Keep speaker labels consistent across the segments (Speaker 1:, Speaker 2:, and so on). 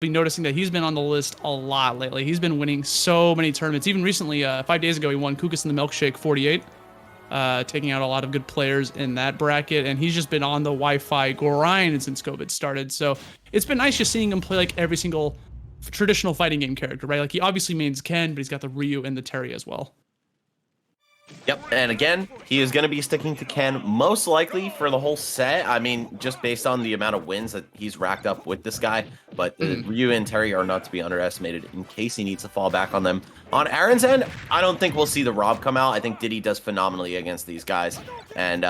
Speaker 1: be noticing that he's been on the list a lot lately. He's been winning so many tournaments. Even recently, 5 days ago, he won Kukas in the Milkshake 48, taking out a lot of good players in that bracket. And he's just been on the Wi-Fi grind since COVID started. So it's been nice just seeing him play like every single traditional fighting game character, right? Like he obviously mains Ken, but he's got the Ryu and the Terry as well.
Speaker 2: Yep, and again, he is going to be sticking to Ken most likely for the whole set. I mean, just based on the amount of wins that he's racked up with this guy. But the Ryu and Terry are not to be underestimated in case he needs to fall back on them. On Aaron's end, I don't think we'll see the Rob come out. I think Diddy does phenomenally against these guys. And,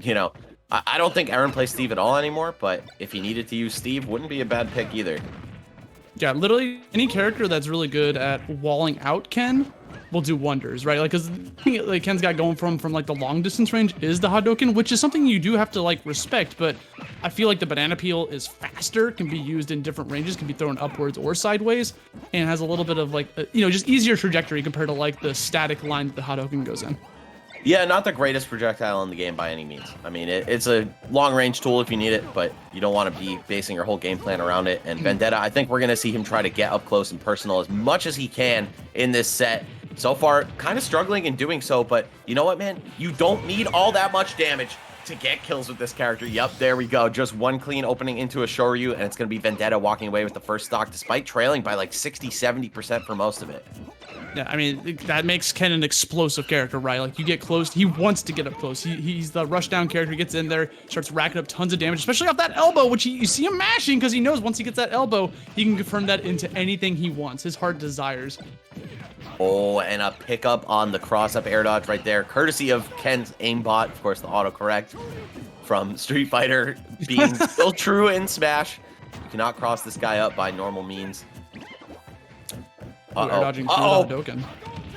Speaker 2: you know, I don't think Aaron plays Steve at all anymore. But if he needed to use Steve, wouldn't be a bad pick either.
Speaker 1: Yeah, literally any character that's really good at walling out Ken will do wonders, right? Like, because like Ken's got going from like the long distance range is the Hadouken, which is something you do have to like respect. But I feel like the banana peel is faster, can be used in different ranges, can be thrown upwards or sideways, and has a little bit of like you know, just easier trajectory compared to like the static line that the Hadouken goes in.
Speaker 2: Yeah, not the greatest projectile in the game by any means. I mean, it's a long-range tool if you need it, but you don't want to be basing your whole game plan around it. And Vendetta, I think we're going to see him try to get up close and personal as much as he can in this set. So far, kind of struggling in doing so, but you know what, man? You don't need all that much damage to get kills with this character. Yep, there we go. Just one clean opening into a Shoryu, and it's going to be Vendetta walking away with the first stock, despite trailing by like 60-70% for most of it.
Speaker 1: Yeah, I mean, that makes Ken an explosive character, right? Like, you get close, he wants to get up close. He's the rushdown character, he gets in there, starts racking up tons of damage, especially off that elbow, which you see him mashing, because he knows once he gets that elbow, he can confirm that into anything he wants, his heart desires.
Speaker 2: Oh, and a pickup on the cross-up air dodge right there, courtesy of Ken's aimbot, of course, the autocorrect from Street Fighter being still true in Smash. You cannot cross this guy up by normal means.
Speaker 1: Air dodging through the Hadouken.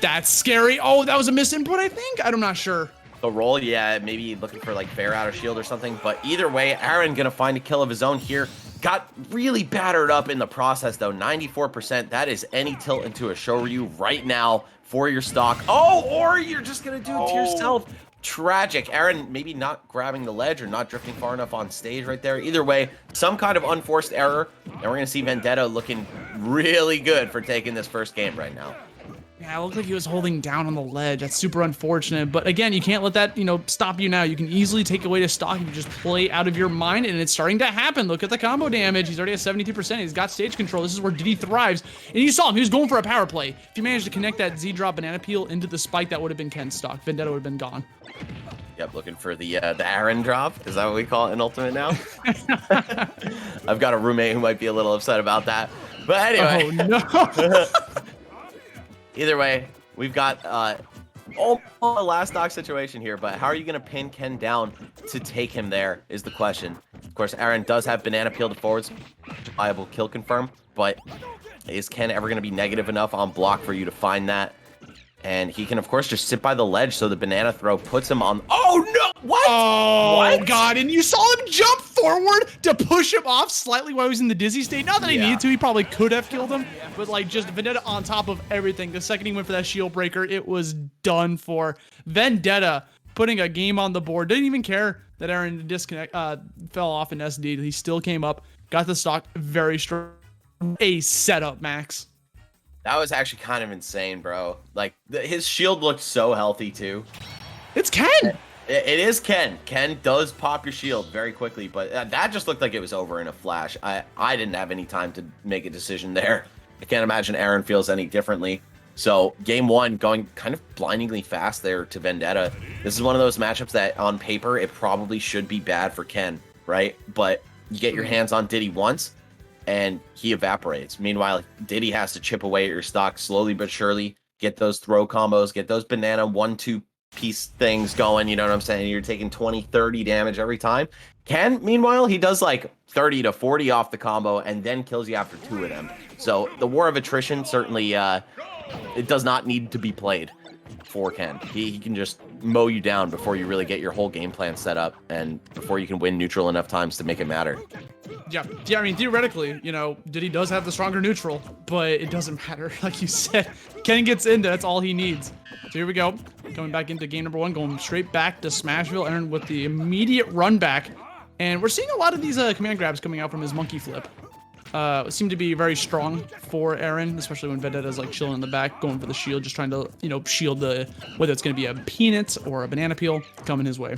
Speaker 1: That's scary. Oh, that was a misinput, I think? I'm not sure.
Speaker 2: The roll, yeah, maybe looking for like fair out of shield or something. But either way, Aaron gonna find a kill of his own here. Got really battered up in the process though, 94%. That is any tilt into a Shoryu right now for your stock. Oh, or you're just gonna do it to yourself. Tragic. Aaron maybe not grabbing the ledge or not drifting far enough on stage right there. Either way, some kind of unforced error. And we're going to see Vendetta looking really good for taking this first game right now.
Speaker 1: Yeah, it looked like he was holding down on the ledge. That's super unfortunate. But again, you can't let that, you know, stop you now. You can easily take away the stock if you just play out of your mind, and it's starting to happen. Look at the combo damage. He's already at 72%. He's got stage control. This is where Diddy thrives. And you saw him. He was going for a power play. If you managed to connect that Z-drop banana peel into the spike, that would have been Ken's stock. Vendetta would have been gone.
Speaker 2: Yep, looking for the Aaron drop. Is that what we call it in Ultimate now? I've got a roommate who might be a little upset about that. But anyway.
Speaker 1: Oh, no.
Speaker 2: Either way, we've got almost a last stock situation here, but how are you going to pin Ken down to take him there is the question. Of course, Aaron does have banana peel to forwards, viable kill confirm, but is Ken ever going to be negative enough on block for you to find that? And he can, of course, just sit by the ledge, so the banana throw puts him on... Oh, no! What?
Speaker 1: Oh,
Speaker 2: what?
Speaker 1: God. And you saw him jump forward to push him off slightly while he was in the dizzy state. Not that he needed to. He probably could have killed him. But, like, just Vendetta on top of everything. The second he went for that shield breaker, it was done for. Vendetta putting a game on the board. Didn't even care that Aaron fell off in SD. He still came up, got the stock very strong. A setup, Max.
Speaker 2: That was actually kind of insane, bro. Like, his shield looked so healthy, too.
Speaker 1: It's Ken!
Speaker 2: It is Ken. Ken does pop your shield very quickly, but that just looked like it was over in a flash. I didn't have any time to make a decision there. I can't imagine Aaron feels any differently. So, game one, going kind of blindingly fast there to Vendetta. This is one of those matchups that, on paper, it probably should be bad for Ken, right? But you get your hands on Diddy once, and he evaporates. Meanwhile, Diddy has to chip away at your stock slowly but surely, get those throw combos, get those banana 1-2 piece things going, you know what I'm saying? You're taking 20-30 damage every time. Ken, meanwhile, he does like 30 to 40 off the combo and then kills you after 2 of them. So the war of attrition certainly it does not need to be played for Ken. He can just mow you down before you really get your whole game plan set up and before you can win neutral enough times to make it matter.
Speaker 1: Yeah, I mean, theoretically, you know, Diddy does have the stronger neutral, but it doesn't matter. Like you said, Ken gets in, that's all he needs. So here we go. Coming back into game number 1, going straight back to Smashville. Aaron with the immediate run back. And we're seeing a lot of these command grabs coming out from his monkey flip. seem to be very strong for Aaron, especially when Vendetta's like chilling in the back, going for the shield, just trying to, you know, shield the, whether it's going to be a peanut or a banana peel coming his way.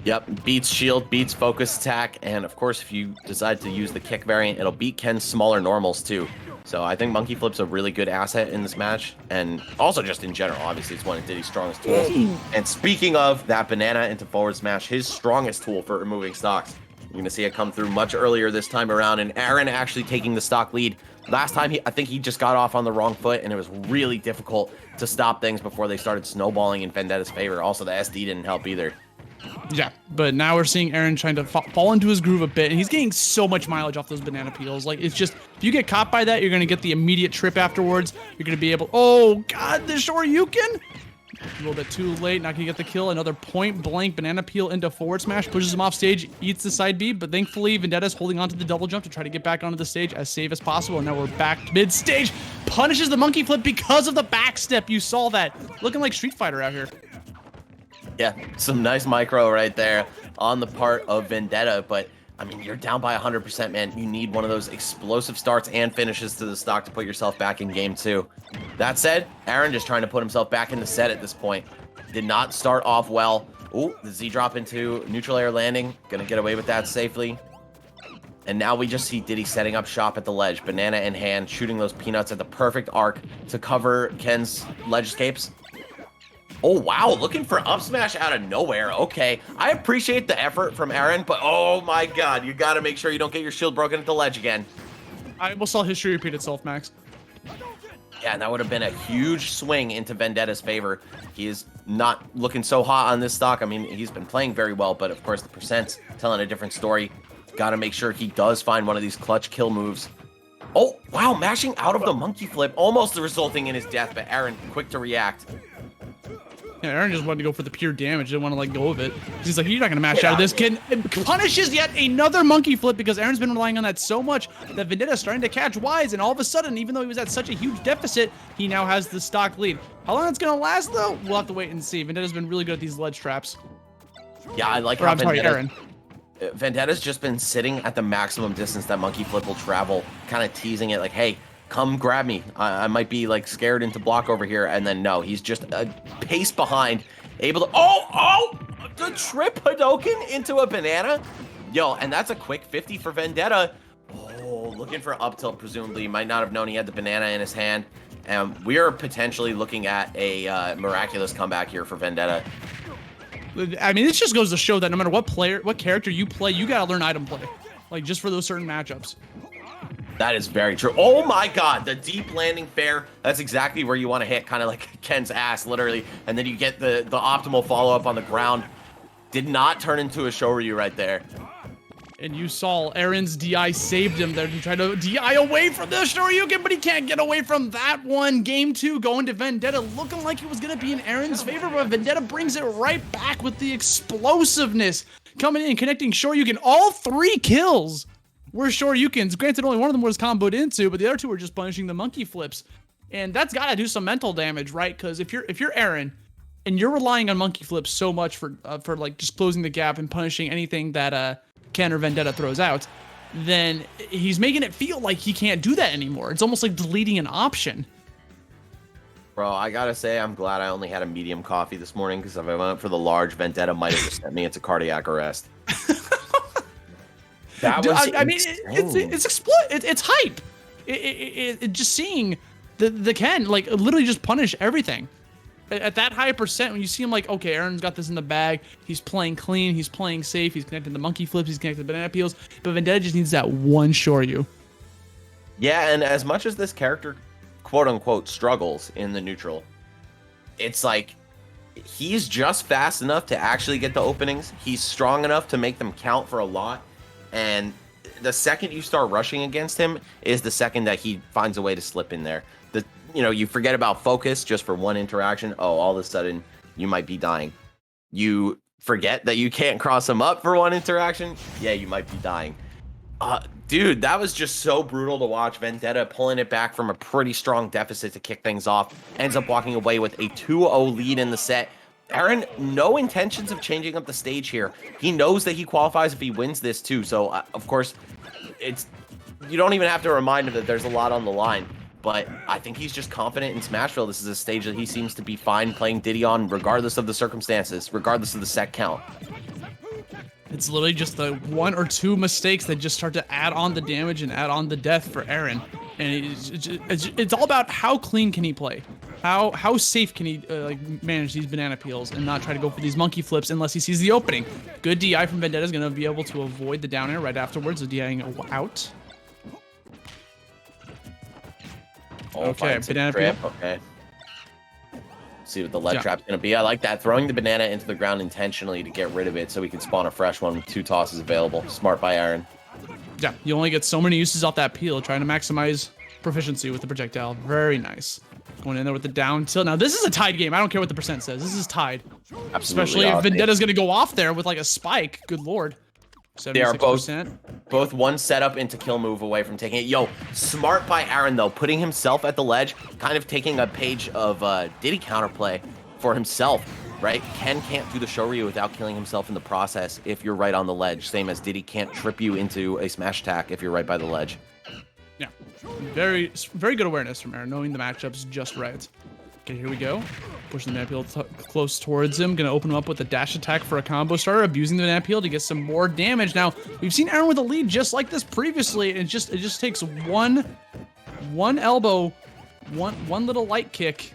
Speaker 2: Yep, beats shield, beats focus attack, and of course, if you decide to use the kick variant, it'll beat Ken's smaller normals too. So I think Monkey Flip's a really good asset in this match, and also just in general. Obviously, it's one of Diddy's strongest tools. And speaking of that banana into forward smash, his strongest tool for removing stocks. You're going to see it come through much earlier this time around, and Aaron actually taking the stock lead. Last time, I think he just got off on the wrong foot, and it was really difficult to stop things before they started snowballing in Vendetta's favor. Also, the SD didn't help either.
Speaker 1: Yeah, but now we're seeing Aaron trying to fall into his groove a bit, and he's getting so much mileage off those banana peels. Like, it's just, if you get caught by that, you're going to get the immediate trip afterwards. You're going to be able, oh, God, the Shoryuken! A little bit too late, not gonna get the kill. Another point blank banana peel into forward smash, pushes him off stage, eats the side B, but thankfully Vendetta's holding on to the double jump to try to get back onto the stage as safe as possible. And now we're back mid stage, punishes the monkey flip because of the back step. You saw that, looking like Street Fighter out here.
Speaker 2: Yeah, some nice micro right there on the part of Vendetta, but I mean, you're down by 100%, man. You need one of those explosive starts and finishes to the stock to put yourself back in game 2. That said, Aaron just trying to put himself back in the set at this point. Did not start off well. Ooh, the Z drop into neutral air landing. Gonna get away with that safely. And now we just see Diddy setting up shop at the ledge. Banana in hand, shooting those peanuts at the perfect arc to cover Ken's ledge escapes. Oh, wow, looking for up smash out of nowhere. Okay, I appreciate the effort from Aaron, but oh my God, you gotta make sure you don't get your shield broken at the ledge again.
Speaker 1: I almost saw history repeat itself, Max.
Speaker 2: Yeah, and that would have been a huge swing into Vendetta's favor. He is not looking so hot on this stock. I mean, he's been playing very well, but of course the percent's telling a different story. Gotta make sure he does find one of these clutch kill moves. Oh, wow, mashing out of the monkey flip, almost resulting in his death, but Aaron quick to react.
Speaker 1: Yeah, Aaron just wanted to go for the pure damage. Didn't want to let go of it. He's like, you're not going to mash out of this kid. And punishes yet another monkey flip because Aaron's been relying on that so much that Vendetta's starting to catch wise. And all of a sudden, even though he was at such a huge deficit, he now has the stock lead. How long it's going to last, though? We'll have to wait and see. Vendetta's been really good at these ledge traps.
Speaker 2: Yeah, I like how Aaron. Vendetta's just been sitting at the maximum distance that monkey flip will travel, kind of teasing it like, hey, come grab me. I might be like scared into block over here. And then no, he's just a pace behind, able to, the trip Hadoken into a banana. Yo, and that's a quick 50 for Vendetta. Oh, looking for up tilt, presumably. Might not have known he had the banana in his hand. And we are potentially looking at a miraculous comeback here for Vendetta.
Speaker 1: I mean, this just goes to show that no matter what character you play, you gotta learn item play. Like, just for those certain matchups.
Speaker 2: That is very true. Oh my God, the deep landing fair. That's exactly where you want to hit, kind of like Ken's ass, literally. And then you get the optimal follow-up on the ground. Did not turn into a Shoryu right there.
Speaker 1: And you saw Aaron's DI saved him there to try to DI away from the Shoryuken, but he can't get away from that one. Game 2 going to Vendetta, looking like it was going to be in Aaron's favor, but Vendetta brings it right back with the explosiveness. Coming in, connecting Shoryuken, all 3 kills were Shoryukens. Granted, only one of them was comboed into, but the other 2 were just punishing the monkey flips. And that's got to do some mental damage, right? Because if you're Aaron and you're relying on monkey flips so much for like just closing the gap and punishing anything that Ken or Vendetta throws out, then he's making it feel like he can't do that anymore. It's almost like deleting an option.
Speaker 2: Bro, I gotta say, I'm glad I only had a medium coffee this morning, because if I went for the large, Vendetta might have just sent me into cardiac arrest. That was
Speaker 1: I mean, it's hype. It just seeing the Ken like literally just punish everything at that high percent. When you see him like, okay, Aaron's got this in the bag. He's playing clean. He's playing safe. He's connecting the monkey flips. He's connecting the banana peels. But Vendetta just needs that one Shoryu.
Speaker 2: Yeah, and as much as this character, quote unquote, struggles in the neutral, it's like he's just fast enough to actually get the openings. He's strong enough to make them count for a lot. And the second you start rushing against him is the second that he finds a way to slip in there. You forget about focus just for one interaction. Oh, all of a sudden you might be dying. You forget that you can't cross him up for one interaction. Yeah, you might be dying. Dude, that was just so brutal to watch. Vendetta pulling it back from a pretty strong deficit to kick things off. Ends up walking away with a 2-0 lead in the set. Aaron, no intentions of changing up the stage here. He knows that he qualifies if he wins this too. So, of course, it's you don't even have to remind him that there's a lot on the line. But I think he's just confident in Smashville. This is a stage that he seems to be fine playing Diddy on, regardless of the circumstances, regardless of the set count.
Speaker 1: It's literally just the 1 or 2 mistakes that just start to add on the damage and add on the death for Aaron. And it's all about how clean can he play, how safe can he like manage these banana peels and not try to go for these monkey flips unless he sees the opening. Good DI from Vendetta is going to be able to avoid the down air right afterwards, the DIing out. Okay, banana peel.
Speaker 2: Okay. See what the lead
Speaker 1: Yeah.
Speaker 2: trap's gonna be. I like that. Throwing the banana into the ground intentionally to get rid of it so we can spawn a fresh one with 2 tosses available. Smart by Aaron.
Speaker 1: Yeah, you only get so many uses off that peel, trying to maximize proficiency with the projectile. Very nice. Going in there with the down tilt. Now, this is a tied game. I don't care what the percent says. This is tied.
Speaker 2: Absolutely.
Speaker 1: Especially if Vendetta's going to go off there with like a spike. Good lord. 76%.
Speaker 2: They are both one setup into kill move away from taking it. Yo, smart by Aaron, though. Putting himself at the ledge, kind of taking a page of Diddy counterplay for himself, right? Ken can't do the Shoryu without killing himself in the process if you're right on the ledge. Same as Diddy can't trip you into a smash attack if you're right by the ledge.
Speaker 1: Yeah. Very good awareness from Aaron, knowing the matchup's just right. Okay, here we go. Pushing the banana peel close towards him. Gonna open him up with a dash attack for a combo starter, abusing the banana peel to get some more damage. Now, we've seen Aaron with a lead just like this previously. It just takes one elbow, one little light kick.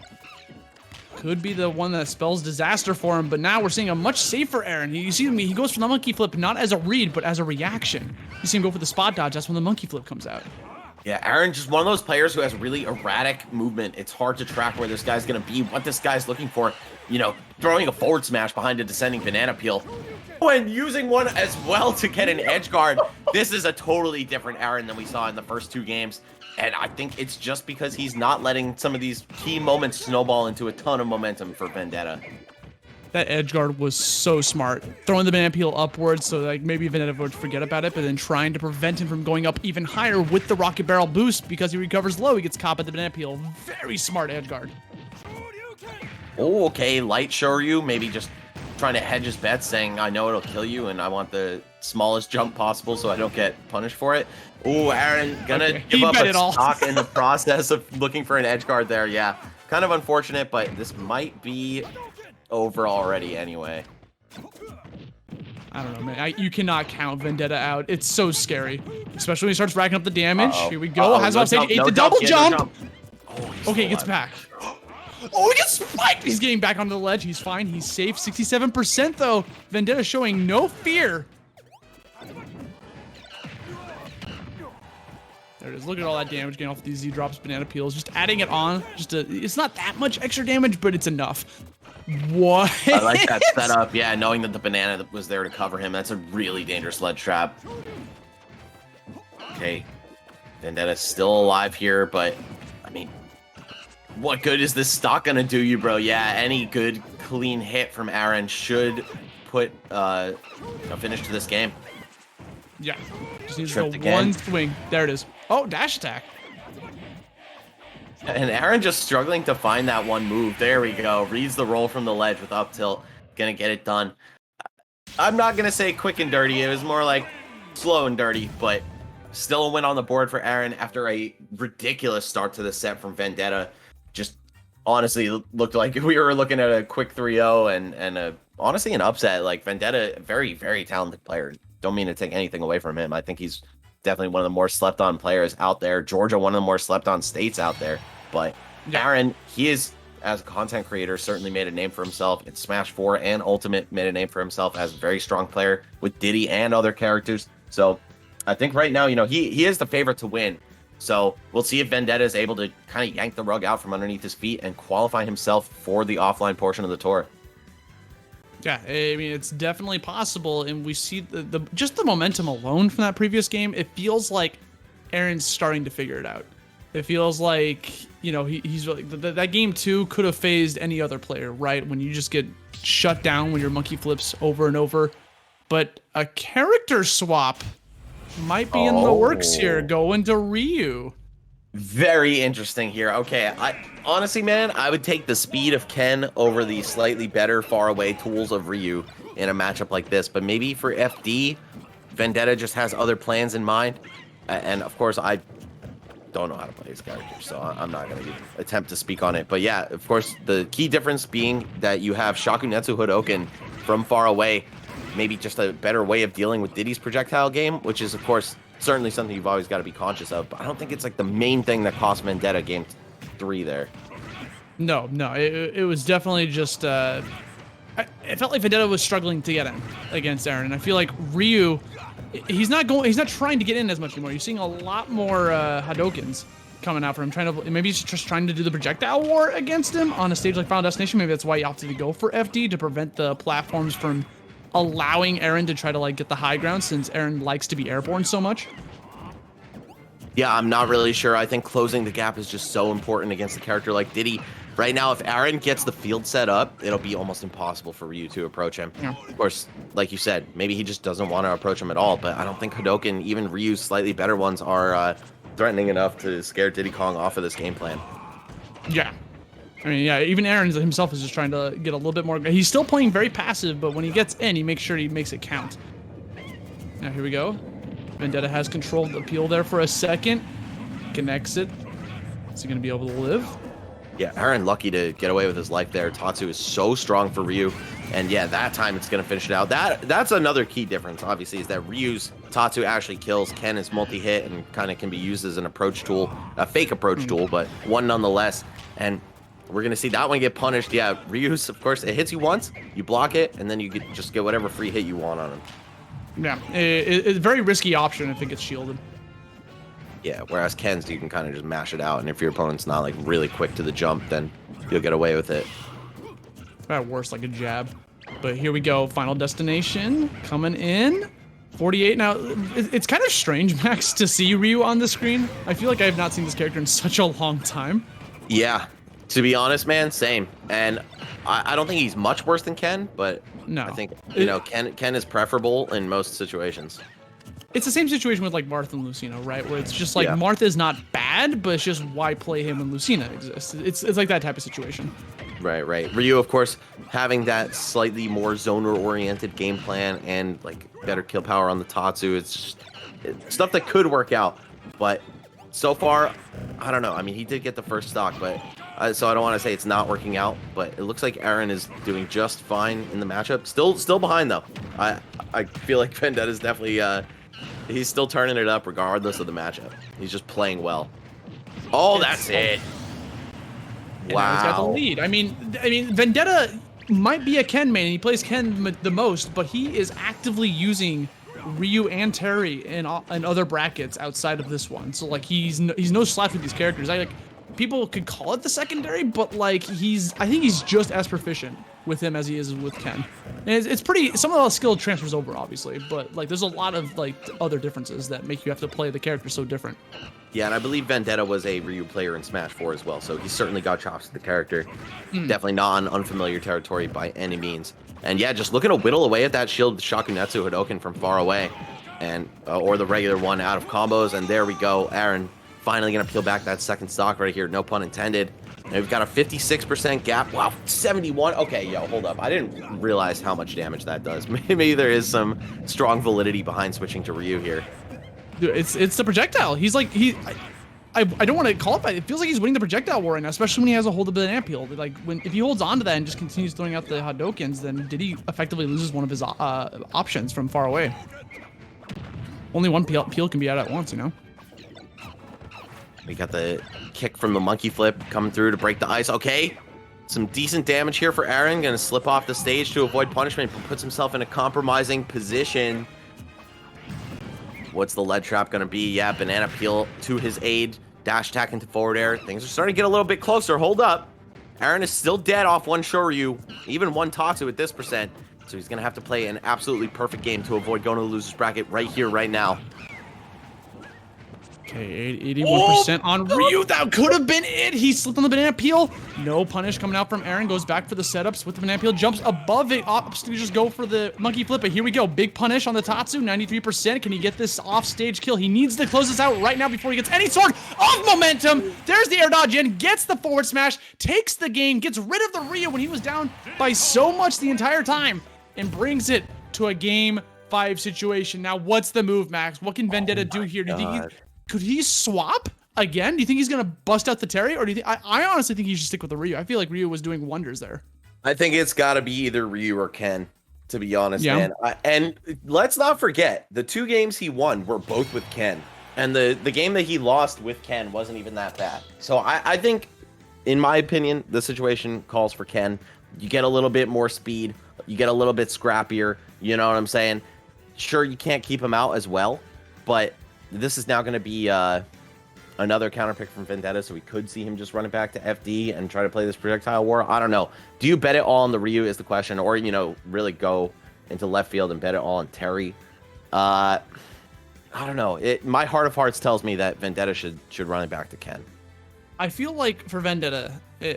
Speaker 1: Could be the one that spells disaster for him, but now we're seeing a much safer Aaron. You see him, he goes for the monkey flip not as a read, but as a reaction. You see him go for the spot dodge, that's when the monkey flip comes out.
Speaker 2: Yeah, Aaron's just one of those players who has really erratic movement. It's hard to track where this guy's going to be, what this guy's looking for. You know, throwing a forward smash behind a descending banana peel. And using one as well to get an edge guard. This is a totally different Aaron than we saw in the first 2 games. And I think it's just because he's not letting some of these key moments snowball into a ton of momentum for Vendetta.
Speaker 1: That edge guard was so smart. Throwing the banana peel upwards so like maybe Vendetta would forget about it, but then trying to prevent him from going up even higher with the rocket barrel boost because he recovers low. He gets caught by the banana peel. Very smart edge guard.
Speaker 2: Oh, okay, light Shoryu, maybe just trying to hedge his bets, saying, I know it'll kill you, and I want the smallest jump possible so I don't get punished for it. Oh, Aaron gonna give up a stock in the process of looking for an edge guard there. Yeah, kind of unfortunate, but this might be over already anyway.
Speaker 1: I don't know, man. You cannot count Vendetta out. It's so scary, especially when he starts racking up the damage. Here we go. Has off stage 8, the double jump.
Speaker 2: Oh,
Speaker 1: okay, he gets back. Oh, he gets spiked. He's getting back onto the ledge. He's fine. He's safe. 67% though. Vendetta showing no fear. There it is. Look at all that damage getting off these Z drops, banana peels. Just adding it on. It's not that much extra damage, but it's enough. What?
Speaker 2: I like that setup. Yeah, knowing that the banana was there to cover him. That's a really dangerous ledge trap. Okay. Vendetta's still alive here, but I mean, what good is this stock gonna do you, bro? Yeah, any good clean hit from Aaron should put a finish to this game.
Speaker 1: Yeah. Just needs to go one swing. There it is. Oh, dash attack.
Speaker 2: And Aaron just struggling to find that one move. There we go. Reads the roll from the ledge with up tilt. Gonna get it done. I'm not gonna say quick and dirty. It was more like slow and dirty, but still a win on the board for Aaron after a ridiculous start to the set from Vendetta. Just honestly looked like we were looking at a quick 3-0 and honestly an upset. Like Vendetta, very, very talented player. Don't mean to take anything away from him. I think he's definitely one of the more slept on players out there. Georgia, one of the more slept on states out there. But Aaron, he is, as a content creator, certainly made a name for himself in Smash 4 and Ultimate, made a name for himself as a very strong player with Diddy and other characters. So I think right now, you know, he is the favorite to win. So we'll see if Vendetta is able to kind of yank the rug out from underneath his feet and qualify himself for the offline portion of the tour.
Speaker 1: Yeah, I mean, it's definitely possible, and we see just the momentum alone from that previous game. It feels like Aaron's starting to figure it out. It feels like, you know, he's really, that game 2 could have phased any other player, right? When you just get shut down when your monkey flips over and over. But a character swap might be in the works here, going to Ryu.
Speaker 2: Very interesting here. Okay, honestly, man, I would take the speed of Ken over the slightly better far away tools of Ryu in a matchup like this. But maybe for FD, Vendetta just has other plans in mind. And of course, I don't know how to play his character, so I'm not going to attempt to speak on it. But yeah, of course, the key difference being that you have Shakunetsu Hadoken from far away, maybe just a better way of dealing with Diddy's projectile game, which is, of course, certainly something you've always got to be conscious of. But I don't think it's like the main thing that cost Vendetta game 3 there.
Speaker 1: No, it was definitely just. It felt like Vendetta was struggling to get in against Aaron, and I feel like Ryu. He's not trying to get in as much anymore. You're seeing a lot more Hadokens coming out for him. Maybe he's just trying to do the projectile war against him on a stage like Final Destination. Maybe that's why he opted to go for FD to prevent the platforms from allowing Aaron to try to like get the high ground, since Aaron likes to be airborne so much.
Speaker 2: Yeah, I'm not really sure. I think closing the gap is just so important against a character like Diddy. Right now, if Aaron gets the field set up, it'll be almost impossible for Ryu to approach him.
Speaker 1: Yeah.
Speaker 2: Of course, like you said, maybe he just doesn't want to approach him at all, but I don't think Hadoken, even Ryu's slightly better ones, are threatening enough to scare Diddy Kong off of this game plan.
Speaker 1: Yeah. I mean, yeah, even Aaron himself is just trying to get a little bit more. He's still playing very passive, but when he gets in, he makes sure he makes it count. Now, here we go. Vendetta has controlled the appeal there for a second. Connects it. Is he going to be able to live?
Speaker 2: Yeah, Aaron lucky to get away with his life there. Tatsu is so strong for Ryu. And yeah, that time it's going to finish it out. That's another key difference, obviously, is that Ryu's Tatsu actually kills. Ken is multi-hit and kind of can be used as an approach tool, a fake approach tool, but one nonetheless. And we're going to see that one get punished. Yeah, Ryu's, of course, it hits you once, you block it, and then you just get whatever free hit you want on him.
Speaker 1: Yeah, it's a very risky option if it gets shielded.
Speaker 2: Yeah, whereas Ken's, you can kind of just mash it out, and if your opponent's not like really quick to the jump, then you'll get away with it.
Speaker 1: At worst, like a jab. But here we go, Final Destination coming in. 48. Now, it's kind of strange, Max, to see Ryu on the screen. I feel like I have not seen this character in such a long time.
Speaker 2: Yeah, to be honest, man, same. And I don't think he's much worse than Ken, but
Speaker 1: no.
Speaker 2: I think, Ken is preferable in most situations.
Speaker 1: It's the same situation with like Marth and Lucina, right? Where it's just like Marth is not bad, but it's just why play him when Lucina exists. It's like that type of situation.
Speaker 2: Right. Ryu, of course, having that slightly more zoner-oriented game plan and like better kill power on the Tatsu. It's stuff that could work out, but so far, I don't know. I mean, he did get the first stock, but so I don't want to say it's not working out. But it looks like Aaron is doing just fine in the matchup. Still behind though. I feel like Vendetta's definitely. He's still turning it up regardless of the matchup. He's just playing well. Oh, that's it. Wow.
Speaker 1: He's got the lead. I mean, Vendetta might be a Ken main, and he plays Ken the most, but he is actively using Ryu and Terry in other brackets outside of this one. So like he's no slouch with these characters. People could call it the secondary, but like I think he's just as proficient with him as he is with Ken. And it's pretty, some of the skill transfers over, obviously, but like there's a lot of like other differences that make you have to play the character so different.
Speaker 2: Yeah, and I believe Vendetta was a Ryu player in Smash 4 as well, so he's certainly got chops to the character. Definitely not on unfamiliar territory by any means. And yeah, just looking to whittle away at that shield Shakunetsu Hadoken from far away, and or the regular one out of combos, and there we go. Aaron finally gonna peel back that second stock right here, no pun intended. And we've got a 56% gap. Wow, 71. Okay, yo, hold up. I didn't realize how much damage that does. Maybe there is some strong validity behind switching to Ryu here.
Speaker 1: Dude, it's the projectile. He's like I don't want to call it that. It feels like he's winning the projectile war right now, especially when he has a hold of the amp peel. Like if he holds on to that and just continues throwing out the Hadokens, then Diddy effectively loses one of his options from far away. Only one peel can be out at once, you know.
Speaker 2: We got the kick from the monkey flip coming through to break the ice. Okay, some decent damage here for Aaron. Gonna slip off the stage to avoid punishment, but puts himself in a compromising position. What's the lead trap gonna be? Yeah, banana peel to his aid. Dash attack into forward air. Things are starting to get a little bit closer. Hold up. Aaron is still dead off one Shoryu, even one Tatsu at this percent. So he's gonna have to play an absolutely perfect game to avoid going to the loser's bracket right here, right now. Okay, 81% on Ryu. That could have been it. He slipped on the banana peel. No punish coming out from Aaron. Goes back for the setups with the banana peel. Jumps above it. Opts to just go for the monkey flip. But here we go. Big punish on the Tatsu. 93%. Can he get this off-stage kill? He needs to close this out right now before he gets any sort of momentum. There's the air dodge in. Gets the forward smash. Takes the game. Gets rid of the Ryu when he was down by so much the entire time. And brings it to a game
Speaker 1: 5 situation. Now, what's the move, Max? What can Vendetta do here? Do you think could he swap again? Do you think he's gonna bust out the Terry, or do you think? I honestly think he should stick with the Ryu. I feel like Ryu was doing wonders there.
Speaker 2: I think it's got to be either Ryu or Ken, to be honest, man. And let's not forget, the 2 games he won were both with Ken. And the game that he lost with Ken wasn't even that bad. So I think, in my opinion, the situation calls for Ken. You get a little bit more speed. You get a little bit scrappier. You know what I'm saying? Sure, you can't keep him out as well. But this is now going to be another counter pick from Vendetta. So we could see him just running back to FD and try to play this projectile war. I don't know. Do you bet it all on the Ryu is the question. Or, you know, really go into left field and bet it all on Terry. I don't know. My heart of hearts tells me that Vendetta should run it back to Ken.
Speaker 1: I feel like for Vendetta,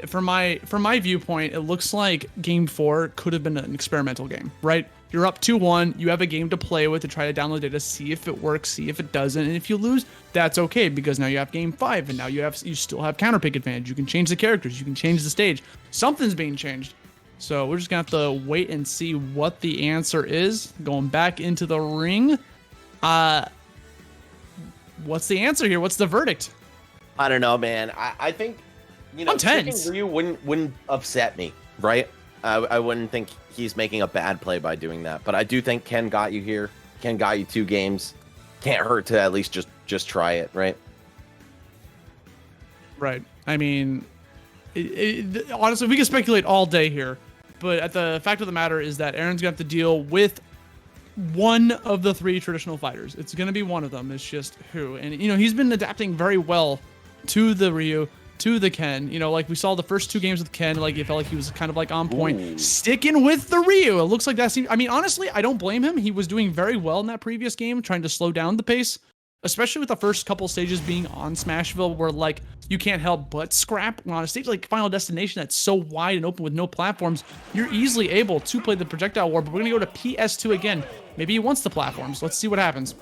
Speaker 1: from my viewpoint, it looks like Game 4 could have been an experimental game, right? You're up 2-1. You have a game to play with to try to download data, see if it works, see if it doesn't, and if you lose, that's okay because now you have Game 5, and now you still have counter pick advantage. You can change the characters, you can change the stage. Something's being changed. So we're just gonna have to wait and see what the answer is. Going back into the ring. What's the answer here? What's the verdict?
Speaker 2: I don't know, man. I think, you know, picking Ryu wouldn't upset me, right? I wouldn't think he's making a bad play by doing that. But I do think Ken got you here. Ken got you 2 games. Can't hurt to at least just try it, right?
Speaker 1: Right. I mean, honestly, we can speculate all day here. But the fact of the matter is that Aaron's going to have to deal with one of the 3 traditional fighters. It's going to be one of them. It's just who. And, you know, he's been adapting very well to the Ryu, to the Ken. You know, like we saw the first 2 games with Ken, like it felt like he was kind of like on point. Ooh. Sticking with the Ryu. It looks like that seems, I mean, honestly, I don't blame him. He was doing very well in that previous game, trying to slow down the pace, especially with the first couple stages being on Smashville, where like you can't help but scrap. On a stage like Final Destination that's so wide and open with no platforms, you're easily able to play the projectile war. But we're gonna go to PS2 again. Maybe he wants the platforms. Let's see what happens.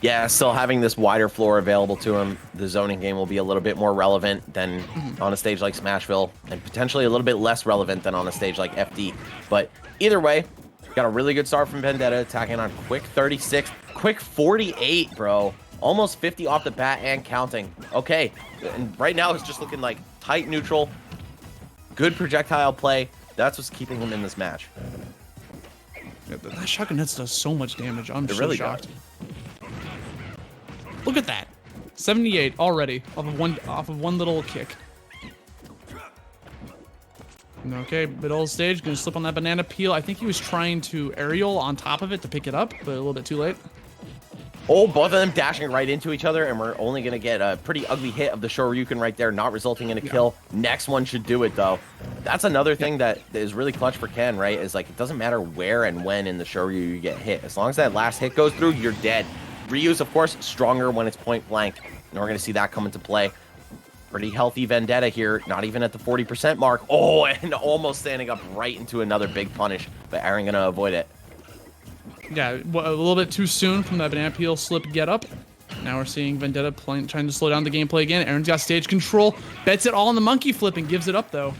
Speaker 2: Yeah, still having this wider floor available to him, the zoning game will be a little bit more relevant than on a stage like Smashville, and potentially a little bit less relevant than on a stage like FD. But either way, got a really good start from Vendetta, attacking on quick 36, quick 48, bro. Almost 50 off the bat and counting. Okay, and right now it's just looking like tight neutral, good projectile play. That's what's keeping him in this match.
Speaker 1: Yeah, that shotgun hits does so much damage. I'm so
Speaker 2: really
Speaker 1: shocked. Look at that, 78 already off of one little kick. Okay, middle of the stage, gonna slip on that banana peel. I think he was trying to aerial on top of it to pick it up, but a little bit too late.
Speaker 2: Oh, both of them dashing right into each other, and we're only going to get a pretty ugly hit of the Shoryuken right there, not resulting in a kill. Next one should do it, though. That's another thing that is really clutch for Ken, right? Is like, it doesn't matter where and when in the Shoryu you get hit. As long as that last hit goes through, you're dead. Ryu's, of course, stronger when it's point blank, and we're going to see that come into play. Pretty healthy Vendetta here, not even at the 40% mark. Oh, and almost standing up right into another big punish, but Aaron going to avoid it.
Speaker 1: Yeah, a little bit too soon from that banana peel slip get up. Now we're seeing Vendetta trying to slow down the gameplay again. Aaron's got stage control, bets it all on the monkey flip and gives it up though.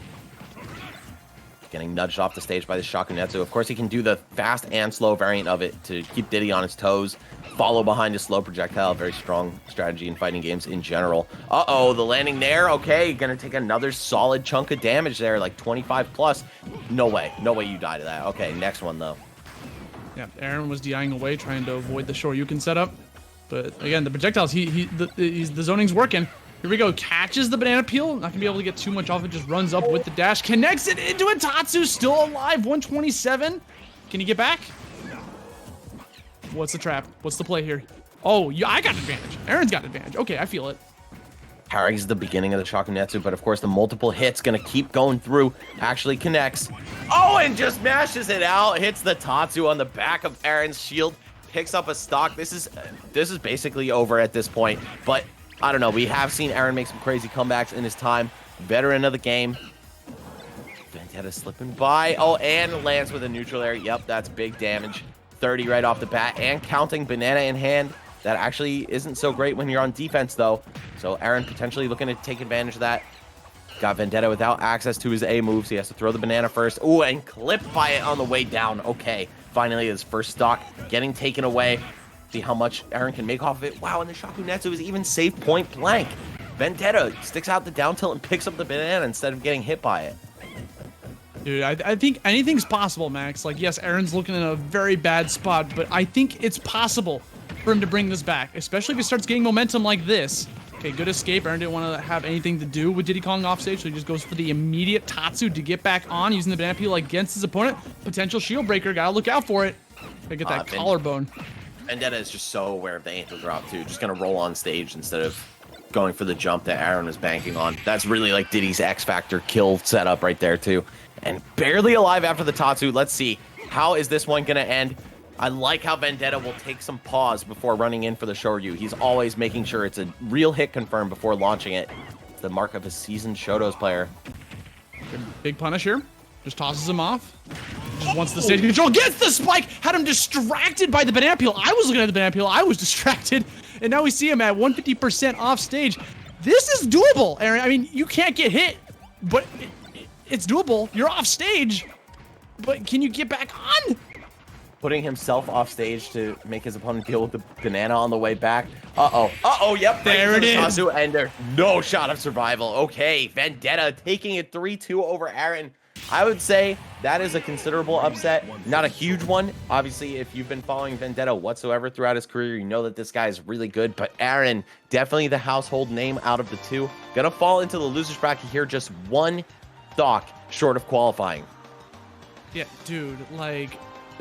Speaker 2: Getting nudged off the stage by the Shakunetsu. Of course, he can do the fast and slow variant of it to keep Diddy on his toes, follow behind his slow projectile. Very strong strategy in fighting games in general. Uh-oh, the landing there. Okay, gonna take another solid chunk of damage there, like 25 plus. No way you die to that. Okay, next one though.
Speaker 1: Yeah, Aaron was DIing away, trying to avoid the Shoryuken setup. But again, the projectiles, the zoning's working. Here we go, catches the banana peel. Not gonna be able to get too much off it, just runs up with the dash. Connects it into a Tatsu, still alive, 127. Can he get back? What's the trap? What's the play here? Oh, yeah, I got advantage. Aaron's got advantage. Okay, I feel it.
Speaker 2: Harry's the beginning of the Shakunetsu, but of course the multiple hits gonna keep going through. Actually connects. Oh, and just mashes it out. Hits the Tatsu on the back of Aaron's shield. Picks up a stock. This is basically over at this point. But I don't know. We have seen Aaron make some crazy comebacks in his time. Veteran of the game. Vendetta slipping by. Oh, and lands with a neutral air. Yep, that's big damage. 30 right off the bat and counting, banana in hand. That actually isn't so great when you're on defense, though. So Aaron potentially looking to take advantage of that. got Vendetta without access to his A moves. He has to throw the banana first. Ooh, and clipped by it on the way down. Okay, finally his first stock getting taken away. See how much Aaron can make off of it. Wow, and the Shakunetsu is even safe point blank. Vendetta sticks out the down tilt and picks up the banana instead of getting hit by it.
Speaker 1: Dude, I think anything's possible, Max. Like, yes, Aaron's looking in a very bad spot, but I think it's possible for him to bring this back, especially if he starts getting momentum like this. Okay, good escape. Aaron didn't want to have anything to do with Diddy Kong offstage, so he just goes for the immediate Tatsu to get back on, using the banana peel against his opponent. Potential shield breaker. Gotta look out for it. Gotta get that collarbone.
Speaker 2: Vendetta is just so aware of the angel drop, too. Just gonna roll on stage instead of going for the jump that Aaron was banking on. That's really like Diddy's X Factor kill setup right there, too. And barely alive after the Tatsu. Let's see. How is this one going to end? I like how Vendetta will take some pause before running in for the Shoryu. He's always making sure it's a real hit confirmed before launching it. It's the mark of a seasoned Shoto's player.
Speaker 1: Big punish here. Just tosses him off. Just wants the stage control. Gets the spike. Had him distracted by the banana peel. I was looking at the banana peel. I was distracted. And now we see him at 150% off stage. This is doable, Aaron. I mean, you can't get hit, but it's doable. You're off stage, but can you get back on?
Speaker 2: Putting himself off stage to make his opponent deal with the banana on the way back. Yep.
Speaker 1: There it is.
Speaker 2: Tatsu ender. No shot of survival. Okay, Vendetta taking it 3-2 over Aaron. I would say that is a considerable upset. Not a huge one. Obviously, if you've been following Vendetta whatsoever throughout his career, you know that this guy is really good. But Aaron, definitely the household name out of the two. Gonna fall into the loser's bracket here, just one stock short of qualifying.
Speaker 1: Yeah, dude, like,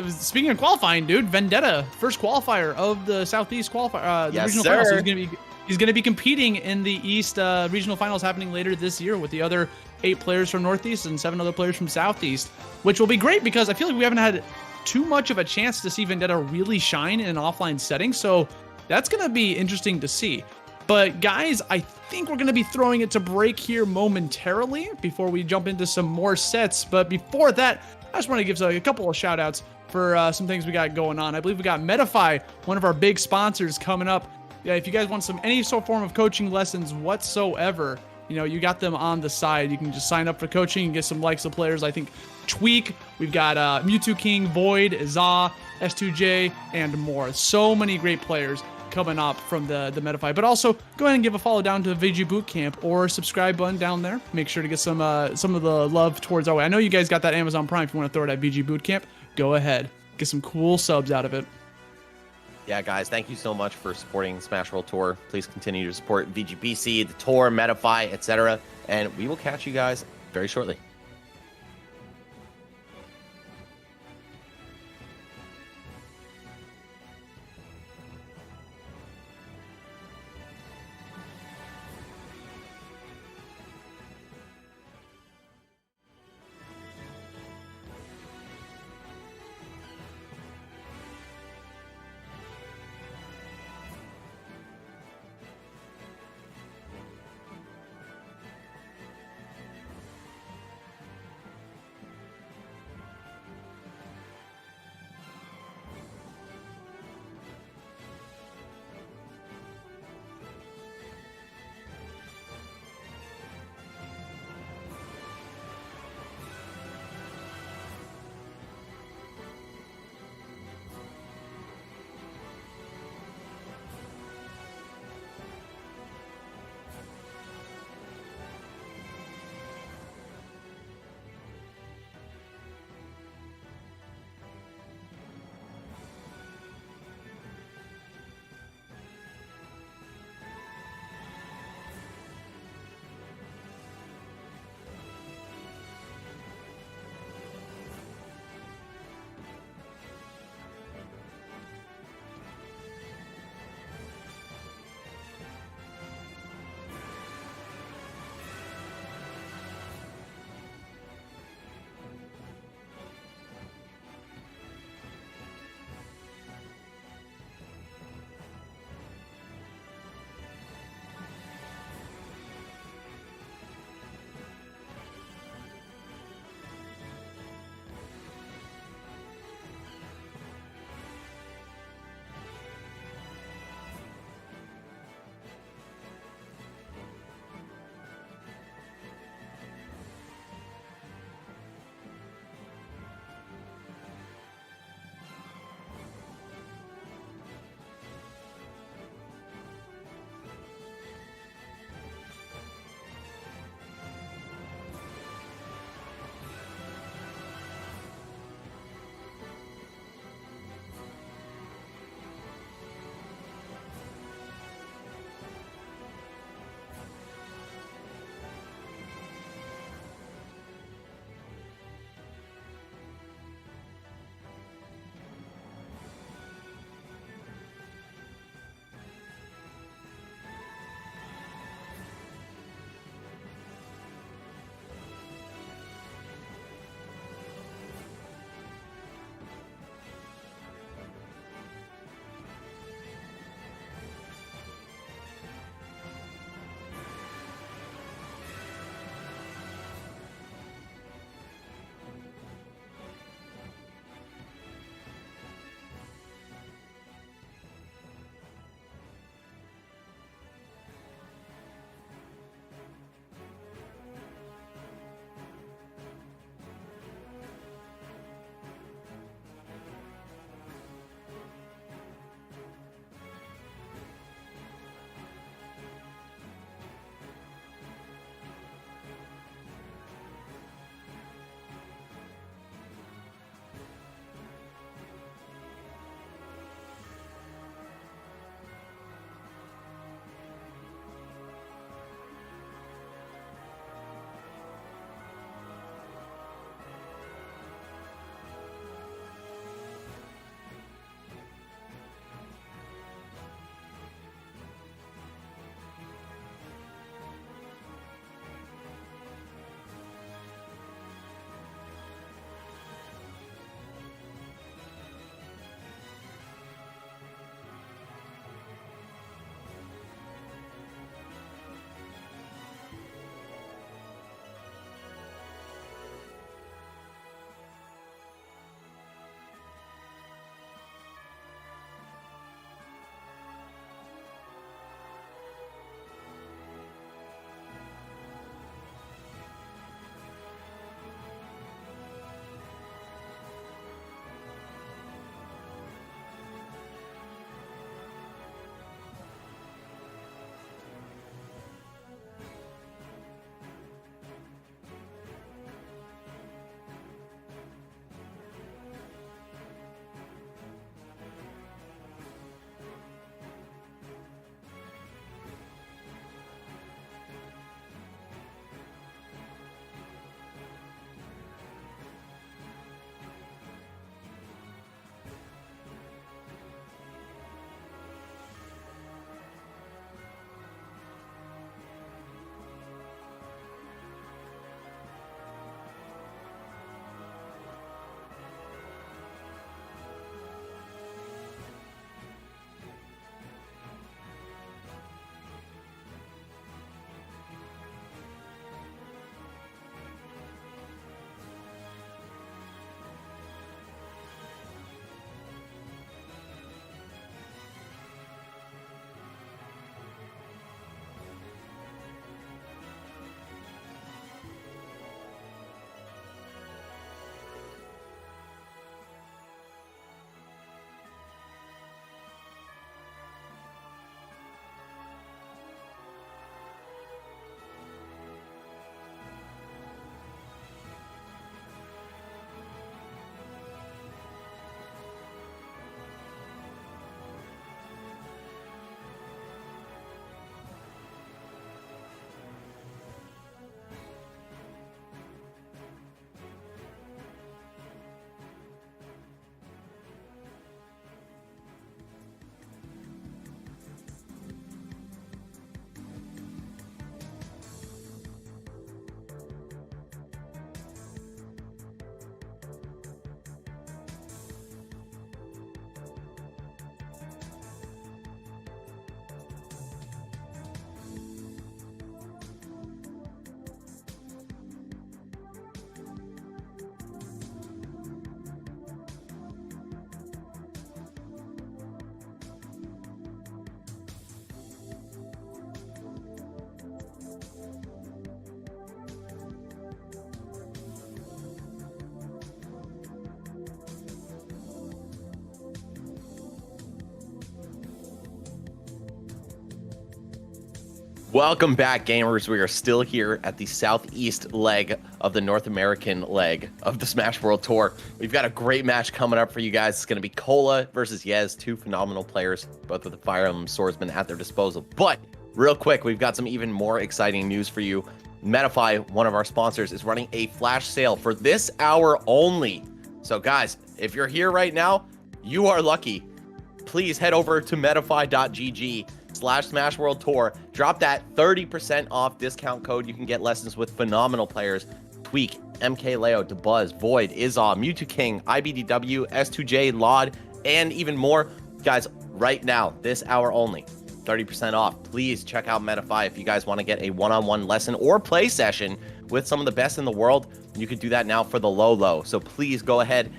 Speaker 1: speaking of qualifying, dude, Vendetta, first qualifier of the Southeast qualifier, the
Speaker 2: yes,
Speaker 1: regional
Speaker 2: sir.
Speaker 1: finals. He's gonna be competing in the East regional finals happening later this year with the other 8 players from Northeast and 7 other players from Southeast, which will be great because I feel like we haven't had too much of a chance to see Vendetta really shine in an offline setting. So that's gonna be interesting to see. But guys, I think we're going to be throwing it to break here momentarily before we jump into some more sets. But before that, I just want to give a couple of shout outs for some things we got going on. I believe we got Medify, one of our big sponsors, coming up. Yeah, if you guys want any sort of form of coaching lessons whatsoever, you know, you got them on the side. You can just sign up for coaching and get some likes of players. I think Tweak, we've got Mewtwo King, Void, Za, S2J, and more. So many great players coming up from the Medify. But also go ahead and give a follow down to VGBootCamp or subscribe button down there. Make sure to get some of the love towards our way. I know you guys got that Amazon Prime. If you want to throw it at VGBootCamp, go ahead. Get some cool subs out of it.
Speaker 2: Yeah, guys, thank you so much for supporting Smash World Tour. Please continue to support VGBC, the tour, Medify, etc. And we will catch you guys very shortly. Welcome back, gamers. We are still here at the southeast leg of the North American leg of the Smash World Tour. We've got a great match coming up for you guys. It's going to be Cola versus Yez, two phenomenal players, both with the Fire Emblem Swordsman at their disposal. But real quick, we've got some even more exciting news for you. Metafy, one of our sponsors, is running a flash sale for this hour only. So guys, if you're here right now, you are lucky. Please head over to metafy.gg/Smash World Tour. Drop that 30% off discount code. You can get lessons with phenomenal players. Tweak, MK Leo, DeBuzz, Void, Izzaw, Mewtwo King, IBDW, S2J, Laud, and even more. Guys, right now, this hour only, 30% off. Please check out Metafy if you guys want to get a one-on-one lesson or play session with some of the best in the world. You can do that now for the low. So please go ahead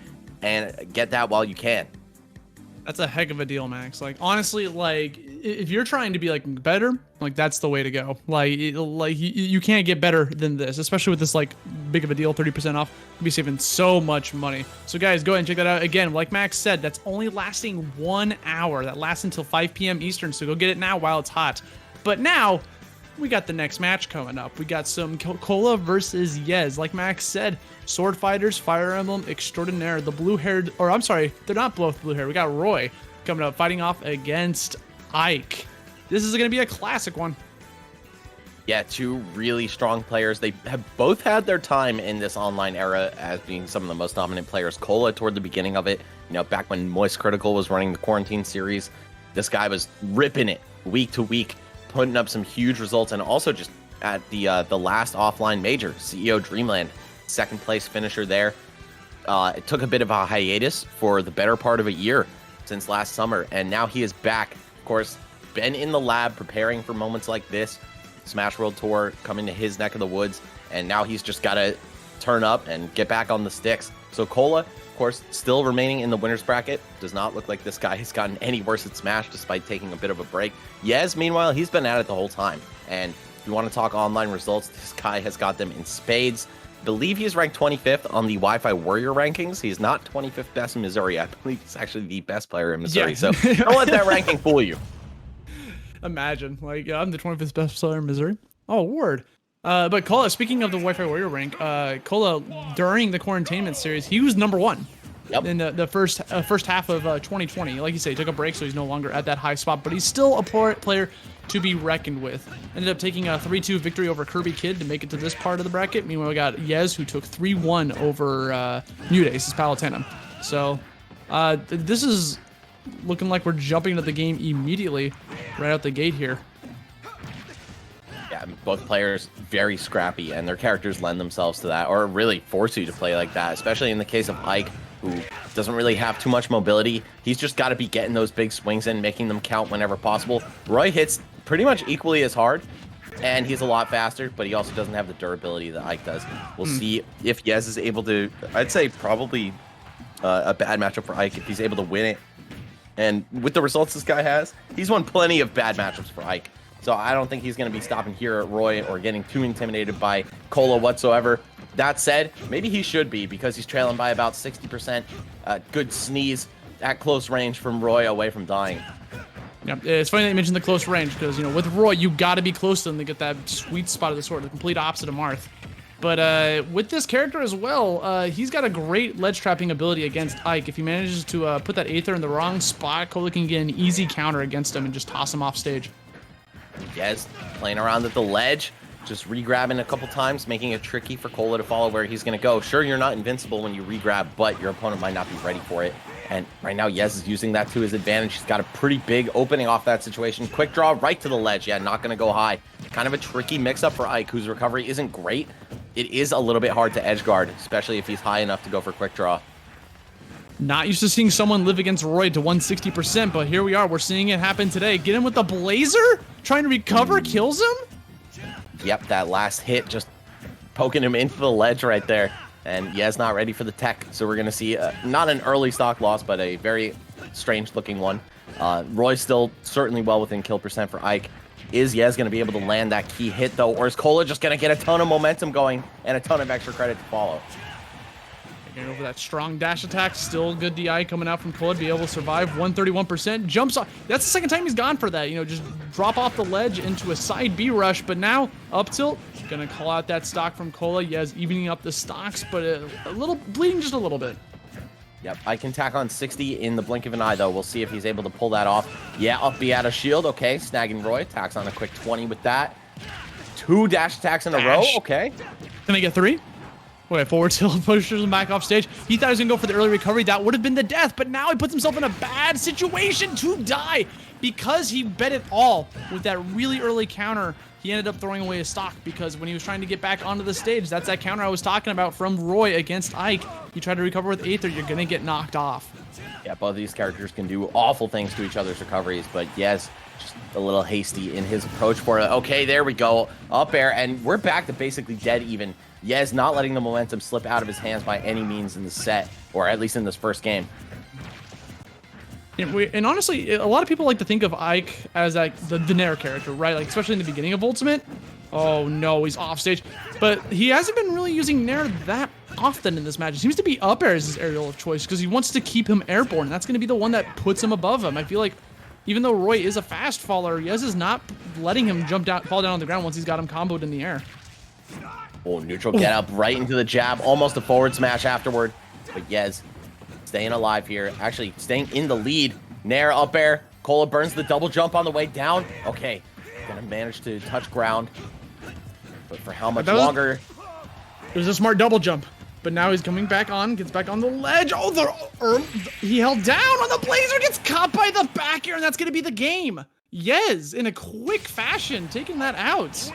Speaker 2: and get that while you can.
Speaker 1: That's a heck of a deal, Max. Like, honestly, like, if you're trying to be like better, like, that's the way to go. Like you can't get better than this, especially with this like big of a deal, 30% off. You'll be saving so much money. So guys, go ahead and check that out. Again, like Max said, that's only lasting 1 hour. That lasts until 5 p.m. Eastern. So go get it now while it's hot. But now we got the next match coming up. We got some Cola versus Yez. Like Max said, Sword Fighters, Fire Emblem Extraordinaire. The blue-haired, or I'm sorry, they're not both blue-haired. We got Roy coming up, fighting off against Ike. This is going to be a classic one.
Speaker 2: Yeah, two really strong players. They have both had their time in this online era as being some of the most dominant players. Cola toward the beginning of it, you know, back when Moist Critical was running the Quarantine series, this guy was ripping it week to week, putting up some huge results, and also just at the last offline major, CEO Dreamland, second place finisher there. It took a bit of a hiatus for the better part of a year since last summer, and now he is back. Of course, been in the lab preparing for moments like this. Smash World Tour coming to his neck of the woods, and now he's just got to turn up and get back on the sticks. So Cola, of course, still remaining in the winner's bracket. Does not look like this guy has gotten any worse at Smash despite taking a bit of a break. Yez, meanwhile, he's been at it the whole time. And if you want to talk online results, this guy has got them in spades. I believe he's ranked 25th on the Wi-Fi Warrior rankings. He's not 25th best in Missouri. I believe he's actually the best player in Missouri. Yeah. So don't let that ranking fool you.
Speaker 1: Imagine, like, I'm the 25th best player in Missouri. Oh, word. But Cola, speaking of the Wi-Fi Warrior rank, Cola, during the Quarantainment series, he was #1 in the first half of 2020. Like you say, he took a break, so he's no longer at that high spot, but he's still a player to be reckoned with. Ended up taking a 3-2 victory over Kirby Kid to make it to this part of the bracket. Meanwhile, we got Yez, who took 3-1 over New Days, his Palutena. So this is looking like we're jumping into the game immediately, right out the gate here.
Speaker 2: Yeah, both players very scrappy, and their characters lend themselves to that, or really force you to play like that, especially in the case of Ike, who doesn't really have too much mobility. He's just got to be getting those big swings in, making them count whenever possible. Roy hits pretty much equally as hard, and he's a lot faster, but he also doesn't have the durability that Ike does. We'll see if Yez is able to, I'd say probably a bad matchup for Ike if he's able to win it. And with the results this guy has, he's won plenty of bad matchups for Ike. So I don't think he's going to be stopping here at Roy or getting too intimidated by Cola whatsoever. That said, maybe he should be, because he's trailing by about 60%. Good sneeze at close range from Roy away from dying.
Speaker 1: Yeah, it's funny that you mentioned the close range, because, you know, with Roy, you got to be close to him to get that sweet spot of the sword, the complete opposite of Marth. But with this character as well, he's got a great ledge trapping ability against Ike. If he manages to put that Aether in the wrong spot, Cola can get an easy counter against him and just toss him off stage.
Speaker 2: Yez playing around at the ledge, just re-grabbing a couple times, making it tricky for Cola to follow where he's going to go. Sure, you're not invincible when you re-grab, but your opponent might not be ready for it. And right now, Yez is using that to his advantage. He's got a pretty big opening off that situation. Quick draw right to the ledge. Yeah, not going to go high. Kind of a tricky mix-up for Ike, whose recovery isn't great. It is a little bit hard to edge guard, especially if he's high enough to go for quick draw.
Speaker 1: Not used to seeing someone live against Roy to 160%, but here we are. We're seeing it happen today. Get him with the Blazer? Trying to recover, kills him?
Speaker 2: Yep, that last hit just poking him into the ledge right there. And Yez not ready for the tech, so we're going to see not an early stock loss, but a very strange-looking one. Roy's still certainly well within kill percent for Ike. Is Yez going to be able to land that key hit, though, or is Cola just going to get a ton of momentum going and a ton of extra credit to follow?
Speaker 1: Gonna go for that strong dash attack. Still good DI coming out from Kola. Be able to survive. 131%. Jumps off. That's the second time he's gone for that. You know, just drop off the ledge into a side B rush. But now up tilt. Gonna call out that stock from Kola. Yes, evening up the stocks, but a little bleeding just a little bit.
Speaker 2: Yep, I can tack on 60 in the blink of an eye, though. We'll see if he's able to pull that off. Yeah, up B out of shield. Okay, snagging Roy. Tacks on a quick 20 with that. 2 dash attacks in a row. Okay.
Speaker 1: Can I get 3? Okay, forward tilt pushes him back off stage. He thought he was going to go for the early recovery. That would have been the death, but now he puts himself in a bad situation to die because he bet it all with that really early counter. He ended up throwing away his stock because when he was trying to get back onto the stage, that's that counter I was talking about from Roy against Ike. You try to recover with Aether, you're going to get knocked off.
Speaker 2: Yeah, both of these characters can do awful things to each other's recoveries, but yes, just a little hasty in his approach for it. Okay, there we go. Up air, and we're back to basically dead even. Yes, not letting the momentum slip out of his hands by any means in the set, or at least in this first game.
Speaker 1: And honestly, a lot of people like to think of Ike as like the Nair character, right? Like especially in the beginning of Ultimate. Oh no, he's off stage. But he hasn't been really using Nair that often in this match. It seems to be up air as his aerial of choice because he wants to keep him airborne. That's going to be the one that puts him above him. I feel like even though Roy is a fast faller, Yez is not letting him fall down on the ground once he's got him comboed in the air.
Speaker 2: Oh, neutral get up right into the jab. Almost a forward smash afterward. But Yez staying alive here. Actually, staying in the lead. Nair up air. Kola burns the double jump on the way down. Okay. Gonna manage to touch ground. But for how much longer?
Speaker 1: It was a smart double jump. But now he's coming back on. Gets back on the ledge. Oh, he held down on the Blazer. Gets caught by the back air. And that's going to be the game. Yez, in a quick fashion, taking that out.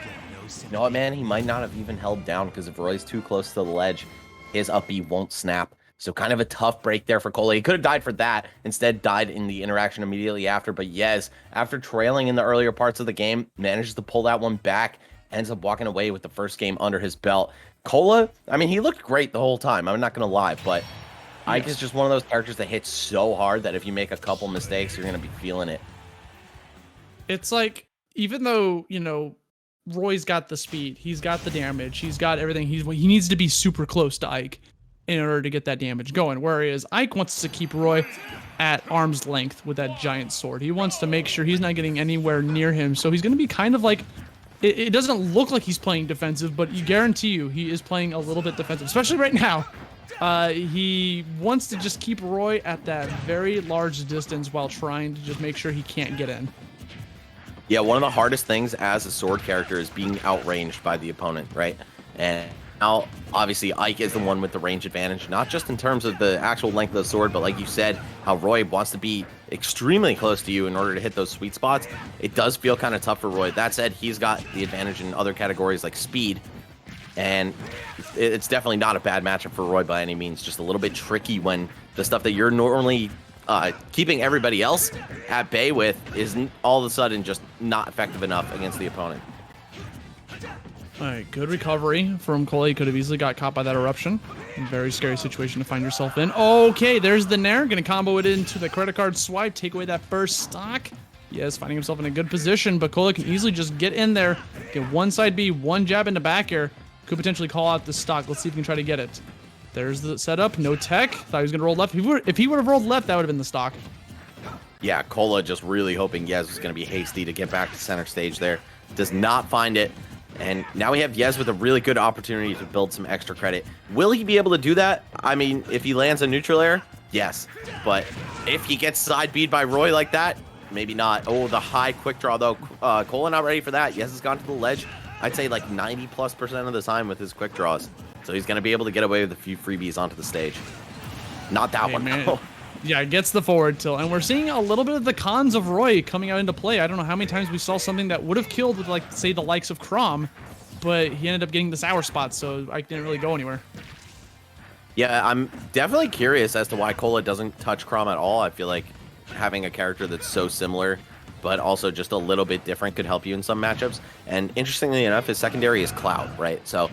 Speaker 2: You know what, man? He might not have even held down because if Roy's too close to the ledge, his up B won't snap. So kind of a tough break there for Kola. He could have died for that. Instead, died in the interaction immediately after. But Yez, after trailing in the earlier parts of the game, manages to pull that one back. Ends up walking away with the first game under his belt. Kola, I mean, he looked great the whole time. I'm not going to lie. But Ike is just one of those characters that hits so hard that if you make a couple mistakes, you're going to be feeling it.
Speaker 1: It's like, even though, you know, Roy's got the speed, he's got the damage, he's got everything, he needs to be super close to Ike in order to get that damage going. Whereas Ike wants to keep Roy at arm's length with that giant sword. He wants to make sure he's not getting anywhere near him. So he's going to be kind of like, it doesn't look like he's playing defensive, but you guarantee you he is playing a little bit defensive, especially right now. He wants to just keep Roy at that very large distance while trying to just make sure he can't get in.
Speaker 2: Yeah, one of the hardest things as a sword character is being outranged by the opponent, right? And now, obviously, Ike is the one with the range advantage, not just in terms of the actual length of the sword, but like you said, how Roy wants to be extremely close to you in order to hit those sweet spots. It does feel kind of tough for Roy. That said, he's got the advantage in other categories like speed, and it's definitely not a bad matchup for Roy by any means. Just a little bit tricky when the stuff that you're normally keeping everybody else at bay with is all of a sudden just not effective enough against the opponent.
Speaker 1: All right, good recovery from Kola. He could have easily got caught by that eruption. Very scary situation to find yourself in. Okay, there's the Nair. Gonna combo it into the credit card swipe, take away that first stock. Yes, finding himself in a good position, but Kola can easily just get in there, get one side B, one jab into back air. Could potentially call out the stock. Let's see if he can try to get it. There's the setup. No tech. Thought he was going to roll left. If he would have rolled left, that would have been the stock.
Speaker 2: Yeah, Kola just really hoping Yez was going to be hasty to get back to center stage there. Does not find it. And now we have Yez with a really good opportunity to build some extra credit. Will he be able to do that? I mean, if he lands a neutral air, yes. But if he gets side B'd by Roy like that, maybe not. Oh, the high quick draw, though. Kola not ready for that. Yez has gone to the ledge, I'd say like 90+% of the time with his quick draws. So he's going to be able to get away with a few freebies onto the stage. Not that one, though.
Speaker 1: Yeah, it gets the forward tilt. And we're seeing a little bit of the cons of Roy coming out into play. I don't know how many times we saw something that would have killed with, like, say, the likes of Crom, but he ended up getting the sour spot, so I didn't really go anywhere.
Speaker 2: Yeah, I'm definitely curious as to why Kola doesn't touch Crom at all. I feel like having a character that's so similar, but also just a little bit different could help you in some matchups. And interestingly enough, his secondary is Cloud, right? So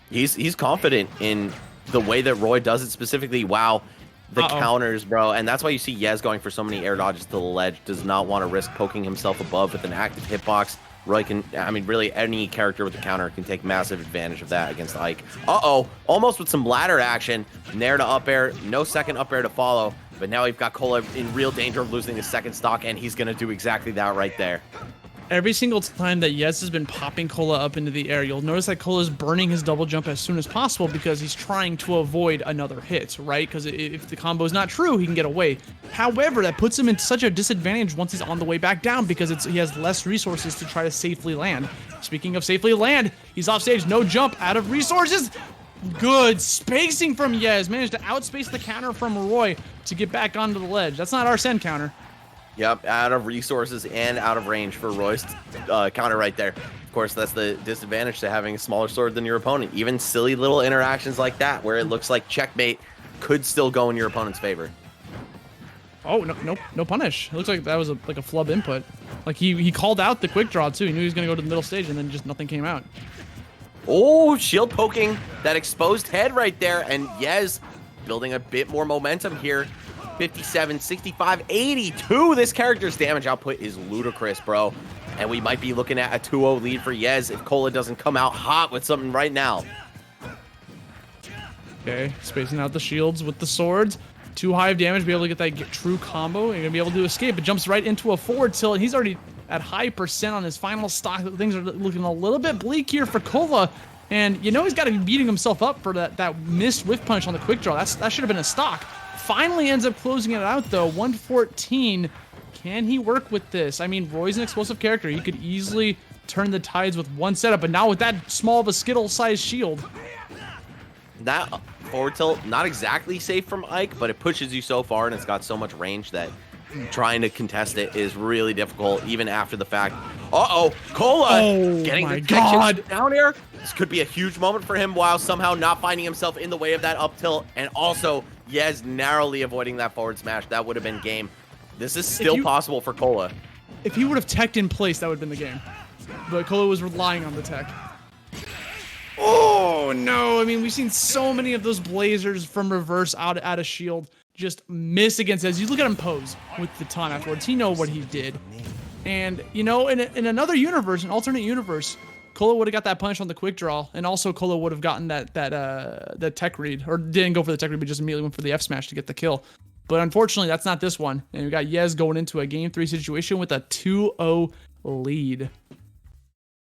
Speaker 2: he's confident in the way that Roy does it specifically. Wow, the counters, bro. And that's why you see Yez going for so many air dodges to the ledge. Does not want to risk poking himself above with an active hitbox Roy can, I mean, really any character with a counter can take massive advantage of that against Ike. Uh-oh, almost with some ladder action. Nair to up air, no second up air to follow. But now we've got Cola in real danger of losing his second stock, and he's going to do exactly that right there.
Speaker 1: Every single time that Yez has been popping Cola up into the air, you'll notice that Cola's burning his double jump as soon as possible because he's trying to avoid another hit, right? Because if the combo is not true, he can get away. However, that puts him in such a disadvantage once he's on the way back down because he has less resources to try to safely land. Speaking of safely land, he's off stage, no jump, out of resources. Good spacing from Yez. Managed to outspace the counter from Roy to get back onto the ledge. That's not our send counter.
Speaker 2: Yep, out of resources and out of range for Roy's counter right there. Of course, that's the disadvantage to having a smaller sword than your opponent. Even silly little interactions like that, where it looks like checkmate, could still go in your opponent's favor.
Speaker 1: Oh, no punish. It looks like that was like a flub input. Like he called out the quick draw too. He knew he was gonna go to the middle stage and then just nothing came out.
Speaker 2: Oh, shield poking that exposed head right there, and Yez building a bit more momentum here. 57, 65, 82. This character's damage output is ludicrous, bro. And we might be looking at a 2-0 lead for Yez if Cola doesn't come out hot with something right now.
Speaker 1: Okay, spacing out the shields with the swords. Too high of damage to be able to get that true combo. You're going to be able to escape. It jumps right into a forward tilt, and he's already at high percent on his final stock. Things are looking a little bit bleak here for Cola. And you know he's got to be beating himself up for that missed whiff punch on the quick draw. That should have been a stock. Finally ends up closing it out, though. 114. Can he work with this? I mean, Roy's an explosive character. He could easily turn the tides with one setup, but now with that small of a Skittle-sized shield.
Speaker 2: That forward tilt, not exactly safe from Ike, but it pushes you so far, and it's got so much range that trying to contest it is really difficult, even after the fact. Uh-oh, Cola getting the protection down here. This could be a huge moment for him while somehow not finding himself in the way of that up tilt, and also Yez narrowly avoiding that forward smash. That would have been game. This is still possible for Cola.
Speaker 1: If he would have teched in place, that would have been the game. But Cola was relying on the tech. Oh, no. I mean, we've seen so many of those blazers from reverse out of shield just miss against as you look at him pose with the time afterwards. He know what he did. And, you know, in another universe, an alternate universe, Cola would have got that punch on the quick draw, and also Cola would have gotten that tech read, or didn't go for the tech read, but just immediately went for the F smash to get the kill. But unfortunately, that's not this one. And we got Yez going into a Game 3 situation with a 2-0 lead.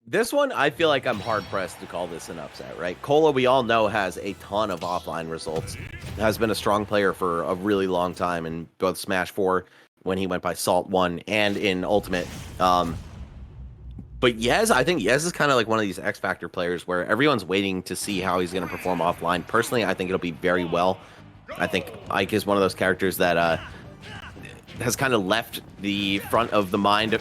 Speaker 2: This one, I feel like I'm hard-pressed to call this an upset, right? Cola, we all know, has a ton of offline results. Has been a strong player for a really long time in both Smash 4, when he went by Salt 1, and in Ultimate. But Yez, I think Yez is kind of like one of these X Factor players where everyone's waiting to see how he's going to perform offline. Personally, I think it'll be very well. I think Ike is one of those characters that has kind of left the front of the mind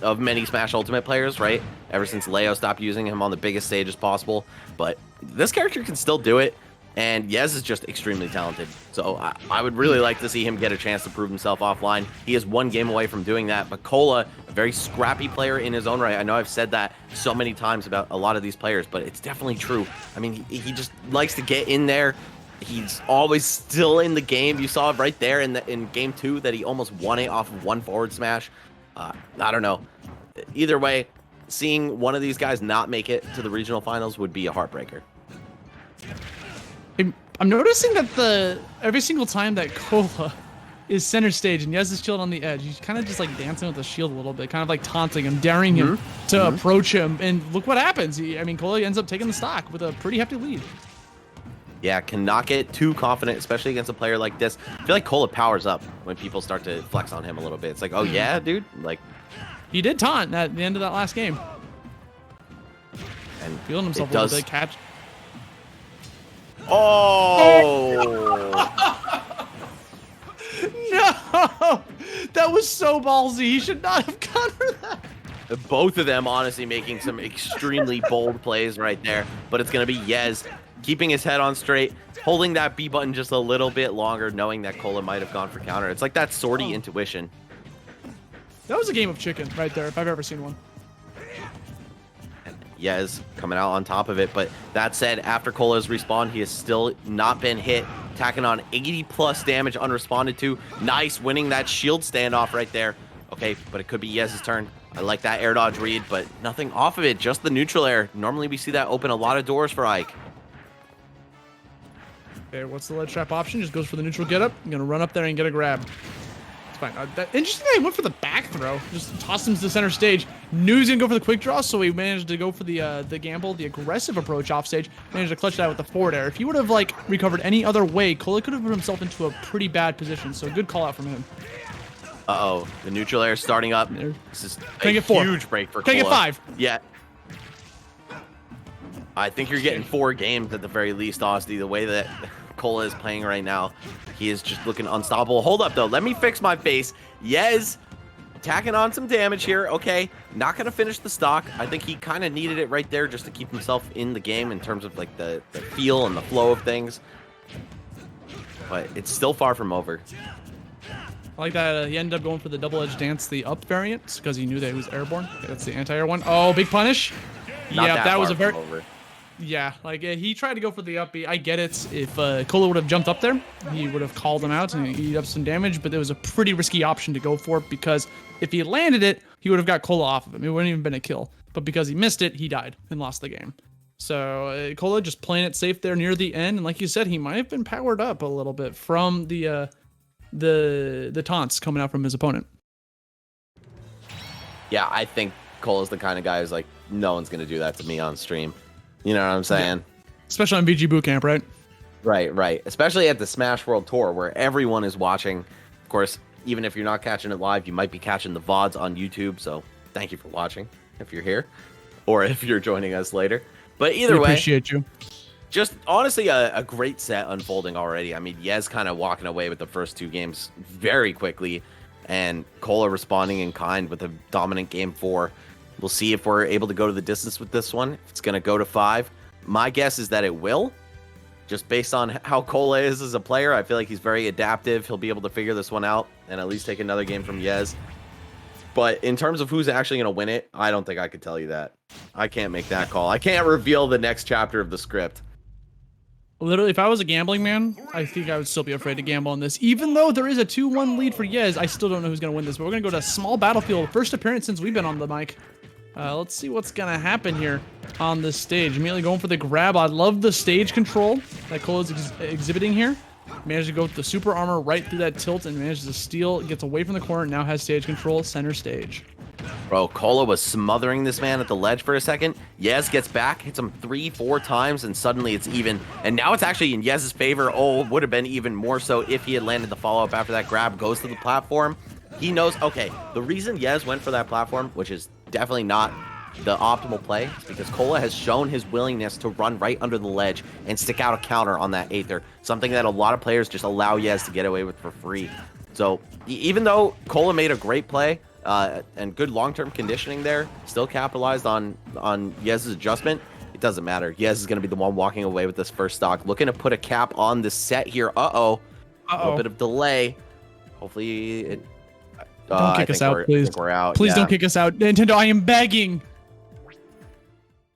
Speaker 2: of many Smash Ultimate players, right? Ever since Leo stopped using him on the biggest stage as possible. But this character can still do it, and Yez is just extremely talented. So I would really like to see him get a chance to prove himself offline. He is one game away from doing that, but Cola, a very scrappy player in his own right. I know I've said that so many times about a lot of these players, but it's definitely true. I mean, he just likes to get in there. He's always still in the game. You saw it right there in game 2 that he almost won it off of one forward smash. I don't know. Either way, seeing one of these guys not make it to the regional finals would be a heartbreaker.
Speaker 1: I'm noticing that every single time that Cola is center stage and he has his shield on the edge, he's kind of just like dancing with the shield a little bit, kind of like taunting him, daring him to approach him. And look what happens. Cola ends up taking the stock with a pretty hefty lead.
Speaker 2: Yeah, cannot get too confident, especially against a player like this. I feel like Cola powers up when people start to flex on him a little bit. It's like, oh yeah, dude? Like,
Speaker 1: he did taunt at the end of that last game.
Speaker 2: And
Speaker 1: feeling himself a little bit. Catch.
Speaker 2: Oh!
Speaker 1: No! That was so ballsy. He should not have gone for that.
Speaker 2: Both of them honestly making some extremely bold plays right there. But it's going to be Yez keeping his head on straight, holding that B button just a little bit longer, knowing that Cola might have gone for counter. It's like that swordy intuition.
Speaker 1: That was a game of chicken right there, if I've ever seen one.
Speaker 2: Yez coming out on top of it, but that said, after Cola's respawn, he has still not been hit, tacking on 80 plus damage unresponded to. Nice, winning that shield standoff right there. Okay, but it could be Yez's turn. I like that air dodge read, but nothing off of it, just the neutral air. Normally we see that open a lot of doors for Ike.
Speaker 1: Okay, what's the ledge trap option? Just goes for the neutral get up. I'm going to run up there and get a grab. It's fine. Interesting, he went for the back throw. Just tossed him to the center stage. Knew he was going to go for the quick draw, so he managed to go for the gamble, the aggressive approach off stage. Managed to clutch that with the forward air. If he would have like recovered any other way, Cola could have put himself into a pretty bad position. So good call out from him.
Speaker 2: Uh-oh, the neutral air starting up. This is a huge break for Cola.
Speaker 1: Can I get 5?
Speaker 2: Yeah. I think you're getting 4 games at the very least, Austin. The way that Cola is playing right now, he is just looking unstoppable. Hold up, though. Let me fix my face. Yes, tacking on some damage here. Okay, not going to finish the stock. I think he kind of needed it right there just to keep himself in the game in terms of like the feel and the flow of things. But it's still far from over.
Speaker 1: I like that he ended up going for the double-edged dance, the up variant, because he knew that he was airborne. Okay, that's the anti-air one. Oh, big punish.
Speaker 2: Not
Speaker 1: yeah, that was a very...
Speaker 2: over.
Speaker 1: Yeah, like he tried to go for the up B. I get it. If Cola would have jumped up there, he would have called him out and eat up some damage, but it was a pretty risky option to go for because if he landed it, he would have got Cola off of him. It wouldn't even been a kill. But because he missed it, he died and lost the game. So Cola just playing it safe there near the end, and like you said, he might have been powered up a little bit from the taunts coming out from his opponent.
Speaker 2: Yeah, I think Cola's the kind of guy who's like, no one's gonna do that to me on stream. You know what I'm saying?
Speaker 1: Yeah. Especially on VGBootCamp, right?
Speaker 2: Right. Especially at the Smash World Tour where everyone is watching. Of course, even if you're not catching it live, you might be catching the VODs on YouTube. So thank you for watching if you're here or if you're joining us later. But either way,
Speaker 1: appreciate you.
Speaker 2: Just honestly, a great set unfolding already. I mean, Yez kind of walking away with the first 2 games very quickly and Cola responding in kind with a dominant game 4. We'll see if we're able to go to the distance with this one. If it's going to go to 5. My guess is that it will. Just based on how Cola is as a player, I feel like he's very adaptive. He'll be able to figure this one out and at least take another game from Yez. But in terms of who's actually going to win it, I don't think I could tell you that. I can't make that call. I can't reveal the next chapter of the script.
Speaker 1: Literally, if I was a gambling man, I think I would still be afraid to gamble on this. Even though there is a 2-1 lead for Yez, I still don't know who's going to win this. But we're going to go to a small battlefield. First appearance since we've been on the mic. Let's see what's going to happen here on this stage. Immediately going for the grab. I love the stage control that Cola's exhibiting here. Managed to go with the super armor right through that tilt and manages to steal. Gets away from the corner. Now has stage control. Center stage.
Speaker 2: Bro, Cola was smothering this man at the ledge for a second. Yez gets back, hits him 3-4 times, and suddenly it's even. And now it's actually in Yez's favor. Oh, would have been even more so if he had landed the follow-up after that grab. Goes to the platform. He knows, okay, the reason Yez went for that platform, which is definitely not the optimal play, is because Cola has shown his willingness to run right under the ledge and stick out a counter on that Aether. Something that a lot of players just allow Yez to get away with for free. So even though Cola made a great play, and good long-term conditioning there, still capitalized on Yez's adjustment, it doesn't matter. Yez is going to be the one walking away with this first stock. Looking to put a cap on this set here. A little bit of delay. Hopefully it...
Speaker 1: don't kick us out, please.
Speaker 2: We're out.
Speaker 1: Please don't kick us out. Nintendo, I am begging.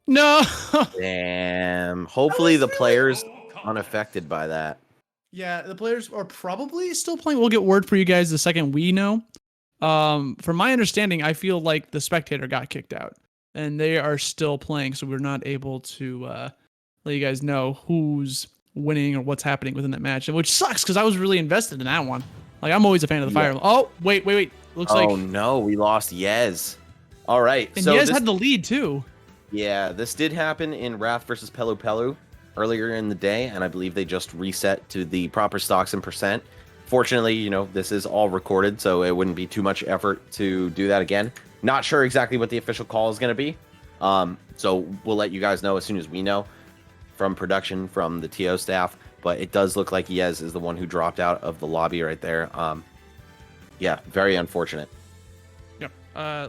Speaker 1: No.
Speaker 2: Damn. Hopefully the players unaffected by that.
Speaker 1: Yeah, the players are probably still playing. We'll get word for you guys the second we know. From my understanding, I feel like the spectator got kicked out and they are still playing. So we're not able to let you guys know who's winning or what's happening within that match, which sucks because I was really invested in that one. Like, I'm always a fan of the Fire. Oh, wait. Looks like...
Speaker 2: Oh, no. We lost Yez. All right.
Speaker 1: And so Yez had the lead, too.
Speaker 2: Yeah, this did happen in Wrath versus Pelu Pelu earlier in the day, and I believe they just reset to the proper stocks and percent. Fortunately, you know, this is all recorded, so it wouldn't be too much effort to do that again. Not sure exactly what the official call is going to be. So we'll let you guys know as soon as we know from production, from the TO staff. But it does look like Yez is the one who dropped out of the lobby right there. Yeah, very unfortunate.
Speaker 1: Yep.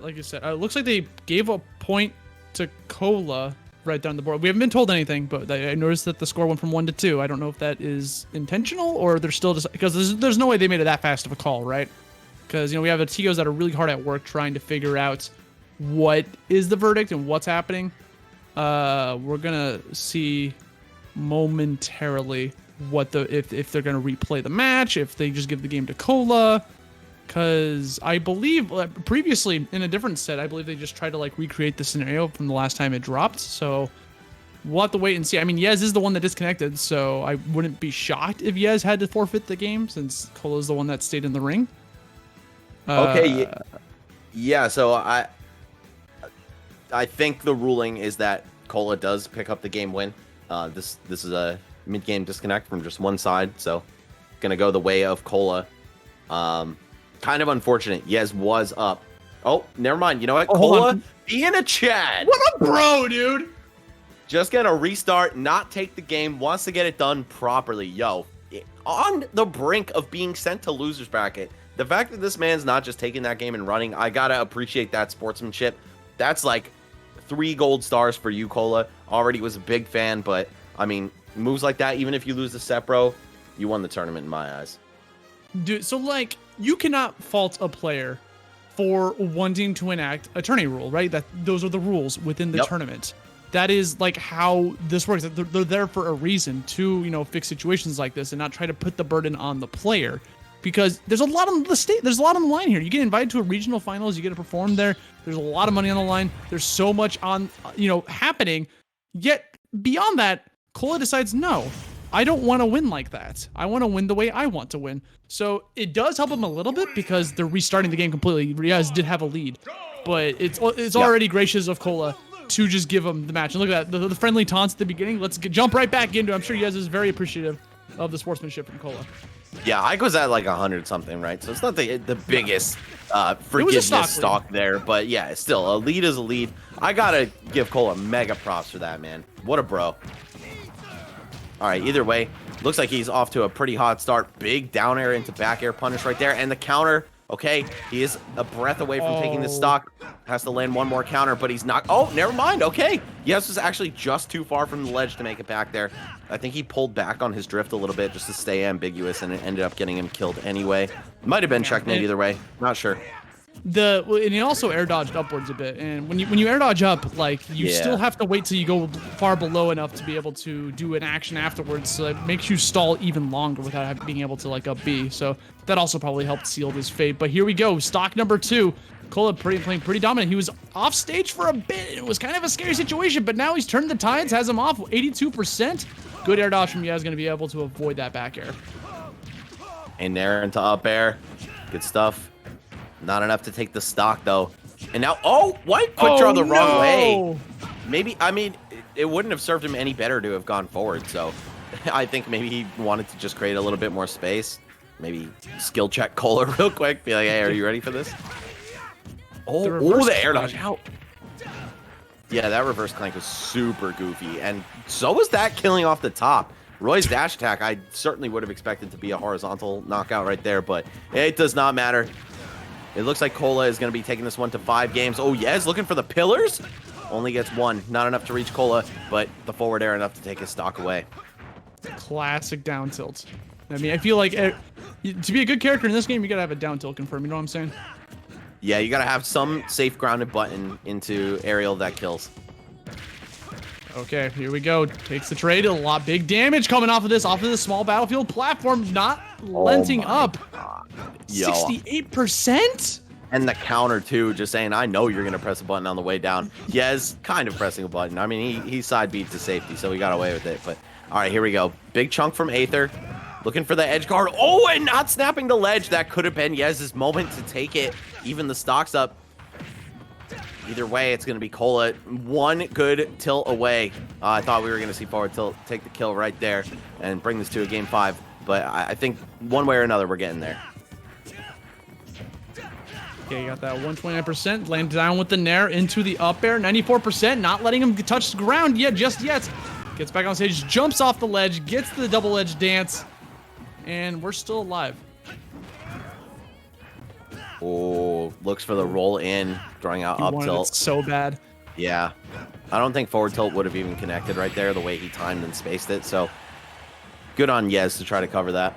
Speaker 1: Like you said, it looks like they gave a point to Cola right down the board. We haven't been told anything, but I noticed that the score went from 1 to 2. I don't know if that is intentional or they're still just... Because there's no way they made it that fast of a call, right? Because, you know, we have the TOs that are really hard at work trying to figure out what is the verdict and what's happening. We're going to see momentarily what if they're going to replay the match, if they just give the game to Cola. Because I believe previously in a different set, I believe they just tried to like recreate the scenario from the last time it dropped. So we'll have to wait and see. I mean, Yez is the one that disconnected, so I wouldn't be shocked if Yez had to forfeit the game since Cola is the one that stayed in the ring.
Speaker 2: Okay, yeah. So I think the ruling is that Cola does pick up the game win. This is a mid-game disconnect from just one side, so gonna go the way of Cola. Kind of unfortunate. Yez was up. Oh, never mind. You know what? Cola being a Chad.
Speaker 1: What a bro, dude.
Speaker 2: Just gonna restart, not take the game, wants to get it done properly. Yo, on the brink of being sent to loser's bracket. The fact that this man's not just taking that game and running, I gotta appreciate that sportsmanship. That's like 3 gold stars for you, Cola. Already was a big fan, but I mean, moves like that, even if you lose the set, bro, you won the tournament in my eyes.
Speaker 1: Dude, so like you cannot fault a player for wanting to enact a tourney rule, right? That those are the rules within the tournament. That is like how this works. They're there for a reason to, fix situations like this and not try to put the burden on the player, because there's a lot on the state. There's a lot on the line here. You get invited to a regional finals, you get to perform there. There's a lot of money on the line. There's so much on, happening. Yet beyond that, Cola decides, no, I don't want to win like that. I want to win the way I want to win. So it does help him a little bit because they're restarting the game completely. Riaz did have a lead, but it's already gracious of Cola to just give him the match. And look at that, the friendly taunts at the beginning. Let's jump right back into it. I'm sure Yez is very appreciative of the sportsmanship from Cola.
Speaker 2: Yeah, Ike was at like 100 something, right? So it's not the biggest forgiveness stock there, but yeah, still, a lead is a lead. I gotta give Cola mega props for that, man. What a bro. All right, either way, looks like he's off to a pretty hot start. Big down air into back air punish right there, and the counter. Okay, he is a breath away from taking this stock. Has to land one more counter, but he's not. Oh, never mind. Okay. Yes, was actually just too far from the ledge to make it back there. I think he pulled back on his drift a little bit just to stay ambiguous, and it ended up getting him killed anyway. Might have been checkmate either way. Not sure.
Speaker 1: And he also air dodged upwards a bit, and when you air dodge up, like you still have to wait till you go far below enough to be able to do an action afterwards, so it makes you stall even longer without being able to like up B. So that also probably helped seal his fate. But here we go, stock number 2. Cola playing pretty dominant. He was off stage for a bit. It was kind of a scary situation, but now he's turned the tides, has him off 82%. Good air dodge from Yaz, going to be able to avoid that back air.
Speaker 2: In there into up air. Good stuff. Not enough to take the stock, though. And now, what? Quick draw the wrong way. Maybe, I mean, it wouldn't have served him any better to have gone forward. So I think maybe he wanted to just create a little bit more space. Maybe skill check Cola real quick. Be like, hey, are you ready for this? The air dodge out. Yeah, that reverse clank was super goofy. And so was that killing off the top. Roy's dash attack, I certainly would have expected to be a horizontal knockout right there, but it does not matter. It looks like Cola is going to be taking this one to 5 games. Oh, yes, looking for the pillars. Only gets 1. Not enough to reach Cola, but the forward air enough to take his stock away.
Speaker 1: Classic down tilt. I mean, I feel like to be a good character in this game, you got to have a down tilt confirm. You know what I'm saying?
Speaker 2: Yeah, you got to have some safe grounded button into aerial that kills.
Speaker 1: Okay, here we go. Takes the trade. A lot big damage coming off of this small battlefield platform. Not lenting up. 68%?
Speaker 2: And the counter, too, just saying, I know you're going to press a button on the way down. Yes, kind of pressing a button. I mean, he side beat to safety, so he got away with it. But, all right, here we go. Big chunk from Aether. Looking for the edge guard. Oh, and not snapping the ledge. That could have been Yez's moment to take it. Even the stock's up. Either way, it's going to be Cola. 1 good tilt away. I thought we were going to see forward tilt take the kill right there and bring this to a game 5. But I think one way or another, we're getting there.
Speaker 1: Okay, you got that 129%. Land down with the nair into the up air. 94%. Not letting him touch the ground yet, just yet. Gets back on stage, jumps off the ledge, gets the double edge dance. And we're still alive.
Speaker 2: Oh, looks for the roll in, drawing out up tilt.
Speaker 1: It so bad.
Speaker 2: Yeah. I don't think forward tilt would have even connected right there the way he timed and spaced it. So good on Yez to try to cover that.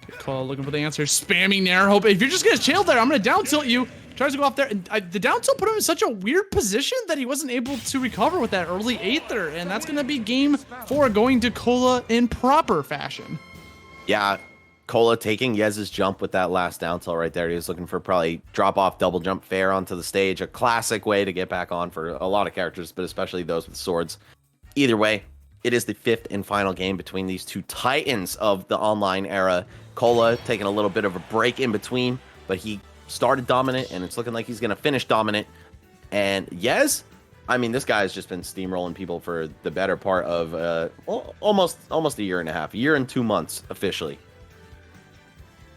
Speaker 1: Good call, looking for the answer. Spamming nair. Hope if you're just going to chill there, I'm going to down tilt you. Tries to go off there. And the down tilt put him in such a weird position that he wasn't able to recover with that early Aether. And that's going to be game 4 going to Cola in proper fashion.
Speaker 2: Yeah. Cola taking Yez's jump with that last down tilt right there. He was looking for probably drop off double jump fair onto the stage. A classic way to get back on for a lot of characters, but especially those with swords. Either way, it is the 5th and final game between these two titans of the online era. Cola taking a little bit of a break in between, but he started dominant, and it's looking like he's going to finish dominant. And Yez, I mean, this guy's just been steamrolling people for the better part of almost a year and a half, a year and 2 months officially.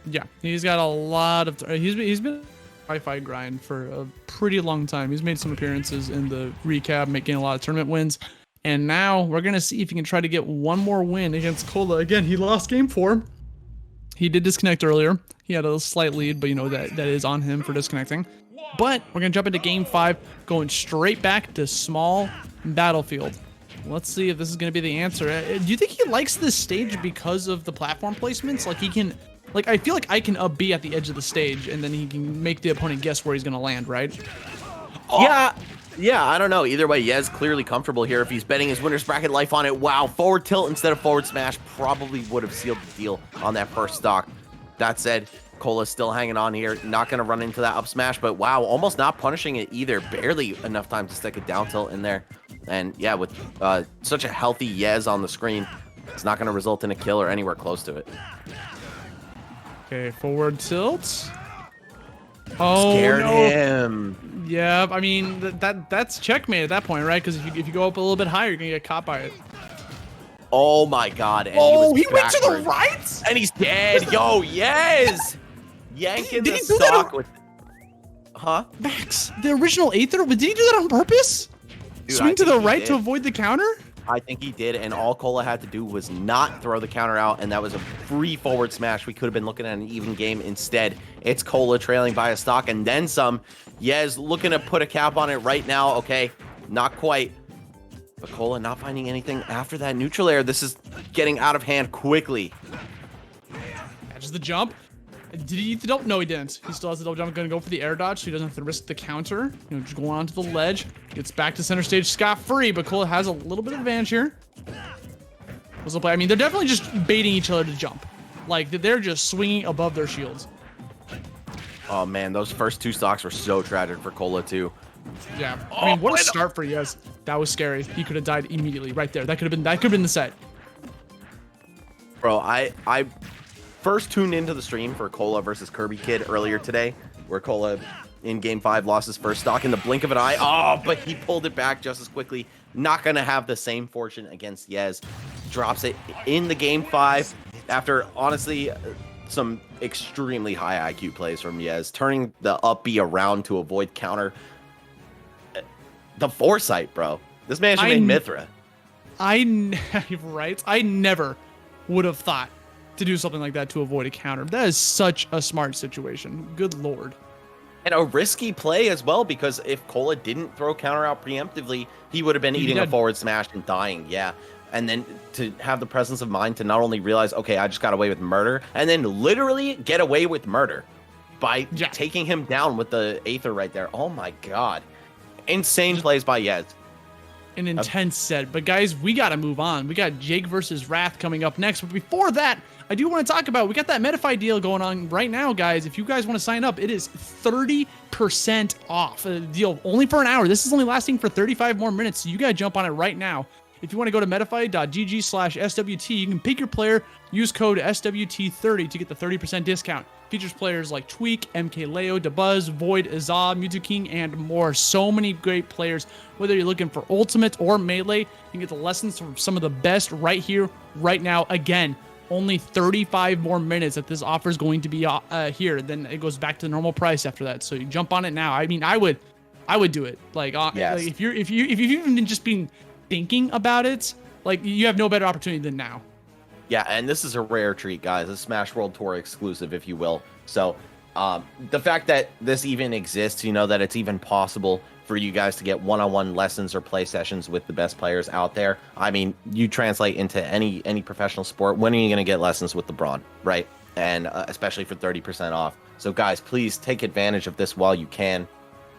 Speaker 1: Yeah, he's got a lot of. He's been Wi-Fi grind for a pretty long time. He's made some appearances in the recap, making a lot of tournament wins, and now we're gonna see if he can try to get one more win against Cola. Again, he lost game 4. He did disconnect earlier. He had a slight lead, but you know that is on him for disconnecting. But we're gonna jump into game 5, going straight back to small battlefield. Let's see if this is gonna be the answer. Do you think he likes this stage because of the platform placements? Like he can. Like, I feel like I can be at the edge of the stage, and then he can make the opponent guess where he's going to land, right?
Speaker 2: Oh. Yeah, I don't know. Either way, Yez clearly comfortable here. If he's betting his winner's bracket life on it, wow, forward tilt instead of forward smash probably would have sealed the deal on that first stock. That said, Cola's still hanging on here. Not going to run into that up smash, but wow, almost not punishing it either. Barely enough time to stick a down tilt in there. And yeah, with such a healthy Yez on the screen, it's not going to result in a kill or anywhere close to it.
Speaker 1: Okay, forward tilt. Oh,
Speaker 2: Scared
Speaker 1: no.
Speaker 2: him.
Speaker 1: Yeah, I mean, that's checkmate at that point, right? Because if you go up a little bit higher, you're going to get caught by it.
Speaker 2: Oh, my God. And
Speaker 1: he went to the right?
Speaker 2: And he's dead. Yo, yes. Yanking the stock with... Huh?
Speaker 1: Max, the original Aether, did he do that on purpose?
Speaker 2: Dude,
Speaker 1: Swing to the right to avoid the counter?
Speaker 2: I think he did, and all Cola had to do was not throw the counter out, and that was a free forward smash. We could have been looking at an even game. Instead, it's Cola trailing by a stock and then some. Yez looking to put a cap on it right now. Okay, not quite. But Cola not finding anything after that neutral air. This is getting out of hand quickly.
Speaker 1: Catches the jump. Did he eat the double? No, he didn't. He still has the double jump. Going to go for the air dodge, so he doesn't have to risk the counter. You know, just going onto the ledge. Gets back to center stage scot-free, but Cola has a little bit of advantage here. I mean, they're definitely just baiting each other to jump. Like, they're just swinging above their shields.
Speaker 2: Oh, man, those first 2 stocks were so tragic for Cola, too.
Speaker 1: Yeah. I mean, what a start for Yez. That was scary. He could have died immediately right there. That could have been the set.
Speaker 2: Bro, I first tuned into the stream for Cola versus Kirby Kid earlier today, where Cola in game 5 lost his first stock in the blink of an eye. Oh, but he pulled it back just as quickly. Not going to have the same fortune against Yez. Drops it in the game 5 after, honestly, some extremely high IQ plays from Yez, turning the up B around to avoid counter. The foresight, bro. This man should make Mithra.
Speaker 1: Right? I never would have thought to do something like that to avoid a counter. That is such a smart situation. Good lord.
Speaker 2: And a risky play as well, because if Cola didn't throw counter out preemptively, he would have been eating a forward smash and dying. Yeah. And then to have the presence of mind to not only realize, okay, I just got away with murder, and then literally get away with murder by taking him down with the Aether right there. Oh my God. Insane plays by Yez.
Speaker 1: An intense set. But guys, we got to move on. We got Jake versus Wrath coming up next. But before that, I do want to talk about, we got that Medify deal going on right now, guys. If you guys want to sign up, it is 30% off. A deal only for an hour. This is only lasting for 35 more minutes. So you got to jump on it right now. If you want to go to medify.gg/SWT, you can pick your player, use code SWT30 to get the 30% discount. Features players like Tweak, MKLeo, Dabuzz, Void, Azab, Mewtwo King, and more. So many great players. Whether you're looking for Ultimate or Melee, you can get the lessons from some of the best right here, right now. Again, only 35 more minutes that this offer is going to be here. Then it goes back to the normal price after that. So you jump on it now. I mean, I would do it. Like,
Speaker 2: yes.
Speaker 1: Like if you've even just been thinking about it, like, you have no better opportunity than now.
Speaker 2: Yeah, and this is a rare treat, guys. A Smash World Tour exclusive, if you will. So the fact that this even exists, you know, that it's even possible for you guys to get one-on-one lessons or play sessions with the best players out there. I mean, you translate into any professional sport. When are you going to get lessons with LeBron, right? And especially for 30% off. So guys, please take advantage of this while you can.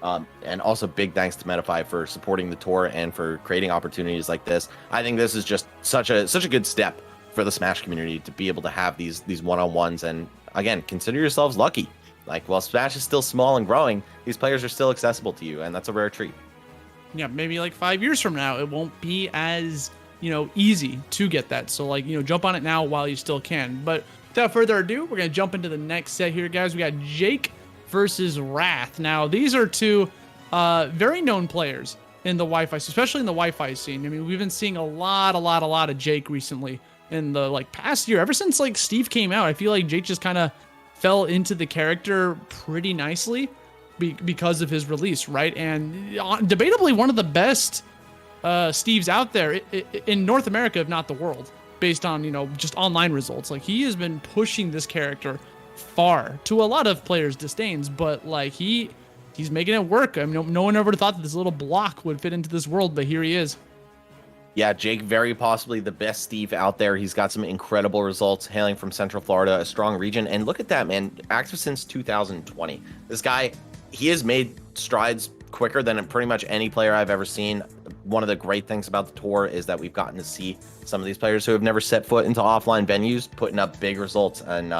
Speaker 2: And also big thanks to Medify for supporting the tour and for creating opportunities like this. I think this is just such a good step for the Smash community to be able to have these one-on-ones. And again, consider yourselves lucky. Like, while Smash is still small and growing, these players are still accessible to you, and that's a rare treat.
Speaker 1: Yeah, maybe like 5 years from now, it won't be as, easy to get that. So like, jump on it now while you still can. But without further ado, we're going to jump into the next set here, guys. We got Jake versus Wrath. Now, these are two very known players in the Wi-Fi, especially in the Wi-Fi scene. I mean, we've been seeing a lot of Jake recently in the past year. Ever since Steve came out, I feel like Jake just kind of fell into the character pretty nicely because of his release, right? And debatably one of the best Steves out there in North America, if not the world, based on, just online results. Like, he has been pushing this character far to a lot of players' disdains, but he's making it work. I mean, no one ever thought that this little block would fit into this world, but here he is.
Speaker 2: Yeah, Jake, very possibly the best Steve out there. He's got some incredible results hailing from Central Florida, a strong region. And look at that, man. Active since 2020. This guy, he has made strides quicker than pretty much any player I've ever seen. One of the great things about the tour is that we've gotten to see some of these players who have never set foot into offline venues putting up big results, and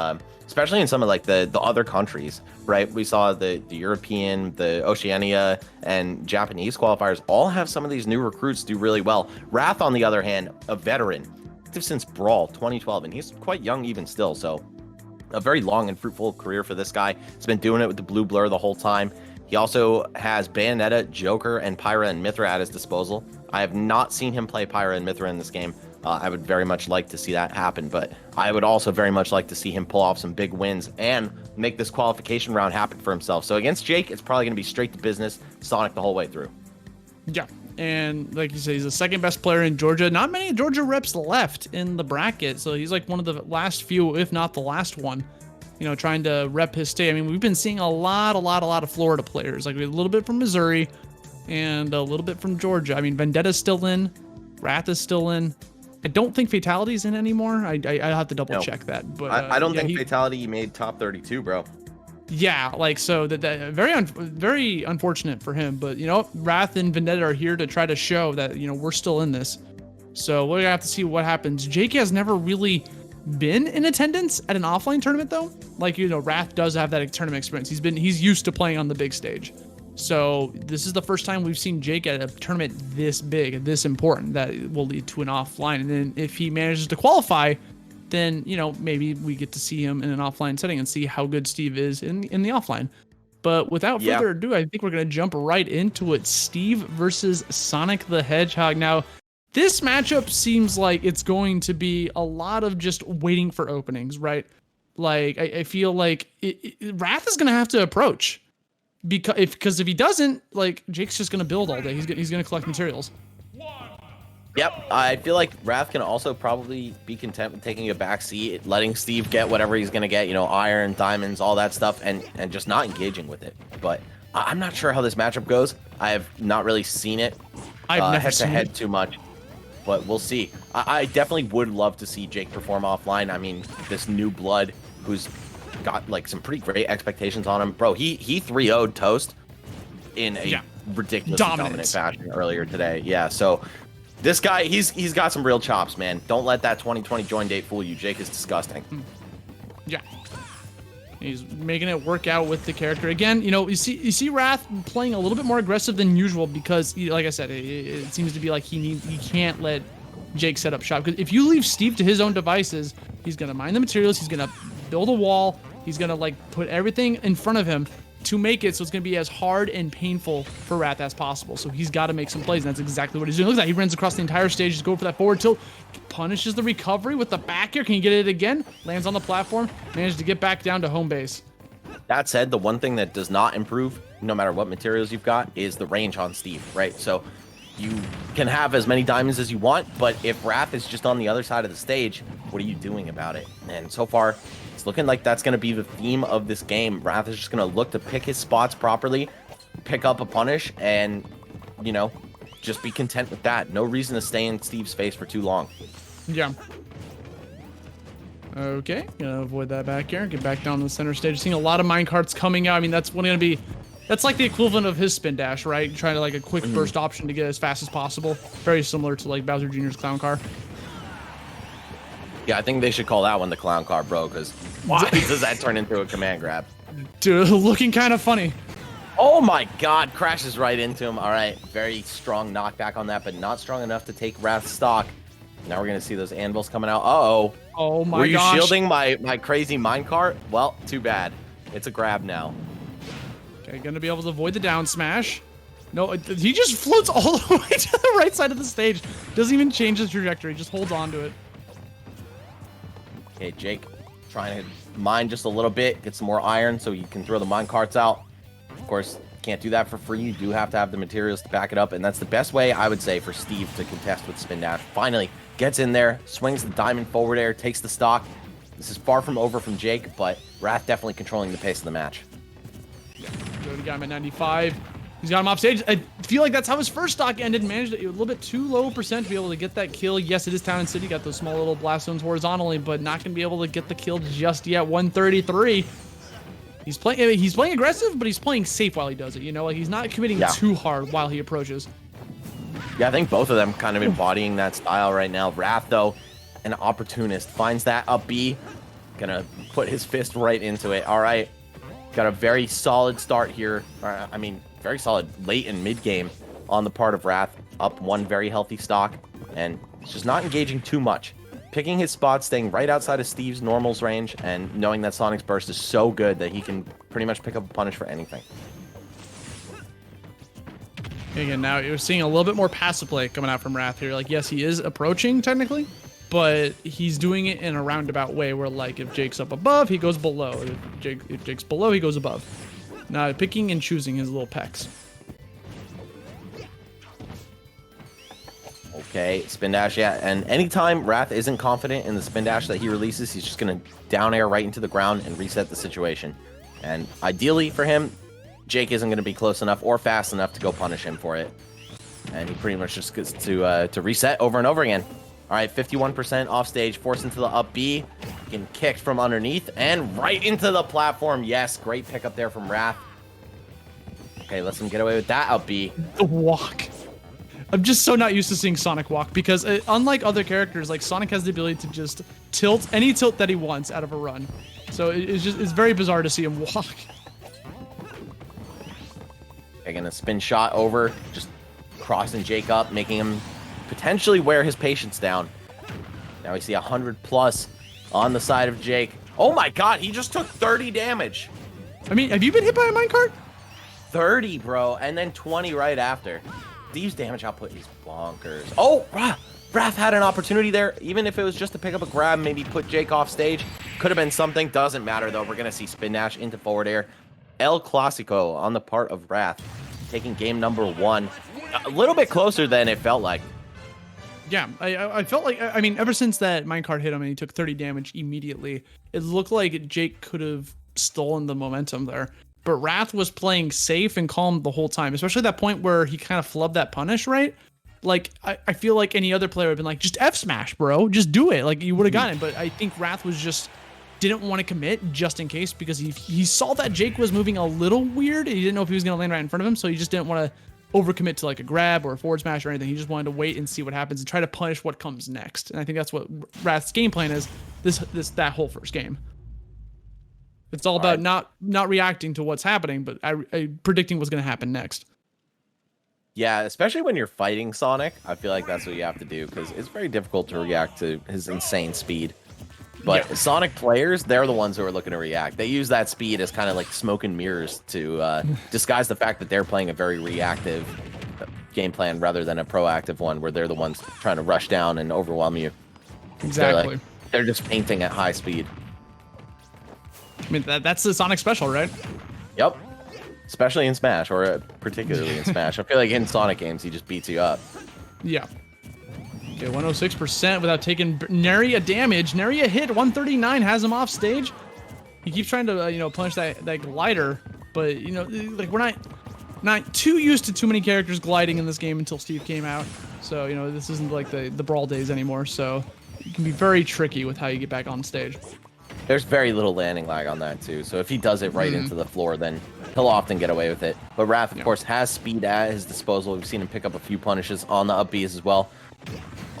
Speaker 2: especially in some of the other countries, right? We saw the European, the Oceania, and Japanese qualifiers all have some of these new recruits do really well. Wrath, on the other hand, a veteran, active since Brawl 2012, and he's quite young even still, so a very long and fruitful career for this guy. He's been doing it with the Blue Blur the whole time. He also has Bayonetta, Joker, and Pyra and Mithra at his disposal. I have not seen him play Pyra and Mithra in this game. I would very much like to see that happen, but I would also very much like to see him pull off some big wins and make this qualification round happen for himself. So against Jake, it's probably going to be straight to business, Sonic the whole way through.
Speaker 1: Yeah, and like you said, he's the second best player in Georgia. Not many Georgia reps left in the bracket, so he's like one of the last few, if not the last one, trying to rep his state. I mean, we've been seeing a lot of Florida players, like a little bit from Missouri and a little bit from Georgia. I mean, Vendetta's still in, Wrath is still in. I don't think Fatality's in anymore. I have to double check that, but
Speaker 2: I don't think Fatality made top 32, bro.
Speaker 1: Yeah, so that very unfortunate for him. But Wrath and Vendetta are here to try to show that we're still in this. So we're gonna have to see what happens. Jake has never really been in attendance at an offline tournament though. Wrath does have that tournament experience. He's used to playing on the big stage. So this is the first time we've seen Jake at a tournament this big, this important, that will lead to an offline. And then if he manages to qualify, then maybe we get to see him in an offline setting and see how good Steve is in the offline. But without further ado, I think we're gonna jump right into it. Steve versus Sonic the Hedgehog. Now, this matchup seems like it's going to be a lot of just waiting for openings, right? I feel like Wrath is gonna have to approach. Because if he doesn't, Jake's just gonna build all day. He's gonna collect materials.
Speaker 2: Yep, I feel like Wrath can also probably be content with taking a back seat, letting Steve get whatever he's gonna get, iron, diamonds, all that stuff, and just not engaging with it. But I'm not sure how this matchup goes. I have not really seen it
Speaker 1: I've never
Speaker 2: head to head too much, but we'll see. I definitely would love to see Jake perform offline. I mean, this new blood who's got some pretty great expectations on him, bro. He 3-0'd Toast in a ridiculously dominant fashion earlier today. Yeah, so this guy, he's got some real chops, man. Don't let that 2020 join date fool you. Jake is disgusting.
Speaker 1: Yeah, he's making it work out with the character again. You see Wrath playing a little bit more aggressive than usual because, like I said, it seems to be like he can't let Jake set up shop. Because if you leave Steve to his own devices, he's gonna mine the materials. He's gonna build a wall. He's gonna put everything in front of him to make it so it's gonna be as hard and painful for Wrath as possible. So he's got to make some plays, and that's exactly what he's doing. Look at that, he runs across the entire stage, just going for that forward tilt, punishes the recovery with the back air. Can he get it again? Lands on the platform, manages to get back down to home base.
Speaker 2: That said, the one thing that does not improve, no matter what materials you've got, is the range on Steve, right? So you can have as many diamonds as you want, but if Wrath is just on the other side of the stage, what are you doing about it? And so far, it's looking like that's going to be the theme of this game. Wrath is just going to look to pick his spots properly, pick up a punish, and, just be content with that. No reason to stay in Steve's face for too long.
Speaker 1: Yeah. Okay, gonna avoid that back air, get back down to the center stage. Seeing a lot of minecarts coming out. I mean, that's gonna be... That's like the equivalent of his spin dash, right? Trying to a quick burst option to get as fast as possible. Very similar to Bowser Jr.'s clown car.
Speaker 2: Yeah, I think they should call that one the clown car, bro, because why does that turn into a command grab?
Speaker 1: Dude, looking kind of funny.
Speaker 2: Oh my god, crashes right into him. All right, very strong knockback on that, but not strong enough to take Wrath's stock. Now we're going to see those anvils coming out. Uh-oh.
Speaker 1: Oh my gosh.
Speaker 2: Were you shielding my crazy minecart? Well, too bad. It's a grab now.
Speaker 1: Okay, gonna be able to avoid the down smash. No, he just floats all the way to the right side of the stage. Doesn't even change the trajectory, just holds on to it.
Speaker 2: Okay, Jake trying to mine just a little bit, get some more iron so you can throw the mine carts out. Of course, can't do that for free. You do have to have the materials to back it up, and that's the best way, I would say, for Steve to contest with Spin Dash. Finally, gets in there, swings the diamond forward air, takes the stock. This is far from over from Jake, but Wrath definitely controlling the pace of the match.
Speaker 1: Good, got him at 95. He's got him off stage. I feel like that's how his first stock ended. Managed a little bit too low percent to be able to get that kill. Yes, it is Town and City. Got those small little blast zones horizontally, but not going to be able to get the kill just yet. 133. He's playing aggressive, but he's playing safe while he does it. You know, like he's not committing too hard while he approaches.
Speaker 2: Yeah, I think both of them kind of embodying that style right now. Wrath, though, an opportunist, finds that up B. Gonna put his fist right into it. All right. Got a very solid start here. I mean, very solid late and mid game on the part of Wrath. Up one very healthy stock, and he's just not engaging too much. Picking his spot, staying right outside of Steve's normals range, and knowing that Sonic's burst is so good that he can pretty much pick up a punish for anything.
Speaker 1: Again, now you're seeing a little bit more passive play coming out from Wrath here. Like, yes, he is approaching technically, but he's doing it in a roundabout way where, like, if Jake's up above, he goes below. If Jake's below, he goes above. Now, picking and choosing his little pecs.
Speaker 2: Okay, spin dash, yeah. And anytime Wrath isn't confident in the spin dash that he releases, he's just going to down air right into the ground and reset the situation. And ideally for him, Jake isn't going to be close enough or fast enough to go punish him for it. And he pretty much just gets to reset over and over again. All right, 51% off stage, forced into the up B, getting kicked from underneath and right into the platform. Yes, great pickup there from Wrath. Okay, lets him get away with that up B.
Speaker 1: The walk. I'm just so not used to seeing Sonic walk because unlike other characters, like Sonic has the ability to just tilt any tilt that he wants out of a run. So it's very bizarre to see him walk.
Speaker 2: Taking a spin shot over, just crossing Jake up, making him potentially wear his patience down. Now we see 100 plus on the side of Jake. Oh my god, he just took 30 damage.
Speaker 1: I mean, have you been hit by a minecart?
Speaker 2: 30, bro, and then 20 right after. Steve's damage output is bonkers. Oh, Wrath had an opportunity there. Even if it was just to pick up a grab, maybe put Jake off stage. Could have been something. Doesn't matter, though. We're going to see spin dash into forward air. El Clasico on the part of Wrath, taking game number 1. A little bit closer than it felt like.
Speaker 1: Yeah, I felt like, I mean, ever since that minecart hit him and he took 30 damage immediately, it looked like Jake could have stolen the momentum there. But Wrath was playing safe and calm the whole time, especially that point where he kind of flubbed that punish, right? Like, I feel like any other player would have been like, just F smash, bro. Just do it. Like, you would have gotten it. But I think Wrath was just, didn't want to commit just in case because he saw that Jake was moving a little weird. And he didn't know if he was going to land right in front of him. So he just didn't want to overcommit to like a grab or a forward smash or anything. He just wanted to wait and see what happens and try to punish what comes next. And I think that's what Wrath's game plan is that whole first game. It's all about not reacting to what's happening, but predicting what's going to happen next.
Speaker 2: Yeah, especially when you're fighting Sonic, I feel like that's what you have to do because it's very difficult to react to his insane speed. But Sonic players, they're the ones who are looking to react. They use that speed as kind of like smoke and mirrors to disguise the fact that they're playing a very reactive game plan rather than a proactive one where they're the ones trying to rush down and overwhelm you.
Speaker 1: Exactly.
Speaker 2: They're just painting at high speed.
Speaker 1: I mean, that's the Sonic special, right?
Speaker 2: Yep. Especially in Smash, or particularly in Smash. I feel like in Sonic games, he just beats you up.
Speaker 1: Yeah. Okay, 106% without taking nary a damage. Nary a hit. 139 has him off stage. He keeps trying to, punish that glider, but, like, we're not too used to too many characters gliding in this game until Steve came out. So, this isn't like the Brawl days anymore, so it can be very tricky with how you get back on stage.
Speaker 2: There's very little landing lag on that, too. So if he does it right into the floor, then he'll often get away with it. But Wrath, of course, has speed at his disposal. We've seen him pick up a few punishes on the up Bs as well.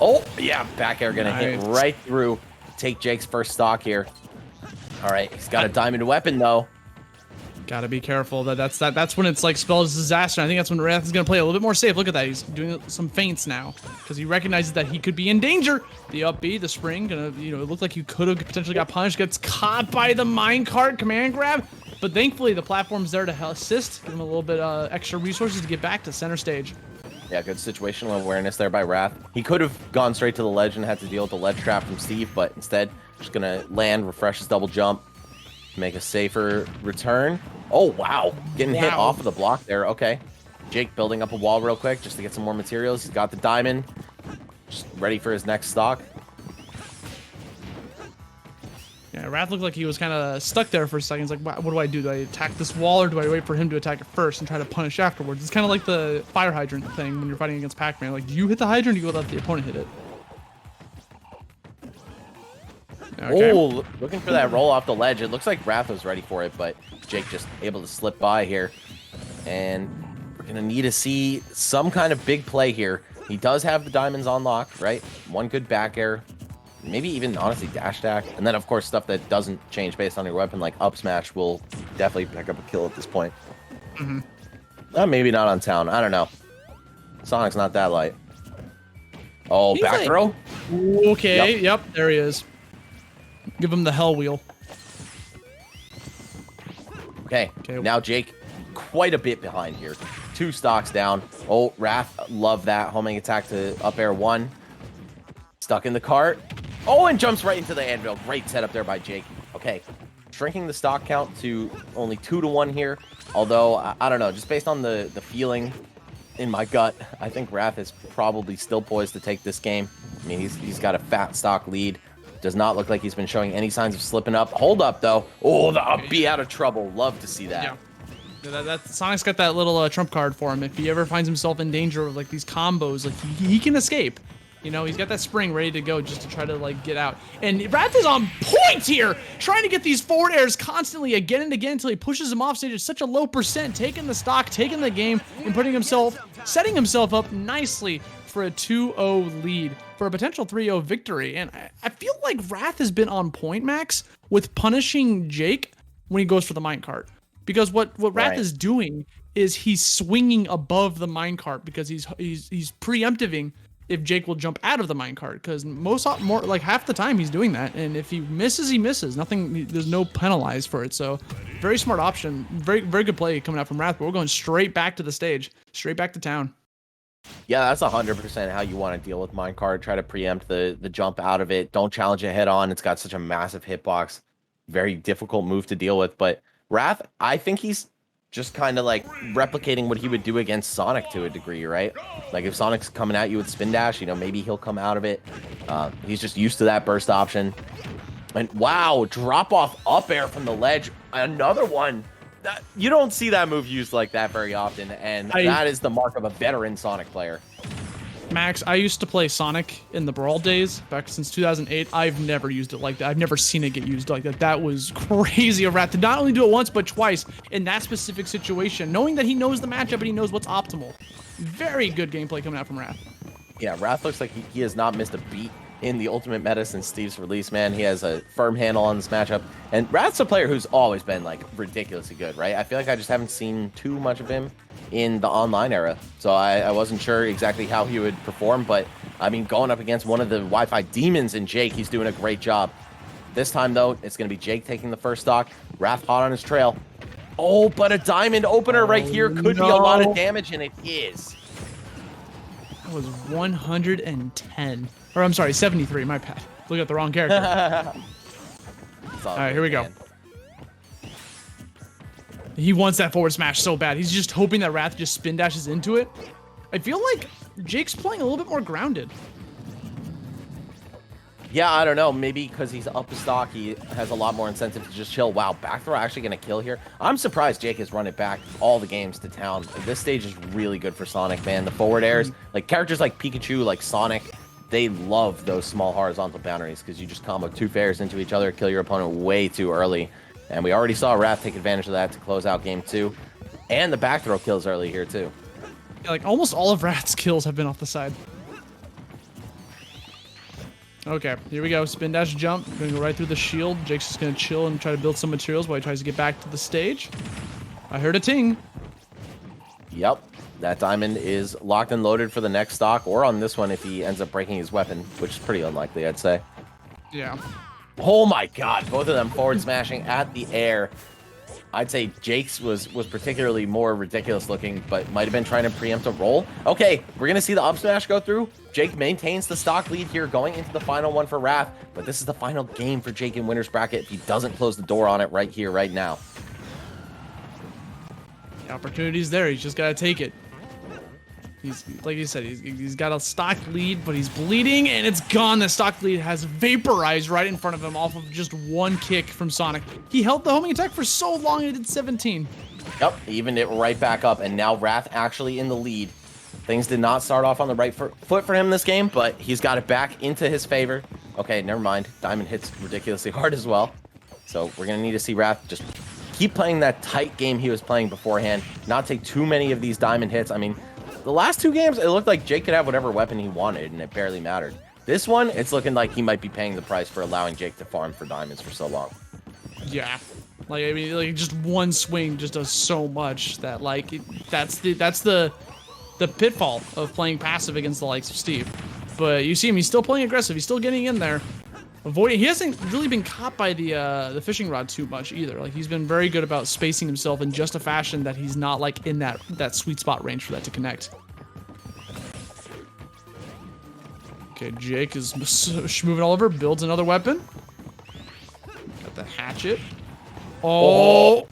Speaker 2: Oh, yeah, back air going to hit right through take Jake's first stock here. All right, he's got a diamond weapon though.
Speaker 1: Gotta be careful. That's when it's like spells disaster. I think that's when Wrath is gonna play a little bit more safe. Look at that. He's doing some feints now because he recognizes that he could be in danger. The up B, the spring, gonna it looked like you could have potentially got punished. Gets caught by the minecart command grab, but thankfully the platform's there to assist, give him a little bit extra resources to get back to center stage.
Speaker 2: Yeah, good situational awareness there by Wrath. He could have gone straight to the ledge and had to deal with the ledge trap from Steve, but instead just gonna land, refresh his double jump, make a safer return. Oh, wow. Getting hit off of the block there. Okay. Jake building up a wall real quick just to get some more materials. He's got the diamond. Just ready for his next stock.
Speaker 1: Yeah, Wrath looked like he was kind of stuck there for a second. He's like, what do I do? Do I attack this wall or do I wait for him to attack it first and try to punish afterwards? It's kind of like the fire hydrant thing when you're fighting against Pac-Man. Like, do you hit the hydrant or do you let the opponent hit it? Okay.
Speaker 2: Oh, looking for that roll off the ledge. It looks like Wrath was ready for it, but Jake just able to slip by here. And we're going to need to see some kind of big play here. He does have the diamonds on lock, right? One good back air. Maybe even, honestly, dash attack. And then, of course, stuff that doesn't change based on your weapon, like up smash, will definitely pick up a kill at this point. Maybe not on town. I don't know. Sonic's not that light. Oh,
Speaker 1: He's
Speaker 2: back
Speaker 1: like,
Speaker 2: throw?
Speaker 1: Okay, yep, there he is. Give him the hell wheel.
Speaker 2: Okay, now Jake quite a bit behind here. 2 stocks down. Oh, Wrath, love that. Homing attack to up air 1. Stuck in the cart. Oh, and jumps right into the anvil. Great setup there by Jake. Okay, shrinking the stock count to only 2 to 1 here. Although, I don't know, just based on the feeling in my gut, I think Wrath is probably still poised to take this game. I mean, he's got a fat stock lead. Does not look like he's been showing any signs of slipping up. Hold up, though. Oh, the up B out of trouble. Love to see that.
Speaker 1: Yeah. Sonic's got that little trump card for him. If he ever finds himself in danger of like these combos, like he can escape. He's got that spring ready to go just to try to like get out. And Wrath is on point here, trying to get these forward airs constantly again and again until he pushes him off stage at such a low percent, taking the stock, taking the game, and setting himself up nicely for a 2-0 lead, for a potential 3-0 victory. And I feel like Wrath has been on point, Max, with punishing Jake when he goes for the minecart. Because what Wrath is doing is he's swinging above the minecart because he's preempting if Jake will jump out of the minecart, because more like half the time he's doing that, and if he misses, he misses. There's no penalized for it. So very smart option, very good play coming out from Wrath. But we're going straight back to the stage, straight back to town.
Speaker 2: Yeah, that's 100% how you want to deal with minecart. Try to preempt the jump out of it. Don't challenge it head on. It's got such a massive hitbox. Very difficult move to deal with. But Wrath, I think he's just kind of like replicating what he would do against Sonic to a degree, right? Like if Sonic's coming at you with spin dash, maybe he'll come out of it. He's just used to that burst option. And wow, drop off up air from the ledge. Another one. You don't see that move used like that very often, and that is the mark of a veteran Sonic player.
Speaker 1: Max, I used to play Sonic in the Brawl days, back since 2008. I've never used it like that. I've never seen it get used like that. That was crazy of Wrath to not only do it once, but twice in that specific situation, knowing that he knows the matchup and he knows what's optimal. Very good gameplay coming out from Wrath.
Speaker 2: Yeah, Wrath looks like he has not missed a beat in the Ultimate Meta since Steve's release, man. He has a firm handle on this matchup. And Wrath's a player who's always been, like, ridiculously good, right? I feel like I just haven't seen too much of him in the online era. So I wasn't sure exactly how he would perform. But, I mean, going up against one of the Wi-Fi demons in Jake, he's doing a great job. This time, though, it's going to be Jake taking the first stock. Wrath hot on his trail. Oh, but a diamond opener right here could be a lot of damage, and it is.
Speaker 1: That was 110. Or I'm sorry, 73, my bad. Look at the wrong character. All right, here we go. He wants that forward smash so bad. He's just hoping that Wrath just spin dashes into it. I feel like Jake's playing a little bit more grounded.
Speaker 2: Yeah, I don't know. Maybe because he's up a stock, he has a lot more incentive to just chill. Wow, back throw actually going to kill here. I'm surprised Jake has run it back all the games to town. This stage is really good for Sonic, man. The forward airs, like characters like Pikachu, like Sonic, they love those small horizontal boundaries because you just combo 2 fairs into each other, kill your opponent way too early. And we already saw Wrath take advantage of that to close out game 2. And the back throw kills early here too.
Speaker 1: Yeah, like almost all of Wrath's kills have been off the side. Okay, here we go. Spin dash jump. Gonna go right through the shield. Jake's just gonna chill and try to build some materials while he tries to get back to the stage. I heard a ting.
Speaker 2: Yep. That diamond is locked and loaded for the next stock, or on this one if he ends up breaking his weapon, which is pretty unlikely, I'd say.
Speaker 1: Yeah.
Speaker 2: Oh my god, both of them forward smashing at the air. I'd say Jake's was particularly more ridiculous looking, but might have been trying to preempt a roll. Okay, we're going to see the up smash go through. Jake maintains the stock lead here going into the final one for Wrath, but this is the final game for Jake in winner's bracket if he doesn't close the door on it right here, right now.
Speaker 1: The opportunity's there. He's just got to take it. He's, like you said, he's got a stock lead, but he's bleeding, and it's gone. The stock lead has vaporized right in front of him off of just one kick from Sonic. He held the homing attack for so long, and it did 17.
Speaker 2: Yep, evened it right back up, and now Wrath actually in the lead. Things did not start off on the right foot for him this game, but he's got it back into his favor. Okay, never mind. Diamond hits ridiculously hard as well. So we're going to need to see Wrath just keep playing that tight game he was playing beforehand, not take too many of these diamond hits. I mean, the last two games, it looked like Jake could have whatever weapon he wanted, and it barely mattered. This one, it's looking like he might be paying the price for allowing Jake to farm for diamonds for so long.
Speaker 1: Yeah. Like, I mean, like, just one swing just does so much that, like, that's the pitfall of playing passive against the likes of Steve. But you see him, he's still playing aggressive. He's still getting in there. Avoiding, he hasn't really been caught by the fishing rod too much either. Like, he's been very good about spacing himself in just a fashion that he's not like in that sweet spot range for that to connect. Okay, Jake is moving all over, builds another weapon. Got the hatchet. Oh,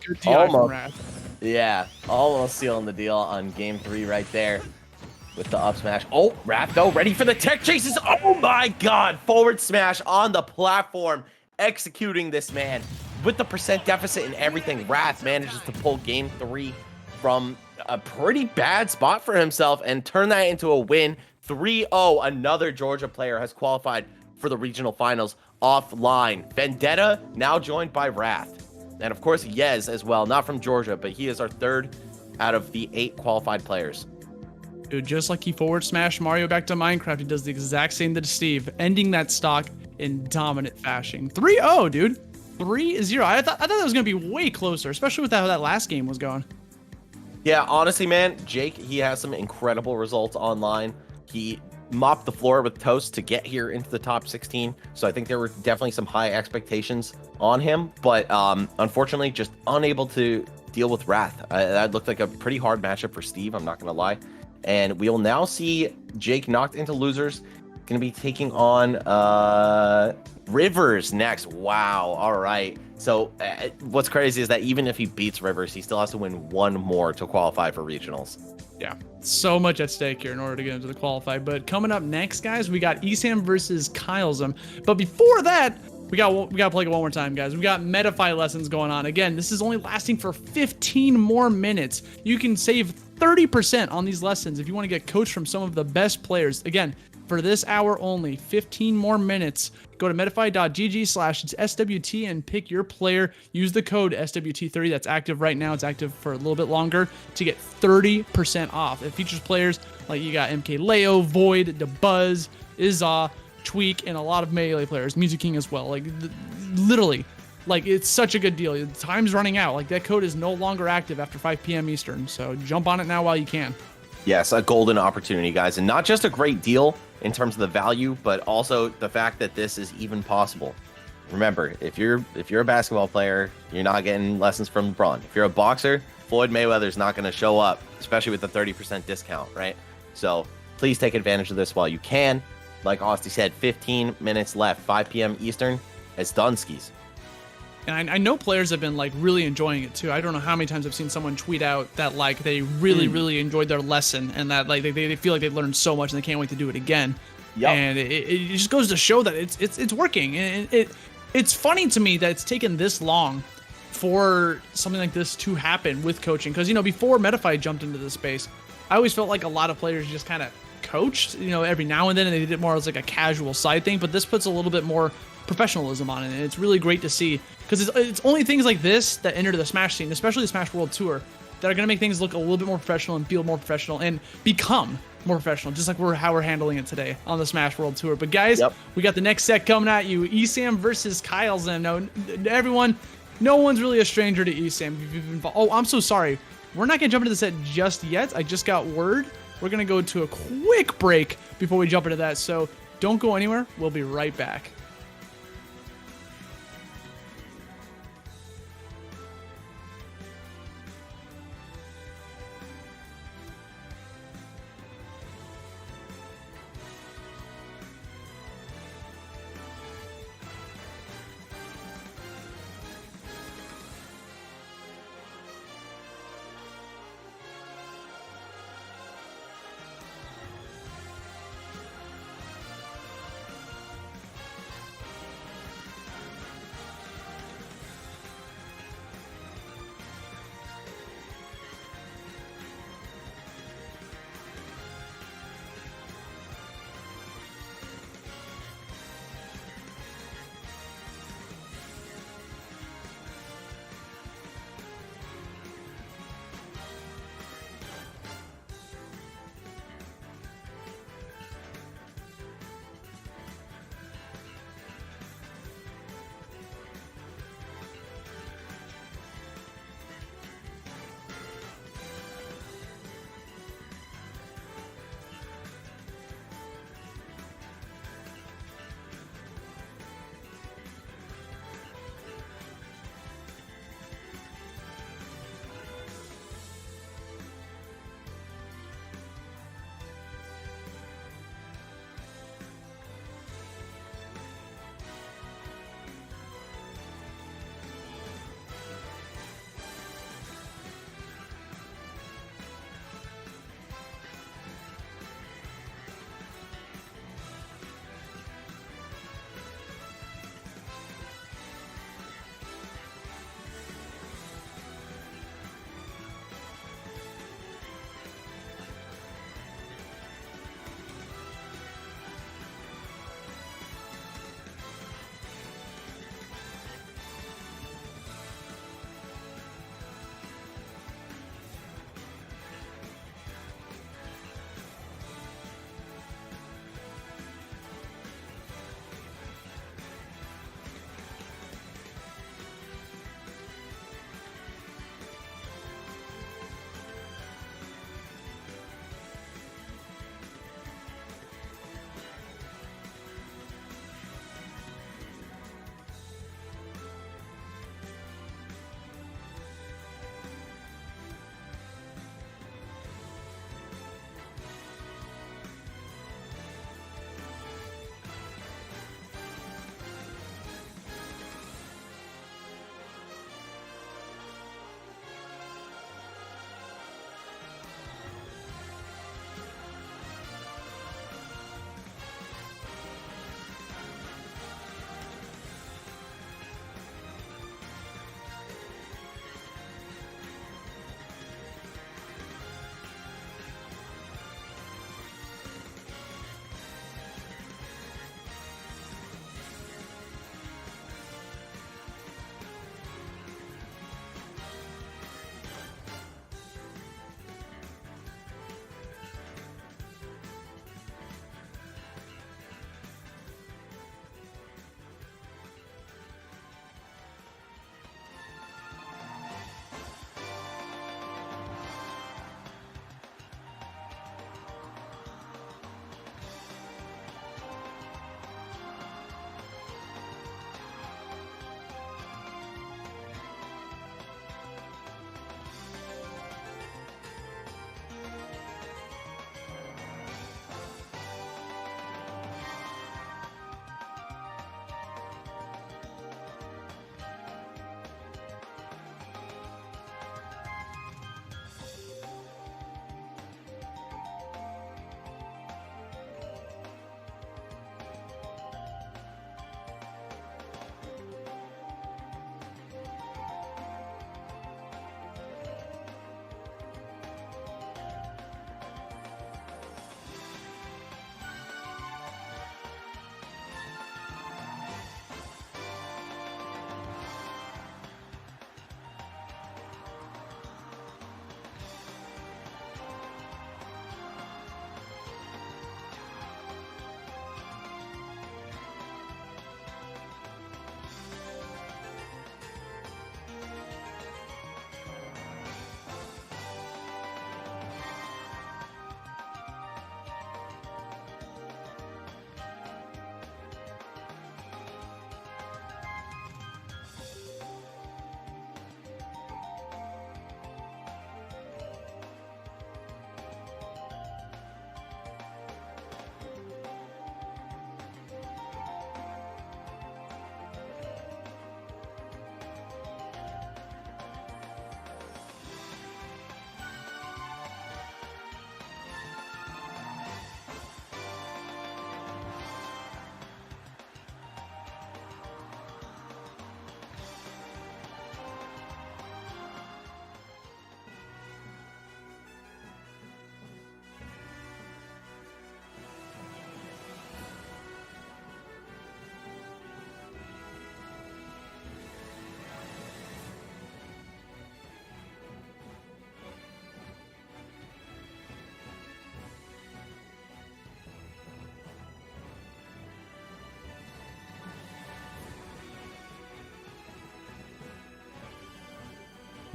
Speaker 1: good DI from Wrath.
Speaker 2: Yeah, almost sealing the deal on game 3 right there. With the up smash. Oh, Wrath though, ready for the tech chases. Oh my god, forward smash on the platform. Executing this man. With the percent deficit and everything, Wrath manages to pull game 3 from a pretty bad spot for himself and turn that into a win. 3-0, another Georgia player has qualified for the regional finals offline. Vendetta now joined by Wrath. And of course, Yez as well, not from Georgia, but he is our 3rd out of the 8 qualified players.
Speaker 1: Dude, just like he forward smashed Mario back to Minecraft, he does the exact same to Steve, ending that stock in dominant fashion. 3-0, dude. 3-0. I thought that was going to be way closer, especially with how that last game was going.
Speaker 2: Yeah, honestly, man, Jake, he has some incredible results online. He mopped the floor with Toast to get here into the top 16, so I think there were definitely some high expectations on him, but unfortunately, just unable to deal with Wrath. That looked like a pretty hard matchup for Steve, I'm not going to lie. And we will now see Jake knocked into losers. Going to be taking on Rivers next. Wow. All right. So what's crazy is that even if he beats Rivers, he still has to win one more to qualify for regionals.
Speaker 1: Yeah. So much at stake here in order to get into the qualify. But coming up next, guys, we got Esam versus Kylesum. But before that, we got to play it one more time, guys. We got Metafy lessons going on. Again, this is only lasting for 15 more minutes. You can save 30% on these lessons if you want to get coached from some of the best players. Again, for this hour only, 15 more minutes. Go to metafy.gg/SWT and pick your player. Use the code SWT30. That's active right now. It's active for a little bit longer to get 30% off. It features players like you got MK Leo, Void, DeBuzz, Izza, Tweak, and a lot of melee players. Music King as well. Like, literally, like, it's such a good deal. Time's running out. Like, that code is no longer active after 5 p.m. Eastern. So jump on it now while you can. Yes,
Speaker 2: a golden opportunity, guys. And not just a great deal in terms of the value, but also the fact that this is even possible. Remember, if you're a basketball player, you're not getting lessons from LeBron. If you're a boxer, Floyd Mayweather's not going to show up, especially with the 30% discount, right? So please take advantage of this while you can. Like Austin said, 15 minutes left, 5 p.m. Eastern. It's Dunskies.
Speaker 1: And I know players have been, like, really enjoying it, too. I don't know how many times I've seen someone tweet out that, like, they really, really enjoyed their lesson and that, like, they feel like they learned so much and they can't wait to do it again. Yep. And it just goes to show that it's working. And it's funny to me that it's taken this long for something like this to happen with coaching. Because, you know, before Metafy jumped into this space, I always felt like a lot of players just kind of coached, you know, every now and then, and they did it more as, like, a casual side thing. But this puts a little bit more professionalism on it, and it's really great to see, because it's only things like this that enter the Smash scene, especially the Smash World Tour, that are going to make things look a little bit more professional and feel more professional and become more professional, just like how we're handling it today on the Smash World Tour. But guys,
Speaker 2: Yep.
Speaker 1: we got the next set coming at you. ESAM versus Kyle Zem. Now, everyone, no one's really a stranger to ESAM. If you've been oh, I'm so sorry. We're not going to jump into the set just yet. I just got word. We're going to go to a quick break before we jump into that. So don't go anywhere. We'll be right back.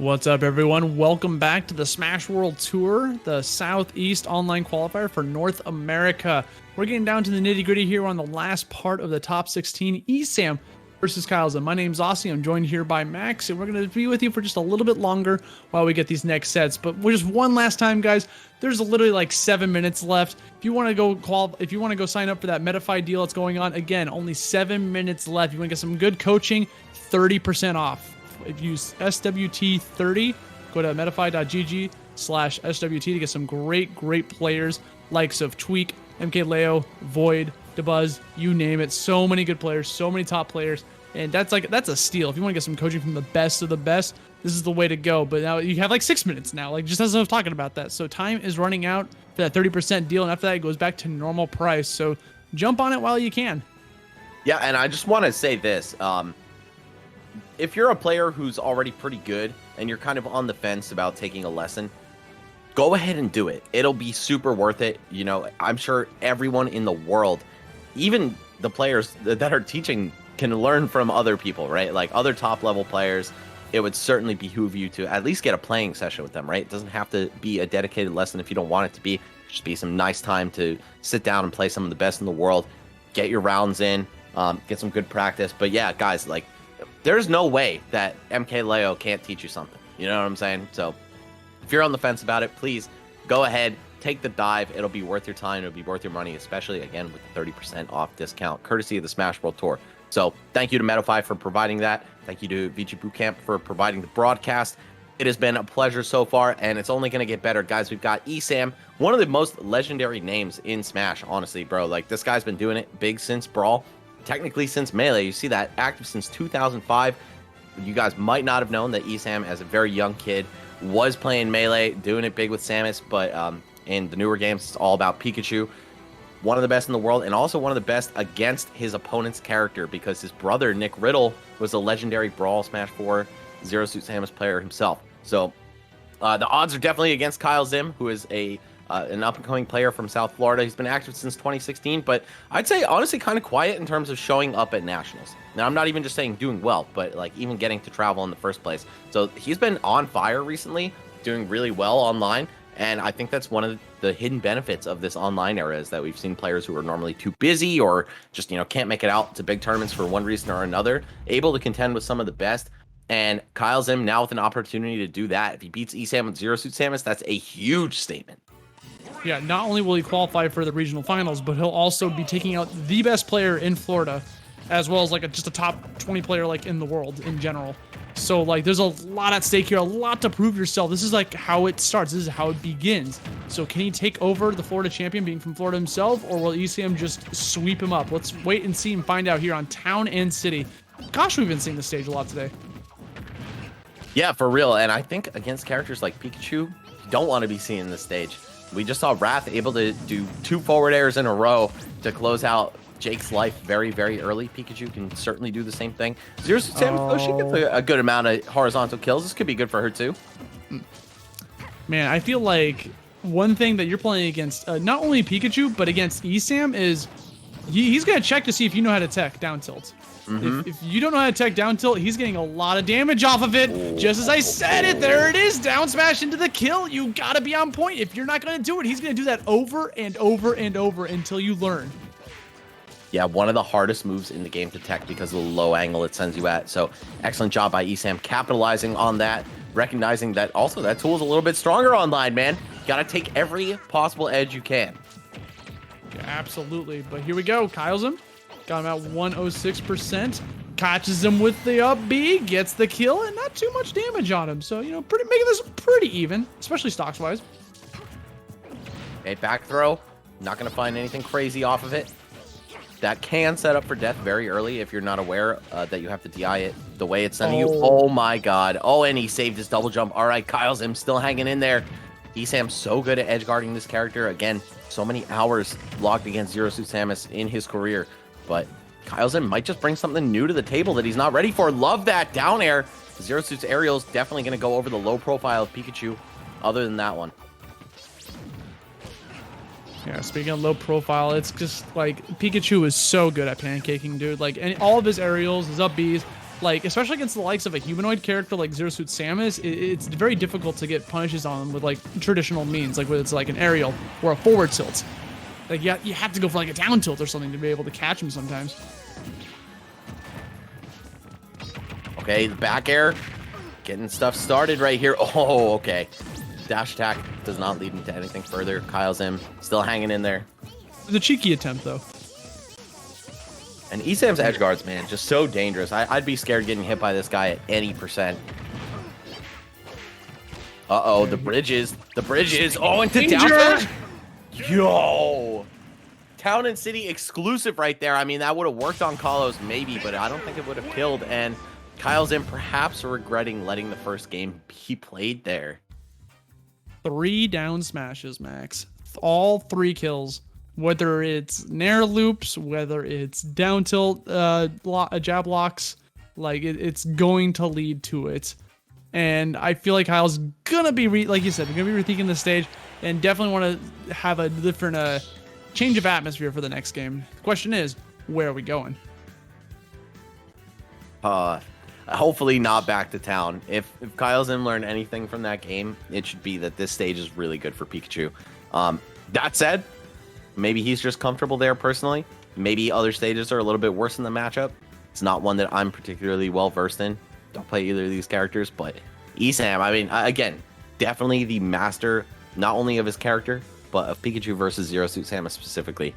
Speaker 1: What's up, everyone? Welcome back to the Smash World Tour, the Southeast online qualifier for North America. We're getting down to the nitty-gritty here on the last part of the top 16, ESAM versus Kyle's. My name's Aussie. I'm joined here by Max, and we're going to be with you for just a little bit longer while we get these next sets. But just one last time, guys. There's literally like 7 minutes left. If you want to go sign up for that Metafy deal that's going on, again, only 7 minutes left. You want to get some good coaching, 30% off. If you use SWT30, go to metafy.gg/SWT to get some great players, likes of Tweak, MKLeo, Void, Debuzz, you name it. So many good players, so many top players, and that's a steal. If you want to get some coaching from the best of the best, this is the way to go. But now you have like 6 minutes now, like just as I was talking about that. So time is running out for that 30% deal, and after that it goes back to normal price. So jump on it while you can.
Speaker 2: Yeah, and I just want to say this. If you're a player who's already pretty good and you're kind of on the fence about taking a lesson, go ahead and do it. It'll be super worth it. You know, I'm sure everyone in the world, even the players that are teaching, can learn from other people, right? Like other top level players. It would certainly behoove you to at least get a playing session with them, right? It doesn't have to be a dedicated lesson if you don't want it to be. Just be some nice time to sit down and play some of the best in the world, get your rounds in, get some good practice. But yeah, guys, like, there's no way that MKLeo can't teach you something. You know what I'm saying? So if you're on the fence about it, please go ahead, take the dive. It'll be worth your time. It'll be worth your money, especially, again, with the 30% off discount, courtesy of the Smash World Tour. So thank you to Metafy for providing that. Thank you to VGBootCamp for providing the broadcast. It has been a pleasure so far, and it's only going to get better. Guys, we've got ESAM, one of the most legendary names in Smash, honestly, bro. Like, this guy's been doing it big since Brawl. Technically since Melee. You see that, active since 2005. You guys might not have known that ESAM, as a very young kid, was playing Melee, doing it big with Samus, but in the newer games, it's all about Pikachu. One of the best in the world, and also one of the best against his opponent's character, because his brother, Nick Riddle, was a legendary Brawl Smash 4 Zero Suit Samus player himself. So the odds are definitely against Kyle Zim, who is an up-and-coming player from South Florida. He's been active since 2016, but I'd say honestly kind of quiet in terms of showing up at nationals. Now, I'm not even just saying doing well, but like even getting to travel in the first place. So he's been on fire recently, doing really well online, and I think that's one of the hidden benefits of this online era, is that we've seen players who are normally too busy or just, you know, can't make it out to big tournaments for one reason or another, able to contend with some of the best. And Kyle Zim now with an opportunity to do that. If he beats ESAM with Zero Suit Samus, that's a huge statement.
Speaker 1: Yeah, not only will he qualify for the regional finals, but he'll also be taking out the best player in Florida, as well as like just a top 20 player like in the world in general. So like there's a lot at stake here, a lot to prove yourself. This is like how it starts. This is how it begins. So can he take over the Florida champion, being from Florida himself, or will ESAM just sweep him up? Let's wait and see and find out here on Town and City. Gosh, we've been seeing the stage a lot today.
Speaker 2: Yeah, for real. And I think against characters like Pikachu, you don't want to be seeing this stage. We just saw Wrath able to do 2 forward airs in a row to close out Jake's life very early. Pikachu can certainly do the same thing. Zero Suit Samus, though, she gets a good amount of horizontal kills. This could be good for her, too.
Speaker 1: Man, I feel like one thing that you're playing against, not only Pikachu, but against ESAM, is he's going to check to see if you know how to tech down tilt. If you don't know how to tech down tilt, he's getting a lot of damage off of it. Just as I said it, there it is, down smash into the kill. You gotta be on point. If you're not gonna do it, he's gonna do that over and over and over until you learn.
Speaker 2: Yeah, one of the hardest moves in the game to tech because of the low angle it sends you at. So excellent job by ESAM capitalizing on that, recognizing that also that tool is a little bit stronger online, man. You gotta take every possible edge you can.
Speaker 1: Yeah, absolutely. But here we go, Kyle's him. Got him at 106%. Catches him with the up B, gets the kill, and not too much damage on him. So, you know, making this pretty even, especially stocks-wise.
Speaker 2: Okay, back throw. Not going to find anything crazy off of it. That can set up for death very early if you're not aware that you have to DI it the way it's sending you. Oh, my God. Oh, and he saved his double jump. All right, Kyle Zim still hanging in there. ESAM's so good at edge guarding this character. Again, so many hours logged against Zero Suit Samus in his career. But Kyle Zim might just bring something new to the table that he's not ready for. Love that down air. Zero Suit's aerial is definitely going to go over the low profile of Pikachu, other than that one.
Speaker 1: Yeah, speaking of low profile, it's just like Pikachu is so good at pancaking, dude. Like, and all of his aerials, his up Bs, Like, especially against the likes of a humanoid character like Zero Suit Samus, it's very difficult to get punishes on them with like traditional means, like whether it's like an aerial or a forward tilt. Like, you have to go for like a down tilt or something to be able to catch him sometimes.
Speaker 2: Okay, the back air, getting stuff started right here. Oh, okay. Dash attack does not lead into anything further. Kyle's still hanging in there.
Speaker 1: The cheeky attempt, though.
Speaker 2: And Esam's edge guards, man, just so dangerous. I'd be scared getting hit by this guy at any percent. Uh-oh, the bridges. The bridges. Oh, into down smash. Yo. Town and City exclusive right there. I mean, that would have worked on Kalos maybe, but I don't think it would have killed. And Kyle's perhaps regretting letting the first game he played there.
Speaker 1: 3 down smashes, Max. All 3 kills. Whether it's nair loops, whether it's down tilt jab locks, like it's going to lead to it. And I feel like Kyle's gonna be, like you said, gonna be rethinking the stage, and definitely want to have a different change of atmosphere for the next game. The question is, where are we going?
Speaker 2: Hopefully not back to town. If Kyle's learned anything from that game, it should be that this stage is really good for Pikachu. That said, maybe he's just comfortable there personally. Maybe other stages are a little bit worse in the matchup. It's not one that I'm particularly well versed in. Don't play either of these characters, but Esam, I mean, again, definitely the master, not only of his character, but of Pikachu versus Zero Suit Samus specifically.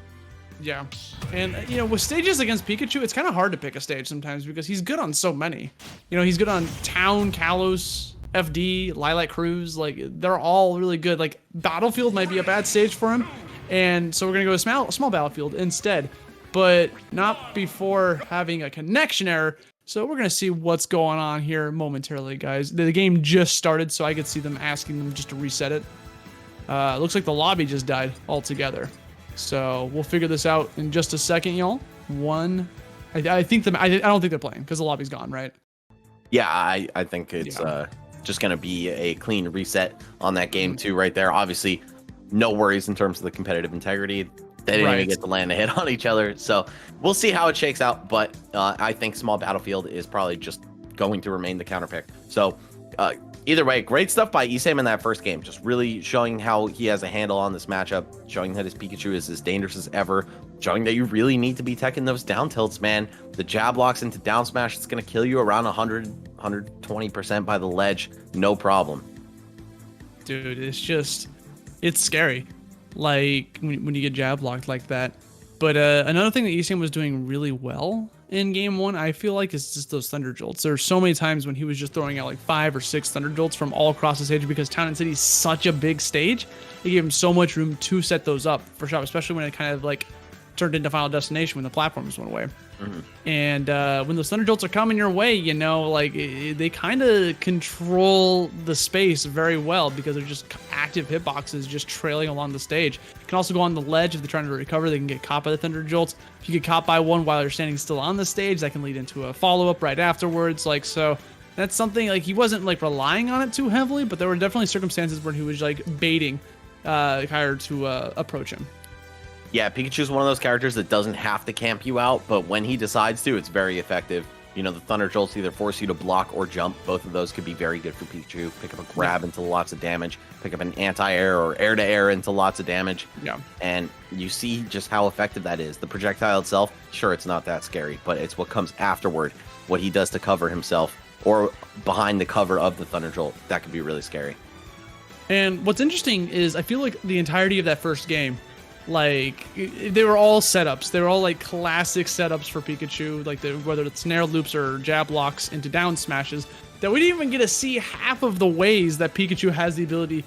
Speaker 1: Yeah, and you know, with stages against Pikachu, it's kind of hard to pick a stage sometimes because he's good on so many. You know, he's good on Town, Kalos, FD, Lilac Cruise. Like, they're all really good. Like, Battlefield might be a bad stage for him, and so we're gonna go to small Battlefield instead, but not before having a connection error. So we're gonna see what's going on here momentarily, guys. The game just started, so I could see them asking them just to reset it. Looks like the lobby just died altogether. So we'll figure this out in just a second, y'all. I don't think they're playing because the lobby's gone, right?
Speaker 2: Yeah, I think it's just gonna be a clean reset on that game too, right there. Obviously, no worries in terms of the competitive integrity. They didn't even get to land a hit on each other, so we'll see how it shakes out. But I think small Battlefield is probably just going to remain the counterpick. So either way, great stuff by Esam in that first game, just really showing how he has a handle on this matchup, showing that his Pikachu is as dangerous as ever, showing that you really need to be teching those down tilts, man. The jab locks into down smash, it's going to kill you around 120% by the ledge, no problem.
Speaker 1: Dude, it's scary, like when you get jab locked like that. But another thing that Esam was doing really well in game 1, I feel like, is just those Thunder Jolts. There's so many times when he was just throwing out like 5 or 6 Thunder Jolts from all across the stage because Town and City is such a big stage. It gave him so much room to set those up for sure, especially when it kind of like turned into Final Destination when the platforms went away. And when those Thunder Jolts are coming your way, you know, like they kind of control the space very well because they're just active hitboxes just trailing along the stage. You can also go on the ledge if they're trying to recover. They can get caught by the Thunder Jolts. If you get caught by one while you're standing still on the stage, that can lead into a follow-up right afterwards. Like, so that's something, like, he wasn't like relying on it too heavily, but there were definitely circumstances where he was like baiting Kyler to approach him.
Speaker 2: Yeah, Pikachu's one of those characters that doesn't have to camp you out, but when he decides to, it's very effective. You know, the Thunder Jolts either force you to block or jump. Both of those could be very good for Pikachu. Pick up a grab into lots of damage. Pick up an anti-air or air-to-air into lots of damage. Yeah. And you see just how effective that is. The projectile itself, sure, it's not that scary, but it's what comes afterward, what he does to cover himself or behind the cover of the Thunder Jolt. That could be really scary.
Speaker 1: And what's interesting is I feel like the entirety of that first game, like, they were all setups. They were all like classic setups for Pikachu, like whether it's snare loops or jab locks into down smashes, that we didn't even get to see half of the ways that Pikachu has the ability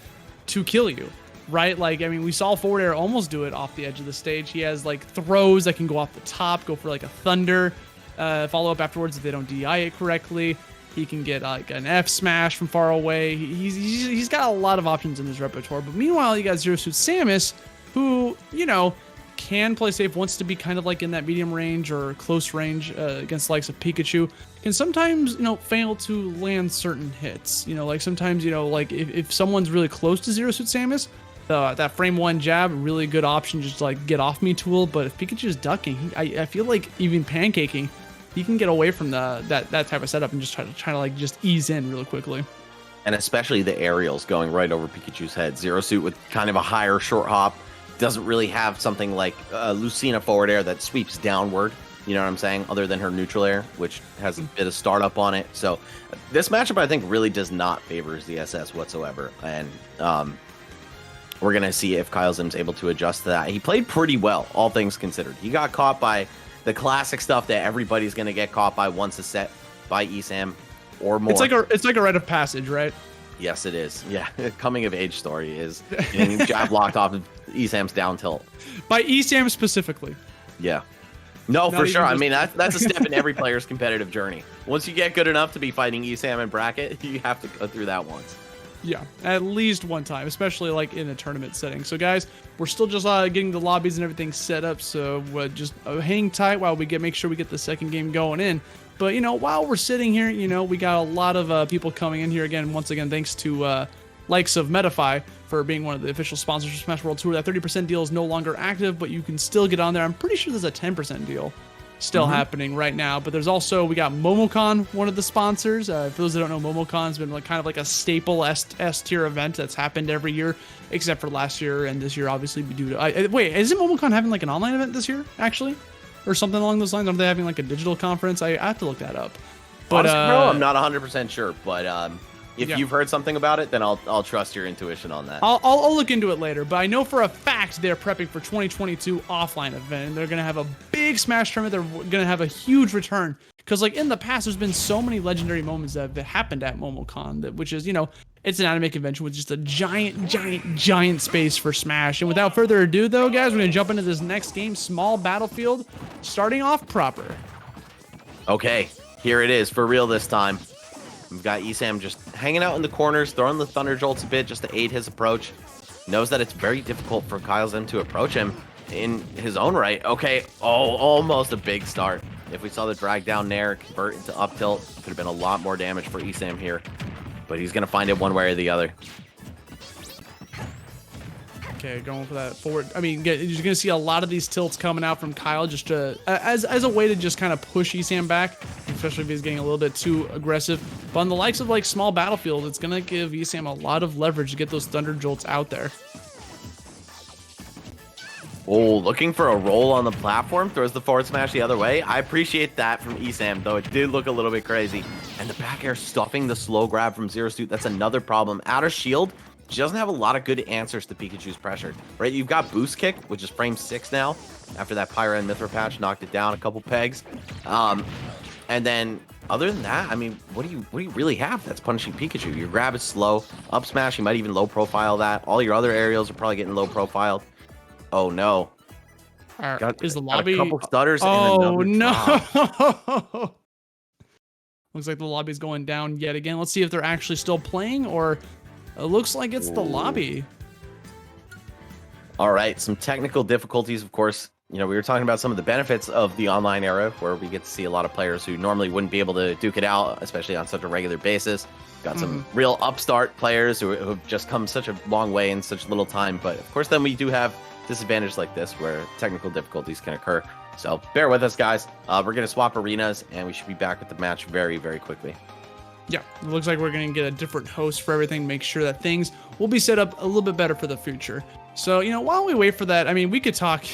Speaker 1: to kill you, right? Like, I mean, we saw forward air almost do it off the edge of the stage. He has like throws that can go off the top, go for like a thunder, follow up afterwards if they don't DI it correctly. He can get like an F smash from far away. He's got a lot of options in his repertoire. But meanwhile, you got Zero Suit Samus, who, you know, can play safe, wants to be kind of like in that medium range or close range against the likes of Pikachu, can sometimes, you know, fail to land certain hits. You know, like sometimes, you know, like if someone's really close to Zero Suit Samus, that frame 1 jab, really good option, just like get off me tool. But if Pikachu's ducking, I feel like even pancaking, he can get away from that type of setup and just try to like just ease in really quickly.
Speaker 2: And especially the aerials going right over Pikachu's head. Zero Suit with kind of a higher short hop doesn't really have something like Lucina forward air that sweeps downward. You know what I'm saying? Other than her neutral air, which has a bit of startup on it. So this matchup, I think, really does not favor ZSS whatsoever. And we're going to see if Kyle Zim's able to adjust to that. He played pretty well, all things considered. He got caught by the classic stuff that everybody's going to get caught by once a set by ESAM or more.
Speaker 1: It's like a rite of passage, right?
Speaker 2: Yes, it is. Yeah, coming of age story is getting jab locked off of ESAM's down tilt.
Speaker 1: By ESAM specifically.
Speaker 2: Yeah. No,
Speaker 1: Not
Speaker 2: for sure.
Speaker 1: even
Speaker 2: I mean, that's a step in every player's competitive journey. Once you get good enough to be fighting ESAM in bracket, you have to go through that once.
Speaker 1: Yeah, at least one time, especially like in a tournament setting. So guys, we're still just getting the lobbies and everything set up. So just hang tight while we make sure we get the second game going in. But, you know, while we're sitting here, you know, we got a lot of people coming in here again. Once again, thanks to likes of Metafy for being one of the official sponsors for Smash World Tour. That 30% deal is no longer active, but you can still get on there. I'm pretty sure there's a 10% deal still happening right now. But there's also, we got Momocon, one of the sponsors. For those that don't know, Momocon's been like kind of like a staple S-tier event that's happened every year, except for last year and this year, obviously, due to... wait, isn't Momocon having like an online event this year, actually? Or something along those lines? Are they having like a digital conference? I have to look that up. But
Speaker 2: honestly, bro, I'm not 100% sure, but if you've heard something about it, then I'll trust your intuition on that.
Speaker 1: I'll look into it later, but I know for a fact they're prepping for 2022 offline event, and they're gonna have a big Smash tournament. They're gonna have a huge return because, like in the past, there's been so many legendary moments that have happened at MomoCon, which is, you know, it's an anime convention with just a giant space for Smash. And without further ado, though, guys, we're gonna jump into this next game, Small Battlefield, starting off proper.
Speaker 2: Okay, here it is for real this time. We've got ESAM just hanging out in the corners, throwing the Thunder Jolts a bit just to aid his approach. Knows that it's very difficult for Kyle Zim to approach him in his own right. Okay, almost a big start. If we saw the drag down Nair convert into up tilt, could have been a lot more damage for ESAM here. But he's going to find it one way or the other.
Speaker 1: Okay, going for that forward. I mean, you're going to see a lot of these tilts coming out from Kyle just to, as a way to just kind of push ESAM back, especially if he's getting a little bit too aggressive. But on the likes of like Small Battlefield, it's going to give ESAM a lot of leverage to get those Thunder Jolts out there.
Speaker 2: Oh, looking for a roll on the platform, throws the forward smash the other way. I appreciate that from ESAM, though it did look a little bit crazy. And the back air stuffing the slow grab from Zero Suit, that's another problem. Out of shield, she doesn't have a lot of good answers to Pikachu's pressure, right? You've got Boost Kick, which is frame 6 now, after that Pyra and Mithra patch knocked it down a couple pegs. And then, other than that, I mean, what do you really have that's punishing Pikachu? Your grab is slow, up smash, you might even low profile that. All your other aerials are probably getting low profiled. Oh no!
Speaker 1: Is the lobby?
Speaker 2: A couple stutters.
Speaker 1: Oh
Speaker 2: and
Speaker 1: no! Looks like the lobby's going down yet again. Let's see if they're actually still playing, or it looks like it's the lobby.
Speaker 2: All right, some technical difficulties, of course. You know, we were talking about some of the benefits of the online era, where we get to see a lot of players who normally wouldn't be able to duke it out, especially on such a regular basis. Got some real upstart players who have just come such a long way in such little time. But of course, then we do have disadvantage like this where technical difficulties can occur. So bear with us, guys. We're going to swap arenas and we should be back with the match very, very quickly.
Speaker 1: Yeah, it looks like we're going to get a different host for everything, make sure that things will be set up a little bit better for the future. So, you know, while we wait for that, I mean, we could talk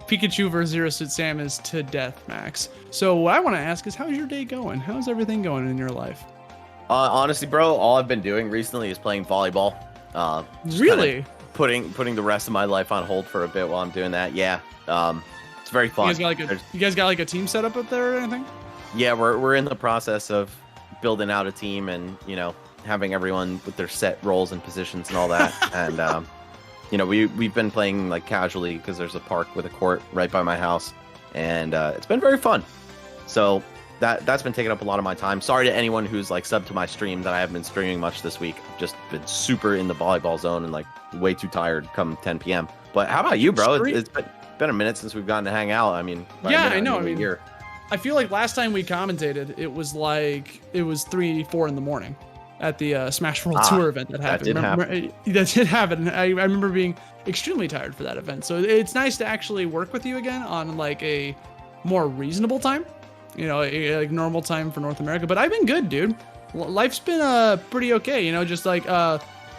Speaker 1: Pikachu versus Zero Suit Sam is to death, Max. So what I want to ask is, how's your day going? How's everything going in your life?
Speaker 2: Honestly, bro, all I've been doing recently is playing volleyball.
Speaker 1: Really?
Speaker 2: Putting the rest of my life on hold for a bit while I'm doing that. Yeah, it's very fun.
Speaker 1: You guys got like a team set up there or anything?
Speaker 2: Yeah, we're in the process of building out a team and, you know, having everyone with their set roles and positions and all that. And you know, we've been playing like casually because there's a park with a court right by my house, and it's been very fun. So that's been taking up a lot of my time. Sorry to anyone who's like subbed to my stream that I haven't been streaming much this week. I've just been super in the volleyball zone and like way too tired come 10 p.m. But how about you, bro? It's been a minute since we've gotten to hang out. I mean,
Speaker 1: yeah, I know. I mean, I feel like last time we commentated, it was 3, 4 in the morning at the Smash World Tour event that happened. That did happen. I remember being extremely tired for that event. So it's nice to actually work with you again on like a more reasonable time. you know, like normal time for North America. But I've been good, dude. Life's been pretty okay, you know, just like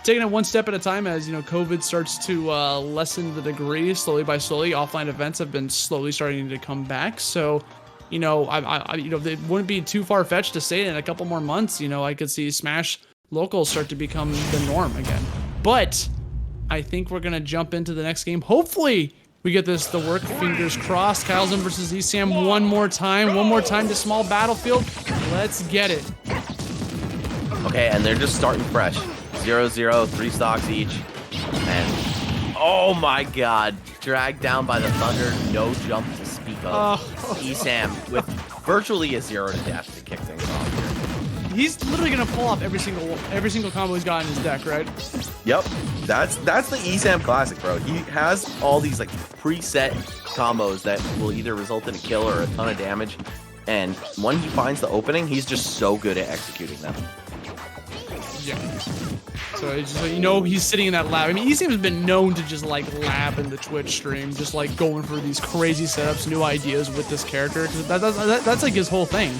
Speaker 1: taking it one step at a time as, you know, COVID starts to lessen the degree slowly by slowly. Offline events have been slowly starting to come back. So, you know, you know, it wouldn't be too far-fetched to say that in a couple more months, you know, I could see Smash locals start to become the norm again. But I think we're going to jump into the next game. Hopefully we get this to work. Fingers crossed. Kyle's in versus ESAM one more time. One more time to small battlefield. Let's get it.
Speaker 2: Okay, and they're just starting fresh. 0-0, 3 stocks each. And, oh my god. Dragged down by the Thunder. No jump to speak of. ESAM with virtually a 0 to dash to kick things off here.
Speaker 1: He's literally gonna pull off every single combo he's got in his deck, right?
Speaker 2: Yep, that's the ESAM classic, bro. He has all these like preset combos that will either result in a kill or a ton of damage, and when he finds the opening, he's just so good at executing them.
Speaker 1: Yeah. So it's just, you know, he's sitting in that lab. I mean, ESAM has been known to just like lab in the Twitch stream, just like going for these crazy setups, new ideas with this character. Cause that's like his whole thing.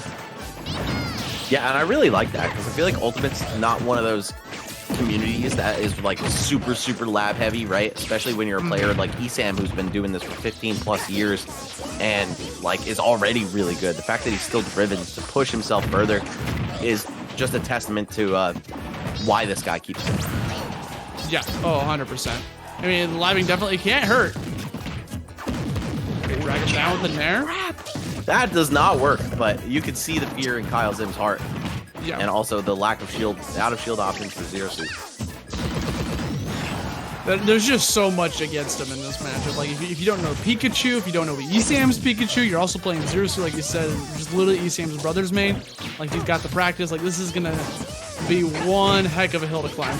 Speaker 2: Yeah, and I really like that because I feel like Ultimate's not one of those communities that is like super lab heavy, right? Especially when you're a player like ESAM who's been doing this for 15 plus years and like is already really good. The fact that he's still driven to push himself further is just a testament to why this guy keeps going.
Speaker 1: Yeah, 100%. I mean, labbing definitely can't hurt. Drag it down with the Nair.
Speaker 2: That does not work, but you could see the fear in Kyle Zim's heart.
Speaker 1: Yeah. And
Speaker 2: also the lack of shield, out of shield options for Zero Suit.
Speaker 1: There's just so much against him in this matchup. Like, if you don't know Pikachu, if you don't know ESAM's Pikachu, you're also playing Zero Suit, like you said, just literally ESAM's brother's main. Like, he's got the practice. Like, this is gonna be one heck of a hill to climb.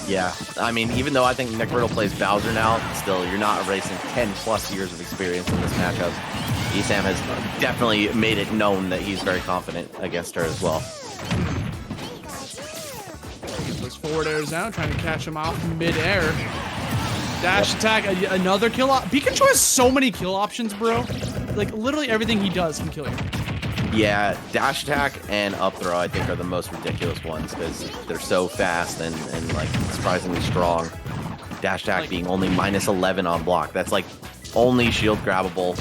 Speaker 2: Yeah, I mean, even though I think Nick Riddle plays Bowser now, still, you're not erasing 10 plus years of experience in this matchup. ESAM has definitely made it known that he's very confident against her as well.
Speaker 1: Those forward airs out, trying to catch him off mid-air. Dash attack, another kill. Pikachu has so many kill options, bro. Like, literally everything he does can kill you.
Speaker 2: Yeah, dash attack and up throw, I think, are the most ridiculous ones because they're so fast and like surprisingly strong. Dash attack like, being only -11 on block. That's like only shield grabbable,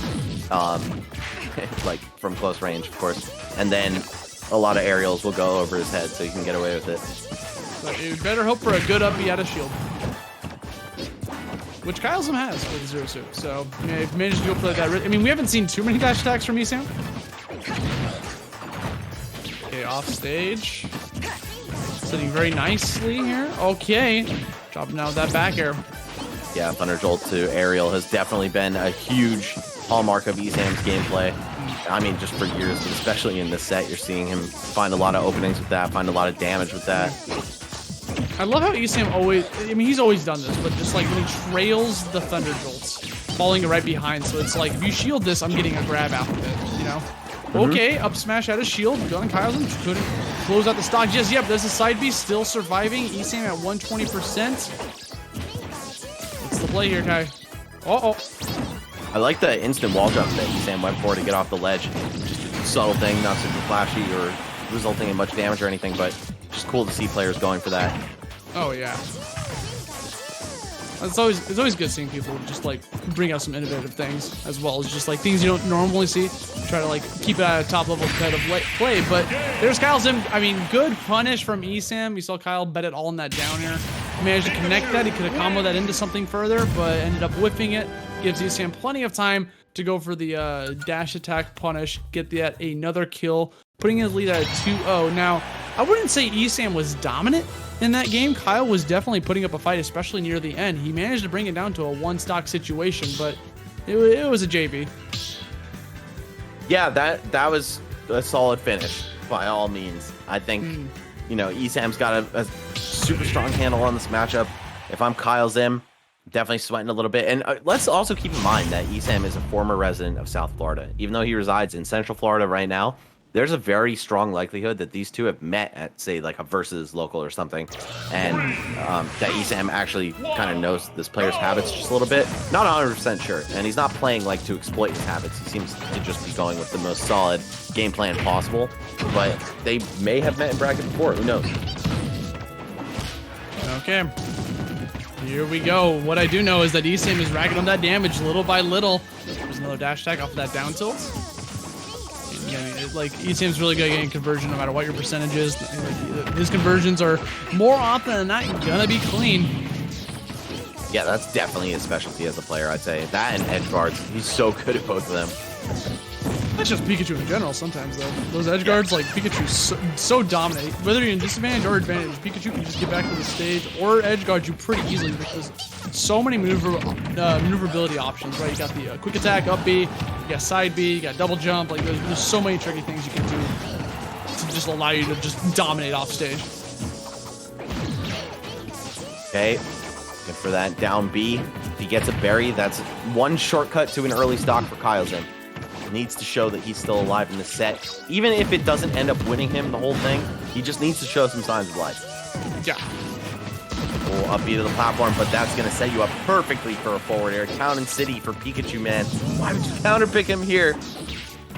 Speaker 2: like from close range, of course. And then a lot of aerials will go over his head, so you can get away with it.
Speaker 1: But you better hope for a good up B out of shield, which Kyle Zim has with Zero Suit. So you know, if you managed to go play that, I mean, we haven't seen too many dash attacks from ESAM. Okay, off stage. Sitting very nicely here. Okay. Dropping out that back air.
Speaker 2: Yeah, Thunder Jolt to aerial has definitely been a huge hallmark of ESAM's gameplay. I mean, just for years, but especially in this set, you're seeing him find a lot of openings with that, find a lot of damage with that.
Speaker 1: I love how ESAM always, I mean, he's always done this, but just like when he trails the Thunder Jolts, falling right behind. So it's like, if you shield this, I'm getting a grab out of it, you know? Okay, up smash out of shield. Gun Kyle's couldn't close out the stock just yet. There's a side B still surviving. ESAM at 120%. What's the play here, Kai? Uh-oh.
Speaker 2: I like the instant wall jump that ESAM went for to get off the ledge. Just a subtle thing, not super flashy or resulting in much damage or anything, but just cool to see players going for that.
Speaker 1: Oh, yeah. It's always good seeing people just like bring out some innovative things as well as just like things you don't normally see. Try to like keep it at a top level kind of play. But there's Kyle Zim. I mean, good punish from ESAM. You saw Kyle bet it all in that down air. He managed to connect that. He could have comboed that into something further, but ended up whiffing it. Gives ESAM plenty of time to go for the dash attack punish, get that another kill, putting his lead at 2-0. Now, I wouldn't say ESAM was dominant in that game. Kyle was definitely putting up a fight, especially near the end. He managed to bring it down to a one-stock situation, but it was a JB.
Speaker 2: Yeah, that was a solid finish by all means. I think, you know, ESAM's got a super strong handle on this matchup. If I'm Kyle Zim, definitely sweating a little bit. And let's also keep in mind that ESAM is a former resident of South Florida. Even though he resides in Central Florida right now, there's a very strong likelihood that these two have met at, say, like a versus local or something, and that ESAM actually kind of knows this player's habits just a little bit. Not 100% sure, and he's not playing like to exploit his habits. He seems to just be going with the most solid game plan possible, but they may have met in bracket before. Who knows?
Speaker 1: Okay. Here we go. What I do know is that ESAM is racking on that damage little by little. There's another dash attack off of that down tilt. Like, ESAM's really good at getting conversion no matter what your percentage is. Like, his conversions are more often than not gonna be clean.
Speaker 2: Yeah, that's definitely his specialty as a player, I'd say. That and edge guards. He's so good at both of them.
Speaker 1: That's just Pikachu in general sometimes, though. Those edge guards, like, Pikachu so dominate. Whether you're in disadvantage or advantage, Pikachu can just get back to the stage or edge guard you pretty easily because so many maneuverability options, right? You got the quick attack, up B, you got side B, you got double jump. Like, there's so many tricky things you can do to just allow you to just dominate off stage.
Speaker 2: Okay, good for that down B. If he gets a berry, that's one shortcut to an early stock for Kyle's. Needs to show that he's still alive in the set. Even if it doesn't end up winning him the whole thing, he just needs to show some signs of life.
Speaker 1: Yeah.
Speaker 2: Full up B to the platform, but that's going to set you up perfectly for a forward air. Town and City for Pikachu, man. Why would you counter pick him here?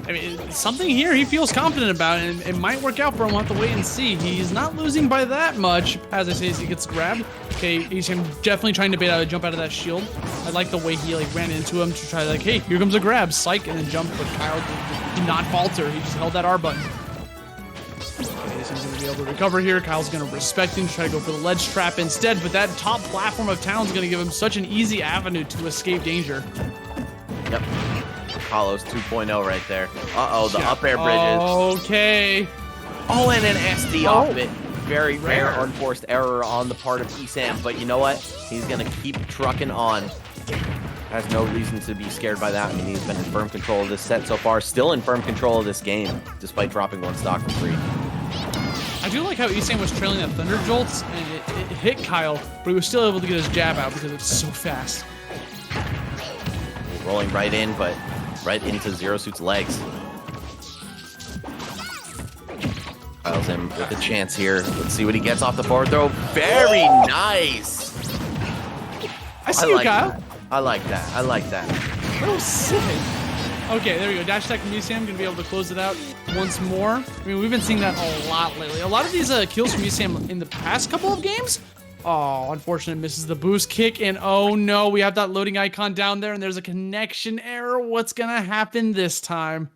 Speaker 1: I mean, something here he feels confident about, and it might work out for him. We'll have to wait and see. He's not losing by that much, as I say, as he gets grabbed. Okay, he's definitely trying to bait out a jump out of that shield. I like the way he like ran into him to try to like, hey, here comes a grab, psych, and then jump, but Kyle did not falter. He just held that R button. Okay, so he's going to be able to recover here. Kyle's going to respect him, try to go for the ledge trap instead, but that top platform of Town's going to give him such an easy avenue to escape danger.
Speaker 2: Yep. Hollows 2.0 right there. Uh-oh, the up air bridges.
Speaker 1: Okay.
Speaker 2: Oh, and an SD off of it. Very rare unforced error on the part of ESAM, but you know what? He's going to keep trucking on. Has no reason to be scared by that. I mean, he's been in firm control of this set so far. Still in firm control of this game, despite dropping one stock for free.
Speaker 1: I do like how ESAM was trailing that Thunder Jolts, and it hit Kyle, but he was still able to get his jab out because it's so fast.
Speaker 2: Rolling right in, but right into Zero Suit's legs. Kyle's in with a chance here. Let's see what he gets off the forward throw. Very nice.
Speaker 1: I see you, Kyle.
Speaker 2: That. I like that. I like that.
Speaker 1: Oh, sick. Okay, there we go. Dash attack from ESAM, gonna be able to close it out once more. I mean, we've been seeing that a lot lately. A lot of these kills from ESAM in the past couple of games. Oh, unfortunate, misses the boost kick, and oh no, we have that loading icon down there, and there's a connection error. What's gonna happen this time?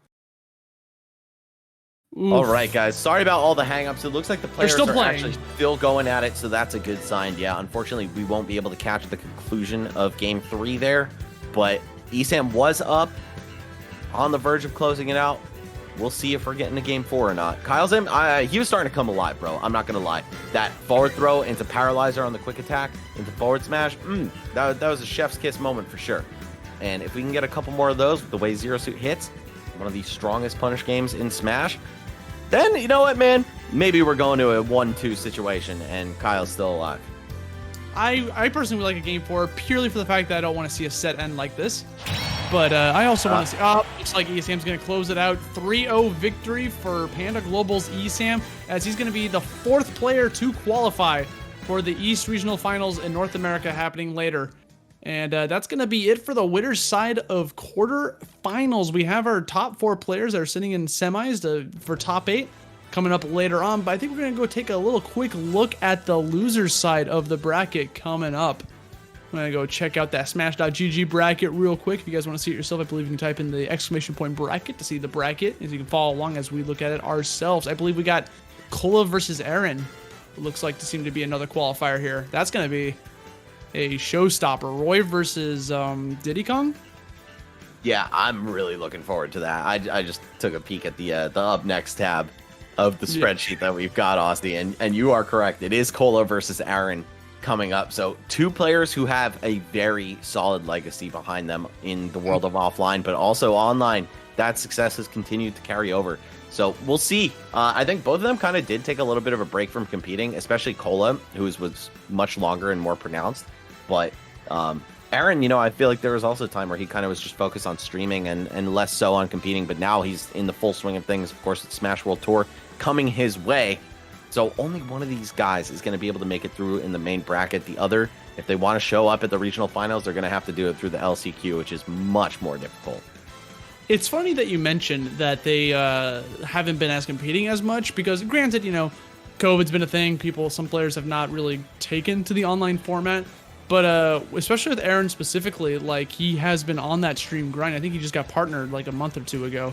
Speaker 1: Oof.
Speaker 2: All right, guys. Sorry about all the hangups. It looks like the players
Speaker 1: still
Speaker 2: are actually still going at it, so that's a good sign. Yeah, unfortunately, we won't be able to catch the conclusion of Game 3 there, but ESAM was up on the verge of closing it out. We'll see if we're getting to Game 4 or not. Kyle's in. He was starting to come alive, bro. I'm not going to lie. That forward throw into Paralyzer on the quick attack, into forward smash, that was a chef's kiss moment for sure. And if we can get a couple more of those with the way Zero Suit hits, one of the strongest punish games in Smash, then, you know what, man? Maybe we're going to a 1-2 situation, and Kyle's still alive.
Speaker 1: I personally would like a Game 4 purely for the fact that I don't want to see a set end like this. But I also want to see... Oh, looks like ESAM's going to close it out. 3-0 victory for Panda Global's ESAM, as he's going to be the 4th player to qualify for the East Regional Finals in North America happening later. And that's going to be it for the winner's side of quarterfinals. We have our top 4 players that are sitting in semis for top 8 coming up later on. But I think we're going to go take a little quick look at the loser's side of the bracket coming up. I'm going to go check out that Smash.gg bracket real quick. If you guys want to see it yourself, I believe you can type in the ! bracket to see the bracket, as you can follow along as we look at it ourselves. I believe we got Kola versus Aaron. It looks like to seem to be another qualifier here. That's going to be a showstopper. Roy versus Diddy Kong.
Speaker 2: Yeah, I'm really looking forward to that. I just took a peek at the up next tab of the spreadsheet that we've got, Austin, and you are correct. It is Kola versus Aaron coming up. So 2 players who have a very solid legacy behind them in the world of offline, but also online. That success has continued to carry over. So we'll see. I think both of them kind of did take a little bit of a break from competing, especially Kola, who was much longer and more pronounced. But Aaron, you know, I feel like there was also a time where he kind of was just focused on streaming and less so on competing, but now he's in the full swing of things. Of course, it's Smash World Tour coming his way. So only one of these guys is going to be able to make it through in the main bracket. The other, if they want to show up at the regional finals, they're going to have to do it through the LCQ, which is much more difficult.
Speaker 1: It's funny that you mentioned that they haven't been as competing as much because, granted, you know, COVID's been a thing. Some players have not really taken to the online format. But especially with Aaron specifically, like, he has been on that stream grind. I think he just got partnered like a month or two ago.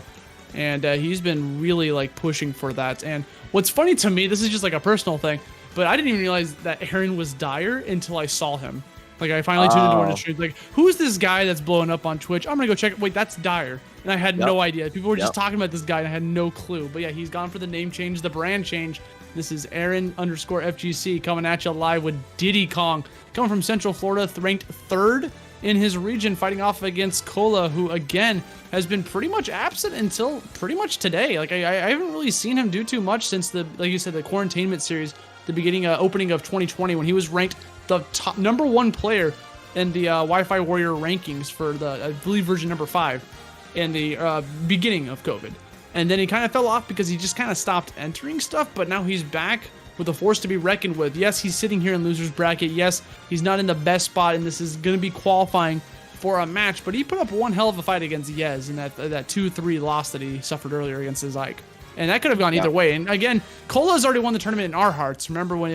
Speaker 1: And he's been really, like, pushing for that. And what's funny to me, this is just like a personal thing, but I didn't even realize that Aaron was Dire until I saw him. Like, I finally tuned into one of the streams. Like, who's this guy that's blowing up on Twitch? I'm going to go check it. Wait, that's Dire. And I had no idea. People were just talking about this guy, and I had no clue. But yeah, he's gone for the name change, the brand change. This is Aaron_FGC coming at you live with Diddy Kong. Coming from Central Florida, ranked 3rd in his region, fighting off against Cola, who, again, has been pretty much absent until pretty much today. Like, I haven't really seen him do too much since like you said, the Quarantainment series, the beginning, opening of 2020, when he was ranked the top #1 player in the Wi-Fi Warrior rankings for the, I believe, version number 5 in the beginning of COVID. And then he kind of fell off because he just kind of stopped entering stuff, but now he's back with a force to be reckoned with. Yes, he's sitting here in loser's bracket. Yes, he's not in the best spot, and this is going to be qualifying for a match, but he put up one hell of a fight against Yez in that 2-3 loss that he suffered earlier against his Ike. And that could have gone either way. And again, Cola's already won the tournament in our hearts. Remember when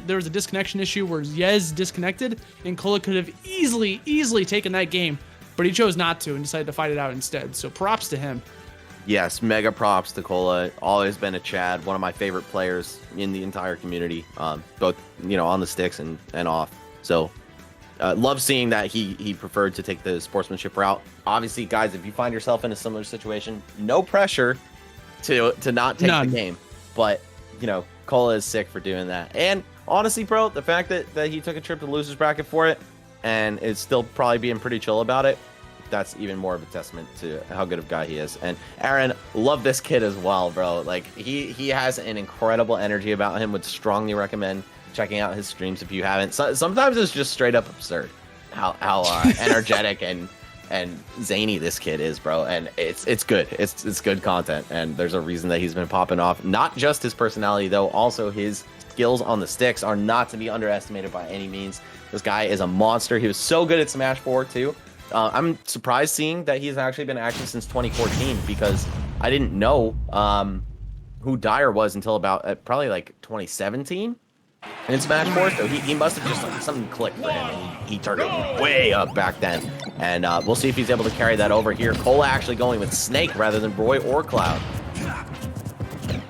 Speaker 1: there was a disconnection issue where Yez disconnected, and Cola could have easily taken that game, but he chose not to and decided to fight it out instead. So props to him.
Speaker 2: Yes, mega props to Cola. Always been a Chad, one of my favorite players in the entire community, both, you know, on the sticks and off. So love seeing that he preferred to take the sportsmanship route. Obviously, guys, if you find yourself in a similar situation, no pressure to not take the game. But, you know, Cola is sick for doing that. And honestly, bro, the fact that he took a trip to losers bracket for it and is still probably being pretty chill about it, that's even more of a testament to how good of a guy he is. And Aaron, love this kid as well, bro. Like, he has an incredible energy about him. Would strongly recommend checking out his streams if you haven't. Sometimes it's just straight up absurd how energetic and zany this kid is, bro. And it's good. It's good content. And there's a reason that he's been popping off. Not just his personality, though. Also, his skills on the sticks are not to be underestimated by any means. This guy is a monster. He was so good at Smash 4 too. I'm surprised seeing that he's actually been active since 2014 because I didn't know who Dire was until about probably like 2017 in Smash 4. So he must have just like something clicked for him and he turned it way up back then. And we'll see if he's able to carry that over here. Cola actually going with Snake rather than Roy or Cloud.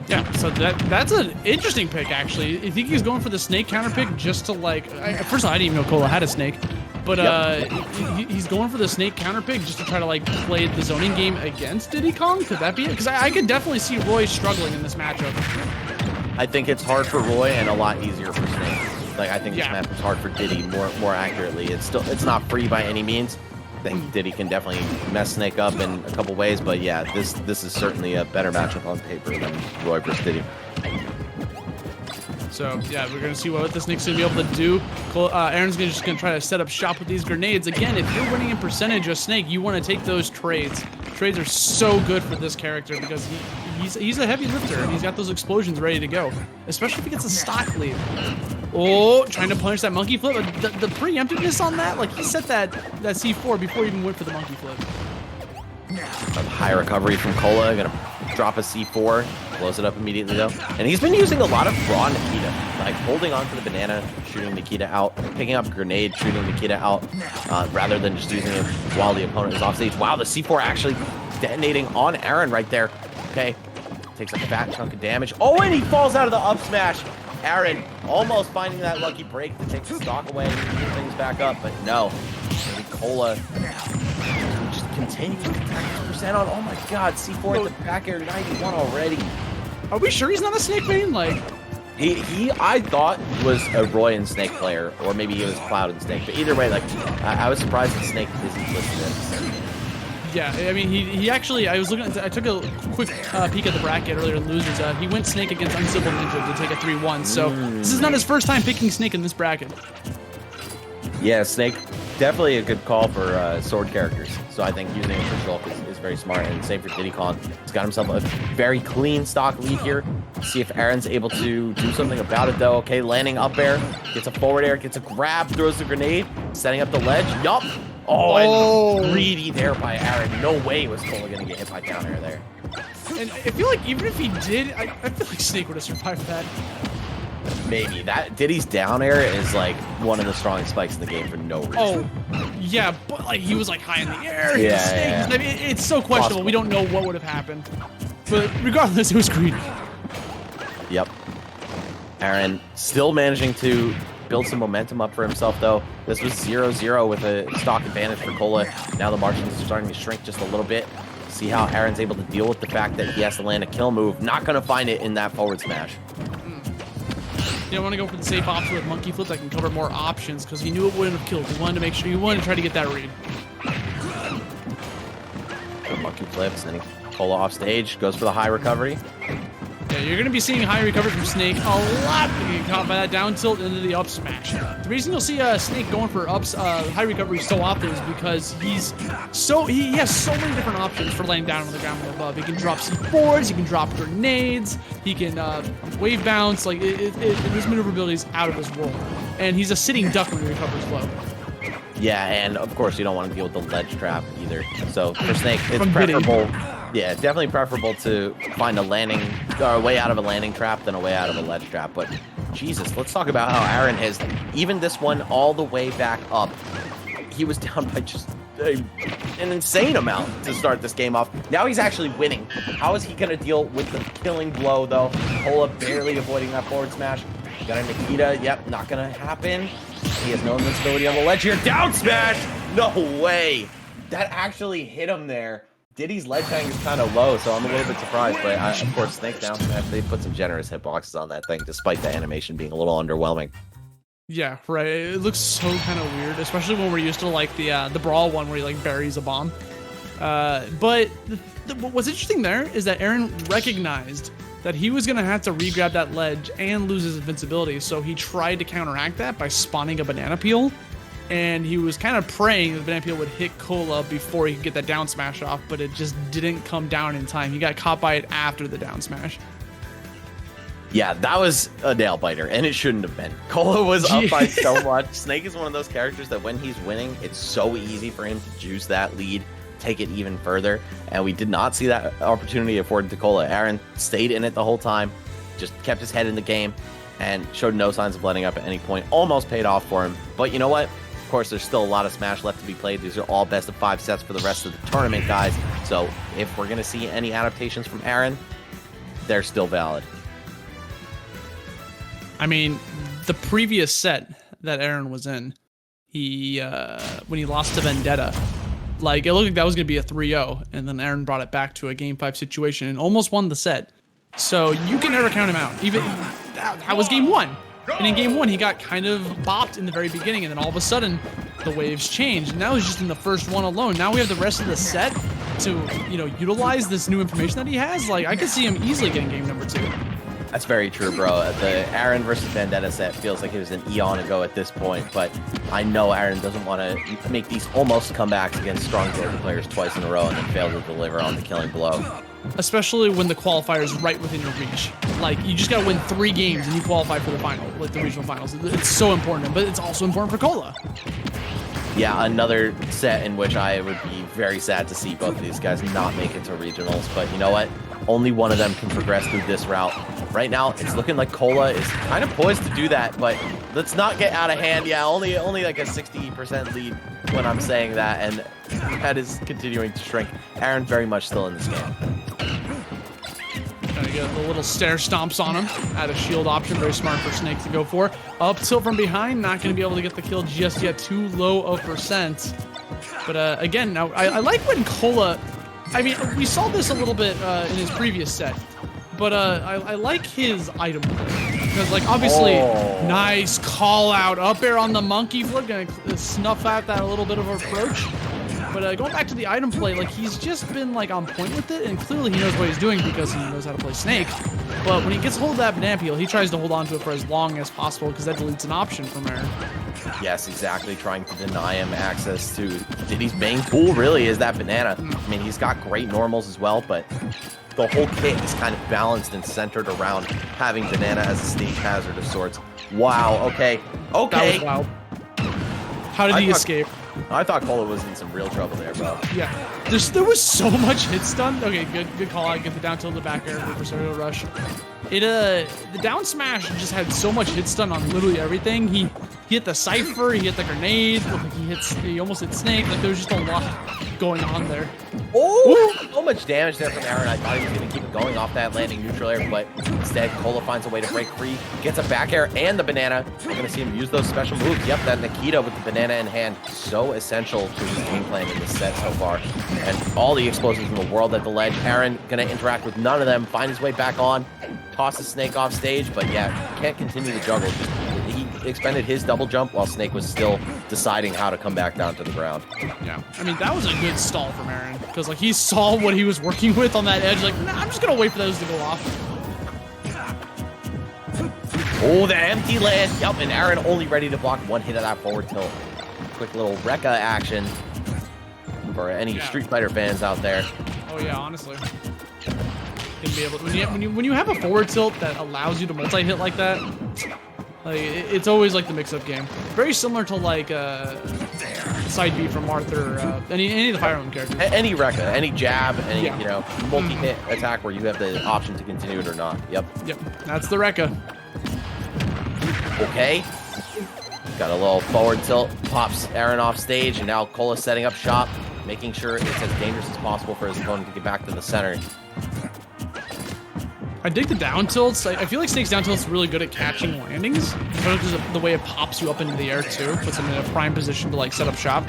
Speaker 1: Yeah, so that's an interesting pick, actually. I think he's going for the Snake counter pick just to, like... first of all, I didn't even know Cola had a Snake. But he's going for the Snake counter pick just to try to, like, play the zoning game against Diddy Kong? Could that be it? Because I could definitely see Roy struggling in this matchup.
Speaker 2: I think it's hard for Roy and a lot easier for Snake. Like, I think this match is hard for Diddy more accurately. It's not free by any means. I think Diddy can definitely mess Snake up in a couple ways, but yeah, this is certainly a better matchup on paper than Roy versus Diddy.
Speaker 1: So yeah, we're gonna see what the Snake's gonna be able to do. Aaron's just gonna try to set up shop with these grenades. Again, if you're winning in percentage of Snake, you want to take those trades. Trades are so good for this character because he's a heavy lifter and he's got those explosions ready to go, especially if he gets a stock lead. Oh, trying to punish that monkey flip. The preemptiveness on that, like he set that C4 before he even went for the monkey flip.
Speaker 2: A high recovery from Cola, gonna drop a C4, close it up immediately though. And he's been using a lot of raw Nikita, like holding on to the banana, shooting Nikita out, picking up a grenade, shooting Nikita out, rather than just using it while the opponent is off stage. Wow, the C4 actually detonating on Aaron right there. Okay, takes a fat chunk of damage. Oh, and he falls out of the up smash. Aaron almost finding that lucky break to take the stock away and get things back up, but no. Maybe Cola just continues to attack his percent on. Oh my god, C4 at the back air 91 already.
Speaker 1: Are we sure he's not a Snake main? Like,
Speaker 2: he I thought was a Roy and Snake player, or maybe he was Cloud and Snake. But either way, like I was surprised that Snake isn't listed.
Speaker 1: Yeah, I mean, he actually, I took a quick peek at the bracket earlier in losers. He went Snake against Uncivil Ninja to take a 3-1. So this is not his first time picking Snake in this bracket.
Speaker 2: Yeah, Snake definitely a good call for sword characters. So I think using it for Shulk is very smart, and same for Diddy Kong. He's got himself a very clean stock lead here. See if Aaron's able to do something about it, though. Okay, landing up air, gets a forward air, gets a grab, throws the grenade, setting up the ledge. Yup. Oh, and greedy there by Aaron. No way was Cola going to get hit by down air there.
Speaker 1: And I feel like even if he did, I feel like Snake would have survived that.
Speaker 2: Maybe. That Diddy's down air is like one of the strongest spikes in the game for no reason.
Speaker 1: Oh, yeah, but like he was like high in the air.
Speaker 2: Yeah.
Speaker 1: I mean, it's so questionable. Possible. We don't know what would have happened. But regardless, it was greedy.
Speaker 2: Yep. Aaron still managing to build some momentum up for himself, though. This was 0-0 with a stock advantage for Cola. Now the margins are starting to shrink just a little bit. See how Aaron's able to deal with the fact that he has to land a kill move. Not going to find it in that forward smash.
Speaker 1: You don't want to go for the safe option with Monkey Flip that can cover more options because he knew it wouldn't have killed. He wanted to make sure he wanted to try to get that read.
Speaker 2: Monkey Flips, and Cola off stage, goes for the high recovery.
Speaker 1: Yeah, you're going to be seeing high recovery from Snake a lot. You get caught by that down tilt into the up smash. The reason you'll see Snake going for high recovery so often is because he has so many different options for laying down on the ground from above. He can drop C4s, he can drop grenades, he can wave bounce. Like his maneuverability is out of this world, and he's a sitting duck when he recovers low.
Speaker 2: Yeah, and of course you don't want to deal with the ledge trap either. So for Snake, it's preferable. Yeah, definitely preferable to find a way out of a landing trap than a way out of a ledge trap. But Jesus, let's talk about how Aaron has even this one all the way back up. He was down by just an insane amount to start this game off. Now he's actually winning. How is he going to deal with the killing blow, though? Cola barely avoiding that forward smash. Got a Nikita. Yep, not going to happen. He has no invincibility on the ledge here. Down smash! No way! That actually hit him there. Diddy's ledge hang is kind of low, so I'm a little bit surprised. But of course, Snake down smash, they put some generous hitboxes on that thing, despite the animation being a little underwhelming.
Speaker 1: Yeah, right. It looks so kind of weird, especially when we're used to like the brawl one where he like buries a bomb. But what's interesting there is that Aaron recognized that he was going to have to re-grab that ledge and lose his invincibility, so he tried to counteract that by spawning a banana peel, and he was kind of praying the banana peel would hit Cola before he could get that down smash off, but it just didn't come down in time. He got caught by it after the down smash.
Speaker 2: Yeah, that was a nail biter, and it shouldn't have been. Cola was up by so much. Snake is one of those characters that when he's winning, it's so easy for him to juice that lead, take it even further, and we did not see that opportunity afforded to Cola. Aaron stayed in it the whole time, just kept his head in the game, and showed no signs of letting up at any point. Almost paid off for him, but you know what? Of course, there's still a lot of Smash left to be played. These are all best of 5 sets for the rest of the tournament, guys. So if we're going to see any adaptations from Aaron, they're still valid.
Speaker 1: I mean, the previous set that Aaron was in, he when he lost to Vendetta, like it looked like that was going to be a 3-0, and then Aaron brought it back to a Game 5 situation and almost won the set. So you can never count him out. Even that was Game 1. And in Game 1, he got kind of bopped in the very beginning, and then all of a sudden, the waves changed. And now he's just in the first one alone. Now we have the rest of the set to, utilize this new information that he has. Like, I could see him easily getting game number 2.
Speaker 2: That's very true, bro. The Aaron versus Vendetta set feels like it was an eon ago at this point, but I know Aaron doesn't want to make these almost comebacks against strong Georgia players twice in a row and then fail to deliver on the killing blow.
Speaker 1: Especially when the qualifier is right within your reach. Like, you just got to win 3 games and you qualify for the final, like the regional finals. It's so important, but it's also important for Cola.
Speaker 2: Yeah, another set in which I would be very sad to see both of these guys not make it to regionals, but you know what? Only one of them can progress through this route. Right now, it's looking like Cola is kind of poised to do that, but let's not get out of hand. Yeah, only like a 60% lead when I'm saying that, and that is continuing to shrink. Aaron very much still in this game.
Speaker 1: Trying to get the little stair stomps on him. Add a shield option, very smart for Snake to go for. Up tilt from behind, not going to be able to get the kill just yet. Too low of percent. But again, now I like when Cola... I mean, we saw this a little bit in his previous set, but I like his item because, like, obviously, nice call out up air on the monkey flip, gonna snuff out that a little bit of approach. But going back to the item play, like he's just been like on point with it, and clearly he knows what he's doing because he knows how to play Snake. But when he gets hold of that banana peel, he tries to hold on to it for as long as possible because that deletes an option from Aaron.
Speaker 2: Yes, exactly. Trying to deny him access to Diddy's main pool really is that banana. I mean, he's got great normals as well, but the whole kit is kind of balanced and centered around having banana as a stage hazard of sorts. Wow. Okay. Okay.
Speaker 1: That was wild. How did he escape?
Speaker 2: I thought Cola was in some real trouble there, bro.
Speaker 1: Yeah. There was so much hit stun. Okay, good call out. Get the down tilt in the back air for Serial Rush. The down smash just had so much hit stun on literally everything. He hit the Cypher, he hit the grenade, looked like he almost hit Snake. Like there was just a lot going on there.
Speaker 2: Oh, so much damage there from Aaron. I thought he was going to keep going off that landing neutral air, but instead Cola finds a way to break free, gets a back air and the banana. We're going to see him use those special moves. Yep, that Nikita with the banana in hand, so essential to his game plan in this set so far. And all the explosives in the world at the ledge. Aaron going to interact with none of them, find his way back on, tosses Snake off stage, but yeah, can't continue to juggle. He expended his double jump while Snake was still deciding how to come back down to the ground.
Speaker 1: Yeah, I mean, that was a good stall from Aaron because like he saw what he was working with on that edge. Like, nah, I'm just going to wait for those to go off.
Speaker 2: Oh, the empty land. Yep, and Aaron only ready to block one hit of that forward tilt. Quick little Rekka action for any Street Fighter fans out there.
Speaker 1: Oh yeah, honestly. Be able to, when you have a forward tilt that allows you to multi-hit like that, like it's always like the mix-up game. Very similar to like side B from Arthur, any of the Fire Emblem characters.
Speaker 2: Any Rekka, any jab, any you know multi-hit attack where you have the option to continue it or not. Yep.
Speaker 1: Yep. That's the Rekka.
Speaker 2: Okay. Got a little forward tilt, pops Aaron off stage, and now Cola setting up shop, making sure it's as dangerous as possible for his opponent to get back to the center.
Speaker 1: I dig the down tilts. I feel like Snake's down tilt's really good at catching landings, because of the way it pops you up into the air too, puts him in a prime position to like set up shop.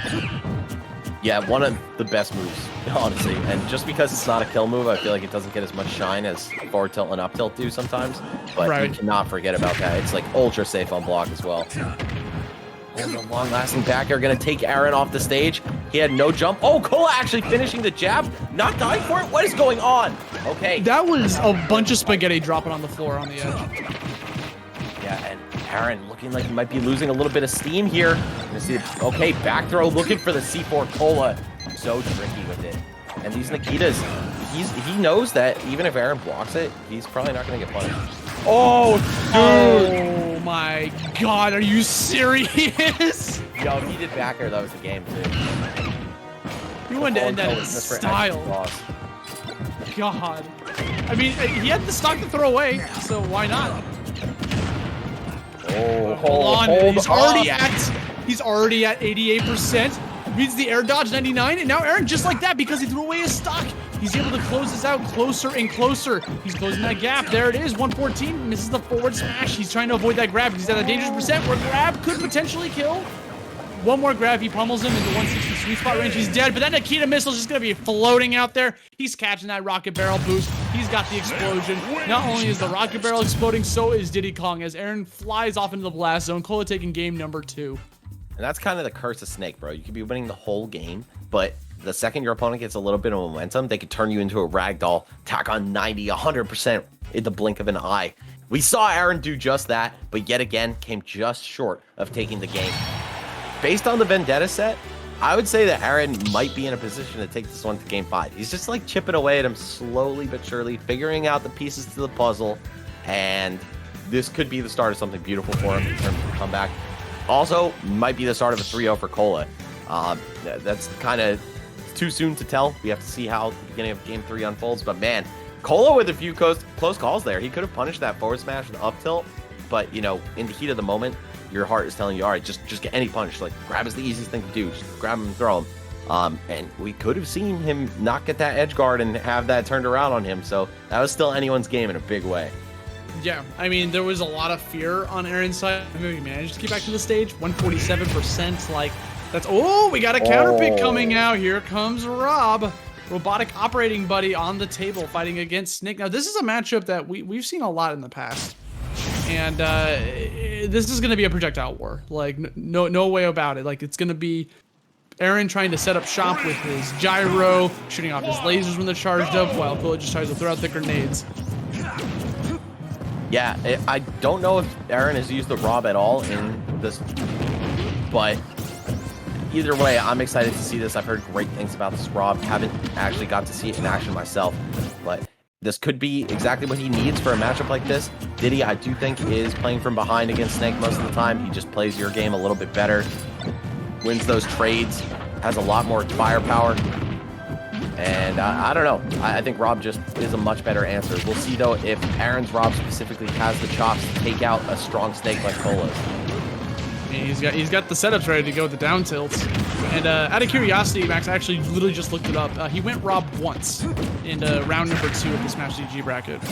Speaker 2: Yeah, one of the best moves, honestly. And just because it's not a kill move, I feel like it doesn't get as much shine as forward tilt and up tilt do sometimes. But you cannot forget about that. It's like ultra safe on block as well. And the long-lasting back air going to take Aaron off the stage. He had no jump. Oh, Cola actually finishing the jab. Not dying for it. What is going on? Okay.
Speaker 1: That was a bunch of spaghetti dropping on the floor on the edge.
Speaker 2: Yeah, and Aaron looking like he might be losing a little bit of steam here. Okay, back throw looking for the C4 Cola. So tricky with it. And these Nikitas, he knows that even if Aaron blocks it, he's probably not going to get punished.
Speaker 1: Oh, dude. Oh my God, are you serious?
Speaker 2: Yo, if he did back air, that was the game, too.
Speaker 1: You wanted to end that in style. God. I mean, he had the stock to throw away, so why not?
Speaker 2: Oh,
Speaker 1: hold on. He's already at 88%. Reads the air dodge 99, and now Aaron, just like that, because he threw away his stock, he's able to close this out closer and closer. He's closing that gap. There it is, 114, misses the forward smash. He's trying to avoid that grab. He's at a dangerous percent where grab could potentially kill. One more grab, he pummels him into 160 sweet spot range. He's dead, but that Nikita missile is just going to be floating out there. He's catching that rocket barrel boost. He's got the explosion. Not only is the rocket barrel exploding, so is Diddy Kong as Aaron flies off into the blast zone. Cola taking game number 2.
Speaker 2: And that's kind of the curse of Snake, bro. You could be winning the whole game, but the second your opponent gets a little bit of momentum, they could turn you into a ragdoll, tack on 90, 100% in the blink of an eye. We saw Aaron do just that, but yet again came just short of taking the game. Based on the Vendetta set, I would say that Aaron might be in a position to take this one to game 5. He's just like chipping away at him slowly but surely, figuring out the pieces to the puzzle, and this could be the start of something beautiful for him in terms of a comeback. Also, might be the start of a 3-0 for Cola. That's kind of too soon to tell. We have to see how the beginning of Game 3 unfolds. But man, Cola with a few close calls there. He could have punished that forward smash and up tilt. But, you know, in the heat of the moment, your heart is telling you, all right, just get any punish. Like, grab is the easiest thing to do. Just grab him and throw him. And we could have seen him not get that edge guard and have that turned around on him. So that was still anyone's game in a big way.
Speaker 1: Yeah, I mean, there was a lot of fear on Aaron's side. I mean, he managed to get back to the stage. 147%, like, that's... Oh, we got a counter pick coming out. Here comes Rob. Robotic operating buddy on the table fighting against Snake. Now, this is a matchup that we've seen a lot in the past. And this is going to be a projectile war. Like, no way about it. Like, it's going to be Aaron trying to set up shop with his gyro, shooting off his lasers when they're charged up, while Cola just tries to throw out the grenades.
Speaker 2: Yeah, I don't know if Aaron has used the Rob at all in this, but either way, I'm excited to see this. I've heard great things about this Rob. Haven't actually got to see it in action myself, but this could be exactly what he needs for a matchup like this. Diddy, I do think, is playing from behind against Snake most of the time. He just plays your game a little bit better, wins those trades, has a lot more firepower. And I don't know. I think Rob just is a much better answer. We'll see, though, if Aaron's Rob specifically has the chops to take out a strong Snake like Cola's.
Speaker 1: He's got the setups ready to go with the down tilts. And out of curiosity, Max, I actually literally just looked it up. He went Rob once in round number 2 of the Smash DG bracket.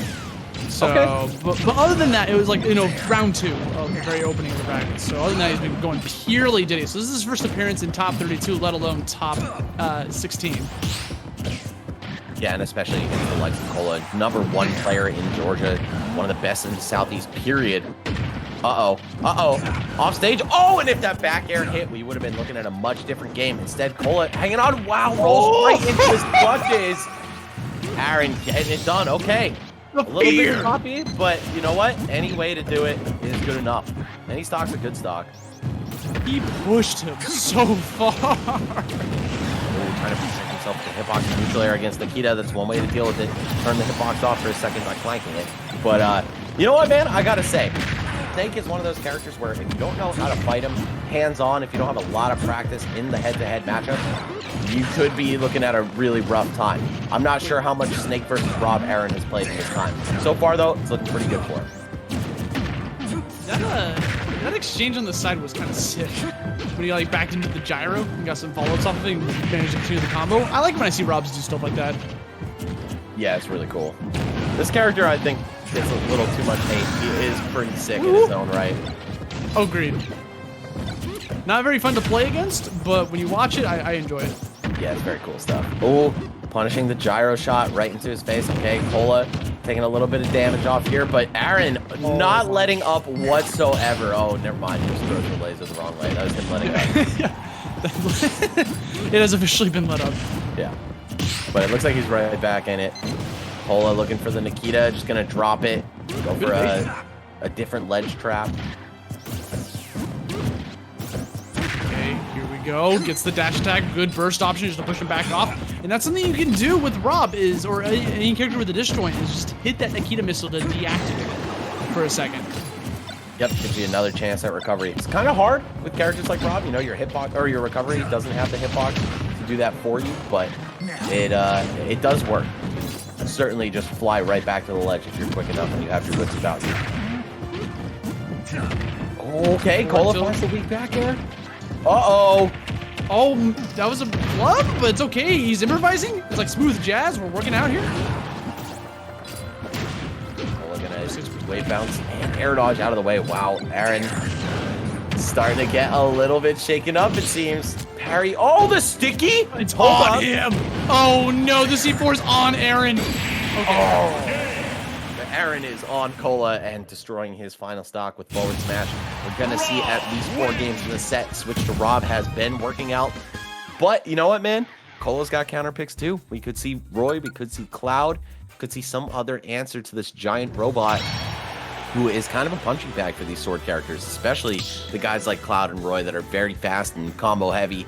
Speaker 1: So, okay. but other than that, it was like, round 2 of the very opening of the bracket. So other than that, he's been going purely Diddy. So this is his first appearance in top 32, let alone top 16.
Speaker 2: Yeah, and especially against the likes of Cola, #1 player in Georgia, one of the best in the Southeast, period. Uh-oh. Off stage. Oh, and if that back air hit, we would have been looking at a much different game. Instead, Cola hanging on. Wow, rolls right into his clutches. Aaron getting it done. Okay. A little bit sloppy, but you know what? Any way to do it is good enough. Any stock's a good stock.
Speaker 1: He pushed him so far.
Speaker 2: Trying to protect himself with the hitbox in neutral air against Nikita. That's one way to deal with it. Turn the hitbox off for a second by flanking it. But you know what, man? I gotta say, Snake is one of those characters where if you don't know how to fight him hands-on, if you don't have a lot of practice in the head-to-head matchup, you could be looking at a really rough time. I'm not sure how much Snake versus Rob Aaron has played in this time. So far, though, it's looking pretty good for him.
Speaker 1: That exchange on the side was kind of sick. When he backed into the gyro and got some follow-ups off of it and managed to continue the combo. I like when I see Robs do stuff like that.
Speaker 2: Yeah, it's really cool. This character, I think, gets a little too much hate. He is pretty sick in his own right.
Speaker 1: Agreed. Not very fun to play against, but when you watch it, I enjoy it.
Speaker 2: Yeah, it's very cool stuff. Oh, punishing the gyro shot right into his face. Okay, Cola taking a little bit of damage off here, but Aaron not letting up whatsoever. Oh, never mind. He just throws the laser the wrong way. That was him letting up.
Speaker 1: It has officially been let up.
Speaker 2: Yeah. But it looks like he's right back in it. Cola looking for the Nikita, just gonna drop it. Go for a different ledge trap.
Speaker 1: Okay, here we go. Gets the dash attack, good burst option just to push him back off. And that's something you can do with Rob or any character with a disjoint is just hit that Nikita missile to deactivate it for a second.
Speaker 2: Yep, gives you another chance at recovery. It's kind of hard with characters like Rob. Your hitbox or your recovery doesn't have the hitbox to do that for you, but it does work. Certainly just fly right back to the ledge if you're quick enough and you have your wits about you. Okay, Cola finds the weak back air. Uh-oh.
Speaker 1: Oh, that was a glove, but it's okay. He's improvising. It's like smooth jazz. We're working out here.
Speaker 2: Cola gonna wave bounce and air dodge out of the way. Wow, Aaron starting to get a little bit shaken up, it seems. Parry. Oh, the sticky!
Speaker 1: It's on him. Oh no, the C4 is on Aaron. Okay.
Speaker 2: Oh. But Aaron is on Cola and destroying his final stock with forward smash. We're gonna see at least 4 games in the set. Switch to Rob has been working out. But you know what, man? Cola's got counter picks too. We could see Roy, we could see Cloud, could see some other answer to this giant robot who is kind of a punching bag for these sword characters, especially the guys like Cloud and Roy that are very fast and combo heavy.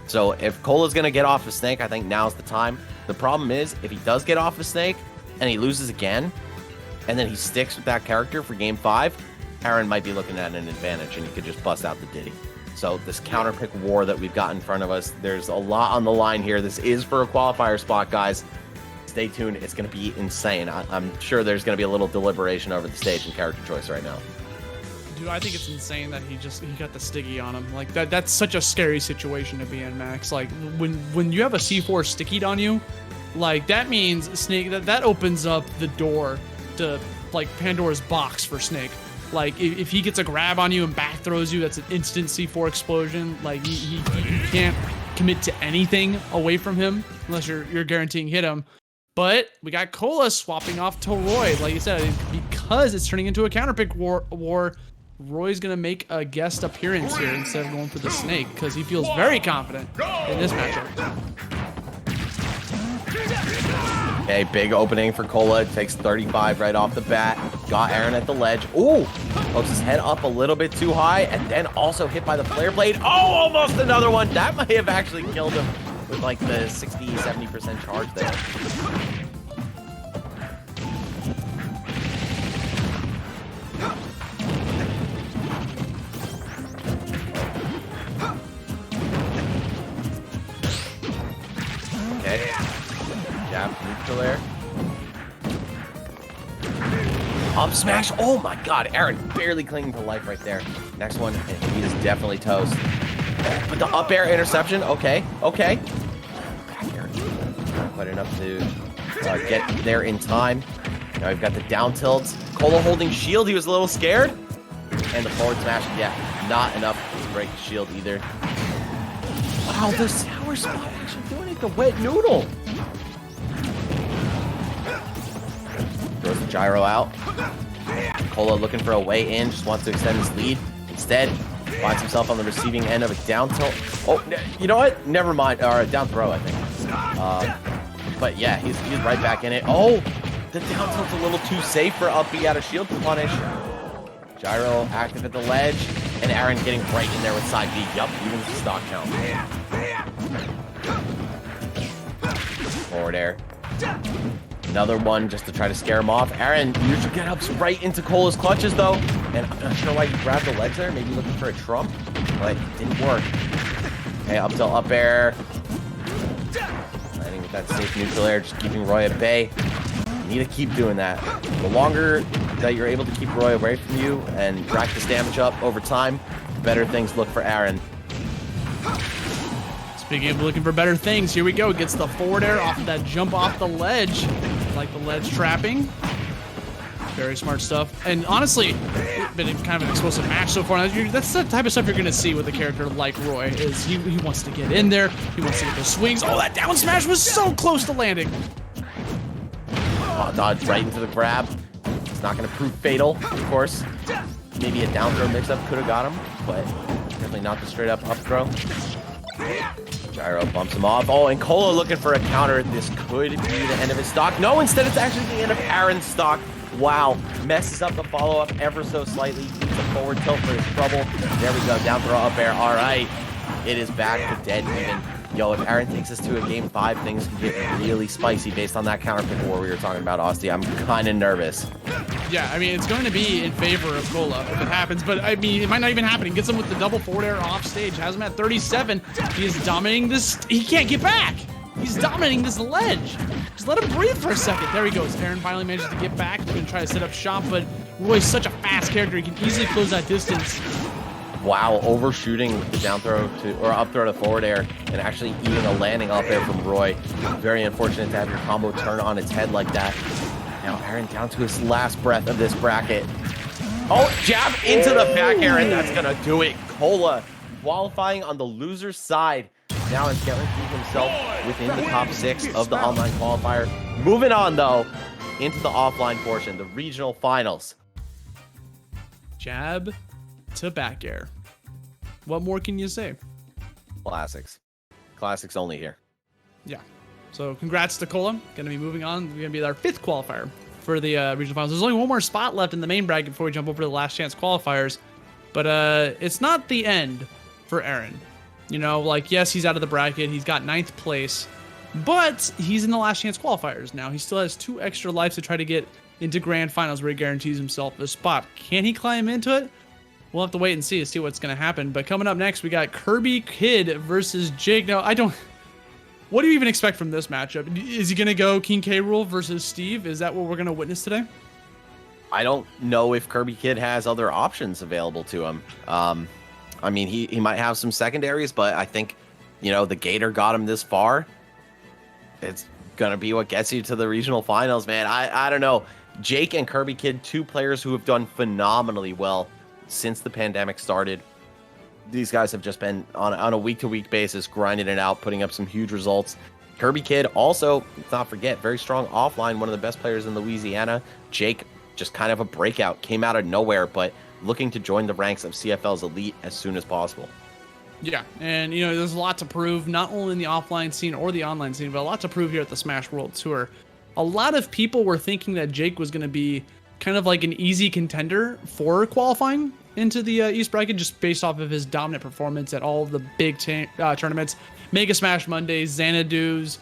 Speaker 2: So if Cola's going to get off of Snake, I think now's the time. The problem is, if he does get off of Snake and he loses again, and then he sticks with that character for game 5, Aaron might be looking at an advantage and he could just bust out the Diddy. So this counter pick war that we've got in front of us, there's a lot on the line here. This is for a qualifier spot, guys. Stay tuned. It's going to be insane. I'm sure there's going to be a little deliberation over the stage in character choice right now.
Speaker 1: Dude, I think it's insane that he got the sticky on him. Like that's such a scary situation to be in, Max. Like when you have a C4 stickied on you, like that means Snake that opens up the door to like Pandora's box for Snake. Like if he gets a grab on you and back throws you, that's an instant C4 explosion. Like you can't commit to anything away from him unless you're guaranteeing hit him. But we got Cola swapping off to Roy, like you said, because it's turning into a counterpick war. Roy's going to make a guest appearance here instead of going for the snake because he feels very confident in this matchup.
Speaker 2: Okay, big opening for Cola. Takes 35 right off the bat. Got Aaron at the ledge. Ooh, pokes his head up a little bit too high, and then also hit by the flare blade. Oh, almost another one. That might have actually killed him with like the 60, 70% charge there. Okay. Jab, neutral air. Up smash. Oh my god, Aaron barely clinging to life right there. Next one, and he is definitely toast. But the up air interception. Okay, okay. Back air. Not quite enough to get there in time. Now we've got the down tilts. Cola holding shield. He was a little scared. And the forward smash. Yeah, not enough to break the shield either. Wow, the sour spot actually doing it. The wet noodle. Throws the gyro out. Cola looking for a way in, just wants to extend his lead. Instead, finds himself on the receiving end of a down tilt. Oh, you know what? Never mind. Or a down throw, I think. But yeah, he's right back in it. Oh, the down tilt's a little too safe for up B out of shield to punish. Gyro active at the ledge, and Aaron getting right in there with side B. Yup, even the stock count. Forward air. Another one just to try to scare him off. Aaron usually get ups right into Cola's clutches though. And I'm not sure why he grabbed the ledge there. Maybe looking for a trump, but it didn't work. Okay, up tilt, up air. Landing with that safe neutral air, just keeping Roy at bay. You need to keep doing that. The longer that you're able to keep Roy away from you and rack this damage up over time, the better things look for Aaron.
Speaker 1: Speaking of looking for better things, here we go. Gets the forward air off of that jump off the ledge. Like the ledge trapping. Very smart stuff. And honestly, it's been kind of an explosive match so far. That's the type of stuff you're going to see with a character like Roy. Is he wants to get in there. He wants to get the swings. Oh, that down smash was so close to landing.
Speaker 2: Oh, dodge right into the grab. It's not going to prove fatal, of course. Maybe a down throw mix-up could have got him, but definitely not the straight-up up throw. Gyro bumps him off. Oh, and Cola looking for a counter. This could be the end of his stock. No, instead it's actually the end of Aaron's stock. Wow. Messes up the follow-up ever so slightly. Needs a forward tilt for his trouble. There we go. Down throw, up air. All right. It is back to dead even. Yo, if Aaron takes us to a game 5, things can get really spicy based on that counter pick war we were talking about, Austin. I'm kind of nervous.
Speaker 1: Yeah, I mean, it's going to be in favor of Cola if it happens, but I mean, it might not even happen. He gets him with the double forward air off stage, has him at 37. He is dominating this. He can't get back. He's dominating this ledge. Just let him breathe for a second. There he goes. Aaron finally manages to get back. He's going to try to set up shop, but Roy's such a fast character. He can easily close that distance.
Speaker 2: Wow, overshooting with the down throw to, or up throw to forward air, and actually eating a landing up air from Roy. Very unfortunate to have your combo turn on its head like that. Now Aaron down to his last breath of this bracket. Oh, jab into the back air, and that's gonna do it. Cola qualifying on the loser's side. Now has guaranteed himself within the top 6 of the online qualifier. Moving on though, into the offline portion, the regional finals.
Speaker 1: Jab to back air. What more can you say?
Speaker 2: Classics. Classics only here.
Speaker 1: Yeah. So congrats to Cola. Going to be moving on. We're going to be our 5th qualifier for the regional finals. There's only one more spot left in the main bracket before we jump over to the last chance qualifiers. But it's not the end for Aaron. You know, like, yes, he's out of the bracket. He's got 9th place. But he's in the last chance qualifiers now. He still has 2 extra lives to try to get into grand finals where he guarantees himself a spot. Can he climb into it? We'll have to wait and see what's going to happen. But coming up next, we got Kirby Kid versus Jake. Now, what do you even expect from this matchup? Is he going to go King K. Rool versus Steve? Is that what we're going to witness today?
Speaker 2: I don't know if Kirby Kid has other options available to him. I mean, he might have some secondaries, but I think, you know, the Gator got him this far. It's going to be what gets you to the regional finals, man. I don't know. Jake and Kirby Kid, 2 players who have done phenomenally well since the pandemic started. These guys have just been on a week-to-week basis, grinding it out, putting up some huge results. Kirby Kid also, let's not forget, very strong offline, one of the best players in Louisiana. Jake, just kind of a breakout, came out of nowhere, but looking to join the ranks of CFL's elite as soon as possible.
Speaker 1: Yeah, and you know, there's a lot to prove, not only in the offline scene or the online scene, but a lot to prove here at the Smash World Tour. A lot of people were thinking that Jake was going to be kind of like an easy contender for qualifying into the East bracket, just based off of his dominant performance at all of the big tournaments, Mega Smash Mondays, Xanadu's,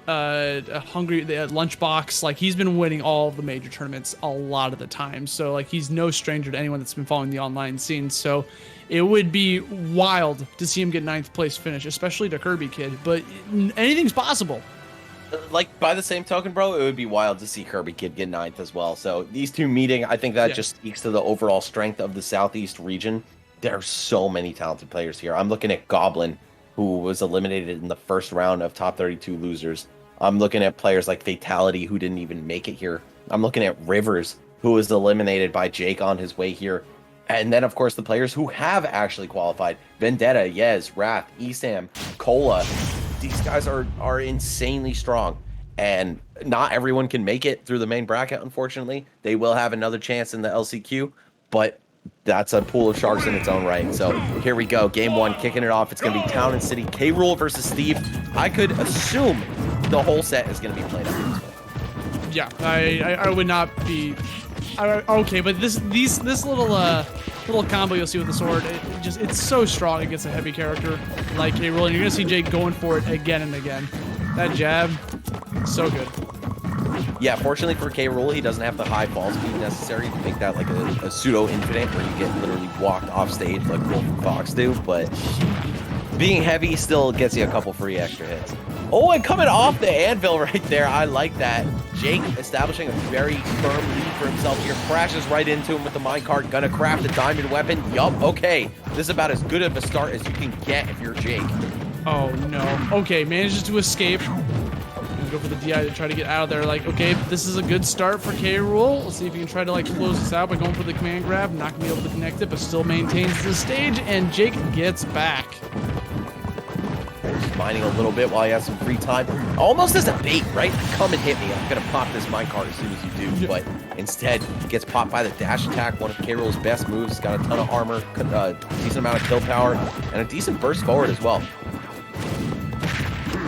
Speaker 1: Hungry Lunchbox. Like, he's been winning all of the major tournaments a lot of the time, so like he's no stranger to anyone that's been following the online scene. So it would be wild to see him get 9th place finish, especially to Kirby Kid, but anything's possible.
Speaker 2: Like, by the same token, bro, it would be wild to see Kirby Kid get 9th as well. So these two meeting, I think that just speaks to the overall strength of the Southeast region. There are so many talented players here. I'm looking at Goblin, who was eliminated in the first round of top 32 losers. I'm looking at players like Fatality, who didn't even make it here. I'm looking at Rivers, who was eliminated by Jake on his way here. And then, of course, the players who have actually qualified. Vendetta, Yez, Wrath, Esam, Cola. These guys are insanely strong. And not everyone can make it through the main bracket, unfortunately. They will have another chance in the LCQ, but that's a pool of sharks in its own right. So here we go. Game 1, kicking it off. It's going to be Town and City. K-Rool versus Steve. I could assume the whole set is going to be played out this way.
Speaker 1: Yeah, I would not be... okay, but this little combo you'll see with the sword, it's so strong against a heavy character like K-Rool, and you're gonna see Jake going for it again and again. That jab, so good.
Speaker 2: Yeah, fortunately for K-Rool, he doesn't have the high ball speed necessary to make that like a pseudo infinite where you get literally walked off stage like Wolf and Fox do, but being heavy still gets you a couple free extra hits. Oh, and coming off the anvil right there, I like that. Jake establishing a very firm lead for himself here, crashes right into him with the minecart, gonna craft a diamond weapon. Yup, okay. This is about as good of a start as you can get if you're Jake.
Speaker 1: Oh no. Okay, manages to escape. Gonna go for the DI to try to get out of there. Like, okay, this is a good start for K-Rool. Let's see if he can try to like close this out by going for the command grab. Not gonna be able to connect it, but still maintains the stage, and Jake gets back.
Speaker 2: Mining a little bit while he has some free time. Almost as a bait, right? Come and hit me. I'm going to pop this minecart as soon as you do. But instead, gets popped by the dash attack. One of K-Rool's best moves. Got a ton of armor, decent amount of kill power, and a decent burst forward as well.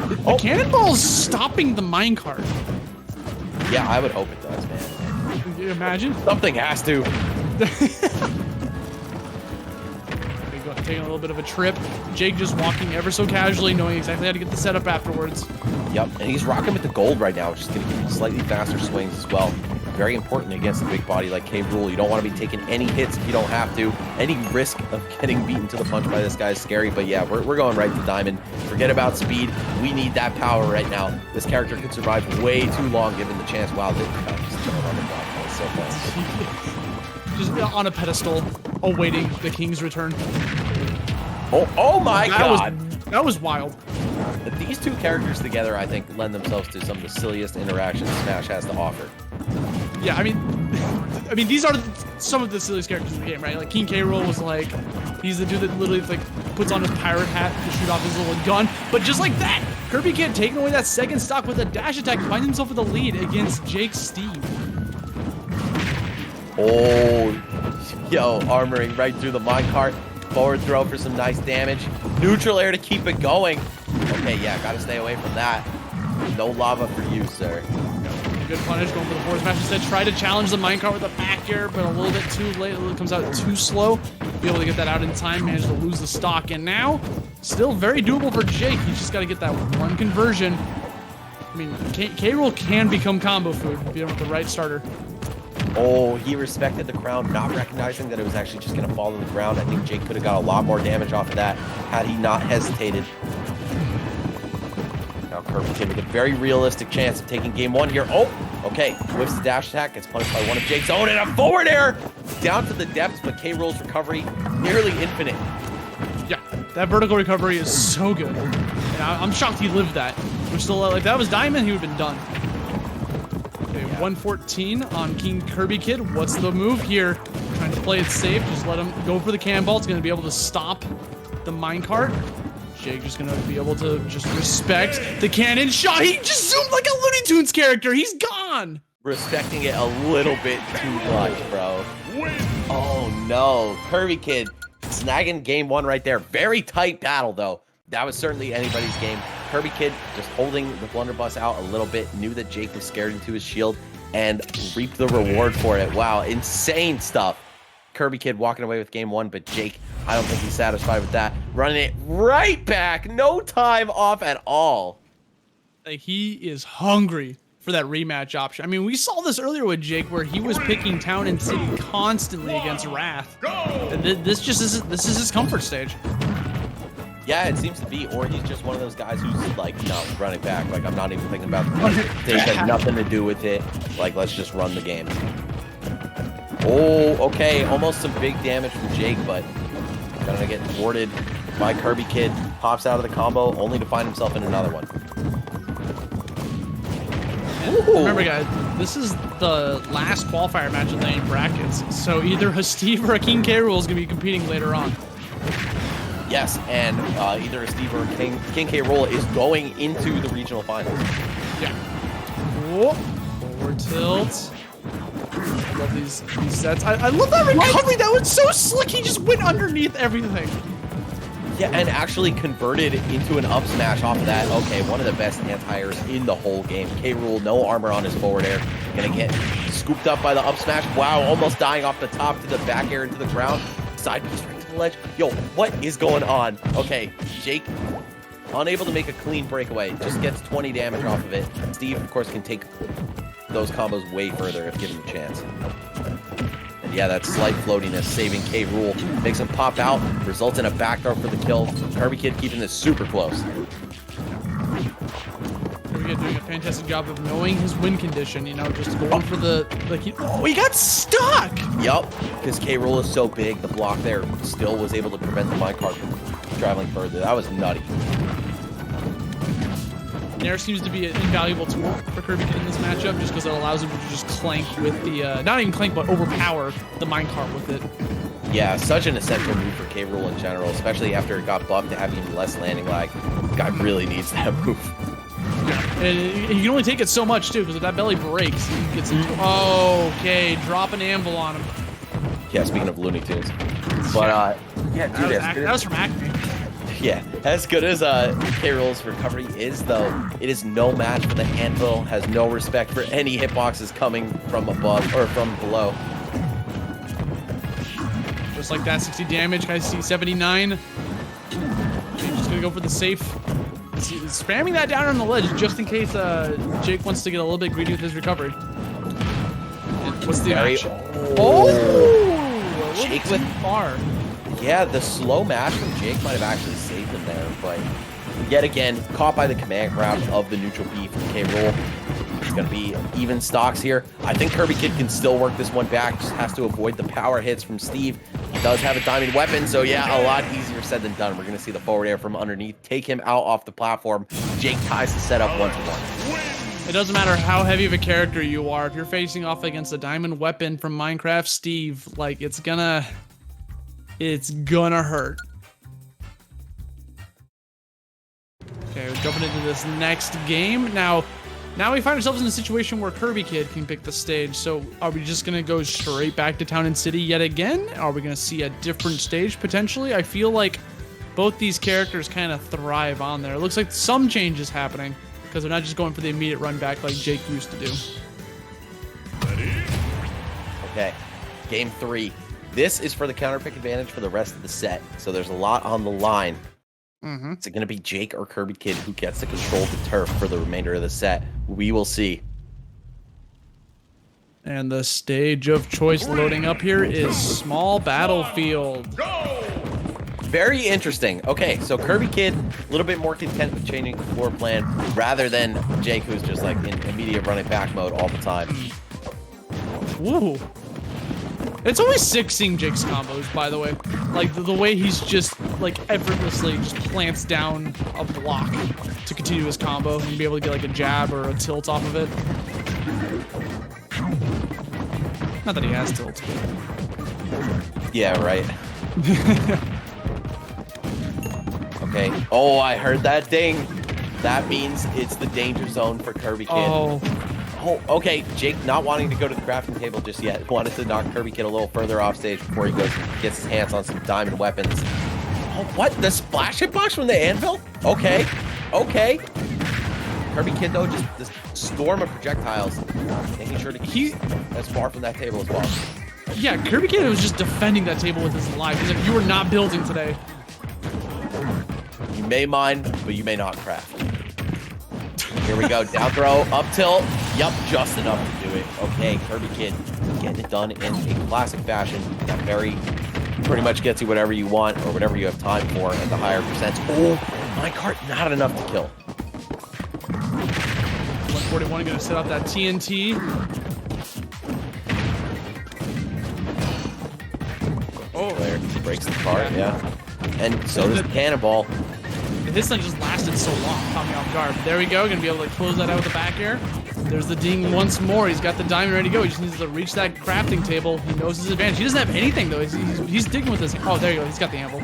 Speaker 1: The cannonball's stopping the minecart.
Speaker 2: Yeah, I would hope it does, man.
Speaker 1: Can you imagine?
Speaker 2: Something has to.
Speaker 1: Taking a little bit of a trip. Jake just walking ever so casually, knowing exactly how to get the setup afterwards.
Speaker 2: Yep, and he's rocking with the gold right now, which is going to give him slightly faster swings as well. Very important against a big body like K-Rool. You don't want to be taking any hits if you don't have to. Any risk of getting beaten to the punch by this guy is scary, but yeah, we're going right to diamond. Forget about speed. We need that power right now. This character could survive way too long given the chance. Wow, they just jumped on the block. That was so fast.
Speaker 1: Just on a pedestal, awaiting the king's return.
Speaker 2: Oh my god!
Speaker 1: That was wild.
Speaker 2: These two characters together, I think, lend themselves to some of the silliest interactions Smash has to offer.
Speaker 1: Yeah, I mean, these are some of the silliest characters in the game, right? Like King K-Rool was like, he's the dude that literally like puts on his pirate hat to shoot off his little gun, but just like that, Kirby Kid taking away that second stock with a dash attack, finds himself with a lead against Jake Steve.
Speaker 2: Oh, yo, armoring right through the minecart. Forward throw for some nice damage. Neutral air to keep it going. Okay, yeah, gotta stay away from that. No lava for you, sir.
Speaker 1: Good punish, going for the forward smash instead. Try to challenge the minecart with a back air, but a little bit too late. It comes out too slow. Be able to get that out in time. Managed to lose the stock, and now still very doable for Jake. He's just got to get that one conversion. I mean, K-Rool can become combo food if you have the right starter.
Speaker 2: Oh, he respected the crown, not recognizing that it was actually just going to fall on the ground. I think Jake could have got a lot more damage off of that had he not hesitated. Now Kirby Kid with a very realistic chance of taking game 1 here. Oh, okay. Whiffs the dash attack, gets punished by one of Jake's own, and a forward air! Down to the depths, but K-Rool's recovery nearly infinite.
Speaker 1: Yeah, that vertical recovery is so good. And I'm shocked he lived that. We're still, like, that was Diamond, he would have been done. 114 on King Kirby Kid. What's the move here? Trying to play it safe. Just let him go for the cannonball. It's going to be able to stop the minecart. Jake just going to be able to just respect the cannon shot. He just zoomed like a Looney Tunes character. He's gone.
Speaker 2: respecting it a little bit too much, bro. Oh no, Kirby Kid snagging game 1 right there. Very tight battle though. That was certainly anybody's game. Kirby Kid just holding the blunderbuss out a little bit, knew that Jake was scared into his shield, and reaped the reward for it. Wow, insane stuff. Kirby Kid walking away with game 1, but Jake, I don't think he's satisfied with that. Running it right back, no time off at all.
Speaker 1: He is hungry for that rematch option. I mean, we saw this earlier with Jake where he was picking Town and City constantly against Wrath. And this is his comfort stage.
Speaker 2: Yeah, it seems to be, or he's just one of those guys who's like, no, run it back. Like, I'm not even thinking about it. It has nothing to do with it. Like, let's just run the game. Oh, okay, almost some big damage from Jake, but gonna get thwarted by Kirby Kid. Pops out of the combo, only to find himself in another one.
Speaker 1: Remember, guys, this is the last qualifier match of the main brackets, so either a Steve or a King K. Rool is going to be competing later on.
Speaker 2: Yes, and either a Steve or a King K. Rool is going into the regional finals.
Speaker 1: Yeah. Whoa. Forward tilt. I love these sets. I love that recovery. That was so slick. He just went underneath everything.
Speaker 2: Yeah, and actually converted into an up smash off of that. Okay, one of the best anti-airs in the whole game. K. Rool, no armor on his forward air. Gonna get scooped up by the up smash. Wow, almost dying off the top to the back air into the ground. Side piece right to the ledge. Yo, what is going on? Okay, Jake, unable to make a clean breakaway. Just gets 20 damage off of it. Steve, of course, can take those combos way further if given the chance. And yeah, that slight floatiness saving K. Rool. Makes him pop out, results in a backdoor for the kill. Kirby Kid keeping this super close.
Speaker 1: Kirby Kid doing a fantastic job of knowing his win condition, you know, just going for the, like, he got stuck!
Speaker 2: Yup, because K. Rool is so big, the block there still was able to prevent the minecart from traveling further. That was nutty.
Speaker 1: Nair seems to be an invaluable tool for Kirby Kid in this matchup, just because it allows him to just clank with the, not even clank, but overpower the minecart with it.
Speaker 2: Yeah, such an essential move for K. Rool in general, especially after it got buffed to have even less landing lag. The guy really needs that move.
Speaker 1: Yeah, and you can only take it so much, too, because if that belly breaks, he gets into... Okay, drop an anvil on him.
Speaker 2: Yeah, speaking of Looney Tunes. But, yeah, dude,
Speaker 1: that was from Acme.
Speaker 2: Yeah, as good as K. Rool's recovery is, though, it is no match for the anvil. Has no respect for any hitboxes coming from above or from below.
Speaker 1: Just like that, 60 damage. Guys see 79. Okay, just gonna go for the safe. He's spamming that down on the ledge just in case Jake wants to get a little bit greedy with his recovery. And what's the action? Oh!
Speaker 2: Jake with
Speaker 1: far.
Speaker 2: Yeah, the slow mash from Jake might have actually saved him there, but yet again, caught by the command grab of the neutral B from K. Rool. It's going to be even stocks here. I think Kirby Kid can still work this one back, just has to avoid the power hits from Steve. He does have a diamond weapon, so yeah, a lot easier said than done. We're going to see the forward air from underneath, take him out off the platform. Jake ties the setup 1-1.
Speaker 1: It doesn't matter how heavy of a character you are, if you're facing off against a diamond weapon from Minecraft Steve, like, it's gonna hurt. Okay, we're jumping into this next game. Now we find ourselves in a situation where Kirby Kid can pick the stage. So are we just gonna go straight back to Town and City yet again? Are we gonna see a different stage potentially? I feel like both these characters kind of thrive on there. It looks like some changes happening because they're not just going for the immediate run back like Jake used to do.
Speaker 2: Okay, game 3. This is for the counter pick advantage for the rest of the set. So there's a lot on the line. Is it going to be Jake or Kirby Kid who gets to control the turf for the remainder of the set? We will see.
Speaker 1: And the stage of choice loading up here is Small Battlefield.
Speaker 2: Very interesting. Okay, so Kirby Kid, a little bit more content with changing the floor plan rather than Jake, who's just like in immediate running back mode all the time.
Speaker 1: Woo. It's always sick seeing Jake's combos, by the way. Like, the way he's just, like, effortlessly just plants down a block to continue his combo and be able to get, like, a jab or a tilt off of it. Not that he has tilt.
Speaker 2: Yeah, right. Okay. Oh, I heard that ding. That means it's the danger zone for Kirby Kid.
Speaker 1: Oh.
Speaker 2: Oh, okay. Jake not wanting to go to the crafting table just yet. Wanted to knock Kirby Kid a little further off stage before he gets his hands on some diamond weapons. Oh, what? The splash hitbox from the anvil? Okay. Okay. Kirby Kid, though, just this storm of projectiles, making sure to keep as far from that table as possible.
Speaker 1: Yeah, Kirby Kid was just defending that table with his life. He's like, you are not building today.
Speaker 2: You may mine, but you may not craft. Here we go. Down throw, up tilt. Yup, just enough to do it. Okay, Kirby Kid getting it done in a classic fashion. That pretty much gets you whatever you want or whatever you have time for at the higher percents. Oh, minecart, not enough to kill.
Speaker 1: 141 gonna set up that TNT.
Speaker 2: Oh, there breaks the cart, yeah. And so does the cannonball.
Speaker 1: This thing just lasted so long, caught me off guard. But there we go, gonna be able to close that out with the back air. There's the ding once more. He's got the diamond ready to go. He just needs to reach that crafting table. He knows his advantage. He doesn't have anything though. He's digging with his. Oh, there you go. He's got the anvil.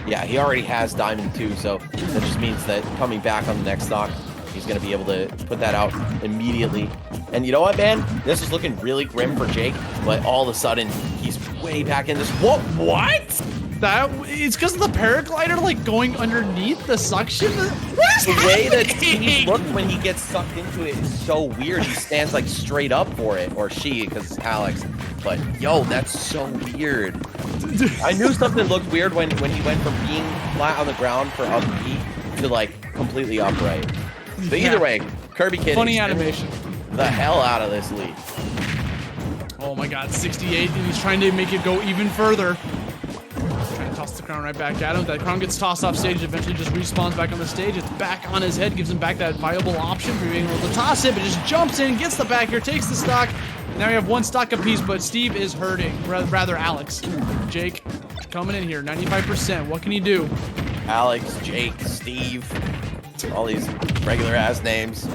Speaker 2: Yeah, he already has diamond too, so that just means that coming back on the next stock, he's going to be able to put that out immediately. And you know what, man? This is looking really grim for Jake, but all of a sudden, he's way back in this. What?
Speaker 1: It's because of the paraglider, like, going underneath the suction? What is
Speaker 2: the way that
Speaker 1: he
Speaker 2: looked when he gets sucked into it is so weird. He stands, like, straight up for it, or she, because it's Alex. But, yo, that's so weird. I knew something looked weird when he went from being flat on the ground for up B to, like, completely upright. But either way, Kirby Kid
Speaker 1: funny animation.
Speaker 2: The hell out of this lead.
Speaker 1: Oh my god, 68, and he's trying to make it go even further. Trying to toss the crown right back at him. That crown gets tossed off stage, eventually just respawns back on the stage. It's back on his head, gives him back that viable option for being able to toss it, but just jumps in, gets the back here, takes the stock. Now we have one stock apiece, but Steve is hurting. Rather, Alex. Jake coming in here, 95%. What can he do?
Speaker 2: Alex, Jake, Steve, all these regular ass names.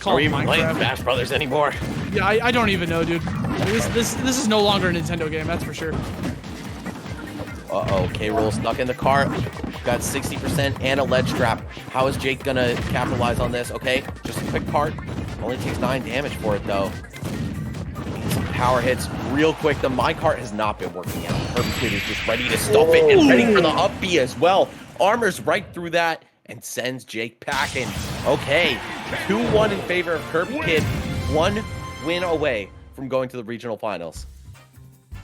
Speaker 2: Are we even playing Smash Brothers anymore?
Speaker 1: Yeah, I don't even know, dude. This is no longer a Nintendo game, that's for sure.
Speaker 2: Uh-oh, K-Rool stuck in the cart. Got 60% and a ledge trap. How is Jake gonna capitalize on this? Okay, just a quick cart. Only takes 9 damage for it, though. Some power hits real quick. The minecart has not been working out. Kirby Kid is just ready to stuff it and ready for the up B as well. Armors right through that and sends Jake packing. Okay, 2-1 in favor of Kirby Kid. 1 win away from going to the regional finals.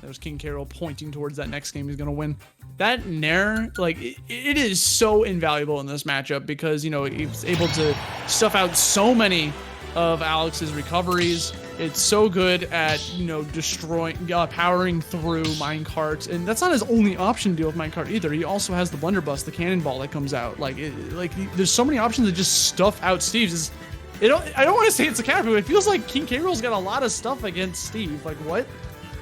Speaker 1: There's King K. Rool pointing towards that next game he's going to win. That Nair, like, it is so invaluable in this matchup because, you know, he's able to stuff out so many of Alex's recoveries. It's so good at, you know, destroying, powering through minecarts, and that's not his only option to deal with minecart either. He also has the blunderbuss, the cannonball that comes out. There's so many options to just stuff out Steve's. I don't want to say it's a counter, but it feels like King K. Rool's got a lot of stuff against Steve. Like, what?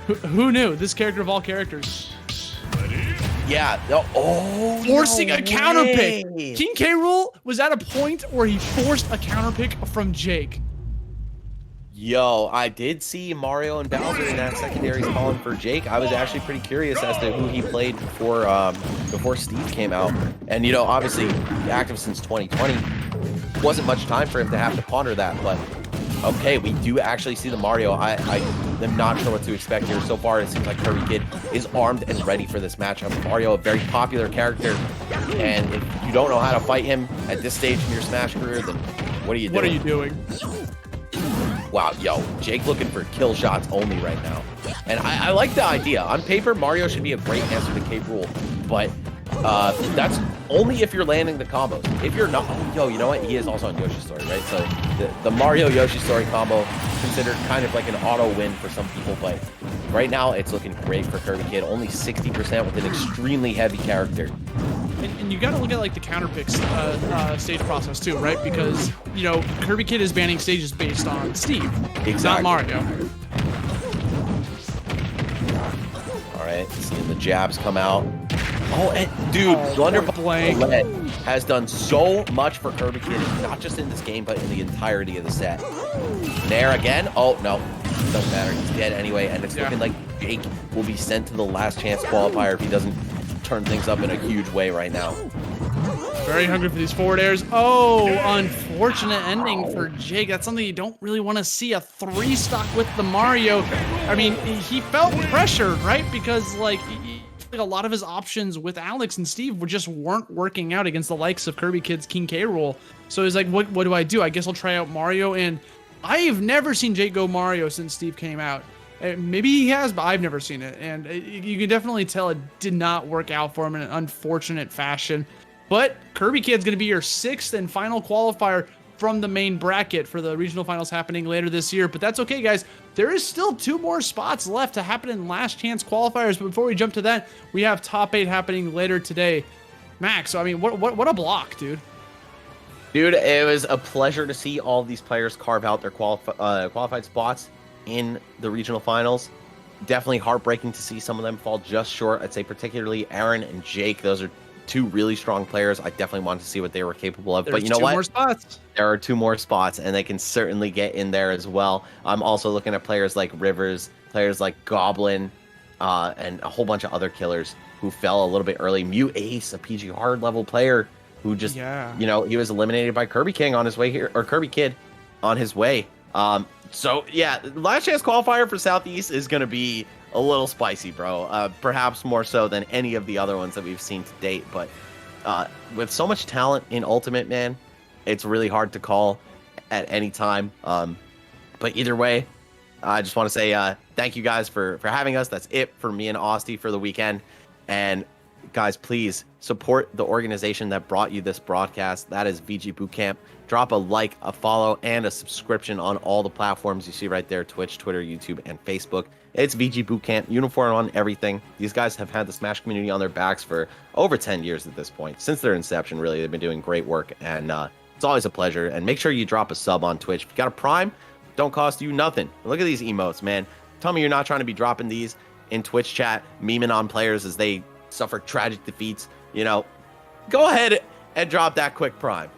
Speaker 1: Who knew? This character of all characters.
Speaker 2: Yeah. Oh,
Speaker 1: forcing a counter pick. King K. Rool was at a point where he forced a counter pick from Jake.
Speaker 2: Yo, I did see Mario and Bowser in that secondary calling for Jake. I was actually pretty curious as to who he played before Steve came out. And, you know, obviously, active since 2020. Wasn't much time for him to have to ponder that, but okay, we do actually see the Mario. I am not sure what to expect here. So far, it seems like Kirby Kid is armed and ready for this matchup. Mario, a very popular character, and if you don't know how to fight him at this stage in your Smash career, then what are you doing?
Speaker 1: What are you doing?
Speaker 2: Wow, yo, Jake looking for kill shots only right now. And I like the idea. On paper, Mario should be a great answer to K. Rool, but that's only if you're landing the combos. If you're not, oh, yo, you know what? He is also on Yoshi's Story, right? So the Mario-Yoshi Story combo considered kind of like an auto win for some people, but right now it's looking great for Kirby Kid. Only 60% with an extremely heavy character.
Speaker 1: And you got to look at like the counter picks stage process too, right? Because, you know, Kirby Kid is banning stages based on Steve, not Mario.
Speaker 2: All right, seeing the jabs come out. Oh, and dude, Blunderbuss has done so much for Kirby Kid, not just in this game, but in the entirety of the set. Nair again. Oh, no. Doesn't matter. He's dead anyway, and it's looking like Jake will be sent to the last chance qualifier if he doesn't turn things up in a huge way right now.
Speaker 1: very hungry for these forward airs. Oh, unfortunate ending for Jake. That's something you don't really want to see. A 3-stock with the Mario. I mean, he felt pressured, right? Because like a lot of his options with Alex and Steve just weren't working out against the likes of Kirby Kid's King K roll. So he's like, what do I do? I guess I'll try out Mario. And I've never seen Jake go Mario since Steve came out. Maybe he has, but I've never seen it. And you can definitely tell it did not work out for him in an unfortunate fashion. But Kirby Kid's going to be your 6th and final qualifier from the main bracket for the regional finals happening later this year. But that's okay, guys. There is still 2 more spots left to happen in last chance qualifiers. But before we jump to that, we have top 8 happening later today. Max, so I mean, what a block, dude.
Speaker 2: Dude, it was a pleasure to see all these players carve out their qualified spots in the regional finals. Definitely heartbreaking to see some of them fall just short. I'd say particularly Aaron and Jake. Those are 2 really strong players. I definitely wanted to see what they were capable of. But you know what?
Speaker 1: 2 more spots.
Speaker 2: There are 2 more spots, and they can certainly get in there as well. I'm also looking at players like Rivers, players like Goblin, and a whole bunch of other killers who fell a little bit early. Mute Ace, a PG hard level player who just, you know, he was eliminated by Kirby King on his way here, or Kirby Kid on his way. So yeah, last chance qualifier for Southeast is going to be a little spicy, bro. Perhaps more so than any of the other ones that we've seen to date. But with so much talent in Ultimate, man, it's really hard to call at any time. But either way, I just want to say thank you guys for having us. That's it for me and Austin for the weekend. And guys, please support the organization that brought you this broadcast. That is VGBootCamp. Drop a like, a follow, and a subscription on all the platforms you see right there: Twitch, Twitter, YouTube, and Facebook. It's VGBootCamp, uniform on everything. These guys have had the Smash community on their backs for over 10 years at this point. Since their inception, really, they've been doing great work, and it's always a pleasure. And make sure you drop a sub on Twitch. If you got a Prime, don't cost you nothing. Look at these emotes, man. Tell me you're not trying to be dropping these in Twitch chat, memeing on players as they suffer tragic defeats. You know, go ahead and drop that quick Prime.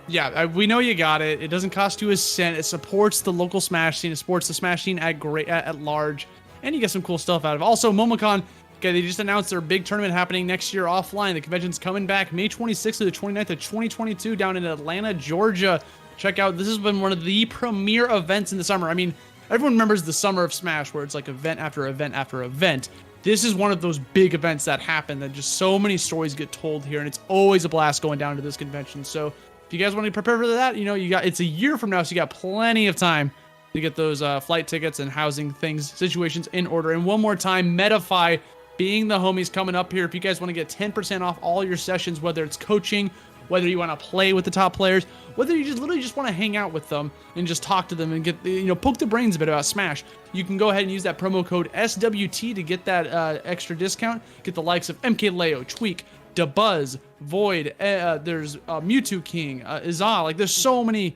Speaker 1: Yeah, we know you got it. It doesn't cost you a cent. It supports the local Smash scene. It supports the Smash scene at large. And you get some cool stuff out of it. Also, MomoCon, okay, they just announced their big tournament happening next year offline. The convention's coming back May 26th to the 29th of 2022 down in Atlanta, Georgia. Check out, this has been one of the premier events in the summer. I mean, everyone remembers the summer of Smash where it's like event after event after event. This is one of those big events that happen that just so many stories get told here, and it's always a blast going down to this convention. So if you guys want to prepare for that, you know, it's a year from now, so you got plenty of time to get those flight tickets and housing situations in order. And one more time, Metafy being the homies coming up here. If you guys want to get 10% off all your sessions, whether it's coaching, whether you want to play with the top players, whether you just literally just want to hang out with them and just talk to them and get, you know, poke the brains a bit about Smash, you can go ahead and use that promo code SWT to get that extra discount. Get the likes of MKLeo, Tweak, DaBuzz, Void, there's Mewtwo King, Izal. Like, there's so many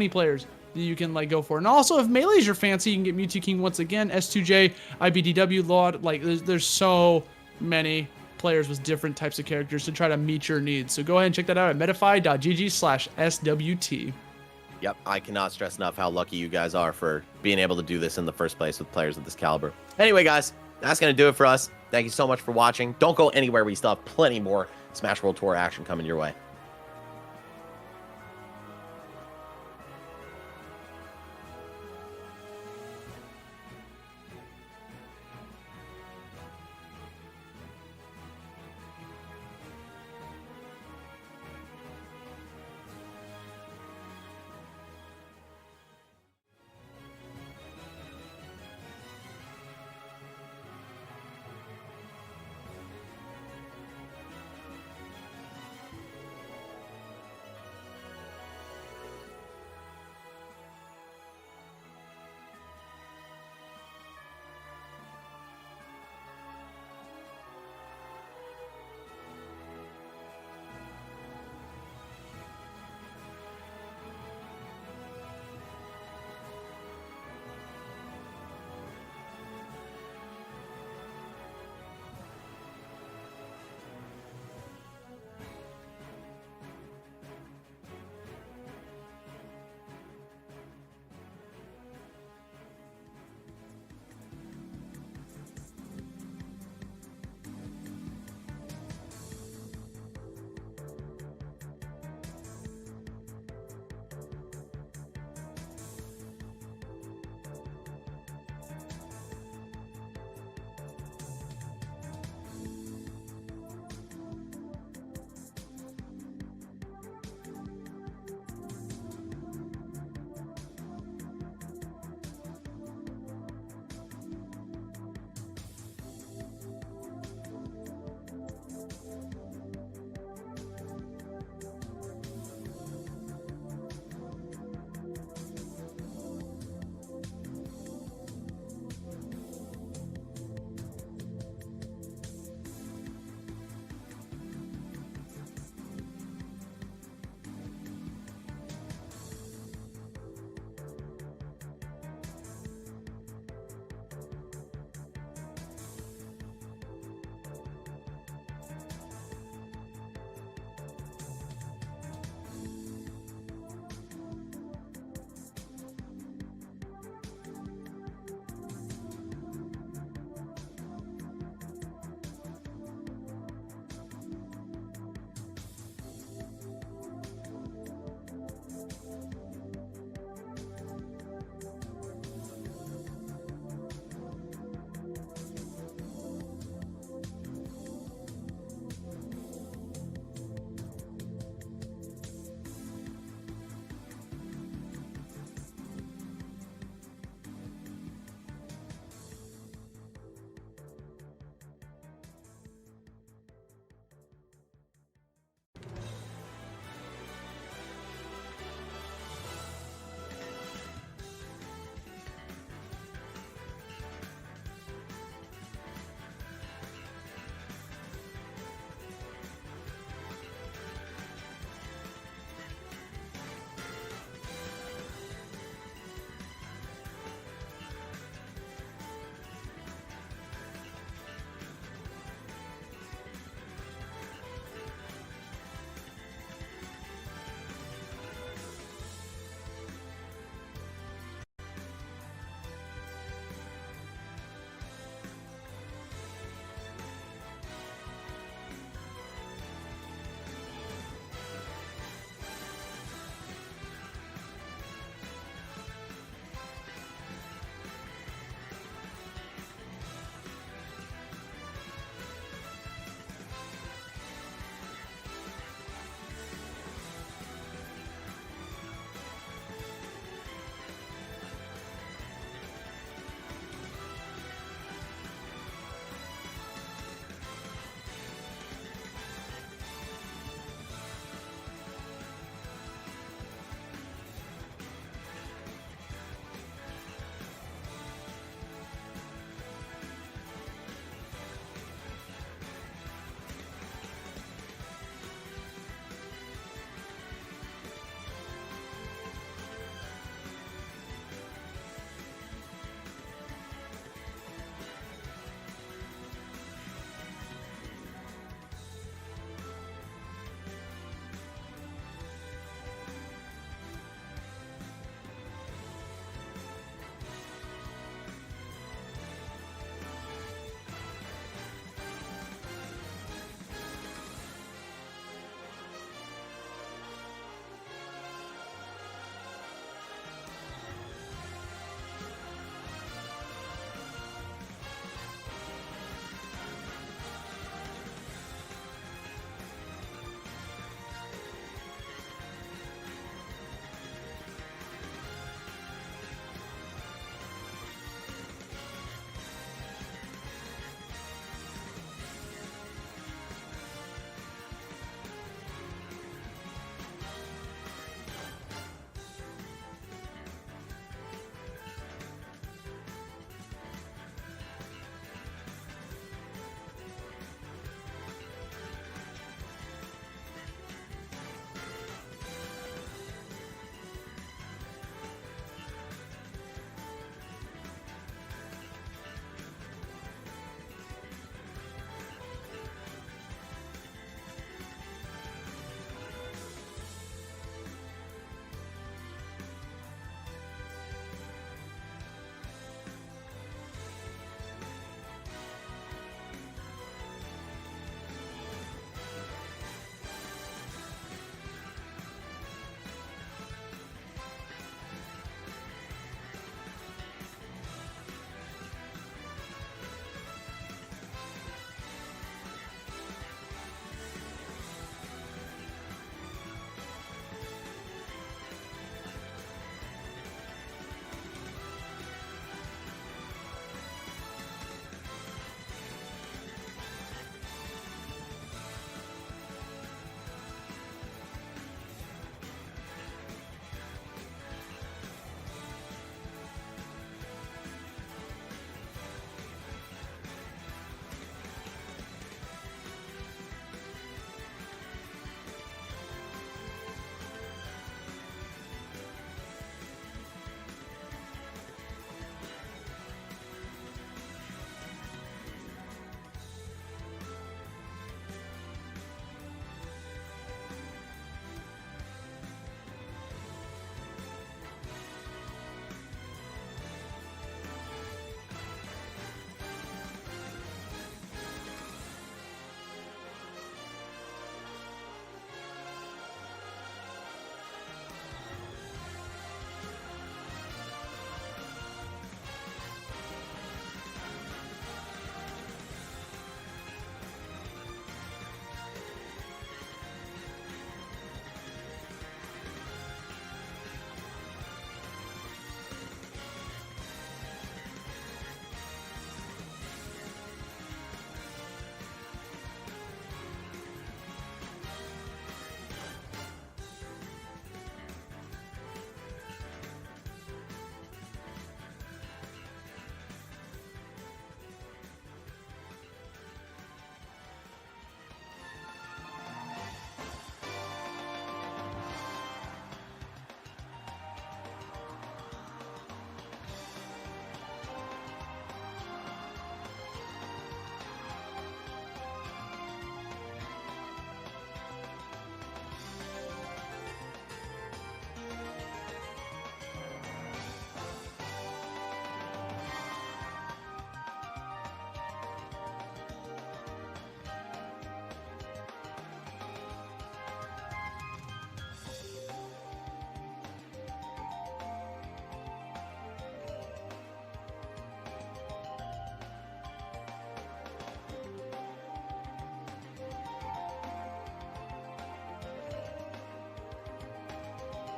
Speaker 1: players that you can like go for. And also, if Melee's your fancy, you can get Mewtwo King once again, S2J, IBDW, Laud. Like, there's so many players with different types of characters to try to meet your needs. So go ahead and check that out at metafy.gg/SWT.
Speaker 2: Yep, I cannot stress enough how lucky you guys are for being able to do this in the first place with players of this caliber. Anyway, guys, that's going to do it for us. Thank you so much for watching. Don't go anywhere. We still have plenty more Smash World Tour action coming your way.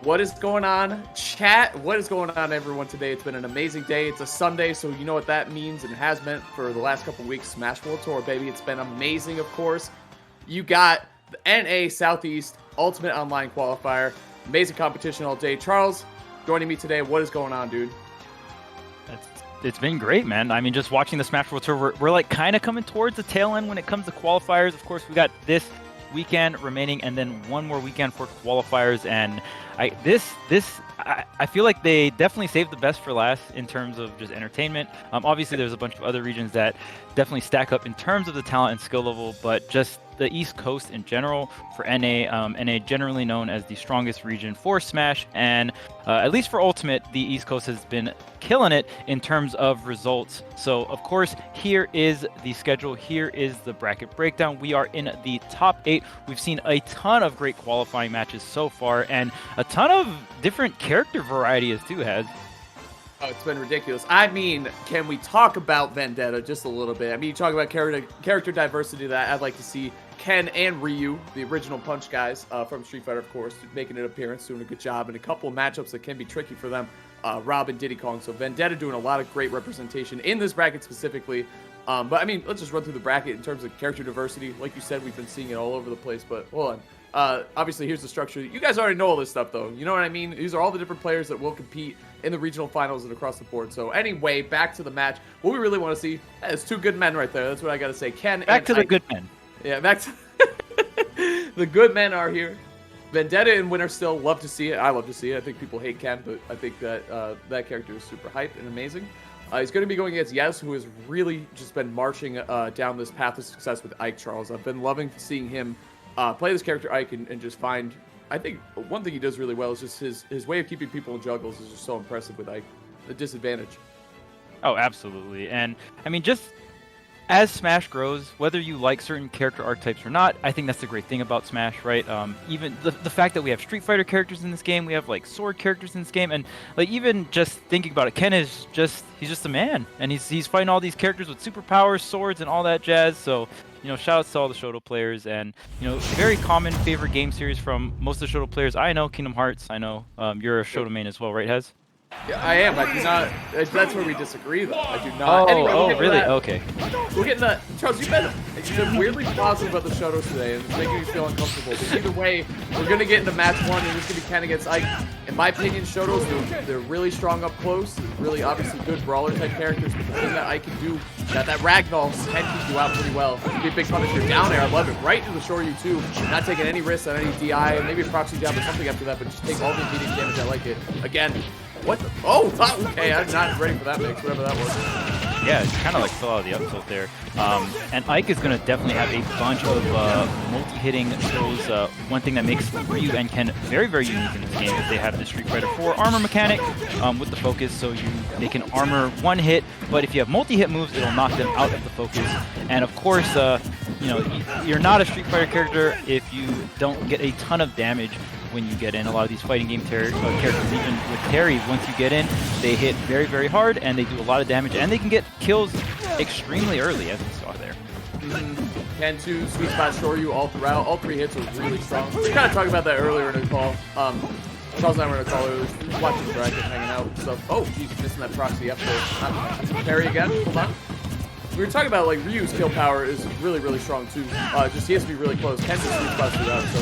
Speaker 3: What is going on, chat? What is going on, everyone, today? It's been an amazing day. It's a Sunday, so you know what that means and has meant for the last couple weeks. Smash World Tour, baby. It's been amazing, of course. You got the NA Southeast Ultimate Online Qualifier. Amazing competition all day. Charles, joining me today. What is going on, dude?
Speaker 4: It's been great, man. I mean, just watching the Smash World Tour, we're like kind of coming towards the tail end when it comes to qualifiers. Of course, we got this weekend remaining and then one more weekend for qualifiers, and I feel like they definitely saved the best for last in terms of just entertainment. Obviously there's a bunch of other regions that definitely stack up in terms of the talent and skill level, but just the East Coast in general for NA generally known as the strongest region for Smash, and at least for Ultimate, the East Coast has been killing it in terms of results. So of course, here is the schedule, here is the bracket breakdown. We are in the top 8. We've seen a ton of great qualifying matches so far, and a ton of different character variety as too has.
Speaker 3: Oh, it's been ridiculous. I mean, can we talk about Vendetta just a little bit? I mean, you talk about character diversity that I'd like to see. Ken and Ryu, the original Punch guys from Street Fighter, of course, making an appearance, doing a good job, and a couple of matchups that can be tricky for them. Rob and Diddy Kong. So Vendetta doing a lot of great representation in this bracket specifically. But I mean, let's just run through the bracket in terms of character diversity. Like you said, we've been seeing it all over the place, but hold on. Obviously, here's the structure. You guys already know all this stuff, though. You know what I mean? These are all the different players that will compete in the regional finals and across the board. So anyway, back to the match. What we really want to see is two good men right there. That's what I got to say. Ken
Speaker 4: back to the good men.
Speaker 3: Yeah, back to the good men are here. Vendetta and Winner still love to see it. I love to see it. I think people hate Ken, but I think that that character is super hyped and amazing. He's going to be going against Yes, who has really just been marching down this path of success with Ike Charles. I've been loving seeing him play this character Ike and just find, I think one thing he does really well is just his way of keeping people in juggles is just so impressive with Ike. The disadvantage.
Speaker 4: Oh, absolutely. And I mean, just as Smash grows, whether you like certain character archetypes or not, I think that's the great thing about Smash, right? Even the fact that we have Street Fighter characters in this game, we have like sword characters in this game, and like even just thinking about it, Ken is he's just a man, and he's fighting all these characters with superpowers, swords, and all that jazz. So, you know, shout outs to all the Shoto players, and you know, very common favorite game series from most of the Shoto players. I know Kingdom Hearts. I know you're a Shoto main as well, right, Hez?
Speaker 3: Yeah, I am. I do not. That's where we disagree, though. I do not. Anyway,
Speaker 4: really? Okay.
Speaker 3: We're getting that. Charles, you've been weirdly positive about the Shotos today, and it's making me feel uncomfortable. But either way, we're gonna get into match 1, and it's gonna be Ken against Ike. In my opinion, Shotos, they're really strong up close. Really, obviously, good brawler type characters. But the thing that Ike can do, that ragdoll can keep you out pretty well. It'd be a big punish. Your down air, I love it. Right to the Shoryu too. Not taking any risks on any DI, maybe a proxy jab or something after that, but just take all the immediate damage. I like it. Again. What the? Oh, okay, I'm not ready for that mix, whatever that was.
Speaker 4: Yeah, it's kind of like still out of the up tilt there. And Ike is going to definitely have a bunch of multi-hitting shows. One thing that makes Ryu and Ken very, very unique in this game is they have the Street Fighter 4 armor mechanic with the focus, so they can armor one hit, but if you have multi-hit moves, it'll knock them out of the focus. And of course, you know, you're not a Street Fighter character if you don't get a ton of damage when you get in. A lot of these fighting game characters, even with Terry, once you get in, they hit very, very hard, and they do a lot of damage, and they can get kills extremely early, as we saw there.
Speaker 3: Ken 2, sweet spot Shoryu all throughout. All 3 hits are really strong. We were kind of talking about that earlier in the call. Charles and I were in a call earlier, watching the bracket, hanging out and stuff. Oh, geez, missing that proxy up there. Terry again, hold on. We were talking about like Ryu's kill power is really, really strong too. Just he has to be really close. Ken's just sweet spots throughout, so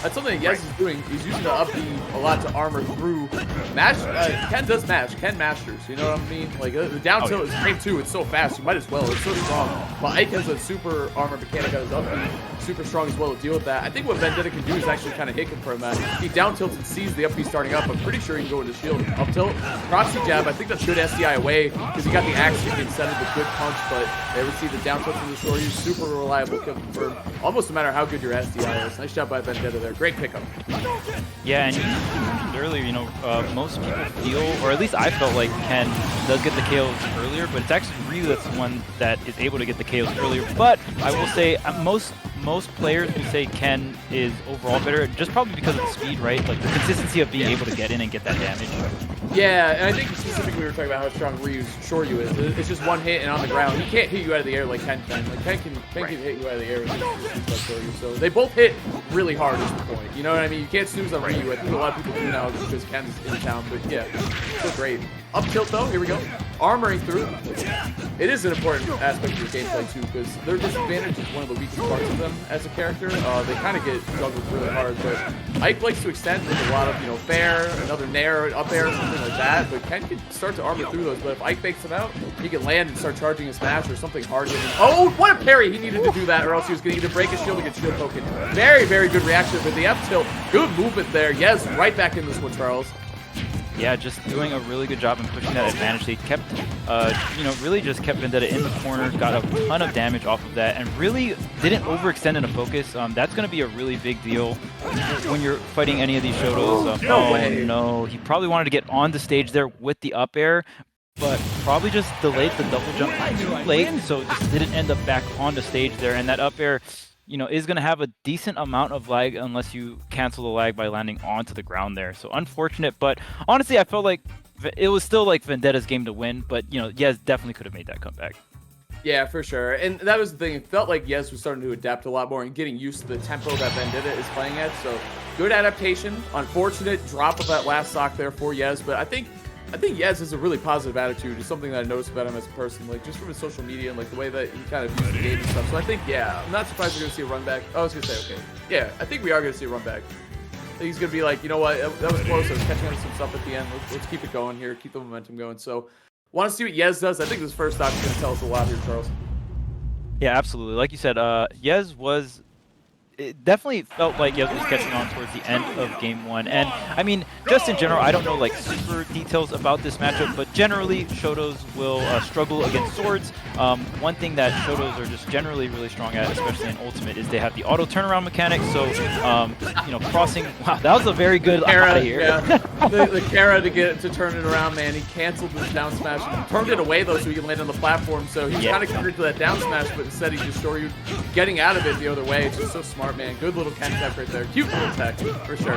Speaker 3: that's something that Yes is doing. He's using the up B a lot to armor through. Ken does mash. Ken masters. You know what I mean? Like the down tilt is great too. It's so fast. You might as well. It's so strong. But Ike has a super armor mechanic on his up B, super strong as well to deal with that. I think what Vendetta can do is actually kind of hit confirm that. He down tilts and sees the up B starting up. I'm pretty sure he can go into shield. Up tilt, proxy jab. I think that's good SDI away because he got the axe kick instead of the good punch, but they would see the down tilt from the Shoryu. Super reliable kill confirmed. Almost no matter how good your SDI is. Nice job by Vendetta there. Great pickup.
Speaker 4: Yeah, and you mentioned earlier, you know, most people feel, or at least I felt like Ken does get the KOs earlier, but it's actually Ryu that's the one that is able to get the KOs earlier. But I will say most players would say Ken is overall better, just probably because of the speed, right? Like the consistency of being able to get in and get that damage.
Speaker 3: Yeah, and I think specifically we were talking about how strong Ryu's Shoryu is. It's just one hit and on the ground. He can't hit you out of the air like Ken can. Like Ken can hit you out of the air with his Shoryu. So they both hit really hard is the point. You know what I mean? You can't snooze on Ryu. I think a lot of people do now because Ken's in town. But yeah, so great. Up tilt though, here we go. Armoring through. It is an important aspect of your gameplay too, because their disadvantage is one of the weakest parts of them as a character. They kind of get juggled really hard, but Ike likes to extend with a lot of, fair, another nair, up air, something like that. But Ken can start to armor through those, but if Ike fakes him out, he can land and start charging a smash or something hard hitting. Oh, what a parry! He needed to do that, or else he was going to either break his shield or get shield poking. Very, very good reaction, but the up tilt, good movement there. Yes, right back in this one, Charles.
Speaker 4: Yeah, just doing a really good job in pushing that advantage. They kept, really just kept Vendetta in the corner, got a ton of damage off of that, and really didn't overextend into focus. That's going to be a really big deal when you're fighting any of these Shotos. No, he probably wanted to get on the stage there with the up air, but probably just delayed the double jump too late, so just didn't end up back on the stage there, and that up air is going to have a decent amount of lag unless you cancel the lag by landing onto the ground there. So unfortunate, but honestly, I felt like it was still like Vendetta's game to win, but, Yez definitely could have made that comeback.
Speaker 3: Yeah, for sure. And that was the thing. It felt like Yez was starting to adapt a lot more and getting used to the tempo that Vendetta is playing at. So good adaptation. Unfortunate drop of that last stock there for Yez, but I think Yez has a really positive attitude. It's something that I noticed about him as a person, like just from his social media and like the way that he kind of views the game and stuff. So I think, yeah, I'm not surprised we're going to see a run back. I was going to say, okay. Yeah, I think we are going to see a run back. I think he's going to be like, you know what, that was close. I was catching on some stuff at the end. Let's keep it going here, keep the momentum going. So want to see what Yez does. I think this first stock is going to tell us a lot here, Charles.
Speaker 4: Yeah, absolutely. Like you said, Yez was... It definitely felt like Yez was catching on towards the end of game one. And, I mean, just in general, I don't know, like, super details about this matchup, but generally, Shotos will struggle against swords. One thing that Shotos are just generally really strong at, especially in Ultimate, is they have the auto turnaround mechanic. So, crossing... Wow, that was a very good
Speaker 3: Kara,
Speaker 4: here.
Speaker 3: Yeah. the Kara to turn it around, man. He canceled his down smash. He turned it away, though, so he could land on the platform. So he was kind of committed to that down smash, but instead he just Shoryu'd getting out of it the other way. It's just so smart, man. Good little Ken tech right there. Cute little tech, for sure.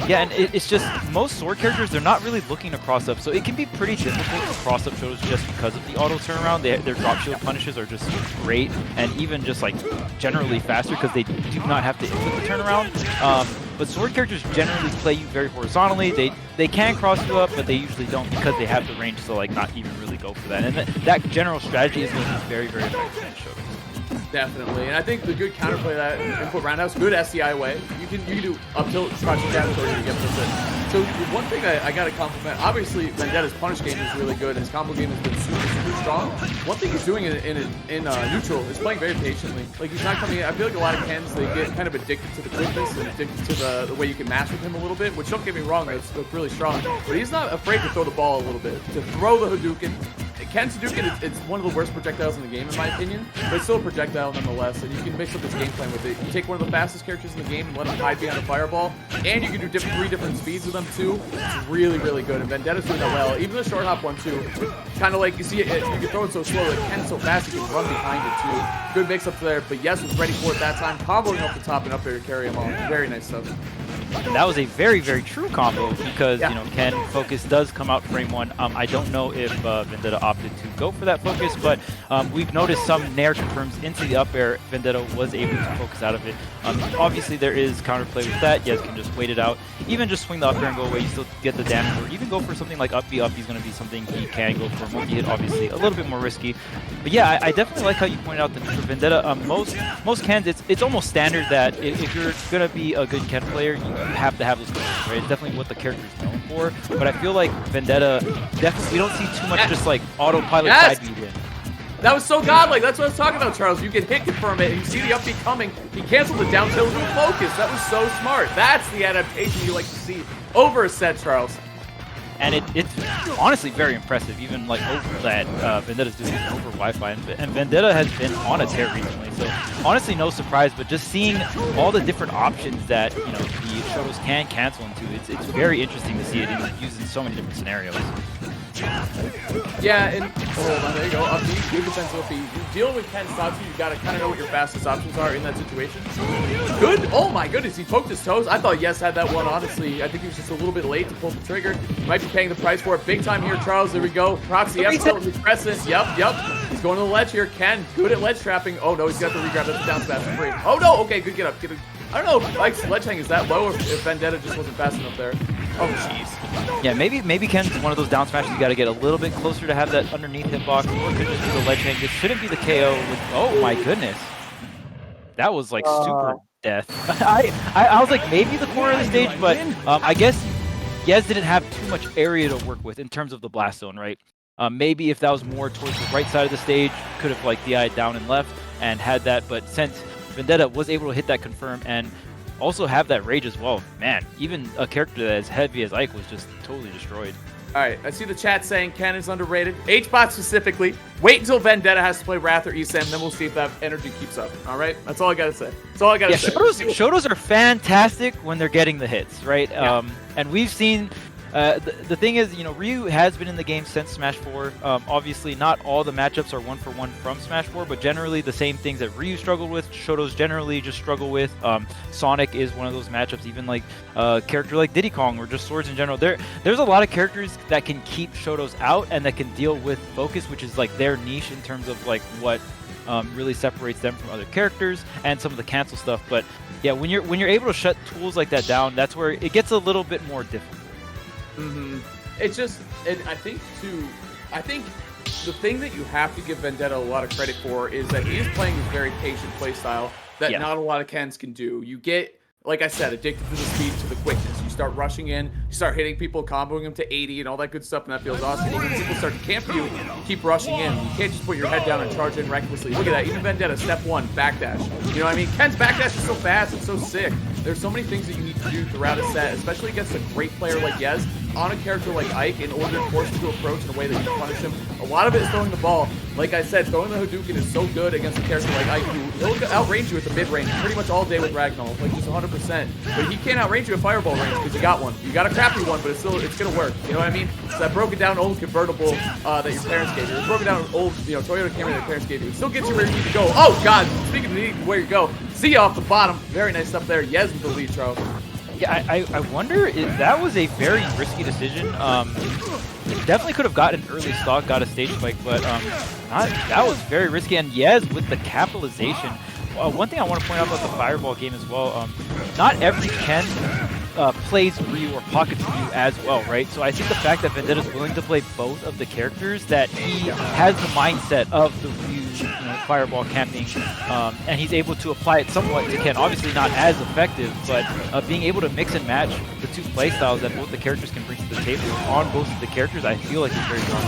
Speaker 4: Yeah, and it's just most sword characters, they're not really looking to cross up, so it can be pretty difficult to cross up Shotos just because of the auto turnaround. Their drop shield punishes are just great, and even just like generally faster because they do not have to input the turnaround. But sword characters generally play you very horizontally. They can cross you up, but they usually don't because they have the range to like not even really go for that. And that general strategy is going to be very, very effective in Shotos.
Speaker 3: Definitely, and I think the good counterplay that input roundhouse, good SCI way. You can do up tilt, crouching down, or you get this. So one thing that I got to compliment, obviously Vendetta's punish game is really good. His combo game has been super, super strong. One thing he's doing in neutral is playing very patiently. Like he's not coming in. I feel like a lot of Kens, they get kind of addicted to the quickness and addicted to the way you can mash with him a little bit. Which don't get me wrong, that's really strong. But he's not afraid to throw the ball a little bit, to throw the Hadouken. Ken's Hadouken, it's one of the worst projectiles in the game, in my opinion, but it's still a projectile nonetheless, and you can mix up this game plan with it. You take one of the fastest characters in the game and let him hide behind a fireball, and you can do 3 different speeds with them too. It's really, really good, and Vendetta's doing that well. Even the short hop one too, kind of like, you see, you can throw it so slow, like Ken's so fast, you can run behind it too. Good mix up there, but Yes was ready for it that time, comboing off the top and up there to carry him on. Very nice stuff.
Speaker 4: And that was a very, very true combo because, Ken focus does come out frame 1. I don't know if Vendetta opted to go for that focus, but we've noticed some nair confirms into the up air. Vendetta was able to focus out of it. Obviously, there is counterplay with that. Yes, can just wait it out. Even just swing the up air and go away, you still get the damage. Or even go for something like up B up. He's going to be something he can go for. Multi-hit, obviously, a little bit more risky. But yeah, I definitely like how you pointed out that for Vendetta, most Kens, it's almost standard that if you're going to be a good Ken player, you have to have those focus, right? It's definitely what the character is known for. But I feel like Vendetta, definitely, we don't see too much just like autopilot side beat in.
Speaker 3: That was so godlike. That's what I was talking about, Charles. You can hit confirm it, and you see the up B coming. He canceled the down tilt with focus. That was so smart. That's the adaptation you like to see over a set, Charles.
Speaker 4: And it's honestly very impressive, even like over that Vendetta's doing it over Wi-Fi. And Vendetta has been on a tear recently, so honestly no surprise, but just seeing all the different options that, the Shotos can cancel into, it's very interesting to see it used in so many different scenarios.
Speaker 3: Yeah, and hold on, there you go. Up B, good defensive up B. You're dealing with Ken Satsu, you gotta kind of know what your fastest options are in that situation. Good. Oh my goodness, he poked his toes. I thought Yes had that one, honestly. I think he was just a little bit late to pull the trigger. Might be paying the price for it. Big time here, Charles. There we go. Proxy F still pressing. Yep. He's going to the ledge here. Ken, good at ledge trapping. Oh no, he's got the regrab. That's a down smash for free. Oh no, okay, good get up. I don't know if Ike's ledge hang is that low or if Vendetta just wasn't fast enough there. Oh, jeez.
Speaker 4: Yeah, maybe Ken's one of those down smashes you got to get a little bit closer to have that underneath hitbox, or it could just be the ledge hang. This shouldn't be the KO. Oh my goodness. That was like super death. I was like maybe the corner of the stage, but I guess Yez didn't have too much area to work with in terms of the blast zone, right? Maybe if that was more towards the right side of the stage, could have like DI'd down and left and had that, but since Vendetta was able to hit that confirm and also have that rage as well, man, even a character as heavy as Ike was just totally destroyed.
Speaker 3: All right, I see the chat saying Ken is underrated. HBot specifically. Wait until Vendetta has to play Wrath or ESAM, then we'll see if that energy keeps up. All right, that's all I gotta say. That's all I gotta say.
Speaker 4: Shotos are fantastic when they're getting the hits, right?
Speaker 3: Yeah.
Speaker 4: And we've seen. The thing is, you know, Ryu has been in the game since Smash 4. Obviously, not all the matchups are 1-for-1 from Smash 4, but generally the same things that Ryu struggled with, Shotos generally just struggle with. Sonic is one of those matchups, even like a character like Diddy Kong or just Swords in general. There's a lot of characters that can keep Shotos out and that can deal with focus, which is like their niche in terms of like what really separates them from other characters and some of the cancel stuff. But yeah, when you're able to shut tools like that down, that's where it gets a little bit more difficult.
Speaker 3: It's just, and I think the thing that you have to give Vendetta a lot of credit for is that he is playing a very patient play style that not a lot of Kens can do. You get, like I said, addicted to the speed, to the quickness. You start rushing in, you start hitting people, comboing them to 80 and all that good stuff, and that feels awesome. When people start to camp you, keep rushing in. You can't just put your head down and charge in recklessly. Look at that, even Vendetta, step 1, backdash. You know what I mean? Ken's backdash is so fast, it's so sick. There's so many things that you need to do throughout a set, especially against a great player like Yez, on a character like Ike, in order to force him to approach in a way that you can punish him. A lot of it is throwing the ball. Like I said, throwing the Hadouken is so good against a character like Ike, who he'll outrange you at the mid-range pretty much all day with Ragnar, like just 100%. But he can't outrange you at Fireball range because you got one. You got a crappy one, but it's gonna work. You know what I mean? So that broken down old convertible that your parents gave you, the broken down old Toyota Camry that your parents gave you, it still gets you where you need to go. Oh God! Speaking of needing where you go, see you off the bottom. Very nice stuff there. Yez with the lead, Charles.
Speaker 4: Yeah, I wonder if that was a very risky decision. Definitely could have gotten an early stock, got a stage spike, but that was very risky. And Yez with the capitalization. One thing I want to point out about the Fireball game as well, not every Ken plays Ryu or pockets Ryu as well, right? So I think the fact that Vendetta's willing to play both of the characters, that he has the mindset of the Ryu Fireball camping, and he's able to apply it somewhat to Ken. Obviously not as effective, but being able to mix and match the two playstyles that both the characters can bring to the table on both of the characters, I feel like it's very strong.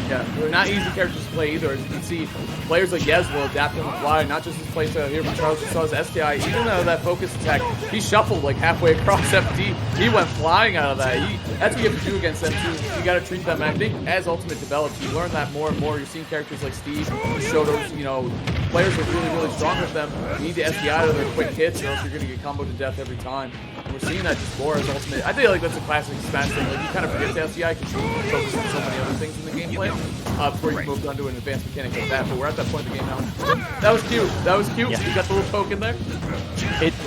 Speaker 3: Yeah, they're not easy characters to play either. As you can see, players like Yez will adapt on the fly, not just his playstyle here, but Charles just saw his STI. Even though that focus attack, he shuffled like halfway across FD. He went flying out of that. That's what you have to do against them too. You got to treat them. I think as Ultimate develops, you learn that more and more. You're seeing characters like Steve, Shotos, players are really, really strong with them. You need to SDI out of their quick hits, or else you're going to get comboed to death every time. And we're seeing that just more as Ultimate. I feel like that's a classic Smash thing. Like, you kind of forget the SDI because you focus on so many other things in the gameplay before you move on to an advanced mechanic like that. But we're at that point in the game now. That was cute. That was cute. Yeah. You got the little poke in there.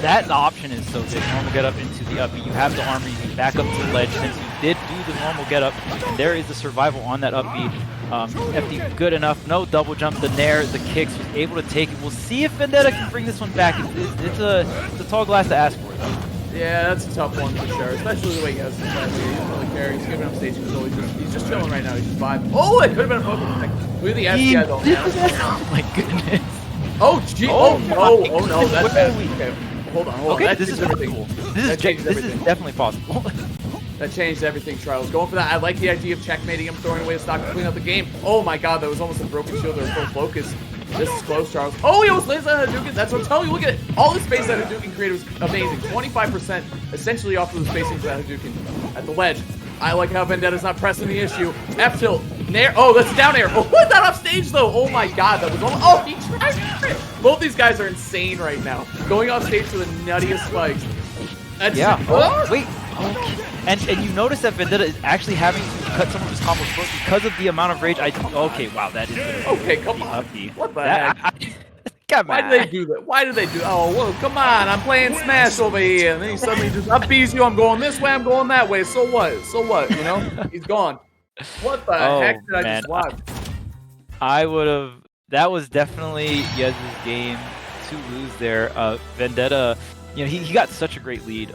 Speaker 4: That option is so good. Normal get up into the up. You have the armor. You can back up to the ledge since you did do the normal get up. And there is the survival on that up B. FD good enough, no double jump, the nair, the kicks, was able to take it. We'll see if Vendetta can bring this one back. It's a tall glass to ask for, though.
Speaker 3: Yeah, that's a tough one for sure, especially the way he has the play. He doesn't really care. He's giving up stage control. He's just chilling right now. He's just vibing. Oh, it could have been a Pokemon. Look at the SDI though.
Speaker 4: Oh my goodness.
Speaker 3: Oh, gee. Oh no. That's bad. Okay, hold on.
Speaker 4: Okay,
Speaker 3: that
Speaker 4: this is
Speaker 3: everything.
Speaker 4: cool. This is definitely possible.
Speaker 3: That changed everything, Charles. Going for that. I like the idea of checkmating him, throwing away the stock to clean up the game. Oh my God, that was almost a broken shield or a full focus. This is close, Charles. Oh, he almost lands on Hadouken. That's what I'm telling you. Look at it. All the space that Hadouken created was amazing. 25% essentially off of the spacing of that Hadouken at the ledge. I like how Vendetta's not pressing the issue. F tilt. Nair. Oh, that's down air. Oh, what? That off stage though. Oh my God, that was almost. Oh, he tried. Both these guys are insane right now. Going off stage for the nuttiest spikes. That's,
Speaker 4: yeah. Oh, wait. Okay. And you notice that Vendetta is actually having to cut some of his combos short because of the amount of rage. Okay, wow, that is
Speaker 3: Okay, come on. What the heck?
Speaker 4: Come
Speaker 3: Why
Speaker 4: on.
Speaker 3: do they do that? Why do they do? Oh, well, come on! I'm playing Smash over here, and then he suddenly just up-Bs you. I'm going this way. I'm going that way. So what? So what? You know, he's gone. What the heck did I just watch?
Speaker 4: I would have. That was definitely Yez's game to lose there. Vendetta, you know, he got such a great lead.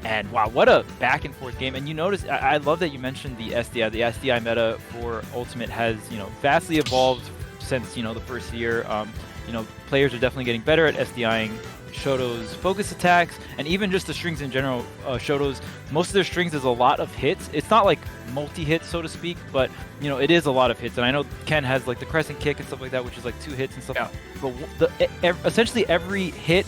Speaker 4: And wow, what a back and forth game. And you notice, I love that you mentioned the SDI. The SDI meta for Ultimate has, you know, vastly evolved since, you know, the first year. You know, players are definitely getting better at SDIing Shoto's focus attacks, and even just the strings in general. Shoto's, most of their strings is a lot of hits. It's not like multi-hits, so to speak, but, you know, it is a lot of hits. And I know Ken has like the crescent kick and stuff like that, which is like 2 hits and stuff. Yeah. But essentially every hit,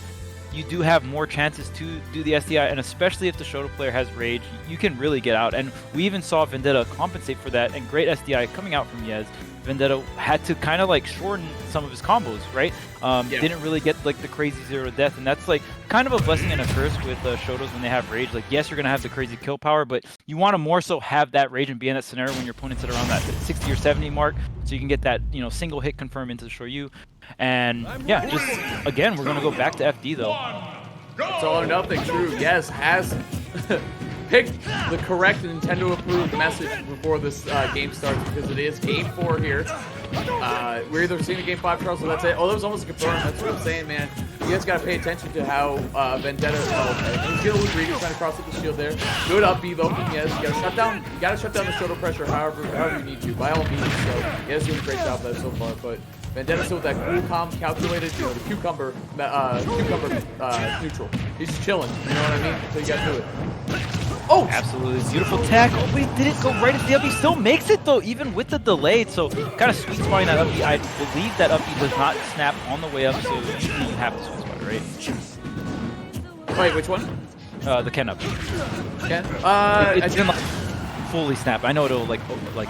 Speaker 4: you do have more chances to do the SDI, and especially if the Shoto player has rage, you can really get out. And we even saw Vendetta compensate for that, and great SDI coming out from Yez. Vendetta had to kind of like shorten some of his combos, right? Didn't really get like the crazy 0 to death, and that's like kind of a blessing and a curse with Shotos when they have rage. Like, yes, you're gonna have the crazy kill power, but you want to more so have that rage and be in that scenario when your opponent's at around that 60 or 70 mark, so you can get that, you know, single hit confirm into the Shoryu. And yeah, just again, we're gonna go back to FD though.
Speaker 3: It's all or nothing. True. Yes, has picked the correct Nintendo-approved message before this game starts, because it is Game 4 here. We're either seeing a Game 5, Charles, so that's it. Oh, that was almost confirmed. That's what I'm saying, man. You guys got to pay attention to how Vendetta. He's getting a little greedy, trying to cross up the shield there. Good up B though from Yez. You got to shut down the Shoto pressure, however you need to, by all means. So Yez doing a great job of that so far, but Vendetta still with that cool, calm, calculated, you know, the cucumber neutral. He's just chilling, you know what I mean? So you got to do it. Oh!
Speaker 4: Absolutely beautiful tech. Oh, but he didn't go right at the up. He still makes it though, even with the delay. So kind of sweet spotting that up. I believe that up does not snap on the way up, so usually you have the sweet spot, right?
Speaker 3: Wait, which one?
Speaker 4: The Ken up.
Speaker 3: Ken?
Speaker 4: It didn't like fully snap. I know it'll like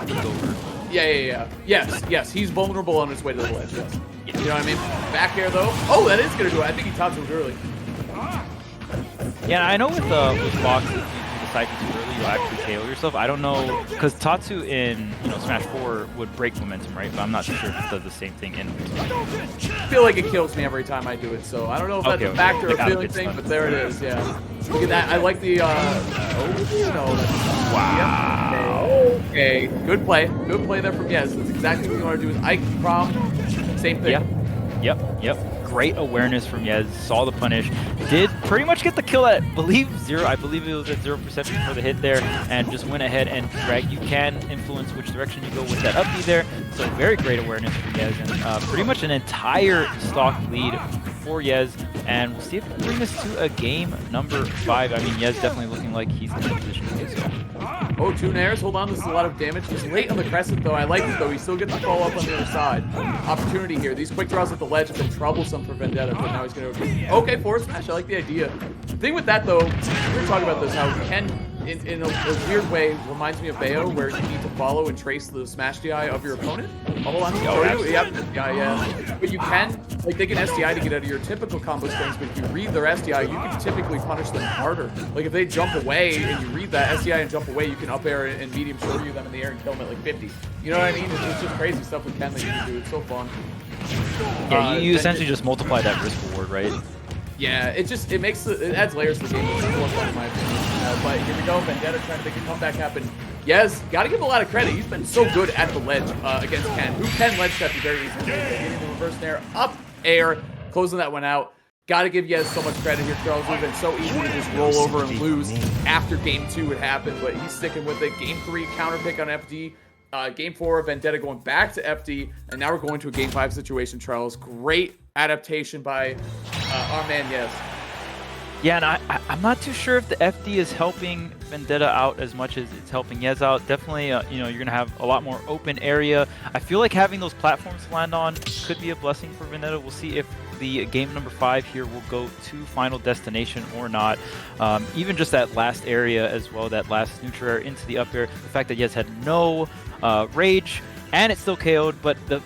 Speaker 4: peek over.
Speaker 3: Yeah. Yes. He's vulnerable on his way to the ledge. Yes. You know what I mean? Back air though. Oh, that is gonna do it. I think he topped it early.
Speaker 4: Yeah, I know with Fox, if you decide to too early, you'll actually KO yourself. I don't know, because Tatsu in, you know, Smash 4 would break momentum, right? But I'm not too sure if it does the same thing in.
Speaker 3: I feel like it kills me every time I do it, so I don't know if that's a factor or feeling thing, but there it is. Yeah. Look at that. I like the. Oh no. Wow. Okay. Good play. Good play there from Yez. That's exactly what you want to do. Is Ike Prom. Same thing.
Speaker 4: Yep. Great awareness from Yez, saw the punish, did pretty much get the kill at, I believe it was at 0% for the hit there, and just went ahead and drag. You can influence which direction you go with that up B there, so very great awareness from Yez, and pretty much an entire stock lead for Yez, and we'll see if we can bring this to a game number 5. I mean, Yez definitely looking like he's in a position to do so.
Speaker 3: Oh, 2 nairs. Hold on, this is a lot of damage. He's late on the crescent, though. I like it, though. He still gets the follow up on the other side. Opportunity here. These quick draws at the ledge have been troublesome for Vendetta, but now he's going to... Okay, forward smash. I like the idea. The thing with that, though, we were talking about this, how Ken, in a weird way, reminds me of Bayo, where you need to follow and trace the smash DI of your opponent. Oh, hold on. Yeah. But you can, like, they can SDI to get out of your typical combo strings, but if you read their SDI, you can typically punish them harder. Like, if they jump away and you read that SDI and jump away, you can up air and medium Shoryu them in the air and kill them at like 50. You know what I mean? It's just crazy stuff with Ken that you can do. It's so fun.
Speaker 4: Yeah, you essentially just multiply that risk reward, right?
Speaker 3: Yeah, it adds layers to the game. It's more fun in my opinion. But here we go, Vendetta trying to make a comeback happen. Yes, gotta give him a lot of credit. He's been so good at the ledge against Ken. Who can ledge step you very easily. Getting the reverse nair, up air, closing that one out. Gotta give Yez so much credit here, Charles. It's been so easy to just roll over and lose after game 2 would happen, but he's sticking with it. Game 3, counter pick on FD. Game 4, Vendetta going back to FD, and now we're going to a Game 5 situation, Charles. Great adaptation by our man Yez.
Speaker 4: Yeah, and I'm not too sure if the FD is helping Vendetta out as much as it's helping Yez out. Definitely, you know, you're going to have a lot more open area. I feel like having those platforms to land on could be a blessing for Vendetta. We'll see if the game number 5 here will go to Final Destination or not. Even just that last area as well, that last neutral air into the up air. The fact that Yez had no rage, and it still KO'd, but the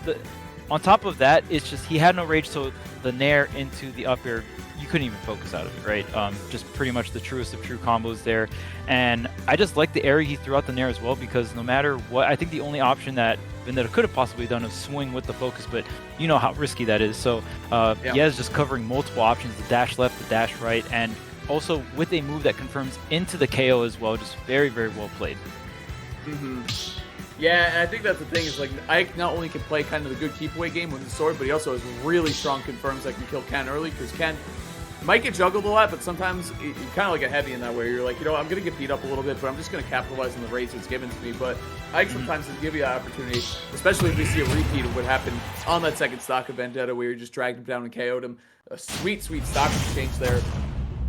Speaker 4: on top of that, it's just he had no rage, so the nair into the up air, you couldn't even focus out of it, right? Just pretty much the truest of true combos there. And I just like the area he threw out the Nair as well, because no matter what, I think the only option that Vendetta could have possibly done is swing with the focus, but you know how risky that is. So Yez just covering multiple options, the dash left, the dash right, and also with a move that confirms into the KO as well. Just very, very well played.
Speaker 3: Yeah, and I think that's the thing is, like, Ike not only can play kind of the good keep away game with his sword, but he also has really strong confirms that can kill Ken early, because Ken might get juggled a lot, but sometimes you kind of like a heavy in that way. You're like, you know, I'm going to get beat up a little bit, but I'm just going to capitalize on the race that's given to me. But Ike sometimes doesn't give you that opportunity, especially if we see a repeat of what happened on that second stock of Vendetta, where you just dragged him down and KO'd him. A sweet, sweet stock exchange there.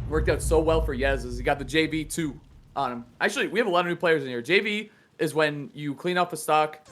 Speaker 3: Worked out so well for Yez, as he got the JV2 on him. Actually, we have a lot of new players in here. JV is when you clean off a stock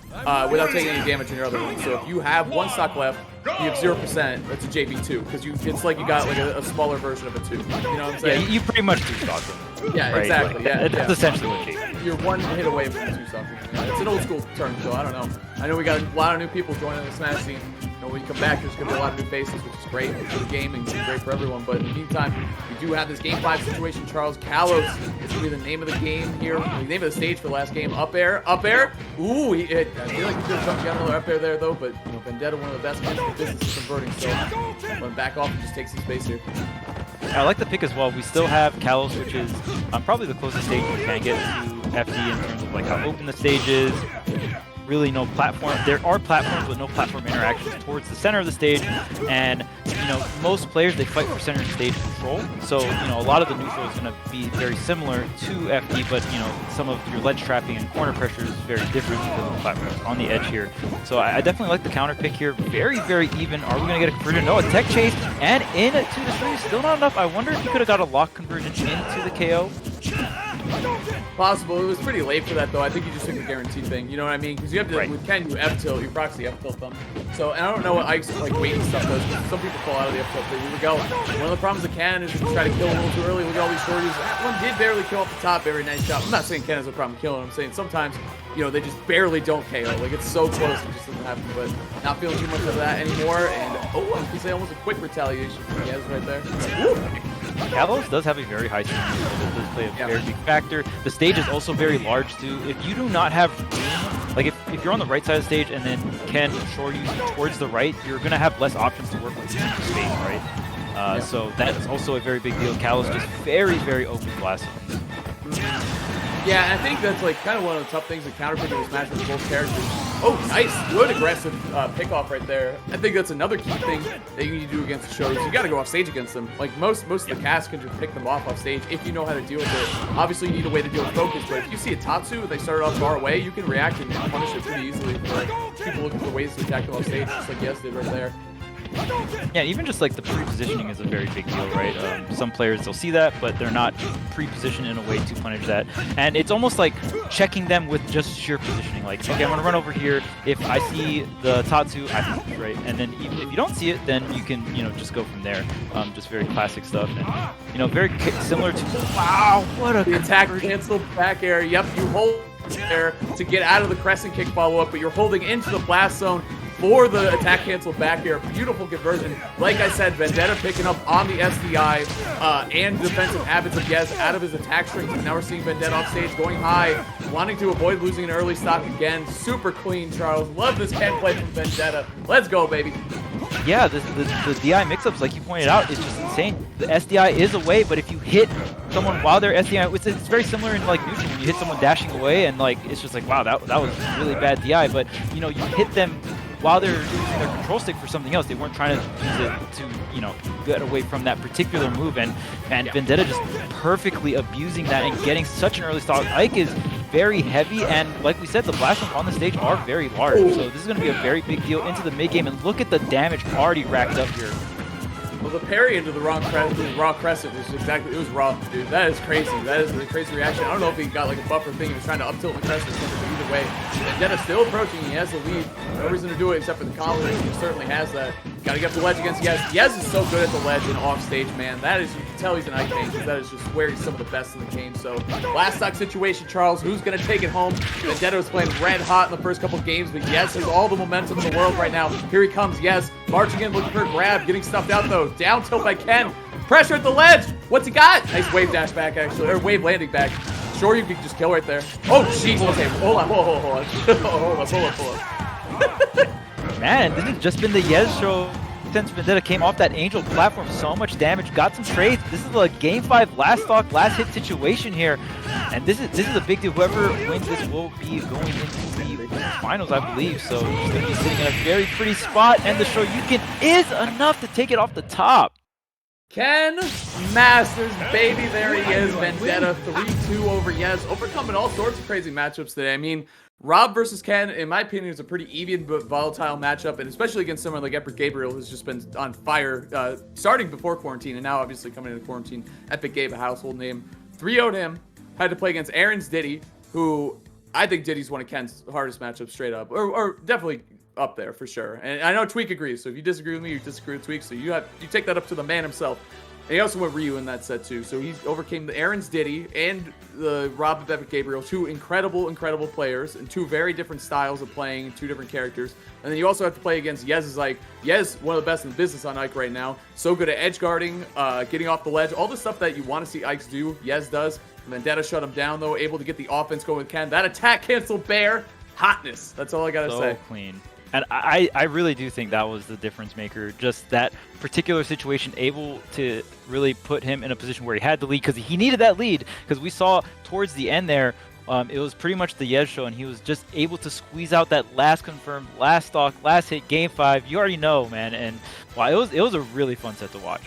Speaker 3: without taking any damage in your other one. So if you have one stock left, you have 0%, that's a JV2, because it's like you got like a smaller version of a 2. You know what I'm saying?
Speaker 4: Yeah, you pretty much do stock them.
Speaker 3: Yeah,
Speaker 4: right?
Speaker 3: exactly.
Speaker 4: Like,
Speaker 3: Yeah,
Speaker 4: that's essentially what JV.
Speaker 3: You're one hit away from 2 stock. It's an old school term, so I don't know. I know we got a lot of new people joining the Smash scene. You know, when you come back, there's going to be a lot of new faces, which is great for the game and great for everyone. But in the meantime, we do have this Game 5 situation. Charles Kalos is going to be the name of the game here. The name of the stage for the last game. Up air. Up air. Ooh, I feel like he could have jumped down another up air there, though. But, you know, Vendetta, one of the best games in the business is converting. So, going back off and just takes some space here.
Speaker 4: I like the pick as well. We still have Kalos, which is probably the closest stage we can get to FD in terms of like how open the stage is. Really no platform. There are platforms, but no platform interactions towards the center of the stage. And you know, most players, they fight for center stage control. So you know, a lot of the neutral is going to be very similar to FD, but you know, some of your ledge trapping and corner pressure is very different because of the platforms on the edge here. So I definitely like the counter pick here. Very, very even. Are we going to get a conversion? No, a tech chase and in to the 3. Still not enough. I wonder if he could have got a lock conversion into the KO.
Speaker 3: Possible. It was pretty late for that, though. I think you just took a guaranteed thing. You know what I mean? Because you have to, with Ken, you F-tilt, you proxy F-tilt them. So, and I don't know what Ike's like waiting stuff does, but some people fall out of the F-tilt thing. Here we go. One of the problems with Ken is to try to kill a little too early. Look at all these shorties. That one did barely kill off the top. Very nice job. I'm not saying Ken has a problem killing. I'm saying sometimes, you know, they just barely don't KO. Like, it's so close, it just doesn't happen. But not feeling too much of that anymore. And, oh, I can say almost a quick retaliation from Yez right there. Woo!
Speaker 4: Kalos does have a very high speed, so it does play a very big factor. The stage is also very large too. If you do not have room, like if you're on the right side of the stage and then Ken shore you towards the right, you're going to have less options to work with in the space, right? So that is also a very big deal. Kalos just very, very open blast.
Speaker 3: Yeah, and I think that's like kind of one of the tough things with counterpicking with Smash with both characters. Oh, nice. Good aggressive pick-off right there. I think that's another key thing that you need to do against the shows. You got to go off stage against them. Like most of the cast can just pick them off stage if you know how to deal with it. Obviously, you need a way to deal with focus, but if you see a Tatsu, they started off far away, you can react and punish it pretty easily. People looking for ways to attack them off stage, just like Yez did right there.
Speaker 4: Yeah, even just like the pre-positioning is a very big deal, right? Some players, they'll see that, but they're not pre-positioned in a way to punish that. And it's almost like checking them with just sheer positioning. Like, okay, I'm going to run over here. If I see the Tatsu, I can, right? And then even if you don't see it, then you can, you know, just go from there. Just very classic stuff. And, you know, very similar to, wow, what a...
Speaker 3: The attack cancel back air. Yep, you hold there to get out of the crescent kick follow-up, but you're holding into the blast zone for the attack cancel back air. Beautiful conversion. Like I said, Vendetta picking up on the SDI and defensive habits of Yez out of his attack strings. Now we're seeing Vendetta off stage going high, wanting to avoid losing an early stock again. Super clean, Charles. Love this Ken play from Vendetta. Let's go, baby.
Speaker 4: Yeah, the DI mix-ups, like you pointed out, is just insane. The SDI is away, but if you hit someone while they're SDI, it's very similar in like neutral when you hit someone dashing away, and like it's just like, wow, that was really bad DI. But you know, you hit them while they're using their control stick for something else. They weren't trying to use it to, you know, get away from that particular move, and Vendetta just perfectly abusing that and getting such an early stock. Ike is very heavy, and like we said, the blast zones on the stage are very large, so this is going to be a very big deal into the mid game. And look at the damage already racked up here.
Speaker 3: Well, the parry into the raw crescent was exactly, it was raw, dude. That is crazy. That is a crazy reaction. I don't know if he got like a buffer thing. He was trying to up tilt the crescent, but either way, Vendetta still approaching. He has the lead. No reason to do it except for the combo. He certainly has that. Got to get the ledge against Yez. Yez is so good at the ledge and off stage, man. That is, you can tell he's an Ike main because that is just where he's some of the best in the game. So, last stock situation, Charles. Who's going to take it home? Vendetta was playing red hot in the first couple games, but Yez has all the momentum in the world right now. Here he comes, Yez. Marching in, looking for a grab, getting stuffed out though. Down tilt by Ken. Pressure at the ledge. What's he got? Nice wave dash back, actually. Or wave landing back. Sure, you can just kill right there. Oh, jeez. Okay, hold on. Hold on. Hold on.
Speaker 4: Man, this has just been the Yez show since Vendetta came off that Angel platform. So much damage, got some trades. This is a game 5 last stock, last hit situation here. And this is a big deal. Whoever wins this will be going into the finals, I believe. So he's going to be sitting in a very pretty spot. And the Shoryuken is enough to take it off the top.
Speaker 3: Ken Masters, baby, there he is. Vendetta 3-2 over Yez, overcoming all sorts of crazy matchups today. I mean, Rob versus Ken, in my opinion, is a pretty even but volatile matchup, and especially against someone like Epic Gabriel, who's just been on fire, starting before quarantine, and now obviously coming into quarantine. Epic Gabe, a household name. 3-0'd him, had to play against Aaron's Diddy, who I think Diddy's one of Ken's hardest matchups straight up, or definitely up there for sure. And I know Tweak agrees, so if you disagree with me, you disagree with Tweak, so you take that up to the man himself. And he also went Ryu in that set too, so he overcame the Aaron's Diddy and the Rob of Epic Gabriel, two incredible players and two very different styles of playing, two different characters. And then you also have to play against Yez's Ike. Yez, one of the best in the business on Ike right now, so good at edge guarding, getting off the ledge, all the stuff that you want to see Ikes do, Yez does. And Vendetta shut him down though, able to get the offense going with Ken. That attack cancel bear, hotness. That's all I gotta say.
Speaker 4: So clean. And I really do think that was the difference maker. Just that particular situation, able to really put him in a position where he had the lead, because he needed that lead. Because we saw towards the end there, it was pretty much the Yez show, and he was just able to squeeze out that last confirmed, last stock, last hit, game 5. You already know, man. And wow, it was a really fun set to watch.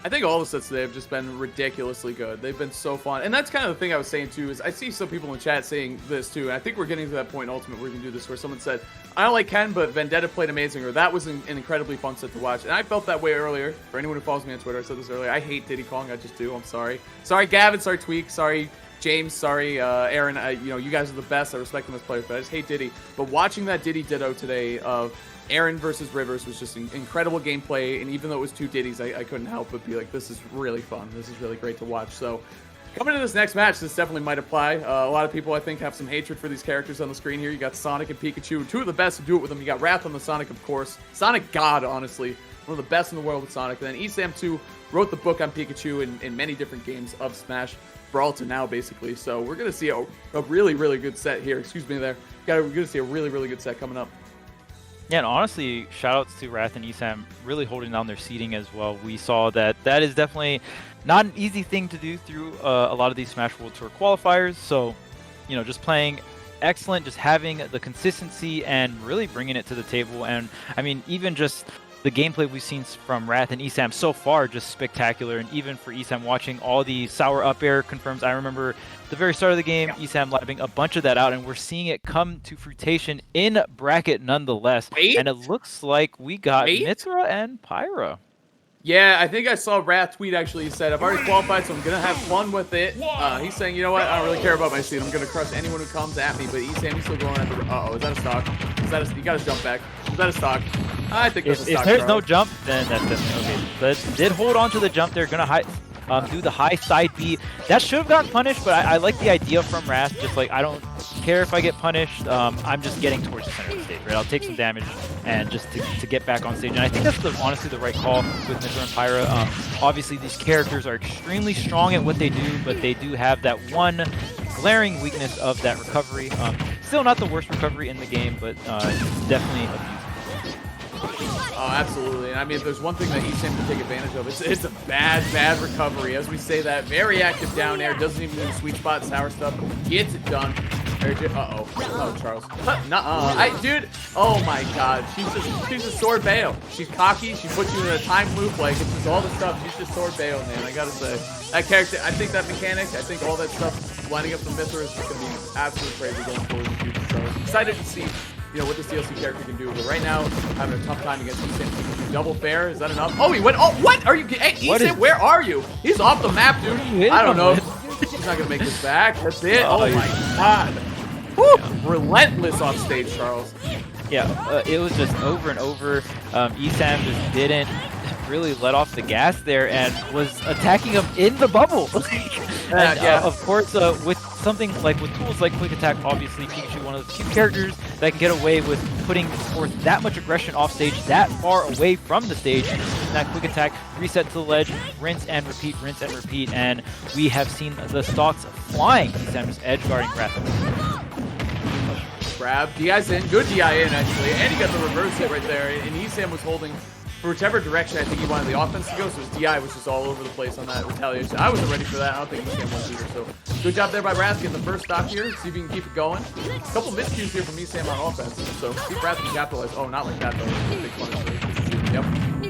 Speaker 3: I think all the sets today have just been ridiculously good. They've been so fun. And that's kind of the thing I was saying too, is I see some people in the chat saying this too, and I think we're getting to that point in Ultimate where we can do this, where someone said, I don't like Ken, but Vendetta played amazing, or that was an incredibly fun set to watch. And I felt that way earlier. For anyone who follows me on Twitter, I said this earlier, I hate Diddy Kong, I just do, I'm sorry. Sorry Gavin, sorry Tweak, sorry James, sorry Aaron, you guys are the best, I respect them as players, but I just hate Diddy. But watching that Diddy Ditto today of Aaron versus Rivers was just incredible gameplay, and even though it was two Diddies, I couldn't help but be like, this is really fun. This is really great to watch. So coming into this next match, this definitely might apply. A lot of people, I think, have some hatred for these characters on the screen here. You got Sonic and Pikachu, two of the best to do it with them. You got Wrath on the Sonic, of course. Sonic God, honestly. One of the best in the world with Sonic. And then Esam 2 wrote the book on Pikachu in many different games of Smash Brawl to now, basically. So we're going to see a really, really good set here. Excuse me there. We're going to see a really, really good set coming up.
Speaker 4: Yeah, and honestly, shoutouts to Wrath and Esam really holding down their seeding as well. We saw that is definitely not an easy thing to do through a lot of these Smash World Tour qualifiers. So, just playing excellent, just having the consistency and really bringing it to the table. And I mean, even just the gameplay we've seen from Wrath and Esam so far, just spectacular. And even for Esam, watching all the sour up air confirms. I remember the very start of the game, Esam labbing a bunch of that out, and we're seeing it come to fruition in bracket nonetheless. And it looks like we got Mithra and Pyra.
Speaker 3: Yeah, I think I saw Wrath tweet actually. He said, I've already qualified, so I'm going to have fun with it. He's saying, you know what, I don't really care about my seed. I'm going to crush anyone who comes at me. But Esam, he's still going at the... Uh-oh, is that a stock? You got to jump back. Is that a stock? I think that's a stock.
Speaker 4: If there's no jump, then that's definitely okay. But did hold on to the jump there. Going to do the high side B. That should have gotten punished, but I like the idea from Wrath. Just like, I don't care if I get punished. I'm just getting towards the center of the stage, right? I'll take some damage and just to get back on stage. And I think that's honestly the right call with Mithra and Pyra. Obviously, these characters are extremely strong at what they do, but they do have that one glaring weakness of that recovery. Still not the worst recovery in the game, but definitely abusable.
Speaker 3: Oh, absolutely. And I mean, if there's one thing that Esam can take advantage of, it's a bad recovery. As we say that, very active down air, doesn't even do the sweet spot, sour stuff, gets it done. Uh-oh. Oh, Charles. Nuh-uh. Dude, oh my god. She's a sword bail. She's cocky. She puts you in a time loop. Like, it's just all the stuff. She's just sword bail, man. I gotta say. That character, I think that mechanic, I think all that stuff lining up from Mithra is just gonna be absolutely crazy going forward in the future. So, excited to see what this DLC character can do. But right now, having a tough time against Esam. Double fair, is that enough? Oh, he went, oh, what? Are you, hey, Esam, where are you? He's off the map, dude. I don't know. He's not gonna make this back. That's it. Oh my god. Woo! Yeah. Relentless on stage, Charles.
Speaker 4: Yeah, it was just over and over. Esam just didn't really let off the gas there and was attacking him in the bubble. Of course, with something like with tools like Quick Attack, obviously Pikachu, one of the few characters that can get away with putting forth that much aggression off stage, that far away from the stage. using that quick attack, reset to the ledge, rinse and repeat, and we have seen the stocks flying. Sam just edge guarding Wrath.
Speaker 3: Grab, DI's in, good DI in actually, and he got the reverse hit right there, and Esam was holding for whichever direction I think he wanted the offense to go, so his DI was just all over the place on that retaliation. I wasn't ready for that. I don't think Esam was either, so good job there by Wrath getting the first stock here. See if he can keep it going. A couple miscues here from Esam on offense, so see if Wrath can capitalize. Oh, not like that though. Big punish. Yep.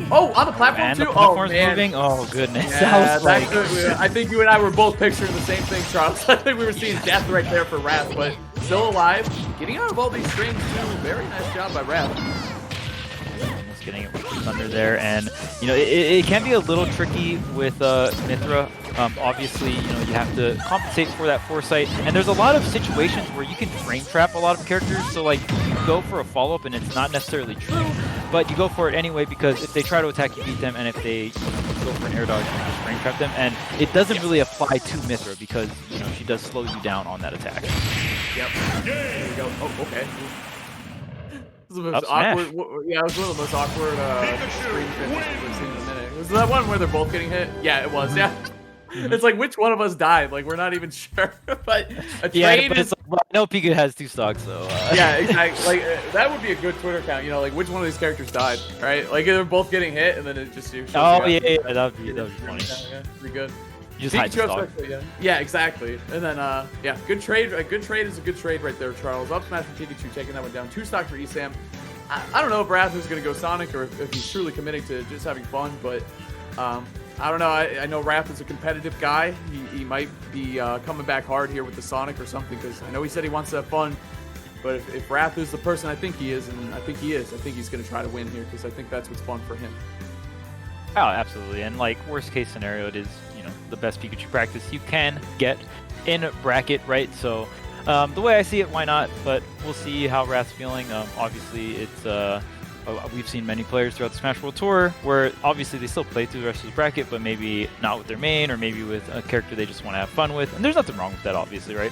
Speaker 3: Oh, on the platform
Speaker 4: and
Speaker 3: too?
Speaker 4: The platform's
Speaker 3: oh, man.
Speaker 4: moving. Oh, goodness.
Speaker 3: Yeah, I think you and I were both picturing the same thing, Charles. I think we were seeing death right there for Wrath, but still alive. Getting out of all these strings too. Very nice job by Wrath.
Speaker 4: Almost getting it with the Thunder there, and you know it can be a little tricky with Mithra. Obviously, you know, you have to compensate for that foresight, and there's a lot of situations where you can frame trap a lot of characters. So like you go for a follow-up and it's not necessarily true, but you go for it anyway because if they try to attack, you beat them, and if they go for an air dodge, you just frame trap them, and it doesn't really apply to Mithra because you know she does slow you down on that attack.
Speaker 3: Yep. Here we go. Oh, okay. This is the most
Speaker 4: Up
Speaker 3: awkward. Yeah, it was one of the most awkward screen finishes we've seen in a minute. Was that one where they're both getting hit? Yeah, it was. Yeah. It's like which one of us died? Like we're not even sure. But a trade
Speaker 4: Yeah, but
Speaker 3: is.
Speaker 4: it's like, well, I know Pika has 2 stocks, so.
Speaker 3: Yeah, exactly. Like that would be a good Twitter account. You know, like which one of these characters died, right? Like they're both getting hit, and then it just shows
Speaker 4: Oh
Speaker 3: you
Speaker 4: yeah, that would be funny.
Speaker 3: Yeah, pretty good.
Speaker 4: You just hide the stock.
Speaker 3: Yeah, exactly. And then, yeah, good trade. A good trade is a good trade right there, Charles. Up smash for Pikachu, taking that one down. 2 stock for Esam. I don't know if Wrath is going to go Sonic or if he's truly committing to just having fun, but I don't know. I know Wrath is a competitive guy. He might be coming back hard here with the Sonic or something because I know he said he wants to have fun. But if Wrath is the person I think he is, and I think he is, I think he's going to try to win here because I think that's what's fun for him.
Speaker 4: Oh, absolutely. And like worst case scenario, it is, you know, the best Pikachu practice you can get in a bracket, right? So the way I see it, why not? But we'll see how Wrath's feeling. Obviously, it's we've seen many players throughout the Smash World Tour where obviously they still play through the rest of the bracket, but maybe not with their main or maybe with a character they just want to have fun with. And there's nothing wrong with that, obviously, right?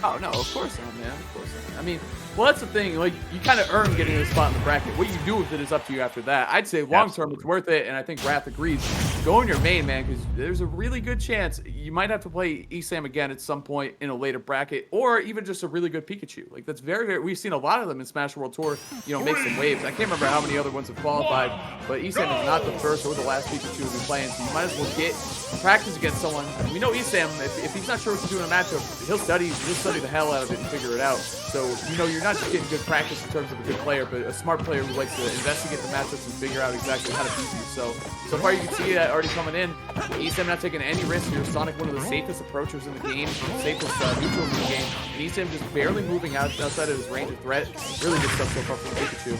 Speaker 3: Oh, no, of course not, man. Of course not. I mean, well, that's the thing. Like, you kind of earn getting a spot in the bracket. What you do with it is up to you after that. I'd say long-term, it's worth it, and I think Wrath agrees. Go in your main, man, because there's a really good chance you might have to play Esam again at some point in a later bracket, or even just a really good Pikachu. Like, that's very, very... We've seen a lot of them in Smash World Tour, you know, make some waves. I can't remember how many other ones have qualified, but Esam is not the first or the last Pikachu to be playing, so you might as well get practice against someone. We know Esam, if he's not sure what to do in a matchup, he'll study the hell out of it and figure it out. So, you know, you're not just getting good practice in terms of a good player, but a smart player who likes to investigate the matchups and figure out exactly how to beat you. So far you can see that already coming in. Esam not taking any risks here. Sonic, one of the safest approachers in the game, safest neutrals in the game. And Esam just barely moving outside of his range of threat. Really good stuff so far from Pikachu.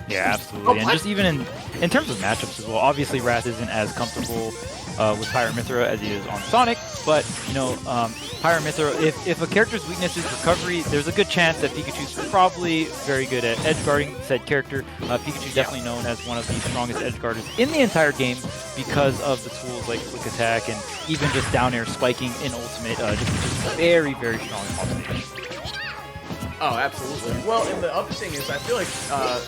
Speaker 4: Yeah, absolutely. And just even in terms of matchups as well, obviously Wrath isn't as comfortable with Pyramithra as he is on Sonic, but you know, Pyramithra, if a character's weakness is recovery, there's a good chance that Pikachu's probably very good at edge guarding said character. Pikachu's definitely known as one of the strongest edge guarders in the entire game because of the tools like Quick Attack and even just down air spiking in Ultimate. Just very, very strong in offense.
Speaker 3: Oh, absolutely. Well, and the other thing is, I feel like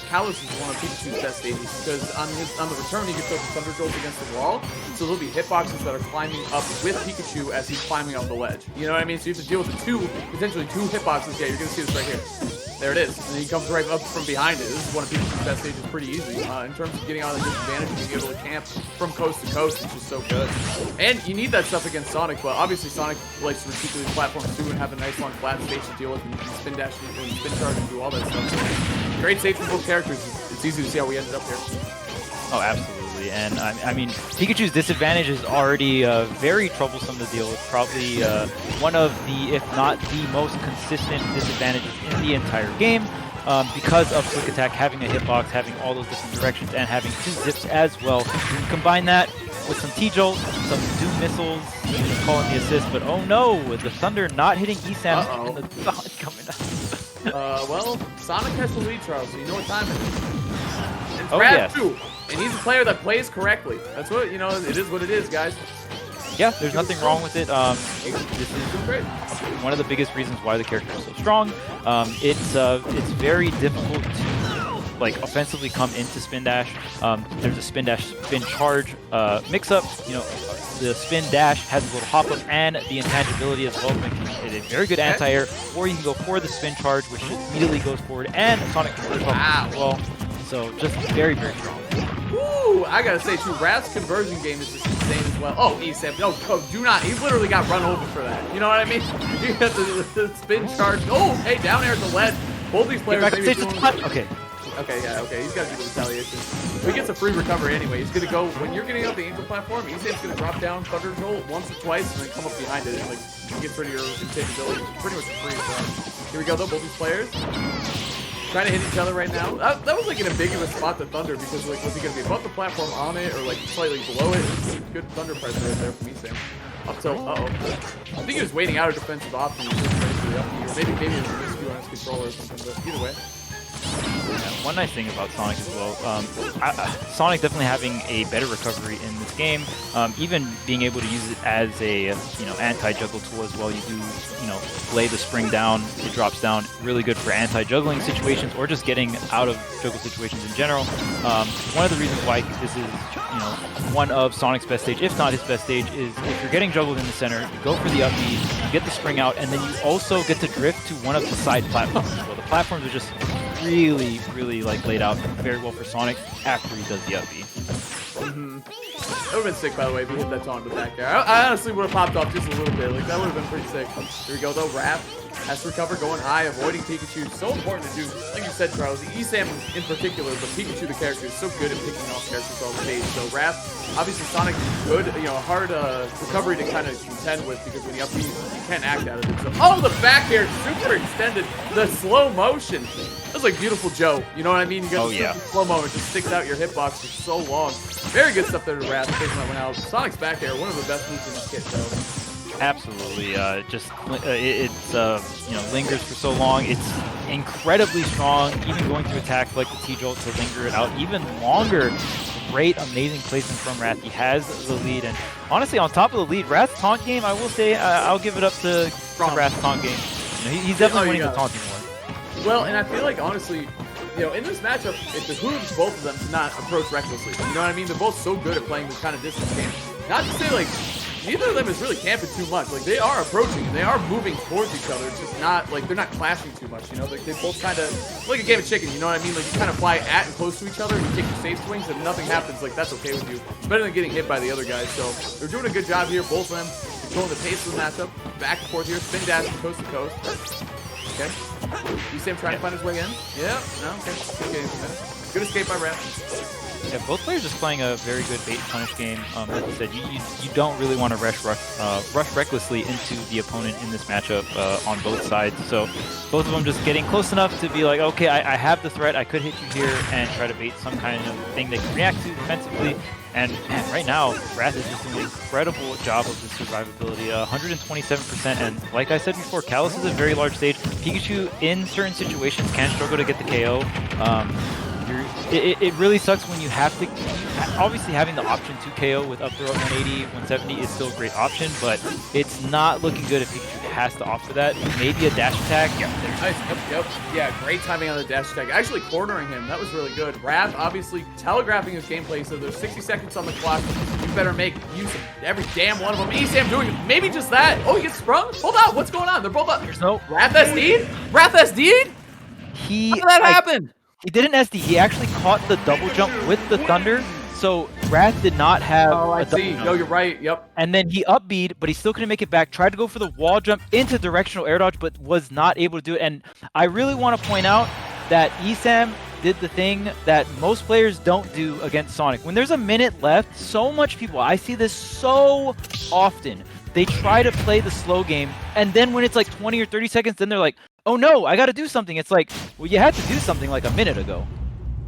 Speaker 3: Kalos is one of Pikachu's best stages because on the return, he can throw the Thunder Jolts against the wall, so there'll be hitboxes that are climbing up with Pikachu as he's climbing up the ledge. You know what I mean? So you have to deal with the potentially two hitboxes. Yeah, you're going to see this right here. There it is. And he comes right up from behind it. This is one of Pikachu's best stages pretty easy. In terms of getting out of the disadvantage and being able to camp from coast to coast, it's just so good. And you need that stuff against Sonic, but obviously Sonic likes to retreat to these platforms too and have a nice long flat stage to deal with and spin dash and spin charge and do all that stuff. So great save from both characters. It's easy to see how we ended up here.
Speaker 4: Oh, absolutely. And I mean, Pikachu's disadvantage is already very troublesome to deal with. Probably one of the, if not the most consistent disadvantages in the entire game because of Quick Attack, having a hitbox, having all those different directions, and having 2 zips as well. You can combine that with some T-Jolt, some Doom missiles, calling the assist, but oh no, with the Thunder not hitting Esam and the Sonic coming out.
Speaker 3: Well, Sonic has the lead, Charles, so you know what time it is. And
Speaker 4: Oh,
Speaker 3: Brad,
Speaker 4: yes.
Speaker 3: too. And he's a player that plays correctly. That's what, you know, it is what it is, guys.
Speaker 4: Yeah, there's nothing wrong with it. This is
Speaker 3: Great.
Speaker 4: one of the biggest reasons why the character is so strong. It's very difficult to like offensively come into spin dash. There's a spin dash spin charge mix up. You know, the spin dash has a little hop up and the intangibility as well, making it a very good anti-air. Or you can go for the spin charge, which immediately goes forward, and a Sonic conversion as well. So just very, very strong.
Speaker 3: Woo! I gotta say, too, Rath's conversion game is just insane as well. Oh, Esam, no, do not. He literally got run over for that. You know what I mean? He got the spin charge. Oh, hey, down air at the lead. Both these players maybe doing...
Speaker 4: Okay.
Speaker 3: Okay, yeah, okay. He's got to do the retaliation. He gets a free recovery anyway. He's going to go, when you're getting out the angel platform, Esam's going to drop down Thunder Jolt once or twice and then come up behind it and like gets rid of your intangibility. Pretty much free for him. Here we go, though, both these players. Trying to hit each other right now. That was like an ambiguous spot to Thunder because like was he gonna be above the platform on it or like slightly below it? Good Thunder pressure right there from Esam. Up tilt. I think he was waiting out a defensive option. He was just ready for the up here. Maybe it was a miscue on his controller or something. But either way.
Speaker 4: Yeah, one nice thing about Sonic as well, Sonic definitely having a better recovery in this game, even being able to use it as a anti-juggle tool as well. You do lay the spring down, it drops down, really good for anti-juggling situations or just getting out of juggle situations in general. One of the reasons why this is one of Sonic's best stage, if not his best stage, is if you're getting juggled in the center, you go for the up B, you get the spring out, and then you also get to drift to one of the side platforms as well. The platforms are just really like laid out very well for Sonic after he does the up B.
Speaker 3: That would have been sick, by the way, if he hit that taunt to the back there. I honestly would have popped off just a little bit. Like, that would have been pretty sick. Here we go, though. Raph has to recover, going high, avoiding Pikachu. So important to do. Like you said, Charles, Esam in particular, but Pikachu, the character, is so good at picking off characters on the stage. So Raph, obviously Sonic, good, hard recovery to kind of contend with because when you up B, you can't act out of it. So, oh, the back air, super extended. The slow motion. That was like beautiful Joe. You know what I mean? You got the slow mo, it just sticks out your hitbox for so long. Very good stuff there to Raph, taking that one out. Sonic's back air, one of the best moves in this kit, though.
Speaker 4: Absolutely, lingers for so long. It's incredibly strong, even going through attack like the T-Jolt to linger it out even longer. Great, amazing placement from Rath. He has the lead, and honestly, on top of the lead, Rath's taunt game, I will say, I'll give it up to Rath's taunt game. He's definitely winning the taunting war.
Speaker 3: Well, and I feel like, honestly, in this matchup, it behooves both of them to not approach recklessly. You know what I mean? They're both so good at playing this kind of distance game. Not to say, like, neither of them is really camping too much. Like, they are approaching, they are moving towards each other. It's just not, like, they're not clashing too much, Like, they both kind of, like a game of chicken, you know what I mean? Like, you kind of fly at and close to each other, and you take your safe swings, and nothing happens. Like, that's okay with you. It's better than getting hit by the other guys. So, they're doing a good job here, both of them. Controlling the pace of the matchup. Back and forth here, spin dash from coast to coast. Okay. Esam trying to find his way in. Yeah. No. Okay. Good escape by Raph.
Speaker 4: Yeah, both players just playing a very good bait and punish game. Like I said, you don't really want to rush recklessly into the opponent in this matchup on both sides. So both of them just getting close enough to be like, okay, I have the threat. I could hit you here and try to bait some kind of thing they can react to defensively. And man, right now, Rath is just doing an incredible job of his survivability. 127%, and like I said before, Kalos is a very large stage. Pikachu, in certain situations, can struggle to get the KO. It really sucks when you have to... Obviously, having the option to KO with up throw 180, 170 is still a great option, but it's not looking good if Pikachu has to opt for that. Maybe a dash attack.
Speaker 3: Yep. Yeah, great timing on the dash attack. Actually cornering him. That was really good. Rath obviously telegraphing his gameplay, so there's 60 seconds on the clock. You better make use of every damn one of them. Esam doing maybe just that. Oh, he gets sprung? Hold on. What's going on? They're both up.
Speaker 4: There's no...
Speaker 3: Rath SD'd? Rath SD'd? How did that happen?
Speaker 4: He didn't SD. He actually caught the double jump with the Thunder. So Rath did not have
Speaker 3: I see. No, you're right. Yep.
Speaker 4: And then he up-B'd, but he still couldn't make it back. Tried to go for the wall jump into directional air dodge, but was not able to do it. And I really want to point out that Esam did the thing that most players don't do against Sonic. When there's a minute left, so much people, I see this so often, they try to play the slow game, and then when it's like 20 or 30 seconds, then they're like, oh no, I got to do something. It's like, well, you had to do something like a minute ago.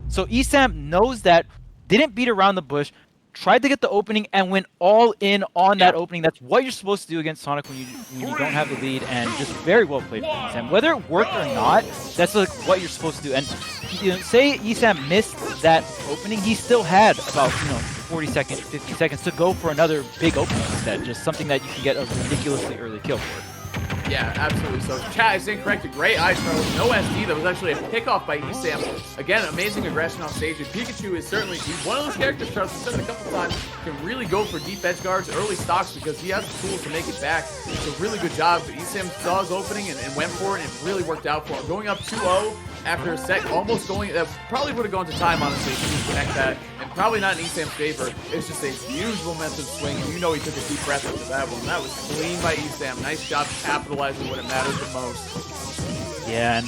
Speaker 4: So Esam knows that, didn't beat around the bush, tried to get the opening, and went all in on that opening. That's what you're supposed to do against Sonic when you don't have the lead, and just very well played from Esam. Whether it worked or not, that's like what you're supposed to do. And say Esam missed that opening, he still had about 40 seconds, 50 seconds to go for another big opening like that. Just something that you can get a ridiculously early kill for.
Speaker 3: Yeah, absolutely. So chat is incorrect. Great ice throw. No SD. That was actually a pickoff by Esam. Again, amazing aggression off stage. And Pikachu is certainly one of those characters, Charles, I've said it a couple times, can really go for deep edge guards, early stocks, because he has the tools to make it back. It's a really good job. But Esam saw his opening and went for it, and it really worked out for him. Going up 2-0 after a set, almost going, that probably would have gone to time, honestly, if he didn't connect that. And probably not in Esam's favor. It's just a huge momentum swing, and you know he took a deep breath after that one. That was clean by Esam. Nice job capitalizing when it matters the most.
Speaker 4: Yeah, and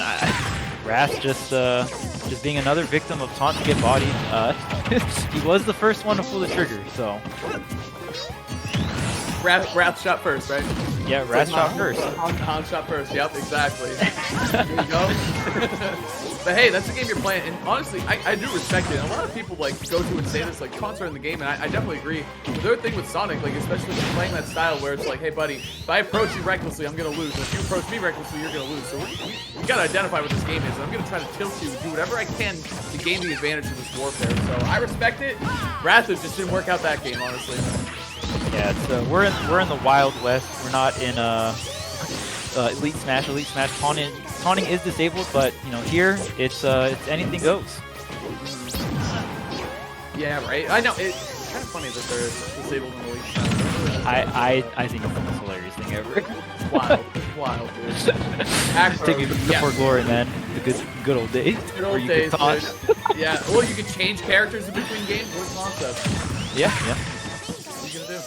Speaker 4: Wrath just being another victim of taunt to get bodied. He was the first one to pull the trigger, so.
Speaker 3: Wrath shot first, right?
Speaker 4: Yeah, Wrath shot first.
Speaker 3: Han shot first, yep, exactly. There you go. But hey, that's the game you're playing, and honestly, I do respect it. And a lot of people like go to and say this, like, taunts are in the game, and I definitely agree. But the other thing with Sonic, like, especially when you're playing that style where it's like, hey buddy, if I approach you recklessly, I'm gonna lose. And if you approach me recklessly, you're gonna lose. So we gotta identify what this game is, and I'm gonna try to tilt you, do whatever I can to gain the advantage of this warfare. So I respect it. Wrath just didn't work out that game, honestly.
Speaker 4: Yeah, it's, we're in the Wild West. We're not in Elite Smash. Elite Smash taunting is disabled, but you know here it's anything goes.
Speaker 3: Yeah, right. I know it's kind of funny that they're disabled in Elite Smash.
Speaker 4: I think it's the most hilarious thing ever.
Speaker 3: Wild, dude.
Speaker 4: Take me before glory, man. The good old days.
Speaker 3: Good old days, dude. Yeah. Well, you can change characters in between games. What a concept.
Speaker 4: Yeah.
Speaker 3: What are you gonna do?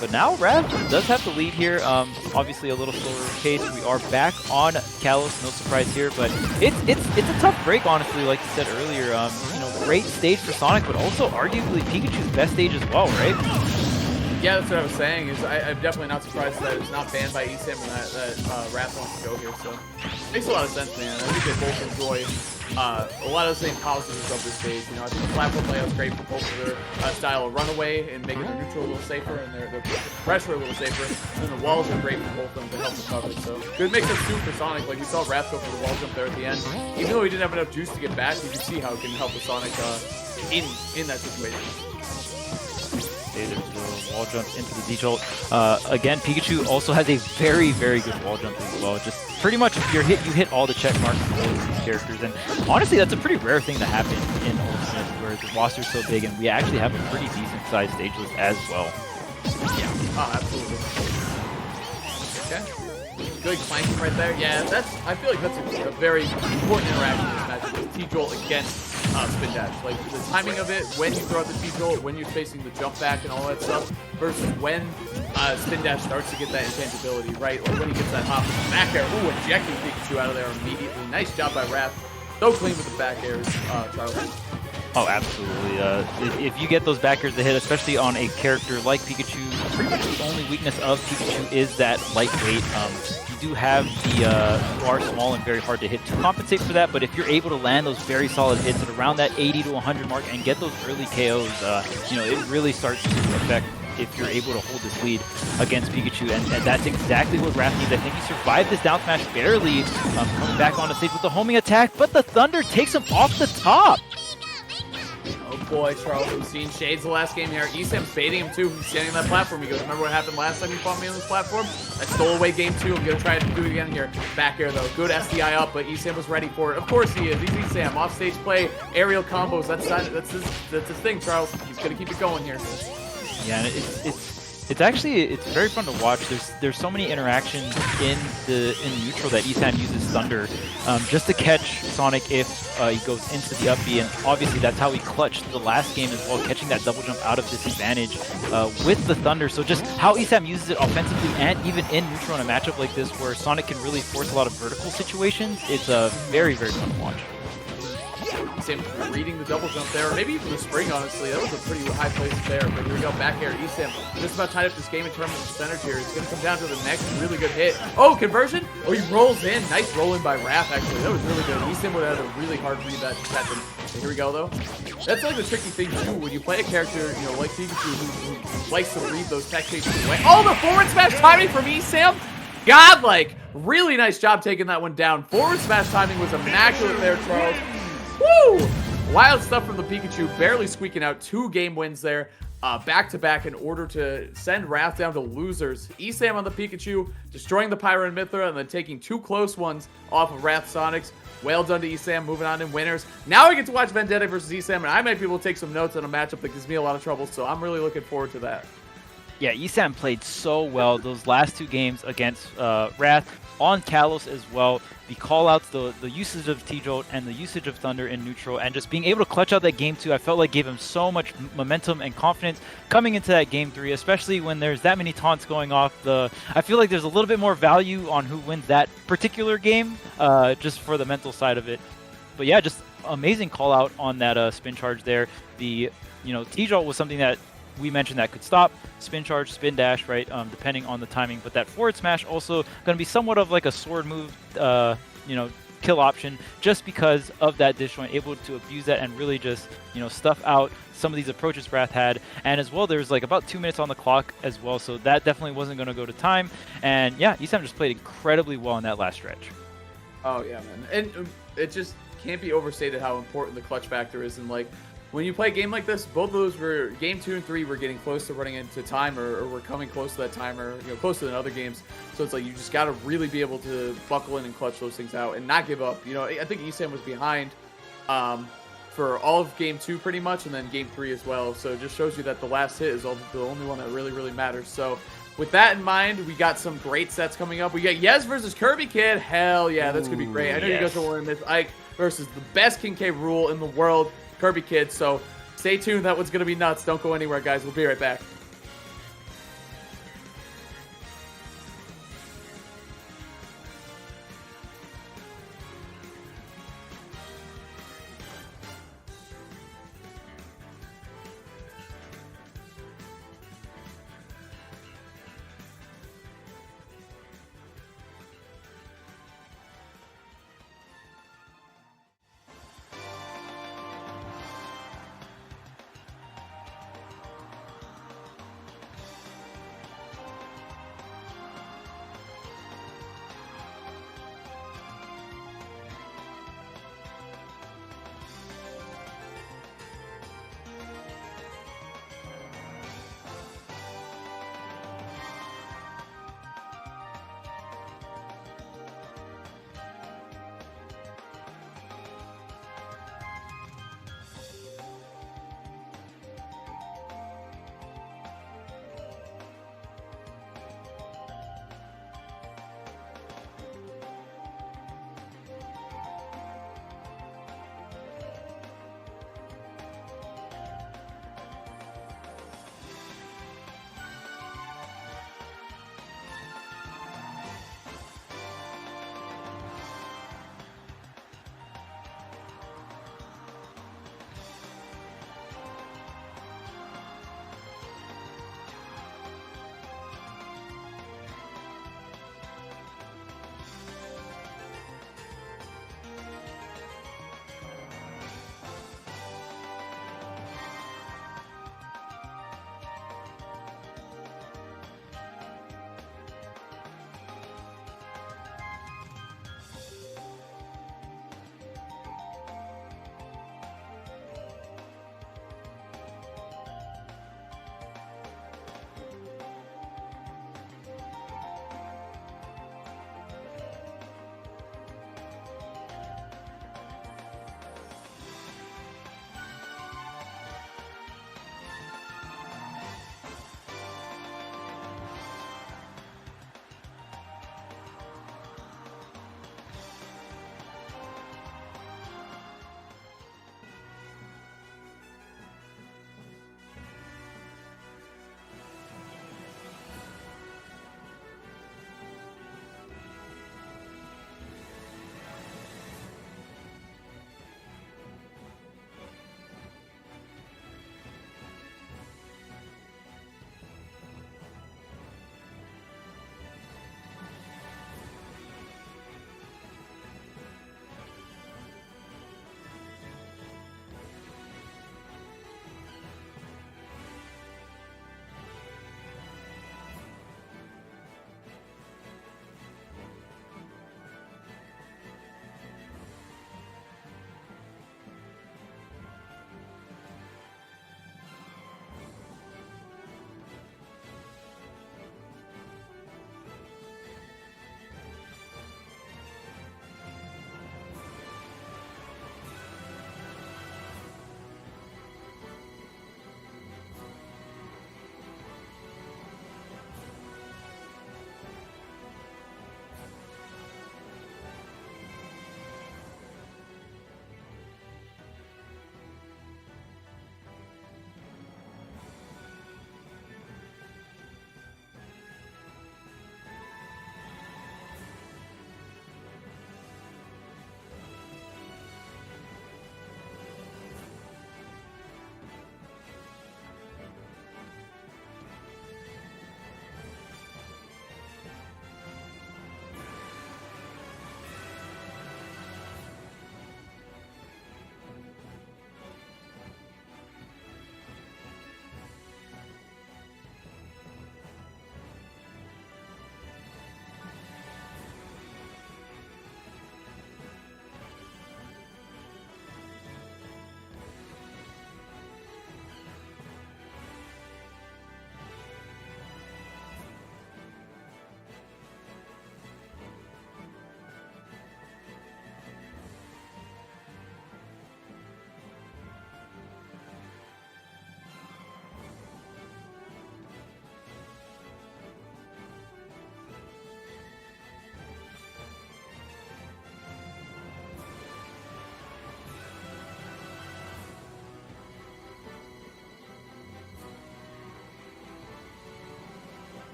Speaker 4: But now Rav does have the lead here. Obviously a little slower pace. We are back on Kalos, no surprise here, but it's a tough break, honestly, like you said earlier. You know, great stage for Sonic, but also arguably Pikachu's best stage as well, right?
Speaker 3: Yeah, that's what I was saying. Is I'm definitely not surprised that it's not banned by Esam and that Wrath wants to go here. So makes a lot of sense, man. I think they both enjoy a lot of the same positives of this stage. You know, I think the platform layout's great for both of their style of runaway and making their neutral a little safer and their pressure a little safer. And the walls are great for both of them to help recover. So good mix-up too for Sonic. Like we saw Wrath go for the wall jump there at the end. Even though he didn't have enough juice to get back, you can see how it can help with Sonic in that situation.
Speaker 4: There's the wall jump into the D-Jolt. Again, Pikachu also has a very, very good wall jump as well. Just pretty much if you're hit, you hit all the check marks of all of these characters. And honestly, that's a pretty rare thing to happen in Ultimate, where the roster's so big and we actually have a pretty decent sized stage list as well.
Speaker 3: Yeah, absolutely. Okay. Good clanking right there. Yeah, I feel like that's a very important interaction in this match with T-Jolt against spin dash. Like the timing of it, when you throw out the T-Jolt, when you're facing the jump back and all that stuff, versus when spin dash starts to get that intangibility, right? Or when he gets that hop back air. Ooh, ejecting Pikachu out of there immediately. Nice job by Wrath. So clean with the back airs, Charles.
Speaker 4: Oh, absolutely. If you get those back airs to hit, especially on a character like Pikachu, pretty much the only weakness of Pikachu is that lightweight. You do have the you are small and very hard to hit to compensate for that, but if you're able to land those very solid hits at around that 80 to 100 mark and get those early KOs, you know, it really starts to affect if you're able to hold this lead against Pikachu, and that's exactly what Wrath needs. I think he survived this down smash barely, coming back on the stage with the homing attack, but the Thunder takes him off the top.
Speaker 3: Oh boy, Charles, we've seen shades the last game here. Esam's baiting him too. He's standing on that platform. He goes, remember what happened last time you fought me on this platform? I stole away game 2. I'm going to try to do it again here. Back air though. Good SDI up, but Esam was ready for it. Of course he is. He's Esam. Offstage play, aerial combos. That's his thing, Charles. He's going to keep it going here.
Speaker 4: Yeah, and it's actually very fun to watch. There's so many interactions in neutral that Esam uses Thunder just to catch Sonic if he goes into the up B, and obviously that's how he clutched the last game as well, catching that double jump out of disadvantage with the Thunder. So just how Esam uses it offensively and even in neutral in a matchup like this where Sonic can really force a lot of vertical situations, it's very, very fun to watch.
Speaker 3: Esam reading the double jump there, or maybe even the spring, honestly. That was a pretty high place there, but here we go, back air. Esam just about tied up this game in terms of percentage here. It's going to come down to the next really good hit. Oh, conversion? Oh, he rolls in. Nice rolling by Wrath, actually. That was really good. Esam would have had a really hard read that second. Here we go, though. That's like the tricky thing, too, when you play a character, you know, like Pikachu, who likes to read those tech chases away. Oh, the forward smash timing from Esam! Godlike! Really nice job taking that one down. Forward smash timing was immaculate there, Charles. Woo! Wild stuff from the Pikachu, barely squeaking out 2 game wins there, back-to-back in order to send Wrath down to losers. Esam on the Pikachu, destroying the Pyro and Mythra, and then taking 2 close ones off of Wrath Sonics. Well done to Esam, moving on in winners. Now I get to watch Vendetta versus Esam, and I might be able to take some notes on a matchup that gives me a lot of trouble, so I'm really looking forward to that.
Speaker 4: Yeah, Esam played so well those last 2 games against Wrath, on Kalos as well. The callouts, the usage of T-Jolt and the usage of Thunder in neutral, and just being able to clutch out that game 2, I felt like gave him so much momentum and confidence coming into that game 3, especially when there's that many taunts going off. I feel like there's a little bit more value on who wins that particular game, just for the mental side of it. But yeah, just amazing call out on that spin charge there. T-Jolt was something that we mentioned that could stop, spin charge, spin dash, right, depending on the timing. But that forward smash also going to be somewhat of like a sword move, kill option, just because of that disjoint, able to abuse that and really just, stuff out some of these approaches Wrath had. And as well, there's like about 2 minutes on the clock as well, so that definitely wasn't going to go to time. And yeah, Esam just played incredibly well in that last stretch.
Speaker 3: Oh yeah, man. And it just can't be overstated how important the clutch factor is. And like, when you play a game like this, both of those were game 2 and 3 were getting close to running into time, or we're coming close to that time, or closer than other games. So it's like you just got to really be able to buckle in and clutch those things out and not give up. I think Esam was behind for all of game 2 pretty much, and then game 3 as well. So it just shows you that the last hit is the only one that really matters. So with that in mind, we got some great sets coming up. We got Yez versus Kirby Kid. Hell yeah, that's gonna be great. I know you guys are wanting this. Ike versus the best King K rule in the world, Kirby Kid. So stay tuned. That one's going to be nuts. Don't go anywhere, guys. We'll be right back.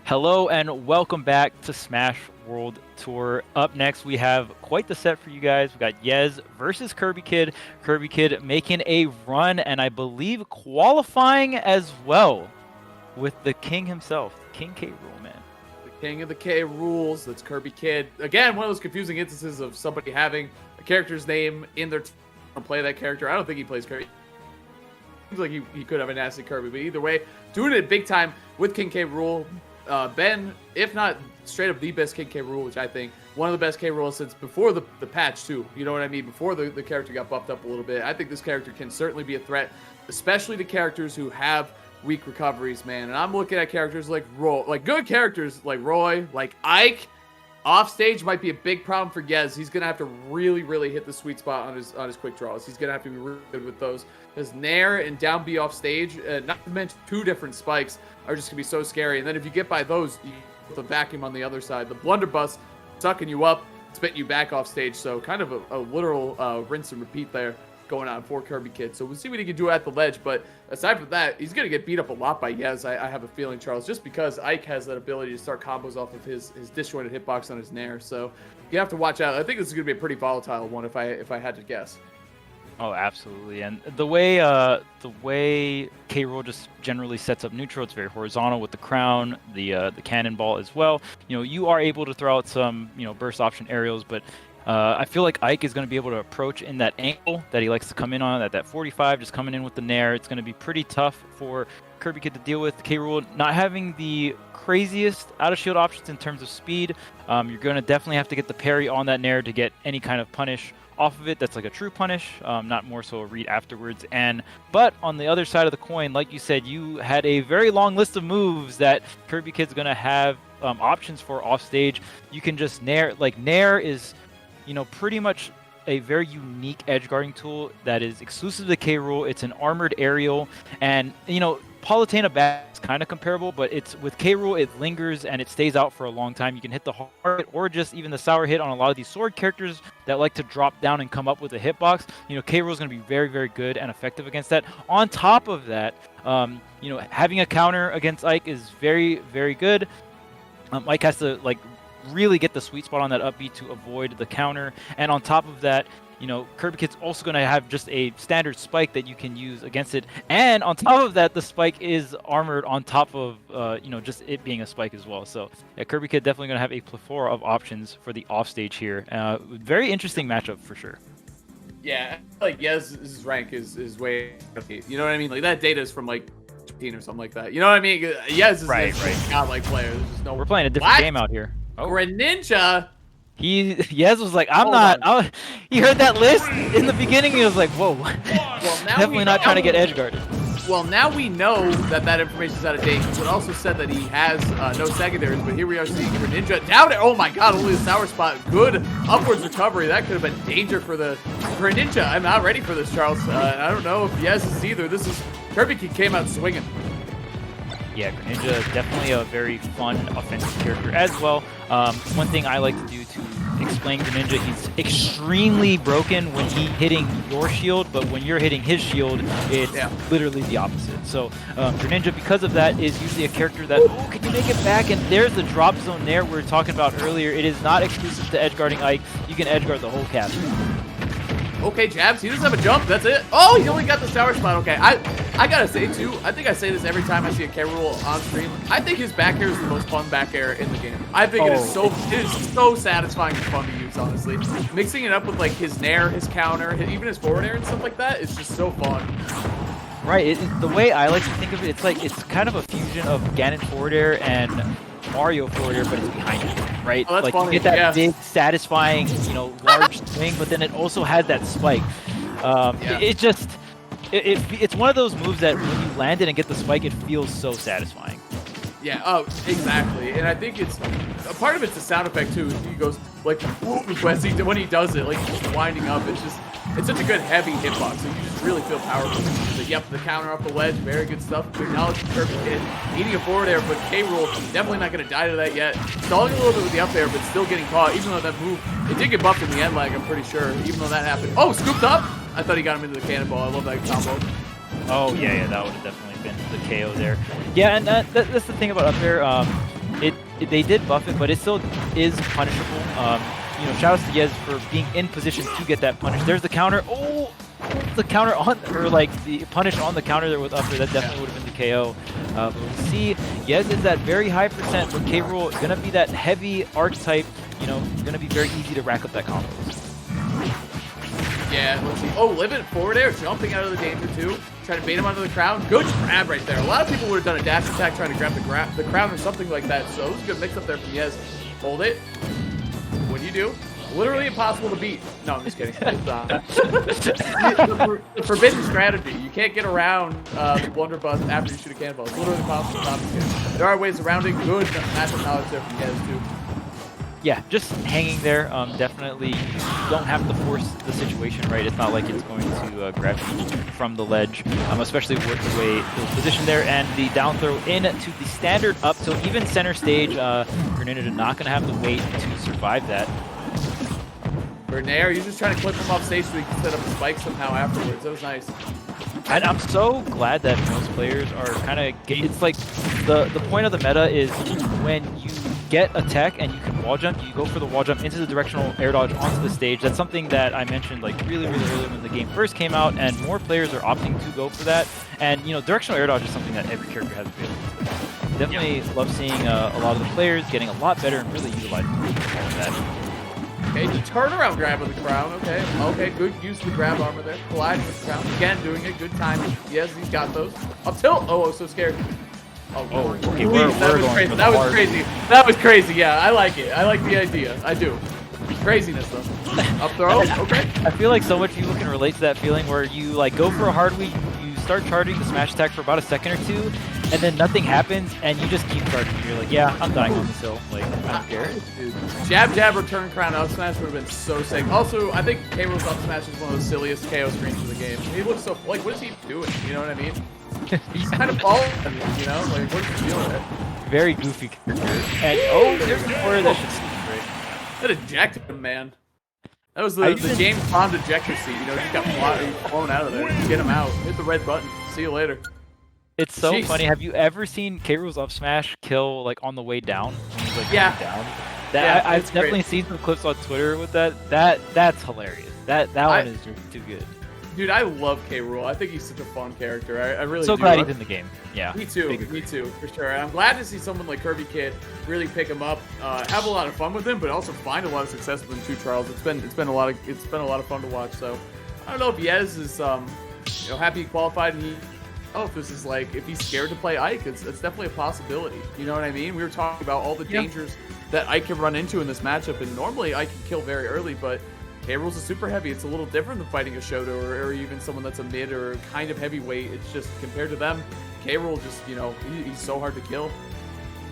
Speaker 4: Hello and welcome back to Smash World Tour. Up next, we have quite the set for you guys. We got Yez versus Kirby Kid. Kirby Kid making a run and I believe qualifying as well with the king himself, King K. Rool, man.
Speaker 3: The King of the K rules. That's Kirby Kid. Again, one of those confusing instances of somebody having a character's name in their team and play that character. I don't think he plays Kirby. Seems like he could have a nasty Kirby, but either way, doing it big time with King K. Rool. Ben, if not straight up the best King K. Rool, which I think one of the best K. Rools since before the patch too. You know what I mean? Before the character got buffed up a little bit. I think this character can certainly be a threat, especially to characters who have weak recoveries, man. And I'm looking at characters like Roy, like good characters like Roy, like Ike. Off stage might be a big problem for Yez. He's gonna have to really hit the sweet spot on his quick draws. He's gonna have to be really good with those. Because Nair and down B off stage, not to mention 2 different spikes, are just gonna be so scary. And then if you get by those, you get the vacuum on the other side. The blunderbuss sucking you up, spitting you back off stage. So kind of a literal rinse and repeat there going on for Kirby Kid. So we'll see what he can do at the ledge. But aside from that, he's going to get beat up a lot by Yez, I have a feeling, Charles, just because Ike has that ability to start combos off of his disjointed hitbox on his Nair. So you have to watch out. I think this is going to be a pretty volatile one if I had to guess.
Speaker 4: Oh, absolutely. And the way K. Rool just generally sets up neutral, it's very horizontal with the crown, the cannonball as well. You know, you are able to throw out some, burst option aerials, but I feel like Ike is going to be able to approach in that angle that he likes to come in on, at that 45, just coming in with the Nair. It's going to be pretty tough for Kirby Kid to deal with. K. Rool not having the craziest out-of-shield options in terms of speed. You're going to definitely have to get the parry on that Nair to get any kind of punish off of it. That's like a true punish, not more so a read afterwards. But on the other side of the coin, like you said, you had a very long list of moves that Kirby Kid's going to have options for off stage. You can just Nair. Like Nair is, pretty much a very unique edge guarding tool that is exclusive to K. Rool. It's an armored aerial, and Palutena back is kind of comparable, but it's with K. Rool, it lingers and it stays out for a long time. You can hit the hard or just even the sour hit on a lot of these sword characters that like to drop down and come up with a hitbox. K. Rool is going to be very good and effective against that. On top of that, having a counter against Ike is very good. Ike has to really get the sweet spot on that up B to avoid the counter, and on top of that, Kirby Kid's also going to have just a standard spike that you can use against it, and on top of that, the spike is armored on top of just it being a spike as well. So yeah, Kirby Kid definitely going to have a plethora of options for the offstage here. Very interesting matchup for sure.
Speaker 3: Yeah, Yez's rank is way, you know what I mean? Like that data is from like 15 or something like that. You know what I mean? Yez is
Speaker 4: right.
Speaker 3: godlike player. There's just no.
Speaker 4: We're playing a different game out here.
Speaker 3: Oh. Greninja.
Speaker 4: Yez was like, he heard that list in the beginning. He was like, whoa. Well, definitely not trying to get edge guarded.
Speaker 3: Well, now we know that information is out of date. It also said that he has no secondaries, but here we are seeing Greninja down there. Oh my god, only the sour spot. Good upwards recovery. That could have been danger for the Greninja. I'm not ready for this, Charles. I don't know if Yez is either. This is Kirby Kid came out swinging.
Speaker 4: Yeah, Greninja is definitely a very fun offensive character as well. One thing I like to do to explain Greninja, he's extremely broken when he's hitting your shield, but when you're hitting his shield, it's literally the opposite. So Greninja, because of that, is usually a character that, can you make it back? And there's the drop zone there we were talking about earlier. It is not exclusive to edge guarding Ike. You can edge guard the whole cast.
Speaker 3: Okay, jabs. He doesn't have a jump. That's it. Oh, he only got the sour spot. Okay, I gotta say too. I think I say this every time I see a K. Rool on stream. I think his back air is the most fun back air in the game. I think it is so satisfying and fun to use. Honestly, mixing it up with like his Nair, his counter, even his forward air and stuff like that, it's just so fun.
Speaker 4: Right. The way I like to think of it, it's kind of a fusion of Ganon forward air and Mario forward air, but it's behind you, right?
Speaker 3: Oh, that's funny.
Speaker 4: You get that big, satisfying, large swing, but then it also has that spike. It's one of those moves that when you land it and get the spike, it feels so satisfying.
Speaker 3: Yeah, oh, exactly. And I think it's a part of it's the sound effect too. He goes like when he does it, like he's just winding up. It's such a good heavy hitbox, so you just really feel powerful. So, yep, the counter off the ledge, very good stuff. Good knowledge from Kirby Kid. Eating a forward air, but K. Rool definitely not going to die to that yet. Stalling a little bit with the up air, but still getting caught, even though that move, it did get buffed in the end lag, I'm pretty sure, even though that happened. Oh, scooped up! I thought he got him into the cannonball. I love that combo.
Speaker 4: Oh, yeah, that would have definitely been the KO there. Yeah, and that's the thing about up air. they did buff it, but it still is punishable. You know, shout outs to Yez for being in position to get that punish. There's the counter. Oh, the counter on, or like the punish on the counter there with up there. That definitely would have been the KO. But we'll see. Yez is at very high percent, but K. Rool is gonna be that heavy archetype. You know, gonna be very easy to rack up that combo.
Speaker 3: Yeah, let's see. Oh, living forward air, jumping out of the danger too. Trying to bait him onto the crown. Good grab right there. A lot of people would have done a dash attack trying to grab the crown or something like that. So it was a good mix up there from Yez. Hold it. What do you do? Literally impossible to beat. No, I'm just kidding. It's, the forbidden strategy. You can't get around Blunderbuss after you shoot a cannonball. It's literally impossible to stop this game. There are ways around it. Good matchup knowledge there from Yez too.
Speaker 4: Yeah, just hanging there. Definitely, you don't have to force the situation, right? It's not like it's going to grab you from the ledge, especially with the way it was positioned there. And the down throw into the standard up, so even center stage, Greninja not going to have the weight to survive that.
Speaker 3: Bernaire, you're just trying to clip him off stage so he can set up a spike somehow afterwards. That was nice.
Speaker 4: And I'm so glad that most players are kind of, it's like the point of the meta is when you get a tech and you can wall jump, you go for the wall jump into the directional air dodge onto the stage. That's something that I mentioned like really early when the game first came out, and more players are opting to go for that. And you know, directional air dodge is something that every character has available. Definitely love seeing a lot of the players getting a lot better and really utilizing that.
Speaker 3: Okay, the turnaround grab with the crown. Okay, okay, good use of the grab armor there. Colliding with the crown. Again, doing it. Good timing. Yes, he's got those. Up tilt. Oh, so scared. Oh,
Speaker 4: okay,
Speaker 3: that was crazy. That was crazy. That was crazy. Yeah, I like it. I like the idea. I do. Craziness though. Up throw. Okay.
Speaker 4: I feel like so much people can relate to that feeling where you like go for a hard week, you start charging the smash attack for about a second or two, and then nothing happens, and you just keep charging. You're like, yeah, I'm dying on this hill. Like, I don't care.
Speaker 3: Dude. Jab, jab, return crown up smash would have been so sick. Also, I think K. Rool's up smash is one of the silliest KO screens in the game. He looks so like, what is he doing? You know what I mean? He's kind of falling, you know? Like, what's the deal with it?
Speaker 4: Very goofy character. And oh, there's the corner that should seem great.
Speaker 3: That ejected him, man. That was the James Bond ejector seat. You know, he got flown out of there. Get him out. Hit the red button. See you later.
Speaker 4: It's so funny. Have you ever seen K. Rool's up smash kill like on the way down? When he's, like,
Speaker 3: yeah.
Speaker 4: Down? That, I've definitely seen some clips on Twitter with that. That's hilarious. That one is just too good.
Speaker 3: Dude, I love K. Rool. I think he's such a fun character. I really
Speaker 4: so
Speaker 3: do.
Speaker 4: glad he's in the game. Yeah.
Speaker 3: Me too. Me too, for sure. And I'm glad to see someone like Kirby Kid really pick him up, have a lot of fun with him, but also find a lot of success with him too, Charles. It's been a lot of fun to watch. So I don't know if Yez is you know, happy he qualified, and if this is like if he's scared to play Ike. It's definitely a possibility. You know what I mean? We were talking about all the dangers that Ike can run into in this matchup, and normally Ike can kill very early, but K. Rool's a super heavy. It's a little different than fighting a Shoto or even someone that's a mid or kind of heavyweight. It's just compared to them, K. Rool just, you know, he's so hard to kill.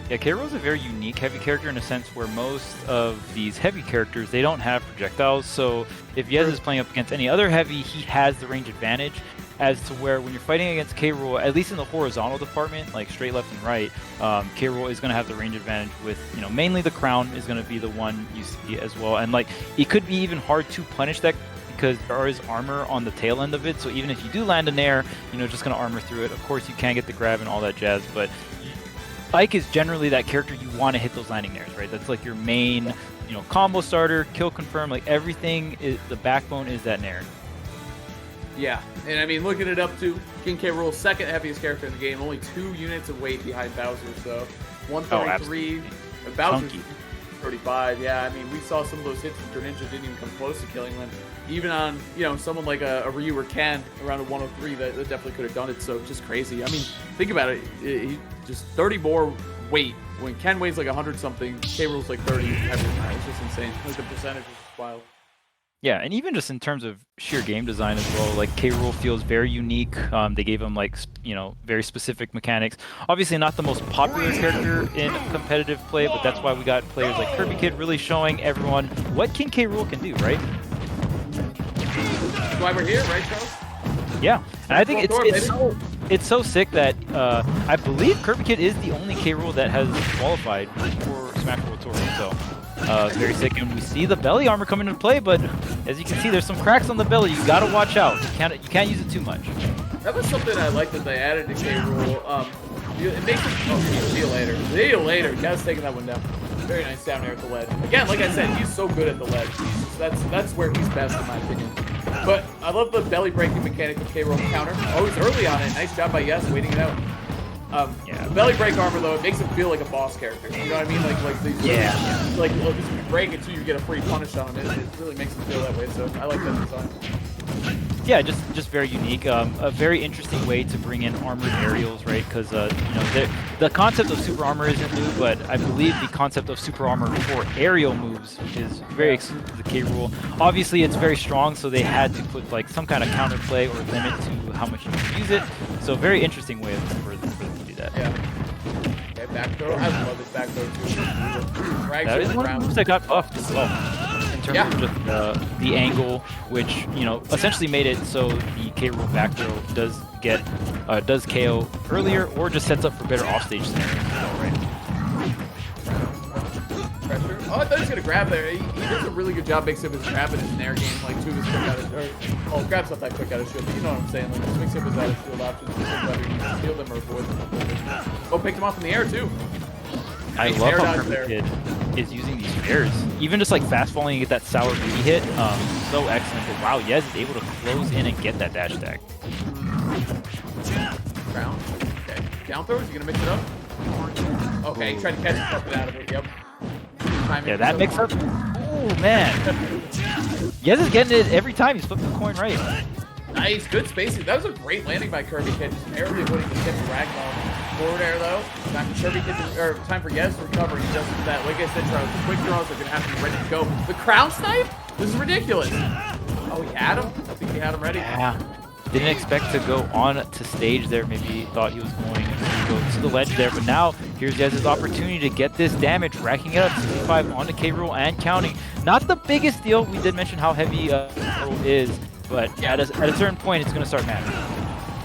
Speaker 4: Yeah, K. Rool's a very unique heavy character in a sense where most of these heavy characters, they don't have projectiles. So if Yez is playing up against any other heavy, he has the range advantage. As to where when you're fighting against K. Rool, at least in the horizontal department, like straight left and right, K. Rool is going to have the range advantage with, you know, mainly the crown is going to be the one you see as well. And like, it could be even hard to punish that because there is armor on the tail end of it. So even if you do land an air, you know, just going to armor through it. Of course, you can get the grab and all that jazz, but Ike is generally that character you want to hit those landing airs, right? That's like your main, you know, combo starter, kill confirm, like everything is the backbone is that nair.
Speaker 3: Yeah, and I mean, looking it up too, King K. Rool, second heaviest character in the game, only 2 units of weight behind Bowser, so 133, Bowser's 35, yeah, I mean, we saw some of those hits from Greninja didn't even come close to killing him, even on, you know, someone like a Ryu or Ken around a 103, that definitely could have done it, so just crazy. I mean, think about it, he just 30 more weight, when Ken weighs like 100-something, K. Rool's like 30 heavier now, it's just insane, like the percentage is just wild.
Speaker 4: Yeah, and even just in terms of sheer game design as well, like K. Rool feels very unique. They gave him like, you know, very specific mechanics. Obviously not the most popular character in competitive play, but that's why we got players like Kirby Kid really showing everyone what King K. Rool can do, right?
Speaker 3: That's why we're here, right, Charles?
Speaker 4: Yeah, and I think it's so sick that I believe Kirby Kid is the only K. Rool that has qualified for Smash World Tour, so very sick. And we see the belly armor come into play, but as you can see, there's some cracks on the belly. You gotta watch out. You can't use it too much.
Speaker 3: That was something I liked that they added to K. Rool. It makes it. Oh, see you later. See you later. Guy's taking that one down. Very nice down there at the ledge. Again, like I said, he's so good at the ledge. That's where he's best in my opinion. But I love the belly breaking mechanic of K-Roll counter. Oh, he's early on it. Nice job by Yes, waiting it out. The belly break armor though, it makes him feel like a boss character. You know what I mean? Like these, like look, if you break it too, you get a free punish on him. It really makes him feel that way. So I like that design.
Speaker 4: Yeah, just very unique. A very interesting way to bring in armored aerials, right? Because you know the concept of super armor isn't new, but I believe the concept of super armor for aerial moves is very exclusive to the K rule. Obviously, it's very strong, so they had to put like some kind of counterplay or limit to how much you can use it. So very interesting way for them to do that.
Speaker 3: Yeah. Okay, back throw. I love this back throw too.
Speaker 4: That is one of the moves that got buffed as well. In terms of just the angle, which essentially made it so the K roll back throw does KO earlier, or just sets up for better offstage scenarios. Right?
Speaker 3: Pressure. Oh, I thought he was gonna grab there. He does a really good job mixing up his grab and his nair game, like two of his quick out of grab's not that quick out of shield, but you know what I'm saying. Like just mixing up his out of shield options, whether you can steal them or avoid them. Oh, picked him off in the air too.
Speaker 4: I love how Kirby Kid is using these airs. Even just like fast falling and get that sour booty hit. So excellent. But wow, Yez is able to close in and get that dash attack.
Speaker 3: Crown. Okay. Down throw, is he gonna mix it up? Okay, he tried to catch it out of it, yep.
Speaker 4: Yeah, that mix up. Oh man. Yez is getting it every time he's flipping the coin right.
Speaker 3: Nice, good spacing. That was a great landing by Kirby Kid. Just barely avoiding the tip of Ragdoll. Forward air though. Time for Kirby Kid or time for Yes to recover. He does that. Like I said, Charles, the quick draws are gonna have to be ready to go. The crown snipe? This is ridiculous. Oh, he had him? I think he had him ready.
Speaker 4: Yeah. Didn't expect to go on to stage there. Maybe thought he was going to go to the ledge there, but now here's Yez's opportunity to get this damage, racking it up 65 onto K Rool and counting. Not the biggest deal. We did mention how heavy Rool is, but at a certain point, it's going to start mattering.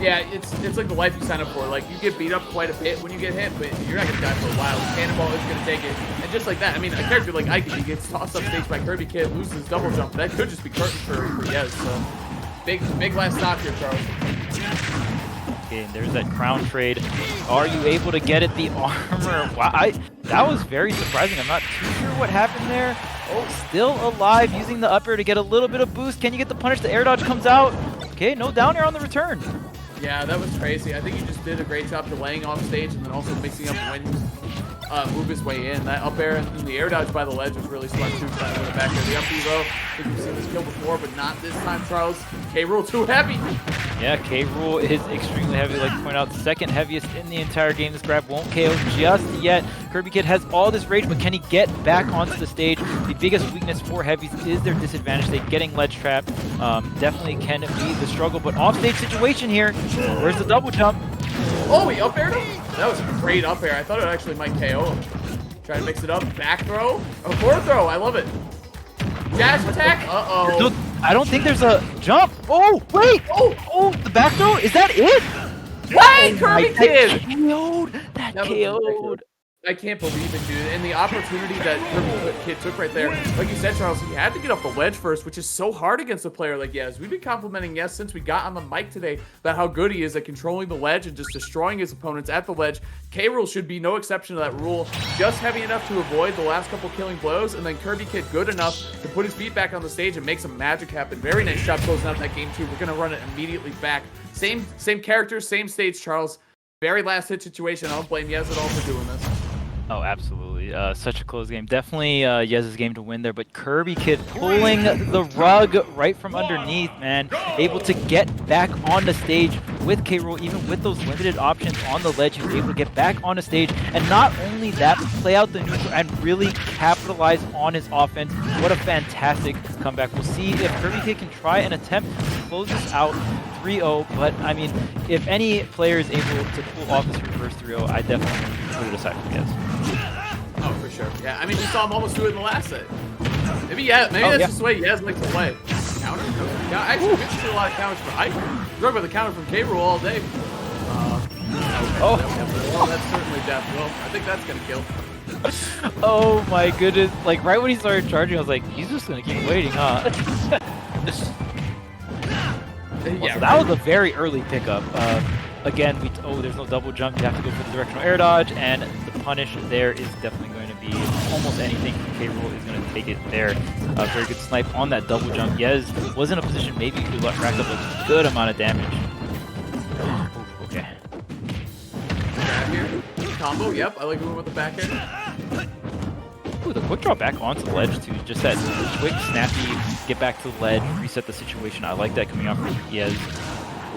Speaker 3: Yeah, it's like the life you sign up for. Like, you get beat up quite a bit when you get hit, but you're not going to die for a while. Cannonball is going to take it. And just like that, I mean, a character like Ike, he gets tossed up stage by Kirby Kid, loses his double jump. That could just be curtain for Yez, so big last stop here, Charles.
Speaker 4: Okay, and there's that crown trade. Are you able to get it? The armor. Wow, that was very surprising. I'm not too sure what happened there. Oh, still alive, using the up air to get a little bit of boost. Can you get the punish? The air dodge comes out. Okay, no down air on the return.
Speaker 3: Yeah, that was crazy. I think he just did a great job delaying off stage and then also mixing up when move his way in. That up air and the air dodge by the ledge was really smart too. Trying to go back there. The up B low. I think we've seen this kill before, but not this time, Charles. K Rool too heavy.
Speaker 4: Yeah, K Rool is extremely heavy. Like to point out, second heaviest in the entire game. This grab won't KO just yet. Kirby Kid has all this rage, but can he get back onto the stage? The biggest weakness for heavies is their disadvantage. They getting ledge trapped. Definitely can be the struggle, but offstage situation here. Where's the double jump?
Speaker 3: Oh, he up aired him? That was a great up air. I thought it actually might KO him. Try to mix it up. Back throw. A forward throw. I love it. Dash attack. Uh-oh.
Speaker 4: I don't think there's a jump. Oh, wait. Oh, the back throw? Is that it?
Speaker 3: What? Kirby Kid.
Speaker 4: That KO'd.
Speaker 3: I can't believe it, dude. And the opportunity that Kirby Kid took right there, like you said, Charles, he had to get off the ledge first, which is so hard against a player like Yes. We've been complimenting Yes since we got on the mic today about how good he is at controlling the ledge and just destroying his opponents at the ledge. K Rool should be no exception to that rule. Just heavy enough to avoid the last couple killing blows, and then Kirby Kid good enough to put his feet back on the stage and make some magic happen. Very nice job closing out that game, too. We're going to run it immediately back. Same characters, same stage, Charles. Very last hit situation. I don't blame Yes at all for doing this.
Speaker 4: Oh, absolutely. Such a close game. Definitely Yez's game to win there, but Kirby Kid pulling the rug right from underneath, man. Able to get back on the stage with K Rool, even with those limited options on the ledge. He was able to get back on the stage, and not only that, but play out the neutral and really capitalize on his offense. What a fantastic comeback. We'll see if Kirby Kid can try and attempt to close this out 3-0, but I mean, if any player is able to pull off this reverse 3-0, I definitely put it aside from Yes.
Speaker 3: Oh, for sure. Yeah, I mean, we saw him almost do it in the last set. Maybe that's just the way Yes likes to play. Counter? Yeah, actually, we didn't see a lot of counters from Ike. Talk about the counter from K Rool all day. Well, that's certainly death. Well, I think that's going to kill.
Speaker 4: Oh my goodness. Like, right when he started charging, I was like, he's just going to keep waiting, huh?
Speaker 3: Yeah,
Speaker 4: so that was a very early pickup. again, there's no double jump. You have to go for the directional air dodge, and the punish there is definitely going to be almost anything. K-Rool is going to take it there. Very good snipe on that double jump. Yez was in a position maybe he could rack up a good amount of damage. Okay.
Speaker 3: Grab here. Combo, yep. I like moving with the back end.
Speaker 4: Ooh, the quick draw back onto the ledge too. Just that quick, snappy, get back to the ledge, reset the situation. I like that coming off from Yez.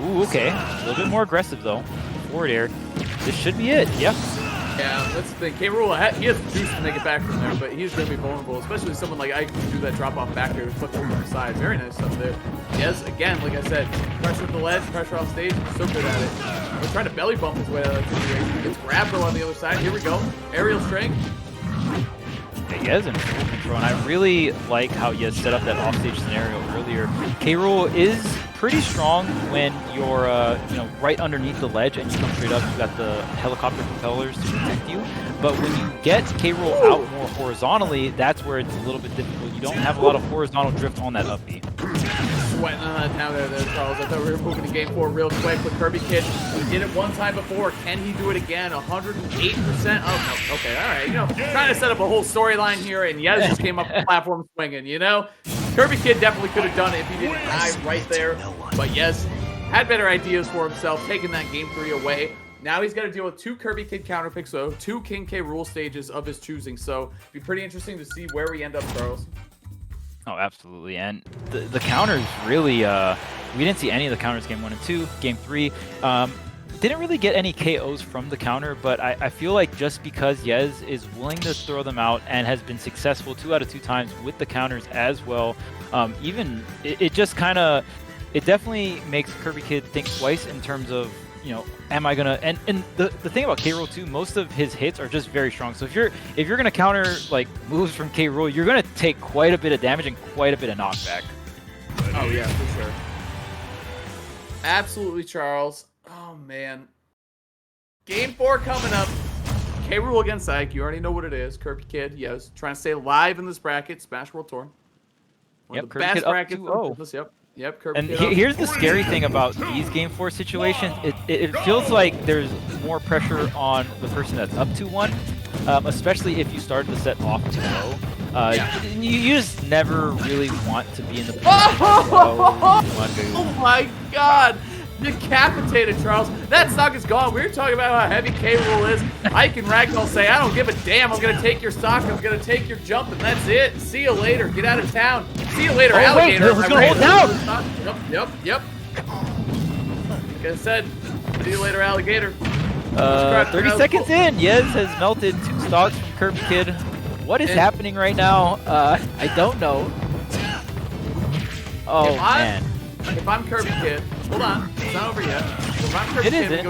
Speaker 4: Ooh, okay. A little bit more aggressive though. Forward air. This should be it. Yep.
Speaker 3: Yeah, that's the thing. K-Rool, he has the juice to make it back from there, but he's going to be vulnerable, especially someone like Ike who do that drop-off back there and flip over the side. Very nice stuff there. Yes, again, like I said, pressure at the ledge, pressure off stage, so good at it. We're trying to belly bump his way out of that situation. He gets grabbed though on the other side. Here we go. Aerial strength.
Speaker 4: Yez in full control, and I really like how Yez set up that offstage scenario earlier. K-Rool is pretty strong when you're right underneath the ledge and you come straight up. You got the helicopter propellers to protect you. But when you get K-Rool out more horizontally, that's where it's a little bit difficult. You don't have a lot of horizontal drift on that up B.
Speaker 3: Sweating on that down there, Charles. I thought we were moving to game 4 real quick with Kirby Kid. We did it one time before. Can he do it again? 108%. Oh, no. Okay, all right. Trying to set up a whole storyline here, and Yez just came up the platform swinging, Kirby Kid definitely could have done it if he didn't die right there. But Yez had better ideas for himself, taking that game 3 away. Now he's got to deal with 2 Kirby Kid counter picks, though, 2 King K-Rool stages of his choosing. So it'd be pretty interesting to see where we end up, Charles.
Speaker 4: Oh, absolutely. And the counters really, we didn't see any of the counters game 1 and 2. Game 3, didn't really get any KOs from the counter, but I feel like just because Yez is willing to throw them out and has been successful 2 out of 2 times with the counters as well, it just kind of, it definitely makes Kirby Kid think twice in terms of, am I gonna, and the thing about K-Rool too, most of his hits are just very strong. So if you're gonna counter like moves from K-Rool, you're gonna take quite a bit of damage and quite a bit of knockback.
Speaker 3: Oh yeah, for sure. Absolutely, Charles. Oh man. Game 4 coming up. K-Rool against Ike. You already know what it is. Kirby Kid, yes, trying to stay alive in this bracket. Smash World Tour. One of the
Speaker 4: Kirby
Speaker 3: best
Speaker 4: Kid up
Speaker 3: brackets.
Speaker 4: 2-0.
Speaker 3: Yep, Kirby
Speaker 4: and
Speaker 3: Kid up.
Speaker 4: Here's the scary thing about these Game 4 situations. It feels like there's more pressure on the person that's up 2-1, especially if you started the set off too low. You just never really want to be in the position.
Speaker 3: Oh my God! Decapitated, Charles. That stock is gone. We were talking about how heavy K-Rool is. Ike and Ragdoll say, I don't give a damn. I'm going to take your stock. I'm going to take your jump, and that's it. See you later. Get out of town. See you later, alligator.
Speaker 4: Wait, going to hold down.
Speaker 3: Yep. Like I said, see you later, alligator.
Speaker 4: 30 seconds in. Yez has melted 2 stocks from Kirby Kid. What is happening right now? I don't know. Oh, man.
Speaker 3: If I'm Kirby Kid, hold on, it's not over yet. If I'm Kirby Kid and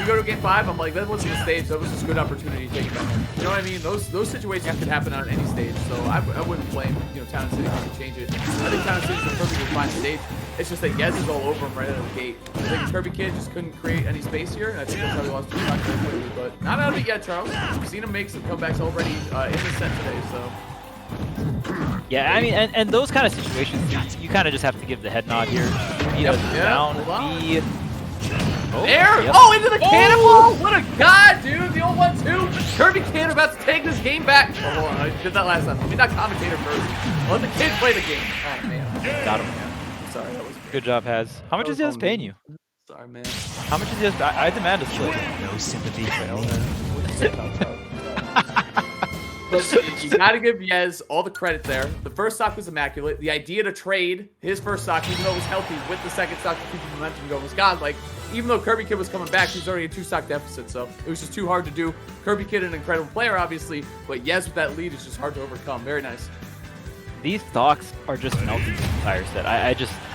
Speaker 3: you go to game 5, I'm like, that wasn't a stage, that was just a good opportunity to take it back. You know what I mean? Those situations could happen on any stage, so I wouldn't blame Town and City to change it. I think Town and City's a perfectly fine stage. It's just that Yez is all over him right out of the gate. I think Kirby Kid just couldn't create any space here, and I think that's how he lost 2 stocks very quickly. But not out of it yet, Charles. We've seen him make some comebacks already in the set today, so.
Speaker 4: Yeah, I mean, and those kind of situations, you kind of just have to give the head nod here. Down, B.
Speaker 3: Into the cannonball! What a god, dude! The old 1-2. Kirby Kid about to take this game back. Oh, hold on, I did that last time. Be that commentator first. Let the kid play the game. Oh man,
Speaker 4: got him.
Speaker 3: I'm sorry, that was
Speaker 4: good job, Haz. How much is Yez paying you?
Speaker 3: Sorry, man.
Speaker 4: How much is Yez? I demand a split.
Speaker 5: No sympathy.
Speaker 3: You gotta give Yez all the credit there. The first stock was immaculate. The idea to trade his first stock, even though it was healthy, with the second stock to keep the momentum going was God. Like, even though Kirby Kid was coming back, he was already a 2-stock deficit, so it was just too hard to do. Kirby Kid, an incredible player, obviously, but Yez with that lead is just hard to overcome. Very nice.
Speaker 4: These stocks are just melting the entire set. I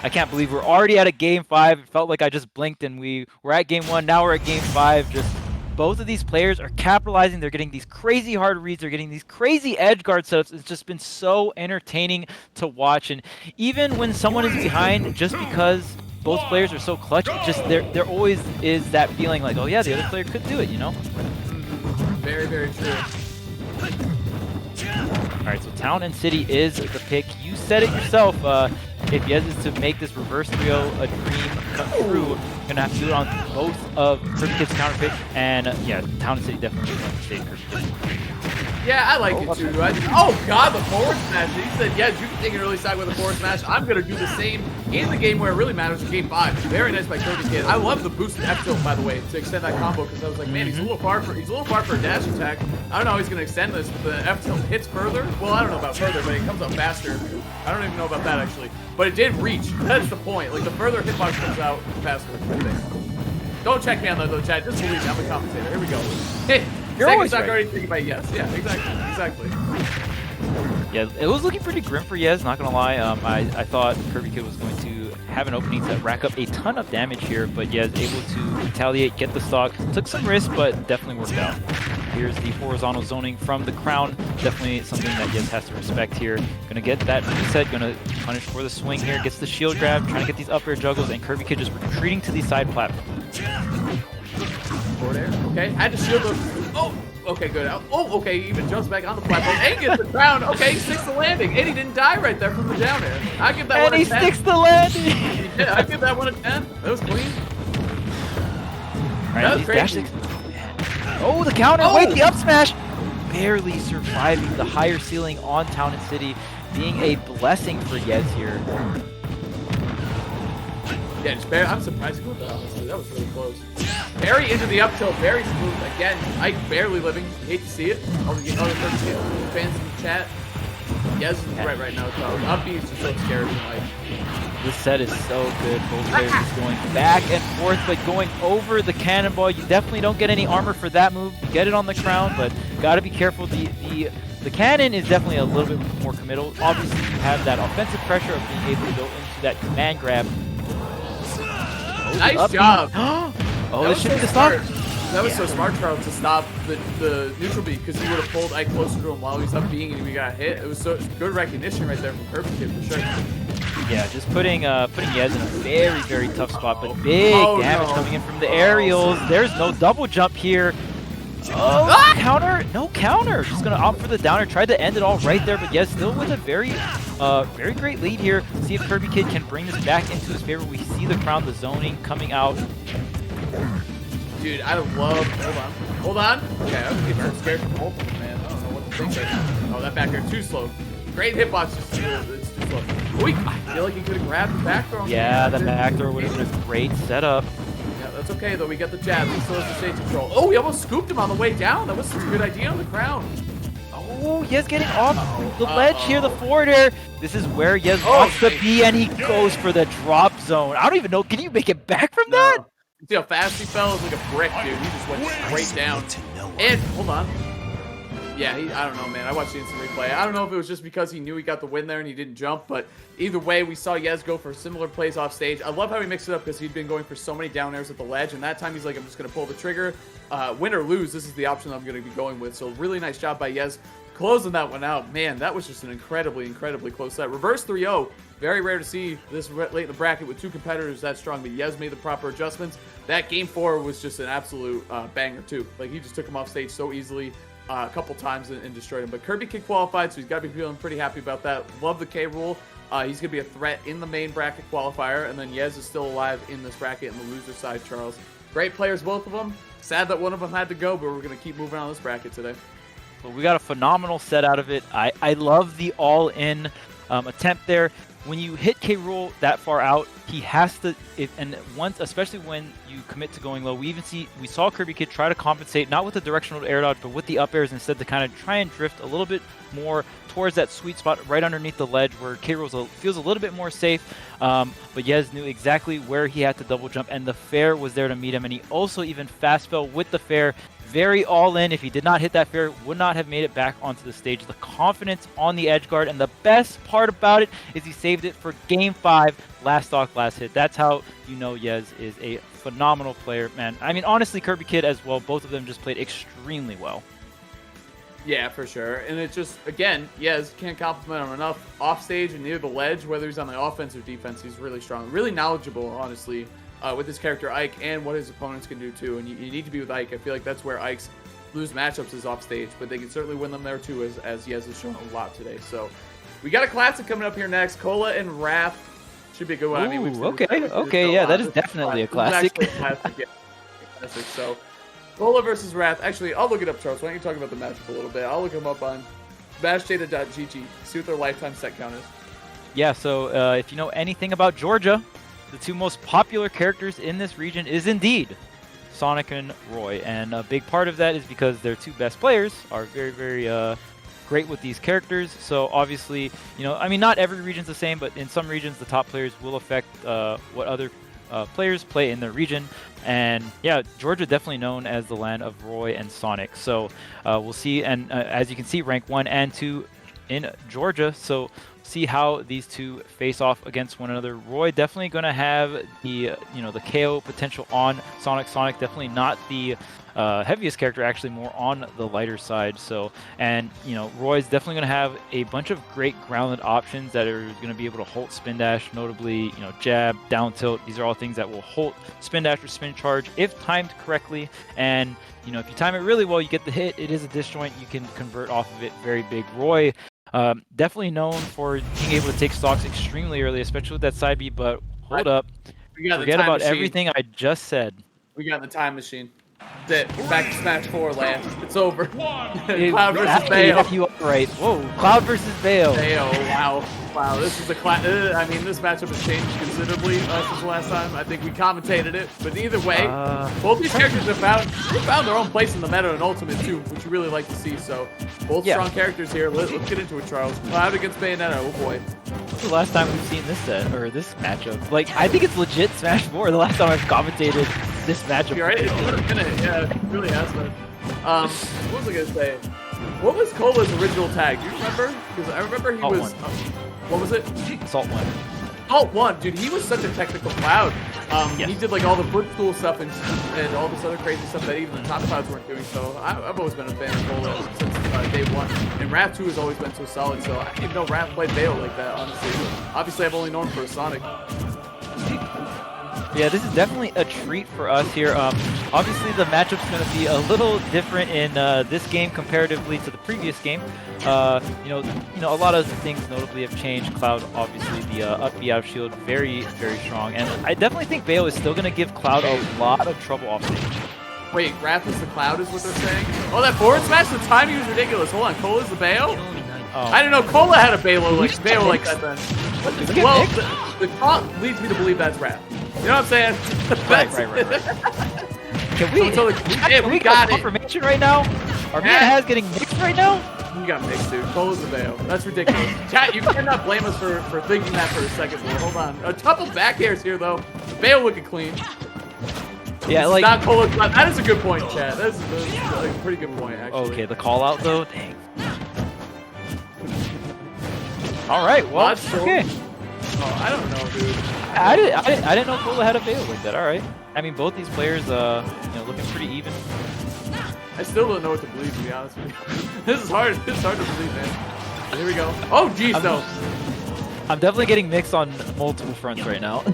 Speaker 4: can't believe we're already at a game 5. It felt like I just blinked and we were at game 1. Now we're at game 5. Just both of these players are capitalizing. They're getting these crazy hard reads. They're getting these crazy edge guard setups. It's just been so entertaining to watch. And even when someone is behind, just because both players are so clutch, it just there always is that feeling like, oh yeah, the other player could do it,
Speaker 3: Very, very true.
Speaker 4: All right, so Town and City is the pick. You said it yourself. If Yez is to make this reverse 3-0 a dream come true, Gonna have to do it on both of Kirby Kid's counter pick, and yeah, Town and City definitely going to stay Kirby Kid.
Speaker 3: Yeah, I like it too. Oh god, the forward smash. He said, yes, you can take an early side with a forward smash. I'm gonna do the same in the game where it really matters, in game 5. Very nice by Kirby Kid. I love the boosted F tilt, by the way, to extend that combo, because I was like, man, he's a little far for a dash attack. I don't know how he's gonna extend this, but the F tilt hits further. Well, I don't know about further, but it comes up faster. I don't even know about that actually. But it did reach. That's the point. Like the further hitbox comes out, the faster. Don't check me on that though, Chad. Just believe me, I'm a commentator. Here we go. Hey,
Speaker 4: you're always right.
Speaker 3: Already thinking about yes. Yeah, exactly.
Speaker 4: Yeah, it was looking pretty grim for Yez, not gonna lie. I thought Kirby Kid was going to have an opening to rack up a ton of damage here, but Yez able to retaliate, get the stock, took some risk, but definitely worked out. Here's the horizontal zoning from the crown. Definitely something that Yez has to respect here. Gonna get that reset, gonna punish for the swing here, gets the shield grab, trying to get these up air juggles, and Kirby Kid just retreating to the side platform.
Speaker 3: Forward air, okay, had to shield him. Oh, okay, good. Oh, okay, he even jumps back on the platform and gets the crown. Okay, he sticks the landing, and he didn't die right there from the down air. I give that
Speaker 4: and
Speaker 3: one a 10.
Speaker 4: And he sticks the landing.
Speaker 3: Yeah, I give that one a 10. That was clean.
Speaker 4: All right, these dash sticks. Oh, the counter! Oh! Wait, the up smash! Barely surviving the higher ceiling on Town and City, being a blessing for Yez here.
Speaker 3: Yeah, just barely. I'm surprised he got that, honestly. That was really close. Barry into the up tilt, very smooth. Again, Ike barely living. Hate to see it. All the fans in the chat. Yez is right now. So up B is just so scary. Like,
Speaker 4: this set is so good. Both players just going back and forth, but going over the cannonball. You definitely don't get any armor for that move. You get it on the crown, but gotta be careful. The cannon is definitely a little bit more committal. Obviously, you have that offensive pressure of being able to go into that command grab.
Speaker 3: Nice job.
Speaker 4: Oh, this should be the stop.
Speaker 3: That was so smart, Charles, to stop the neutral beat, because he would have pulled Ike closer to him while he was up being and he got hit. It was so good recognition right there from Kirby Kid for sure.
Speaker 4: Yeah, just putting Yez in a very, very tough spot, but big damage coming in from the aerials. There's no double jump here. Oh, counter? No counter. Just gonna opt for the downer. Tried to end it all right there, but Yez still with a very great lead here. See if Kirby Kid can bring this back into his favor. We see the crown, the zoning coming out.
Speaker 3: Dude, I love. Hold on. Okay, I'm getting scared from both of them, man. I don't know what to think right now. Oh, that back air too slow. Great hitbox, just it's too slow. I feel like he could have grabbed the back throw.
Speaker 4: Yeah, the back throw would have been a great setup.
Speaker 3: Yeah, that's okay though. We got the jabs. He still has the stage control. Oh, we almost scooped him on the way down. That was such a good idea on the crown.
Speaker 4: Oh, Yez getting off the ledge here, the forward air. This is where Yez wants to be, and he goes for the drop zone. I don't even know. Can you make it back from that?
Speaker 3: You see how fast he fell? It was like a brick, dude. He just went straight down. And, hold on. Yeah, I don't know, man. I watched the instant replay. I don't know if it was just because he knew he got the win there and he didn't jump, but either way, we saw Yez go for similar plays off stage. I love how he mixed it up because he'd been going for so many down airs at the ledge, and that time he's like, I'm just going to pull the trigger. Win or lose, this is the option I'm going to be going with. So really nice job by Yez closing that one out. Man, that was just an incredibly close set. Reverse 3-0. Very rare to see this late in the bracket with two competitors that strong, but Yez made the proper adjustments. That game 4 was just an absolute banger too. Like, he just took him off stage so easily a couple times and destroyed him. But Kirby Kid qualified, so he's got to be feeling pretty happy about that. Love the K rule. He's going to be a threat in the main bracket qualifier, and then Yez is still alive in this bracket in the loser side, Charles. Great players, both of them. Sad that one of them had to go, but we're going to keep moving on this bracket today.
Speaker 4: Well, we got a phenomenal set out of it. I love the all-in attempt there. When you hit K. Rool that far out, he has to, and once, especially when you commit to going low, we saw Kirby Kid try to compensate, not with the directional air dodge, but with the up airs instead, to kind of try and drift a little bit more towards that sweet spot right underneath the ledge where K. Rool feels a little bit more safe. But Yez knew exactly where he had to double jump, and the fair was there to meet him, and he also even fast fell with the fair. Very all in. If he did not hit that fair, would not have made it back onto the stage. The confidence on the edge guard, and the best part about it is he saved it for game 5, last stock, last hit. That's how you know Yez is a phenomenal player, man. I mean, honestly, Kirby Kid as well. Both of them just played extremely well.
Speaker 3: Yeah, for sure. And it's just, again, Yez can't compliment him enough. Off stage and near the ledge, whether he's on the offense or defense, he's really strong. Really knowledgeable, honestly. With his character Ike and what his opponents can do too, and you need to be with Ike. I feel like that's where Ike's lose matchups is off stage, but they can certainly win them there too, as Yez has shown a lot today. So we got a classic coming up here next. Cola and Wrath Should be a good one. I mean, we've
Speaker 4: Ooh,
Speaker 3: seen this
Speaker 4: okay,
Speaker 3: so
Speaker 4: yeah, that
Speaker 3: lot.
Speaker 4: is
Speaker 3: This
Speaker 4: definitely a
Speaker 3: this is actually
Speaker 4: classic.
Speaker 3: a classic, yeah. Classic. So, Cola versus Wrath. Actually, I'll look it up, Charles. Why don't you talk about the matchup a little bit? I'll look them up on mashdata.gg. See what their lifetime set count is.
Speaker 4: Yeah, so if you know anything about Georgia, the two most popular characters in this region is indeed Sonic and Roy, and a big part of that is because their two best players are very, very great with these characters. So obviously, you know, I mean, not every region's the same, but in some regions, the top players will affect what other players play in their region. And yeah, Georgia definitely known as the land of Roy and Sonic. So we'll see, and as you can see, rank 1 and 2 in Georgia. So see how these two face off against one another. Roy definitely going to have the the KO potential on Sonic. Sonic definitely not the heaviest character, actually more on the lighter side. So, and Roy's definitely going to have a bunch of great grounded options that are going to be able to halt spin dash, notably jab, down tilt. These are all things that will halt spin dash or spin charge if timed correctly. And if you time it really well, you get the hit. It is a disjoint. You can convert off of it very big. Roy definitely known for being able to take stocks extremely early, especially with that side B. But hold up, forget about everything I just said.
Speaker 3: We got the time machine. That's it. Back to Smash 4 land. It's over.
Speaker 4: Cloud
Speaker 3: versus Bayo.
Speaker 4: You are right. Whoa, Cloud versus Bayo.
Speaker 3: Wow. This is I mean, this matchup has changed considerably since the last time. I think we commentated it, but either way, both these characters have found their own place in the meta and Ultimate too, which you really like to see. So, both strong characters here. Let's get into it, Charles. Cloud against Bayonetta. Oh boy.
Speaker 4: When's the last time we've seen this set or this matchup? Like, I think it's legit Smash 4. The last time I've commentated this matchup.
Speaker 3: You're right. It really has been. What was I gonna say? What was Cola's original tag? Do you remember? Because I remember he was. What was it?
Speaker 4: Assault 1.
Speaker 3: Assault 1, dude. He was such a technical Cloud. He did like all the footstool stuff and all this other crazy stuff that even the top Clouds weren't doing. So I've always been a fan of Cola since day one. And Wrath 2 has always been so solid. So I didn't even know Wrath played Bayo like that, honestly. Obviously, I've only known him for Sonic.
Speaker 4: Yeah, this is definitely a treat for us here. Obviously, the matchup's going to be a little different in this game comparatively to the previous game. A lot of things notably have changed. Cloud, obviously, the up B out shield, very, very strong. And I definitely think Bayo is still going to give Cloud a lot of trouble off stage.
Speaker 3: Wait, Wrath is the Cloud is what they're saying? Oh, that forward smash, the timing was ridiculous. Hold on, Cola's the Bayo? I didn't know Cola had a Bayo like that then. Well, the talk leads me to believe that's Wrath. You know what I'm saying?
Speaker 4: Right. Can we
Speaker 3: got it.
Speaker 4: Confirmation right now? Our man has getting mixed right now?
Speaker 3: You got mixed, dude. Cola's the Bayo. That's ridiculous. Chat, you cannot blame us for thinking that for a second. Though. Hold on. A couple back airs here, though. Bayo looking clean.
Speaker 4: Yeah, like...
Speaker 3: Not Cola's. That is a good point, chat. That's a pretty good point, actually.
Speaker 4: Okay, the call out, though? Dang. All right, well, okay.
Speaker 3: Oh, I don't know, dude.
Speaker 4: I didn't know Cola had a Bayo like that. All right. I mean, both these players, looking pretty even.
Speaker 3: I still don't know what to believe, to be honest with you. This is hard. It's hard to believe, man. Here we go. Oh, geez, no.
Speaker 4: I'm definitely getting mixed on multiple fronts right now.
Speaker 3: You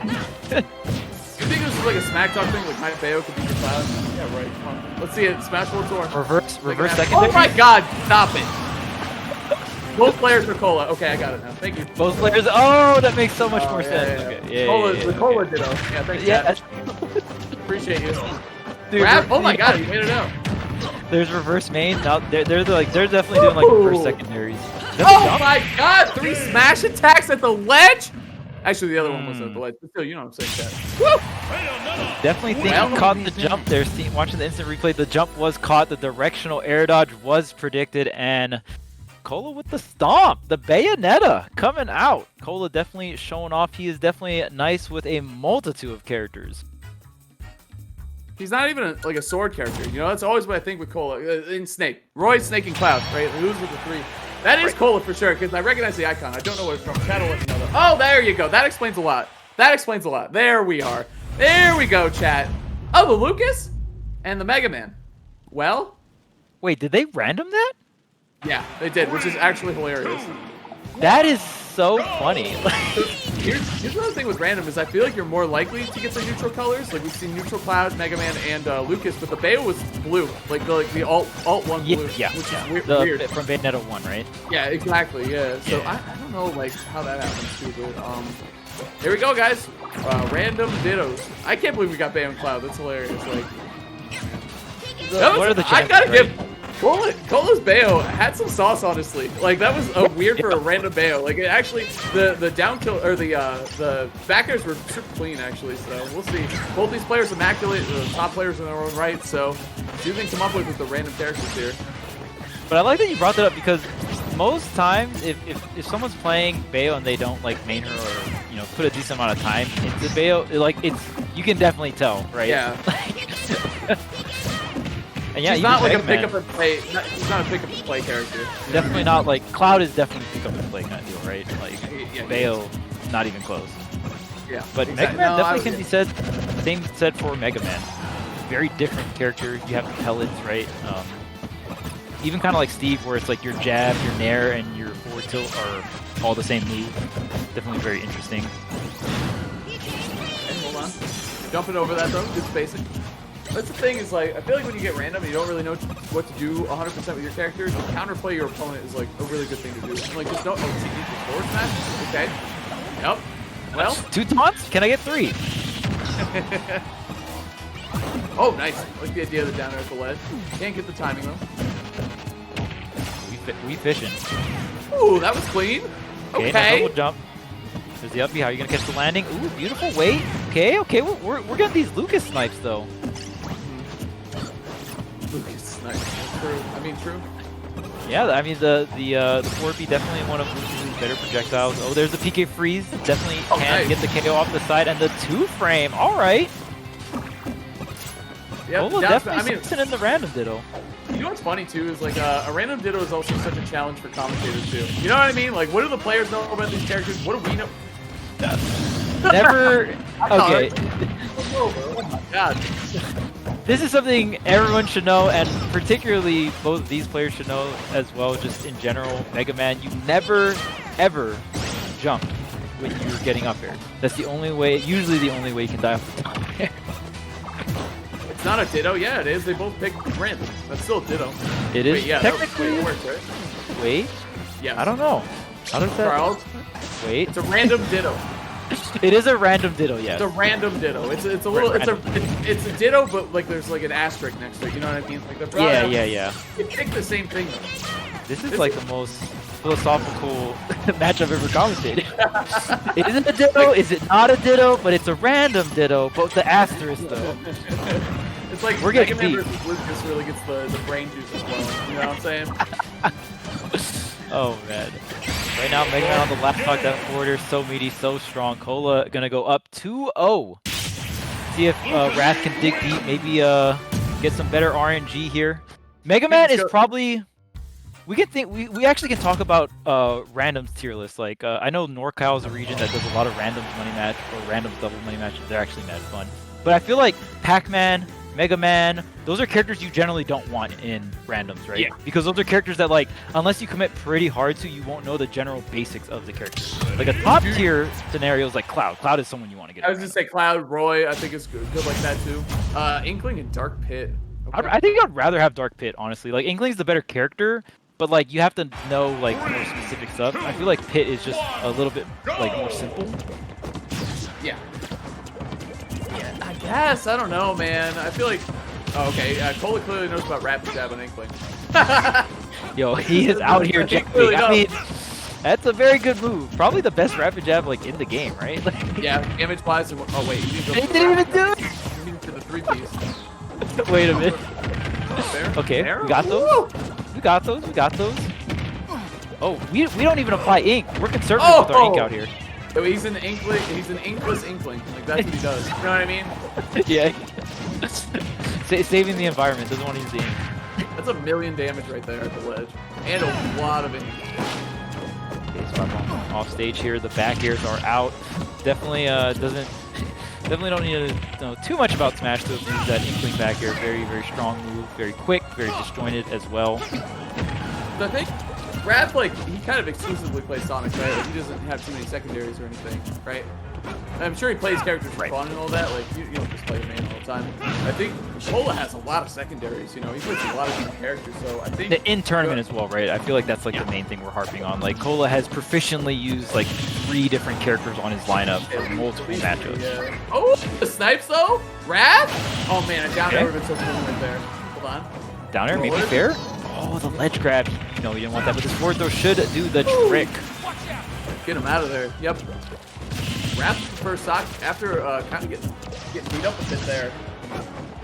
Speaker 3: think this is like a smack talk thing? Like my Bayo could be your Cloud? Yeah, right. Come on. Let's see it. Smash 4 tour.
Speaker 4: Reverse secondary.
Speaker 3: Oh my God! Stop it. Both players are Cola. Okay, I got it now. Thank you.
Speaker 4: Both players. Oh, that makes so much more sense.
Speaker 3: Yeah.
Speaker 4: Okay.
Speaker 3: The Cola ditto. Yeah, thanks.
Speaker 4: Yeah.
Speaker 3: Appreciate you.
Speaker 4: Dude,
Speaker 3: oh my God, you made it out.
Speaker 4: There's reverse main. Now they're definitely doing like reverse secondaries.
Speaker 3: Oh my God! 3 smash attacks at the ledge. Actually, the other one was at the ledge. But still, you know what I'm saying, chat. Woo!
Speaker 4: Definitely think he caught the jump there. Watching the instant replay, the jump was caught. The directional air dodge was predicted, and Cola with the stomp, the Bayonetta coming out. Cola definitely showing off. He is definitely nice with a multitude of characters.
Speaker 3: He's not even like a sword character. That's always what I think with Cola. In Snake. Roy, Snake, and Cloud, right? Who's with the 3? That is Cola for sure, because I recognize the icon. I don't know what it's from. Chat will let me know though. Oh, there you go. That explains a lot. There we are. There we go, chat. Oh, the Lucas? And the Mega Man. Well?
Speaker 4: Wait, did they random that?
Speaker 3: Yeah, they did, which is actually hilarious.
Speaker 4: That is so funny.
Speaker 3: Here's another thing with random is I feel like you're more likely to get the neutral colors. Like we've seen neutral Cloud, Mega Man, and Lucas, but the Bayo was blue, like the alt one blue, which is weird.
Speaker 4: From Bayonetta 1, right?
Speaker 3: Yeah, exactly. Yeah. So I don't know like how that happens too, but here we go, guys. Random dittos. I can't believe we got Bayo and Cloud. That's hilarious. Like,
Speaker 4: what are the chances,
Speaker 3: I gotta
Speaker 4: right?
Speaker 3: give. Cola's Bayo had some sauce, honestly. Like that was weird for a random Bayo. Like it actually, the down kill or the back airs were super clean actually. So we'll see. Both these players immaculate, top players in their own right. So see what they can come up with the random characters here.
Speaker 4: But I like that you brought that up because most times, if someone's playing Bayo and they don't like main her or put a decent amount of time into Bayo, like you can definitely tell, right?
Speaker 3: Yeah.
Speaker 4: And yeah,
Speaker 3: he's not like a
Speaker 4: Mega Man.
Speaker 3: pick up and play. He's not a pick up and play character.
Speaker 4: Definitely not like Cloud is definitely pick up and play kind of deal, right? Like
Speaker 3: Yeah,
Speaker 4: Bayo, not even close.
Speaker 3: Yeah,
Speaker 4: But
Speaker 3: exactly.
Speaker 4: Mega Man
Speaker 3: No,
Speaker 4: definitely can be said. Same said for Mega Man. Very different character. You have pellets, right? Even kind of like Steve, where it's like your jab, your nair, and your forward tilt are all the same move. Definitely very interesting.
Speaker 3: Okay, hold on. Jumping over that though, just basic. That's the thing is like, I feel like when you get random, you don't really know what to do 100% with your character. To counterplay your opponent is like a really good thing to do. Like just don't TP for forward smash. Okay. Yep. Well.
Speaker 4: 2 taunts? Can I get 3?
Speaker 3: Oh, nice. I like the idea of the down air at the ledge. Can't get the timing though.
Speaker 4: We fishing.
Speaker 3: Ooh, that was clean.
Speaker 4: Okay.
Speaker 3: Okay.
Speaker 4: No double jump. There's the up B. How are you gonna catch the landing? Ooh, beautiful weight. Okay. We're getting these Lucas snipes though.
Speaker 3: Lucas, nice. True. I mean, true.
Speaker 4: Yeah, I mean the 4B definitely one of Lucas's better projectiles. Oh, there's the PK freeze. Definitely can
Speaker 3: nice.
Speaker 4: get the KO off the side and the 2-frame. All right.
Speaker 3: Yeah,
Speaker 4: Ola definitely sitting in the random ditto.
Speaker 3: You know what's funny too is like a random ditto is also such a challenge for commentators too. You know what I mean? Like, what do the players know about these characters? What do we know?
Speaker 4: Never. Okay.
Speaker 3: Oh my god.
Speaker 4: This is something everyone should know, and particularly both of these players should know as well, just in general. Mega Man, you never, ever jump when you're getting up air. That's the only way, usually the only way you can die off the top air.
Speaker 3: It's not a ditto. Yeah, it is. They both pick random. That's still a ditto.
Speaker 4: It is
Speaker 3: Wait, yeah,
Speaker 4: technically.
Speaker 3: it works, right?
Speaker 4: Wait,
Speaker 3: Yeah.
Speaker 4: I don't know. How does that?
Speaker 3: Charles,
Speaker 4: Wait,
Speaker 3: it's a random ditto.
Speaker 4: it is a random ditto, yes.
Speaker 3: It's a random ditto. It's a little. It's a ditto, but like there's like an asterisk next to it. You know what I mean? Like the
Speaker 4: Yeah.
Speaker 3: You pick the same thing though.
Speaker 4: This is like the most philosophical match I've ever commentated. It isn't a ditto, is it not a ditto, but it's a random ditto, but the asterisk though.
Speaker 3: It's like
Speaker 4: We're
Speaker 3: Mega
Speaker 4: getting
Speaker 3: Man
Speaker 4: deep.
Speaker 3: versus Lucas really gets the brain juices flowing. You know what I'm saying?
Speaker 4: Oh man. Right now Mega Man on the last talk, that forwarder, so meaty, so strong. Cola gonna go up 2-0. See if Wrath can dig deep, maybe get some better RNG here. Mega Man is probably... We actually can talk about randoms tier lists. Like I know NorCal is a region that does a lot of randoms money match or randoms double money matches. They're actually mad fun. But I feel like Pac-Man, Mega Man, those are characters you generally don't want in randoms, right?
Speaker 3: Yeah.
Speaker 4: Because those are characters that like, unless you commit pretty hard to, you won't know the general basics of the character. Like a top tier scenario is like Cloud. Cloud is someone you want to get.
Speaker 3: I was gonna say Cloud, Roy. I think is good like that too. Inkling and Dark Pit. Okay.
Speaker 4: I think I'd rather have Dark Pit, honestly. Like Inkling's the better character, but like you have to know like more specific stuff. I feel like Pit is just a little bit like more simple.
Speaker 3: Yeah. Yeah, I guess. I don't know, man. I feel like. Oh, okay. Cola clearly knows about Rapid Jab and Inkling.
Speaker 4: Yo, he is out here
Speaker 3: He
Speaker 4: jumping.
Speaker 3: really
Speaker 4: I mean,
Speaker 3: does.
Speaker 4: that's a very good move. Probably the best Rapid Jab like in the game, right? Like,
Speaker 3: Yeah, damage wise. Oh wait, you need to
Speaker 4: they didn't even do it.
Speaker 3: You need to the 3-piece.
Speaker 4: Wait a minute.
Speaker 3: There.
Speaker 4: Okay,
Speaker 3: There?
Speaker 4: we got those.
Speaker 3: Woo!
Speaker 4: We got those. We got those. Oh, we don't even apply ink. We're conservative with our ink out here.
Speaker 3: So he's an Inkling. He's an inkless Inkling. Like that's what he does. You know what I mean?
Speaker 4: Yeah. Saving the environment. Doesn't want to use the ink.
Speaker 3: That's 1 million damage right there at the ledge, and a lot of ink.
Speaker 4: Okay, so I'm off stage here. The back airs are out. Definitely definitely don't need to know too much about Smash to use that Inkling back air. Very, very strong move. Very quick. Very disjointed as well.
Speaker 3: I think Wrath, like, he kind of exclusively plays Sonic, right? Like, he doesn't have too many secondaries or anything, right? I'm sure he plays characters for fun and all that. Like, you don't just play the main all the time. I think Cola has a lot of secondaries, you know? He plays a lot of different characters, so I think...
Speaker 4: In tournament as well, right? I feel like that's like the main thing we're harping on. Like, Cola has proficiently used like 3 different characters on his lineup for multiple matchups.
Speaker 3: Yeah. Oh, the snipes though? Wrath? Oh man, a down air would have been so cool right there. Hold on.
Speaker 4: Down air, maybe fair? Oh, the ledge grab. No, you didn't want that, but this forward throw should do the trick.
Speaker 3: Get him out of there. Yep. Wrath with the first stock after kind of getting beat up a bit there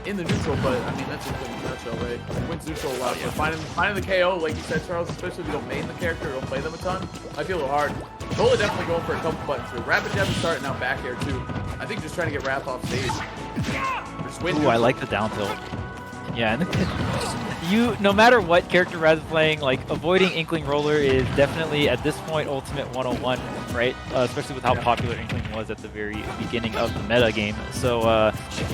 Speaker 3: in the neutral, but I mean that's just in a nutshell, right? Wins neutral a lot. So finding the KO, like you said, Charles, especially if you don't main the character or don't play them a ton, might be a little hard. Cola definitely going for a couple buttons here. Rapid jab and start, and now back air too. I think just trying to get Wrath off stage.
Speaker 4: Ooh, I like the down tilt. Yeah, and no matter what character Raz is playing, like avoiding Inkling Roller is definitely at this point Ultimate 101, right? Especially with how popular Inkling was at the very beginning of the meta game. So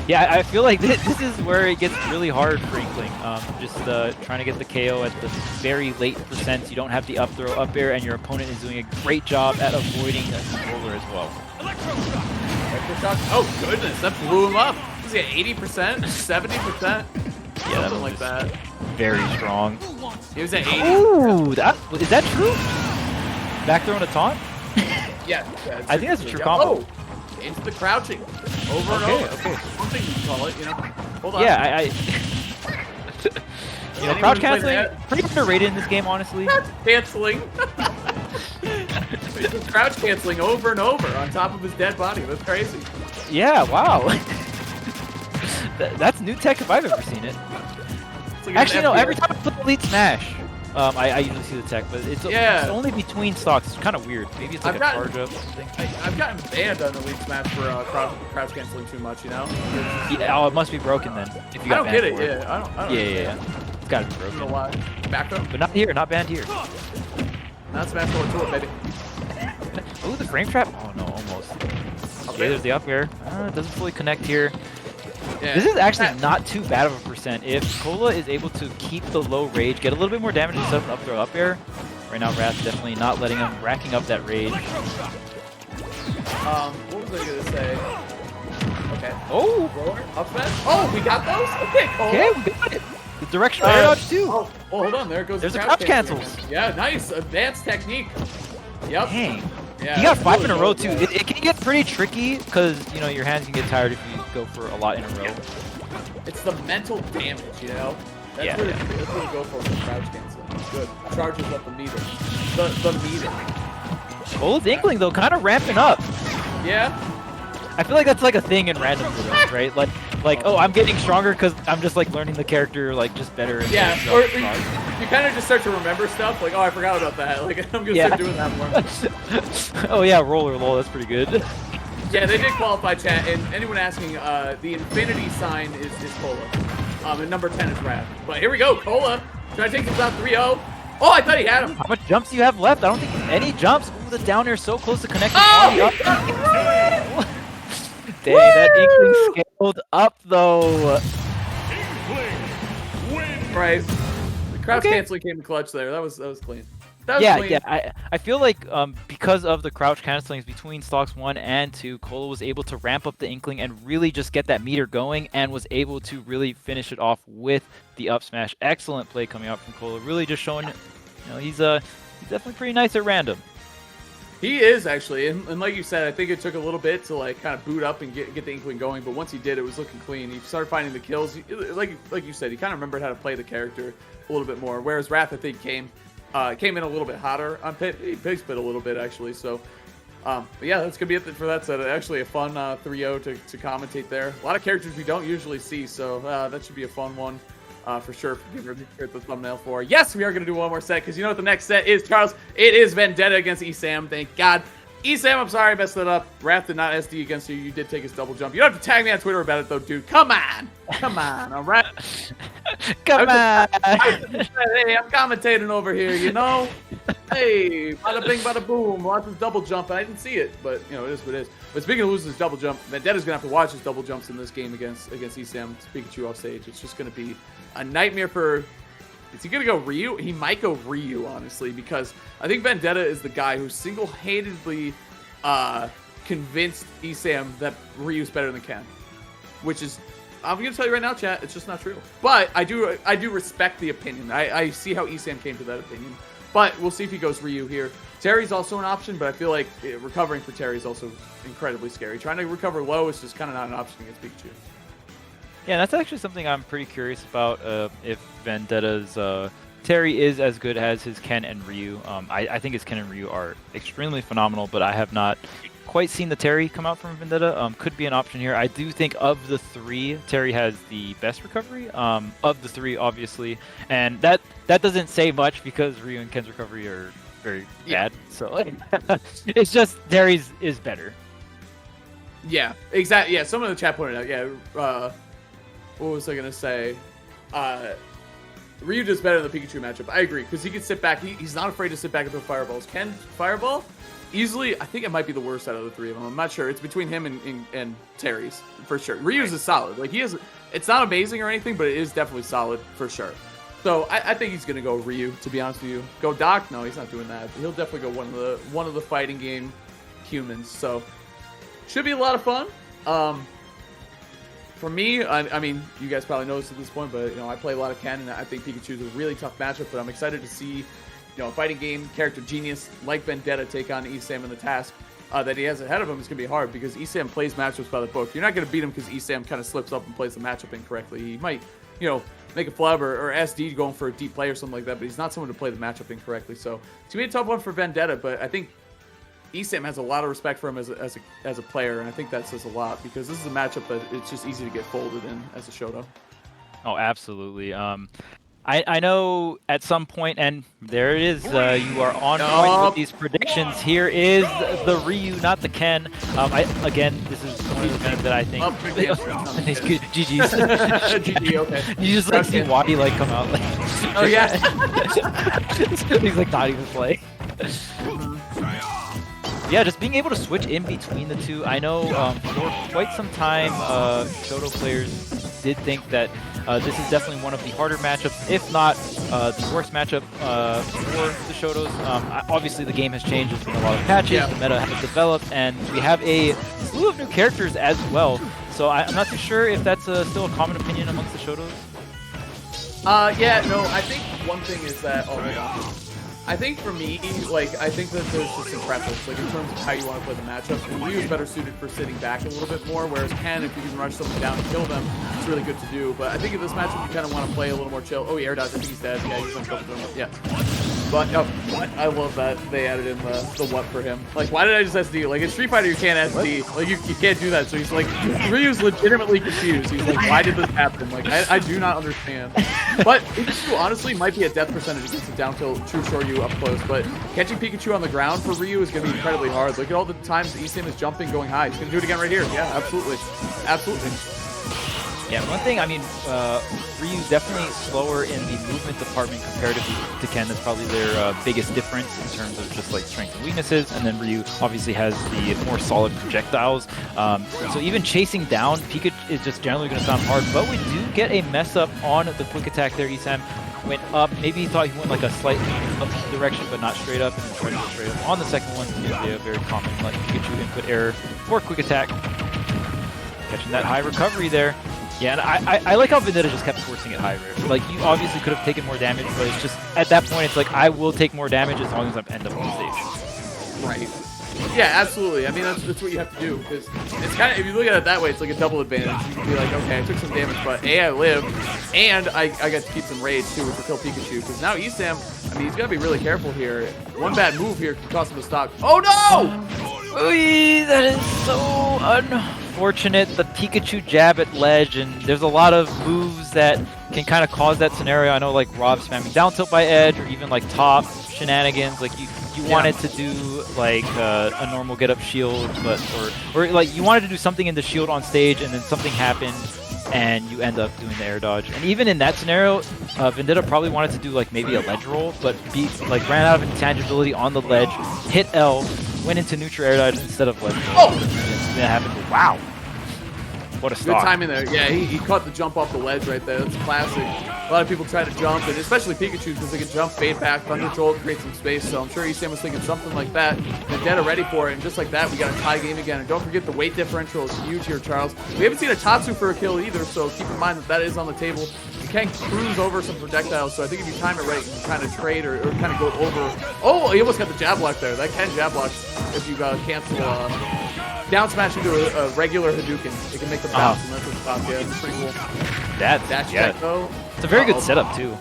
Speaker 4: yeah, I feel like this is where it gets really hard for Inkling. Just trying to get the KO at the very late percents. You don't have the up throw, up air, and your opponent is doing a great job at avoiding the Roller as well.
Speaker 3: Oh goodness, that blew him up. Was he at 80%, 70%?
Speaker 4: Yeah,
Speaker 3: something like that.
Speaker 4: Very strong.
Speaker 3: He was at 80.
Speaker 4: Ooh, is that true? Back throw and a taunt?
Speaker 3: Yeah,
Speaker 4: I think that's a true combo.
Speaker 3: Oh, into the crouching. Over and over. Okay. One thing you can call it, you know. Hold on.
Speaker 4: Yeah, you know, crouch canceling, pretty underrated in this game, honestly.
Speaker 3: Crouch canceling. Crouch canceling over and over on top of his dead body. That's crazy.
Speaker 4: Yeah, wow. That's new tech if I've ever seen it.
Speaker 3: Like
Speaker 4: actually, no, every time I play Elite Smash, I usually see the tech, but it's only between stocks. It's kind of weird. Maybe it's like a charge up thing.
Speaker 3: I've gotten banned on Elite Smash for crouch canceling too much, you know?
Speaker 4: Yeah, oh, it must be broken then. If you got
Speaker 3: I don't get it,
Speaker 4: for
Speaker 3: yeah. I don't
Speaker 4: yeah. It's gotta be broken.
Speaker 3: I don't know why. Back up.
Speaker 4: But not here, not banned here.
Speaker 3: Not Smash 4 to it, baby.
Speaker 4: Oh, the frame trap? Oh no, almost. Okay, there's the up air. It doesn't fully connect here. Yeah. This is actually not too bad of a percent. If Cola is able to keep the low rage, get a little bit more damage instead of up throw up air. Right now, Wrath definitely not letting him, racking up that rage.
Speaker 3: What was I gonna say? Okay.
Speaker 4: Oh!
Speaker 3: Roller, up smash. Oh, we got those? Okay, Cola.
Speaker 4: Okay, we got it. The directional air dodge too.
Speaker 3: Oh, hold on, there goes
Speaker 4: There's
Speaker 3: the
Speaker 4: crouch cancels.
Speaker 3: Yeah, nice. Advanced technique. Yep.
Speaker 4: Dang.
Speaker 3: Yeah,
Speaker 4: he got 5 in a row
Speaker 3: too.
Speaker 4: too. It can get pretty tricky because, you know, your hands can get tired if you go for a lot in a row.
Speaker 3: It's the mental damage, you know? That's what you go for with crouch canceling. It's good. Charges up the meter. The meter.
Speaker 4: Old Inkling though, kind of ramping up.
Speaker 3: Yeah.
Speaker 4: I feel like that's like a thing in random videos, right? Like, oh, I'm getting stronger because I'm just like learning the character like just better. And
Speaker 3: yeah, or you kind of just start to remember stuff like, oh, I forgot about that. Like, I'm gonna start doing that more.
Speaker 4: Oh yeah, roller lol, that's pretty good.
Speaker 3: Yeah, they did qualify chat, and anyone asking, the infinity sign is Cola. And number 10 is Wrath. But here we go, Cola. Trying to take this out 3-0. Oh, I thought he had him.
Speaker 4: How much jumps do you have left? I don't think any jumps. Ooh, the down air so close to connecting.
Speaker 3: Oh,
Speaker 4: dang, that Inkling scaled up though.
Speaker 3: Right. The crouch canceling came in clutch there. That was clean. That was clean.
Speaker 4: Yeah. I feel like because of the crouch cancelings between stocks 1 and 2, Cola was able to ramp up the Inkling and really just get that meter going and was able to really finish it off with the up smash. Excellent play coming out from Cola. Really just showing, you know, he's definitely pretty nice at random.
Speaker 3: He is actually, and like you said, I think it took a little bit to like kind of boot up and get the Inkling going. But once he did, it was looking clean. He started finding the kills. Like you said, he kind of remembered how to play the character a little bit more. Whereas Wrath, I think, came in a little bit hotter on Pit. He pig spit a little bit actually. So, but yeah, that's gonna be it for that set. Actually, a fun 3-0 to commentate there. A lot of characters we don't usually see, so that should be a fun one. For sure, for the thumbnail for. Yes, we are going to do one more set, because you know what the next set is, Charles? It is Vendetta against Esam, thank God. Esam, I'm sorry I messed that up. Wrath did not SD against you. You did take his double jump. You don't have to tag me on Twitter about it, though, dude. Come on. Come on, all right?
Speaker 4: Come on.
Speaker 3: Hey, I'm commentating over here, you know? Hey, bada bing, bada boom. Lost his double jump. I didn't see it, but, you know, it is what it is. But speaking of losing his double jump, Vendetta's going to have to watch his double jumps in this game against Esam. Pikachu off stage. It's just going to be a nightmare for Is he going to go Ryu? He might go Ryu, honestly, because I think Vendetta is the guy who single-handedly convinced ESAM that Ryu's better than Ken. Which is, I'm going to tell you right now, chat, it's just not true. But I do respect the opinion. I see how ESAM came to that opinion. But we'll see if he goes Ryu here. Terry's also an option, but I feel like recovering for Terry is also incredibly scary. Trying to recover low is just kind of not an option against Pikachu.
Speaker 4: Yeah, that's actually something I'm pretty curious about. If Vendetta's Terry is as good as his Ken and Ryu. I think his Ken and Ryu are extremely phenomenal, but I have not quite seen the Terry come out from Vendetta. Could be an option here. I do think of the three, Terry has the best recovery of the three, obviously, and that doesn't say much because Ryu and Ken's recovery are very bad. So it's just Terry's is better.
Speaker 3: Yeah, exactly. Yeah, someone in the chat pointed out. Yeah. What was I going to say? Ryu does better in the Pikachu matchup. I agree, because he can sit back. He's not afraid to sit back and throw fireballs. Ken, Fireball, easily, I think it might be the worst out of the three of them. I'm not sure. It's between him and Terry's, for sure. Ryu's is solid. Like, it's not amazing or anything, but it is definitely solid, for sure. So, I think he's going to go Ryu, to be honest with you. Go Doc? No, he's not doing that. He'll definitely go one of the fighting game humans. So, should be a lot of fun. For me, I mean, you guys probably know this at this point, but, I play a lot of Ken, and I think Pikachu is a really tough matchup, but I'm excited to see, a fighting game character genius like Vendetta take on ESAM in the task that he has ahead of him is going to be hard, because ESAM plays matchups by the book. You're not going to beat him because ESAM kind of slips up and plays the matchup incorrectly. He might, make a flub or SD going for a deep play or something like that, but he's not someone to play the matchup incorrectly. So it's going to be a tough one for Vendetta, but I think ESAM has a lot of respect for him as a player, and I think that says a lot, because this is a matchup that it's just easy to get folded in as a Shoto.
Speaker 4: Oh, absolutely. I know at some point, and there it is, you are on point with these predictions. Here is the Ryu, not the Ken. Again, this is one of the events that I think... GG's.
Speaker 3: GG, okay.
Speaker 4: You just like see Wadi like come out. Like,
Speaker 3: oh, yeah.
Speaker 4: He's like not even playing. Yeah, just being able to switch in between the two. I know for quite some time, Shoto players did think that this is definitely one of the harder matchups, if not the worst matchup for the Shotos. Obviously, the game has changed. There's been a lot of patches, the meta has developed, and we have a slew of new characters as well. So I'm not too sure if that's still a common opinion amongst the Shotos.
Speaker 3: Yeah, no, I think one thing is that... Oh, my God. I think for me, I think that there's just some preference, in terms of how you want to play the matchup. And Ryu is better suited for sitting back a little bit more, whereas Ken, if you can rush someone down and kill them, it's really good to do. But I think in this matchup, you kind of want to play a little more chill. Oh, he air dodge. I think he's dead. Yeah, he's on top of him. Yeah. But, what? I love that they added in the what for him. Why did I just SD? In Street Fighter, you can't SD. You can't do that. So he's Ryu's legitimately confused. He's why did this happen? I do not understand. But Pikachu, honestly, might be a death percentage against the down tilt True Shoryu up close. But catching Pikachu on the ground for Ryu is going to be incredibly hard. Look at all the times ESAM is jumping, going high. He's going to do it again right here. Yeah, absolutely. Absolutely.
Speaker 4: Yeah, one thing, Ryu's definitely slower in the movement department comparatively to Ken. That's probably their biggest difference in terms of just strengths and weaknesses. And then Ryu obviously has the more solid projectiles. So even chasing down Pikachu is just generally going to sound hard. But we do get a mess up on the quick attack there. ESAM went up. Maybe he thought he went a slight up direction, but not straight up. And then tried to go straight up on the second one. Yeah, very common Pikachu input error for quick attack. Catching that high recovery there. Yeah, and I like how Vendetta just kept forcing it higher. You obviously could have taken more damage, but it's just, at that point, it's I will take more damage as long as I end up on the stage.
Speaker 3: Right. Yeah, absolutely. I mean, that's what you have to do, because it's kind of, if you look at it that way, it's a double advantage. You can be okay, I took some damage, but A, I live, and I got to keep some rage, too, which will kill Pikachu, because now ESAM, he's got to be really careful here. One bad move here can cost him a stock. Oh, no!
Speaker 4: Ooh, that is so unfortunate. The Pikachu jab at ledge, and there's a lot of moves that can kind of cause that scenario. I know Rob spamming down tilt by edge, or even top shenanigans. You wanted to do a normal get up shield, but or you wanted to do something in the shield on stage, and then something happened, and you end up doing the air dodge. And even in that scenario, Vendetta probably wanted to do maybe a ledge roll, but ran out of intangibility on the ledge, hit L, went into neutral air dodge instead of ledge roll.
Speaker 3: Oh!
Speaker 4: That happened. Wow. What a
Speaker 3: Good
Speaker 4: stock.
Speaker 3: timing there. Yeah, he caught the jump off the ledge right there. That's classic. A lot of people try to jump, and especially Pikachu, because they can jump, fade back, Thunder Jolt, create some space. So I'm sure Isam was thinking something like that. Vendetta ready for it, and just like that, we got a tie game again. And don't forget the weight differential is huge here, Charles. We haven't seen a Tatsu for a kill either, so keep in mind that that is on the table. You can cruise over some projectiles, so I think if you time it right, you can kind of trade or kind of go over. Oh, he almost got the jab block there. That can jab block if you cancel down smash into a regular Hadouken. It can make the bounce, and that's what's top. Yeah, it's pretty cool. Dash check, though.
Speaker 4: It's a very good setup, too.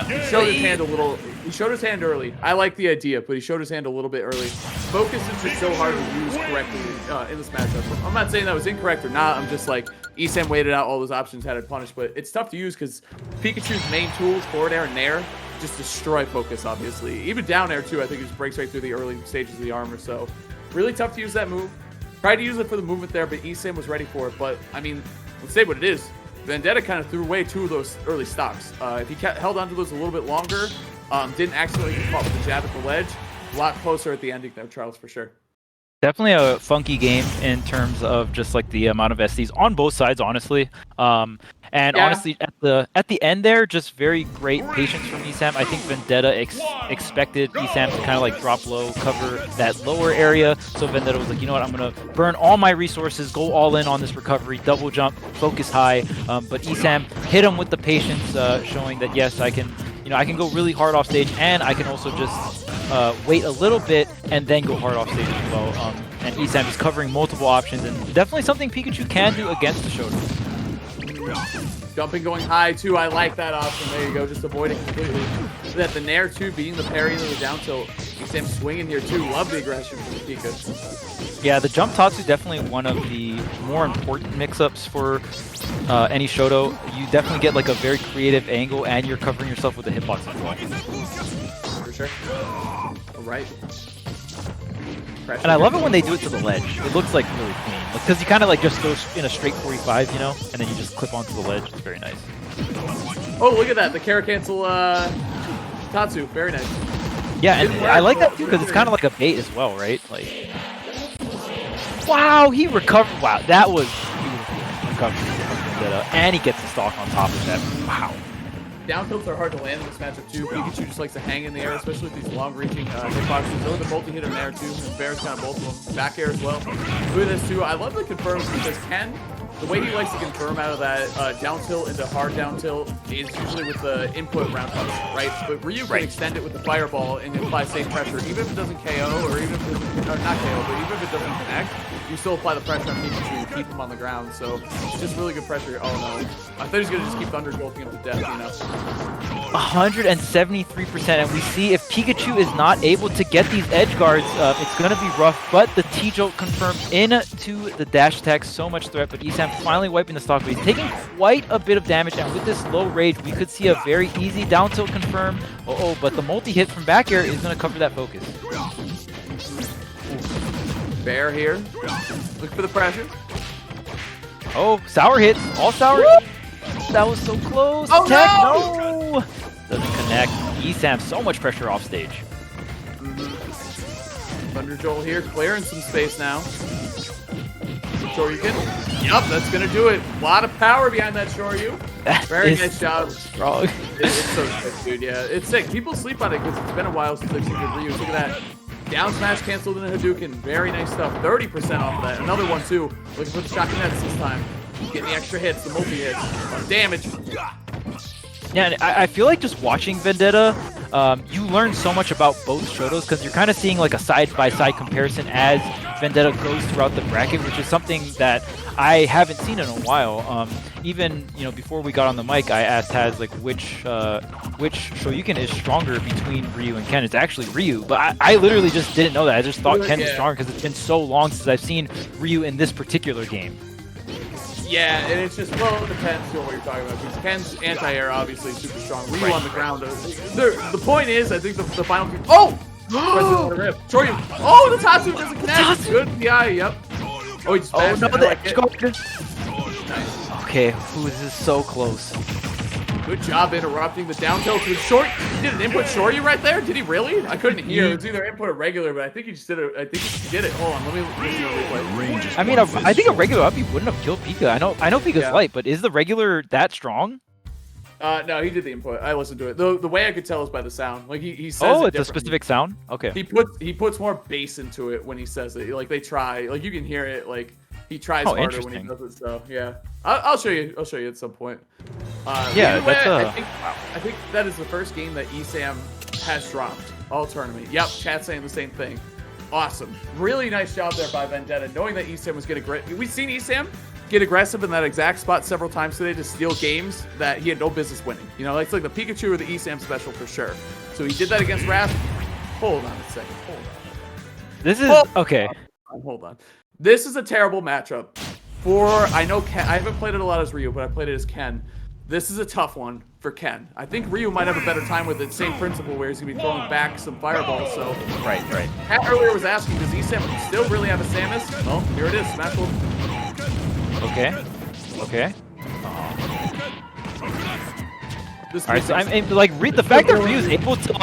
Speaker 3: He showed his hand a little. He showed his hand early. I like the idea, but he showed his hand a little bit early. Focus is just so hard to use correctly in this matchup. I'm not saying that was incorrect or not. I'm just like, Isam waited out all those options, had it punished, but it's tough to use because Pikachu's main tools, forward air and nair, just destroy focus, obviously. Even down air, too, I think he just breaks right through the early stages of the armor, so really tough to use that move. Tried to use it for the movement there, but Isam was ready for it. But, I mean, let's say what it is. Vendetta kind of threw away 2 of those early stocks. If he held onto those a little bit longer, didn't accidentally get caught with the jab at the ledge, a lot closer at the ending there, Charles, for sure.
Speaker 4: Definitely a funky game in terms of just like the amount of SDs on both sides, honestly. Honestly, at the end there, just very great patience from Isam. I think Vendetta expected Isam to kind of like drop low, cover that lower area. So Vendetta was like, you know what, I'm gonna burn all my resources, go all in on this recovery, double jump, focus high. But Isam hit him with the patience, showing that yes, I can go really hard off stage, and I can also just wait a little bit and then go hard off stage as well. And Isam is covering multiple options, and definitely something Pikachu can do against the Shoto.
Speaker 3: Jumping going high, too. I like that option. There you go. Just avoid it completely. That the nair, too, being the parry into the down tilt. Isam swinging here, too. Love the aggression from the Pika.
Speaker 4: Yeah, the jump Tatsu definitely one of the more important mix-ups for any Shoto. You definitely get like a very creative angle, and you're covering yourself with a hitbox as well.
Speaker 3: For sure. All right.
Speaker 4: And I love it when they do it to the ledge. It looks like really clean. Because you kind of like just go in a straight 45, you know? And then you just clip onto the ledge. It's very nice.
Speaker 3: Oh, look at that. The Kara cancel Tatsu. Very nice.
Speaker 4: Yeah, and I like that too because it's kind of like a bait as well, right? Like, wow, he recovered. Wow, that was beautiful recovery. And he gets the stock on top of that. Wow.
Speaker 3: Down tilts are hard to land in this matchup too. Pikachu just likes to hang in the air, especially with these long-reaching hitboxes. Those are the multi-hit in there too. Bear's kind of both of them. Back air as well. Look at this too. I love the confirms because Ken, the way he likes to confirm out of that down tilt into hard down tilt is usually with the input round touch, right? But Ryu can extend it with the fireball and apply safe pressure, even if it doesn't KO or even if it doesn't, or not KO, but even if it doesn't connect, you still apply the pressure on Pikachu to keep him on the ground. So it's just really good pressure. Oh no, I thought he was gonna just keep Thunder Jolting him to death, you know.
Speaker 4: 173%, and we see if Pikachu is not able to get these edge guards, it's going to be rough, but the T-Jolt confirmed into the dash attack, so much threat, but Isam finally wiping the stock, but he's taking quite a bit of damage, and with this low rage, we could see a very easy down tilt confirm. But the multi-hit from back air is going to cover that focus.
Speaker 3: Bear here, look for the pressure.
Speaker 4: Oh, sour hits, all sour hits. That was so close.
Speaker 3: Oh,
Speaker 4: no! Doesn't connect. Isam, so much pressure off stage.
Speaker 3: Thunder Jolt here, clearing some space now. Shoryuken. Yup, that's gonna do it. A lot of power behind that Shoryu. Very nice job.
Speaker 4: Strong.
Speaker 3: It's so sick, dude. Yeah, it's sick. People sleep on it because it's been a while since they've seen good Ryu. Look at that. Down smash canceled in a Hadouken. Very nice stuff. 30% off of that. Another one too. Looking for the shocking nets this time. Getting the extra hits, the multi-hits, damage.
Speaker 4: Yeah, and I feel like just watching Vendetta, you learn so much about both Shotos because you're kind of seeing like a side-by-side comparison as Vendetta goes throughout the bracket, which is something that I haven't seen in a while. Even before we got on the mic, I asked Taz like which Shoryuken is stronger between Ryu and Ken. It's actually Ryu, but I literally just didn't know that. I just thought Ken was stronger because it's been so long since I've seen Ryu in this particular game.
Speaker 3: Yeah, and it's just, well, it depends on what you're talking about. Because Ken's anti-air obviously is super strong. Ryu on the ground. The point is, I think the final two. Oh! Shoryu. Oh, the Tatsu doesn't connect. Good PI, yep. Oh, he just smashed it.
Speaker 4: Nice. Okay, this is so close.
Speaker 3: Good job interrupting the down tilt with short. He did an input Shoryu right there. Did he really? I couldn't hear. It was either input or regular, but I think he just did it. I think he did it. Hold on, let me listen to the replay.
Speaker 4: I mean, I think a regular up, he wouldn't have killed Pika. I know Pika's light, but is the regular that strong?
Speaker 3: No, he did the input. I listened to it. The way I could tell is by the sound. Like he says.
Speaker 4: Oh,
Speaker 3: it
Speaker 4: it's a specific sound. Okay.
Speaker 3: He puts more bass into it when he says it. Like they try. Like you can hear it. Like he tries harder when he does it. So yeah, I'll show you. I'll show you at some point.
Speaker 4: Yeah,
Speaker 3: that's I think that is the first game that ESAM has dropped all tournament. Yep, chat's saying the same thing. Awesome. Really nice job there by Vendetta, knowing that ESAM was getting great. We've seen ESAM get aggressive in that exact spot several times today to steal games that he had no business winning. You know, it's like the Pikachu or the ESAM special for sure. So he did that against Wrath. Hold on a second. Hold on.
Speaker 4: This is okay.
Speaker 3: Hold on. This is a terrible matchup for, I know Ken, I haven't played it a lot as Ryu, but I played it as Ken. This is a tough one for Ken. I think Ryu might have a better time with it. Same principle where he's going to be throwing back some fireballs. So
Speaker 4: Right.
Speaker 3: Pat earlier was asking, does ESAM still really have a Samus? Well, here it is. Smash World.
Speaker 4: Okay.
Speaker 3: This
Speaker 4: All right, so the fact that Ryu is able to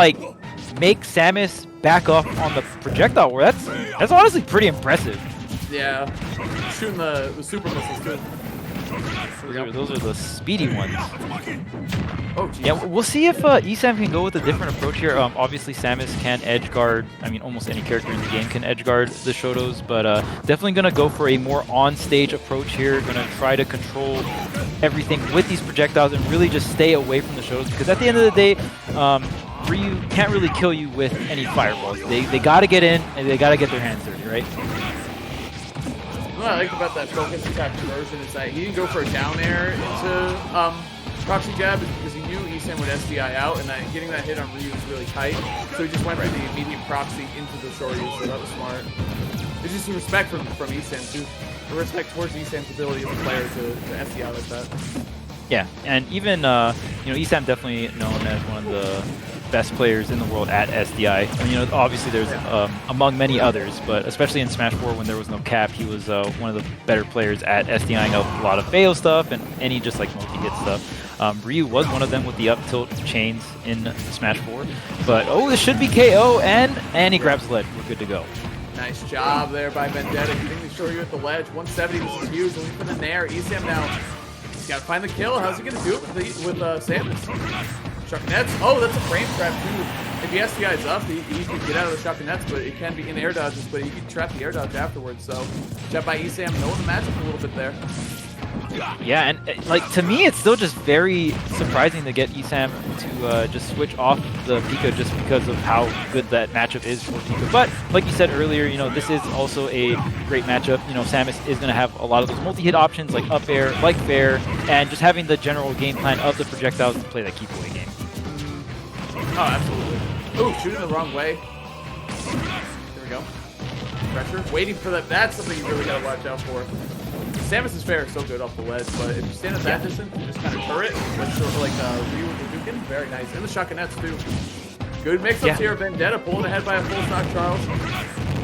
Speaker 4: make Samus back up on the projectile war, that's honestly pretty impressive.
Speaker 3: Yeah, shooting the super missiles too.
Speaker 4: Those are the speedy ones.
Speaker 3: Oh, geez.
Speaker 4: Yeah, we'll see if ESAM can go with a different approach here. Obviously, Samus can edge guard. I mean, almost any character in the game can edge guard the Shotos, but definitely going to go for a more on-stage approach here. Going to try to control everything with these projectiles and really just stay away from the Shotos, because at the end of the day, Ryu can't really kill you with any fireballs. They got to get in and they got to get their hands dirty, right?
Speaker 3: What I like about that focus attack conversion is that he didn't go for a down air into proxy jab because he knew ESAM would SDI out, and that getting that hit on Ryu was really tight. So he just went for the immediate proxy into the Shoryu, so that was smart. It's just respect from ESAM too. The respect towards ESAM's ability as a player to SDI like that.
Speaker 4: Yeah, and even ESAM definitely known as one of the best players in the world at SDI. I mean, obviously there's among many others, but especially in Smash 4 when there was no cap, he was one of the better players at SDIing a lot of fail stuff and any just multi-hit stuff. Ryu was one of them with the up tilt chains in Smash 4, but this should be KO, and he grabs the ledge. We're good to go.
Speaker 3: Nice job there by Vendetta, getting the Shoryu at the ledge. 170, this is huge. Looking for the Nair. ESAM now. He's got to find the kill. How's he going to do it with Samus? Shock nets. Oh, that's a frame trap too. If the SDI is up, he can get out of the shock nets, but it can be in air dodges, but he can trap the air dodge afterwards. So, job by ESAM knowing the matchup a little bit there.
Speaker 4: Yeah, and to me, it's still just very surprising to get ESAM to just switch off the Pika just because of how good that matchup is for Pika. But like you said earlier, this is also a great matchup. Samus is going to have a lot of those multi-hit options like up air, like fair, and just having the general game plan of the projectiles to play that keep away game.
Speaker 3: Oh, absolutely. Oh, shooting the wrong way. There we go. Pressure. Waiting for that. That's something you really got to watch out for. Samus' fair is so good off the ledge, but if you stand at that distance and just kind of turret, like Ryu with the Dukin, very nice. And the Shocknets too. Good mix-ups here. Vendetta pulling ahead by a full stock Charles.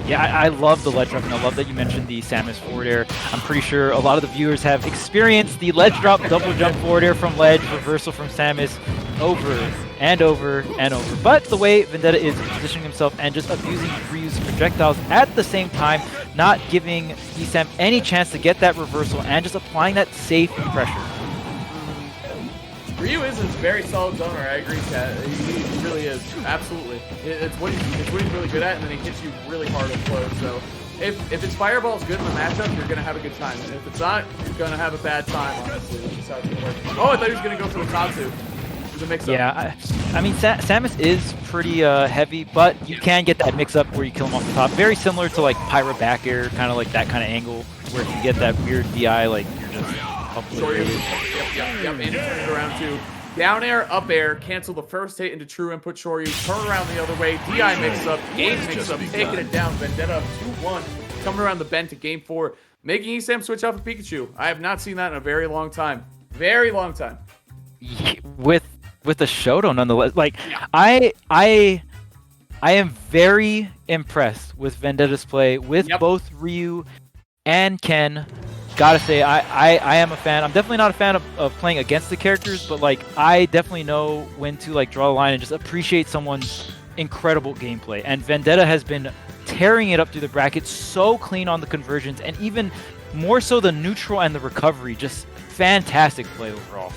Speaker 4: Yeah, I love the ledge drop, and I love that you mentioned the Samus forward air. I'm pretty sure a lot of the viewers have experienced the ledge drop, double jump forward air from ledge, reversal from Samus, over and over and over. But the way Vendetta is positioning himself and just abusing Ryu's projectiles at the same time, not giving ESAM any chance to get that reversal and just applying that safe pressure.
Speaker 3: Ryu is a very solid zoner. I agree, Chad. He really is. Absolutely. It's what he's really good at, and then he hits you really hard up close. So if his fireball is good in the matchup, you're going to have a good time. And if it's not, you're going to have a bad time, honestly. This is how it's going to work. Oh, I thought he was going to go for the Tatsu.
Speaker 4: Yeah, I mean, Samus is pretty heavy, but you can get that mix-up where you kill him off the top. Very similar to Pyra back air, kind of like that kind of angle, where if you get that weird DI, you're just
Speaker 3: obliterated. Yep, and turn it around too. Down air, up air, cancel the first hit into true input Shoryu, turn around the other way, DI mix-up, game mix-up, taking it down, Vendetta 2-1, coming around the bend to game 4, making ESAM switch off of Pikachu. I have not seen that in a very long time. Very long time.
Speaker 4: With the Shoto, nonetheless. I am very impressed with Vendetta's play with both Ryu and Ken gotta say, I am a fan. I'm definitely not a fan of playing against the characters, but like I definitely know when to like draw the line and just appreciate someone's incredible gameplay. And Vendetta has been tearing it up through the bracket, so clean on the conversions, and even more so the neutral and the recovery. Just fantastic play overall.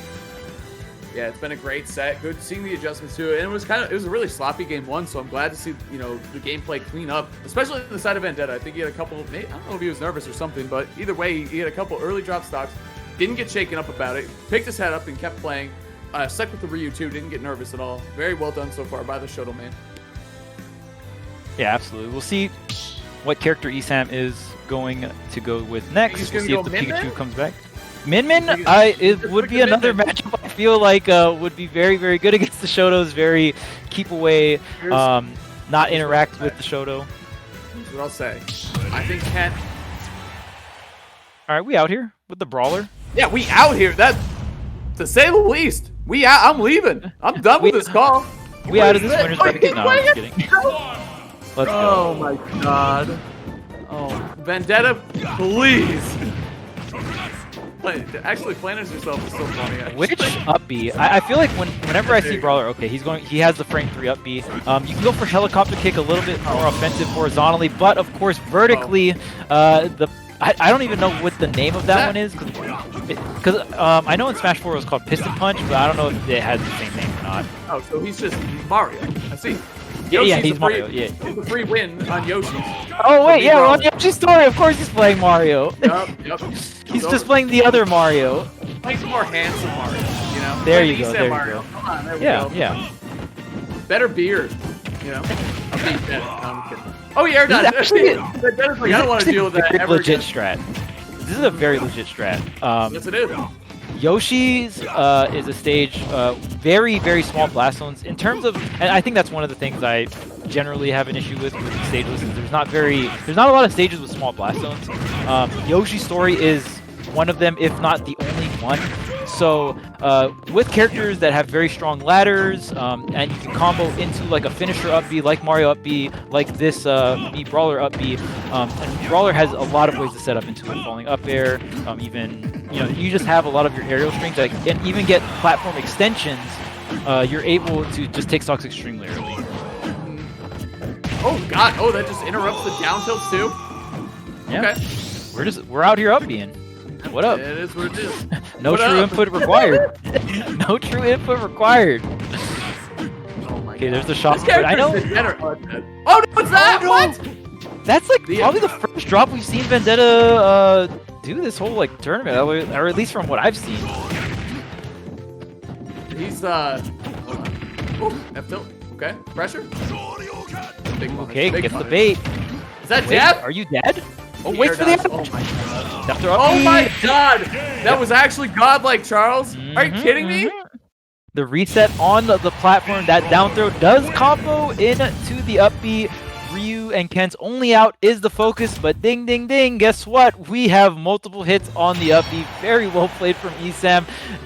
Speaker 3: Yeah, it's been a great set. Good seeing the adjustments to it. And it was a really sloppy game one, so I'm glad to see, you know, the gameplay clean up, especially on the side of Vendetta. I think he had a couple of, I don't know if he was nervous or something, but either way, he had a couple early drop stocks, didn't get shaken up about it, picked his head up and kept playing. Stuck with the Ryu too, didn't get nervous at all. Very well done so far by the Shuttle Man.
Speaker 4: Yeah, absolutely. We'll see what character Esam is going to go with next. We'll see if the Pikachu comes back. Min it would be another matchup I feel like would be very, very good against the Shotos. Very keep away, not interact with the Shoto.
Speaker 3: Here's what I'll say. I think Ken.
Speaker 4: All right, we out here with the Brawler.
Speaker 3: Yeah, we out here. That, to say the least. We out. I'm leaving. I'm done with this call.
Speaker 4: We out of this winner's bracket. No, I'm just kidding. Let's go.
Speaker 3: Oh my god. Oh, Vendetta, please. Actually, Planners yourself is so funny. Actually.
Speaker 4: Which up B? I feel like whenever I see Brawler, okay, he has the frame 3 up B. You can go for helicopter kick, a little bit more offensive horizontally, but of course vertically, I don't even know what the name of that one is, because I know in Smash 4 it was called Piston Punch, but I don't know if it has the same name or not.
Speaker 3: Oh, so he's just Mario. I see.
Speaker 4: Yeah, he's Mario. Yeah,
Speaker 3: it's a free win on Yoshi.
Speaker 4: Oh wait, yeah, well, on Yoshi's story, of course he's playing Mario.
Speaker 3: Yep.
Speaker 4: He's just playing the other Mario.
Speaker 3: Playing the more handsome Mario, you know.
Speaker 4: There you go. There you
Speaker 3: Mario.
Speaker 4: go.
Speaker 3: Come on, there we
Speaker 4: Yeah,
Speaker 3: go.
Speaker 4: yeah.
Speaker 3: Better beard, you know. I'm being better. No, I'm kidding. Oh, yeah, you're done.
Speaker 4: Actually,
Speaker 3: I don't want to deal with that ever
Speaker 4: legit
Speaker 3: again.
Speaker 4: strat. This is a very legit strat.
Speaker 3: Yes, it is.
Speaker 4: Yoshi's is a stage, very, very small blast zones. In terms of, and I think that's one of the things I generally have an issue with the stage list, is there's not a lot of stages with small blast zones. Yoshi's story is one of them, if not the only one. So with characters that have very strong ladders, and you can combo into like a finisher up B, like Mario up B, like this Brawler up B, and Brawler has a lot of ways to set up into it, falling up air, even, you know, you just have a lot of your aerial strings, like, and even get platform extensions, you're able to just take stocks extremely early.
Speaker 3: Oh god, oh, that just interrupts the down tilts too?
Speaker 4: Yeah.
Speaker 3: Okay.
Speaker 4: We're out here up being. What up?
Speaker 3: It is what it is.
Speaker 4: No
Speaker 3: what
Speaker 4: true
Speaker 3: up?
Speaker 4: input required. No true input required.
Speaker 3: Oh my
Speaker 4: Okay,
Speaker 3: god.
Speaker 4: there's the shot.
Speaker 3: This
Speaker 4: But I know.
Speaker 3: Oh, no, what's that? What?
Speaker 4: That's like probably the first drop we've seen Vendetta do this whole like tournament, or at least from what I've seen.
Speaker 3: He's oh, F tilt. Okay, pressure. Big punish,
Speaker 4: Okay,
Speaker 3: big
Speaker 4: gets the
Speaker 3: punish.
Speaker 4: bait.
Speaker 3: Is that
Speaker 4: Wait,
Speaker 3: death?
Speaker 4: are you dead? Oh,
Speaker 3: He
Speaker 4: wait
Speaker 3: air
Speaker 4: for the
Speaker 3: dodged.
Speaker 4: other.
Speaker 3: Oh my god.
Speaker 4: After up
Speaker 3: Oh
Speaker 4: B.
Speaker 3: my god! That was actually godlike, Charles. Are you kidding me?
Speaker 4: The reset on the platform, that down throw does combo into the up B. Ryu and Ken's only out is the focus, but ding ding ding, guess what? We have multiple hits on the up B. Very well played from Esam.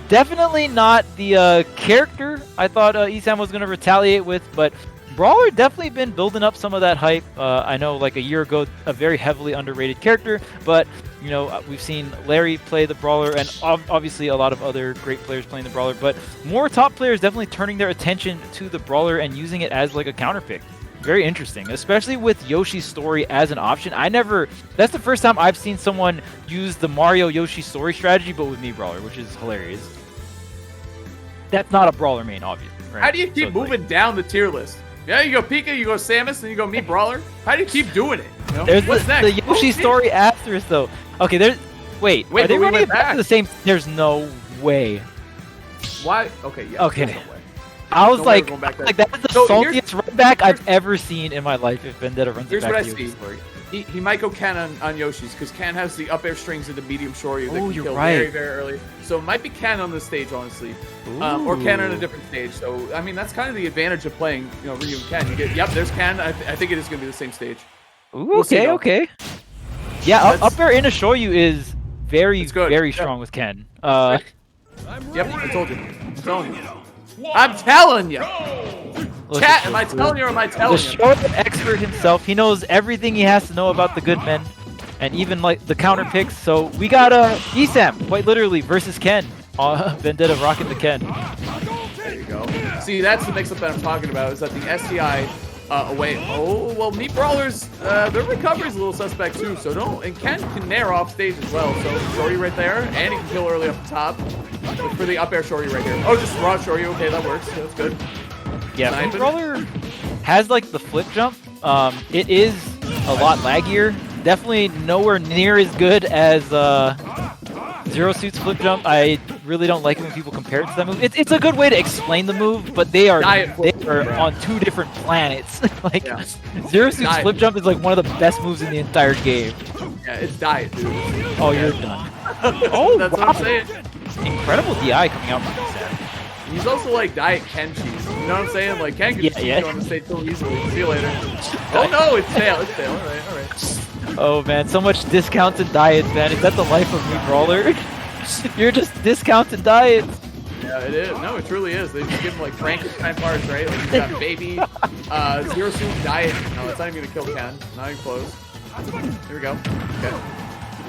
Speaker 4: Definitely not the character I thought Esam was going to retaliate with, but Brawler definitely been building up some of that hype. I know like a year ago, a very heavily underrated character, but you know, we've seen Larry play the Brawler, and obviously a lot of other great players playing the Brawler, but more top players definitely turning their attention to the Brawler and using it as like a counter pick. Very interesting, especially with Yoshi's story as an option. That's the first time I've seen someone use the Mario Yoshi story strategy, but with me Brawler, which is hilarious. That's not a Brawler main, obviously. Right?
Speaker 3: How do you keep moving down the tier list? Yeah, you go Pika, you go Samus, and you go me Brawler. How do you keep doing it? You know?
Speaker 4: There's
Speaker 3: What's next?
Speaker 4: the Yoshi story asterisk though. Okay, wait, are they
Speaker 3: but we
Speaker 4: running
Speaker 3: went
Speaker 4: it back
Speaker 3: back.
Speaker 4: to the same? There's no way.
Speaker 3: Why? Okay, yeah.
Speaker 4: Okay.
Speaker 3: there's no way.
Speaker 4: I was
Speaker 3: No way we're
Speaker 4: like,
Speaker 3: going back there.
Speaker 4: that's the
Speaker 3: So here's-
Speaker 4: saltiest run back I've ever seen in my life. If Vendetta runs it
Speaker 3: Here's
Speaker 4: back
Speaker 3: what I
Speaker 4: to Yoshi's
Speaker 3: see.
Speaker 4: story.
Speaker 3: He might go Ken on Yoshi's, because Ken has the up air strings into medium Shoryu that
Speaker 4: Oh,
Speaker 3: can
Speaker 4: you're
Speaker 3: kill
Speaker 4: right.
Speaker 3: very, very early. So it might be Ken on this stage, honestly. Or Ken on a different stage. So, I mean, that's kind of the advantage of playing, you know, Ryu and Ken. You get, yep, there's Ken. I think it is going to be the same stage.
Speaker 4: Ooh,
Speaker 3: We'll see,
Speaker 4: okay,
Speaker 3: though.
Speaker 4: okay. Yeah,
Speaker 3: That's-
Speaker 4: up air in a Shoyu is very,
Speaker 3: It's good.
Speaker 4: very
Speaker 3: Yeah.
Speaker 4: strong with Ken.
Speaker 3: Yep, I told you. I'm telling you. I'm telling you.
Speaker 4: Look
Speaker 3: Chat,
Speaker 4: at
Speaker 3: am I
Speaker 4: this
Speaker 3: telling
Speaker 4: dude.
Speaker 3: you or am I
Speaker 4: The
Speaker 3: telling you?
Speaker 4: Shoyu expert himself. He knows everything he has to know about the good men. and even like the counter picks. So we got Esam quite literally versus Ken. Vendetta rocking the Ken.
Speaker 3: There you go. See, that's the mix-up that I'm talking about, is that the STI away. Oh, well, Meat Brawlers, their recovery's a little suspect too, so don't, and Ken can nair off stage as well, so Shoryu right there, and he can kill early up the top. Look for the up air Shoryu right here. Oh, just raw Shoryu, okay, that works, that's good.
Speaker 4: Yeah, Meat Brawler has like the flip jump. It is a lot laggier. Definitely nowhere near as good as Zero Suit's flip jump. I really don't like it when people compare it to that move. It's a good way to explain the move, but they are on two different planets. Like Zero Suit's flip jump is like one of the best moves in the entire game.
Speaker 3: Yeah, it's diet, dude.
Speaker 4: Oh, you're done. Oh,
Speaker 3: that's what I'm saying.
Speaker 4: Incredible DI coming out from Esam.
Speaker 3: He's also like diet Ken cheese. You know what I'm saying? Like Ken can just go on the stage so easily. See you later. Oh no, it's tail. It's tail. All right, all right.
Speaker 4: Oh man, so much discounted diets, man. Is that the life of Meat Brawler? You're just discounted diets.
Speaker 3: Yeah, it is. No, it truly is. They just give him like Frankenstein parts, right? Like you got baby, Zero Suit diet. No, it's not even gonna kill Ken. Not even close. Here we go. Okay.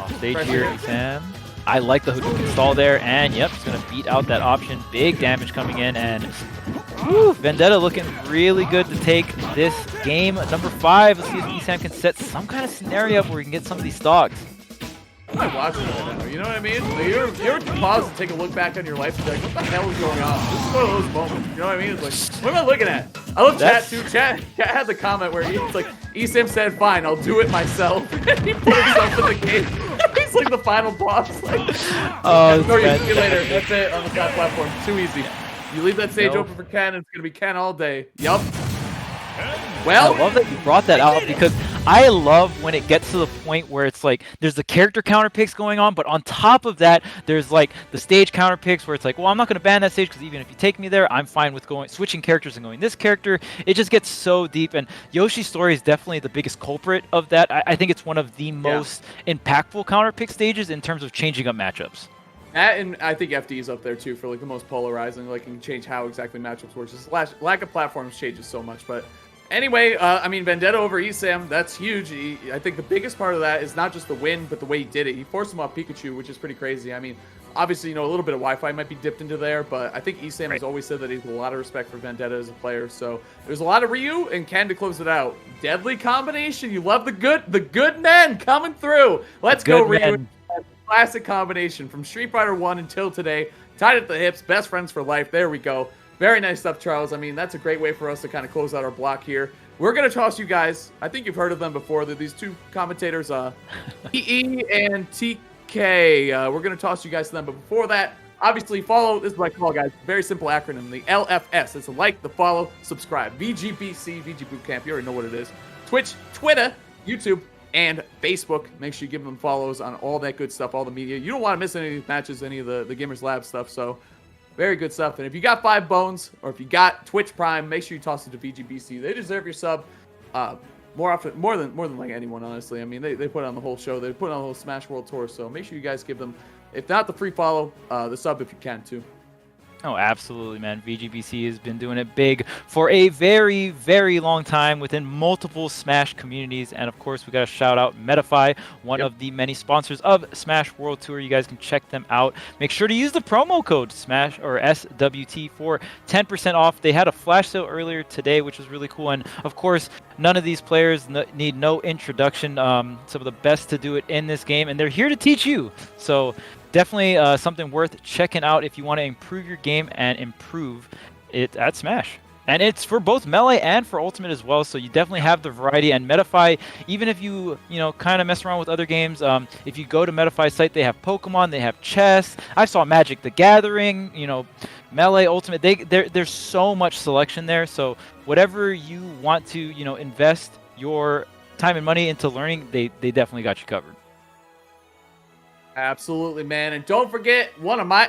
Speaker 4: Off stage here, Esam. I like the Hadouken stall there, and yep, it's gonna beat out that option. Big damage coming in, and whew, Vendetta looking really good to take this game. Number 5. Let's see if Esam can set some kind of scenario up where we can get some of these stocks.
Speaker 3: I'm watching it right now, you know what I mean? Like, you ever pause and take a look back on your life and be like, what the hell is going on? This is one of those moments, you know what I mean? It's like, what am I looking at? I love chat too. Chat had the comment where it's like, Esam said, fine, I'll do it myself. He put himself in the game. He's like the final boss. Like,
Speaker 4: oh,
Speaker 3: or you see you later. That's it on the top platform. Too easy. You leave that stage open for Ken, and it's gonna be Ken all day. Yup. Well,
Speaker 4: I love that you brought that out because I love when it gets to the point where it's like there's the character counter picks going on, but on top of that, there's like the stage counter picks where it's like, well, I'm not going to ban that stage because even if you take me there, I'm fine with switching characters and going this character. It just gets so deep, and Yoshi's story is definitely the biggest culprit of that. I think it's one of the most impactful counter pick stages in terms of changing up matchups.
Speaker 3: That, and I think FD is up there too for like the most polarizing, like can change how exactly matchups work. Just lack of platforms changes so much, but. Anyway, I mean, Vendetta over Esam, that's huge. I think the biggest part of that is not just the win, but the way he did it. He forced him off Pikachu, which is pretty crazy. I mean, obviously, you know, a little bit of Wi-Fi might be dipped into there, but I think Esam has always said that he has a lot of respect for Vendetta as a player. So there's a lot of Ryu and Ken to close it out. Deadly combination. You love the good men coming through. Let's go, Ryu. Classic combination from Street Fighter 1 until today. Tied at the hips, best friends for life. There we go. Very nice stuff, Charles. I mean, that's a great way for us to kind of close out our block here. We're going to toss you guys, I think you've heard of them before. They're these two commentators, EE and TK. We're going to toss you guys to them. But before that, obviously follow, this is what I call, guys, very simple acronym, the LFS. It's a like, the follow, subscribe. VGBC, VGBootCamp, you already know what it is. Twitch, Twitter, YouTube, and Facebook. Make sure you give them follows on all that good stuff, all the media. You don't want to miss any of these matches, any of the Gamers Lab stuff, so... Very good stuff. And if you got 5 bones, or if you got Twitch Prime, make sure you toss it to VGBC. They deserve your sub more than like anyone, honestly. I mean, they put on the whole show. They put on the whole Smash World Tour. So make sure you guys give them, if not the free follow, the sub if you can too.
Speaker 4: Oh, absolutely, man. VGBC has been doing it big for a very, very long time within multiple Smash communities. And, of course, we got to shout out Metafy, one of the many sponsors of Smash World Tour. You guys can check them out. Make sure to use the promo code SMASH or SWT for 10% off. They had a flash sale earlier today, which was really cool. And, of course, none of these players need no introduction. Some of the best to do it in this game. And they're here to teach you. So... definitely something worth checking out if you want to improve your game and improve it at Smash. And it's for both Melee and for Ultimate as well, so you definitely have the variety. And Metafy, even if you kind of mess around with other games, if you go to Metafy's site, they have Pokemon, they have chess. I saw Magic the Gathering, Melee, Ultimate. There's so much selection there, so whatever you want to, invest your time and money into learning, they definitely got you covered.
Speaker 3: Absolutely, man. And don't forget,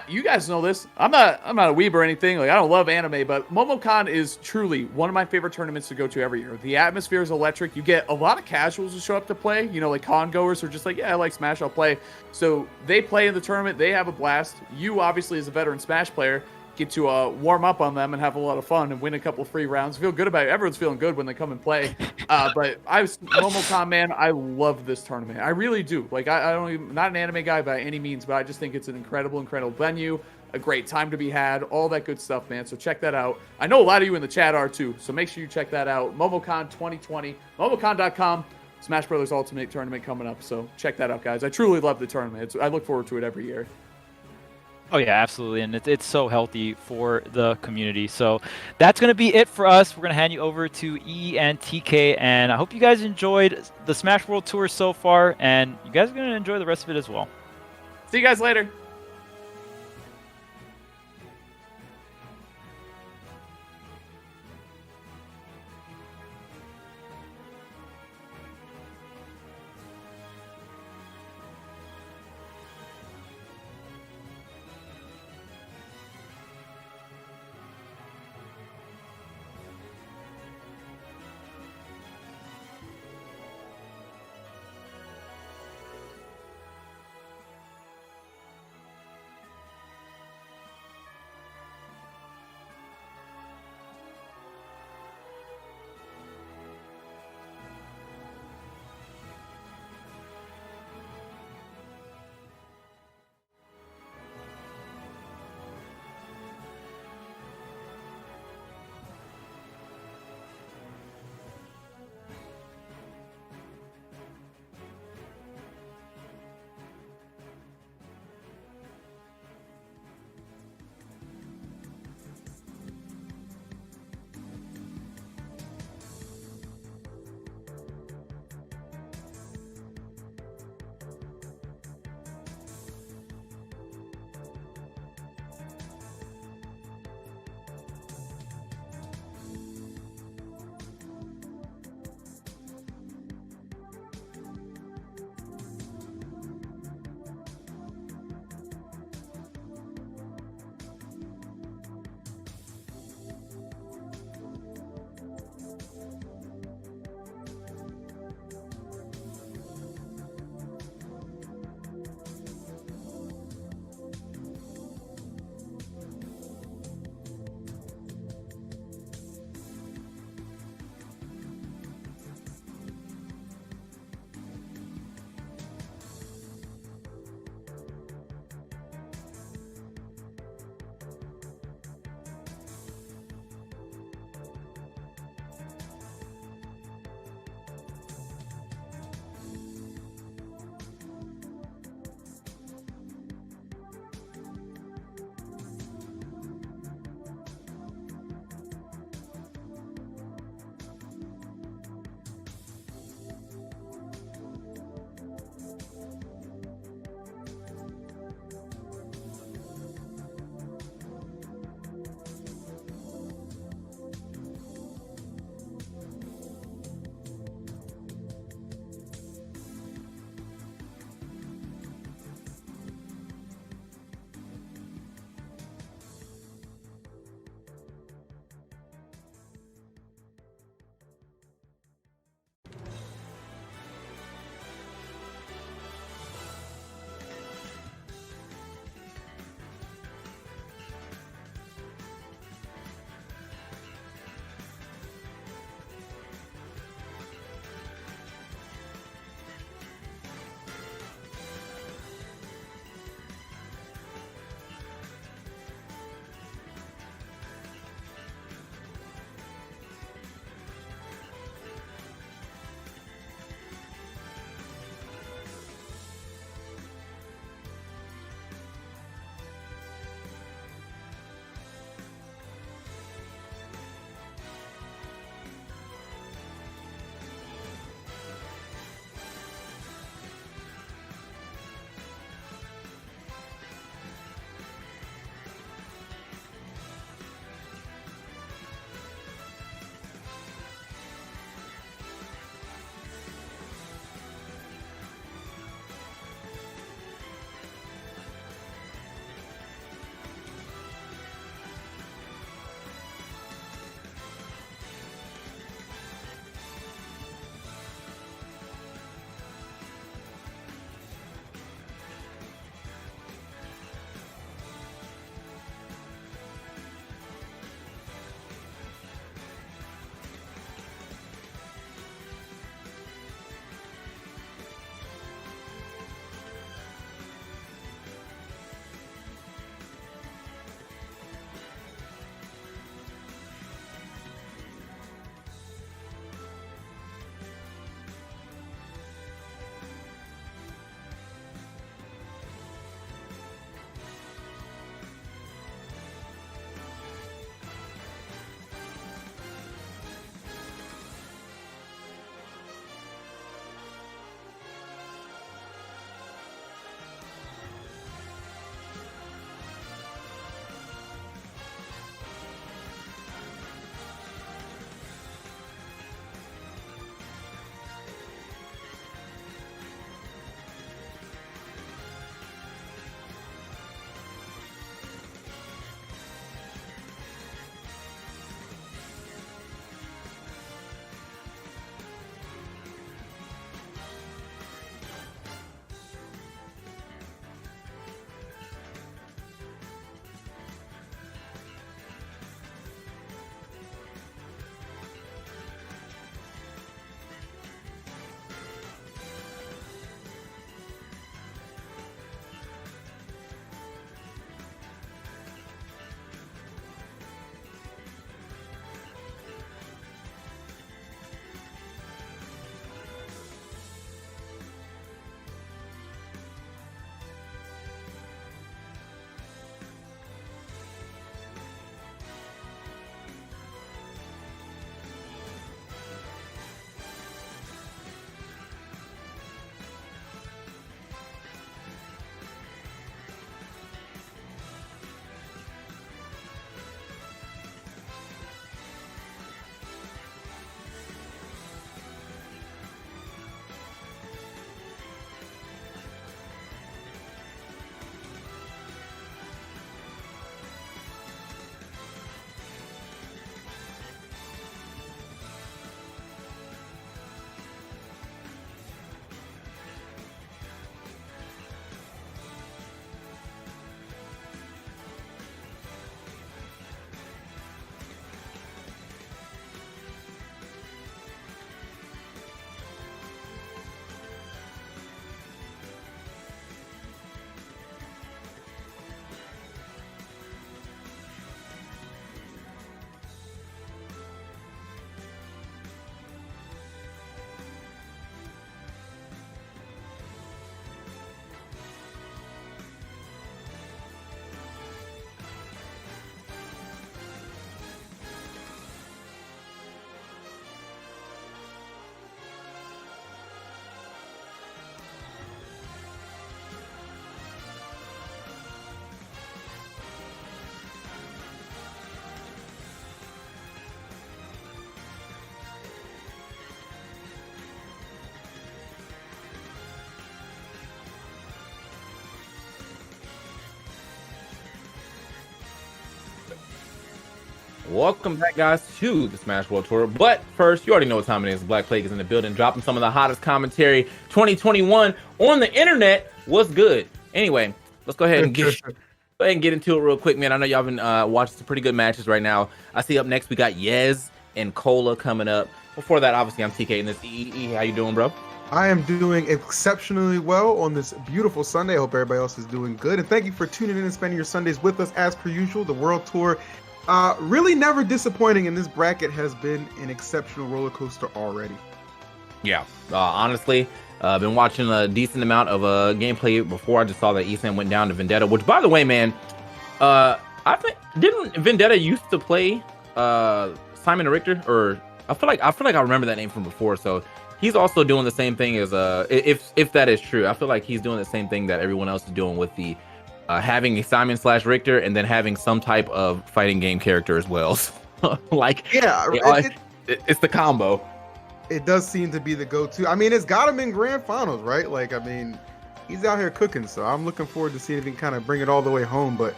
Speaker 3: you guys know this. I'm not a weeb or anything. Like, I don't love anime, but MomoCon is truly one of my favorite tournaments to go to every year. The atmosphere is electric. You get a lot of casuals to show up to play, like con goers who are just like, yeah, I like Smash, I'll play. So they play in the tournament. They have a blast. You, obviously, as a veteran Smash player, get to warm up on them and have a lot of fun and win a couple free rounds. Feel good about it. Everyone's feeling good when they come and play. But MomoCon, man, I love this tournament. I really do. Like, I don't even, not an anime guy by any means, but I just think it's an incredible venue, a great time to be had, all that good stuff, man. So check that out. I know a lot of you in the chat are too, so make sure you check that out. MomoCon 2020, momocon.com. Smash Brothers Ultimate Tournament coming up, so check that out, guys. I truly love the tournament. I look forward to it every year.
Speaker 4: Oh yeah, absolutely, and it's so healthy for the community. So that's gonna be it for us. We're gonna hand you over to E and TK, and I hope you guys enjoyed the Smash World Tour so far, and you guys are gonna enjoy the rest of it as well.
Speaker 3: See you guys later.
Speaker 5: Welcome back, guys, to the Smash World Tour. But first, you already know what time it is. Black Plague is in the building, dropping some of the hottest commentary 2021 on the internet. What's good? Anyway, let's go ahead and get into it real quick, man. I know y'all been watching some pretty good matches right now. I see up next we got Yez and Cola coming up. Before that, obviously, I'm TK and this EE. How you doing, bro?
Speaker 6: I am doing exceptionally well on this beautiful Sunday. I hope everybody else is doing good. And thank you for tuning in and spending your Sundays with us as per usual. The World Tour, really never disappointing in this bracket, has been an exceptional roller coaster already.
Speaker 5: Yeah, honestly, been watching a decent amount of gameplay before. I just saw that Ethan went down to Vendetta, which, by the way, man, I think didn't Vendetta used to play Simon Richter, or I feel like I remember that name from before. So he's also doing the same thing as if that is true. I feel like he's doing the same thing that everyone else is doing with the having a Simon/Richter and then having some type of fighting game character as well. Like,
Speaker 6: yeah,
Speaker 5: it's the combo.
Speaker 6: It does seem to be the go-to. I mean, it's got him in grand finals, right? Like, I mean, he's out here cooking, so I'm looking forward to seeing if he can kind of bring it all the way home. But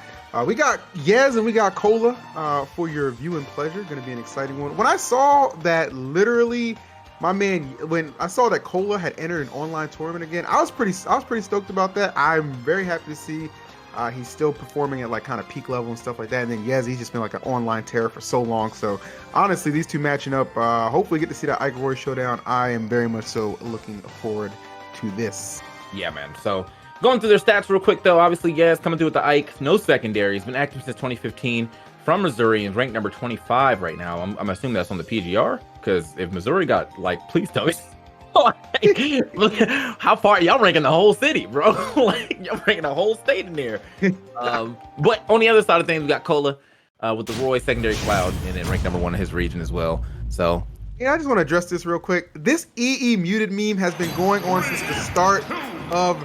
Speaker 6: we got Yez and we got Cola for your viewing pleasure. Going to be an exciting one. When I saw that, literally, my man, when I saw that Cola had entered an online tournament again, I was pretty stoked about that. I'm very happy to see he's still performing at like kind of peak level and stuff like that. And then Yez, he's just been like an online terror for so long. So honestly, these two matching up, hopefully get to see that Ike Roy showdown. I am very much so looking forward to this.
Speaker 5: Yeah, man. So going through their stats real quick, though, obviously Yez coming through with the Ike, no secondary. He's been active since 2015 from Missouri and ranked number 25 right now. I'm assuming that's on the PGR, because if Missouri got, like, please tell me. How far y'all ranking the whole city, bro? Like, y'all ranking the whole state in there. But on the other side of things, we got Cola with the Roy secondary cloud, and then ranked number 1 in his region as well. So
Speaker 6: yeah, I just want to address this real quick. This EE muted meme has been going on since the start of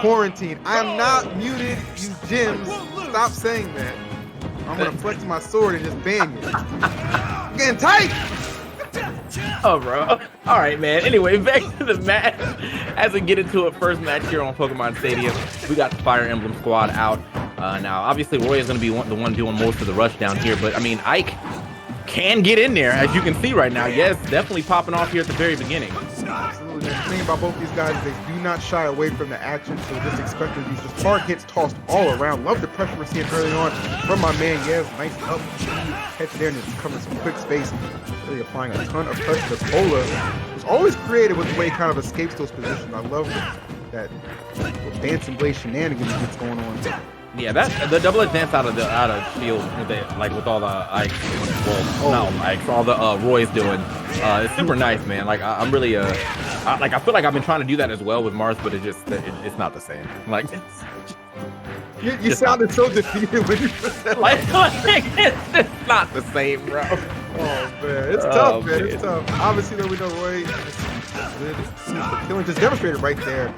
Speaker 6: quarantine. I am not muted, you gyms. Stop saying that. I'm gonna flex my sword and just ban you. I'm getting tight.
Speaker 5: Oh, bro. All right, man. Anyway, back to the match. As we get into it, first match here on Pokemon Stadium, we got the Fire Emblem squad out. Now, obviously, Roy is going to be the one doing most of the rush down here, but I mean, Ike can get in there, as you can see right now. Yes, definitely popping off here at the very beginning.
Speaker 6: Absolutely. The thing about both these guys is they do not shy away from the action, so just expect these just hard hits tossed all around. Love the pressure we're seeing early on from my man Yez. Nice up catch there and just covering some quick space. Really applying a ton of pressure to Cola, who's always creative with the way he kind of escapes those positions. I love that dancing blade shenanigans that's going on.
Speaker 5: Yeah, that the double dance out of shield with all the Ike, not Ike, all the Roy's doing. It's super nice, man. Like I'm really I feel like I've been trying to do that as well with Mars, but it's not the same. Like
Speaker 6: you sounded so defeated when you said that.
Speaker 5: Like it's not the same, bro.
Speaker 6: Oh man, it's tough, man. It's tough. Obviously, though, we know Roy killing just demonstrated right there.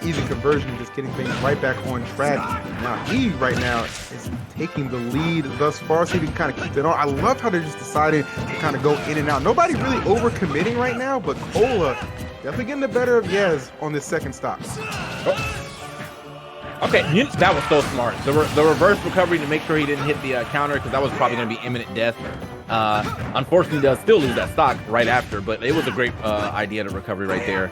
Speaker 6: Easy conversion, just getting things right back on track. Now he right now is taking the lead thus far, so he can kind of keep it on. I love how they're just deciding to kind of go in and out. Nobody really overcommitting right now, but Cola definitely getting the better of Yez on this second stop.
Speaker 5: Oh. Okay, that was so smart. The reverse recovery to make sure he didn't hit the counter, because that was probably going to be imminent death. Unfortunately, he does still lose that stock right after, but it was a great idea to recovery right there.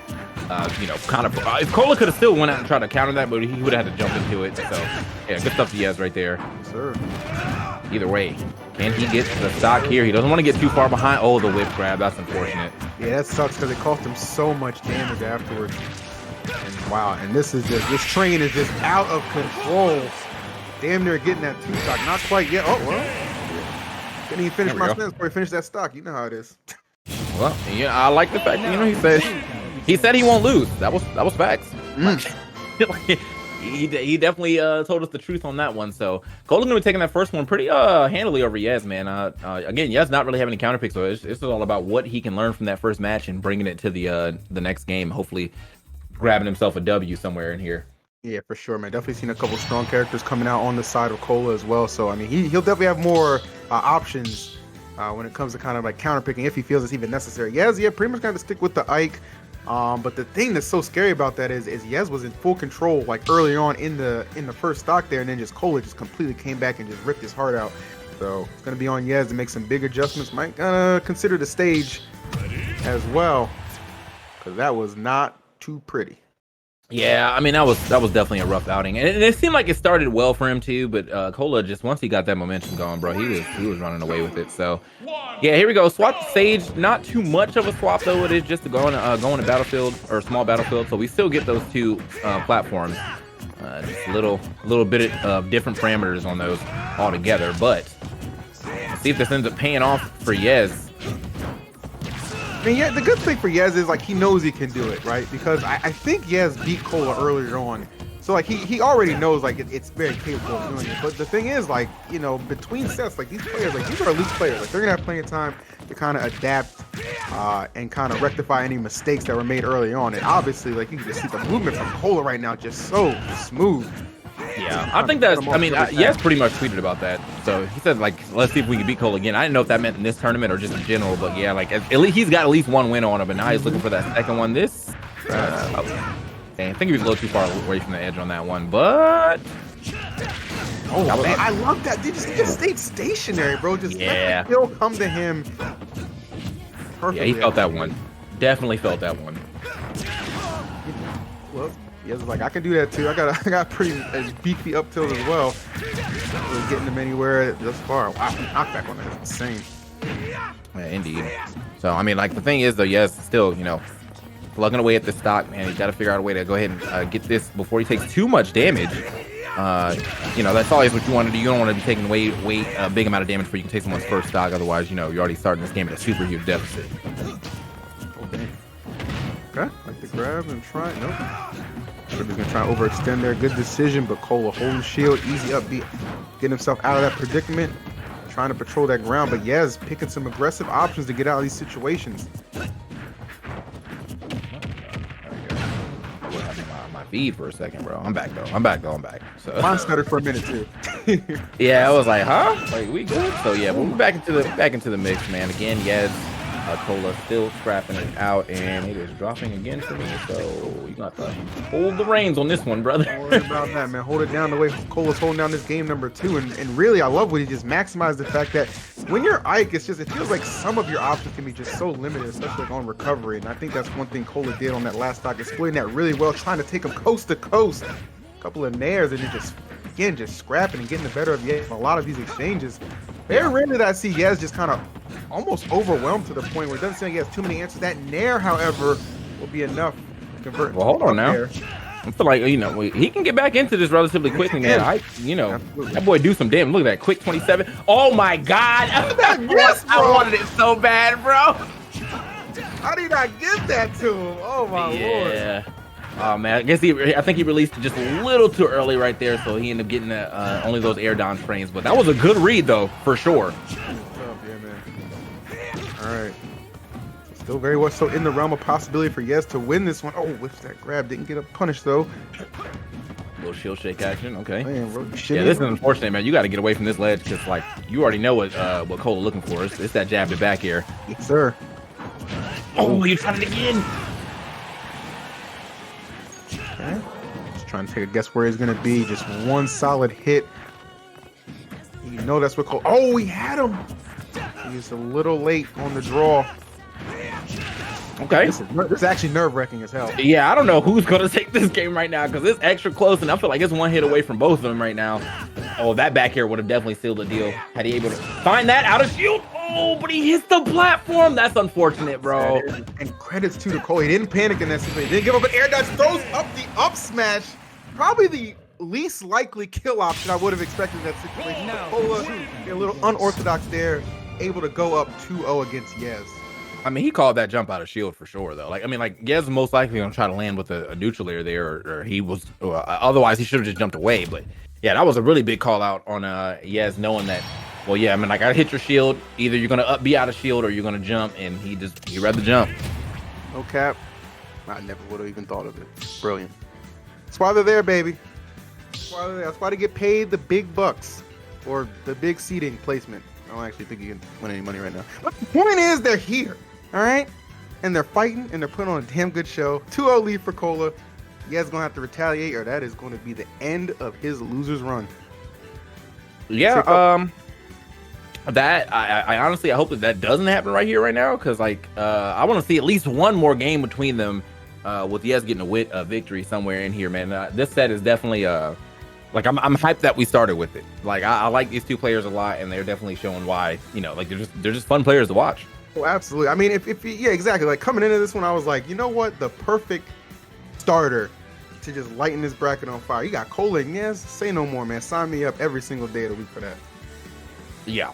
Speaker 5: Kind of if Cola could have still went out and tried to counter that, but he would have had to jump into it. So yeah, good stuff he has right there.
Speaker 6: Yes, sir.
Speaker 5: Either way, can he get the stock here? He doesn't want to get too far behind. Oh, the whip grab. That's unfortunate.
Speaker 6: Yeah, that sucks because it cost him so much damage afterwards. And wow, and this train is just out of control. Damn near getting that 2-stock. Not quite yet. Oh, well. Didn't even finish my sentence before he finished that stock. You know how it is.
Speaker 5: Well, yeah, I like the fact that, he said he won't lose. That was facts. He definitely told us the truth on that one. So Cola's gonna be taking that first one pretty handily over Yez, man. Again, Yez not really having any counter picks, so it's all about what he can learn from that first match and bringing it to the next game. Hopefully, grabbing himself a W somewhere in here.
Speaker 6: Yeah, for sure, man. Definitely seen a couple strong characters coming out on the side of Cola as well. So I mean, he'll definitely have more options when it comes to kind of like counter picking if he feels it's even necessary. Yez, yeah, pretty much gonna have to stick with the Ike. But the thing that's so scary about that is Yez was in full control like early on in the first stock there, and then just Cola just completely came back and just ripped his heart out. So it's gonna be on Yez to make some big adjustments. Might consider the stage as well, because that was not too pretty.
Speaker 5: Yeah, I mean that was definitely a rough outing, and it seemed like it started well for him too. But Cola, just once he got that momentum going, bro, he was running away with it. So yeah, here we go. Swap the stage. Not too much of a swap though. It is just to go on a battlefield or small battlefield. So we still get those two platforms. Just a little bit of different parameters on those altogether. But let's see if this ends up paying off for Yez.
Speaker 6: I mean, yeah, the good thing for Yez is like he knows he can do it, right? Because I think Yez beat Cola earlier on, so like he already knows like it's very capable of doing it. But the thing is, like, you know, between sets, like these players, like these are elite players, like they're gonna have plenty of time to kind of adapt and kind of rectify any mistakes that were made early on. And obviously, like you can just see the movement from Cola right now, just so smooth.
Speaker 5: Yeah, I think that's, I mean, Yes pretty much tweeted about that. So he said, like, let's see if we can beat Cole again. I didn't know if that meant in this tournament or just in general, but yeah, like, at least he's got at least one win on him, and now he's looking for that second one. I think he was a little too far away from the edge on that one, but...
Speaker 6: Oh, man, I love that. They just stayed stationary, bro. Just let the kill come to him. Perfectly.
Speaker 5: Yeah, he felt that one. Definitely felt that one.
Speaker 6: Well, yeah, like I can do that too. I got pretty beefy up tills as well. Really getting them anywhere thus far. Wow, knockback on that is insane.
Speaker 5: Yeah, indeed. So I mean, like the thing is though, Yes, still, you know, plugging away at the stock, man. He's got to figure out a way to go ahead and get this before he takes too much damage. You know, that's always what you want to do. You don't want to be taking away a big amount of damage before you can take someone's first stock. Otherwise, you know, you're already starting this game at a super huge deficit.
Speaker 6: Okay, like the grab and try. Nope. He's gonna try to overextend there. Good decision, but Cola holding shield, easy up B, getting himself out of that predicament, trying to patrol that ground. But Yez picking some aggressive options to get out of these situations.
Speaker 5: My feed for a second, bro. I'm back though. I'm back. So
Speaker 6: mine stuttered for a minute too.
Speaker 5: Yeah, I was like, huh? Like we good? So yeah, but we're back into the mix, man. Again, Yez. Cola still scrapping it out, and it is dropping again for me. So you got to hold the reins on this one, brother.
Speaker 6: Don't worry about that, man. Hold it down the way Cola's holding down this game number 2. And really, I love what he just maximized the fact that when you're Ike, it feels like some of your options can be just so limited, especially like on recovery. And I think that's one thing Cola did on that last stock, exploiting that really well, trying to take him coast to coast. A couple of nairs, and then just scrapping and getting the better of Yez in a lot of these exchanges. Very rarely that I see Yez just kind of almost overwhelmed to the point where it doesn't seem like he has too many answers. That nair, however, will be enough to convert.
Speaker 5: Well, hold on now. I feel like, you know, he can get back into this relatively quickly, man. That boy do some damage. Look at that quick 27. Oh my God!
Speaker 6: Yes,
Speaker 5: I wanted it so bad, bro.
Speaker 6: How did I get that to him? Oh my lord!
Speaker 5: Yeah. Oh man, I think he released it just a little too early right there, so he ended up getting only those air down frames. But that was a good read though, for sure.
Speaker 6: Yeah, man. All right. Still very much so in the realm of possibility for Yez to win this one. Oh, whiffs that grab. Didn't get a punish though.
Speaker 5: Little shield shake action. Okay.
Speaker 6: Man, bro,
Speaker 5: yeah, this is unfortunate, man. You got to get away from this ledge because, like, you already know what Cola looking for. It's that jab to back air.
Speaker 6: Yes, sir.
Speaker 5: Oh, you tried it again.
Speaker 6: Okay. Just trying to take a guess where he's gonna be. Just one solid hit. You know that's what Cole. Oh, he had him. He's a little late on the draw.
Speaker 5: Okay.
Speaker 6: This is actually nerve-wracking as hell.
Speaker 5: Yeah, I don't know who's gonna take this game right now because it's extra close, and I feel like it's one hit away from both of them right now. Oh, that back air would have definitely sealed the deal had he able to find that out of shield. Oh, but he hits the platform. That's unfortunate, bro.
Speaker 6: And credits to Cole. He didn't panic in that situation. He didn't give up an air dodge. Throws up the up smash. Probably the least likely kill option I would have expected in that situation. Cola, a little unorthodox there, able to go up 2-0 against Yez.
Speaker 5: I mean, he called that jump out of shield for sure, though. Like, I mean, like, Yez most likely gonna try to land with a neutral air there, or he was. Otherwise, he should have just jumped away. But yeah, that was a really big call out on Yez, knowing that. Well, yeah, I mean, like, I hit your shield. Either you're gonna be out of shield, or you're gonna jump, and he read the jump.
Speaker 6: No cap. I never would have even thought of it. Brilliant. That's why they're there, baby. That's why they get paid the big bucks, or the big seating placement. I don't actually think you can win any money right now. But the point is, they're here, all right? And they're fighting, and they're putting on a damn good show. 2-0 lead for Cola. You guys gonna have to retaliate, or that is going to be the end of his loser's run.
Speaker 5: Yeah, That I honestly I hope that doesn't happen right here right now, because like I want to see at least one more game between them, with Yes getting a victory somewhere in here, man. This set is definitely like I'm hyped that we started with it. Like I like these two players a lot, and they're definitely showing why, like they're just fun players to watch.
Speaker 6: Oh, absolutely. I mean, yeah, exactly. Like coming into this one, I was like, you know what, the perfect starter to just lighten this bracket on fire. You got Cola and Yes. Say no more, man. Sign me up every single day of the week for that.
Speaker 5: Yeah.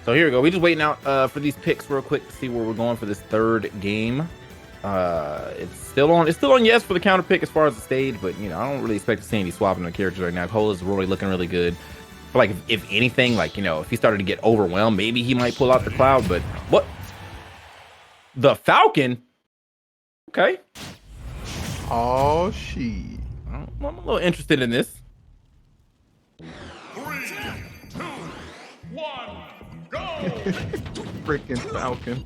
Speaker 5: So here we go. We just waiting out for these picks real quick to see where we're going for this third game. It's still on Yes for the counter pick as far as the stage, but I don't really expect to see any swapping of characters right now. Cola's really looking really good. But like if anything, like if he started to get overwhelmed, maybe he might pull out the Cloud. But what? The Falcon? Okay.
Speaker 6: Oh, she.
Speaker 5: I'm a little interested in this.
Speaker 7: 3, 2, 1, go!
Speaker 6: Freaking Falcon.